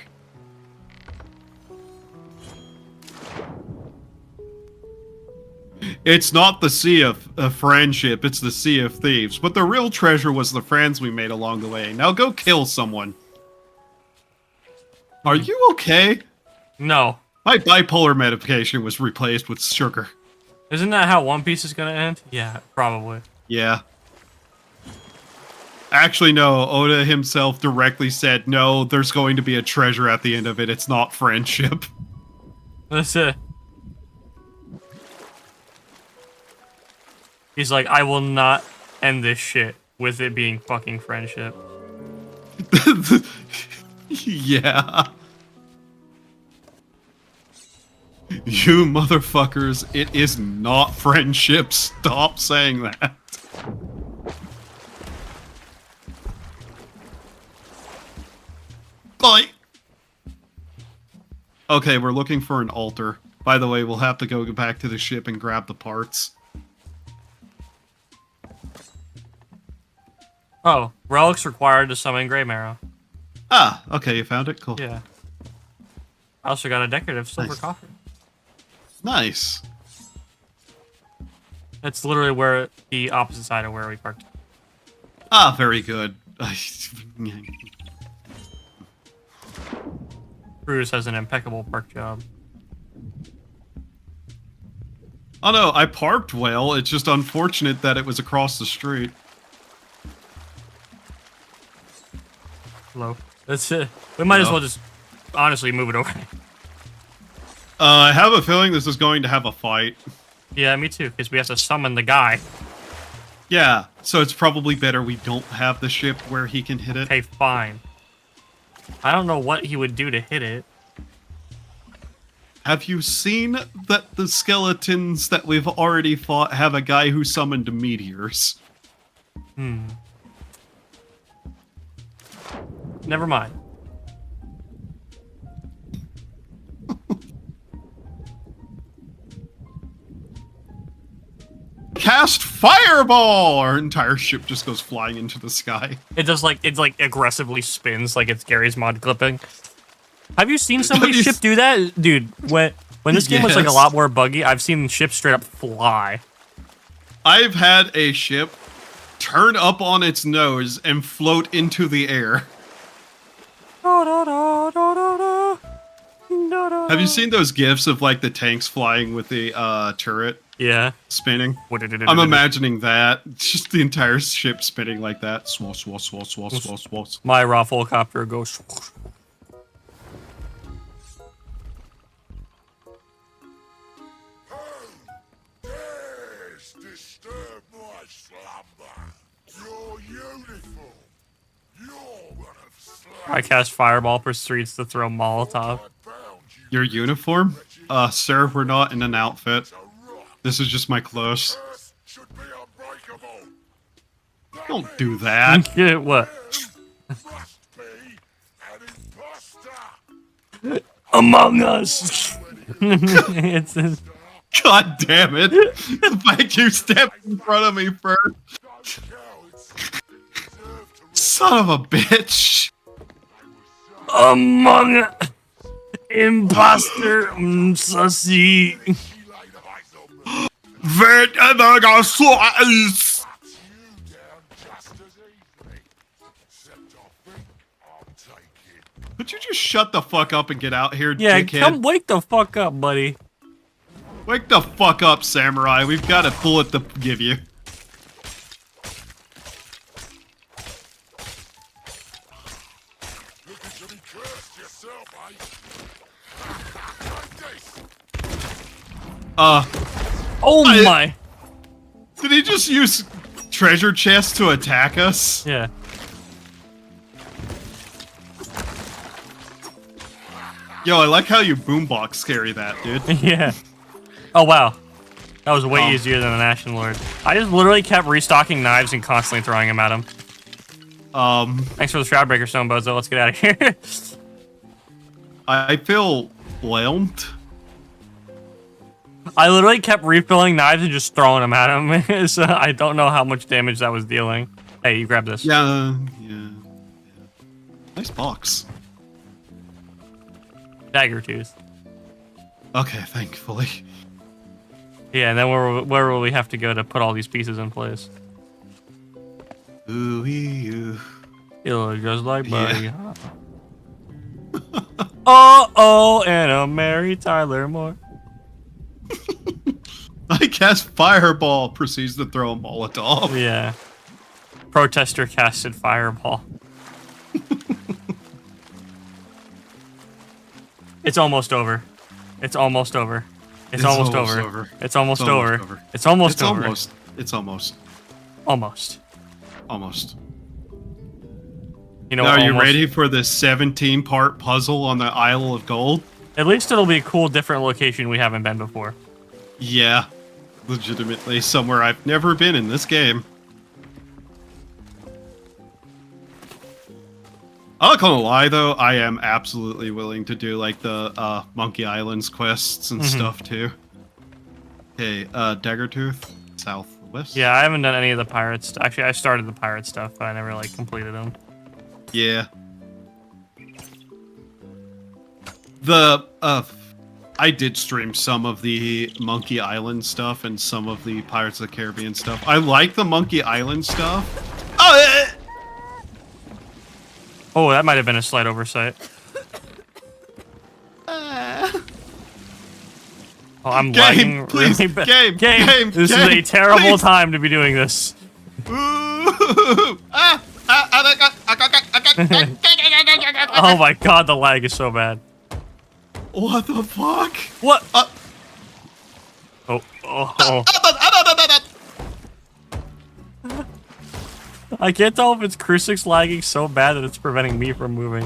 Speaker 9: It's not the sea of friendship, it's the sea of thieves. But the real treasure was the friends we made along the way. Now go kill someone. Are you okay?
Speaker 10: No.
Speaker 9: My bipolar medication was replaced with sugar.
Speaker 10: Isn't that how One Piece is gonna end? Yeah, probably.
Speaker 9: Yeah. Actually, no. Oda himself directly said, no, there's going to be a treasure at the end of it. It's not friendship.
Speaker 10: That's it. He's like, I will not end this shit with it being fucking friendship.
Speaker 9: Yeah. You motherfuckers, it is not friendship. Stop saying that. Bye. Okay, we're looking for an altar. By the way, we'll have to go back to the ship and grab the parts.
Speaker 10: Oh, relics required to summon Grey Marrow.
Speaker 9: Ah, okay, you found it? Cool.
Speaker 10: Yeah. I also got a decorative silver coffin.
Speaker 9: Nice.
Speaker 10: That's literally where the opposite side of where we parked.
Speaker 9: Ah, very good.
Speaker 10: Cruz has an impeccable park job.
Speaker 9: Oh no, I parked well. It's just unfortunate that it was across the street.
Speaker 10: Hello. That's it. We might as well just honestly move it over.
Speaker 9: I have a feeling this is going to have a fight.
Speaker 10: Yeah, me too, because we have to summon the guy.
Speaker 9: Yeah, so it's probably better we don't have the ship where he can hit it.
Speaker 10: Okay, fine. I don't know what he would do to hit it.
Speaker 9: Have you seen that the skeletons that we've already fought have a guy who summoned meteors?
Speaker 10: Never mind.
Speaker 9: cast fireball! Our entire ship just goes flying into the sky.
Speaker 10: It does it's like aggressively spins like it's Gary's mod clipping. Have you seen somebody's ship do that? Dude, when this game was like a lot more buggy, I've seen ships straight up fly.
Speaker 9: I've had a ship turn up on its nose and float into the air. Have you seen those gifs of like the tanks flying with the turret?
Speaker 10: Yeah.
Speaker 9: Spinning? I'm imagining that. Just the entire ship spinning like that. Swall, swall, swall, swall, swall, swall.
Speaker 10: My raffle copter goes.
Speaker 8: Disturb my slumber. You're beautiful. You're one of slumber.
Speaker 10: I cast fireball, proceeds to throw Molotov.
Speaker 9: Your uniform? Sir, we're not in an outfit. This is just my clothes. Don't do that.
Speaker 10: What? Among Us. It's
Speaker 9: God damn it! Thank you, step in front of me first. Son of a bitch!
Speaker 10: Among Imposter Sussy.
Speaker 9: Could you just shut the fuck up and get out here,
Speaker 10: yeah,
Speaker 9: dickhead?
Speaker 10: come wake the fuck up, buddy.
Speaker 9: Wake the fuck up, Samurai. We've got a bullet to give you.
Speaker 10: Oh my!
Speaker 9: Did he just use treasure chest to attack us?
Speaker 10: Yeah.
Speaker 9: Yo, I like how you boombox carry that, dude.
Speaker 10: Yeah. Oh wow. That was way easier than the Ashen Lord. I just literally kept restocking knives and constantly throwing them at him. Thanks for the Shroudbreaker Stone, Bozo. Let's get out of here.
Speaker 9: I feel whelmed.
Speaker 10: I literally kept refilling knives and just throwing them at him. So I don't know how much damage that was dealing. Hey, you grab this.
Speaker 9: Yeah. Nice box.
Speaker 10: Dagger tooth.
Speaker 9: Okay, thankfully.
Speaker 10: Yeah, and then where will we have to go to put all these pieces in place?
Speaker 9: Ooh, you
Speaker 10: look just like Buddy. Yeah. Oh, and a Mary Tyler Moore.
Speaker 9: I cast Fireball, proceeds to throw a Molotov.
Speaker 10: Yeah. Protester casted Fireball. It's almost over. It's almost over. It's almost over. It's almost over. It's almost over.
Speaker 9: It's almost.
Speaker 10: Almost.
Speaker 9: Almost.
Speaker 10: You know,
Speaker 9: now, are you ready for the 17-part puzzle on the Isle of Gold?
Speaker 10: At least it'll be a cool, different location we haven't been before.
Speaker 9: Yeah. Legitimately somewhere I've never been in this game. I'm not gonna lie though, I am absolutely willing to do like the Monkey Islands quests and stuff too. Okay, Daggertooth, southwest.
Speaker 10: Yeah, I haven't done any of the pirates. Actually, I started the pirate stuff, but I never like completed them.
Speaker 9: Yeah. The I did stream some of the Monkey Island stuff and some of the Pirates of the Caribbean stuff. I like the Monkey Island stuff.
Speaker 10: Oh, that might have been a slight oversight. Oh, I'm lagging
Speaker 9: please,
Speaker 10: really bad.
Speaker 9: Game,
Speaker 10: this is a terrible time to be doing this.
Speaker 9: Oh
Speaker 10: my god, the lag is so bad.
Speaker 9: What the fuck?
Speaker 10: What? Oh. I can't tell if it's Crucix lagging so bad that it's preventing me from moving.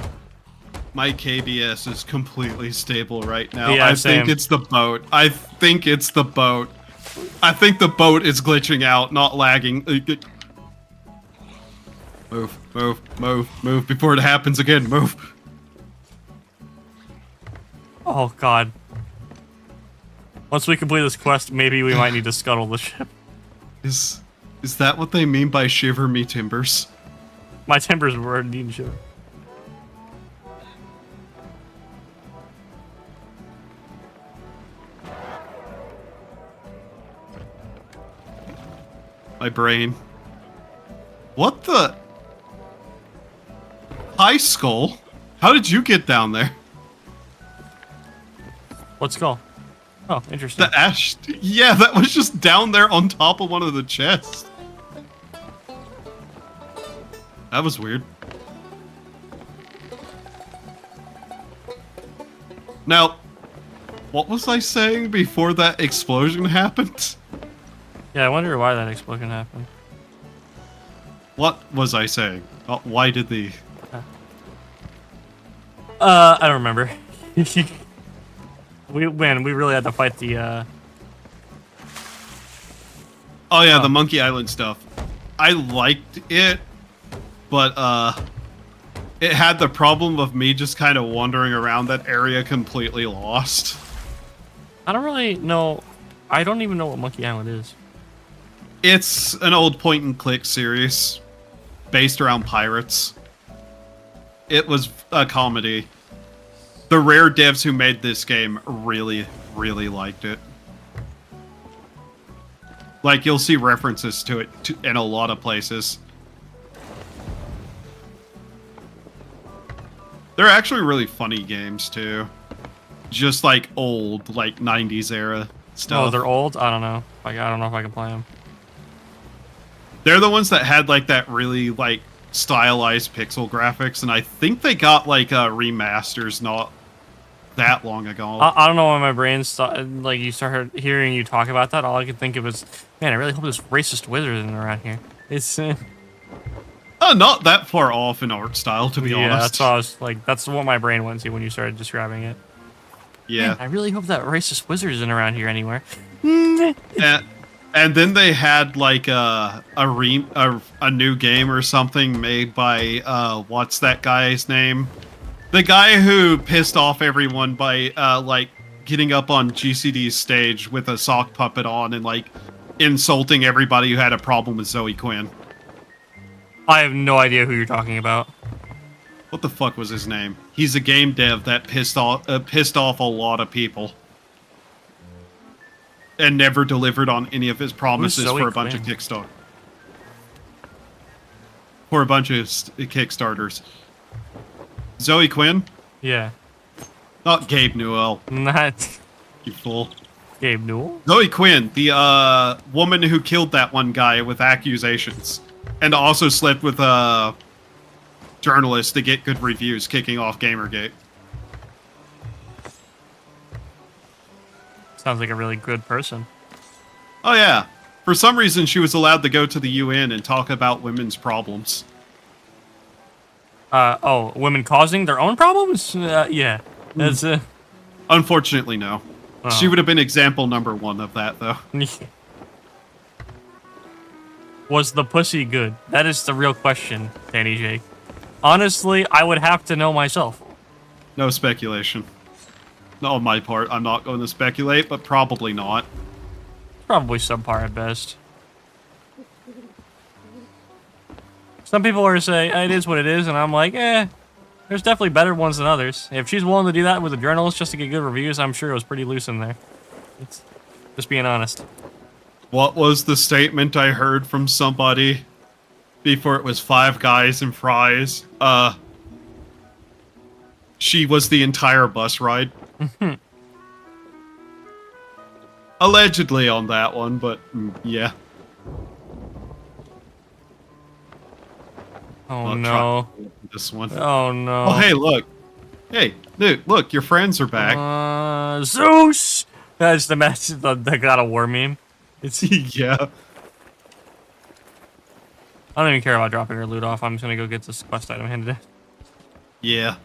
Speaker 9: My KBS is completely stable right now.
Speaker 10: Yeah,
Speaker 9: I think it's the boat. I think it's the boat. I think the boat is glitching out, not lagging. Move before it happens again. Move.
Speaker 10: Oh god. Once we complete this quest, maybe we might need to scuttle the ship.
Speaker 9: Is that what they mean by shiver me timbers?
Speaker 10: My timbers were indeed shiver.
Speaker 9: My brain. What the? Hi, Skull. How did you get down there?
Speaker 10: What skull? Oh, interesting.
Speaker 9: The ash. Yeah, that was just down there on top of one of the chests. That was weird. Now, what was I saying before that explosion happened?
Speaker 10: Yeah, I wonder why that explosion happened.
Speaker 9: What was I saying? Why did the...
Speaker 10: I don't remember. we really had to fight the,
Speaker 9: Oh yeah, the Monkey Island stuff. I liked it, but, it had the problem of me just kind of wandering around that area completely lost.
Speaker 10: I don't really know... I don't even know what Monkey Island is.
Speaker 9: It's an old point-and-click series based around pirates. It was a comedy. The rare devs who made this game really, really liked it. Like, you'll see references to it in a lot of places. They're actually really funny games, too. Just like old, like 90s era stuff.
Speaker 10: Oh, they're old? I don't know. Like, I don't know if I can play them.
Speaker 9: They're the ones that had like that really like stylized pixel graphics, and I think they got like remasters not that long ago.
Speaker 10: I don't know why my brain like you started hearing you talk about that. All I could think of is, man, I really hope this racist wizard isn't around here. It's
Speaker 9: not that far off in art style, to be honest.
Speaker 10: Yeah, that's what I was like. That's what my brain went to when you started describing it.
Speaker 9: Yeah,
Speaker 10: man, I really hope that racist wizard isn't around here anywhere.
Speaker 9: And then they had like a new game or something made by what's that guy's name? The guy who pissed off everyone by like getting up on GCD's stage with a sock puppet on and like insulting everybody who had a problem with Zoe Quinn.
Speaker 10: I have no idea who you're talking about.
Speaker 9: What the fuck was his name? He's a game dev that pissed off a lot of people. And never delivered on any of his promises for a bunch of Kickstarter. For a bunch of Kickstarters. Zoe Quinn?
Speaker 10: Yeah.
Speaker 9: Not Gabe Newell.
Speaker 10: Not...
Speaker 9: You fool.
Speaker 10: Gabe Newell?
Speaker 9: Zoe Quinn, the woman who killed that one guy with accusations. And also slept with a journalist to get good reviews, kicking off Gamergate.
Speaker 10: Sounds like a really good person.
Speaker 9: Oh yeah. For some reason, she was allowed to go to the UN and talk about women's problems.
Speaker 10: Oh, women causing their own problems? Yeah. That's
Speaker 9: Unfortunately, no.
Speaker 10: Oh.
Speaker 9: She would have been example number 1 of that, though.
Speaker 10: Was the pussy good? That is the real question, Danny Jake. Honestly, I would have to know myself.
Speaker 9: No speculation. Not on my part. I'm not going to speculate, but probably not.
Speaker 10: Probably subpar at best. Some people are saying, it is what it is, and I'm like, there's definitely better ones than others. If she's willing to do that with a journalist just to get good reviews, I'm sure it was pretty loose in there. It's just being honest.
Speaker 9: What was the statement I heard from somebody before it was Five Guys and Fries? She was the entire bus ride. Allegedly on that one, but yeah.
Speaker 10: Oh no.
Speaker 9: This one.
Speaker 10: Oh no.
Speaker 9: Oh hey, look. Hey, dude, look, your friends are back.
Speaker 10: Zeus! That's the match, the God of War meme. It's
Speaker 9: yeah.
Speaker 10: I don't even care about dropping her loot off. I'm just gonna go get this quest item handed in.
Speaker 9: Yeah.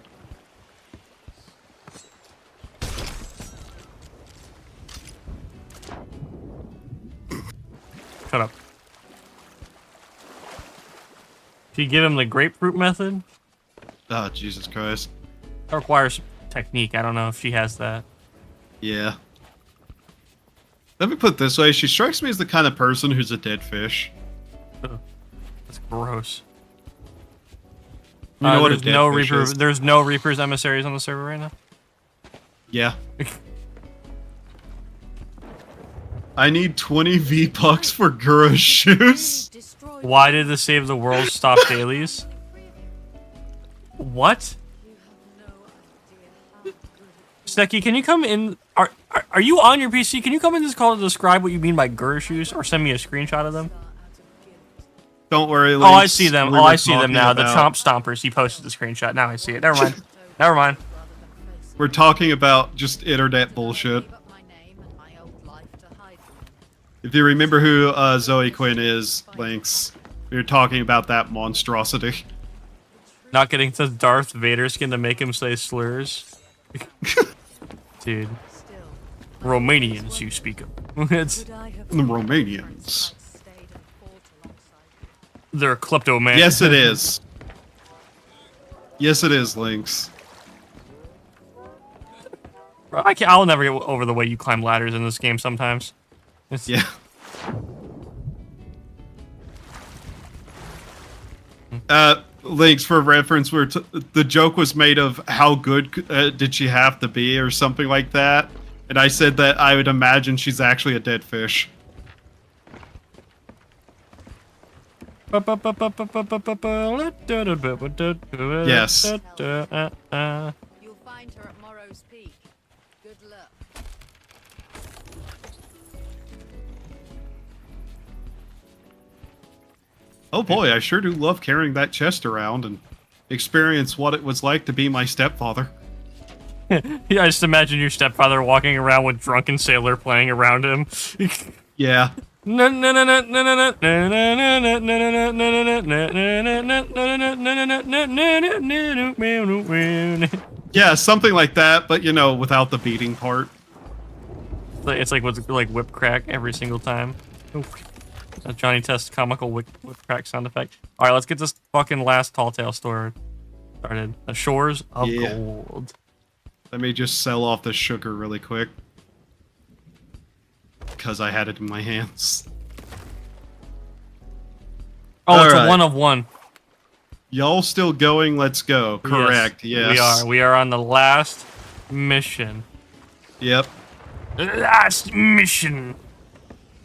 Speaker 10: Shut up. If you give him the grapefruit method...
Speaker 9: Oh, Jesus Christ.
Speaker 10: That requires technique. I don't know if she has that.
Speaker 9: Yeah. Let me put it this way: she strikes me as the kind of person who's a dead fish.
Speaker 10: That's gross.
Speaker 9: You know what a
Speaker 10: there's
Speaker 9: dead
Speaker 10: no
Speaker 9: fish
Speaker 10: Reaper.
Speaker 9: is?
Speaker 10: There's no Reapers emissaries on the server right now.
Speaker 9: Yeah. I need 20 V-Bucks for Guru's shoes.
Speaker 10: Why did the Save the World stop dailies? What? Seki, can you come in? Are you on your PC? Can you come in this call to describe what you mean by Guru shoes, or send me a screenshot of them?
Speaker 9: Don't worry,
Speaker 10: Oh, I see them.
Speaker 9: We
Speaker 10: Oh,
Speaker 9: were
Speaker 10: I see them
Speaker 9: talking
Speaker 10: now. The
Speaker 9: about-
Speaker 10: Chomp Stompers. He posted the screenshot. Now I see it. Never mind. Never mind.
Speaker 9: We're talking about just internet bullshit. If you remember who Zoe Quinn is, Lynx, we were talking about that monstrosity.
Speaker 10: Not getting the Darth Vader skin to make him say slurs. Dude. Romanians you speak of. It's,
Speaker 9: The Romanians.
Speaker 10: they're kleptomaniacs.
Speaker 9: Yes, it is. Yes, it is, Lynx.
Speaker 10: Bro, I'll never get over the way you climb ladders in this game sometimes. It's,
Speaker 9: Yeah. Lynx, for reference, the joke was made of how good did she have to be or something like that. And I said that I would imagine she's actually a dead fish. Yes.
Speaker 5: You'll find her at Morrow's Peak. Good luck.
Speaker 9: Oh boy, I sure do love carrying that chest around and experience what it was like to be my stepfather.
Speaker 10: Yeah, I just imagine your stepfather walking around with Drunken Sailor playing around him.
Speaker 9: Yeah. Yeah, something like that, but you know, without the beating part.
Speaker 10: It's like with like whip crack every single time. A Johnny Test comical whip crack sound effect. All right, let's get this fucking last tall tale story started. The Shores of Gold.
Speaker 9: Let me just sell off the sugar really quick. Because I had it in my hands.
Speaker 10: Oh, it's a 1 of 1.
Speaker 9: Y'all still going? Let's go. Correct, yes.
Speaker 10: We are on the last mission.
Speaker 9: Yep.
Speaker 10: Last mission.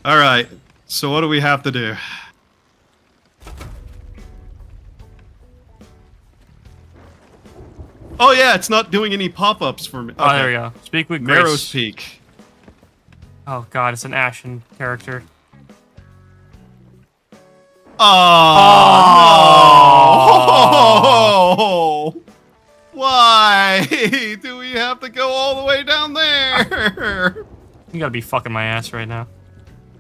Speaker 9: Alright, so what do we have to do? Oh yeah, it's not doing any pop-ups for me.
Speaker 10: Oh, there we go. Speak with Grace.
Speaker 9: Marrow's Peak.
Speaker 10: Oh god, it's an Ashen character.
Speaker 9: Oh! No! Why do we have to go all the way down there?
Speaker 10: You gotta be fucking my ass right now.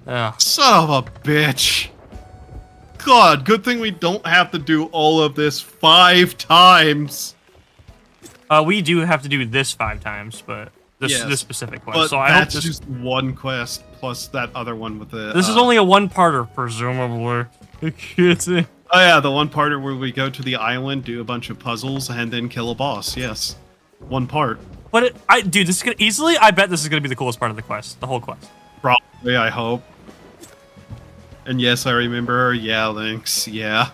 Speaker 10: Ugh.
Speaker 9: Son of a bitch. God, good thing we don't have to do all of this 5 times.
Speaker 10: We do have to do this 5 times, but this specific quest.
Speaker 9: But
Speaker 10: so I hope
Speaker 9: that's
Speaker 10: this,
Speaker 9: just one quest plus that other one with the.
Speaker 10: this is only a 1-parter, presumably.
Speaker 9: Oh yeah, the one part where we go to the island, do a bunch of puzzles, and then kill a boss. Yes, 1 part.
Speaker 10: But dude, this is gonna easily. I bet this is gonna be the coolest part of the quest, the whole quest.
Speaker 9: Probably, I hope. And yes, I remember. Yeah, Lynx. Yeah.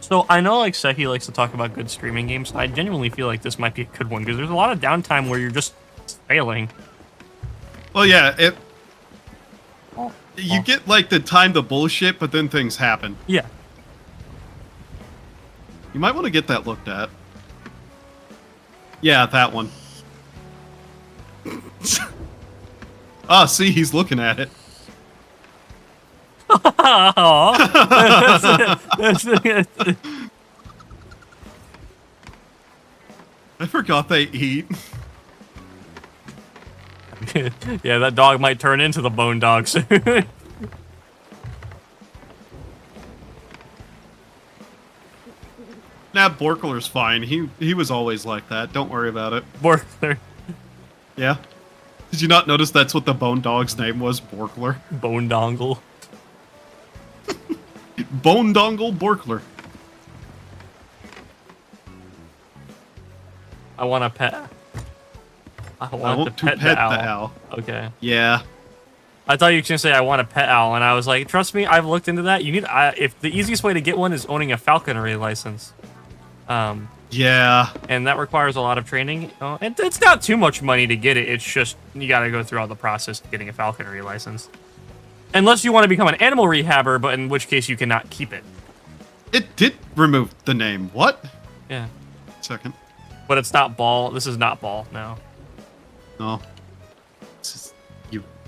Speaker 10: So I know like Seki likes to talk about good streaming games. I genuinely feel like this might be a good one because there's a lot of downtime where you're just failing.
Speaker 9: Well, yeah. You get like the time to bullshit, but then things happen.
Speaker 10: Yeah.
Speaker 9: You might want to get that looked at. Yeah, that one. See, he's looking at it. I forgot they eat.
Speaker 10: Yeah, that dog might turn into the bone dog soon.
Speaker 9: Nah, Borkler's fine. He was always like that. Don't worry about it.
Speaker 10: Borkler.
Speaker 9: Yeah. Did you not notice that's what the bone dog's name was? Borkler.
Speaker 10: Bone dongle.
Speaker 9: Bone dongle Borkler.
Speaker 10: I want a pet. I want to
Speaker 9: to
Speaker 10: pet the owl.
Speaker 9: the owl.
Speaker 10: Okay.
Speaker 9: Yeah.
Speaker 10: I thought you were gonna say I want a pet owl, and I was like, trust me, I've looked into that. You need if the easiest way to get one is owning a falconry license.
Speaker 9: Yeah.
Speaker 10: And that requires a lot of training. And it's not too much money to get it. It's just you got to go through all the process of getting a falconry license. Unless you want to become an animal rehabber, but in which case you cannot keep it.
Speaker 9: It did remove the name. What?
Speaker 10: Yeah.
Speaker 9: Second.
Speaker 10: But it's not ball. This is not ball now.
Speaker 9: No.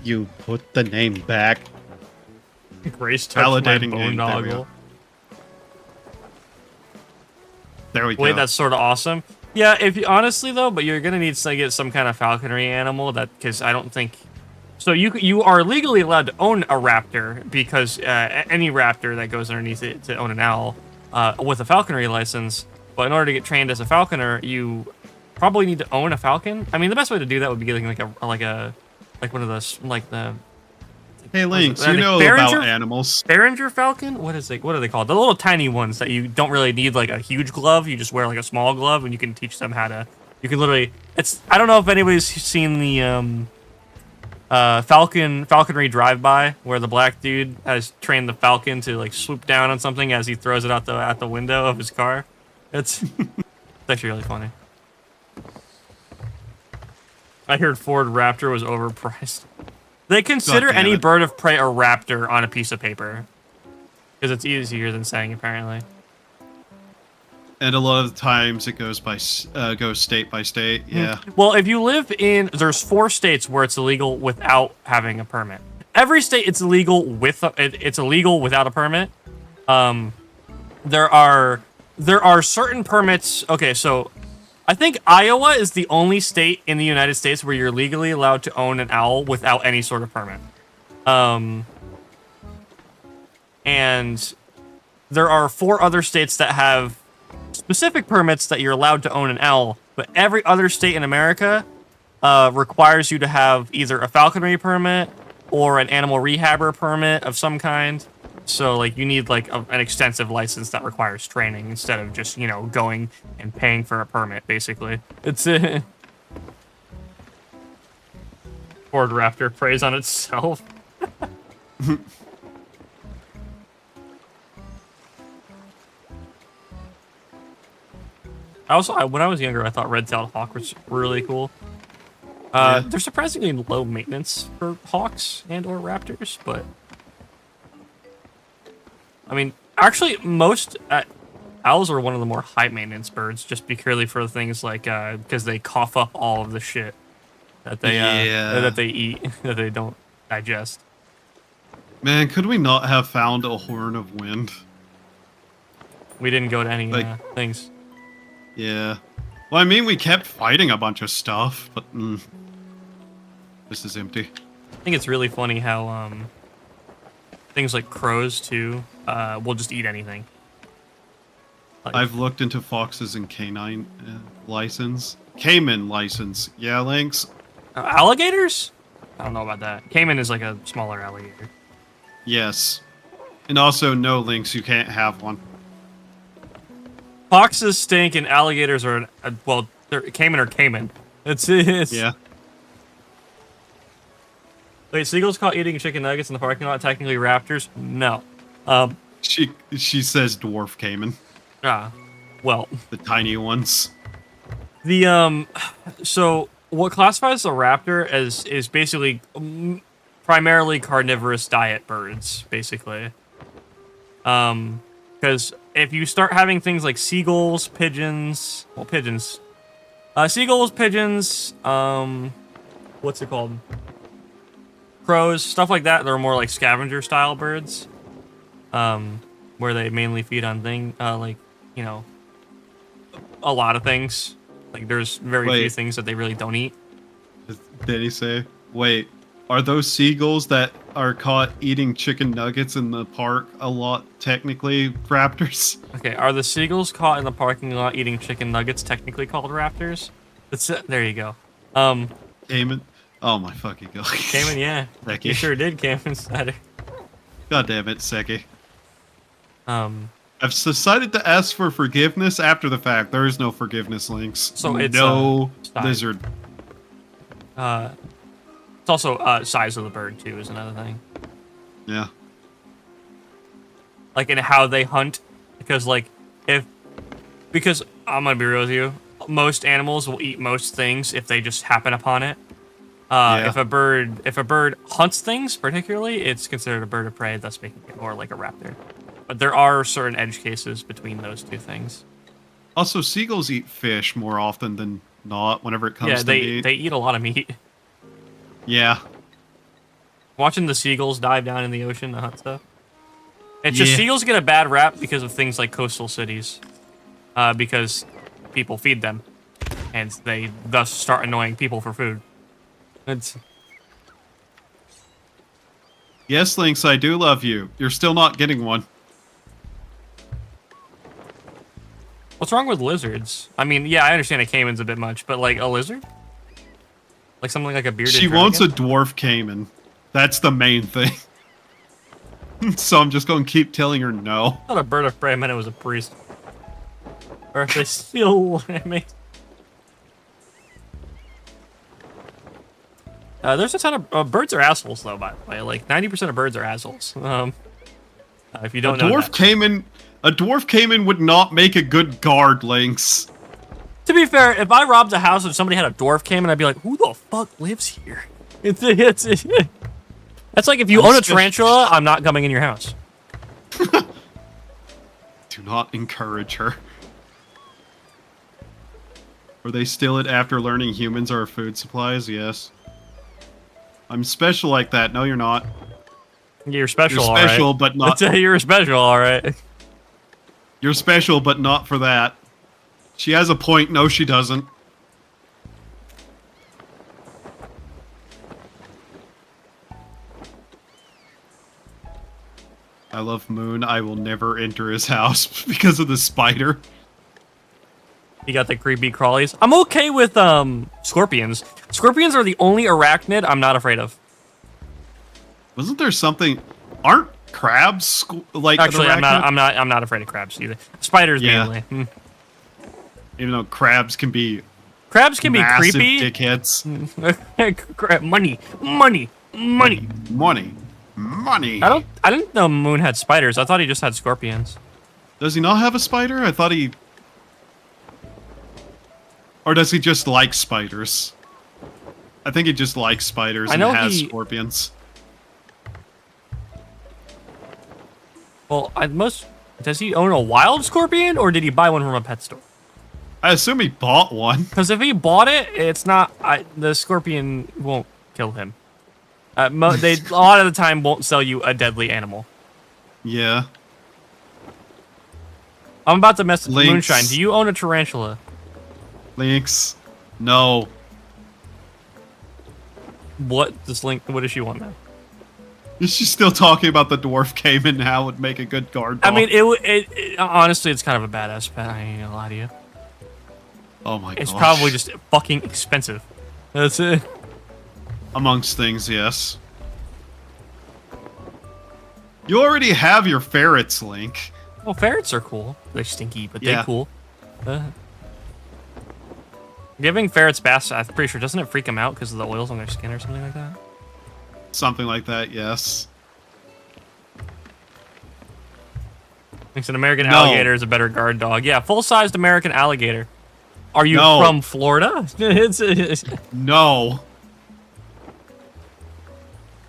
Speaker 9: You put the name back.
Speaker 10: Grace touched my
Speaker 9: boondoggle. There we go.
Speaker 10: Wait, that's sort of awesome. Yeah, if you honestly though, but you're gonna need to get some kind of falconry animal because I don't think. So you are legally allowed to own a raptor because any raptor that goes underneath it to own an owl with a falconry license. But in order to get trained as a falconer, you probably need to own a falcon. I mean, the best way to do that would be getting like one of those the.
Speaker 9: Hey, Lynx, you know about animals.
Speaker 10: Behringer falcon? What are they called? The little tiny ones that you don't really need like a huge glove. You just wear like a small glove, and you can teach them how to. You can literally. I don't know if anybody's seen the falconry drive-by where the black dude has trained the falcon to like swoop down on something as he throws it out the window of his car. It's actually really funny. I heard Ford Raptor was overpriced. They consider any bird of prey a raptor on a piece of paper. Because it's easier than saying, apparently.
Speaker 9: And a lot of the times it goes state by state, yeah.
Speaker 10: Well, if you live there's 4 states where it's illegal without having a permit. Every state it's illegal it's illegal without a permit. There are certain permits. Okay, so I think Iowa is the only state in the United States where you're legally allowed to own an owl without any sort of permit. And there are 4 other states that have specific permits that you're allowed to own an owl, but every other state in America requires you to have either a falconry permit or an animal rehabber permit of some kind. So, like, you need, like, an extensive license that requires training instead of just, going and paying for a permit, basically. It's Ford Raptor preys on itself. When I was younger, I thought red-tailed hawk was really cool. They're surprisingly low maintenance for hawks and/or raptors, but... I mean, actually, most owls are one of the more high-maintenance birds, just purely for things like because they cough up all of the shit that they eat that they don't digest.
Speaker 9: Man, could we not have found a horn of wind?
Speaker 10: We didn't go to any things.
Speaker 9: Yeah. Well, I mean, we kept fighting a bunch of stuff, but this is empty.
Speaker 10: I think it's really funny how things like crows too will just eat anything. Like,
Speaker 9: I've looked into foxes and canine license. Cayman license. Yeah, Lynx.
Speaker 10: Alligators? I don't know about that. Cayman is like a smaller alligator.
Speaker 9: Yes. And also, no, Lynx, you can't have one.
Speaker 10: Foxes stink and alligators are, Cayman are Cayman. It's
Speaker 9: yeah.
Speaker 10: Wait, seagulls caught eating chicken nuggets in the parking lot technically raptors? No.
Speaker 9: She says dwarf caiman.
Speaker 10: Well.
Speaker 9: The tiny ones.
Speaker 10: So what classifies a raptor is basically primarily carnivorous diet birds, basically. Because if you start having things like seagulls, pigeons, seagulls, pigeons, what's it called? Crows, stuff like that. They're more like scavenger style birds, where they mainly feed on a lot of things. Like there's very few things that they really don't eat.
Speaker 9: Did he say? Wait, are those seagulls that are caught eating chicken nuggets in the park a lot technically raptors?
Speaker 10: Okay, are the seagulls caught in the parking lot eating chicken nuggets technically called raptors? There you go.
Speaker 9: Cayman. Oh my fucking god.
Speaker 10: Cayman, yeah.
Speaker 9: Seki.
Speaker 10: You sure did, Cayman Slider.
Speaker 9: God damn it, Seki. I've decided to ask for forgiveness after the fact. There is no forgiveness, Lynx.
Speaker 10: So it's
Speaker 9: no lizard.
Speaker 10: So It's also size of the bird too is another thing.
Speaker 9: Yeah.
Speaker 10: Like in how they hunt, because because I'm gonna be real with you, most animals will eat most things if they just happen upon it. If a bird hunts things, particularly, it's considered a bird of prey, thus making it more like a raptor. But there are certain edge cases between those two things.
Speaker 9: Also, seagulls eat fish more often than not whenever it comes to meat.
Speaker 10: They eat a lot of meat.
Speaker 9: Yeah.
Speaker 10: Watching the seagulls dive down in the ocean to hunt stuff. It's just seagulls get a bad rap because of things like coastal cities. Because people feed them. And they thus start annoying people for food.
Speaker 9: Yes, Lynx, I do love you. You're still not getting one.
Speaker 10: What's wrong with lizards? I mean, yeah, I understand a caiman's a bit much, but like a lizard? Like something like a bearded
Speaker 9: She
Speaker 10: dragon?
Speaker 9: wants a dwarf caiman. That's the main thing. So I'm just going to keep telling her no.
Speaker 10: Not a bird of prey, I meant it was a priest. Or if they steal me. There's a ton of birds are assholes though, by the way. Like 90% of birds are assholes. If you don't know that.
Speaker 9: A dwarf caiman would not make a good guard, Lynx.
Speaker 10: To be fair, if I robbed a house and somebody had a dwarf caiman, I'd be like, who the fuck lives here? That's like if you own a tarantula, I'm not coming in your house.
Speaker 9: Do not encourage her. Or they steal it after learning humans are food supplies? Yes. I'm special like that. No, you're not.
Speaker 10: You're special,
Speaker 9: You're special,
Speaker 10: all right.
Speaker 9: but not...
Speaker 10: You're special, alright.
Speaker 9: You're special, but not for that. She has a point. No, she doesn't. I love Moon. I will never enter his house because of the spider.
Speaker 10: You got the creepy crawlies. I'm okay with scorpions. Scorpions are the only arachnid I'm not afraid of.
Speaker 9: Wasn't there something? Aren't crabs like?
Speaker 10: Actually, I'm not afraid of crabs either. Spiders mainly.
Speaker 9: Even though crabs can be
Speaker 10: creepy.
Speaker 9: Dickheads. Money.
Speaker 10: I didn't know Moon had spiders. I thought he just had scorpions.
Speaker 9: Does he not have a spider? I thought he. Or does he just like spiders? I think he just likes spiders and has scorpions.
Speaker 10: Well, does he own a wild scorpion, or did he buy one from a pet store?
Speaker 9: I assume he bought one.
Speaker 10: Because if he bought it, it's not... the scorpion won't kill him. They a lot of the time won't sell you a deadly animal.
Speaker 9: Yeah.
Speaker 10: I'm about to mess with Moonshine. Do you own a tarantula?
Speaker 9: Lynx. No.
Speaker 10: What does she want now?
Speaker 9: Is she still talking about the dwarf caiman and how it would make a good guard dog?
Speaker 10: I mean, honestly, it's kind of a badass pet. I ain't gonna lie to you.
Speaker 9: Oh my god.
Speaker 10: It's probably just fucking expensive. That's it.
Speaker 9: Amongst things, yes. You already have your ferrets, Link.
Speaker 10: Well, ferrets are cool. They're stinky, but they're cool. Giving ferrets baths, I'm pretty sure, doesn't it freak them out because of the oils on their skin or something like that?
Speaker 9: Something like that, yes.
Speaker 10: Thinks an American alligator is a better guard dog. Yeah, full-sized American alligator. Are you from Florida?
Speaker 9: No.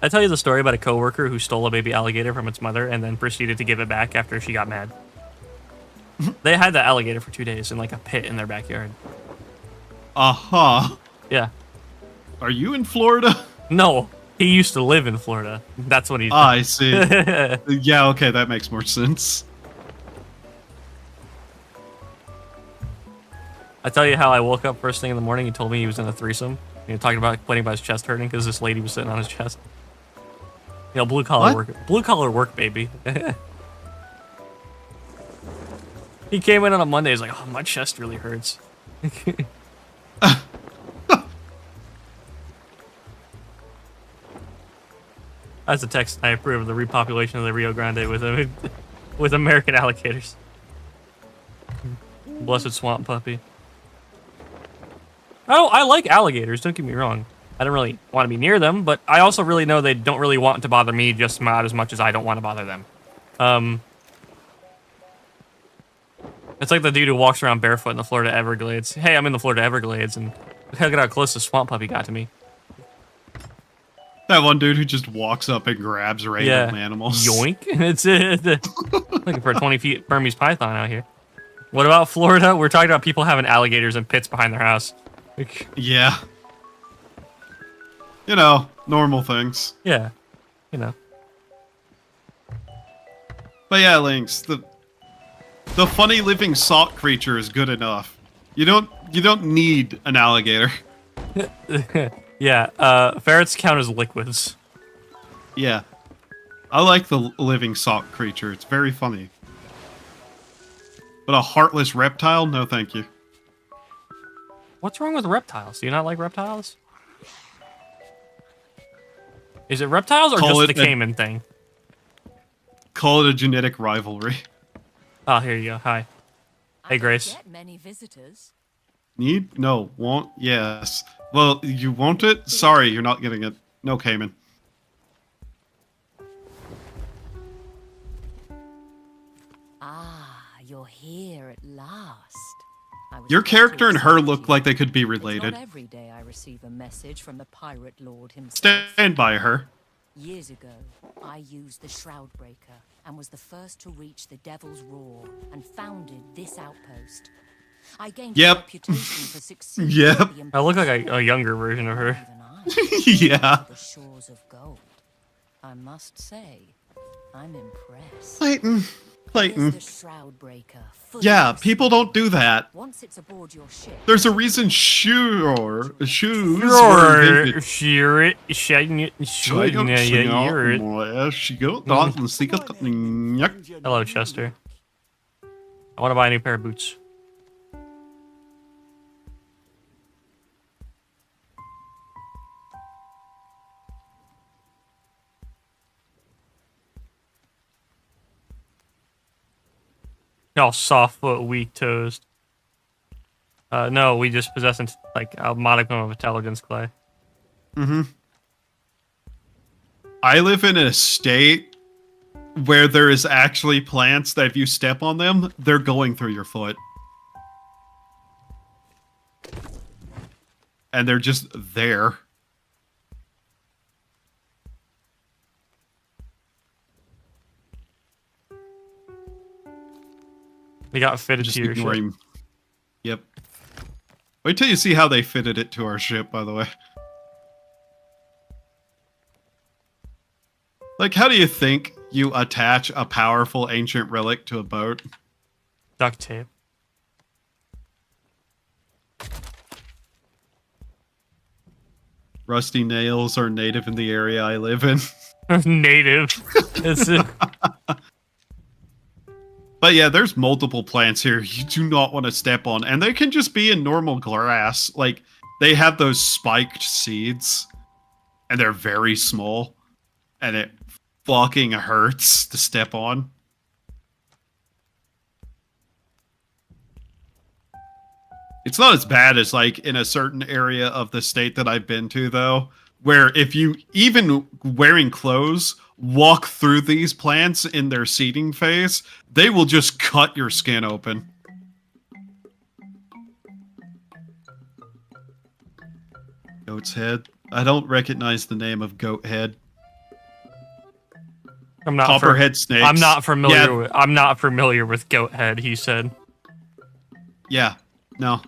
Speaker 10: I tell you the story about a coworker who stole a baby alligator from its mother and then proceeded to give it back after she got mad. They had the alligator for 2 days in like a pit in their backyard.
Speaker 9: Uh-huh.
Speaker 10: Yeah.
Speaker 9: Are you in Florida?
Speaker 10: No. He used to live in Florida. That's what he did.
Speaker 9: I see. Yeah, okay, that makes more sense.
Speaker 10: I tell you how I woke up first thing in the morning. He told me he was in a threesome. You know, talking about complaining about his chest hurting because this lady was sitting on his chest. You know, blue collar work. Blue collar work, baby. He came in on a Monday. He's like, "Oh, my chest really hurts." That's a text. I approve of the repopulation of the Rio Grande with American alligators. Blessed swamp puppy. Oh, I like alligators. Don't get me wrong. I don't really want to be near them, but I also really know they don't really want to bother me just about as much as I don't want to bother them. It's like the dude who walks around barefoot in the Florida Everglades. Hey, I'm in the Florida Everglades, and look how close the swamp puppy got to me.
Speaker 9: That one dude who just walks up and grabs random animals.
Speaker 10: Yoink. It's looking for a 20 feet Burmese python out here. What about Florida? We're talking about people having alligators in pits behind their house.
Speaker 9: Yeah. You know, normal things.
Speaker 10: Yeah. You know.
Speaker 9: But yeah, Lynx, the funny living salt creature is good enough. You don't need an alligator.
Speaker 10: Yeah, ferrets count as liquids.
Speaker 9: Yeah. I like the living salt creature. It's very funny. But a heartless reptile? No, thank you.
Speaker 10: What's wrong with reptiles? Do you not like reptiles? Is it reptiles or just the Cayman thing?
Speaker 9: Call it a genetic rivalry.
Speaker 10: Oh, here you go. Hi. Hey, Grace.
Speaker 13: Get many visitors.
Speaker 9: Need? No. Want? Yes. Well, you want it? Sorry, you're not getting it. No, Cayman.
Speaker 13: Ah, you're here at last.
Speaker 9: Your character and her look like they could be related.
Speaker 13: It's not every day I receive a message from the pirate lord himself.
Speaker 9: Stand by her.
Speaker 13: Years ago, I used the Shroudbreaker and was the first to reach the Devil's Roar and founded this outpost. I gained a reputation for succeeding.
Speaker 9: Yep.
Speaker 10: I look like a younger version of her.
Speaker 9: Yeah.
Speaker 13: The shores of gold. I must say, I'm impressed.
Speaker 9: Clayton.
Speaker 13: The Shroudbreaker.
Speaker 9: Yeah, people don't do that.
Speaker 13: Once it's aboard your ship.
Speaker 9: There's a reason shoes were invented.
Speaker 10: Hello, Chester. I want to buy a new pair of boots. Y'all soft foot, weak toes. No, we just possess like a modicum of intelligence, Clay.
Speaker 9: Mm-hmm. I live in a state where there is actually plants that if you step on them, they're going through your foot. And they're just there.
Speaker 10: They got fitted to your ship.
Speaker 9: Yep. Wait till you see how they fitted it to our ship, by the way. Like, how do you think you attach a powerful ancient relic to a boat?
Speaker 10: Duct tape.
Speaker 9: Rusty nails are native in the area I live in.
Speaker 10: Native. It's
Speaker 9: But yeah, there's multiple plants here you do not want to step on. And they can just be in normal grass. Like, they have those spiked seeds. And they're very small. And it fucking hurts to step on. It's not as bad as, like, in a certain area of the state that I've been to, though. Where if you, even wearing clothes, walk through these plants in their seeding phase, they will just cut your skin open. Goat's head. I don't recognize the name of goat head.
Speaker 10: I'm not
Speaker 9: Copperhead snakes.
Speaker 10: I'm not familiar with I'm not familiar with goat head, he said.
Speaker 9: Yeah. No.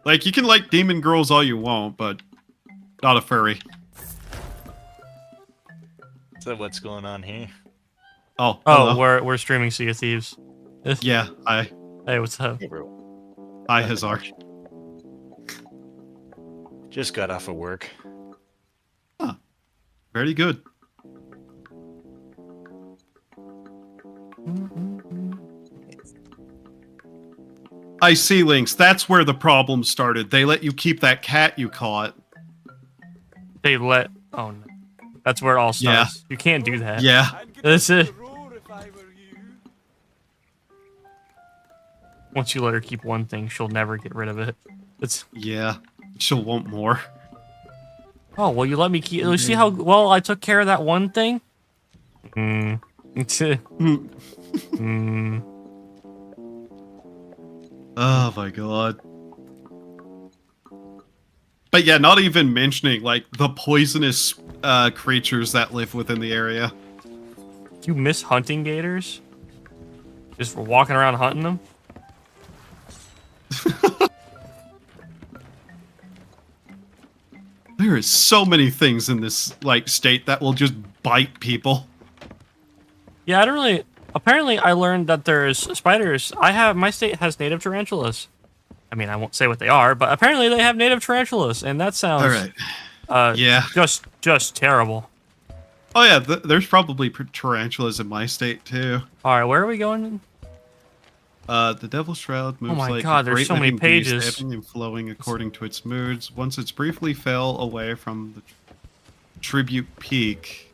Speaker 9: Like, you can like demon girls all you want, but not a furry.
Speaker 2: So what's going on here?
Speaker 9: Oh,
Speaker 10: we're streaming Sea of Thieves.
Speaker 9: Yeah, hi.
Speaker 10: Hey, what's up?
Speaker 2: Hey, bro.
Speaker 9: Hi, Hazar.
Speaker 2: Just got off of work.
Speaker 9: Huh. Very good. I see, Lynx. That's where the problem started. They let you keep that cat you caught.
Speaker 10: Oh no. That's where it all starts. You can't do that.
Speaker 9: Yeah.
Speaker 10: That's it. Once you let her keep one thing, she'll never get rid of it.
Speaker 9: Yeah. she'll want more.
Speaker 10: Oh, well, you let me keep... You see how well I took care of that one thing?
Speaker 9: Oh my god. But yeah, not even mentioning, like, the poisonous creatures that live within the area.
Speaker 10: Do you miss hunting gators? Just walking around hunting them?
Speaker 9: There is so many things in this, like, state that will just bite people.
Speaker 10: Yeah, I don't really... Apparently, I learned that there's spiders. My state has native tarantulas. I mean, I won't say what they are, but apparently they have native tarantulas, and that sounds...
Speaker 9: Alright. Yeah.
Speaker 10: Just terrible.
Speaker 9: Oh yeah, there's probably tarantulas in my state, too.
Speaker 10: Alright, where are we going?
Speaker 9: The Devil's Shroud moves
Speaker 10: my
Speaker 9: like
Speaker 10: God,
Speaker 9: a
Speaker 10: there's
Speaker 9: great
Speaker 10: so many
Speaker 9: living beast,
Speaker 10: pages.
Speaker 9: ebbing and flowing according to its moods. Once it's briefly fell away from the tribute peak,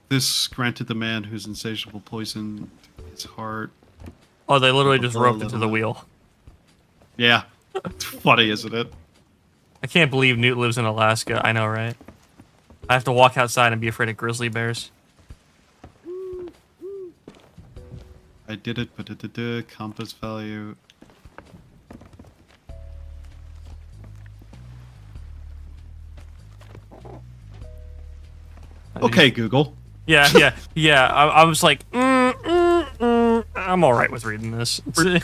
Speaker 9: this granted the man whose insatiable poison his heart.
Speaker 10: Oh, they literally just roped into the wheel.
Speaker 9: Yeah. It's funny, isn't it?
Speaker 10: I can't believe Newt lives in Alaska. I know, right? I have to walk outside and be afraid of grizzly bears.
Speaker 9: I did it, but compass value. Okay, Google.
Speaker 10: Yeah. I was like, I'm all right with reading this. There's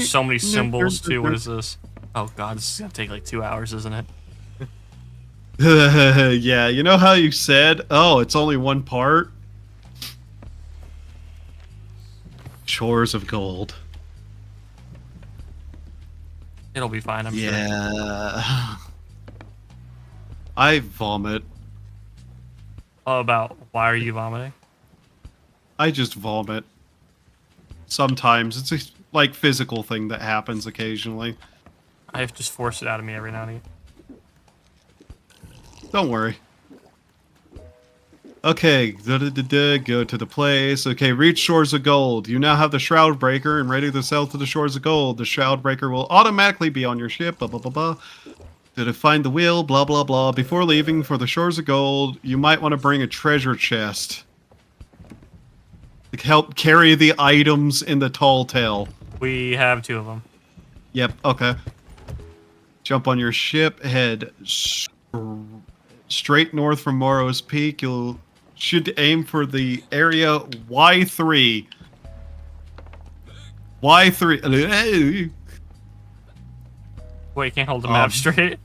Speaker 10: so many symbols too. What is this? Oh god, this is gonna take like 2 hours, isn't it?
Speaker 9: Yeah, you know how you said, oh, it's only one part? Shores of Gold.
Speaker 10: It'll be fine, I'm sure.
Speaker 9: Yeah. I vomit.
Speaker 10: About why are you vomiting?
Speaker 9: I just vomit. Sometimes. It's a like physical thing that happens occasionally.
Speaker 10: I have to just force it out of me every now and again.
Speaker 9: Don't worry. Okay, go to the place. Okay, reach Shores of Gold. You now have the Shroud Breaker and ready to sail to the Shores of Gold. The Shroud Breaker will automatically be on your ship, blah, blah, blah, blah. To find the wheel, blah, blah, blah. Before leaving for the Shores of Gold, you might want to bring a treasure chest. To help carry the items in the tall tale.
Speaker 10: We have 2 of them.
Speaker 9: Yep, okay. Jump on your ship, head straight north from Morrow's Peak. You should aim for the area Y3. Y3.
Speaker 10: Wait, you can't hold the map straight?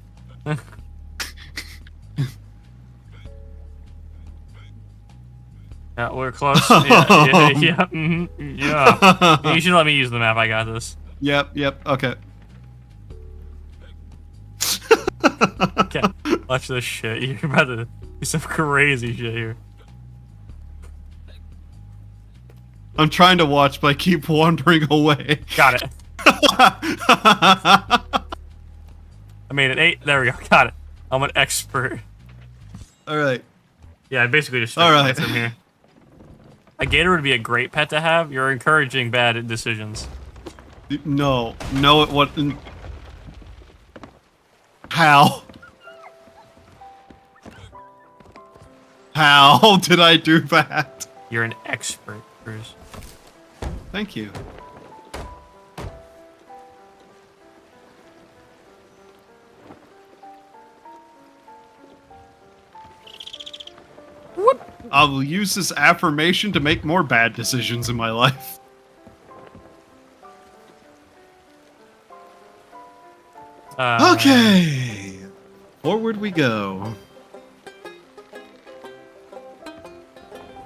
Speaker 10: Yeah, we're close. Yeah. You should let me use the map. I got this.
Speaker 9: Yep. Okay.
Speaker 10: Okay, watch this shit. You're about to do some crazy shit here.
Speaker 9: I'm trying to watch, but I keep wandering away.
Speaker 10: Got it. I made it 8. There we go. Got it. I'm an expert.
Speaker 9: All right.
Speaker 10: Yeah, I basically just started from here. A gator would be a great pet to have. You're encouraging bad decisions.
Speaker 9: No, it wasn't. How? How did I do that?
Speaker 10: You're an expert, Cruz.
Speaker 9: Thank you.
Speaker 10: Whoop.
Speaker 9: I will use this affirmation to make more bad decisions in my life. Okay. Forward we go.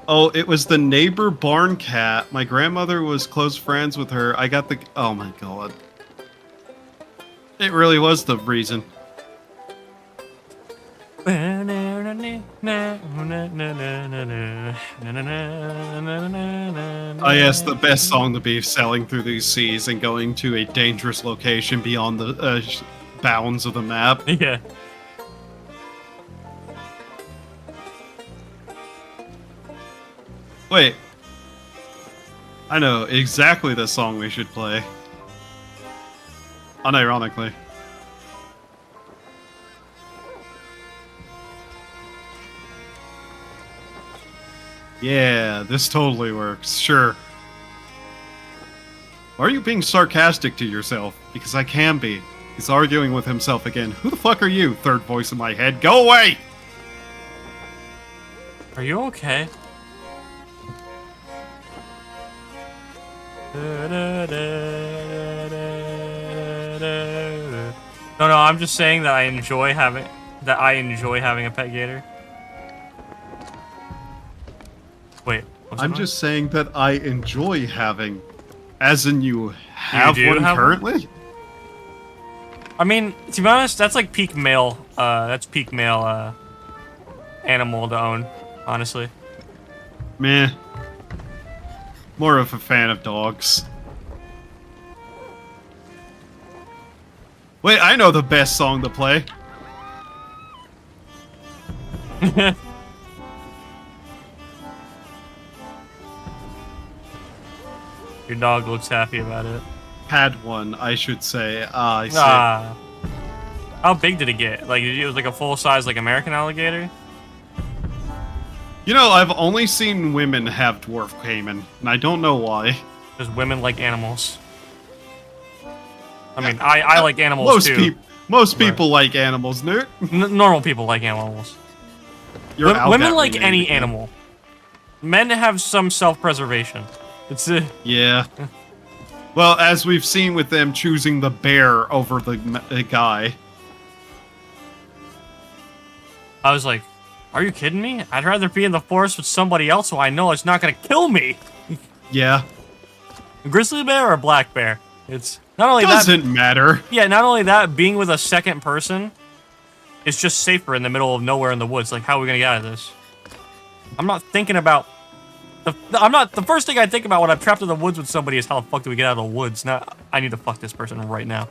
Speaker 9: Oh, it was the neighbor barn cat. My grandmother was close friends with her. I got the... Oh my god. It really was the reason. Oh yes, the best song to be sailing through these seas and going to a dangerous location beyond the bounds of the map.
Speaker 10: Yeah.
Speaker 9: Wait. I know exactly the song we should play. Unironically. Yeah, this totally works. Sure. Why are you being sarcastic to yourself? Because I can be. He's arguing with himself again. Who the fuck are you? Third voice in my head. Go away!
Speaker 10: Are you okay? No, I'm just saying that I enjoy having a pet gator. Wait,
Speaker 9: I'm just saying that I enjoy having, as in you have one currently?
Speaker 10: I mean, to be honest, that's like peak male. That's peak male animal to own, honestly.
Speaker 9: Meh. More of a fan of dogs. Wait, I know the best song to play.
Speaker 10: Your dog looks happy about it.
Speaker 9: Had one, I should say. I see.
Speaker 10: How big did it get? Like, it was like a full-size, like, American alligator?
Speaker 9: You know, I've only seen women have dwarf caiman, and I don't know why.
Speaker 10: Because women like animals. I mean, I like animals too.
Speaker 9: Most people like animals, Newt.
Speaker 10: Normal people like animals. Women like any animal. Men have some self-preservation. It's
Speaker 9: yeah. Well, as we've seen with them choosing the bear over the guy.
Speaker 10: I was like, are you kidding me? I'd rather be in the forest with somebody else so I know it's not gonna kill me.
Speaker 9: Yeah.
Speaker 10: A grizzly bear or a black bear? It's not only
Speaker 9: doesn't matter.
Speaker 10: Yeah, not only that, being with a second person is just safer in the middle of nowhere in the woods. Like, how are we gonna get out of this? I'm not thinking about the first thing I think about when I'm trapped in the woods with somebody is how the fuck do we get out of the woods? Not, I need to fuck this person right now.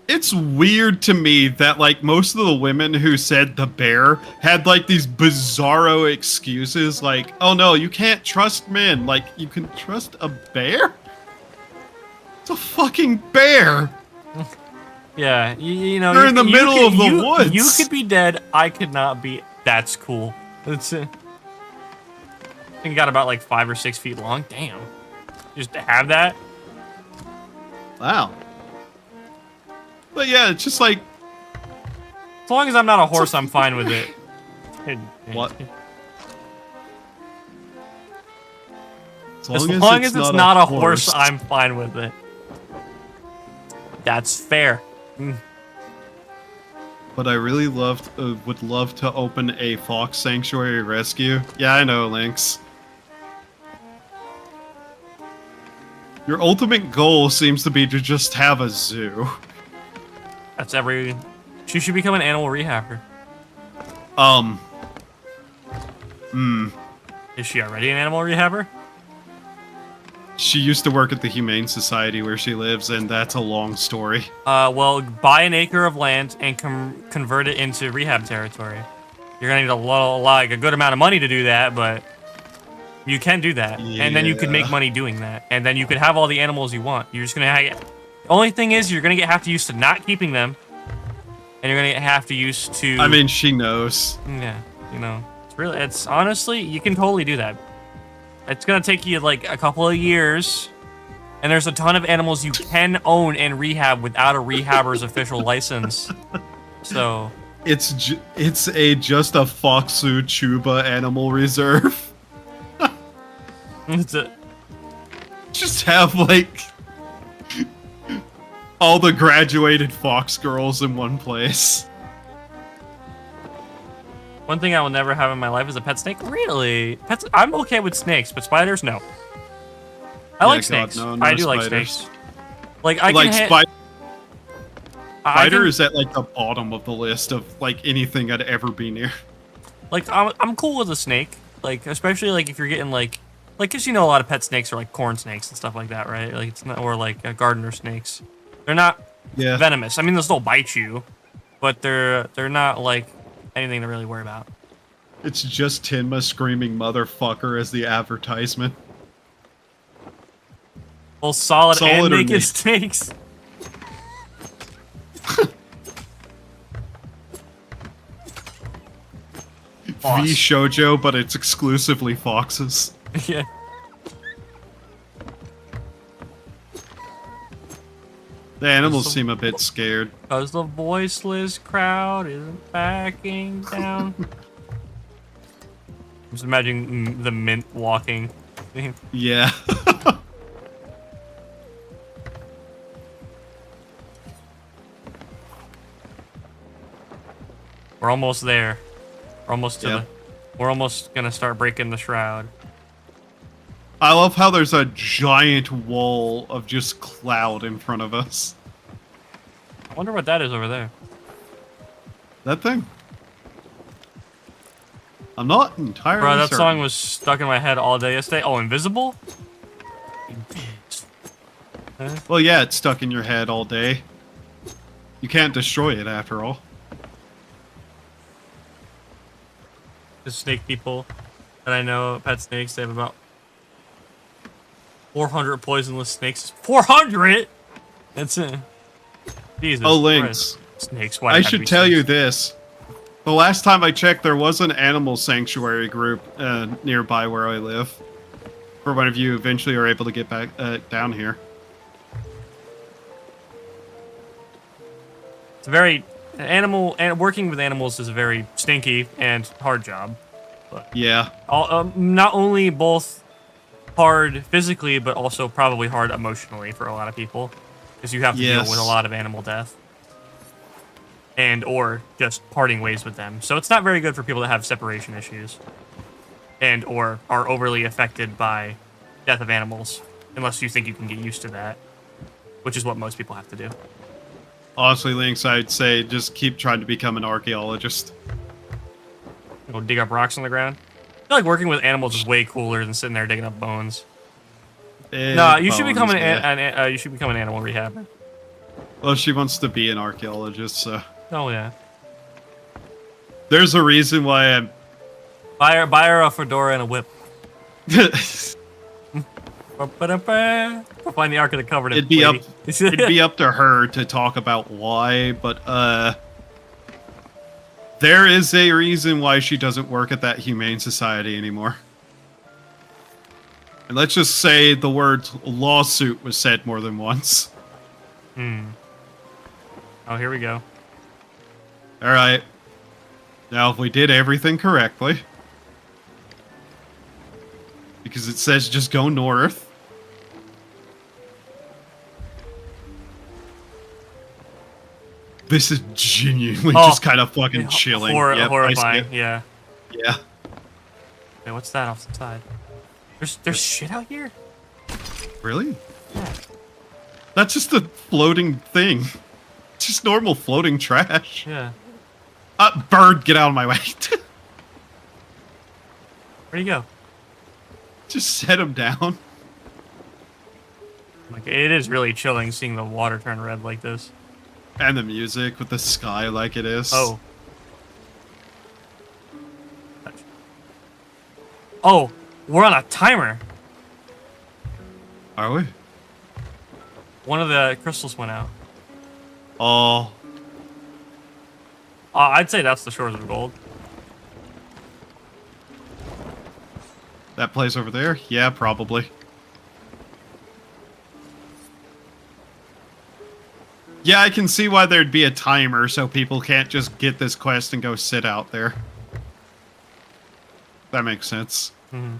Speaker 9: It's weird to me that, like, most of the women who said the bear had, like, these bizarro excuses, like, oh no, you can't trust men. Like, you can trust a bear? It's a fucking bear!
Speaker 10: Yeah, you know...
Speaker 9: You're in the middle of the woods!
Speaker 10: You could be dead, I could not be... That's cool. It's... I think it got about, like, 5 or 6 feet long. Damn. Just to have that?
Speaker 9: Wow. But yeah, it's just like...
Speaker 10: As long as I'm not a horse, I'm fine with it.
Speaker 9: What?
Speaker 10: As long as it's not a horse, I'm fine with it. That's fair.
Speaker 9: But I really would love to open a fox sanctuary rescue. Yeah, I know, Lynx. Your ultimate goal seems to be to just have a zoo.
Speaker 10: That's every... She should become an animal rehabber. Is she already an animal rehabber?
Speaker 9: She used to work at the Humane Society where she lives, and that's a long story.
Speaker 10: Well, buy an acre of land and convert it into rehab territory. You're gonna need a good amount of money to do that, but you can do that. Yeah. And then you could make money doing that. And then you could have all the animals you want. You're just gonna have... The only thing is, you're gonna have to used to not keeping them. And you're gonna have to used to...
Speaker 9: I mean, she knows.
Speaker 10: Yeah, you know. It's honestly, you can totally do that. It's gonna take you like a couple of years, and there's a ton of animals you can own and rehab without a rehabber's official license. So
Speaker 9: it's just a Foxu Chuba animal reserve. Just have like all the graduated fox girls in one place.
Speaker 10: One thing I will never have in my life is a pet snake. Really? I'm okay with snakes, but spiders, no. I like snakes. No I do spiders. Like snakes. Like I
Speaker 9: like
Speaker 10: can
Speaker 9: spider is at like the bottom of the list of like anything I'd ever be near.
Speaker 10: Like I'm cool with a snake. Like especially like if you're getting like cause you know a lot of pet snakes are like corn snakes and stuff like that, right? Like it's not, or like gardener snakes. They're not venomous. I mean they'll still bite you, but they're not like anything to really worry about.
Speaker 9: It's just Tenma screaming motherfucker as the advertisement.
Speaker 10: Both solid and
Speaker 9: or
Speaker 10: naked
Speaker 9: naked?
Speaker 10: snakes.
Speaker 9: V shoujo, but it's exclusively foxes.
Speaker 10: Yeah.
Speaker 9: The animals seem a bit scared.
Speaker 10: Because the voiceless crowd isn't backing down. Just imagine the mint walking.
Speaker 9: Yeah.
Speaker 10: We're almost there. We're almost to
Speaker 9: Yep.
Speaker 10: the. We're almost gonna start breaking the shroud.
Speaker 9: I love how there's a giant wall of just cloud in front of us.
Speaker 10: I wonder what that is over there.
Speaker 9: That thing. I'm not entirely
Speaker 10: Bro, that
Speaker 9: certain.
Speaker 10: song was stuck in my head all day yesterday. Oh, Invisible?
Speaker 9: Well, yeah, it's stuck in your head all day. You can't destroy it after all.
Speaker 10: The snake people that I know, pet snakes, they have about 400 poisonless snakes. 400?! That's it. Jesus
Speaker 9: Oh, Lynx.
Speaker 10: Christ. Snakes, why
Speaker 9: I
Speaker 10: do they have to
Speaker 9: should
Speaker 10: be
Speaker 9: tell you
Speaker 10: snakes?
Speaker 9: this. The last time I checked, there was an animal sanctuary group nearby where I live. For one of you eventually are able to get back down here.
Speaker 10: It's a very working with animals is a very stinky and hard job. But
Speaker 9: Yeah.
Speaker 10: not only both hard physically, but also probably hard emotionally for a lot of people, because you have to deal with a lot of animal death, and or just parting ways with them. So it's not very good for people that have separation issues, and or are overly affected by death of animals, unless you think you can get used to that, which is what most people have to do.
Speaker 9: Honestly, Lynx, I'd say just keep trying to become an archaeologist.
Speaker 10: Go dig up rocks on the ground. I feel like working with animals is way cooler than sitting there digging up bones. No, you should become an animal rehabber.
Speaker 9: Well, she wants to be an archaeologist, so.
Speaker 10: Oh yeah.
Speaker 9: There's a reason why I'm.
Speaker 10: Buy her a fedora and a whip. We'll find the Ark of the Covenant.
Speaker 9: It'd be up to her to talk about why, but there is a reason why she doesn't work at that humane society anymore. And let's just say the word lawsuit was said more than once.
Speaker 10: Oh, here we go.
Speaker 9: Alright. Now, if we did everything correctly, because it says just go north. This is genuinely just kind of fucking chilling. Yep,
Speaker 10: horrifying, yeah.
Speaker 9: Yeah.
Speaker 10: Wait, what's that off the side? There's shit out here?
Speaker 9: Really? Yeah. That's just a floating thing. It's just normal floating trash.
Speaker 10: Yeah.
Speaker 9: Bird, get out of my way.
Speaker 10: Where'd he go?
Speaker 9: Just set him down.
Speaker 10: Like, it is really chilling seeing the water turn red like this.
Speaker 9: And the music with the sky like it is.
Speaker 10: Oh. Oh, we're on a timer.
Speaker 9: Are we?
Speaker 10: One of the crystals went out.
Speaker 9: Oh.
Speaker 10: I'd say that's the Shores of Gold.
Speaker 9: That place over there? Yeah, probably. Yeah, I can see why there'd be a timer so people can't just get this quest and go sit out there. That makes sense.
Speaker 10: Mm-hmm.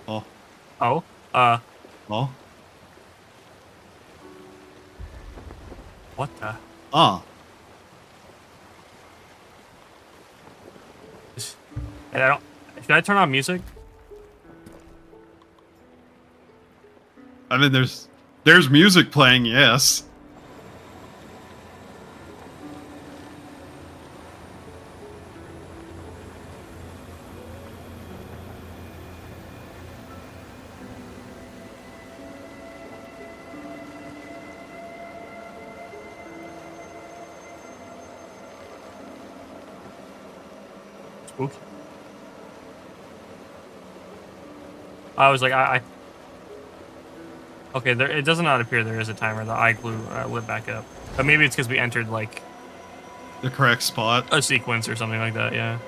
Speaker 9: Oh.
Speaker 10: Oh?
Speaker 9: Oh?
Speaker 10: What the?
Speaker 9: Ah.
Speaker 10: Should I turn on music?
Speaker 9: I mean, there's music playing, yes.
Speaker 10: Spooky. I was like, Okay, it does not appear there is a timer. The iGlue lit back up. But maybe it's because we entered, like...
Speaker 9: The correct spot.
Speaker 10: A sequence or something like that, yeah.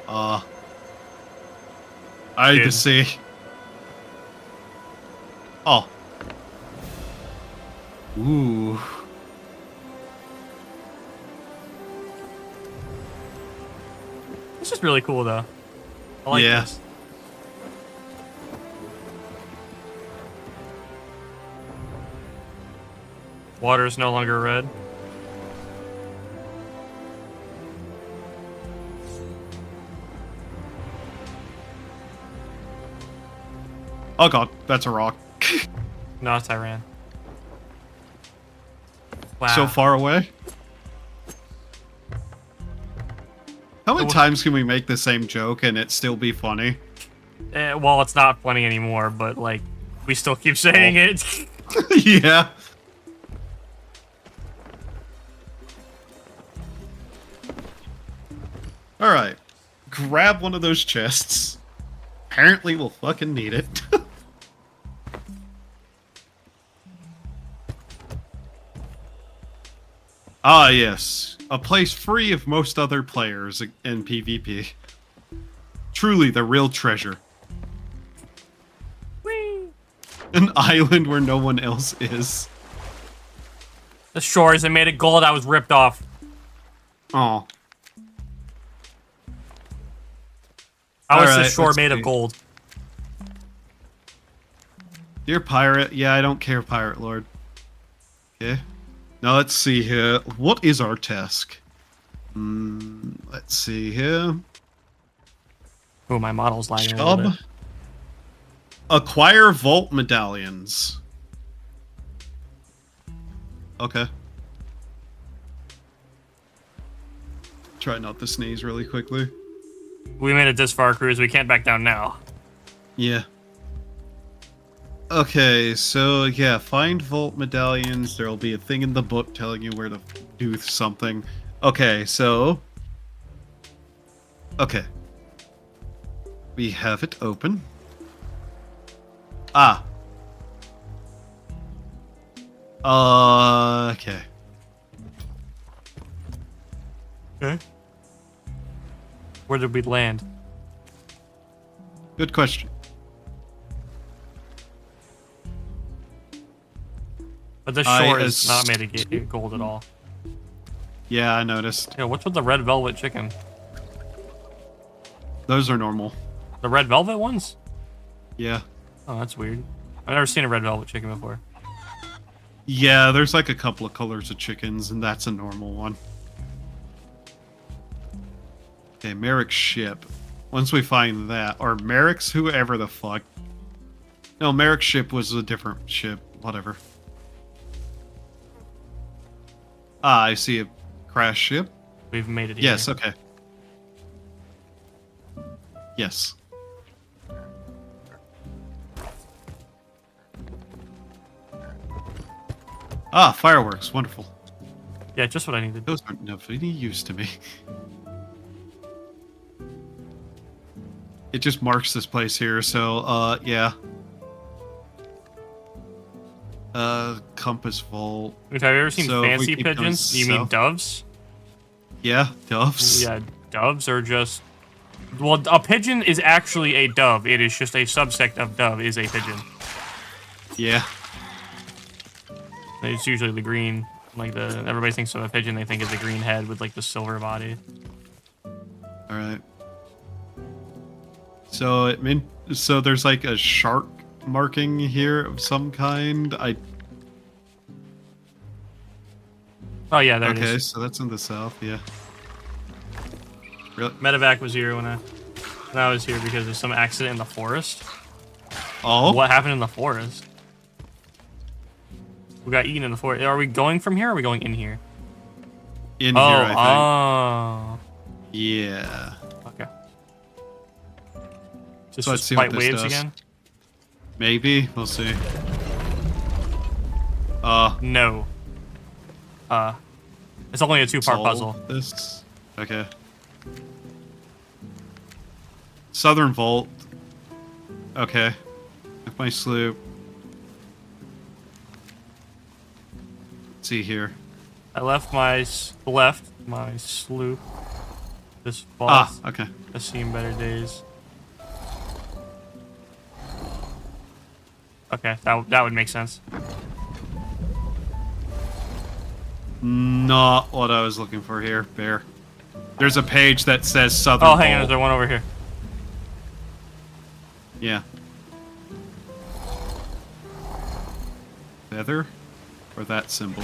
Speaker 9: I need to see. Oh. Ooh.
Speaker 10: This is really cool, though. I like this. Water is no longer red.
Speaker 9: Oh god, that's a rock.
Speaker 10: No, it's Iran. Wow.
Speaker 9: So far away. How many times can we make the same joke and it still be funny?
Speaker 10: Well, it's not funny anymore, but like, we still keep saying it.
Speaker 9: Yeah. Alright. Grab one of those chests. Apparently we'll fucking need it. Ah, yes. A place free of most other players in PvP. Truly the real treasure.
Speaker 10: Whee!
Speaker 9: An island where no one else is.
Speaker 10: The shores that made it gold, I was ripped off.
Speaker 9: Oh.
Speaker 10: I was the shore made of gold.
Speaker 9: Dear pirate, yeah, I don't care, pirate lord. Okay. Now let's see here. What is our task? Let's see here.
Speaker 10: Oh, my model's lagging a little bit.
Speaker 9: Acquire vault medallions. Okay. Try not to sneeze really quickly.
Speaker 10: We made it this far, Cruz. We can't back down now.
Speaker 9: Yeah. Okay, so yeah, find vault medallions. There'll be a thing in the book telling you where to do something. Okay, so... Okay. We have it open. Ah. Okay.
Speaker 10: Okay. Where did we land?
Speaker 9: Good question.
Speaker 10: But this shore is not made of gold at all.
Speaker 9: Yeah, I noticed.
Speaker 10: Yeah, what's with the red velvet chicken?
Speaker 9: Those are normal.
Speaker 10: The red velvet ones?
Speaker 9: Yeah.
Speaker 10: Oh, that's weird. I've never seen a red velvet chicken before.
Speaker 9: Yeah, there's like a couple of colors of chickens, and that's a normal one. Okay, Merrick's ship. Once we find that, or Merrick's whoever the fuck. No, Merrick's ship was a different ship. Whatever. Ah, I see a crash ship.
Speaker 10: We've made it here.
Speaker 9: Yes, okay. Yes. Ah, fireworks. Wonderful.
Speaker 10: Yeah, just what I needed.
Speaker 9: Those aren't of any use to me. It just marks this place here, so, yeah. Compass vault.
Speaker 10: Have you ever seen fancy pigeons? You mean doves?
Speaker 9: Yeah, doves.
Speaker 10: Yeah, doves are just... Well, a pigeon is actually a dove. It is just a subsect of dove is a pigeon.
Speaker 9: Yeah.
Speaker 10: It's usually the green. Like, everybody thinks of a pigeon, they think of the green head with, like, the silver body.
Speaker 9: Alright. So, so there's, like, a shark marking here of some kind.
Speaker 10: Oh, yeah, there it is.
Speaker 9: Okay, so that's in the south, yeah. Really?
Speaker 10: Medevac was here when I was here because of some accident in the forest.
Speaker 9: Oh?
Speaker 10: What happened in the forest? We got eaten in the forest. Are we going from here or are we going in here?
Speaker 9: In here, I think.
Speaker 10: Oh.
Speaker 9: Yeah.
Speaker 10: Okay.
Speaker 9: So let's see what this
Speaker 10: waves
Speaker 9: does.
Speaker 10: again?
Speaker 9: Maybe. We'll see.
Speaker 10: No. It's only a two-part puzzle.
Speaker 9: This. Okay. Southern Vault. Okay. With my sloop. Let's see here.
Speaker 10: I left my sloop. This fall.
Speaker 9: Okay.
Speaker 10: I've seen better days. Okay, that would make sense.
Speaker 9: Not what I was looking for here, Bear. There's a page that says Southern.
Speaker 10: Oh, hang on, there's one over here.
Speaker 9: Yeah. Feather? Or that symbol?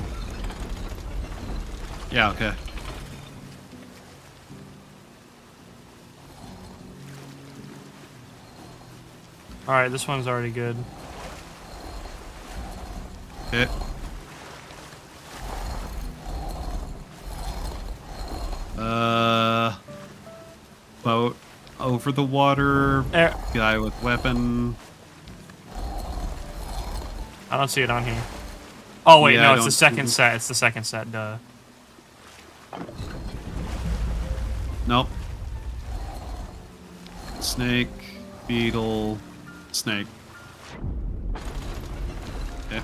Speaker 9: Yeah, okay.
Speaker 10: Alright, this one's already good.
Speaker 9: Okay. Boat over the water.
Speaker 10: There.
Speaker 9: Guy with weapon.
Speaker 10: I don't see it on here. Oh wait,
Speaker 9: Yeah,
Speaker 10: no, it's the second set. It's the second set, duh.
Speaker 9: Nope. Snake, beetle, snake. Okay.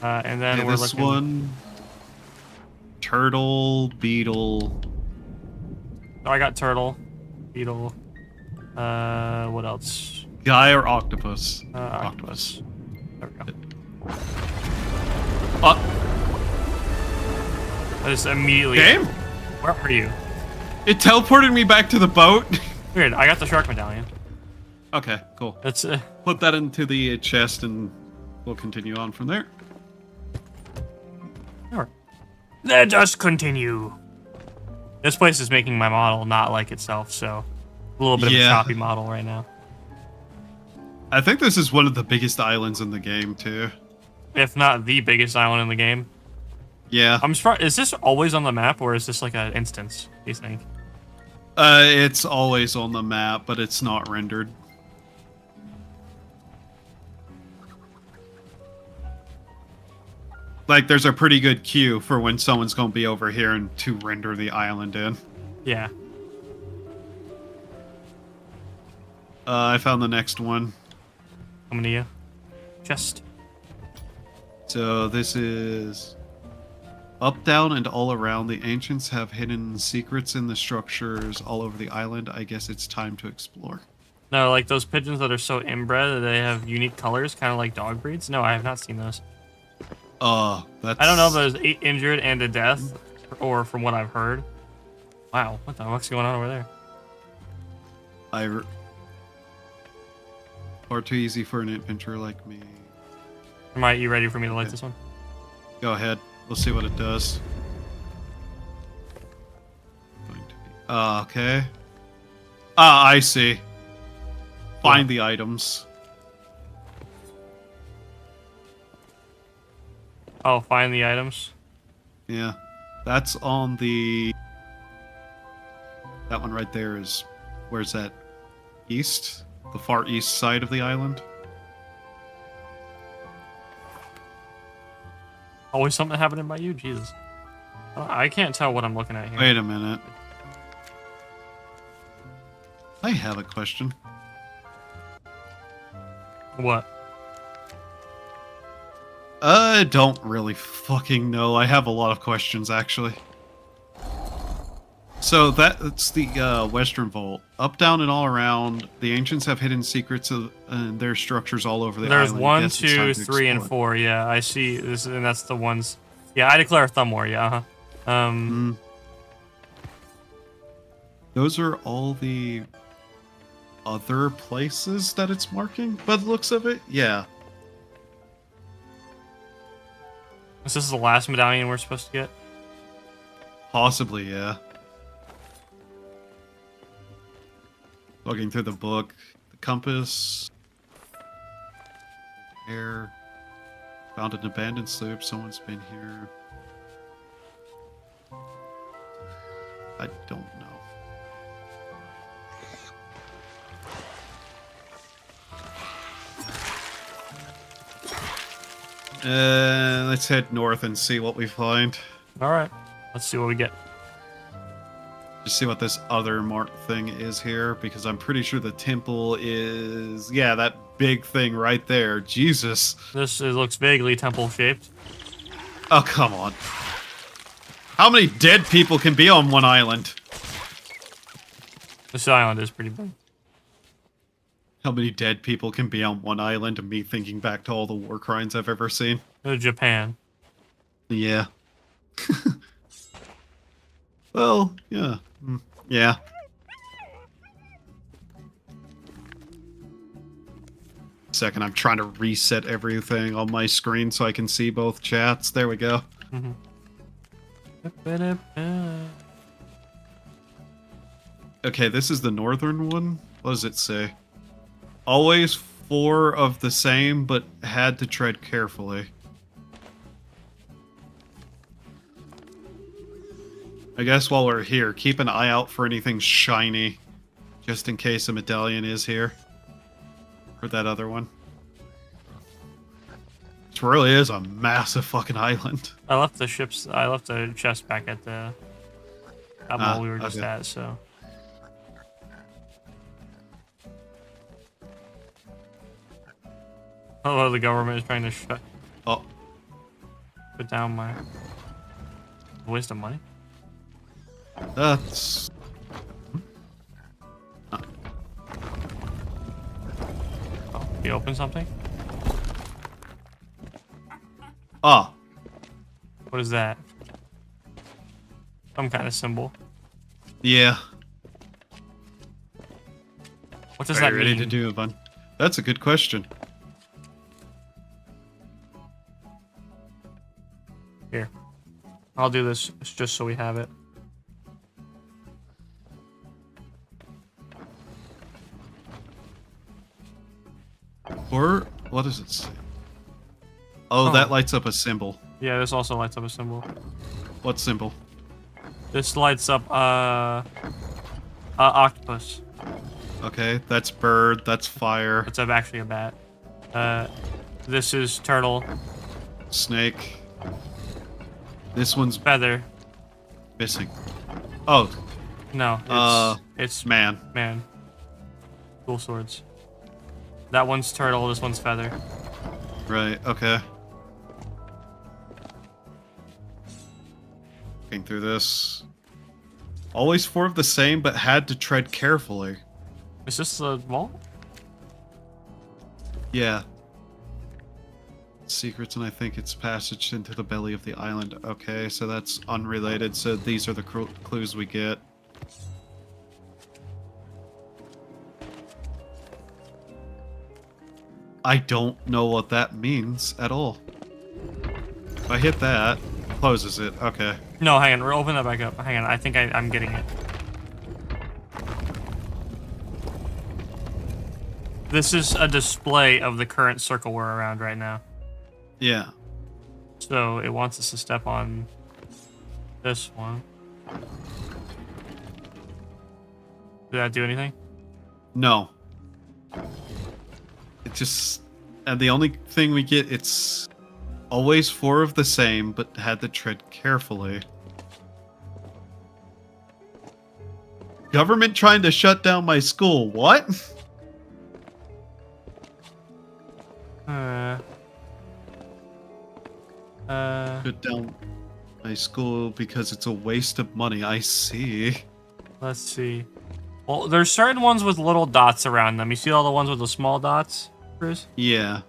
Speaker 10: And then
Speaker 9: Okay,
Speaker 10: we're
Speaker 9: this
Speaker 10: looking...
Speaker 9: one. Turtle, beetle.
Speaker 10: Oh, I got turtle, beetle. What else?
Speaker 9: Guy or octopus?
Speaker 10: Octopus. There we go. I just immediately...
Speaker 9: Game?
Speaker 10: Where are you?
Speaker 9: It teleported me back to the boat.
Speaker 10: Weird, I got the shark medallion.
Speaker 9: Okay, cool.
Speaker 10: That's
Speaker 9: Put that into the chest and we'll continue on from there.
Speaker 10: Alright. Let us continue. This place is making my model not like itself, so a little bit of a choppy model right now.
Speaker 9: I think this is one of the biggest islands in the game, too.
Speaker 10: If not the biggest island in the game.
Speaker 9: Yeah.
Speaker 10: I'm surprised. Is this always on the map, or is this like an instance, do you think?
Speaker 9: It's always on the map, but it's not rendered. Like, there's a pretty good queue for when someone's going to be over here and to render the island in.
Speaker 10: Yeah.
Speaker 9: I found the next one.
Speaker 10: Coming to you. Chest.
Speaker 9: So this is... Up, down, and all around. The ancients have hidden secrets in the structures all over the island. I guess it's time to explore.
Speaker 10: No, like those pigeons that are so inbred that they have unique colors, kind of like dog breeds? No, I have not seen those.
Speaker 9: That's...
Speaker 10: I don't know if there's 8 injured and a death, or from what I've heard. Wow, what the fuck's going on over there?
Speaker 9: Far too easy for an adventurer like me.
Speaker 10: Are you ready for me to light this one?
Speaker 9: Go ahead. We'll see what it does. Okay. I see. Find the items.
Speaker 10: Oh, find the items?
Speaker 9: Yeah. That's on the... That one right there is... Where's that? East? The far east side of the island?
Speaker 10: Always something happening by you? Jesus. I can't tell what I'm looking at here.
Speaker 9: Wait a minute. I have a question.
Speaker 10: What?
Speaker 9: I don't really fucking know. I have a lot of questions, actually. So that's the Western Vault. Up, down, and all around. The ancients have hidden secrets of their structures all over the
Speaker 10: There's
Speaker 9: island.
Speaker 10: 1, 2, 3, and 4. Yeah, I see this, and that's the ones. Yeah, I declare thumb war. Yeah.
Speaker 9: Those are all the other places that it's marking, by the looks of it. Yeah.
Speaker 10: Is this the last medallion we're supposed to get?
Speaker 9: Possibly, yeah. Looking through the book, the compass, air, found an abandoned sloop. Someone's been here. I don't know. Let's head north and see what we find.
Speaker 10: All right, let's see what we get.
Speaker 9: Just see what this other mark thing is here, because I'm pretty sure the temple is... Yeah, that big thing right there. Jesus.
Speaker 10: This looks vaguely temple-shaped.
Speaker 9: Oh, come on. How many dead people can be on one island?
Speaker 10: This island is pretty big.
Speaker 9: How many dead people can be on one island? And me thinking back to all the war crimes I've ever seen.
Speaker 10: Japan.
Speaker 9: Yeah. Well, yeah. Yeah. Second, I'm trying to reset everything on my screen so I can see both chats. There we go. Okay, this is the northern one. What does it say? Always 4 of the same, but had to tread carefully. I guess while we're here, keep an eye out for anything shiny, just in case a medallion is here. Or that other one. Which really is a massive fucking island.
Speaker 10: I left the chest back at the mall we were just at, so. Oh, the government is trying to put down my waste of money.
Speaker 9: That's...
Speaker 10: Oh, you open something?
Speaker 9: Ah.
Speaker 10: What is that? Some kind of symbol.
Speaker 9: Yeah.
Speaker 10: What does that mean?
Speaker 9: Ready to do a bun? That's a good question.
Speaker 10: Here. I'll do this just so we have it.
Speaker 9: Or, what does it say? Oh, that lights up a symbol.
Speaker 10: Yeah, this also lights up a symbol.
Speaker 9: What symbol?
Speaker 10: This lights up, octopus.
Speaker 9: Okay, that's bird, that's fire.
Speaker 10: It's actually a bat. This is turtle.
Speaker 9: Snake. This one's
Speaker 10: feather.
Speaker 9: Missing. Oh.
Speaker 10: No, it's
Speaker 9: man.
Speaker 10: Man. Dual swords. That one's turtle, this one's feather.
Speaker 9: Right, okay. Looking through this. Always 4 of the same, but had to tread carefully.
Speaker 10: Is this the vault?
Speaker 9: Yeah. Secrets, and I think it's passage into the belly of the island. Okay, so that's unrelated, so these are the clues we get. I don't know what that means at all. If I hit that, it closes it. Okay.
Speaker 10: No, hang on. Open that back up. Hang on. I think I'm getting it. This is a display of the current circle we're around right now.
Speaker 9: Yeah.
Speaker 10: So it wants us to step on this one. Did that do anything?
Speaker 9: No. It just... And the only thing we get, it's always 4 of the same, but had to tread carefully. Government trying to shut down my school. What? Shut down my school because it's a waste of money. I see.
Speaker 10: Let's see. Well, there's certain ones with little dots around them. You see all the ones with the small dots, Bruce?
Speaker 9: Yeah.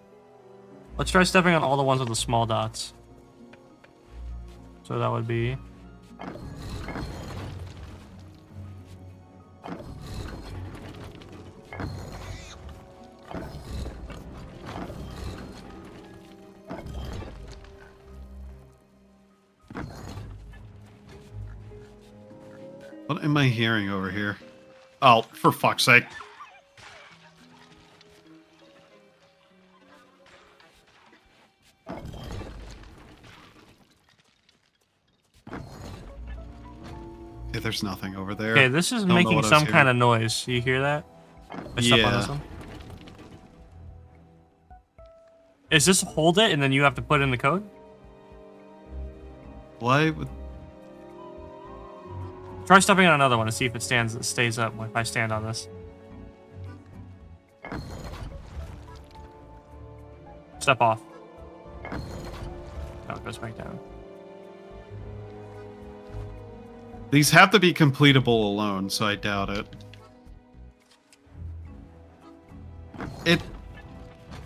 Speaker 10: Let's try stepping on all the ones with the small dots. So that would be...
Speaker 9: What am I hearing over here? Oh, for fuck's sake. Okay, there's nothing over there.
Speaker 10: Okay, this is making some kind of noise. You hear that?
Speaker 9: Yeah.
Speaker 10: Is this hold it and then you have to put in the code?
Speaker 9: Why would...
Speaker 10: Try stepping on another one and see if it stays up if I stand on this. Step off. No, it goes back down.
Speaker 9: These have to be completable alone, so I doubt it.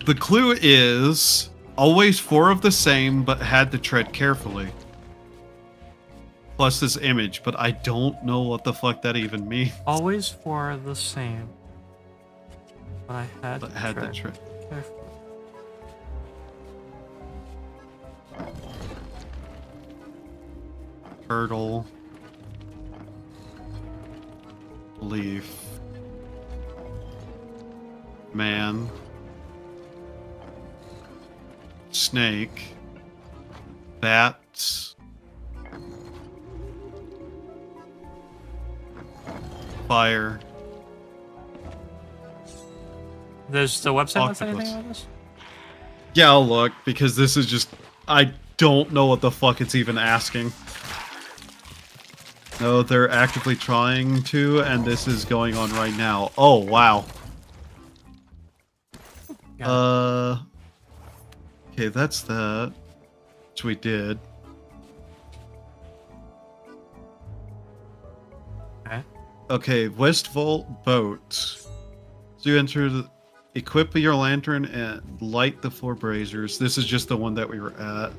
Speaker 9: The clue is always 4 of the same, but had to tread carefully. Plus this image, but I don't know what the fuck that even means.
Speaker 10: Always 4 the same. But I had to tread carefully.
Speaker 9: Turtle. Leaf. Man. Snake. Bat. Fire.
Speaker 10: There's the website
Speaker 9: Octopus.
Speaker 10: that's anything about this?
Speaker 9: Yeah, I'll look, because this is just... I don't know what the fuck it's even asking. No, they're actively trying to, and this is going on right now. Oh, wow. Okay, that's that. Which we did. Okay, West Vault boat. So you enter the... Equip your lantern and light the 4 braziers. This is just the one that we were at.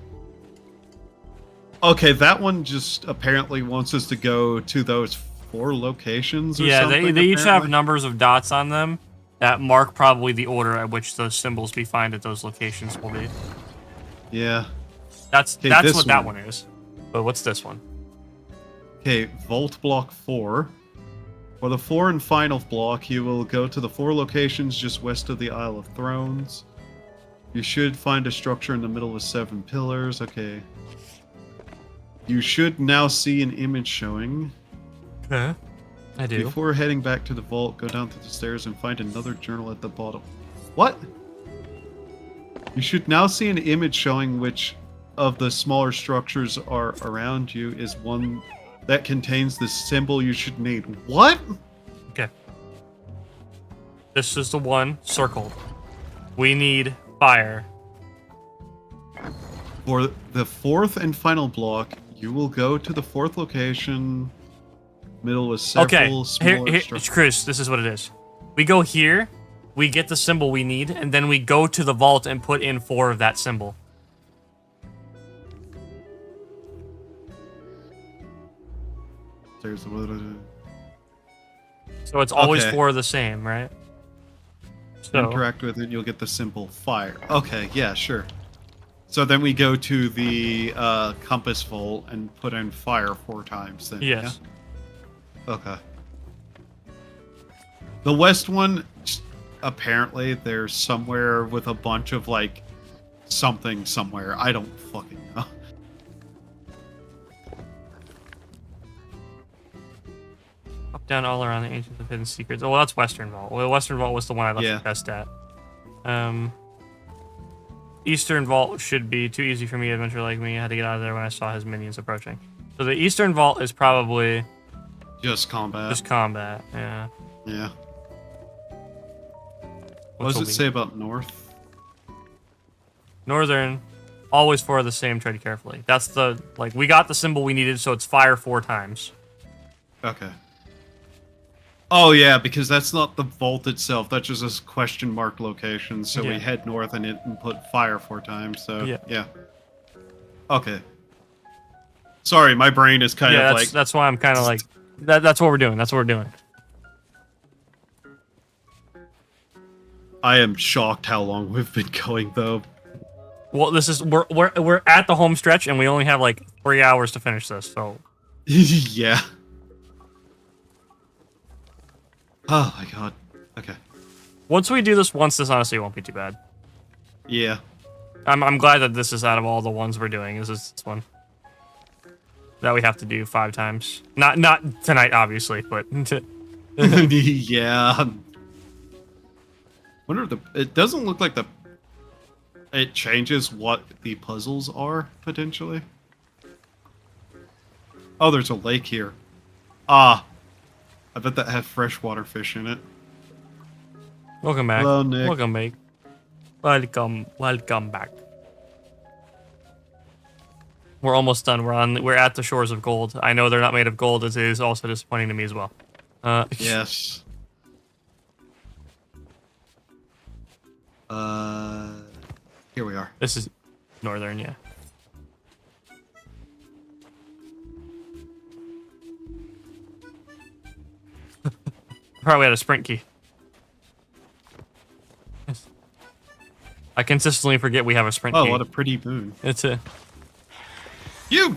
Speaker 9: Okay, that one just apparently wants us to go to those 4 locations or something.
Speaker 10: Yeah, they each have numbers of dots on them that mark probably the order at which those symbols we find at those locations will be.
Speaker 9: Yeah.
Speaker 10: That's
Speaker 9: okay,
Speaker 10: what that one is. But what's this one?
Speaker 9: Okay, Vault Block 4. For the 4 and final block, you will go to the 4 locations just west of the Isle of Thrones. You should find a structure in the middle with 7 pillars. Okay. You should now see an image showing.
Speaker 10: Okay. I do.
Speaker 9: Before heading back to the vault, go down to the stairs and find another journal at the bottom. What? You should now see an image showing which of the smaller structures are around you is one that contains the symbol you should need. What?
Speaker 10: Okay. This is the one circled. We need fire.
Speaker 9: For the 4th and final block, you will go to the 4th location, middle with several smaller structures.
Speaker 10: Chris, this is what it is. We go here, we get the symbol we need, and then we go to the vault and put in 4 of that symbol.
Speaker 9: There's
Speaker 10: So it's always 4 the same, right? So
Speaker 9: interact with it, you'll get the symbol fire. Okay, yeah, sure. So then we go to the compass vault and put in fire 4 times. Then,
Speaker 10: yes.
Speaker 9: Yeah? Okay. The west one, apparently, there's somewhere with a bunch of like something somewhere. I don't fucking know.
Speaker 10: Up, down, all around the ancient of hidden secrets. Oh, well, that's Western Vault. Well, the Western Vault was the one I left the test at. Eastern Vault should be too easy for me, adventurer like me. I had to get out of there when I saw his minions approaching. So the Eastern Vault is probably...
Speaker 9: Just combat.
Speaker 10: Just combat, yeah.
Speaker 9: Yeah. What does it say about North?
Speaker 10: Northern, always 4 of the same, tread carefully. That's the... Like, we got the symbol we needed, so it's fire 4 times.
Speaker 9: Okay. Oh yeah, because that's not the vault itself. That's just a question mark location. So we head north and put fire 4 times. So yeah. Okay. Sorry, my brain is kind of like.
Speaker 10: That's why I'm kind of like. That's what we're doing. That's what we're doing.
Speaker 9: I am shocked how long we've been going though.
Speaker 10: Well, this is we're at the home stretch and we only have like 3 hours to finish this. So.
Speaker 9: Yeah. Oh my god. Okay.
Speaker 10: Once we do this once, this honestly won't be too bad.
Speaker 9: Yeah.
Speaker 10: I'm glad that this is out of all the ones we're doing. This one that we have to do 5 times. Not tonight, obviously, but.
Speaker 9: Yeah. Wonder it doesn't look like it changes what the puzzles are potentially. Oh, there's a lake here. Ah. I bet that had freshwater fish in it.
Speaker 10: Welcome back.
Speaker 9: Hello, Nick.
Speaker 10: Welcome back. Welcome back. We're almost done. We're at the shores of gold. I know they're not made of gold, as it is also disappointing to me as well.
Speaker 9: Yes. Here we are.
Speaker 10: This is northern, yeah. Probably had a sprint key. I consistently forget we have a sprint key.
Speaker 9: Oh, what a pretty moon.
Speaker 10: It's a...
Speaker 9: You!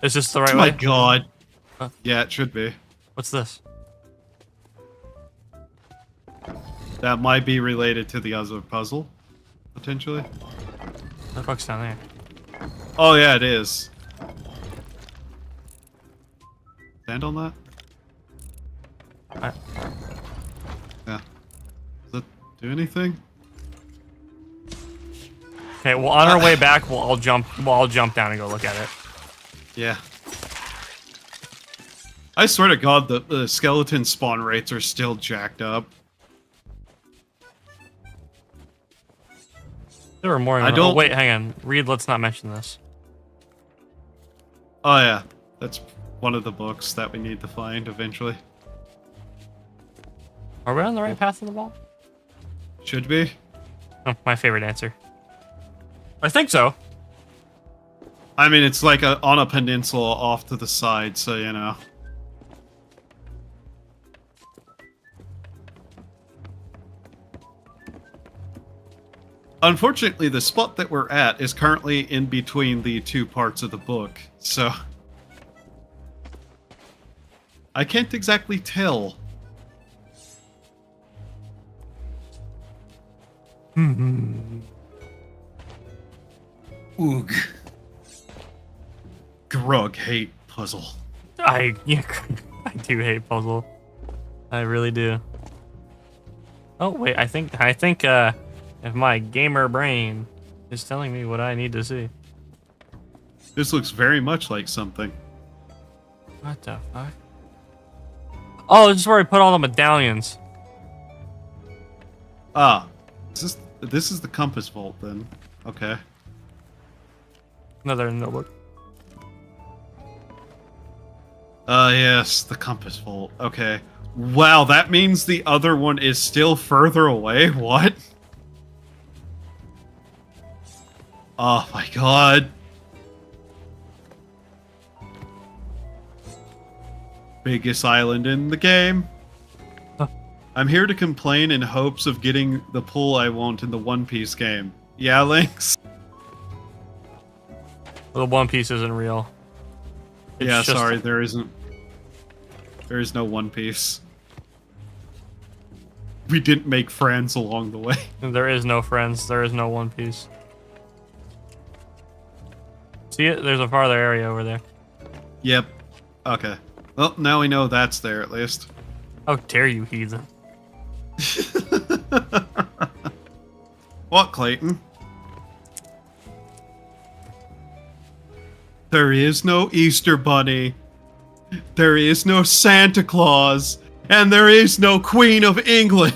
Speaker 10: Is this the right way?
Speaker 9: Oh my god.
Speaker 10: Huh?
Speaker 9: Yeah, it should be.
Speaker 10: What's this?
Speaker 9: That might be related to the other puzzle, potentially.
Speaker 10: The fuck's down there?
Speaker 9: Oh yeah, it is. Stand on that? Yeah. Does that do anything?
Speaker 10: Okay, well on our way back, we'll all jump down and go look at it.
Speaker 9: Yeah. I swear to God, the skeleton spawn rates are still jacked up.
Speaker 10: There were more.
Speaker 9: I don't.
Speaker 10: Oh, wait, hang on. Reed, let's not mention this.
Speaker 9: Oh yeah, that's one of the books that we need to find eventually.
Speaker 10: Are we on the right path of the ball?
Speaker 9: Should be.
Speaker 10: Oh, my favorite answer. I think so.
Speaker 9: I mean, it's like on a peninsula off to the side, so you know. Unfortunately, the spot that we're at is currently in between the two parts of the book, so I can't exactly tell. Oog. Grug hate puzzle.
Speaker 10: I do hate puzzle. I really do. Oh wait, I think if my gamer brain is telling me what I need to see.
Speaker 9: This looks very much like something.
Speaker 10: What the fuck? Oh, this is where I put all the medallions.
Speaker 9: Ah, this is the compass vault then. Okay.
Speaker 10: Another notebook.
Speaker 9: Yes, the compass vault. Okay. Wow, that means the other one is still further away? What? Oh my god. Biggest island in the game.
Speaker 10: Huh.
Speaker 9: I'm here to complain in hopes of getting the pull I want in the One Piece game. Yeah, Lynx?
Speaker 10: The One Piece isn't real. It's
Speaker 9: Yeah,
Speaker 10: just-
Speaker 9: sorry, there isn't. There is no One Piece. We didn't make friends along the way.
Speaker 10: There is no friends. There is no One Piece. See it? There's a farther area over there.
Speaker 9: Yep. Okay. Well, now we know that's there at least.
Speaker 10: How dare you, heathen?
Speaker 9: What, Clayton? There is no Easter Bunny. There is no Santa Claus. And there is no Queen of England.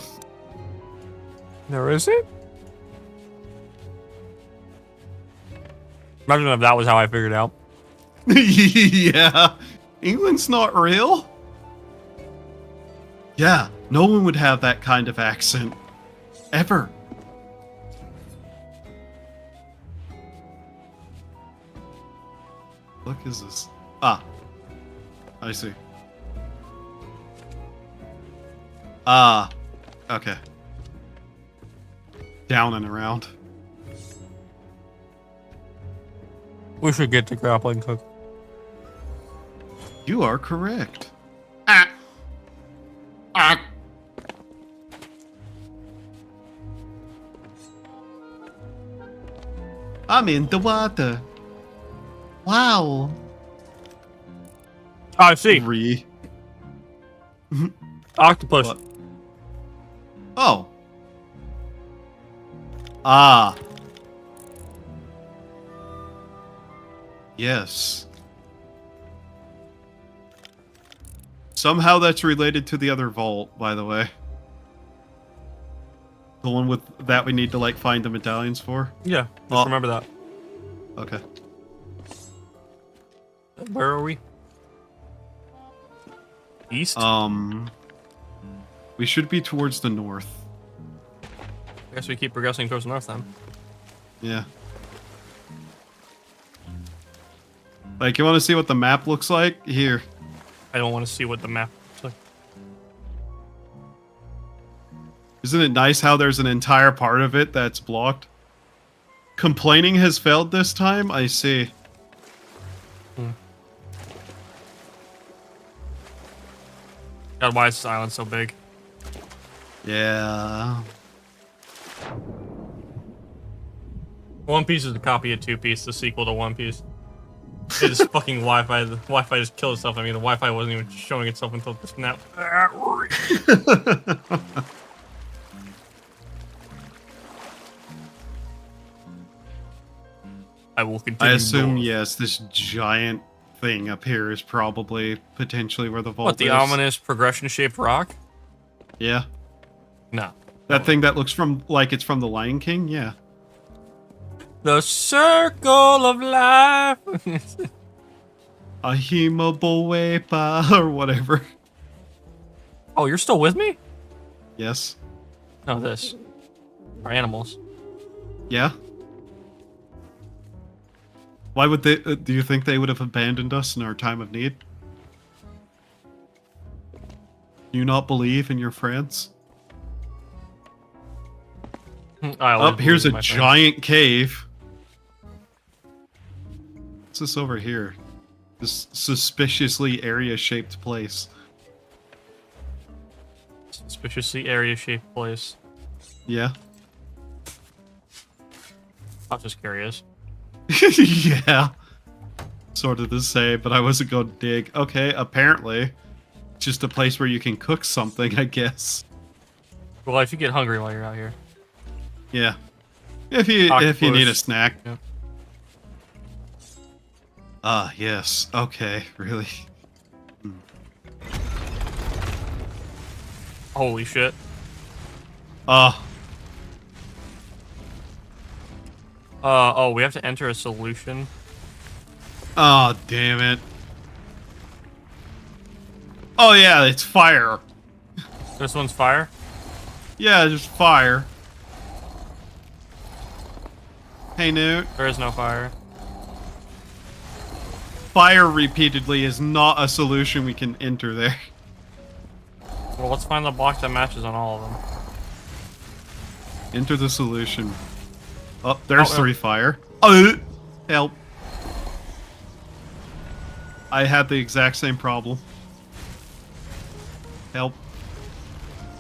Speaker 10: There isn't? Imagine if that was how I figured out.
Speaker 9: Yeah. England's not real. Yeah, no one would have that kind of accent. Ever. What is this? Ah. I see. Ah. Okay. Down and around.
Speaker 10: We should get to grappling hook.
Speaker 9: You are correct. Ah. Ah. I'm in the water. Wow.
Speaker 10: Oh, I see. Octopus.
Speaker 9: What? Oh. Yes. Somehow that's related to the other vault, by the way. The one with that we need to like find the medallions for?
Speaker 10: Yeah, just remember that.
Speaker 9: Okay.
Speaker 10: Where are we? East?
Speaker 9: We should be towards the north.
Speaker 10: I guess we keep progressing towards the north then.
Speaker 9: Yeah. Like, you want to see what the map looks like? Here.
Speaker 10: I don't want to see what the map looks like.
Speaker 9: Isn't it nice how there's an entire part of it that's blocked? Complaining has failed this time? I see.
Speaker 10: God, why is this island so big?
Speaker 9: Yeah.
Speaker 10: One Piece is a copy of Two Piece, the sequel to One Piece. It's fucking Wi-Fi. The Wi-Fi just killed itself. I mean, the Wi-Fi wasn't even showing itself until this now. I will continue.
Speaker 9: I assume, yes, this giant thing up here is probably potentially where the vault
Speaker 10: What, the
Speaker 9: is.
Speaker 10: ominous progression-shaped rock?
Speaker 9: Yeah.
Speaker 10: No.
Speaker 9: That thing that looks from like it's from the Lion King? Yeah.
Speaker 10: The circle of life.
Speaker 9: Ahimaboweba or whatever.
Speaker 10: Oh, you're still with me?
Speaker 9: Yes.
Speaker 10: No, this. Our animals.
Speaker 9: Yeah. Why would they? Do you think they would have abandoned us in our time of need? Do you not believe in your friends? Up here's a giant cave. What's this over here? This suspiciously area-shaped place.
Speaker 10: Suspiciously area-shaped place.
Speaker 9: Yeah.
Speaker 10: I'm just curious.
Speaker 9: Yeah. Sort of the same, but I wasn't going to dig. Okay, apparently. Just a place where you can cook something, I guess.
Speaker 10: Well, if you get hungry while you're out here.
Speaker 9: Yeah. If you need a snack.
Speaker 10: Yep.
Speaker 9: Ah, yes. Okay, really.
Speaker 10: Holy shit. Oh, we have to enter a solution.
Speaker 9: Oh, damn it. Oh, yeah, it's fire.
Speaker 10: This one's fire?
Speaker 9: Yeah, just fire. Hey, Newt.
Speaker 10: There is no fire.
Speaker 9: Fire repeatedly is not a solution we can enter there.
Speaker 10: Well, let's find the block that matches on all of them.
Speaker 9: Enter the solution. Oh, there's
Speaker 10: Oh,
Speaker 9: 3 fire. Help. I had the exact same problem. Help.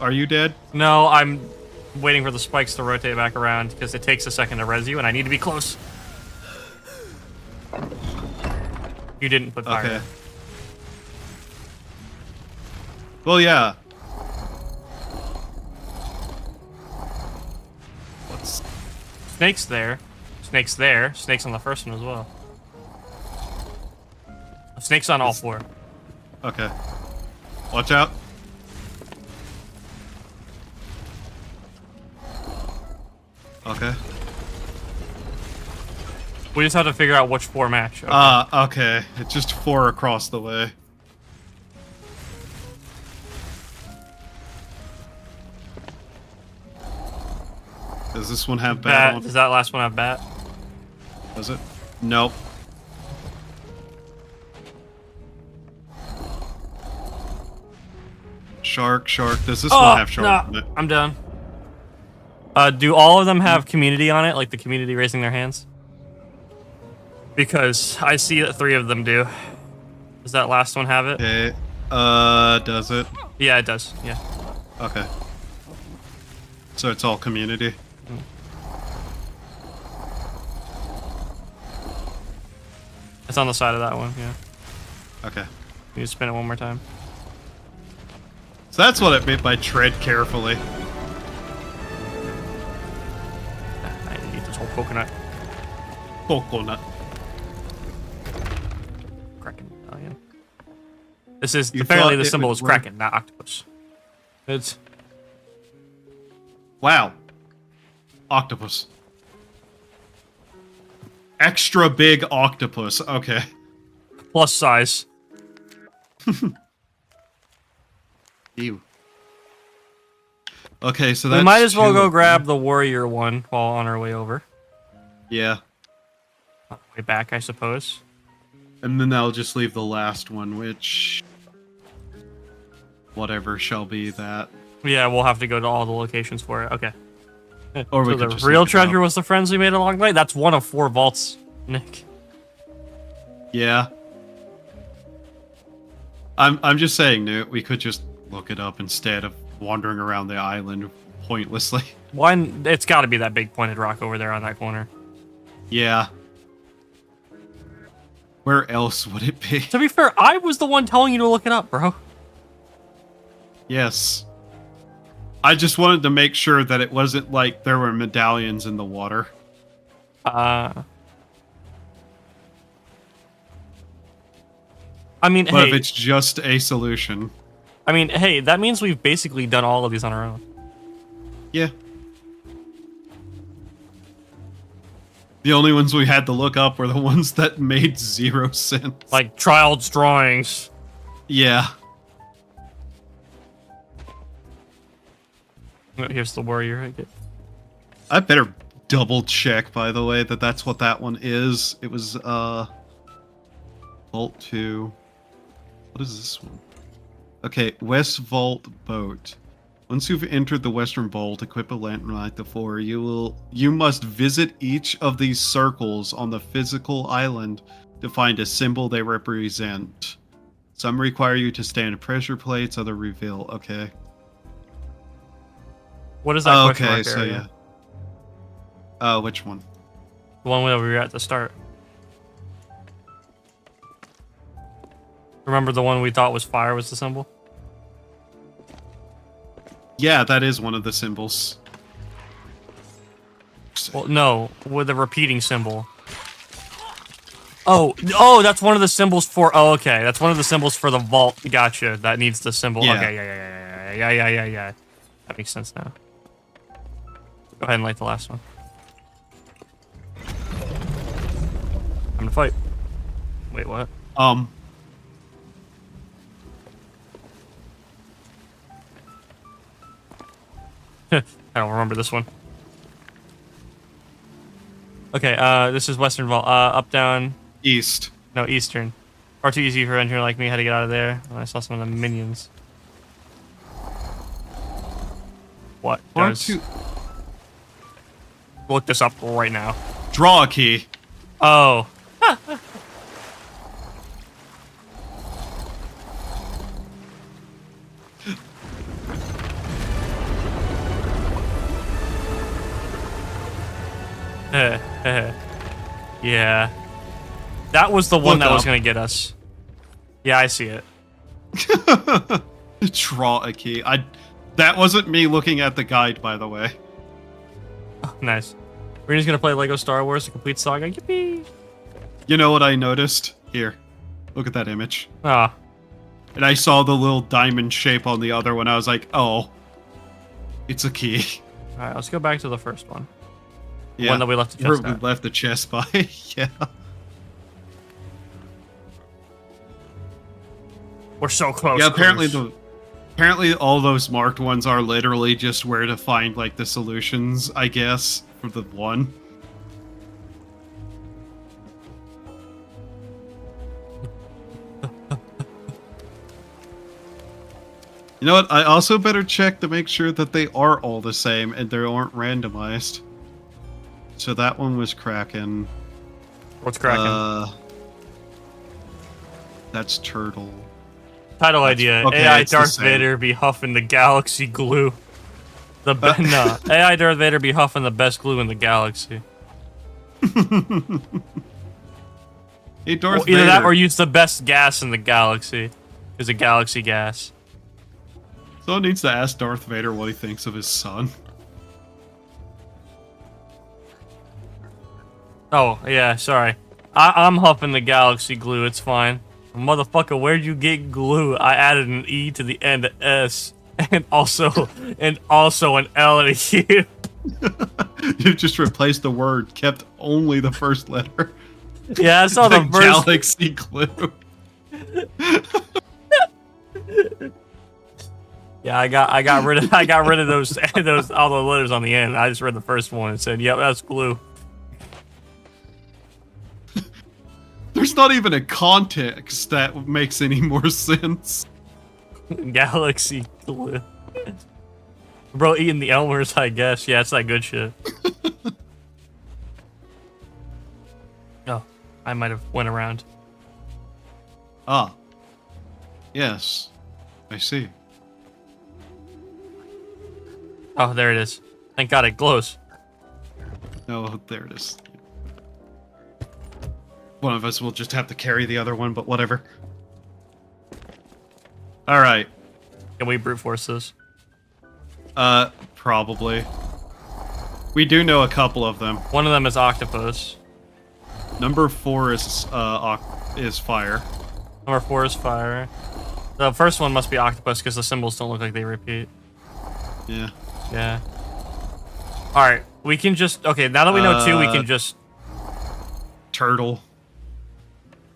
Speaker 9: Are you dead?
Speaker 10: No, I'm waiting for the spikes to rotate back around because it takes a second to res you, and I need to be close. You didn't put fire.
Speaker 9: Okay. Well, yeah. What's...
Speaker 10: Snake's there. Snake's there. Snake's on the first one as well. Snake's on all 4.
Speaker 9: Okay. Watch out. Okay.
Speaker 10: We just have to figure out which 4 match. Okay.
Speaker 9: Okay. It's just 4 across the way. Does this one have bat on?
Speaker 10: Does that last one have bat?
Speaker 9: Does it? Nope. Shark. Does this one have shark on it?
Speaker 10: I'm done. Do all of them have community on it? Like the community raising their hands? Because I see that 3 of them do. Does that last one have it?
Speaker 9: Okay. Does it?
Speaker 10: Yeah, it does. Yeah.
Speaker 9: Okay. So it's all community.
Speaker 10: It's on the side of that one, yeah.
Speaker 9: Okay.
Speaker 10: You spin it one more time.
Speaker 9: So that's what it meant by tread carefully.
Speaker 10: I need this whole coconut.
Speaker 9: Coconut.
Speaker 10: Kraken medallion. This is
Speaker 9: You
Speaker 10: apparently
Speaker 9: thought
Speaker 10: the
Speaker 9: it
Speaker 10: symbol
Speaker 9: would
Speaker 10: is
Speaker 9: work?
Speaker 10: Kraken, not octopus. It's
Speaker 9: Wow. Octopus. Extra big octopus. Okay.
Speaker 10: plus size.
Speaker 9: Ew. Okay, so that's
Speaker 10: We might as well
Speaker 9: 2
Speaker 10: go
Speaker 9: of
Speaker 10: grab
Speaker 9: them.
Speaker 10: the warrior one while on our way over.
Speaker 9: Yeah.
Speaker 10: Way back, I suppose.
Speaker 9: And then I'll just leave the last one, which... whatever shall be that.
Speaker 10: Yeah, we'll have to go to all the locations for it. Okay.
Speaker 9: Or we
Speaker 10: So
Speaker 9: could
Speaker 10: the
Speaker 9: just
Speaker 10: real
Speaker 9: look it
Speaker 10: treasure
Speaker 9: up.
Speaker 10: was the friends we made along the way? That's one of 4 vaults, Nick.
Speaker 9: Yeah. I'm just saying, Newt, we could just look it up instead of wandering around the island pointlessly.
Speaker 10: One, it's got to be that big pointed rock over there on that corner.
Speaker 9: Yeah. Where else would it be?
Speaker 10: To be fair, I was the one telling you to look it up, bro.
Speaker 9: Yes. I just wanted to make sure that it wasn't like there were medallions in the water.
Speaker 10: I mean,
Speaker 9: But if
Speaker 10: hey,
Speaker 9: it's just a solution.
Speaker 10: I mean, hey, that means we've basically done all of these on our own.
Speaker 9: Yeah. The only ones we had to look up were the ones that made 0 sense.
Speaker 10: Like child's drawings.
Speaker 9: Yeah.
Speaker 10: Here's the warrior.
Speaker 9: I better double check, by the way, that that's what that one is. It was, Vault 2. What is this one? Okay, West Vault Boat. Once you've entered the Western Vault, equip a lantern like before. You must visit each of these circles on the physical island to find a symbol they represent. Some require you to stand pressure plates, other reveal. Okay.
Speaker 10: What is that
Speaker 9: Oh,
Speaker 10: question
Speaker 9: okay,
Speaker 10: mark
Speaker 9: so
Speaker 10: area?
Speaker 9: yeah. Which one?
Speaker 10: The one where we were at the start. Remember the one we thought was fire was the symbol?
Speaker 9: Yeah, that is one of the symbols.
Speaker 10: Well, no, with a repeating symbol. Oh, that's one of the symbols for. Oh, okay, that's one of the symbols for the vault. Gotcha. That needs the symbol.
Speaker 9: Yeah.
Speaker 10: Okay, yeah. That makes sense now. Go ahead and light the last one. I'm gonna fight. Wait, what? I don't remember this one. Okay, this is Western Vault. Up, down.
Speaker 9: East.
Speaker 10: No, Eastern. Far too easy for an engineer like me how to get out of there. And I saw some of the minions. What does... Look this up right now.
Speaker 9: Draw a key.
Speaker 10: Oh. Yeah. That was the one
Speaker 9: Look
Speaker 10: that was
Speaker 9: up.
Speaker 10: going to get us. Yeah, I see it.
Speaker 9: Draw a key. That wasn't me looking at the guide, by the way.
Speaker 10: Oh, nice. We're just going to play Lego Star Wars, the complete saga. Yippee!
Speaker 9: You know what I noticed? Here. Look at that image.
Speaker 10: Ah.
Speaker 9: And I saw the little diamond shape on the other one. I was like, oh. It's a key.
Speaker 10: Alright, let's go back to the first one. The
Speaker 9: Yeah.
Speaker 10: one that we left the
Speaker 9: Where
Speaker 10: chest
Speaker 9: we
Speaker 10: at.
Speaker 9: left the chest by. Yeah.
Speaker 10: We're so close.
Speaker 9: Yeah, apparently
Speaker 10: Cruz.
Speaker 9: apparently all those marked ones are literally just where to find like the solutions, I guess, for the one. You know what? I also better check to make sure that they are all the same and they aren't randomized. So that one was Kraken.
Speaker 10: What's Kraken?
Speaker 9: That's Turtle.
Speaker 10: Title idea:
Speaker 9: okay,
Speaker 10: AI
Speaker 9: it's the
Speaker 10: Darth
Speaker 9: same.
Speaker 10: Vader be huffing the galaxy glue. No, AI Darth Vader be huffing the best glue in the galaxy.
Speaker 9: Hey, Darth
Speaker 10: Well, either
Speaker 9: Vader.
Speaker 10: that or use the best gas in the galaxy. Is a galaxy gas.
Speaker 9: Someone needs to ask Darth Vader what he thinks of his son.
Speaker 10: Oh, yeah, sorry. I'm huffing the galaxy glue, it's fine. Motherfucker, where'd you get glue? I added an E to the end of S, and also an L and a U.
Speaker 9: You just replaced the word, kept only the first letter.
Speaker 10: Yeah, I saw the first
Speaker 9: galaxy glue.
Speaker 10: Yeah, I got rid of those all the letters on the end. I just read the first one and said, "Yep, that's glue."
Speaker 9: There's not even a context that makes any more sense.
Speaker 10: Galaxy glue. Bro, eating the Elmers, I guess. Yeah, it's that good shit. Oh, I might have went around.
Speaker 9: Ah. Yes. I see.
Speaker 10: Oh, there it is. Thank God it glows.
Speaker 9: Oh, there it is. One of us will just have to carry the other one, but whatever. Alright.
Speaker 10: Can we brute force this?
Speaker 9: Probably. We do know a couple of them.
Speaker 10: One of them is octopus.
Speaker 9: Number 4 is fire.
Speaker 10: Number 4 is fire. The first one must be octopus because the symbols don't look like they repeat.
Speaker 9: Yeah.
Speaker 10: Yeah. Alright, we can just... Okay, now that we know 2, we can just...
Speaker 9: Turtle.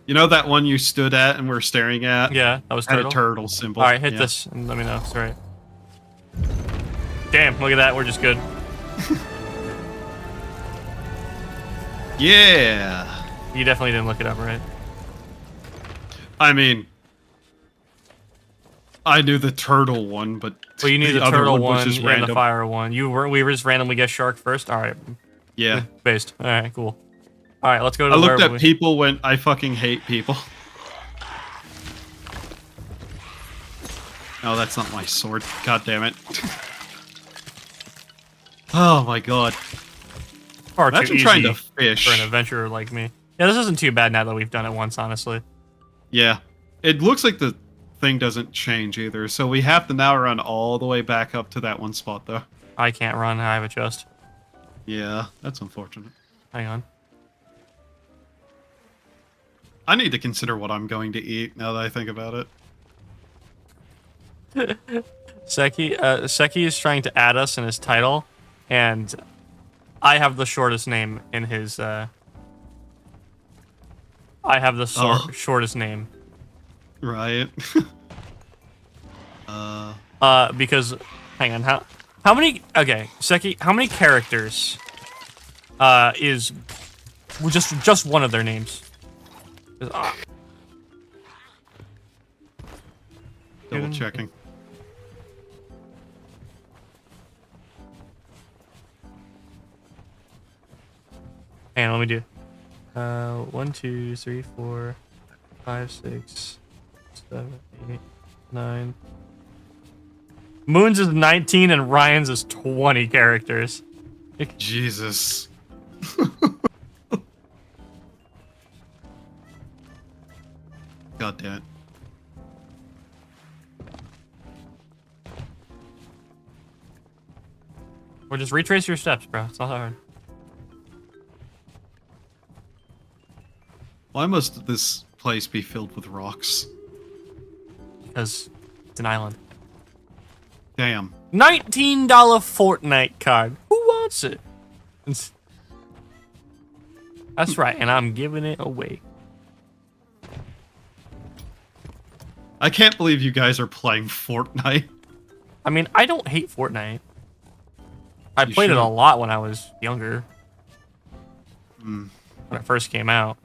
Speaker 9: You know that one you stood at and were staring at?
Speaker 10: Yeah, that was turtle.
Speaker 9: Had a turtle symbol.
Speaker 10: Alright, hit this and let me know. It's alright. Damn, look at that. We're just good.
Speaker 9: Yeah.
Speaker 10: You definitely didn't look it up, right?
Speaker 9: I mean... I knew the turtle one, but...
Speaker 10: Well, you knew the
Speaker 9: other
Speaker 10: turtle
Speaker 9: was
Speaker 10: one
Speaker 9: just
Speaker 10: and
Speaker 9: random.
Speaker 10: the fire one. We were just randomly guessed shark first? Alright.
Speaker 9: Yeah.
Speaker 10: Based. Alright, cool. Alright, let's go to
Speaker 9: I looked
Speaker 10: where
Speaker 9: at people when I fucking hate people. Oh, that's not my sword. God damn it. Oh my god.
Speaker 10: Far too
Speaker 9: Imagine trying
Speaker 10: easy
Speaker 9: to fish.
Speaker 10: for an adventurer like me. Yeah, this isn't too bad now that we've done it once, honestly.
Speaker 9: Yeah. It looks like the thing doesn't change either, so we have to now run all the way back up to that one spot, though.
Speaker 10: I can't run. I have a chest.
Speaker 9: Yeah, that's unfortunate.
Speaker 10: Hang on.
Speaker 9: I need to consider what I'm going to eat now that I think about it.
Speaker 10: Seki is trying to add us in his title, and I have the shortest name in his, I have the shortest name.
Speaker 9: Right.
Speaker 10: Because, hang on, how many, okay, Seki, how many characters, is just one of their names?
Speaker 9: Double checking.
Speaker 10: Hang on, let me do. 1, 2, 3, 4, 5, 6, 7, 8, 9. Moon's is 19 and Ryan's is 20 characters.
Speaker 9: Jesus. God damn it.
Speaker 10: Or just retrace your steps, bro. It's not that hard.
Speaker 9: Why must this place be filled with rocks?
Speaker 10: Because it's an island.
Speaker 9: Damn.
Speaker 10: $19 Fortnite card. Who wants it? That's right, and I'm giving it away.
Speaker 9: I can't believe you guys are playing Fortnite.
Speaker 10: I mean, I don't hate Fortnite. I played it a lot when I was younger. When it first came out.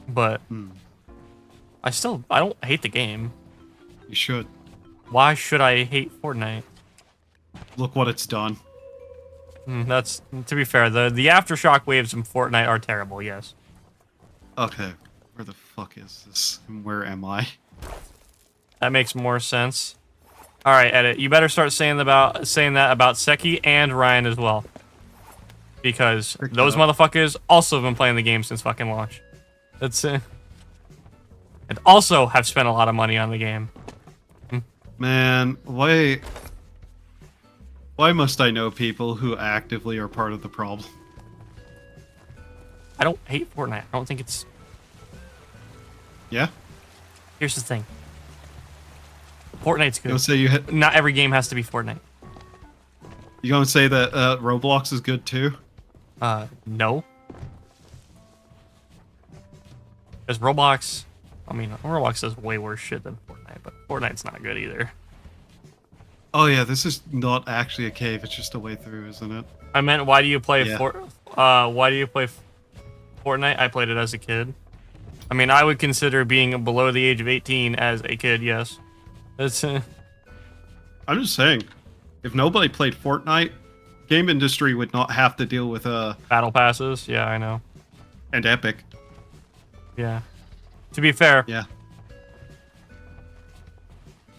Speaker 10: But I don't hate the game.
Speaker 9: You should.
Speaker 10: Why should I hate Fortnite?
Speaker 9: Look what it's done.
Speaker 10: That's, to be fair, the aftershock waves in Fortnite are terrible, yes.
Speaker 9: Okay, where the fuck is this? And where am I?
Speaker 10: That makes more sense. Alright, Edit, you better start saying that about Seki and Ryan as well. Because those motherfuckers also have been playing the game since fucking launch. That's it. And also have spent a lot of money on the game.
Speaker 9: Man, why must I know people who actively are part of the problem?
Speaker 10: I don't hate Fortnite. I don't think it's...
Speaker 9: Yeah?
Speaker 10: Here's the thing. Fortnite's good.
Speaker 9: You'll say
Speaker 10: Not every game has to be Fortnite.
Speaker 9: You gonna say that Roblox is good too?
Speaker 10: No. Because Roblox, Roblox does way worse shit than Fortnite, but Fortnite's not good either.
Speaker 9: Oh yeah, this is not actually a cave. It's just a way through, isn't it?
Speaker 10: I meant, why do you play why do you play Fortnite? I played it as a kid. I mean, I would consider being below the age of 18 as a kid, yes. That's
Speaker 9: I'm just saying, if nobody played Fortnite, game industry would not have to deal with
Speaker 10: battle passes. Yeah, I know.
Speaker 9: And Epic.
Speaker 10: Yeah. To be fair,
Speaker 9: yeah.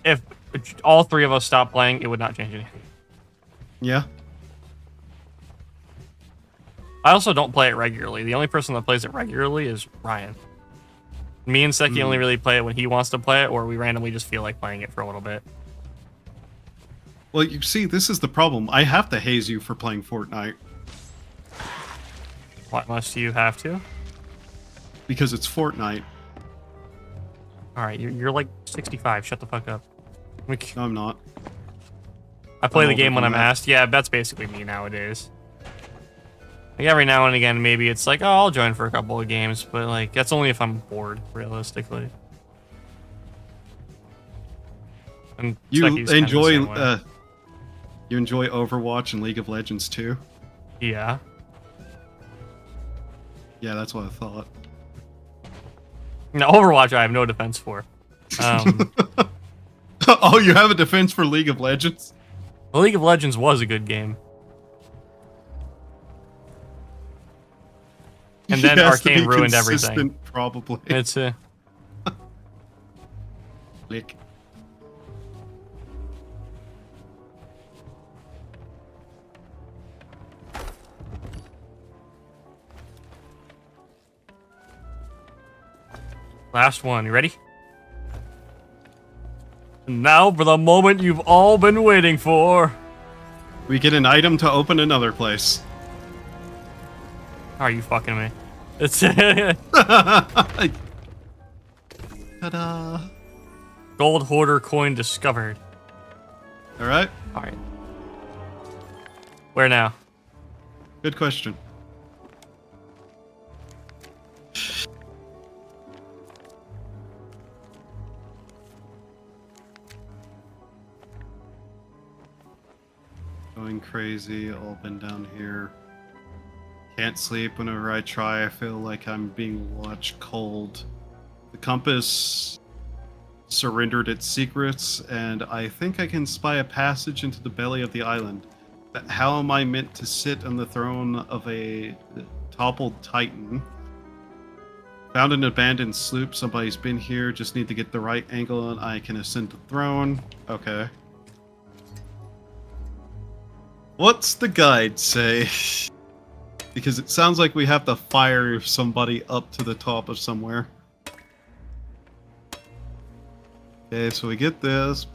Speaker 10: If all three of us stopped playing, it would not change anything.
Speaker 9: Yeah.
Speaker 10: I also don't play it regularly. The only person that plays it regularly is Ryan. Me and Seki only really play it when he wants to play it, or we randomly just feel like playing it for a little bit.
Speaker 9: Well, you see, this is the problem. I have to haze you for playing Fortnite.
Speaker 10: Why must you have to?
Speaker 9: Because it's Fortnite.
Speaker 10: Alright, you're like 65. Shut the fuck up.
Speaker 9: No, I'm not.
Speaker 10: I play the game when I'm asked. Yeah, that's basically me nowadays. Like every now and again, maybe it's like, oh, I'll join for a couple of games, but like that's only if I'm bored, realistically. And
Speaker 9: you enjoy you enjoy Overwatch and League of Legends too?
Speaker 10: Yeah.
Speaker 9: Yeah, that's what I thought.
Speaker 10: No, Overwatch I have no defense for.
Speaker 9: Oh, you have a defense for League of Legends?
Speaker 10: Well, League of Legends was a good game. And then Arcane ruined everything.
Speaker 9: Probably.
Speaker 10: It's a...
Speaker 9: Click.
Speaker 10: Last one. You ready? And now for the moment you've all been waiting for.
Speaker 9: We get an item to open another place.
Speaker 10: Are you fucking me? It's
Speaker 9: Ta-da!
Speaker 10: Gold hoarder coin discovered.
Speaker 9: All right.
Speaker 10: All right. Where now?
Speaker 9: Good question. Going crazy, all been down here. Can't sleep whenever I try. I feel like I'm being watched cold. The compass surrendered its secrets, and I think I can spy a passage into the belly of the island. But how am I meant to sit on the throne of a toppled titan? Found an abandoned sloop. Somebody's been here. Just need to get the right angle and I can ascend the throne. Okay. What's the guide say? Because it sounds like we have to fire somebody up to the top of somewhere. Okay, so we get this.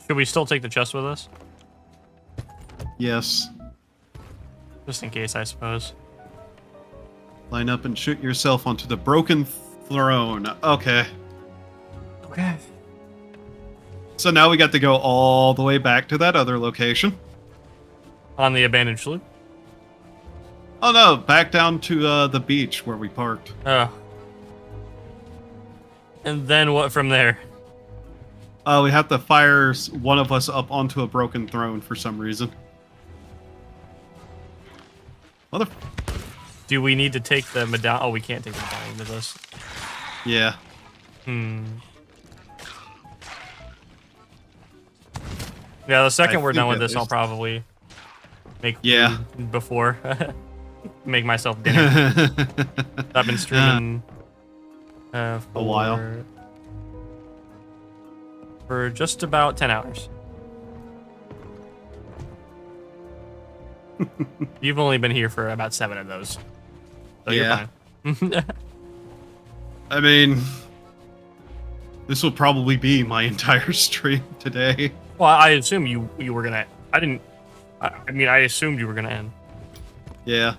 Speaker 10: Should we still take the chest with us?
Speaker 9: Yes.
Speaker 10: Just in case, I suppose.
Speaker 9: Line up and shoot yourself onto the broken throne. Okay.
Speaker 10: Okay.
Speaker 9: So now we got to go all the way back to that other location.
Speaker 10: On the abandoned sloop?
Speaker 9: Oh no, back down to the beach where we parked.
Speaker 10: Oh. And then what from there?
Speaker 9: We have to fire one of us up onto a broken throne for some reason. Mother...
Speaker 10: Do we need to take the medallion? Oh, we can't take the medallion with us.
Speaker 9: Yeah.
Speaker 10: Yeah, the second we're done with this, I'll probably make food before make myself dinner. I've been streaming
Speaker 9: a while.
Speaker 10: For just about 10 hours. You've only been here for about 7 of those. So you're fine.
Speaker 9: I mean, this will probably be my entire stream today.
Speaker 10: Well, I assume you were gonna. I mean, I assumed you were gonna end.
Speaker 9: Yeah.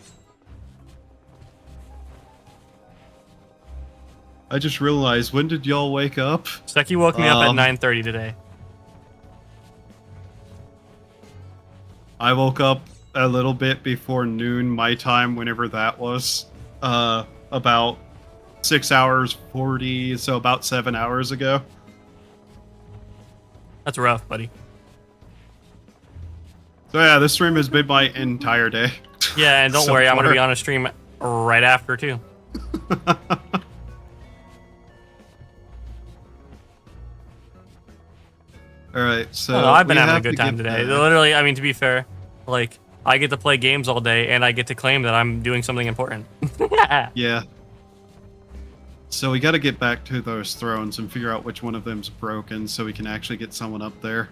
Speaker 9: I just realized, when did y'all wake up?
Speaker 10: Seki woke me up at 9:30 today.
Speaker 9: I woke up a little bit before noon my time, whenever that was. About 6 hours 40, so about 7 hours ago.
Speaker 10: That's rough, buddy.
Speaker 9: So yeah, this stream has been my entire day.
Speaker 10: Yeah, and don't
Speaker 9: So
Speaker 10: worry, I'm going to
Speaker 9: far.
Speaker 10: be on a stream right after, too.
Speaker 9: Alright, so...
Speaker 10: No, I've been
Speaker 9: we
Speaker 10: having a
Speaker 9: have
Speaker 10: good
Speaker 9: to
Speaker 10: time
Speaker 9: get
Speaker 10: today.
Speaker 9: back.
Speaker 10: Literally, I mean, to be fair, like, I get to play games all day, and I get to claim that I'm doing something important.
Speaker 9: Yeah. So we gotta get back to those thrones and figure out which one of them's broken so we can actually get someone up there.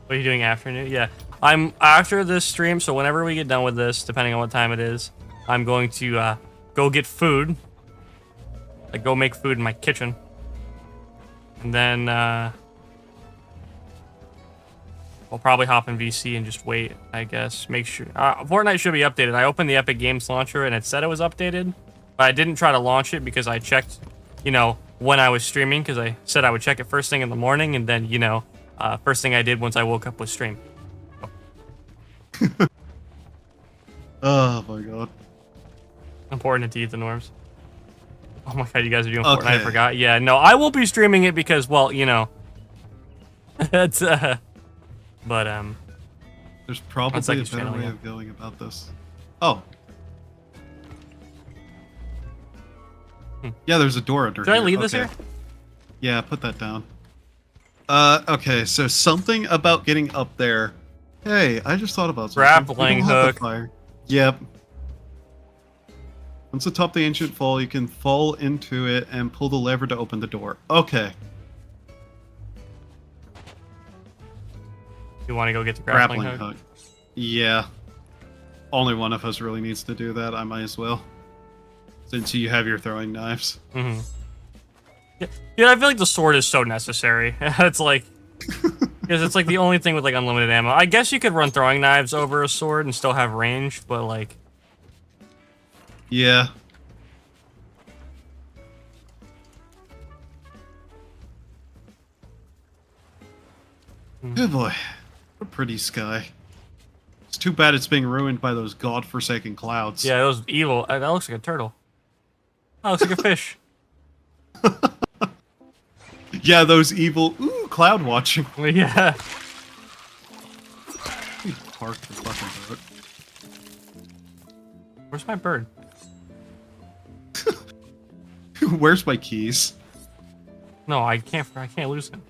Speaker 10: What are you doing afternoon? Yeah. I'm after this stream, so whenever we get done with this, depending on what time it is, I'm going to go get food. Like, go make food in my kitchen. And then we'll probably hop in VC and just wait, I guess. Make sure. Fortnite should be updated. I opened the Epic Games launcher and it said it was updated, but I didn't try to launch it because I checked, you know, when I was streaming, because I said I would check it first thing in the morning, and then, you know, first thing I did once I woke up was stream.
Speaker 9: Oh my god.
Speaker 10: Important to eat the norms. Oh my god, you guys are doing
Speaker 9: Okay.
Speaker 10: Fortnite, I forgot. Yeah, no, I will be streaming it because, well, you know. It's, but,
Speaker 9: There's probably
Speaker 10: on
Speaker 9: a
Speaker 10: Seki's
Speaker 9: better
Speaker 10: channel,
Speaker 9: way
Speaker 10: yeah.
Speaker 9: of going about this. Oh. Yeah, there's a door under
Speaker 10: Should
Speaker 9: here.
Speaker 10: I leave this
Speaker 9: Okay.
Speaker 10: here?
Speaker 9: Yeah, put that down. Okay, so something about getting up there. Hey, I just thought about something.
Speaker 10: Grappling
Speaker 9: We don't have the
Speaker 10: hook.
Speaker 9: fire. Yep. Once atop the ancient fall, you can fall into it and pull the lever to open the door. Okay.
Speaker 10: You want to go get the grappling hook?
Speaker 9: Yeah. Only one of us really needs to do that. I might as well. Since you have your throwing knives.
Speaker 10: Mm-hmm. Yeah, I feel like the sword is so necessary. It's like, because it's like the only thing with like unlimited ammo. I guess you could run throwing knives over a sword and still have range, but like,
Speaker 9: Yeah. Good boy. A pretty sky. It's too bad it's being ruined by those godforsaken clouds.
Speaker 10: yeah, those evil. That looks like a turtle. That looks like a fish.
Speaker 9: Yeah, those evil cloud watching.
Speaker 10: Yeah.
Speaker 9: Park the fucking boat.
Speaker 10: Where's my bird?
Speaker 9: Where's my keys?
Speaker 10: No, I can't lose him.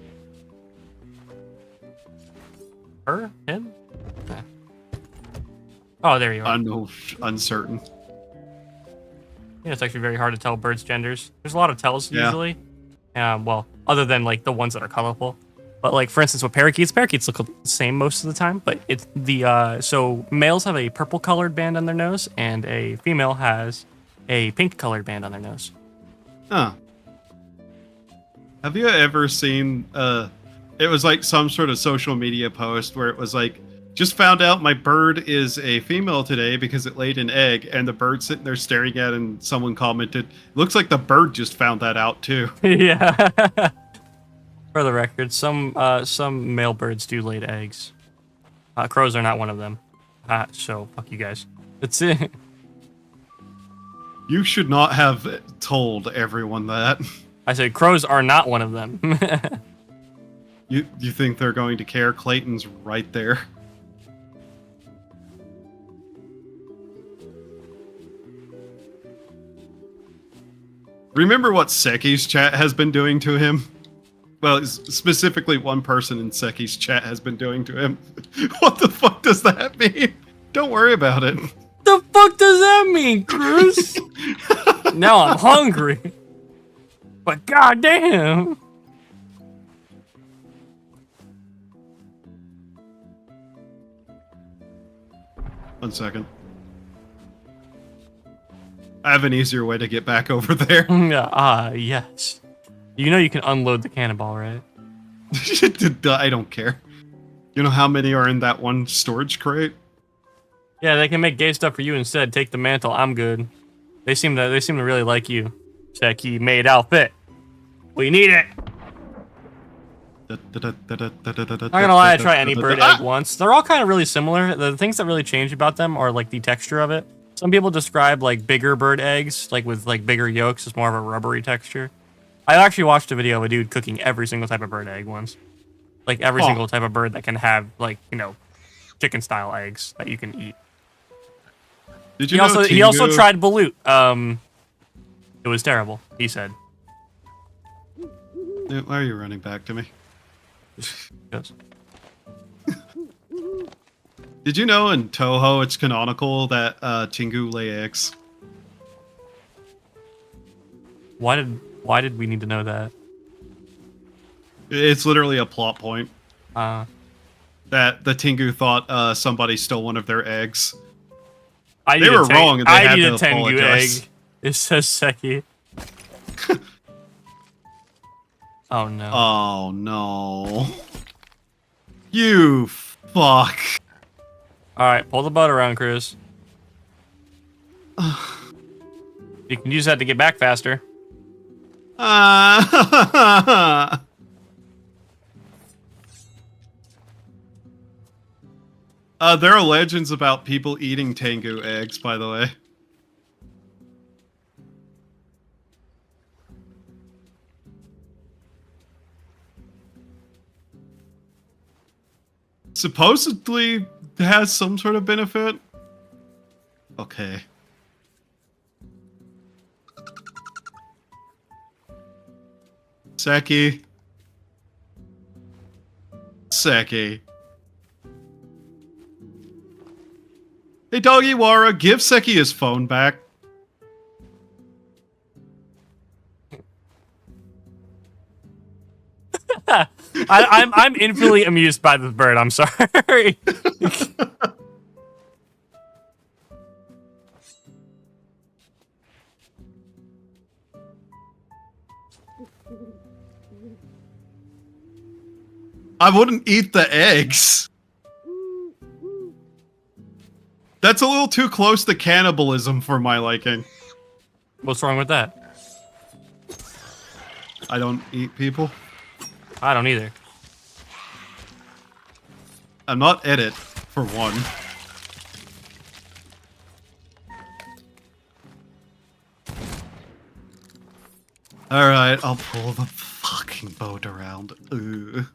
Speaker 10: Her? Him? Eh. Oh, there you are.
Speaker 9: Uncertain.
Speaker 10: Yeah, it's actually very hard to tell birds' genders. There's a lot of tells
Speaker 9: Yeah.
Speaker 10: usually. Well, other than like the ones that are colorful. But like for instance with parakeets look the same most of the time, but it's the so males have a purple colored band on their nose and a female has a pink colored band on their nose.
Speaker 9: Huh. Have you ever seen it was like some sort of social media post where it was like, just found out my bird is a female today because it laid an egg, and the bird sitting there staring at it, and someone commented, looks like the bird just found that out too.
Speaker 10: Yeah. For the record, some male birds do lay eggs. Crows are not one of them. So fuck you guys. That's it.
Speaker 9: You should not have told everyone that.
Speaker 10: I said crows are not one of them.
Speaker 9: You think they're going to care? Clayton's right there. Remember what Seki's chat has been doing to him? Well, specifically one person in Seki's chat has been doing to him. What the fuck does that mean? Don't worry about it.
Speaker 10: The fuck does that mean, Cruz? Now I'm hungry. But goddamn.
Speaker 9: 1 second. I have an easier way to get back over there.
Speaker 10: Yes. You know you can unload the cannonball, right?
Speaker 9: I don't care. You know how many are in that one storage crate?
Speaker 10: Yeah, they can make gay stuff for you instead. Take the mantle. I'm good. They seem to really like you. Seki made outfit. We need it. Not gonna lie, I tried any bird egg once. They're all kind of really similar. The things that really change about them are like the texture of it. Some people describe like bigger bird eggs, like with like bigger yolks, as more of a rubbery texture. I actually watched a video of a dude cooking every single type of bird egg once. Like every single type of bird that can have like, you know, chicken style eggs that you can eat.
Speaker 9: Did you
Speaker 10: he also tried balut. It was terrible, he said.
Speaker 9: Why are you running back to me?
Speaker 10: Yes.
Speaker 9: Did you know in Toho it's canonical that Tengu lay eggs?
Speaker 10: Why did we need to know that?
Speaker 9: It's literally a plot point.
Speaker 10: That
Speaker 9: the Tengu thought somebody stole one of their eggs.
Speaker 10: They were wrong, and they had to
Speaker 9: Tengu
Speaker 10: egg. It says Seki. Oh no.
Speaker 9: Oh no. You fuck.
Speaker 10: Alright, pull the boat around, Cruz. You can use that to get back faster.
Speaker 9: There are legends about people eating Tengu eggs, by the way. Supposedly has some sort of benefit. Okay. Seki. Seki. Hey, Dogiwara, give Seki his phone back.
Speaker 10: I'm infinitely amused by this bird. I'm sorry.
Speaker 9: I wouldn't eat the eggs. That's a little too close to cannibalism for my liking.
Speaker 10: What's wrong with that?
Speaker 9: I don't eat people.
Speaker 10: I don't either.
Speaker 9: I'm not in it, for one. Alright, I'll pull the fucking boat around. Ugh.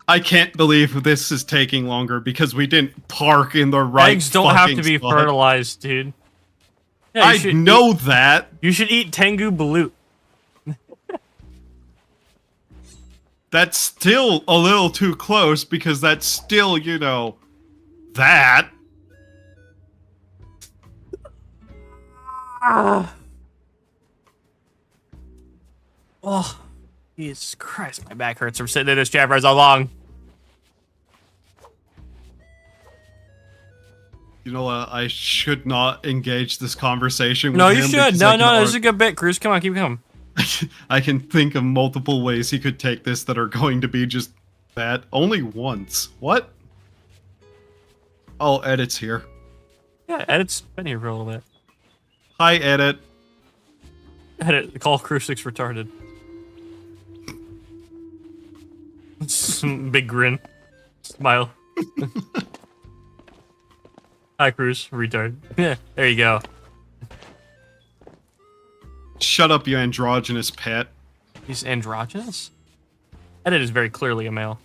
Speaker 9: I can't believe this is taking longer because we didn't park in the right
Speaker 10: Eggs don't have to be
Speaker 9: spot.
Speaker 10: fertilized, dude. Yeah,
Speaker 9: I know that.
Speaker 10: You should eat Tengu balut.
Speaker 9: That's still a little too close because that's still, you know, that.
Speaker 10: Oh, Jesus Christ, my back hurts from sitting in this chair for so long.
Speaker 9: You know what? I should not engage this conversation with
Speaker 10: No,
Speaker 9: him.
Speaker 10: you should. No, this is a good bit, Cruz. Come on, keep going.
Speaker 9: I can think of multiple ways he could take this that are going to be just that. Only once. What? Oh, Edit's here.
Speaker 10: Yeah, Edit's been here for a little bit.
Speaker 9: Hi, Edit.
Speaker 10: Edit, call Crucix retarded. Big grin. Smile. Hi, Cruz. Retard. Yeah, there you go.
Speaker 9: Shut up, you androgynous pet.
Speaker 10: He's androgynous? Edit is very clearly a male.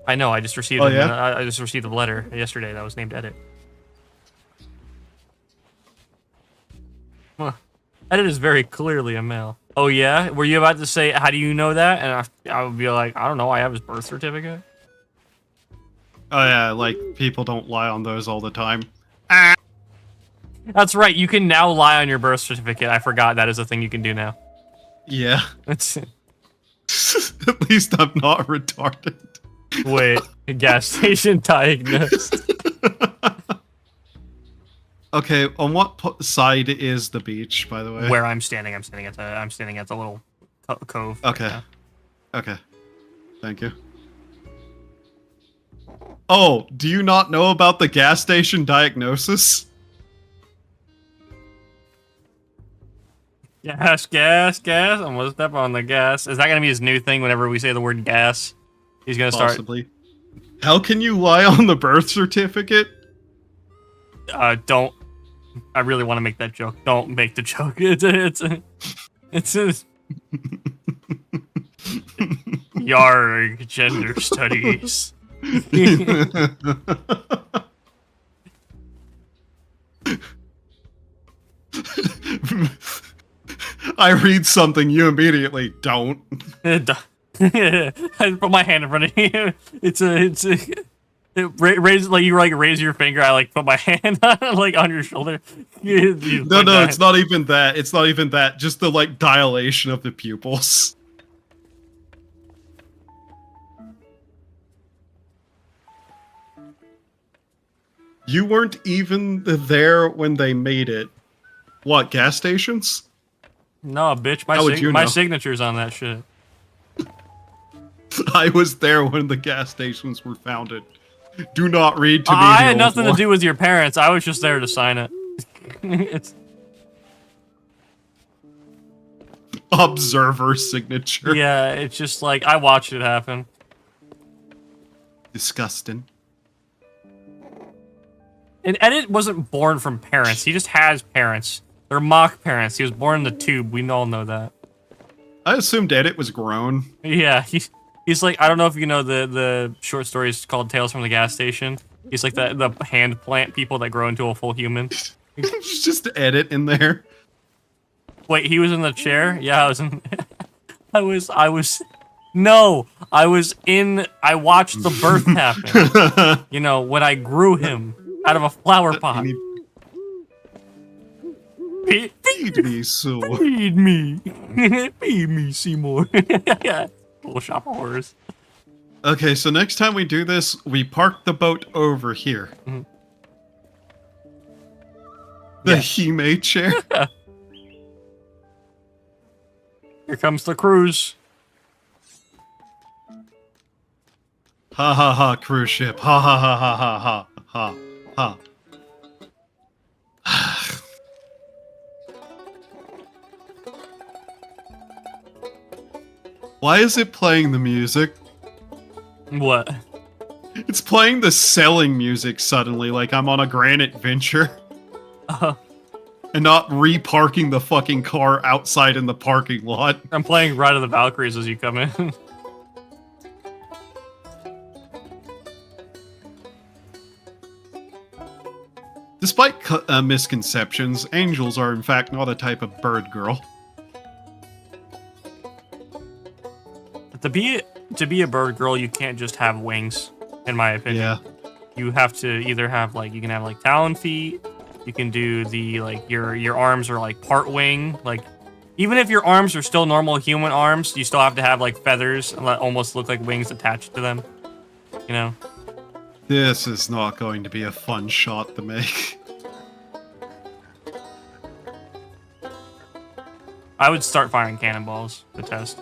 Speaker 10: I know, I just received I just received a letter yesterday that was named Edit. Huh. Edit is very clearly a male. Oh yeah? Were you about to say, how do you know that? And I would be like, I don't know, I have his birth certificate.
Speaker 9: Oh yeah, like, people don't lie on those all the time.
Speaker 10: That's right, you can now lie on your birth certificate. I forgot that is a thing you can do now.
Speaker 9: Yeah.
Speaker 10: That's
Speaker 9: At least I'm not retarded.
Speaker 10: Wait, gas station diagnosed.
Speaker 9: Okay, on what side is the beach, by the way?
Speaker 10: Where I'm standing at the little cove.
Speaker 9: Okay.
Speaker 10: Right
Speaker 9: Okay. Thank you. Oh, do you not know about the gas station diagnosis?
Speaker 10: Gas, gas, gas. I'm gonna step on the gas. Is that gonna be his new thing whenever we say the word gas? He's gonna start.
Speaker 9: Possibly. How can you lie on the birth certificate?
Speaker 10: Don't. I really want to make that joke. Don't make the joke. It's Yarg gender studies.
Speaker 9: I read something, you immediately don't.
Speaker 10: I put my hand in front of you. Raise raise your finger. I like put my hand on your shoulder.
Speaker 9: No, it's not even that. It's not even that. Just the like dilation of the pupils. You weren't even there when they made it. What, gas stations?
Speaker 10: No, bitch. My signature's on that shit.
Speaker 9: I was there when the gas stations were founded. Do not read to me.
Speaker 10: I had nothing to do with your parents. I was just there to sign it. It's
Speaker 9: observer signature.
Speaker 10: Yeah, it's just like I watched it happen.
Speaker 9: Disgusting.
Speaker 10: And Edit wasn't born from parents. He just has parents. They're mock parents. He was born in the tube. We all know that.
Speaker 9: I assumed Edit was grown.
Speaker 10: Yeah, he's like, I don't know if you know the short stories called Tales from the Gas Station. He's like the hand plant people that grow into a full human.
Speaker 9: It's just Edit in there.
Speaker 10: Wait, he was in the chair? Yeah, I was in. I watched the birth happen. You know, when I grew him out of a flower pot.
Speaker 9: Feed me, Sue.
Speaker 10: Feed me. Feed me, Seymour. Yeah. Little shop of horrors.
Speaker 9: Okay, so next time we do this, we park the boat over here.
Speaker 10: Mm-hmm.
Speaker 9: The Hime chair.
Speaker 10: Here comes the cruise.
Speaker 9: Ha ha ha, cruise ship. Ha ha ha ha ha ha ha ha. Why is it playing the music?
Speaker 10: What?
Speaker 9: It's playing the selling music suddenly, like I'm on a grand adventure. And not reparking the fucking car outside in the parking lot.
Speaker 10: I'm playing Ride of the Valkyries as you come in.
Speaker 9: Despite misconceptions, angels are in fact not a type of bird girl.
Speaker 10: To be a bird girl, you can't just have wings, in my opinion.
Speaker 9: Yeah.
Speaker 10: You have to either have you can have talon feet. You can do the your arms are like part wing. Like even if your arms are still normal human arms, you still have to have feathers that almost look like wings attached to them. You know.
Speaker 9: This is not going to be a fun shot to make.
Speaker 10: I would start firing cannonballs to test.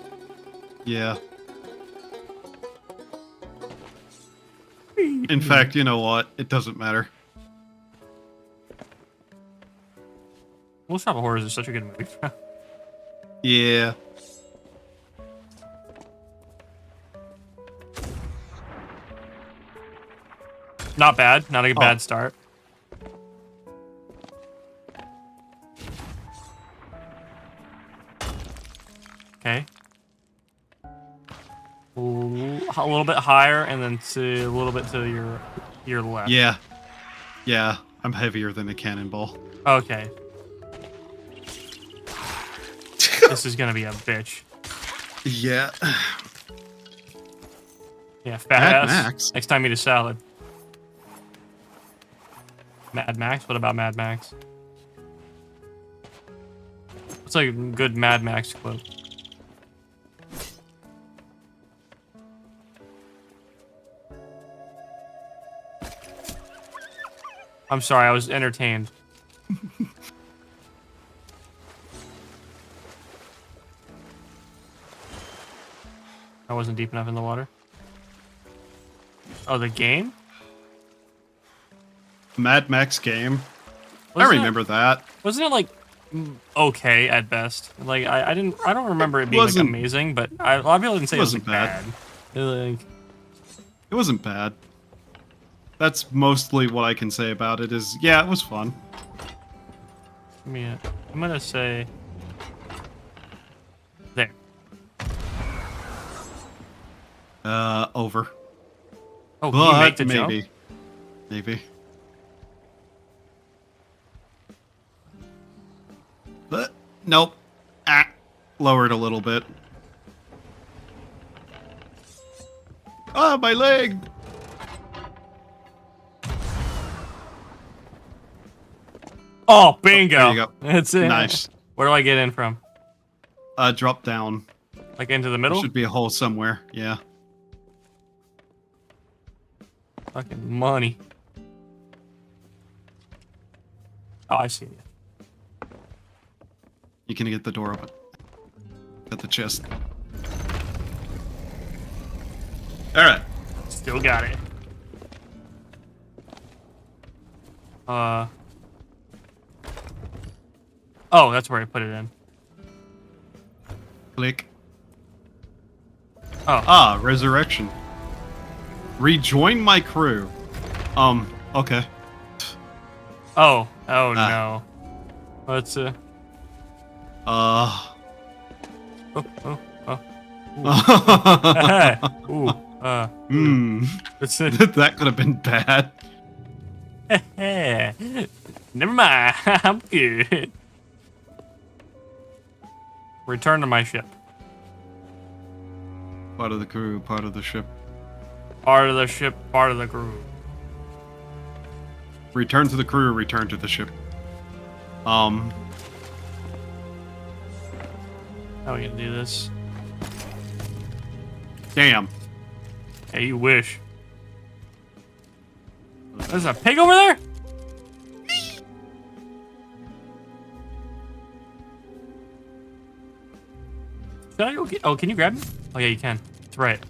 Speaker 9: Yeah. In fact, you know what? It doesn't matter.
Speaker 10: Little Shop of Horrors is such a good movie.
Speaker 9: Yeah.
Speaker 10: Not bad. Not a bad start. Okay. A little bit higher, and then a little bit to your left.
Speaker 9: Yeah. Yeah, I'm heavier than a cannonball.
Speaker 10: Okay. This is gonna be a bitch.
Speaker 9: Yeah.
Speaker 10: Yeah, fat
Speaker 9: Mad
Speaker 10: ass.
Speaker 9: Max.
Speaker 10: Next time eat a salad. Mad Max? What about Mad Max? What's a good Mad Max quote? I'm sorry, I was entertained. I wasn't deep enough in the water. Oh, the game?
Speaker 9: Mad Max game.
Speaker 10: Wasn't
Speaker 9: I remember that.
Speaker 10: Wasn't it like okay at best? Like I don't remember it being like amazing, but a lot of people didn't say it was like, bad. It
Speaker 9: wasn't bad. That's mostly what I can say about it. Is yeah, it was fun.
Speaker 10: Yeah, I'm gonna say there.
Speaker 9: Over.
Speaker 10: Oh, can you make the
Speaker 9: maybe.
Speaker 10: jump?
Speaker 9: Maybe. But nope. Lowered a little bit. Ah, my leg.
Speaker 10: Oh, bingo!
Speaker 9: There you go.
Speaker 10: That's it.
Speaker 9: Nice.
Speaker 10: Where do I get in from?
Speaker 9: Drop down.
Speaker 10: Like into the middle?
Speaker 9: There should be a hole somewhere. Yeah.
Speaker 10: Fucking money. Oh, I see it.
Speaker 9: You can get the door open. Got the chest. Alright.
Speaker 10: Still got it. Oh, that's where I put it in.
Speaker 9: Click.
Speaker 10: Oh.
Speaker 9: Ah, resurrection. Rejoin my crew. Okay.
Speaker 10: Oh. Oh, no. Let's,
Speaker 9: Oh.
Speaker 10: Oh.
Speaker 9: Ooh. That could have been bad.
Speaker 10: Never mind. I'm good. Return to my ship.
Speaker 9: Part of the crew, part of the ship.
Speaker 10: Part of the ship, part of the crew.
Speaker 9: Return to the crew, return to the ship.
Speaker 10: How are we gonna do this?
Speaker 9: Damn.
Speaker 10: Hey, you wish. There's a pig over there? Can I go get... Oh, can you grab me? Oh, yeah, you can. That's right.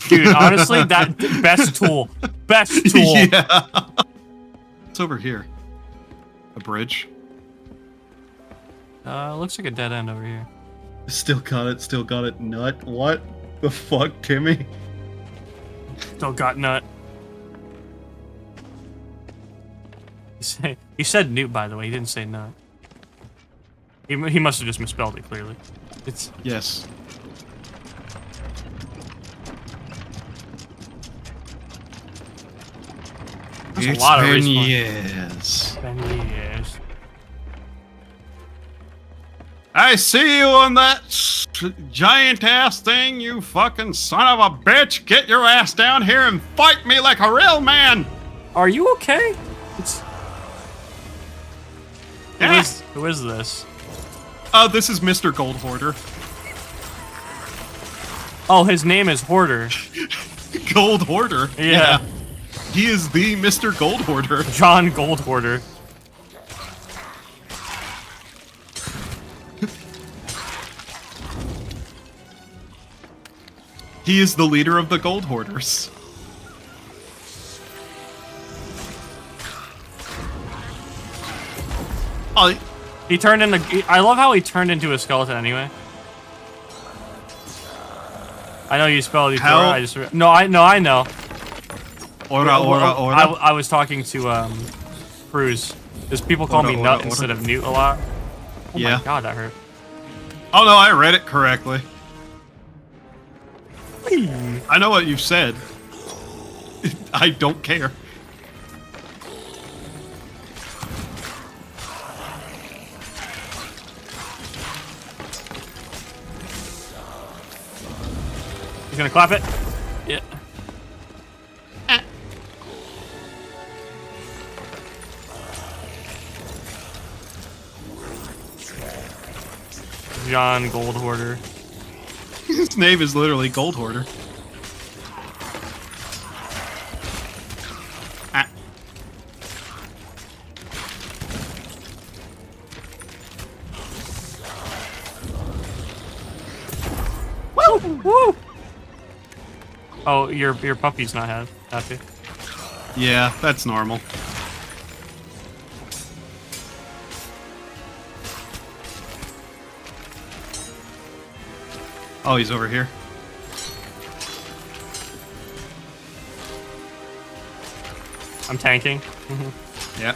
Speaker 10: Dude, honestly, that best tool. Best tool.
Speaker 9: Yeah. It's over here. A bridge.
Speaker 10: Looks like a dead end over here.
Speaker 9: Still got it, nut. What the fuck, Timmy?
Speaker 10: Still got nut. He said newt, by the way. He didn't say nut. He must have just misspelled it, clearly. It's...
Speaker 9: Yes.
Speaker 10: There's a lot of
Speaker 9: been
Speaker 10: respawn.
Speaker 9: years.
Speaker 10: Been years.
Speaker 9: I see you on that giant ass thing, you fucking son of a bitch! Get your ass down here and fight me like a real man!
Speaker 10: Are you okay? It's... Who is this?
Speaker 9: This is Mr. Gold Hoarder.
Speaker 10: Oh, his name is Hoarder.
Speaker 9: Gold Hoarder?
Speaker 10: Yeah.
Speaker 9: He is the Mr. Gold Hoarder.
Speaker 10: John Gold Hoarder.
Speaker 9: He is the leader of the Gold Hoarders. Oh,
Speaker 10: he turned into... I love how he turned into a skeleton anyway. I know you spelled Nyutora.
Speaker 9: How?
Speaker 10: I just... No, I know.
Speaker 9: Ora.
Speaker 10: I was talking to, Cruz. Because people call me Nut instead of Newt a lot. Oh
Speaker 9: Yeah.
Speaker 10: my god, that hurt.
Speaker 9: Oh no, I read it correctly. I know what you've said. I don't care.
Speaker 10: He's gonna clap it? Yeah. John Gold Hoarder.
Speaker 9: His name is literally Gold Hoarder.
Speaker 10: Woo! Woo! Oh, your puppy's not happy.
Speaker 9: Yeah, that's normal. Oh, he's over here.
Speaker 10: I'm tanking.
Speaker 9: Yeah.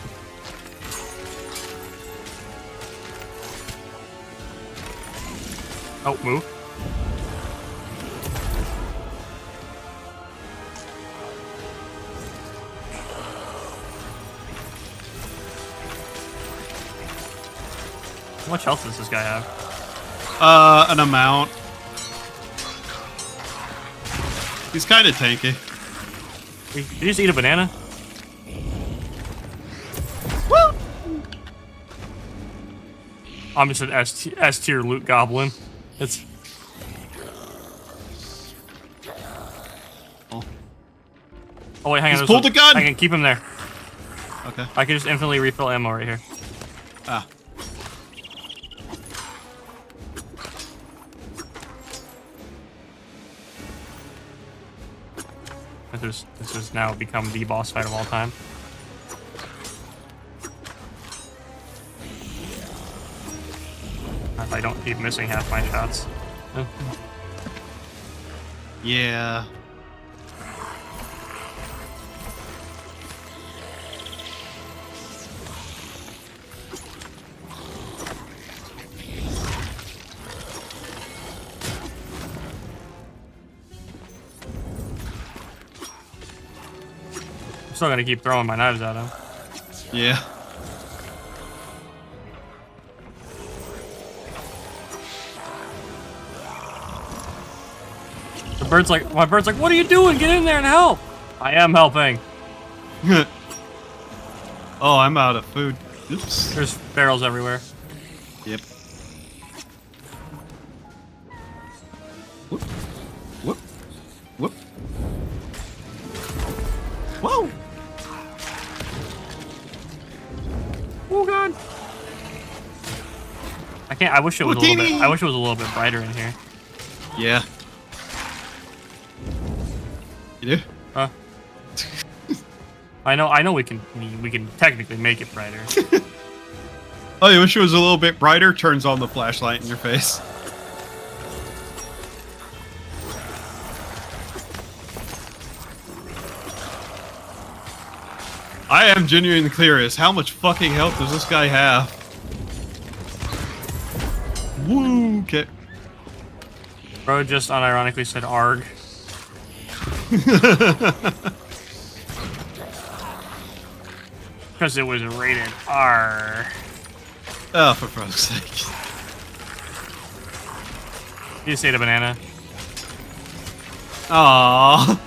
Speaker 10: Oh, move. How much health does this guy have?
Speaker 9: An amount. He's kind of tanky.
Speaker 10: Did you just eat a banana?
Speaker 9: Woo!
Speaker 10: I'm just an S tier loot goblin. It's. Oh wait, hang on.
Speaker 9: He's pulled a gun!
Speaker 10: I can keep him there.
Speaker 9: Okay.
Speaker 10: I can just infinitely refill ammo right here.
Speaker 9: Ah.
Speaker 10: This has now become the boss fight of all time. If I don't keep missing half my shots.
Speaker 9: Yeah.
Speaker 10: I'm still gonna keep throwing my knives at him.
Speaker 9: Yeah.
Speaker 10: My bird's like, what are you doing? Get in there and help! I am helping.
Speaker 9: Oh, I'm out of food. Oops.
Speaker 10: There's barrels everywhere.
Speaker 9: Yep. Whoop. Whoop. Whoop. Whoa!
Speaker 10: Oh god. I can't. I wish it was a little bit. I wish it was a little bit brighter in here.
Speaker 9: Yeah. You do?
Speaker 10: Huh? I know we can technically make it brighter.
Speaker 9: Oh, you wish it was a little bit brighter? Turns on the flashlight in your face. I am genuinely curious. How much fucking health does this guy have? Woo! Okay.
Speaker 10: Bro just unironically said ARG. Because it was rated R.
Speaker 9: Oh, for fuck's sake.
Speaker 10: You just ate a banana.
Speaker 9: Aww.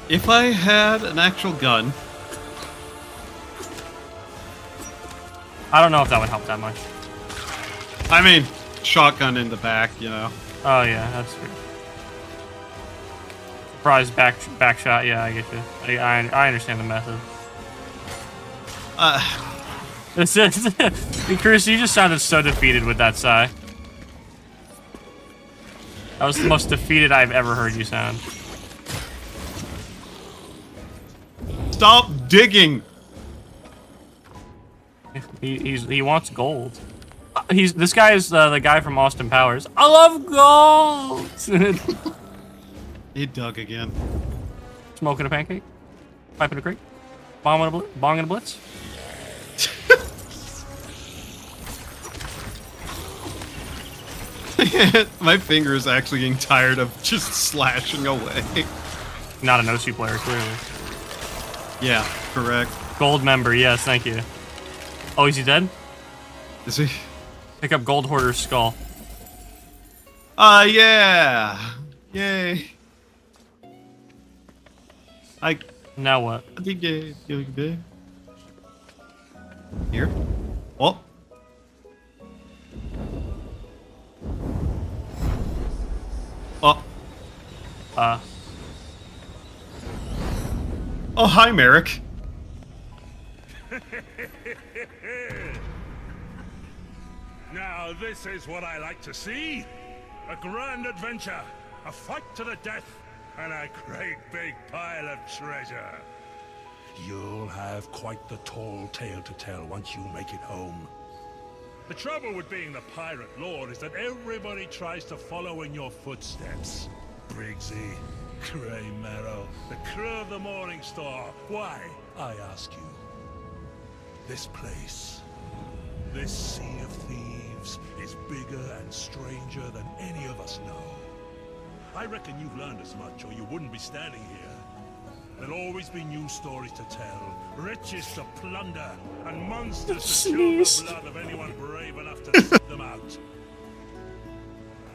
Speaker 9: If I had an actual gun...
Speaker 10: I don't know if that would help that much.
Speaker 9: I mean, shotgun in the back, you know.
Speaker 10: Oh yeah, that's true. Surprise back shot, yeah, I get you. I understand the method. This is Chris, you just sounded so defeated with that sigh. That was the most defeated I've ever heard you sound.
Speaker 9: Stop digging!
Speaker 10: He wants gold. This guy is the guy from Austin Powers. I love gold.
Speaker 9: He dug again.
Speaker 10: Smoking a pancake, piping a creek, bong and a blitz.
Speaker 9: My finger is actually getting tired of just slashing away.
Speaker 10: Not an OC player, clearly.
Speaker 9: Yeah, correct.
Speaker 10: Gold member, yes, thank you. Oh, is he dead?
Speaker 9: Is he?
Speaker 10: Pick up Gold Hoarder's skull.
Speaker 9: Yeah! Yay!
Speaker 10: Now what?
Speaker 9: I think good. Here? Oh! Oh! Oh, hi, Merrick.
Speaker 14: Now this is what I like to see. A grand adventure, a fight to the death, and a great big pile of treasure. You'll have quite the tall tale to tell once you make it home. The trouble with being the pirate lord is that everybody tries to follow in your footsteps. Briggsy, Grey Marrow, the crew of the Morning Star. Why, I ask you? This place, this sea of thieves, is bigger and stranger than any of us know. I reckon you've learned as much, or you wouldn't be standing here. There'll always be new stories to tell, riches to plunder, and monsters to chill the blood of anyone brave enough to seek them out.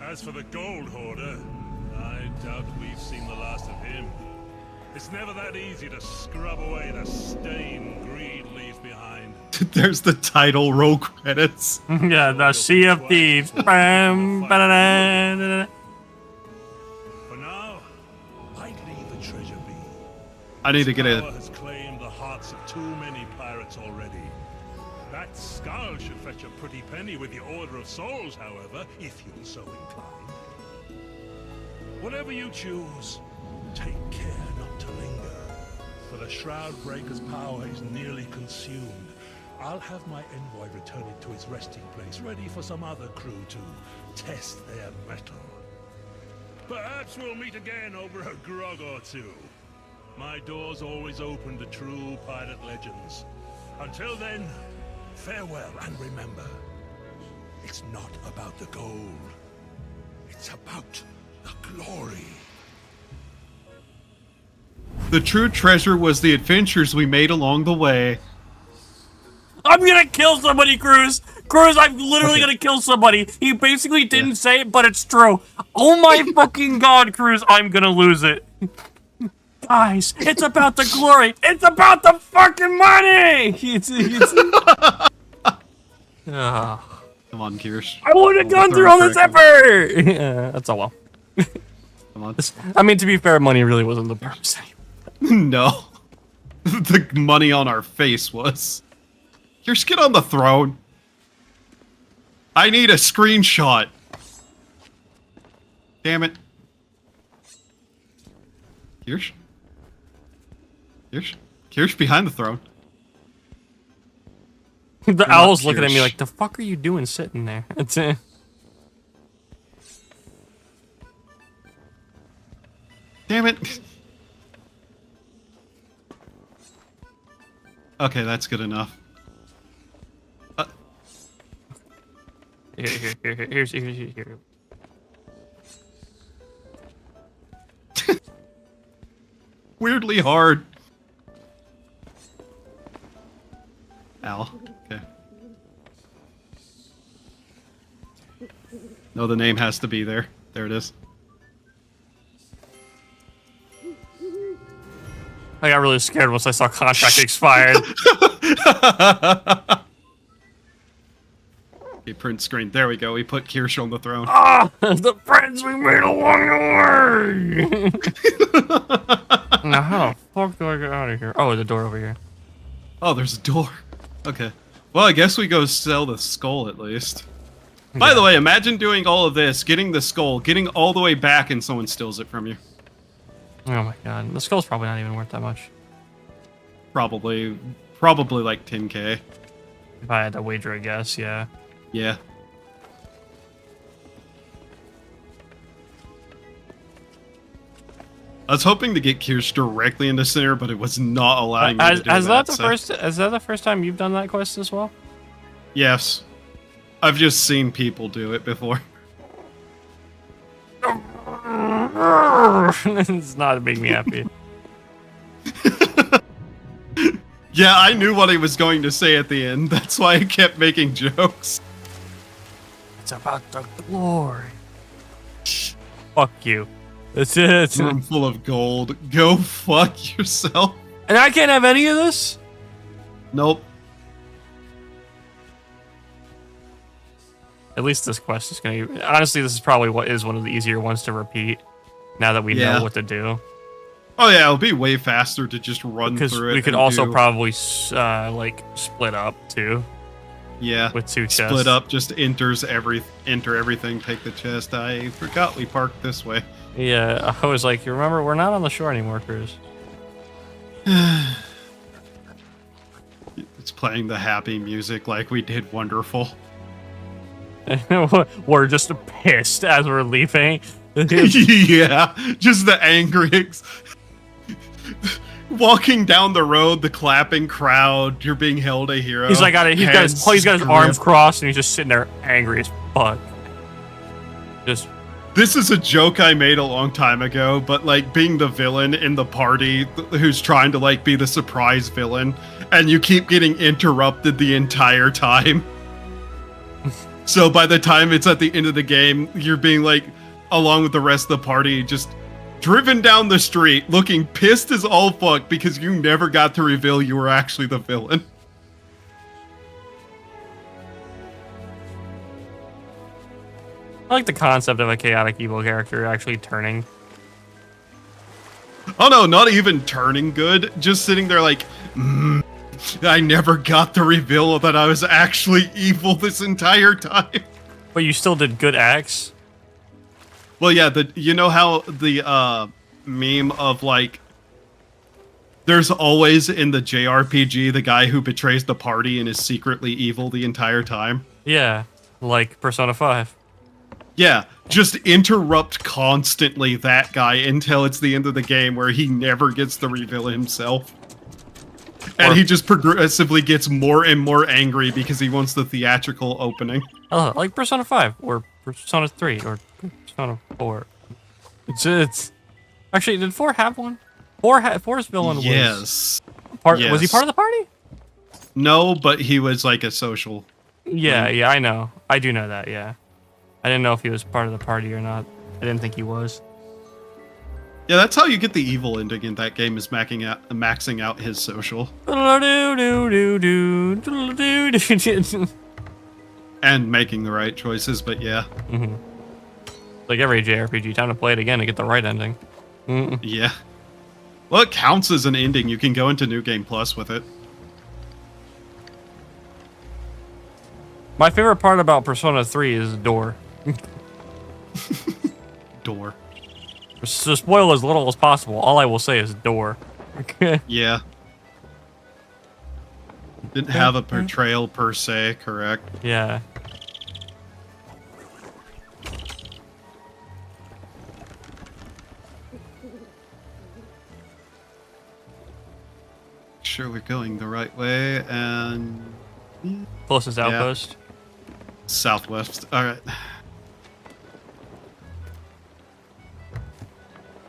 Speaker 14: As for the gold hoarder, I doubt we've seen the last of him. It's never that easy to scrub away the stain greed leaves behind.
Speaker 9: There's the title roll credits.
Speaker 10: Yeah, the Sea of Thieves. Bam, ba-da-da-da-da-da.
Speaker 14: For now, I'd leave the treasure be.
Speaker 9: I need to get
Speaker 14: Power
Speaker 9: it.
Speaker 14: has claimed the hearts of too many pirates already. That skull should fetch a pretty penny with the Order of Souls, however, if you're so inclined. Whatever you choose, take care not to linger, for the Shroud Breaker's power is nearly consumed. I'll have my envoy return it to its resting place, ready for some other crew to test their mettle. Perhaps we'll meet again over a grog or two. My door's always open to true pirate legends. Until then, farewell, and remember, it's not about the gold. It's about the glory.
Speaker 9: The true treasure was the adventures we made along the way.
Speaker 10: I'm gonna kill somebody, Cruz! Cruz, I'm literally gonna kill somebody! He basically didn't say it, but it's true. Oh my fucking god, Cruz, I'm gonna lose it. Guys, it's about the glory! It's about the fucking money!
Speaker 9: Come on, Kirsch.
Speaker 10: I wouldn't have gone through all this effort! Yeah, that's all well.
Speaker 9: Come on.
Speaker 10: I mean, to be fair, money really wasn't the purpose anyway.
Speaker 9: No. The money on our face was. Kirsch, get on the throne. I need a screenshot. Damn it. Kirsch? Kirsch? Kirsch behind the throne.
Speaker 10: The owl's looking at me like, the fuck are you doing sitting there? It's
Speaker 9: Damn it. Okay, that's good enough.
Speaker 10: Here.
Speaker 9: Weirdly hard. Ow. Okay. No, the name has to be there. There it is.
Speaker 10: I got really scared once I saw contract expired.
Speaker 9: Okay, print screen. There we go. We put Kirsch on the throne.
Speaker 10: Ah, the friends we made along the way. Now how the fuck do I get out of here? Oh, the door over here.
Speaker 9: Oh, there's a door. Okay. Well, I guess we go sell the skull at least. By the way, imagine doing all of this, getting the skull, getting all the way back, and someone steals it from you.
Speaker 10: Oh my god, the skull's probably not even worth that much.
Speaker 9: Probably like 10k.
Speaker 10: If I had to wager, I guess, yeah.
Speaker 9: Yeah. I was hoping to get Kirsch directly into center, but it was not allowing me to do that.
Speaker 10: Is that the first time you've done that quest as well?
Speaker 9: Yes. I've just seen people do it before.
Speaker 10: It's not making me happy.
Speaker 9: Yeah, I knew what he was going to say at the end. That's why I kept making jokes.
Speaker 10: It's about the glory. Fuck you. That's it.
Speaker 9: Room full of gold. Go fuck yourself.
Speaker 10: And I can't have any of this?
Speaker 9: Nope.
Speaker 10: At least this quest is gonna... Honestly, this is probably what is one of the easier ones to repeat. Now that we know what to do.
Speaker 9: Oh yeah, it'll be way faster to just run through it.
Speaker 10: We could also probably like split up too.
Speaker 9: Yeah,
Speaker 10: with 2 chests.
Speaker 9: Split up, just enter everything, take the chest. I forgot we parked this way.
Speaker 10: Yeah, I was like, you remember, we're not on the shore anymore, Cruz.
Speaker 9: It's playing the happy music like we did wonderful.
Speaker 10: We're just pissed as we're leaving.
Speaker 9: Yeah, just the angry. Walking down the road, the clapping crowd, you're being held a hero.
Speaker 10: He's like, he's got his arms crossed, and he's just sitting there angry as fuck.
Speaker 9: This is a joke I made a long time ago, but like being the villain in the party who's trying to like be the surprise villain, and you keep getting interrupted the entire time. So by the time it's at the end of the game, you're being like, along with the rest of the party, just driven down the street looking pissed as all fuck because you never got to reveal you were actually the villain.
Speaker 10: I like the concept of a chaotic evil character actually turning.
Speaker 9: Oh no, not even turning good. Just sitting there like, I never got the reveal that I was actually evil this entire time.
Speaker 10: But you still did good acts?
Speaker 9: Well, yeah, you know how the meme of like, there's always in the JRPG the guy who betrays the party and is secretly evil the entire time?
Speaker 10: Yeah, like Persona 5.
Speaker 9: Yeah, just interrupt constantly that guy until it's the end of the game where he never gets the reveal himself. And he just progressively gets more and more angry because he wants the theatrical opening.
Speaker 10: Oh, like Persona 5 or Persona 3 or Persona 4. It's actually, did 4 have one? 4's villain was...
Speaker 9: Yes.
Speaker 10: Was he part of the party?
Speaker 9: No, but he was like a social.
Speaker 10: Yeah, I know. I do know that, yeah. I didn't know if he was part of the party or not. I didn't think he was.
Speaker 9: Yeah, that's how you get the evil ending in that game, is maxing out his social. And making the right choices, but yeah.
Speaker 10: Mm-hmm. Like every JRPG, time to play it again to get the right ending.
Speaker 9: Yeah. Well, it counts as an ending. You can go into New Game Plus with it.
Speaker 10: My favorite part about Persona 3 is the door.
Speaker 9: Door.
Speaker 10: To spoil as little as possible, all I will say is door.
Speaker 9: Yeah. Didn't have a portrayal per se, correct?
Speaker 10: Yeah.
Speaker 9: Sure we're going the right way, and...
Speaker 10: Closest outpost.
Speaker 9: Southwest. Alright.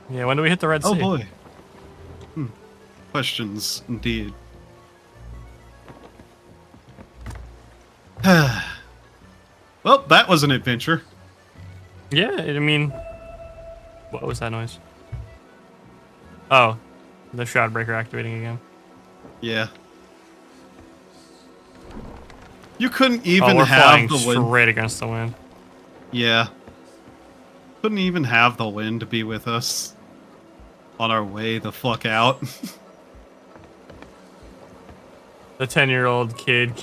Speaker 10: Yeah, when do we hit the Red Sea?
Speaker 9: Oh boy. Questions, indeed. Well, that was an adventure.
Speaker 10: Yeah, I mean... What was that noise? Oh. The Shroud Breaker activating again.
Speaker 9: Yeah. You couldn't even
Speaker 10: we're
Speaker 9: have the
Speaker 10: flying
Speaker 9: wind.
Speaker 10: straight against the wind.
Speaker 9: Yeah. Couldn't even have the wind be with us on our way the fuck out.
Speaker 10: The 10-year-old kid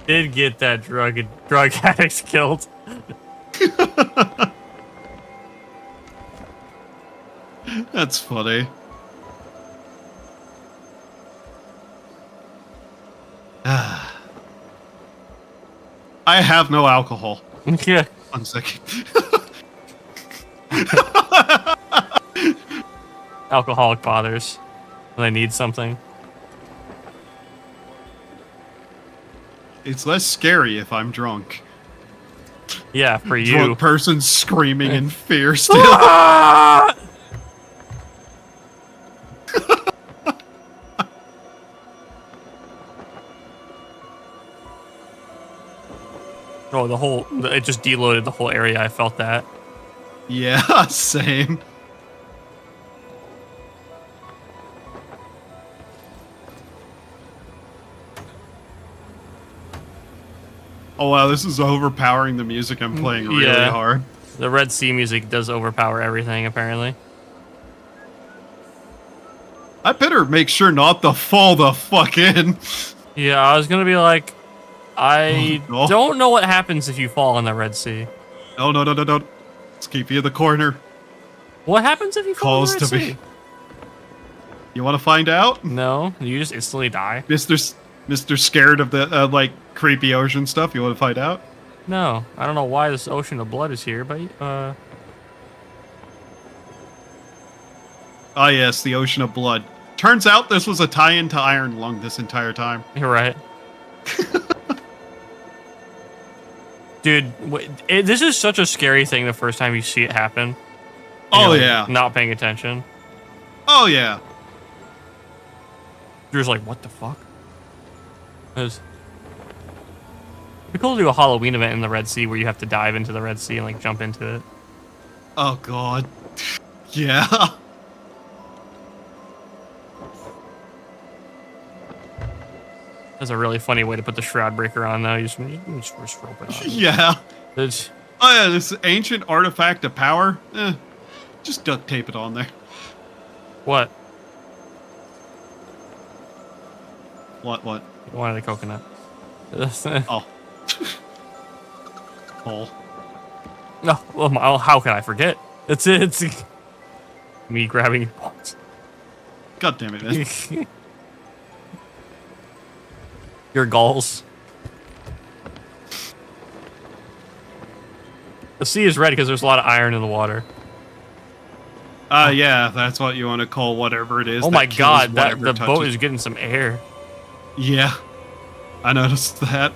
Speaker 10: did get that drug addict killed.
Speaker 9: That's funny. I have no alcohol.
Speaker 10: Yeah.
Speaker 9: 1 second.
Speaker 10: Alcoholic fathers. When they need something.
Speaker 9: It's less scary if I'm drunk.
Speaker 10: Yeah, for you.
Speaker 9: Drunk person screaming in fear still.
Speaker 10: Oh, it just deloaded the whole area. I felt that.
Speaker 9: Yeah, same. Oh wow, this is overpowering the music I'm playing really hard.
Speaker 10: The Red Sea music does overpower everything, apparently.
Speaker 9: I better make sure not to fall the fuck in.
Speaker 10: Yeah, I was gonna be like, I don't know what happens if you fall in the Red Sea.
Speaker 9: No. Let's keep you in the corner.
Speaker 10: What happens if you fall in the Red Sea?
Speaker 9: You want to find out?
Speaker 10: No, you just instantly die.
Speaker 9: Mr. Scared of the like creepy ocean stuff. You want to find out?
Speaker 10: No, I don't know why this ocean of blood is here, but
Speaker 9: Ah, yes, the ocean of blood. Turns out this was a tie-in to Iron Lung this entire time.
Speaker 10: You're right. Dude, this is such a scary thing the first time you see it happen.
Speaker 9: Oh, yeah.
Speaker 10: Not paying attention.
Speaker 9: Oh, yeah.
Speaker 10: You're just like, what the fuck? It'd be cool to do a Halloween event in the Red Sea where you have to dive into the Red Sea and like jump into it.
Speaker 9: Oh, God. Yeah.
Speaker 10: That's a really funny way to put the shroud breaker on, though. You just rope it on.
Speaker 9: Yeah. Oh, yeah, this ancient artifact of power. Just duct tape it on there.
Speaker 10: What?
Speaker 9: What?
Speaker 10: You wanted a coconut.
Speaker 9: Oh. Oh.
Speaker 10: No, well, how can I forget? It's me grabbing your balls.
Speaker 9: God damn it, man.
Speaker 10: Your galls. The sea is red because there's a lot of iron in the water.
Speaker 9: Yeah, that's what you want to call whatever it is.
Speaker 10: Oh my god, the boat is getting some air.
Speaker 9: Yeah, I noticed that.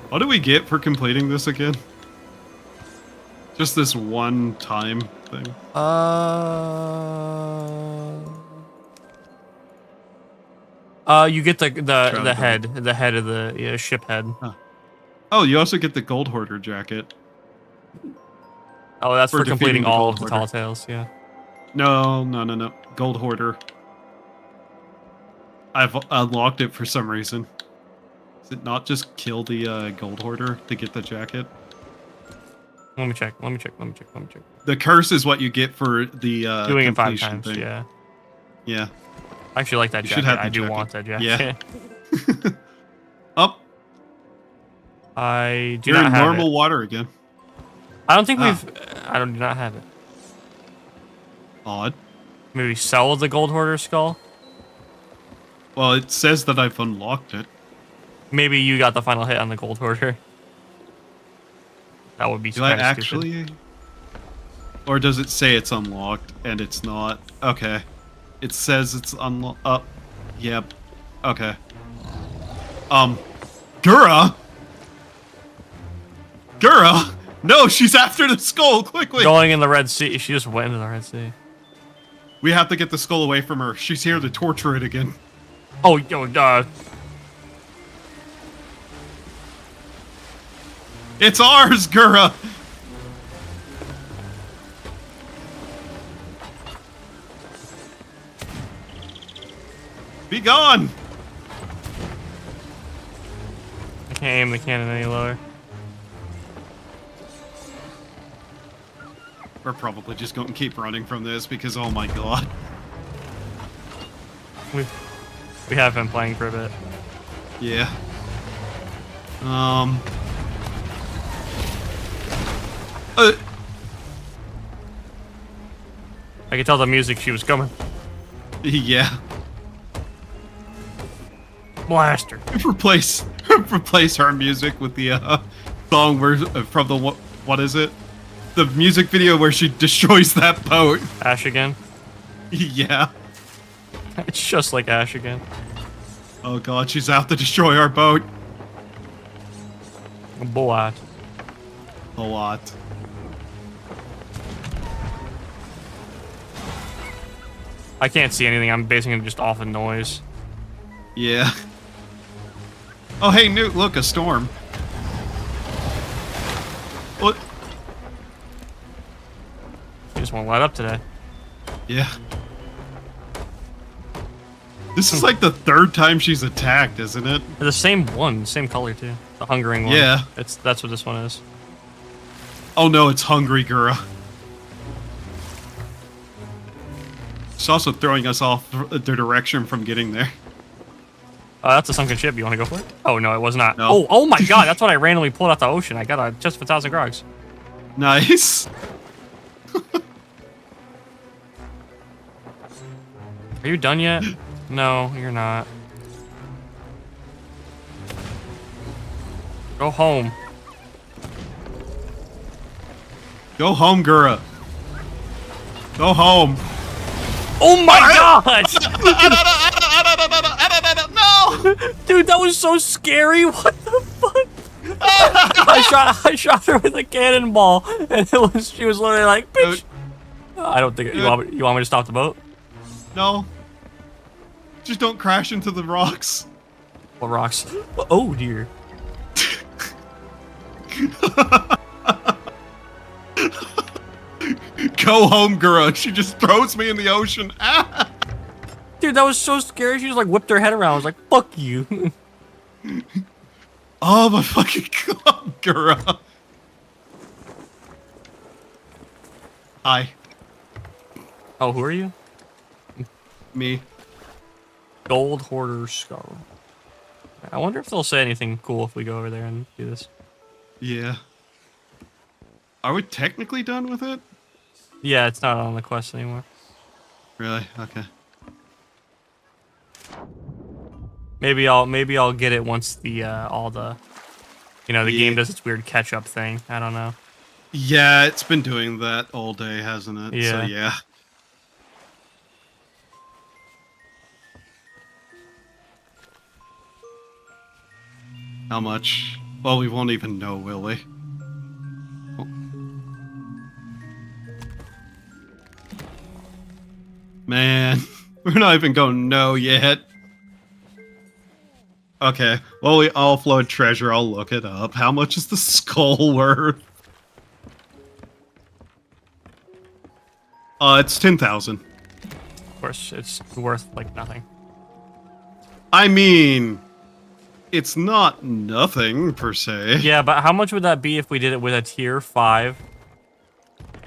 Speaker 9: What do we get for completing this again? Just this one time thing?
Speaker 10: You get the head of the ship head.
Speaker 9: Huh. Oh, you also get the Gold Hoarder jacket.
Speaker 10: Oh, that's for completing all of the Tall Tales, yeah.
Speaker 9: No. Gold Hoarder. I've unlocked it for some reason. Is it not just kill the Gold Hoarder to get the jacket?
Speaker 10: Let me check.
Speaker 9: The curse is what you get for the
Speaker 10: doing it 5
Speaker 9: completion
Speaker 10: times,
Speaker 9: thing.
Speaker 10: yeah.
Speaker 9: Yeah.
Speaker 10: I actually like that jacket. I do want that jacket.
Speaker 9: Yeah. Up.
Speaker 10: I do
Speaker 9: You're
Speaker 10: not
Speaker 9: in
Speaker 10: have
Speaker 9: normal
Speaker 10: it.
Speaker 9: water again.
Speaker 10: I don't think I do not have it.
Speaker 9: Odd.
Speaker 10: Maybe sell the Gold Hoarder skull?
Speaker 9: Well, it says that I've unlocked it.
Speaker 10: Maybe you got the final hit on the Gold Hoarder. That would be
Speaker 9: Do I actually? Or does it say it's unlocked and it's not? Okay. It says it's unlocked. Yep. Okay. Gura? No, she's after the skull, quickly!
Speaker 10: Going in the Red Sea. She just went into the Red Sea.
Speaker 9: We have to get the skull away from her. She's here to torture it again.
Speaker 10: Oh,
Speaker 9: It's ours, Gura! Be gone!
Speaker 10: I can't aim the cannon any lower.
Speaker 9: We're probably just going to keep running from this because, oh my god.
Speaker 10: We have been playing for a bit.
Speaker 9: Yeah.
Speaker 10: I could tell the music she was coming.
Speaker 9: Yeah.
Speaker 10: Blast her.
Speaker 9: Replace her music with the song where from the what is it? The music video where she destroys that boat.
Speaker 10: Ash again?
Speaker 9: Yeah.
Speaker 10: It's just like Ash again.
Speaker 9: Oh god, she's out to destroy our boat.
Speaker 10: Boat.
Speaker 9: A lot.
Speaker 10: I can't see anything. I'm basing it just off of noise.
Speaker 9: Yeah. Oh, hey, Newt, look, a storm. What?
Speaker 10: You just won't light up today.
Speaker 9: Yeah. This is like the 3rd time she's attacked, isn't it?
Speaker 10: They're the same one, same color too. The hungering one.
Speaker 9: Yeah.
Speaker 10: That's what this one is.
Speaker 9: Oh no, it's hungry Gura. It's also throwing us off the direction from getting there.
Speaker 10: That's a sunken ship. You want to go for it? Oh no, it was not.
Speaker 9: No.
Speaker 10: Oh my god, that's what I randomly pulled out the ocean. I got a chest of 1,000 grogs.
Speaker 9: Nice.
Speaker 10: Are you done yet? No, you're not. Go home.
Speaker 9: Go home, Gura. Go home.
Speaker 10: Oh my god!
Speaker 9: No!
Speaker 10: Dude, that was so scary. What the fuck? I shot her with a cannonball, and she was literally like, bitch. I don't think you want me to stop the boat.
Speaker 9: No. Just don't crash into the rocks.
Speaker 10: What rocks? Oh dear.
Speaker 9: Go home, Gura. She just throws me in the ocean. Ah!
Speaker 10: Dude, that was so scary. She just like whipped her head around. I was like, fuck you.
Speaker 9: Oh my fucking god, Gura. Hi.
Speaker 10: Oh, who are you?
Speaker 9: Me.
Speaker 10: Gold Hoarder Skull. I wonder if they'll say anything cool if we go over there and do this.
Speaker 9: Yeah. Are we technically done with it?
Speaker 10: Yeah, it's not on the quest anymore.
Speaker 9: Really? Okay.
Speaker 10: Maybe I'll get it once the all the the game does its weird catch up thing. I don't know.
Speaker 9: Yeah, it's been doing that all day, hasn't it?
Speaker 10: Yeah.
Speaker 9: So yeah. How much? Well, we won't even know, will we? Oh. Man, we're not even going to know yet. Okay, well, we all flowed treasure. I'll look it up. How much is the skull worth? It's 10,000.
Speaker 10: Of course, it's worth like nothing.
Speaker 9: I mean, it's not nothing per se.
Speaker 10: Yeah, but how much would that be if we did it with a tier 5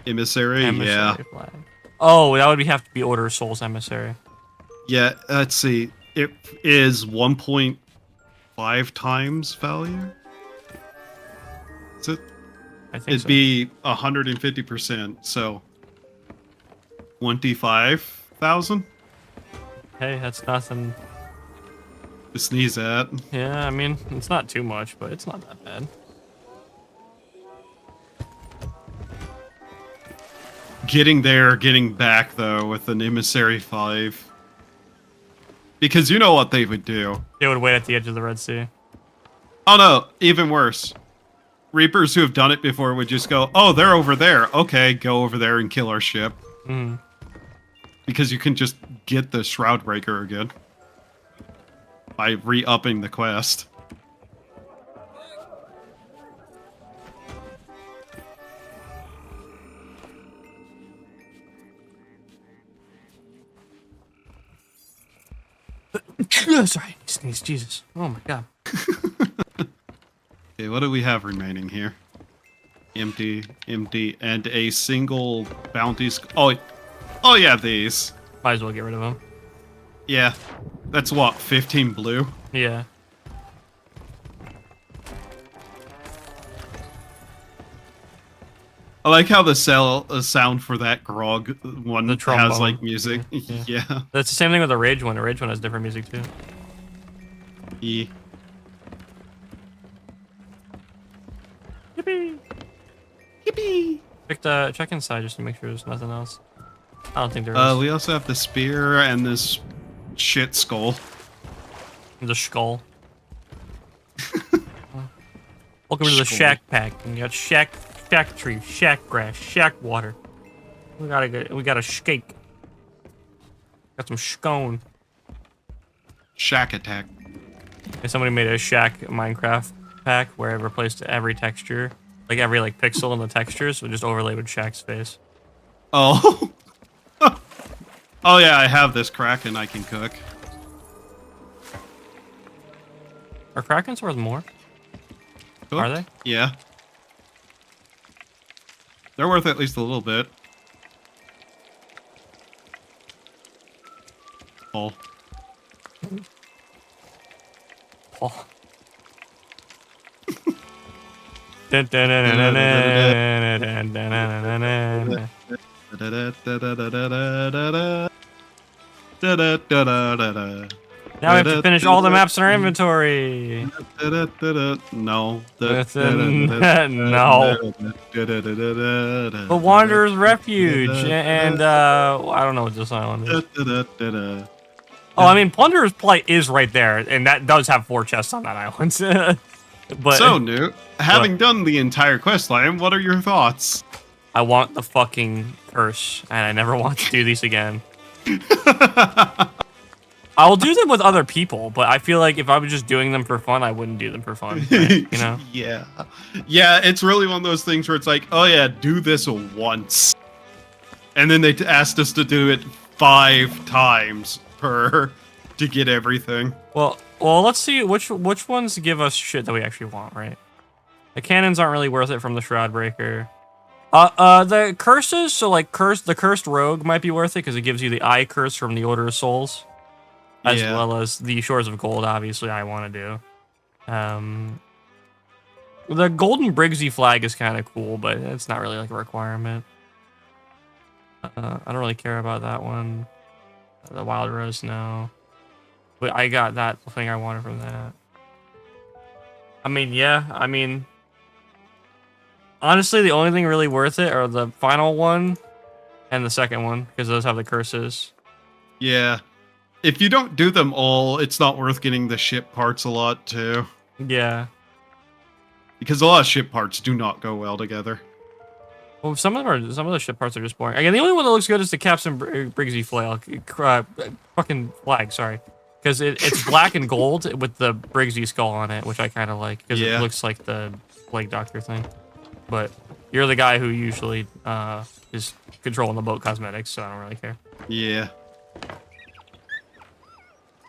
Speaker 9: emissary? Yeah.
Speaker 10: flag? Oh, that would have to be Order of Souls emissary.
Speaker 9: Yeah, let's see. It is 1.5 times value. Is it?
Speaker 10: I think
Speaker 9: It'd
Speaker 10: so.
Speaker 9: be 150%, so 25,000.
Speaker 10: Hey, that's nothing.
Speaker 9: To sneeze at.
Speaker 10: Yeah, I mean, it's not too much, but it's not that bad.
Speaker 9: Getting there, getting back, though, with an Emissary 5. Because you know what they would do.
Speaker 10: They would wait at the edge of the Red Sea.
Speaker 9: Oh no, even worse. Reapers who have done it before would just go, oh, they're over there. Okay, go over there and kill our ship.
Speaker 10: Mm.
Speaker 9: Because you can just get the Shroud Breaker again. By re-upping the quest.
Speaker 10: Sorry, sneeze, Jesus. Oh my god.
Speaker 9: Okay, what do we have remaining here? Empty, empty, and a single bounty. Oh yeah, these.
Speaker 10: Might as well get rid of them.
Speaker 9: Yeah, that's what, 15 blue.
Speaker 10: Yeah.
Speaker 9: I like how the sound for that grog one
Speaker 10: The
Speaker 9: has
Speaker 10: trombone.
Speaker 9: like music.
Speaker 10: Yeah.
Speaker 9: Yeah.
Speaker 10: That's the same thing with the Rage one. The Rage one has different music too.
Speaker 9: E.
Speaker 10: Yippee!
Speaker 9: Yippee!
Speaker 10: Check inside just to make sure there's nothing else. I don't think there is.
Speaker 9: We also have the spear and this shit skull.
Speaker 10: The skull. Welcome to the
Speaker 9: Skull.
Speaker 10: shack pack. And you got shack tree, shack grass, shack water. We got a shake. Got some scone.
Speaker 9: Shack attack.
Speaker 10: And somebody made a shack Minecraft pack where it replaced every texture, like every pixel in the textures, would just overlay with Shack's face.
Speaker 9: Oh. Oh yeah, I have this Kraken I can cook.
Speaker 10: Are Krakens worth more? Are they?
Speaker 9: Yeah. They're worth at least a little bit. Oh.
Speaker 10: Oh. Now we have to finish all the maps in our inventory.
Speaker 9: No.
Speaker 10: No. The Wanderer's Refuge and I don't know what this island is. Oh, I mean, Plunderer's Plight is right there, and that does have 4 chests on that island. But
Speaker 9: so, Newt, having done the entire quest line, what are your thoughts?
Speaker 10: I want the fucking curse, and I never want to do these again. I'll do them with other people, but I feel like if I was just doing them for fun, I wouldn't do them for fun. Right? You know?
Speaker 9: Yeah. Yeah, it's really one of those things where it's like, oh yeah, do this once. And then they asked us to do it 5 times to get everything.
Speaker 10: Well, let's see which ones give us shit that we actually want, right? The cannons aren't really worth it from the Shroud Breaker. The curses, so like the cursed rogue might be worth it because it gives you the eye curse from the Order of Souls, as well as the Shores of Gold. Obviously, I want to do. The Golden Briggsy flag is kind of cool, but it's not really like a requirement. I don't really care about that one. The Wild Rose, no. But I got that thing I wanted from that. I mean, yeah, I mean... Honestly, the only thing really worth it are the final one and the second one, because those have the curses.
Speaker 9: Yeah. If you don't do them all, it's not worth getting the ship parts a lot, too.
Speaker 10: Yeah.
Speaker 9: Because a lot of ship parts do not go well together.
Speaker 10: Well, some of the ship parts are just boring. Again, the only one that looks good is the Captain Briggsy flail, fucking flag. Sorry, because it's black and gold with the Briggsy skull on it, which I kind of like because it looks like the Plague Doctor thing. But you're the guy who usually is controlling the boat cosmetics, so I don't really care.
Speaker 9: Yeah.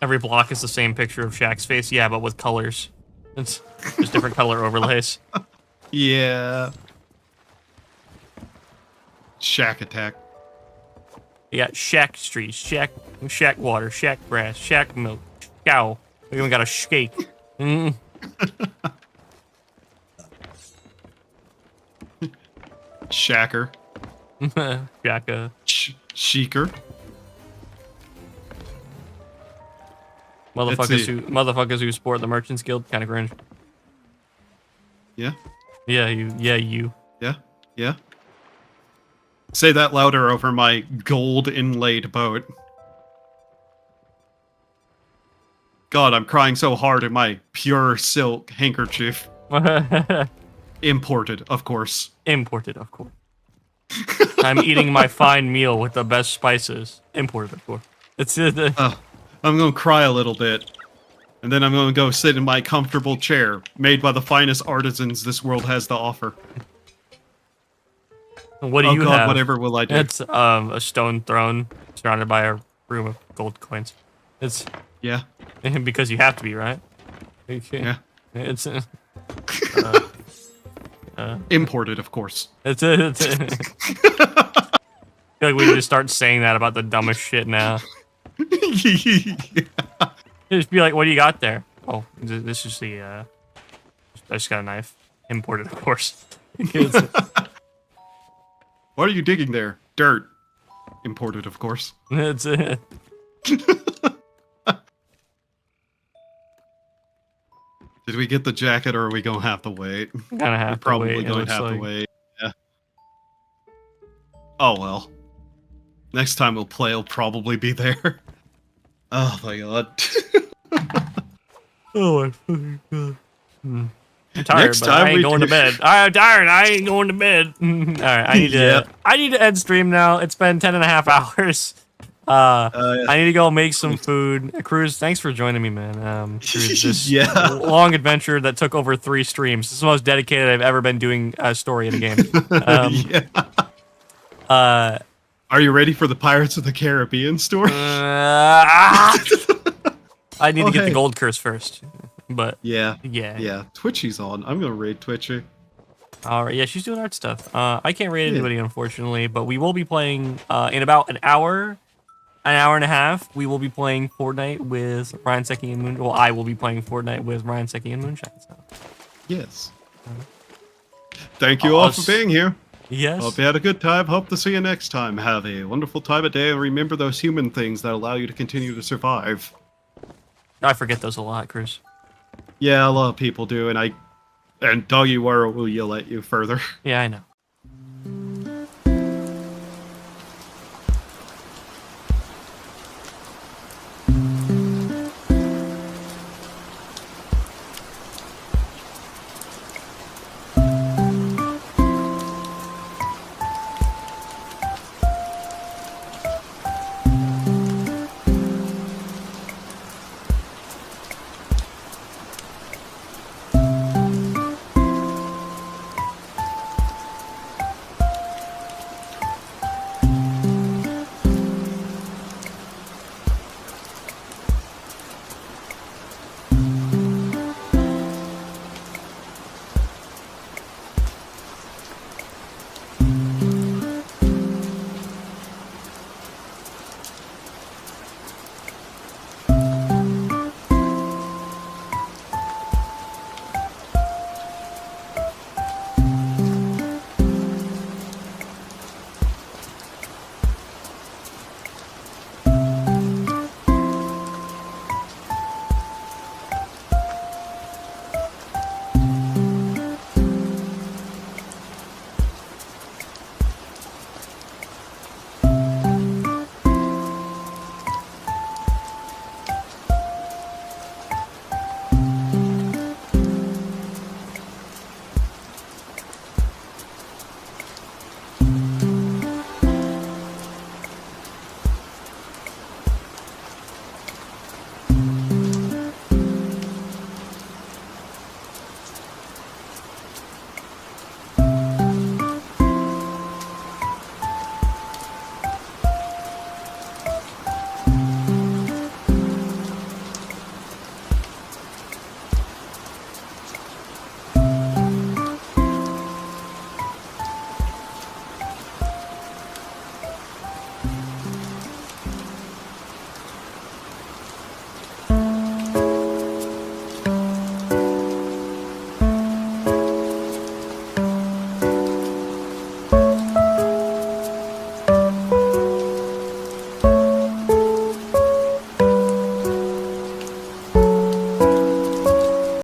Speaker 10: Every block is the same picture of Shaq's face, yeah, but with colors. It's just different color overlays.
Speaker 9: Yeah. Shack attack.
Speaker 10: You got Shack Street, Shack Water, Shack Grass, Shack Milk, Cow. We even got a Shake.
Speaker 9: Shacker.
Speaker 10: Shaka.
Speaker 9: Sheaker.
Speaker 10: Motherfuckers who sport the Merchants Guild, kind of cringe.
Speaker 9: Yeah.
Speaker 10: Yeah, you.
Speaker 9: Yeah. Yeah. Say that louder over my gold inlaid boat. God, I'm crying so hard in my pure silk handkerchief. Imported, of course.
Speaker 10: Imported, of course. I'm eating my fine meal with the best spices. Imported, of course. It's
Speaker 9: I'm gonna cry a little bit. And then I'm gonna go sit in my comfortable chair, made by the finest artisans this world has to offer.
Speaker 10: What do you have?
Speaker 9: Whatever will I do?
Speaker 10: It's a stone throne surrounded by a room of gold coins. It's because you have to be, right?
Speaker 9: Yeah.
Speaker 10: It's
Speaker 9: imported, of course.
Speaker 10: I feel like we just start saying that about the dumbest shit now. Just be like, what do you got there? Oh, this is the I just got a knife. Imported, of course.
Speaker 9: What are you digging there? Dirt. Imported, of course.
Speaker 10: That's it.
Speaker 9: Did we get the jacket, or are we gonna have to wait?
Speaker 10: Gonna have to
Speaker 9: probably
Speaker 10: wait.
Speaker 9: Going to have to wait. Yeah. Oh well. Next time we'll play, it'll probably be there. Oh my god.
Speaker 10: Oh my fucking god. I'm tired,
Speaker 9: Next
Speaker 10: but
Speaker 9: time
Speaker 10: I ain't going to bed. I'm tired. I ain't going to bed. All right, I need to end stream now. It's been 10.5 hours. I need to go make some food. Cruz, thanks for joining me, man. Through this long adventure that took over 3 streams. This is the most dedicated I've ever been doing a story in a game.
Speaker 9: Are you ready for the Pirates of the Caribbean story?
Speaker 10: I need to get the gold curse first. But
Speaker 9: yeah.
Speaker 10: Yeah.
Speaker 9: Twitchy's on. I'm gonna raid Twitchy.
Speaker 10: All right, yeah, she's doing art stuff. I can't raid anybody, unfortunately, but we will be playing in about an hour and a half. We will be playing Fortnite with Ryan Secchi and Moon. Well, I will be playing Fortnite with Ryan Secchi and Moonshine. So.
Speaker 9: Yes. Thank you all for being here.
Speaker 10: Yes.
Speaker 9: Hope you had a good time. Hope to see you next time. Have a wonderful time of day, and remember those human things that allow you to continue to survive.
Speaker 10: I forget those a lot, Chris.
Speaker 9: Yeah, a lot of people do, and Doggy World will yell at you further.
Speaker 10: Yeah, I know.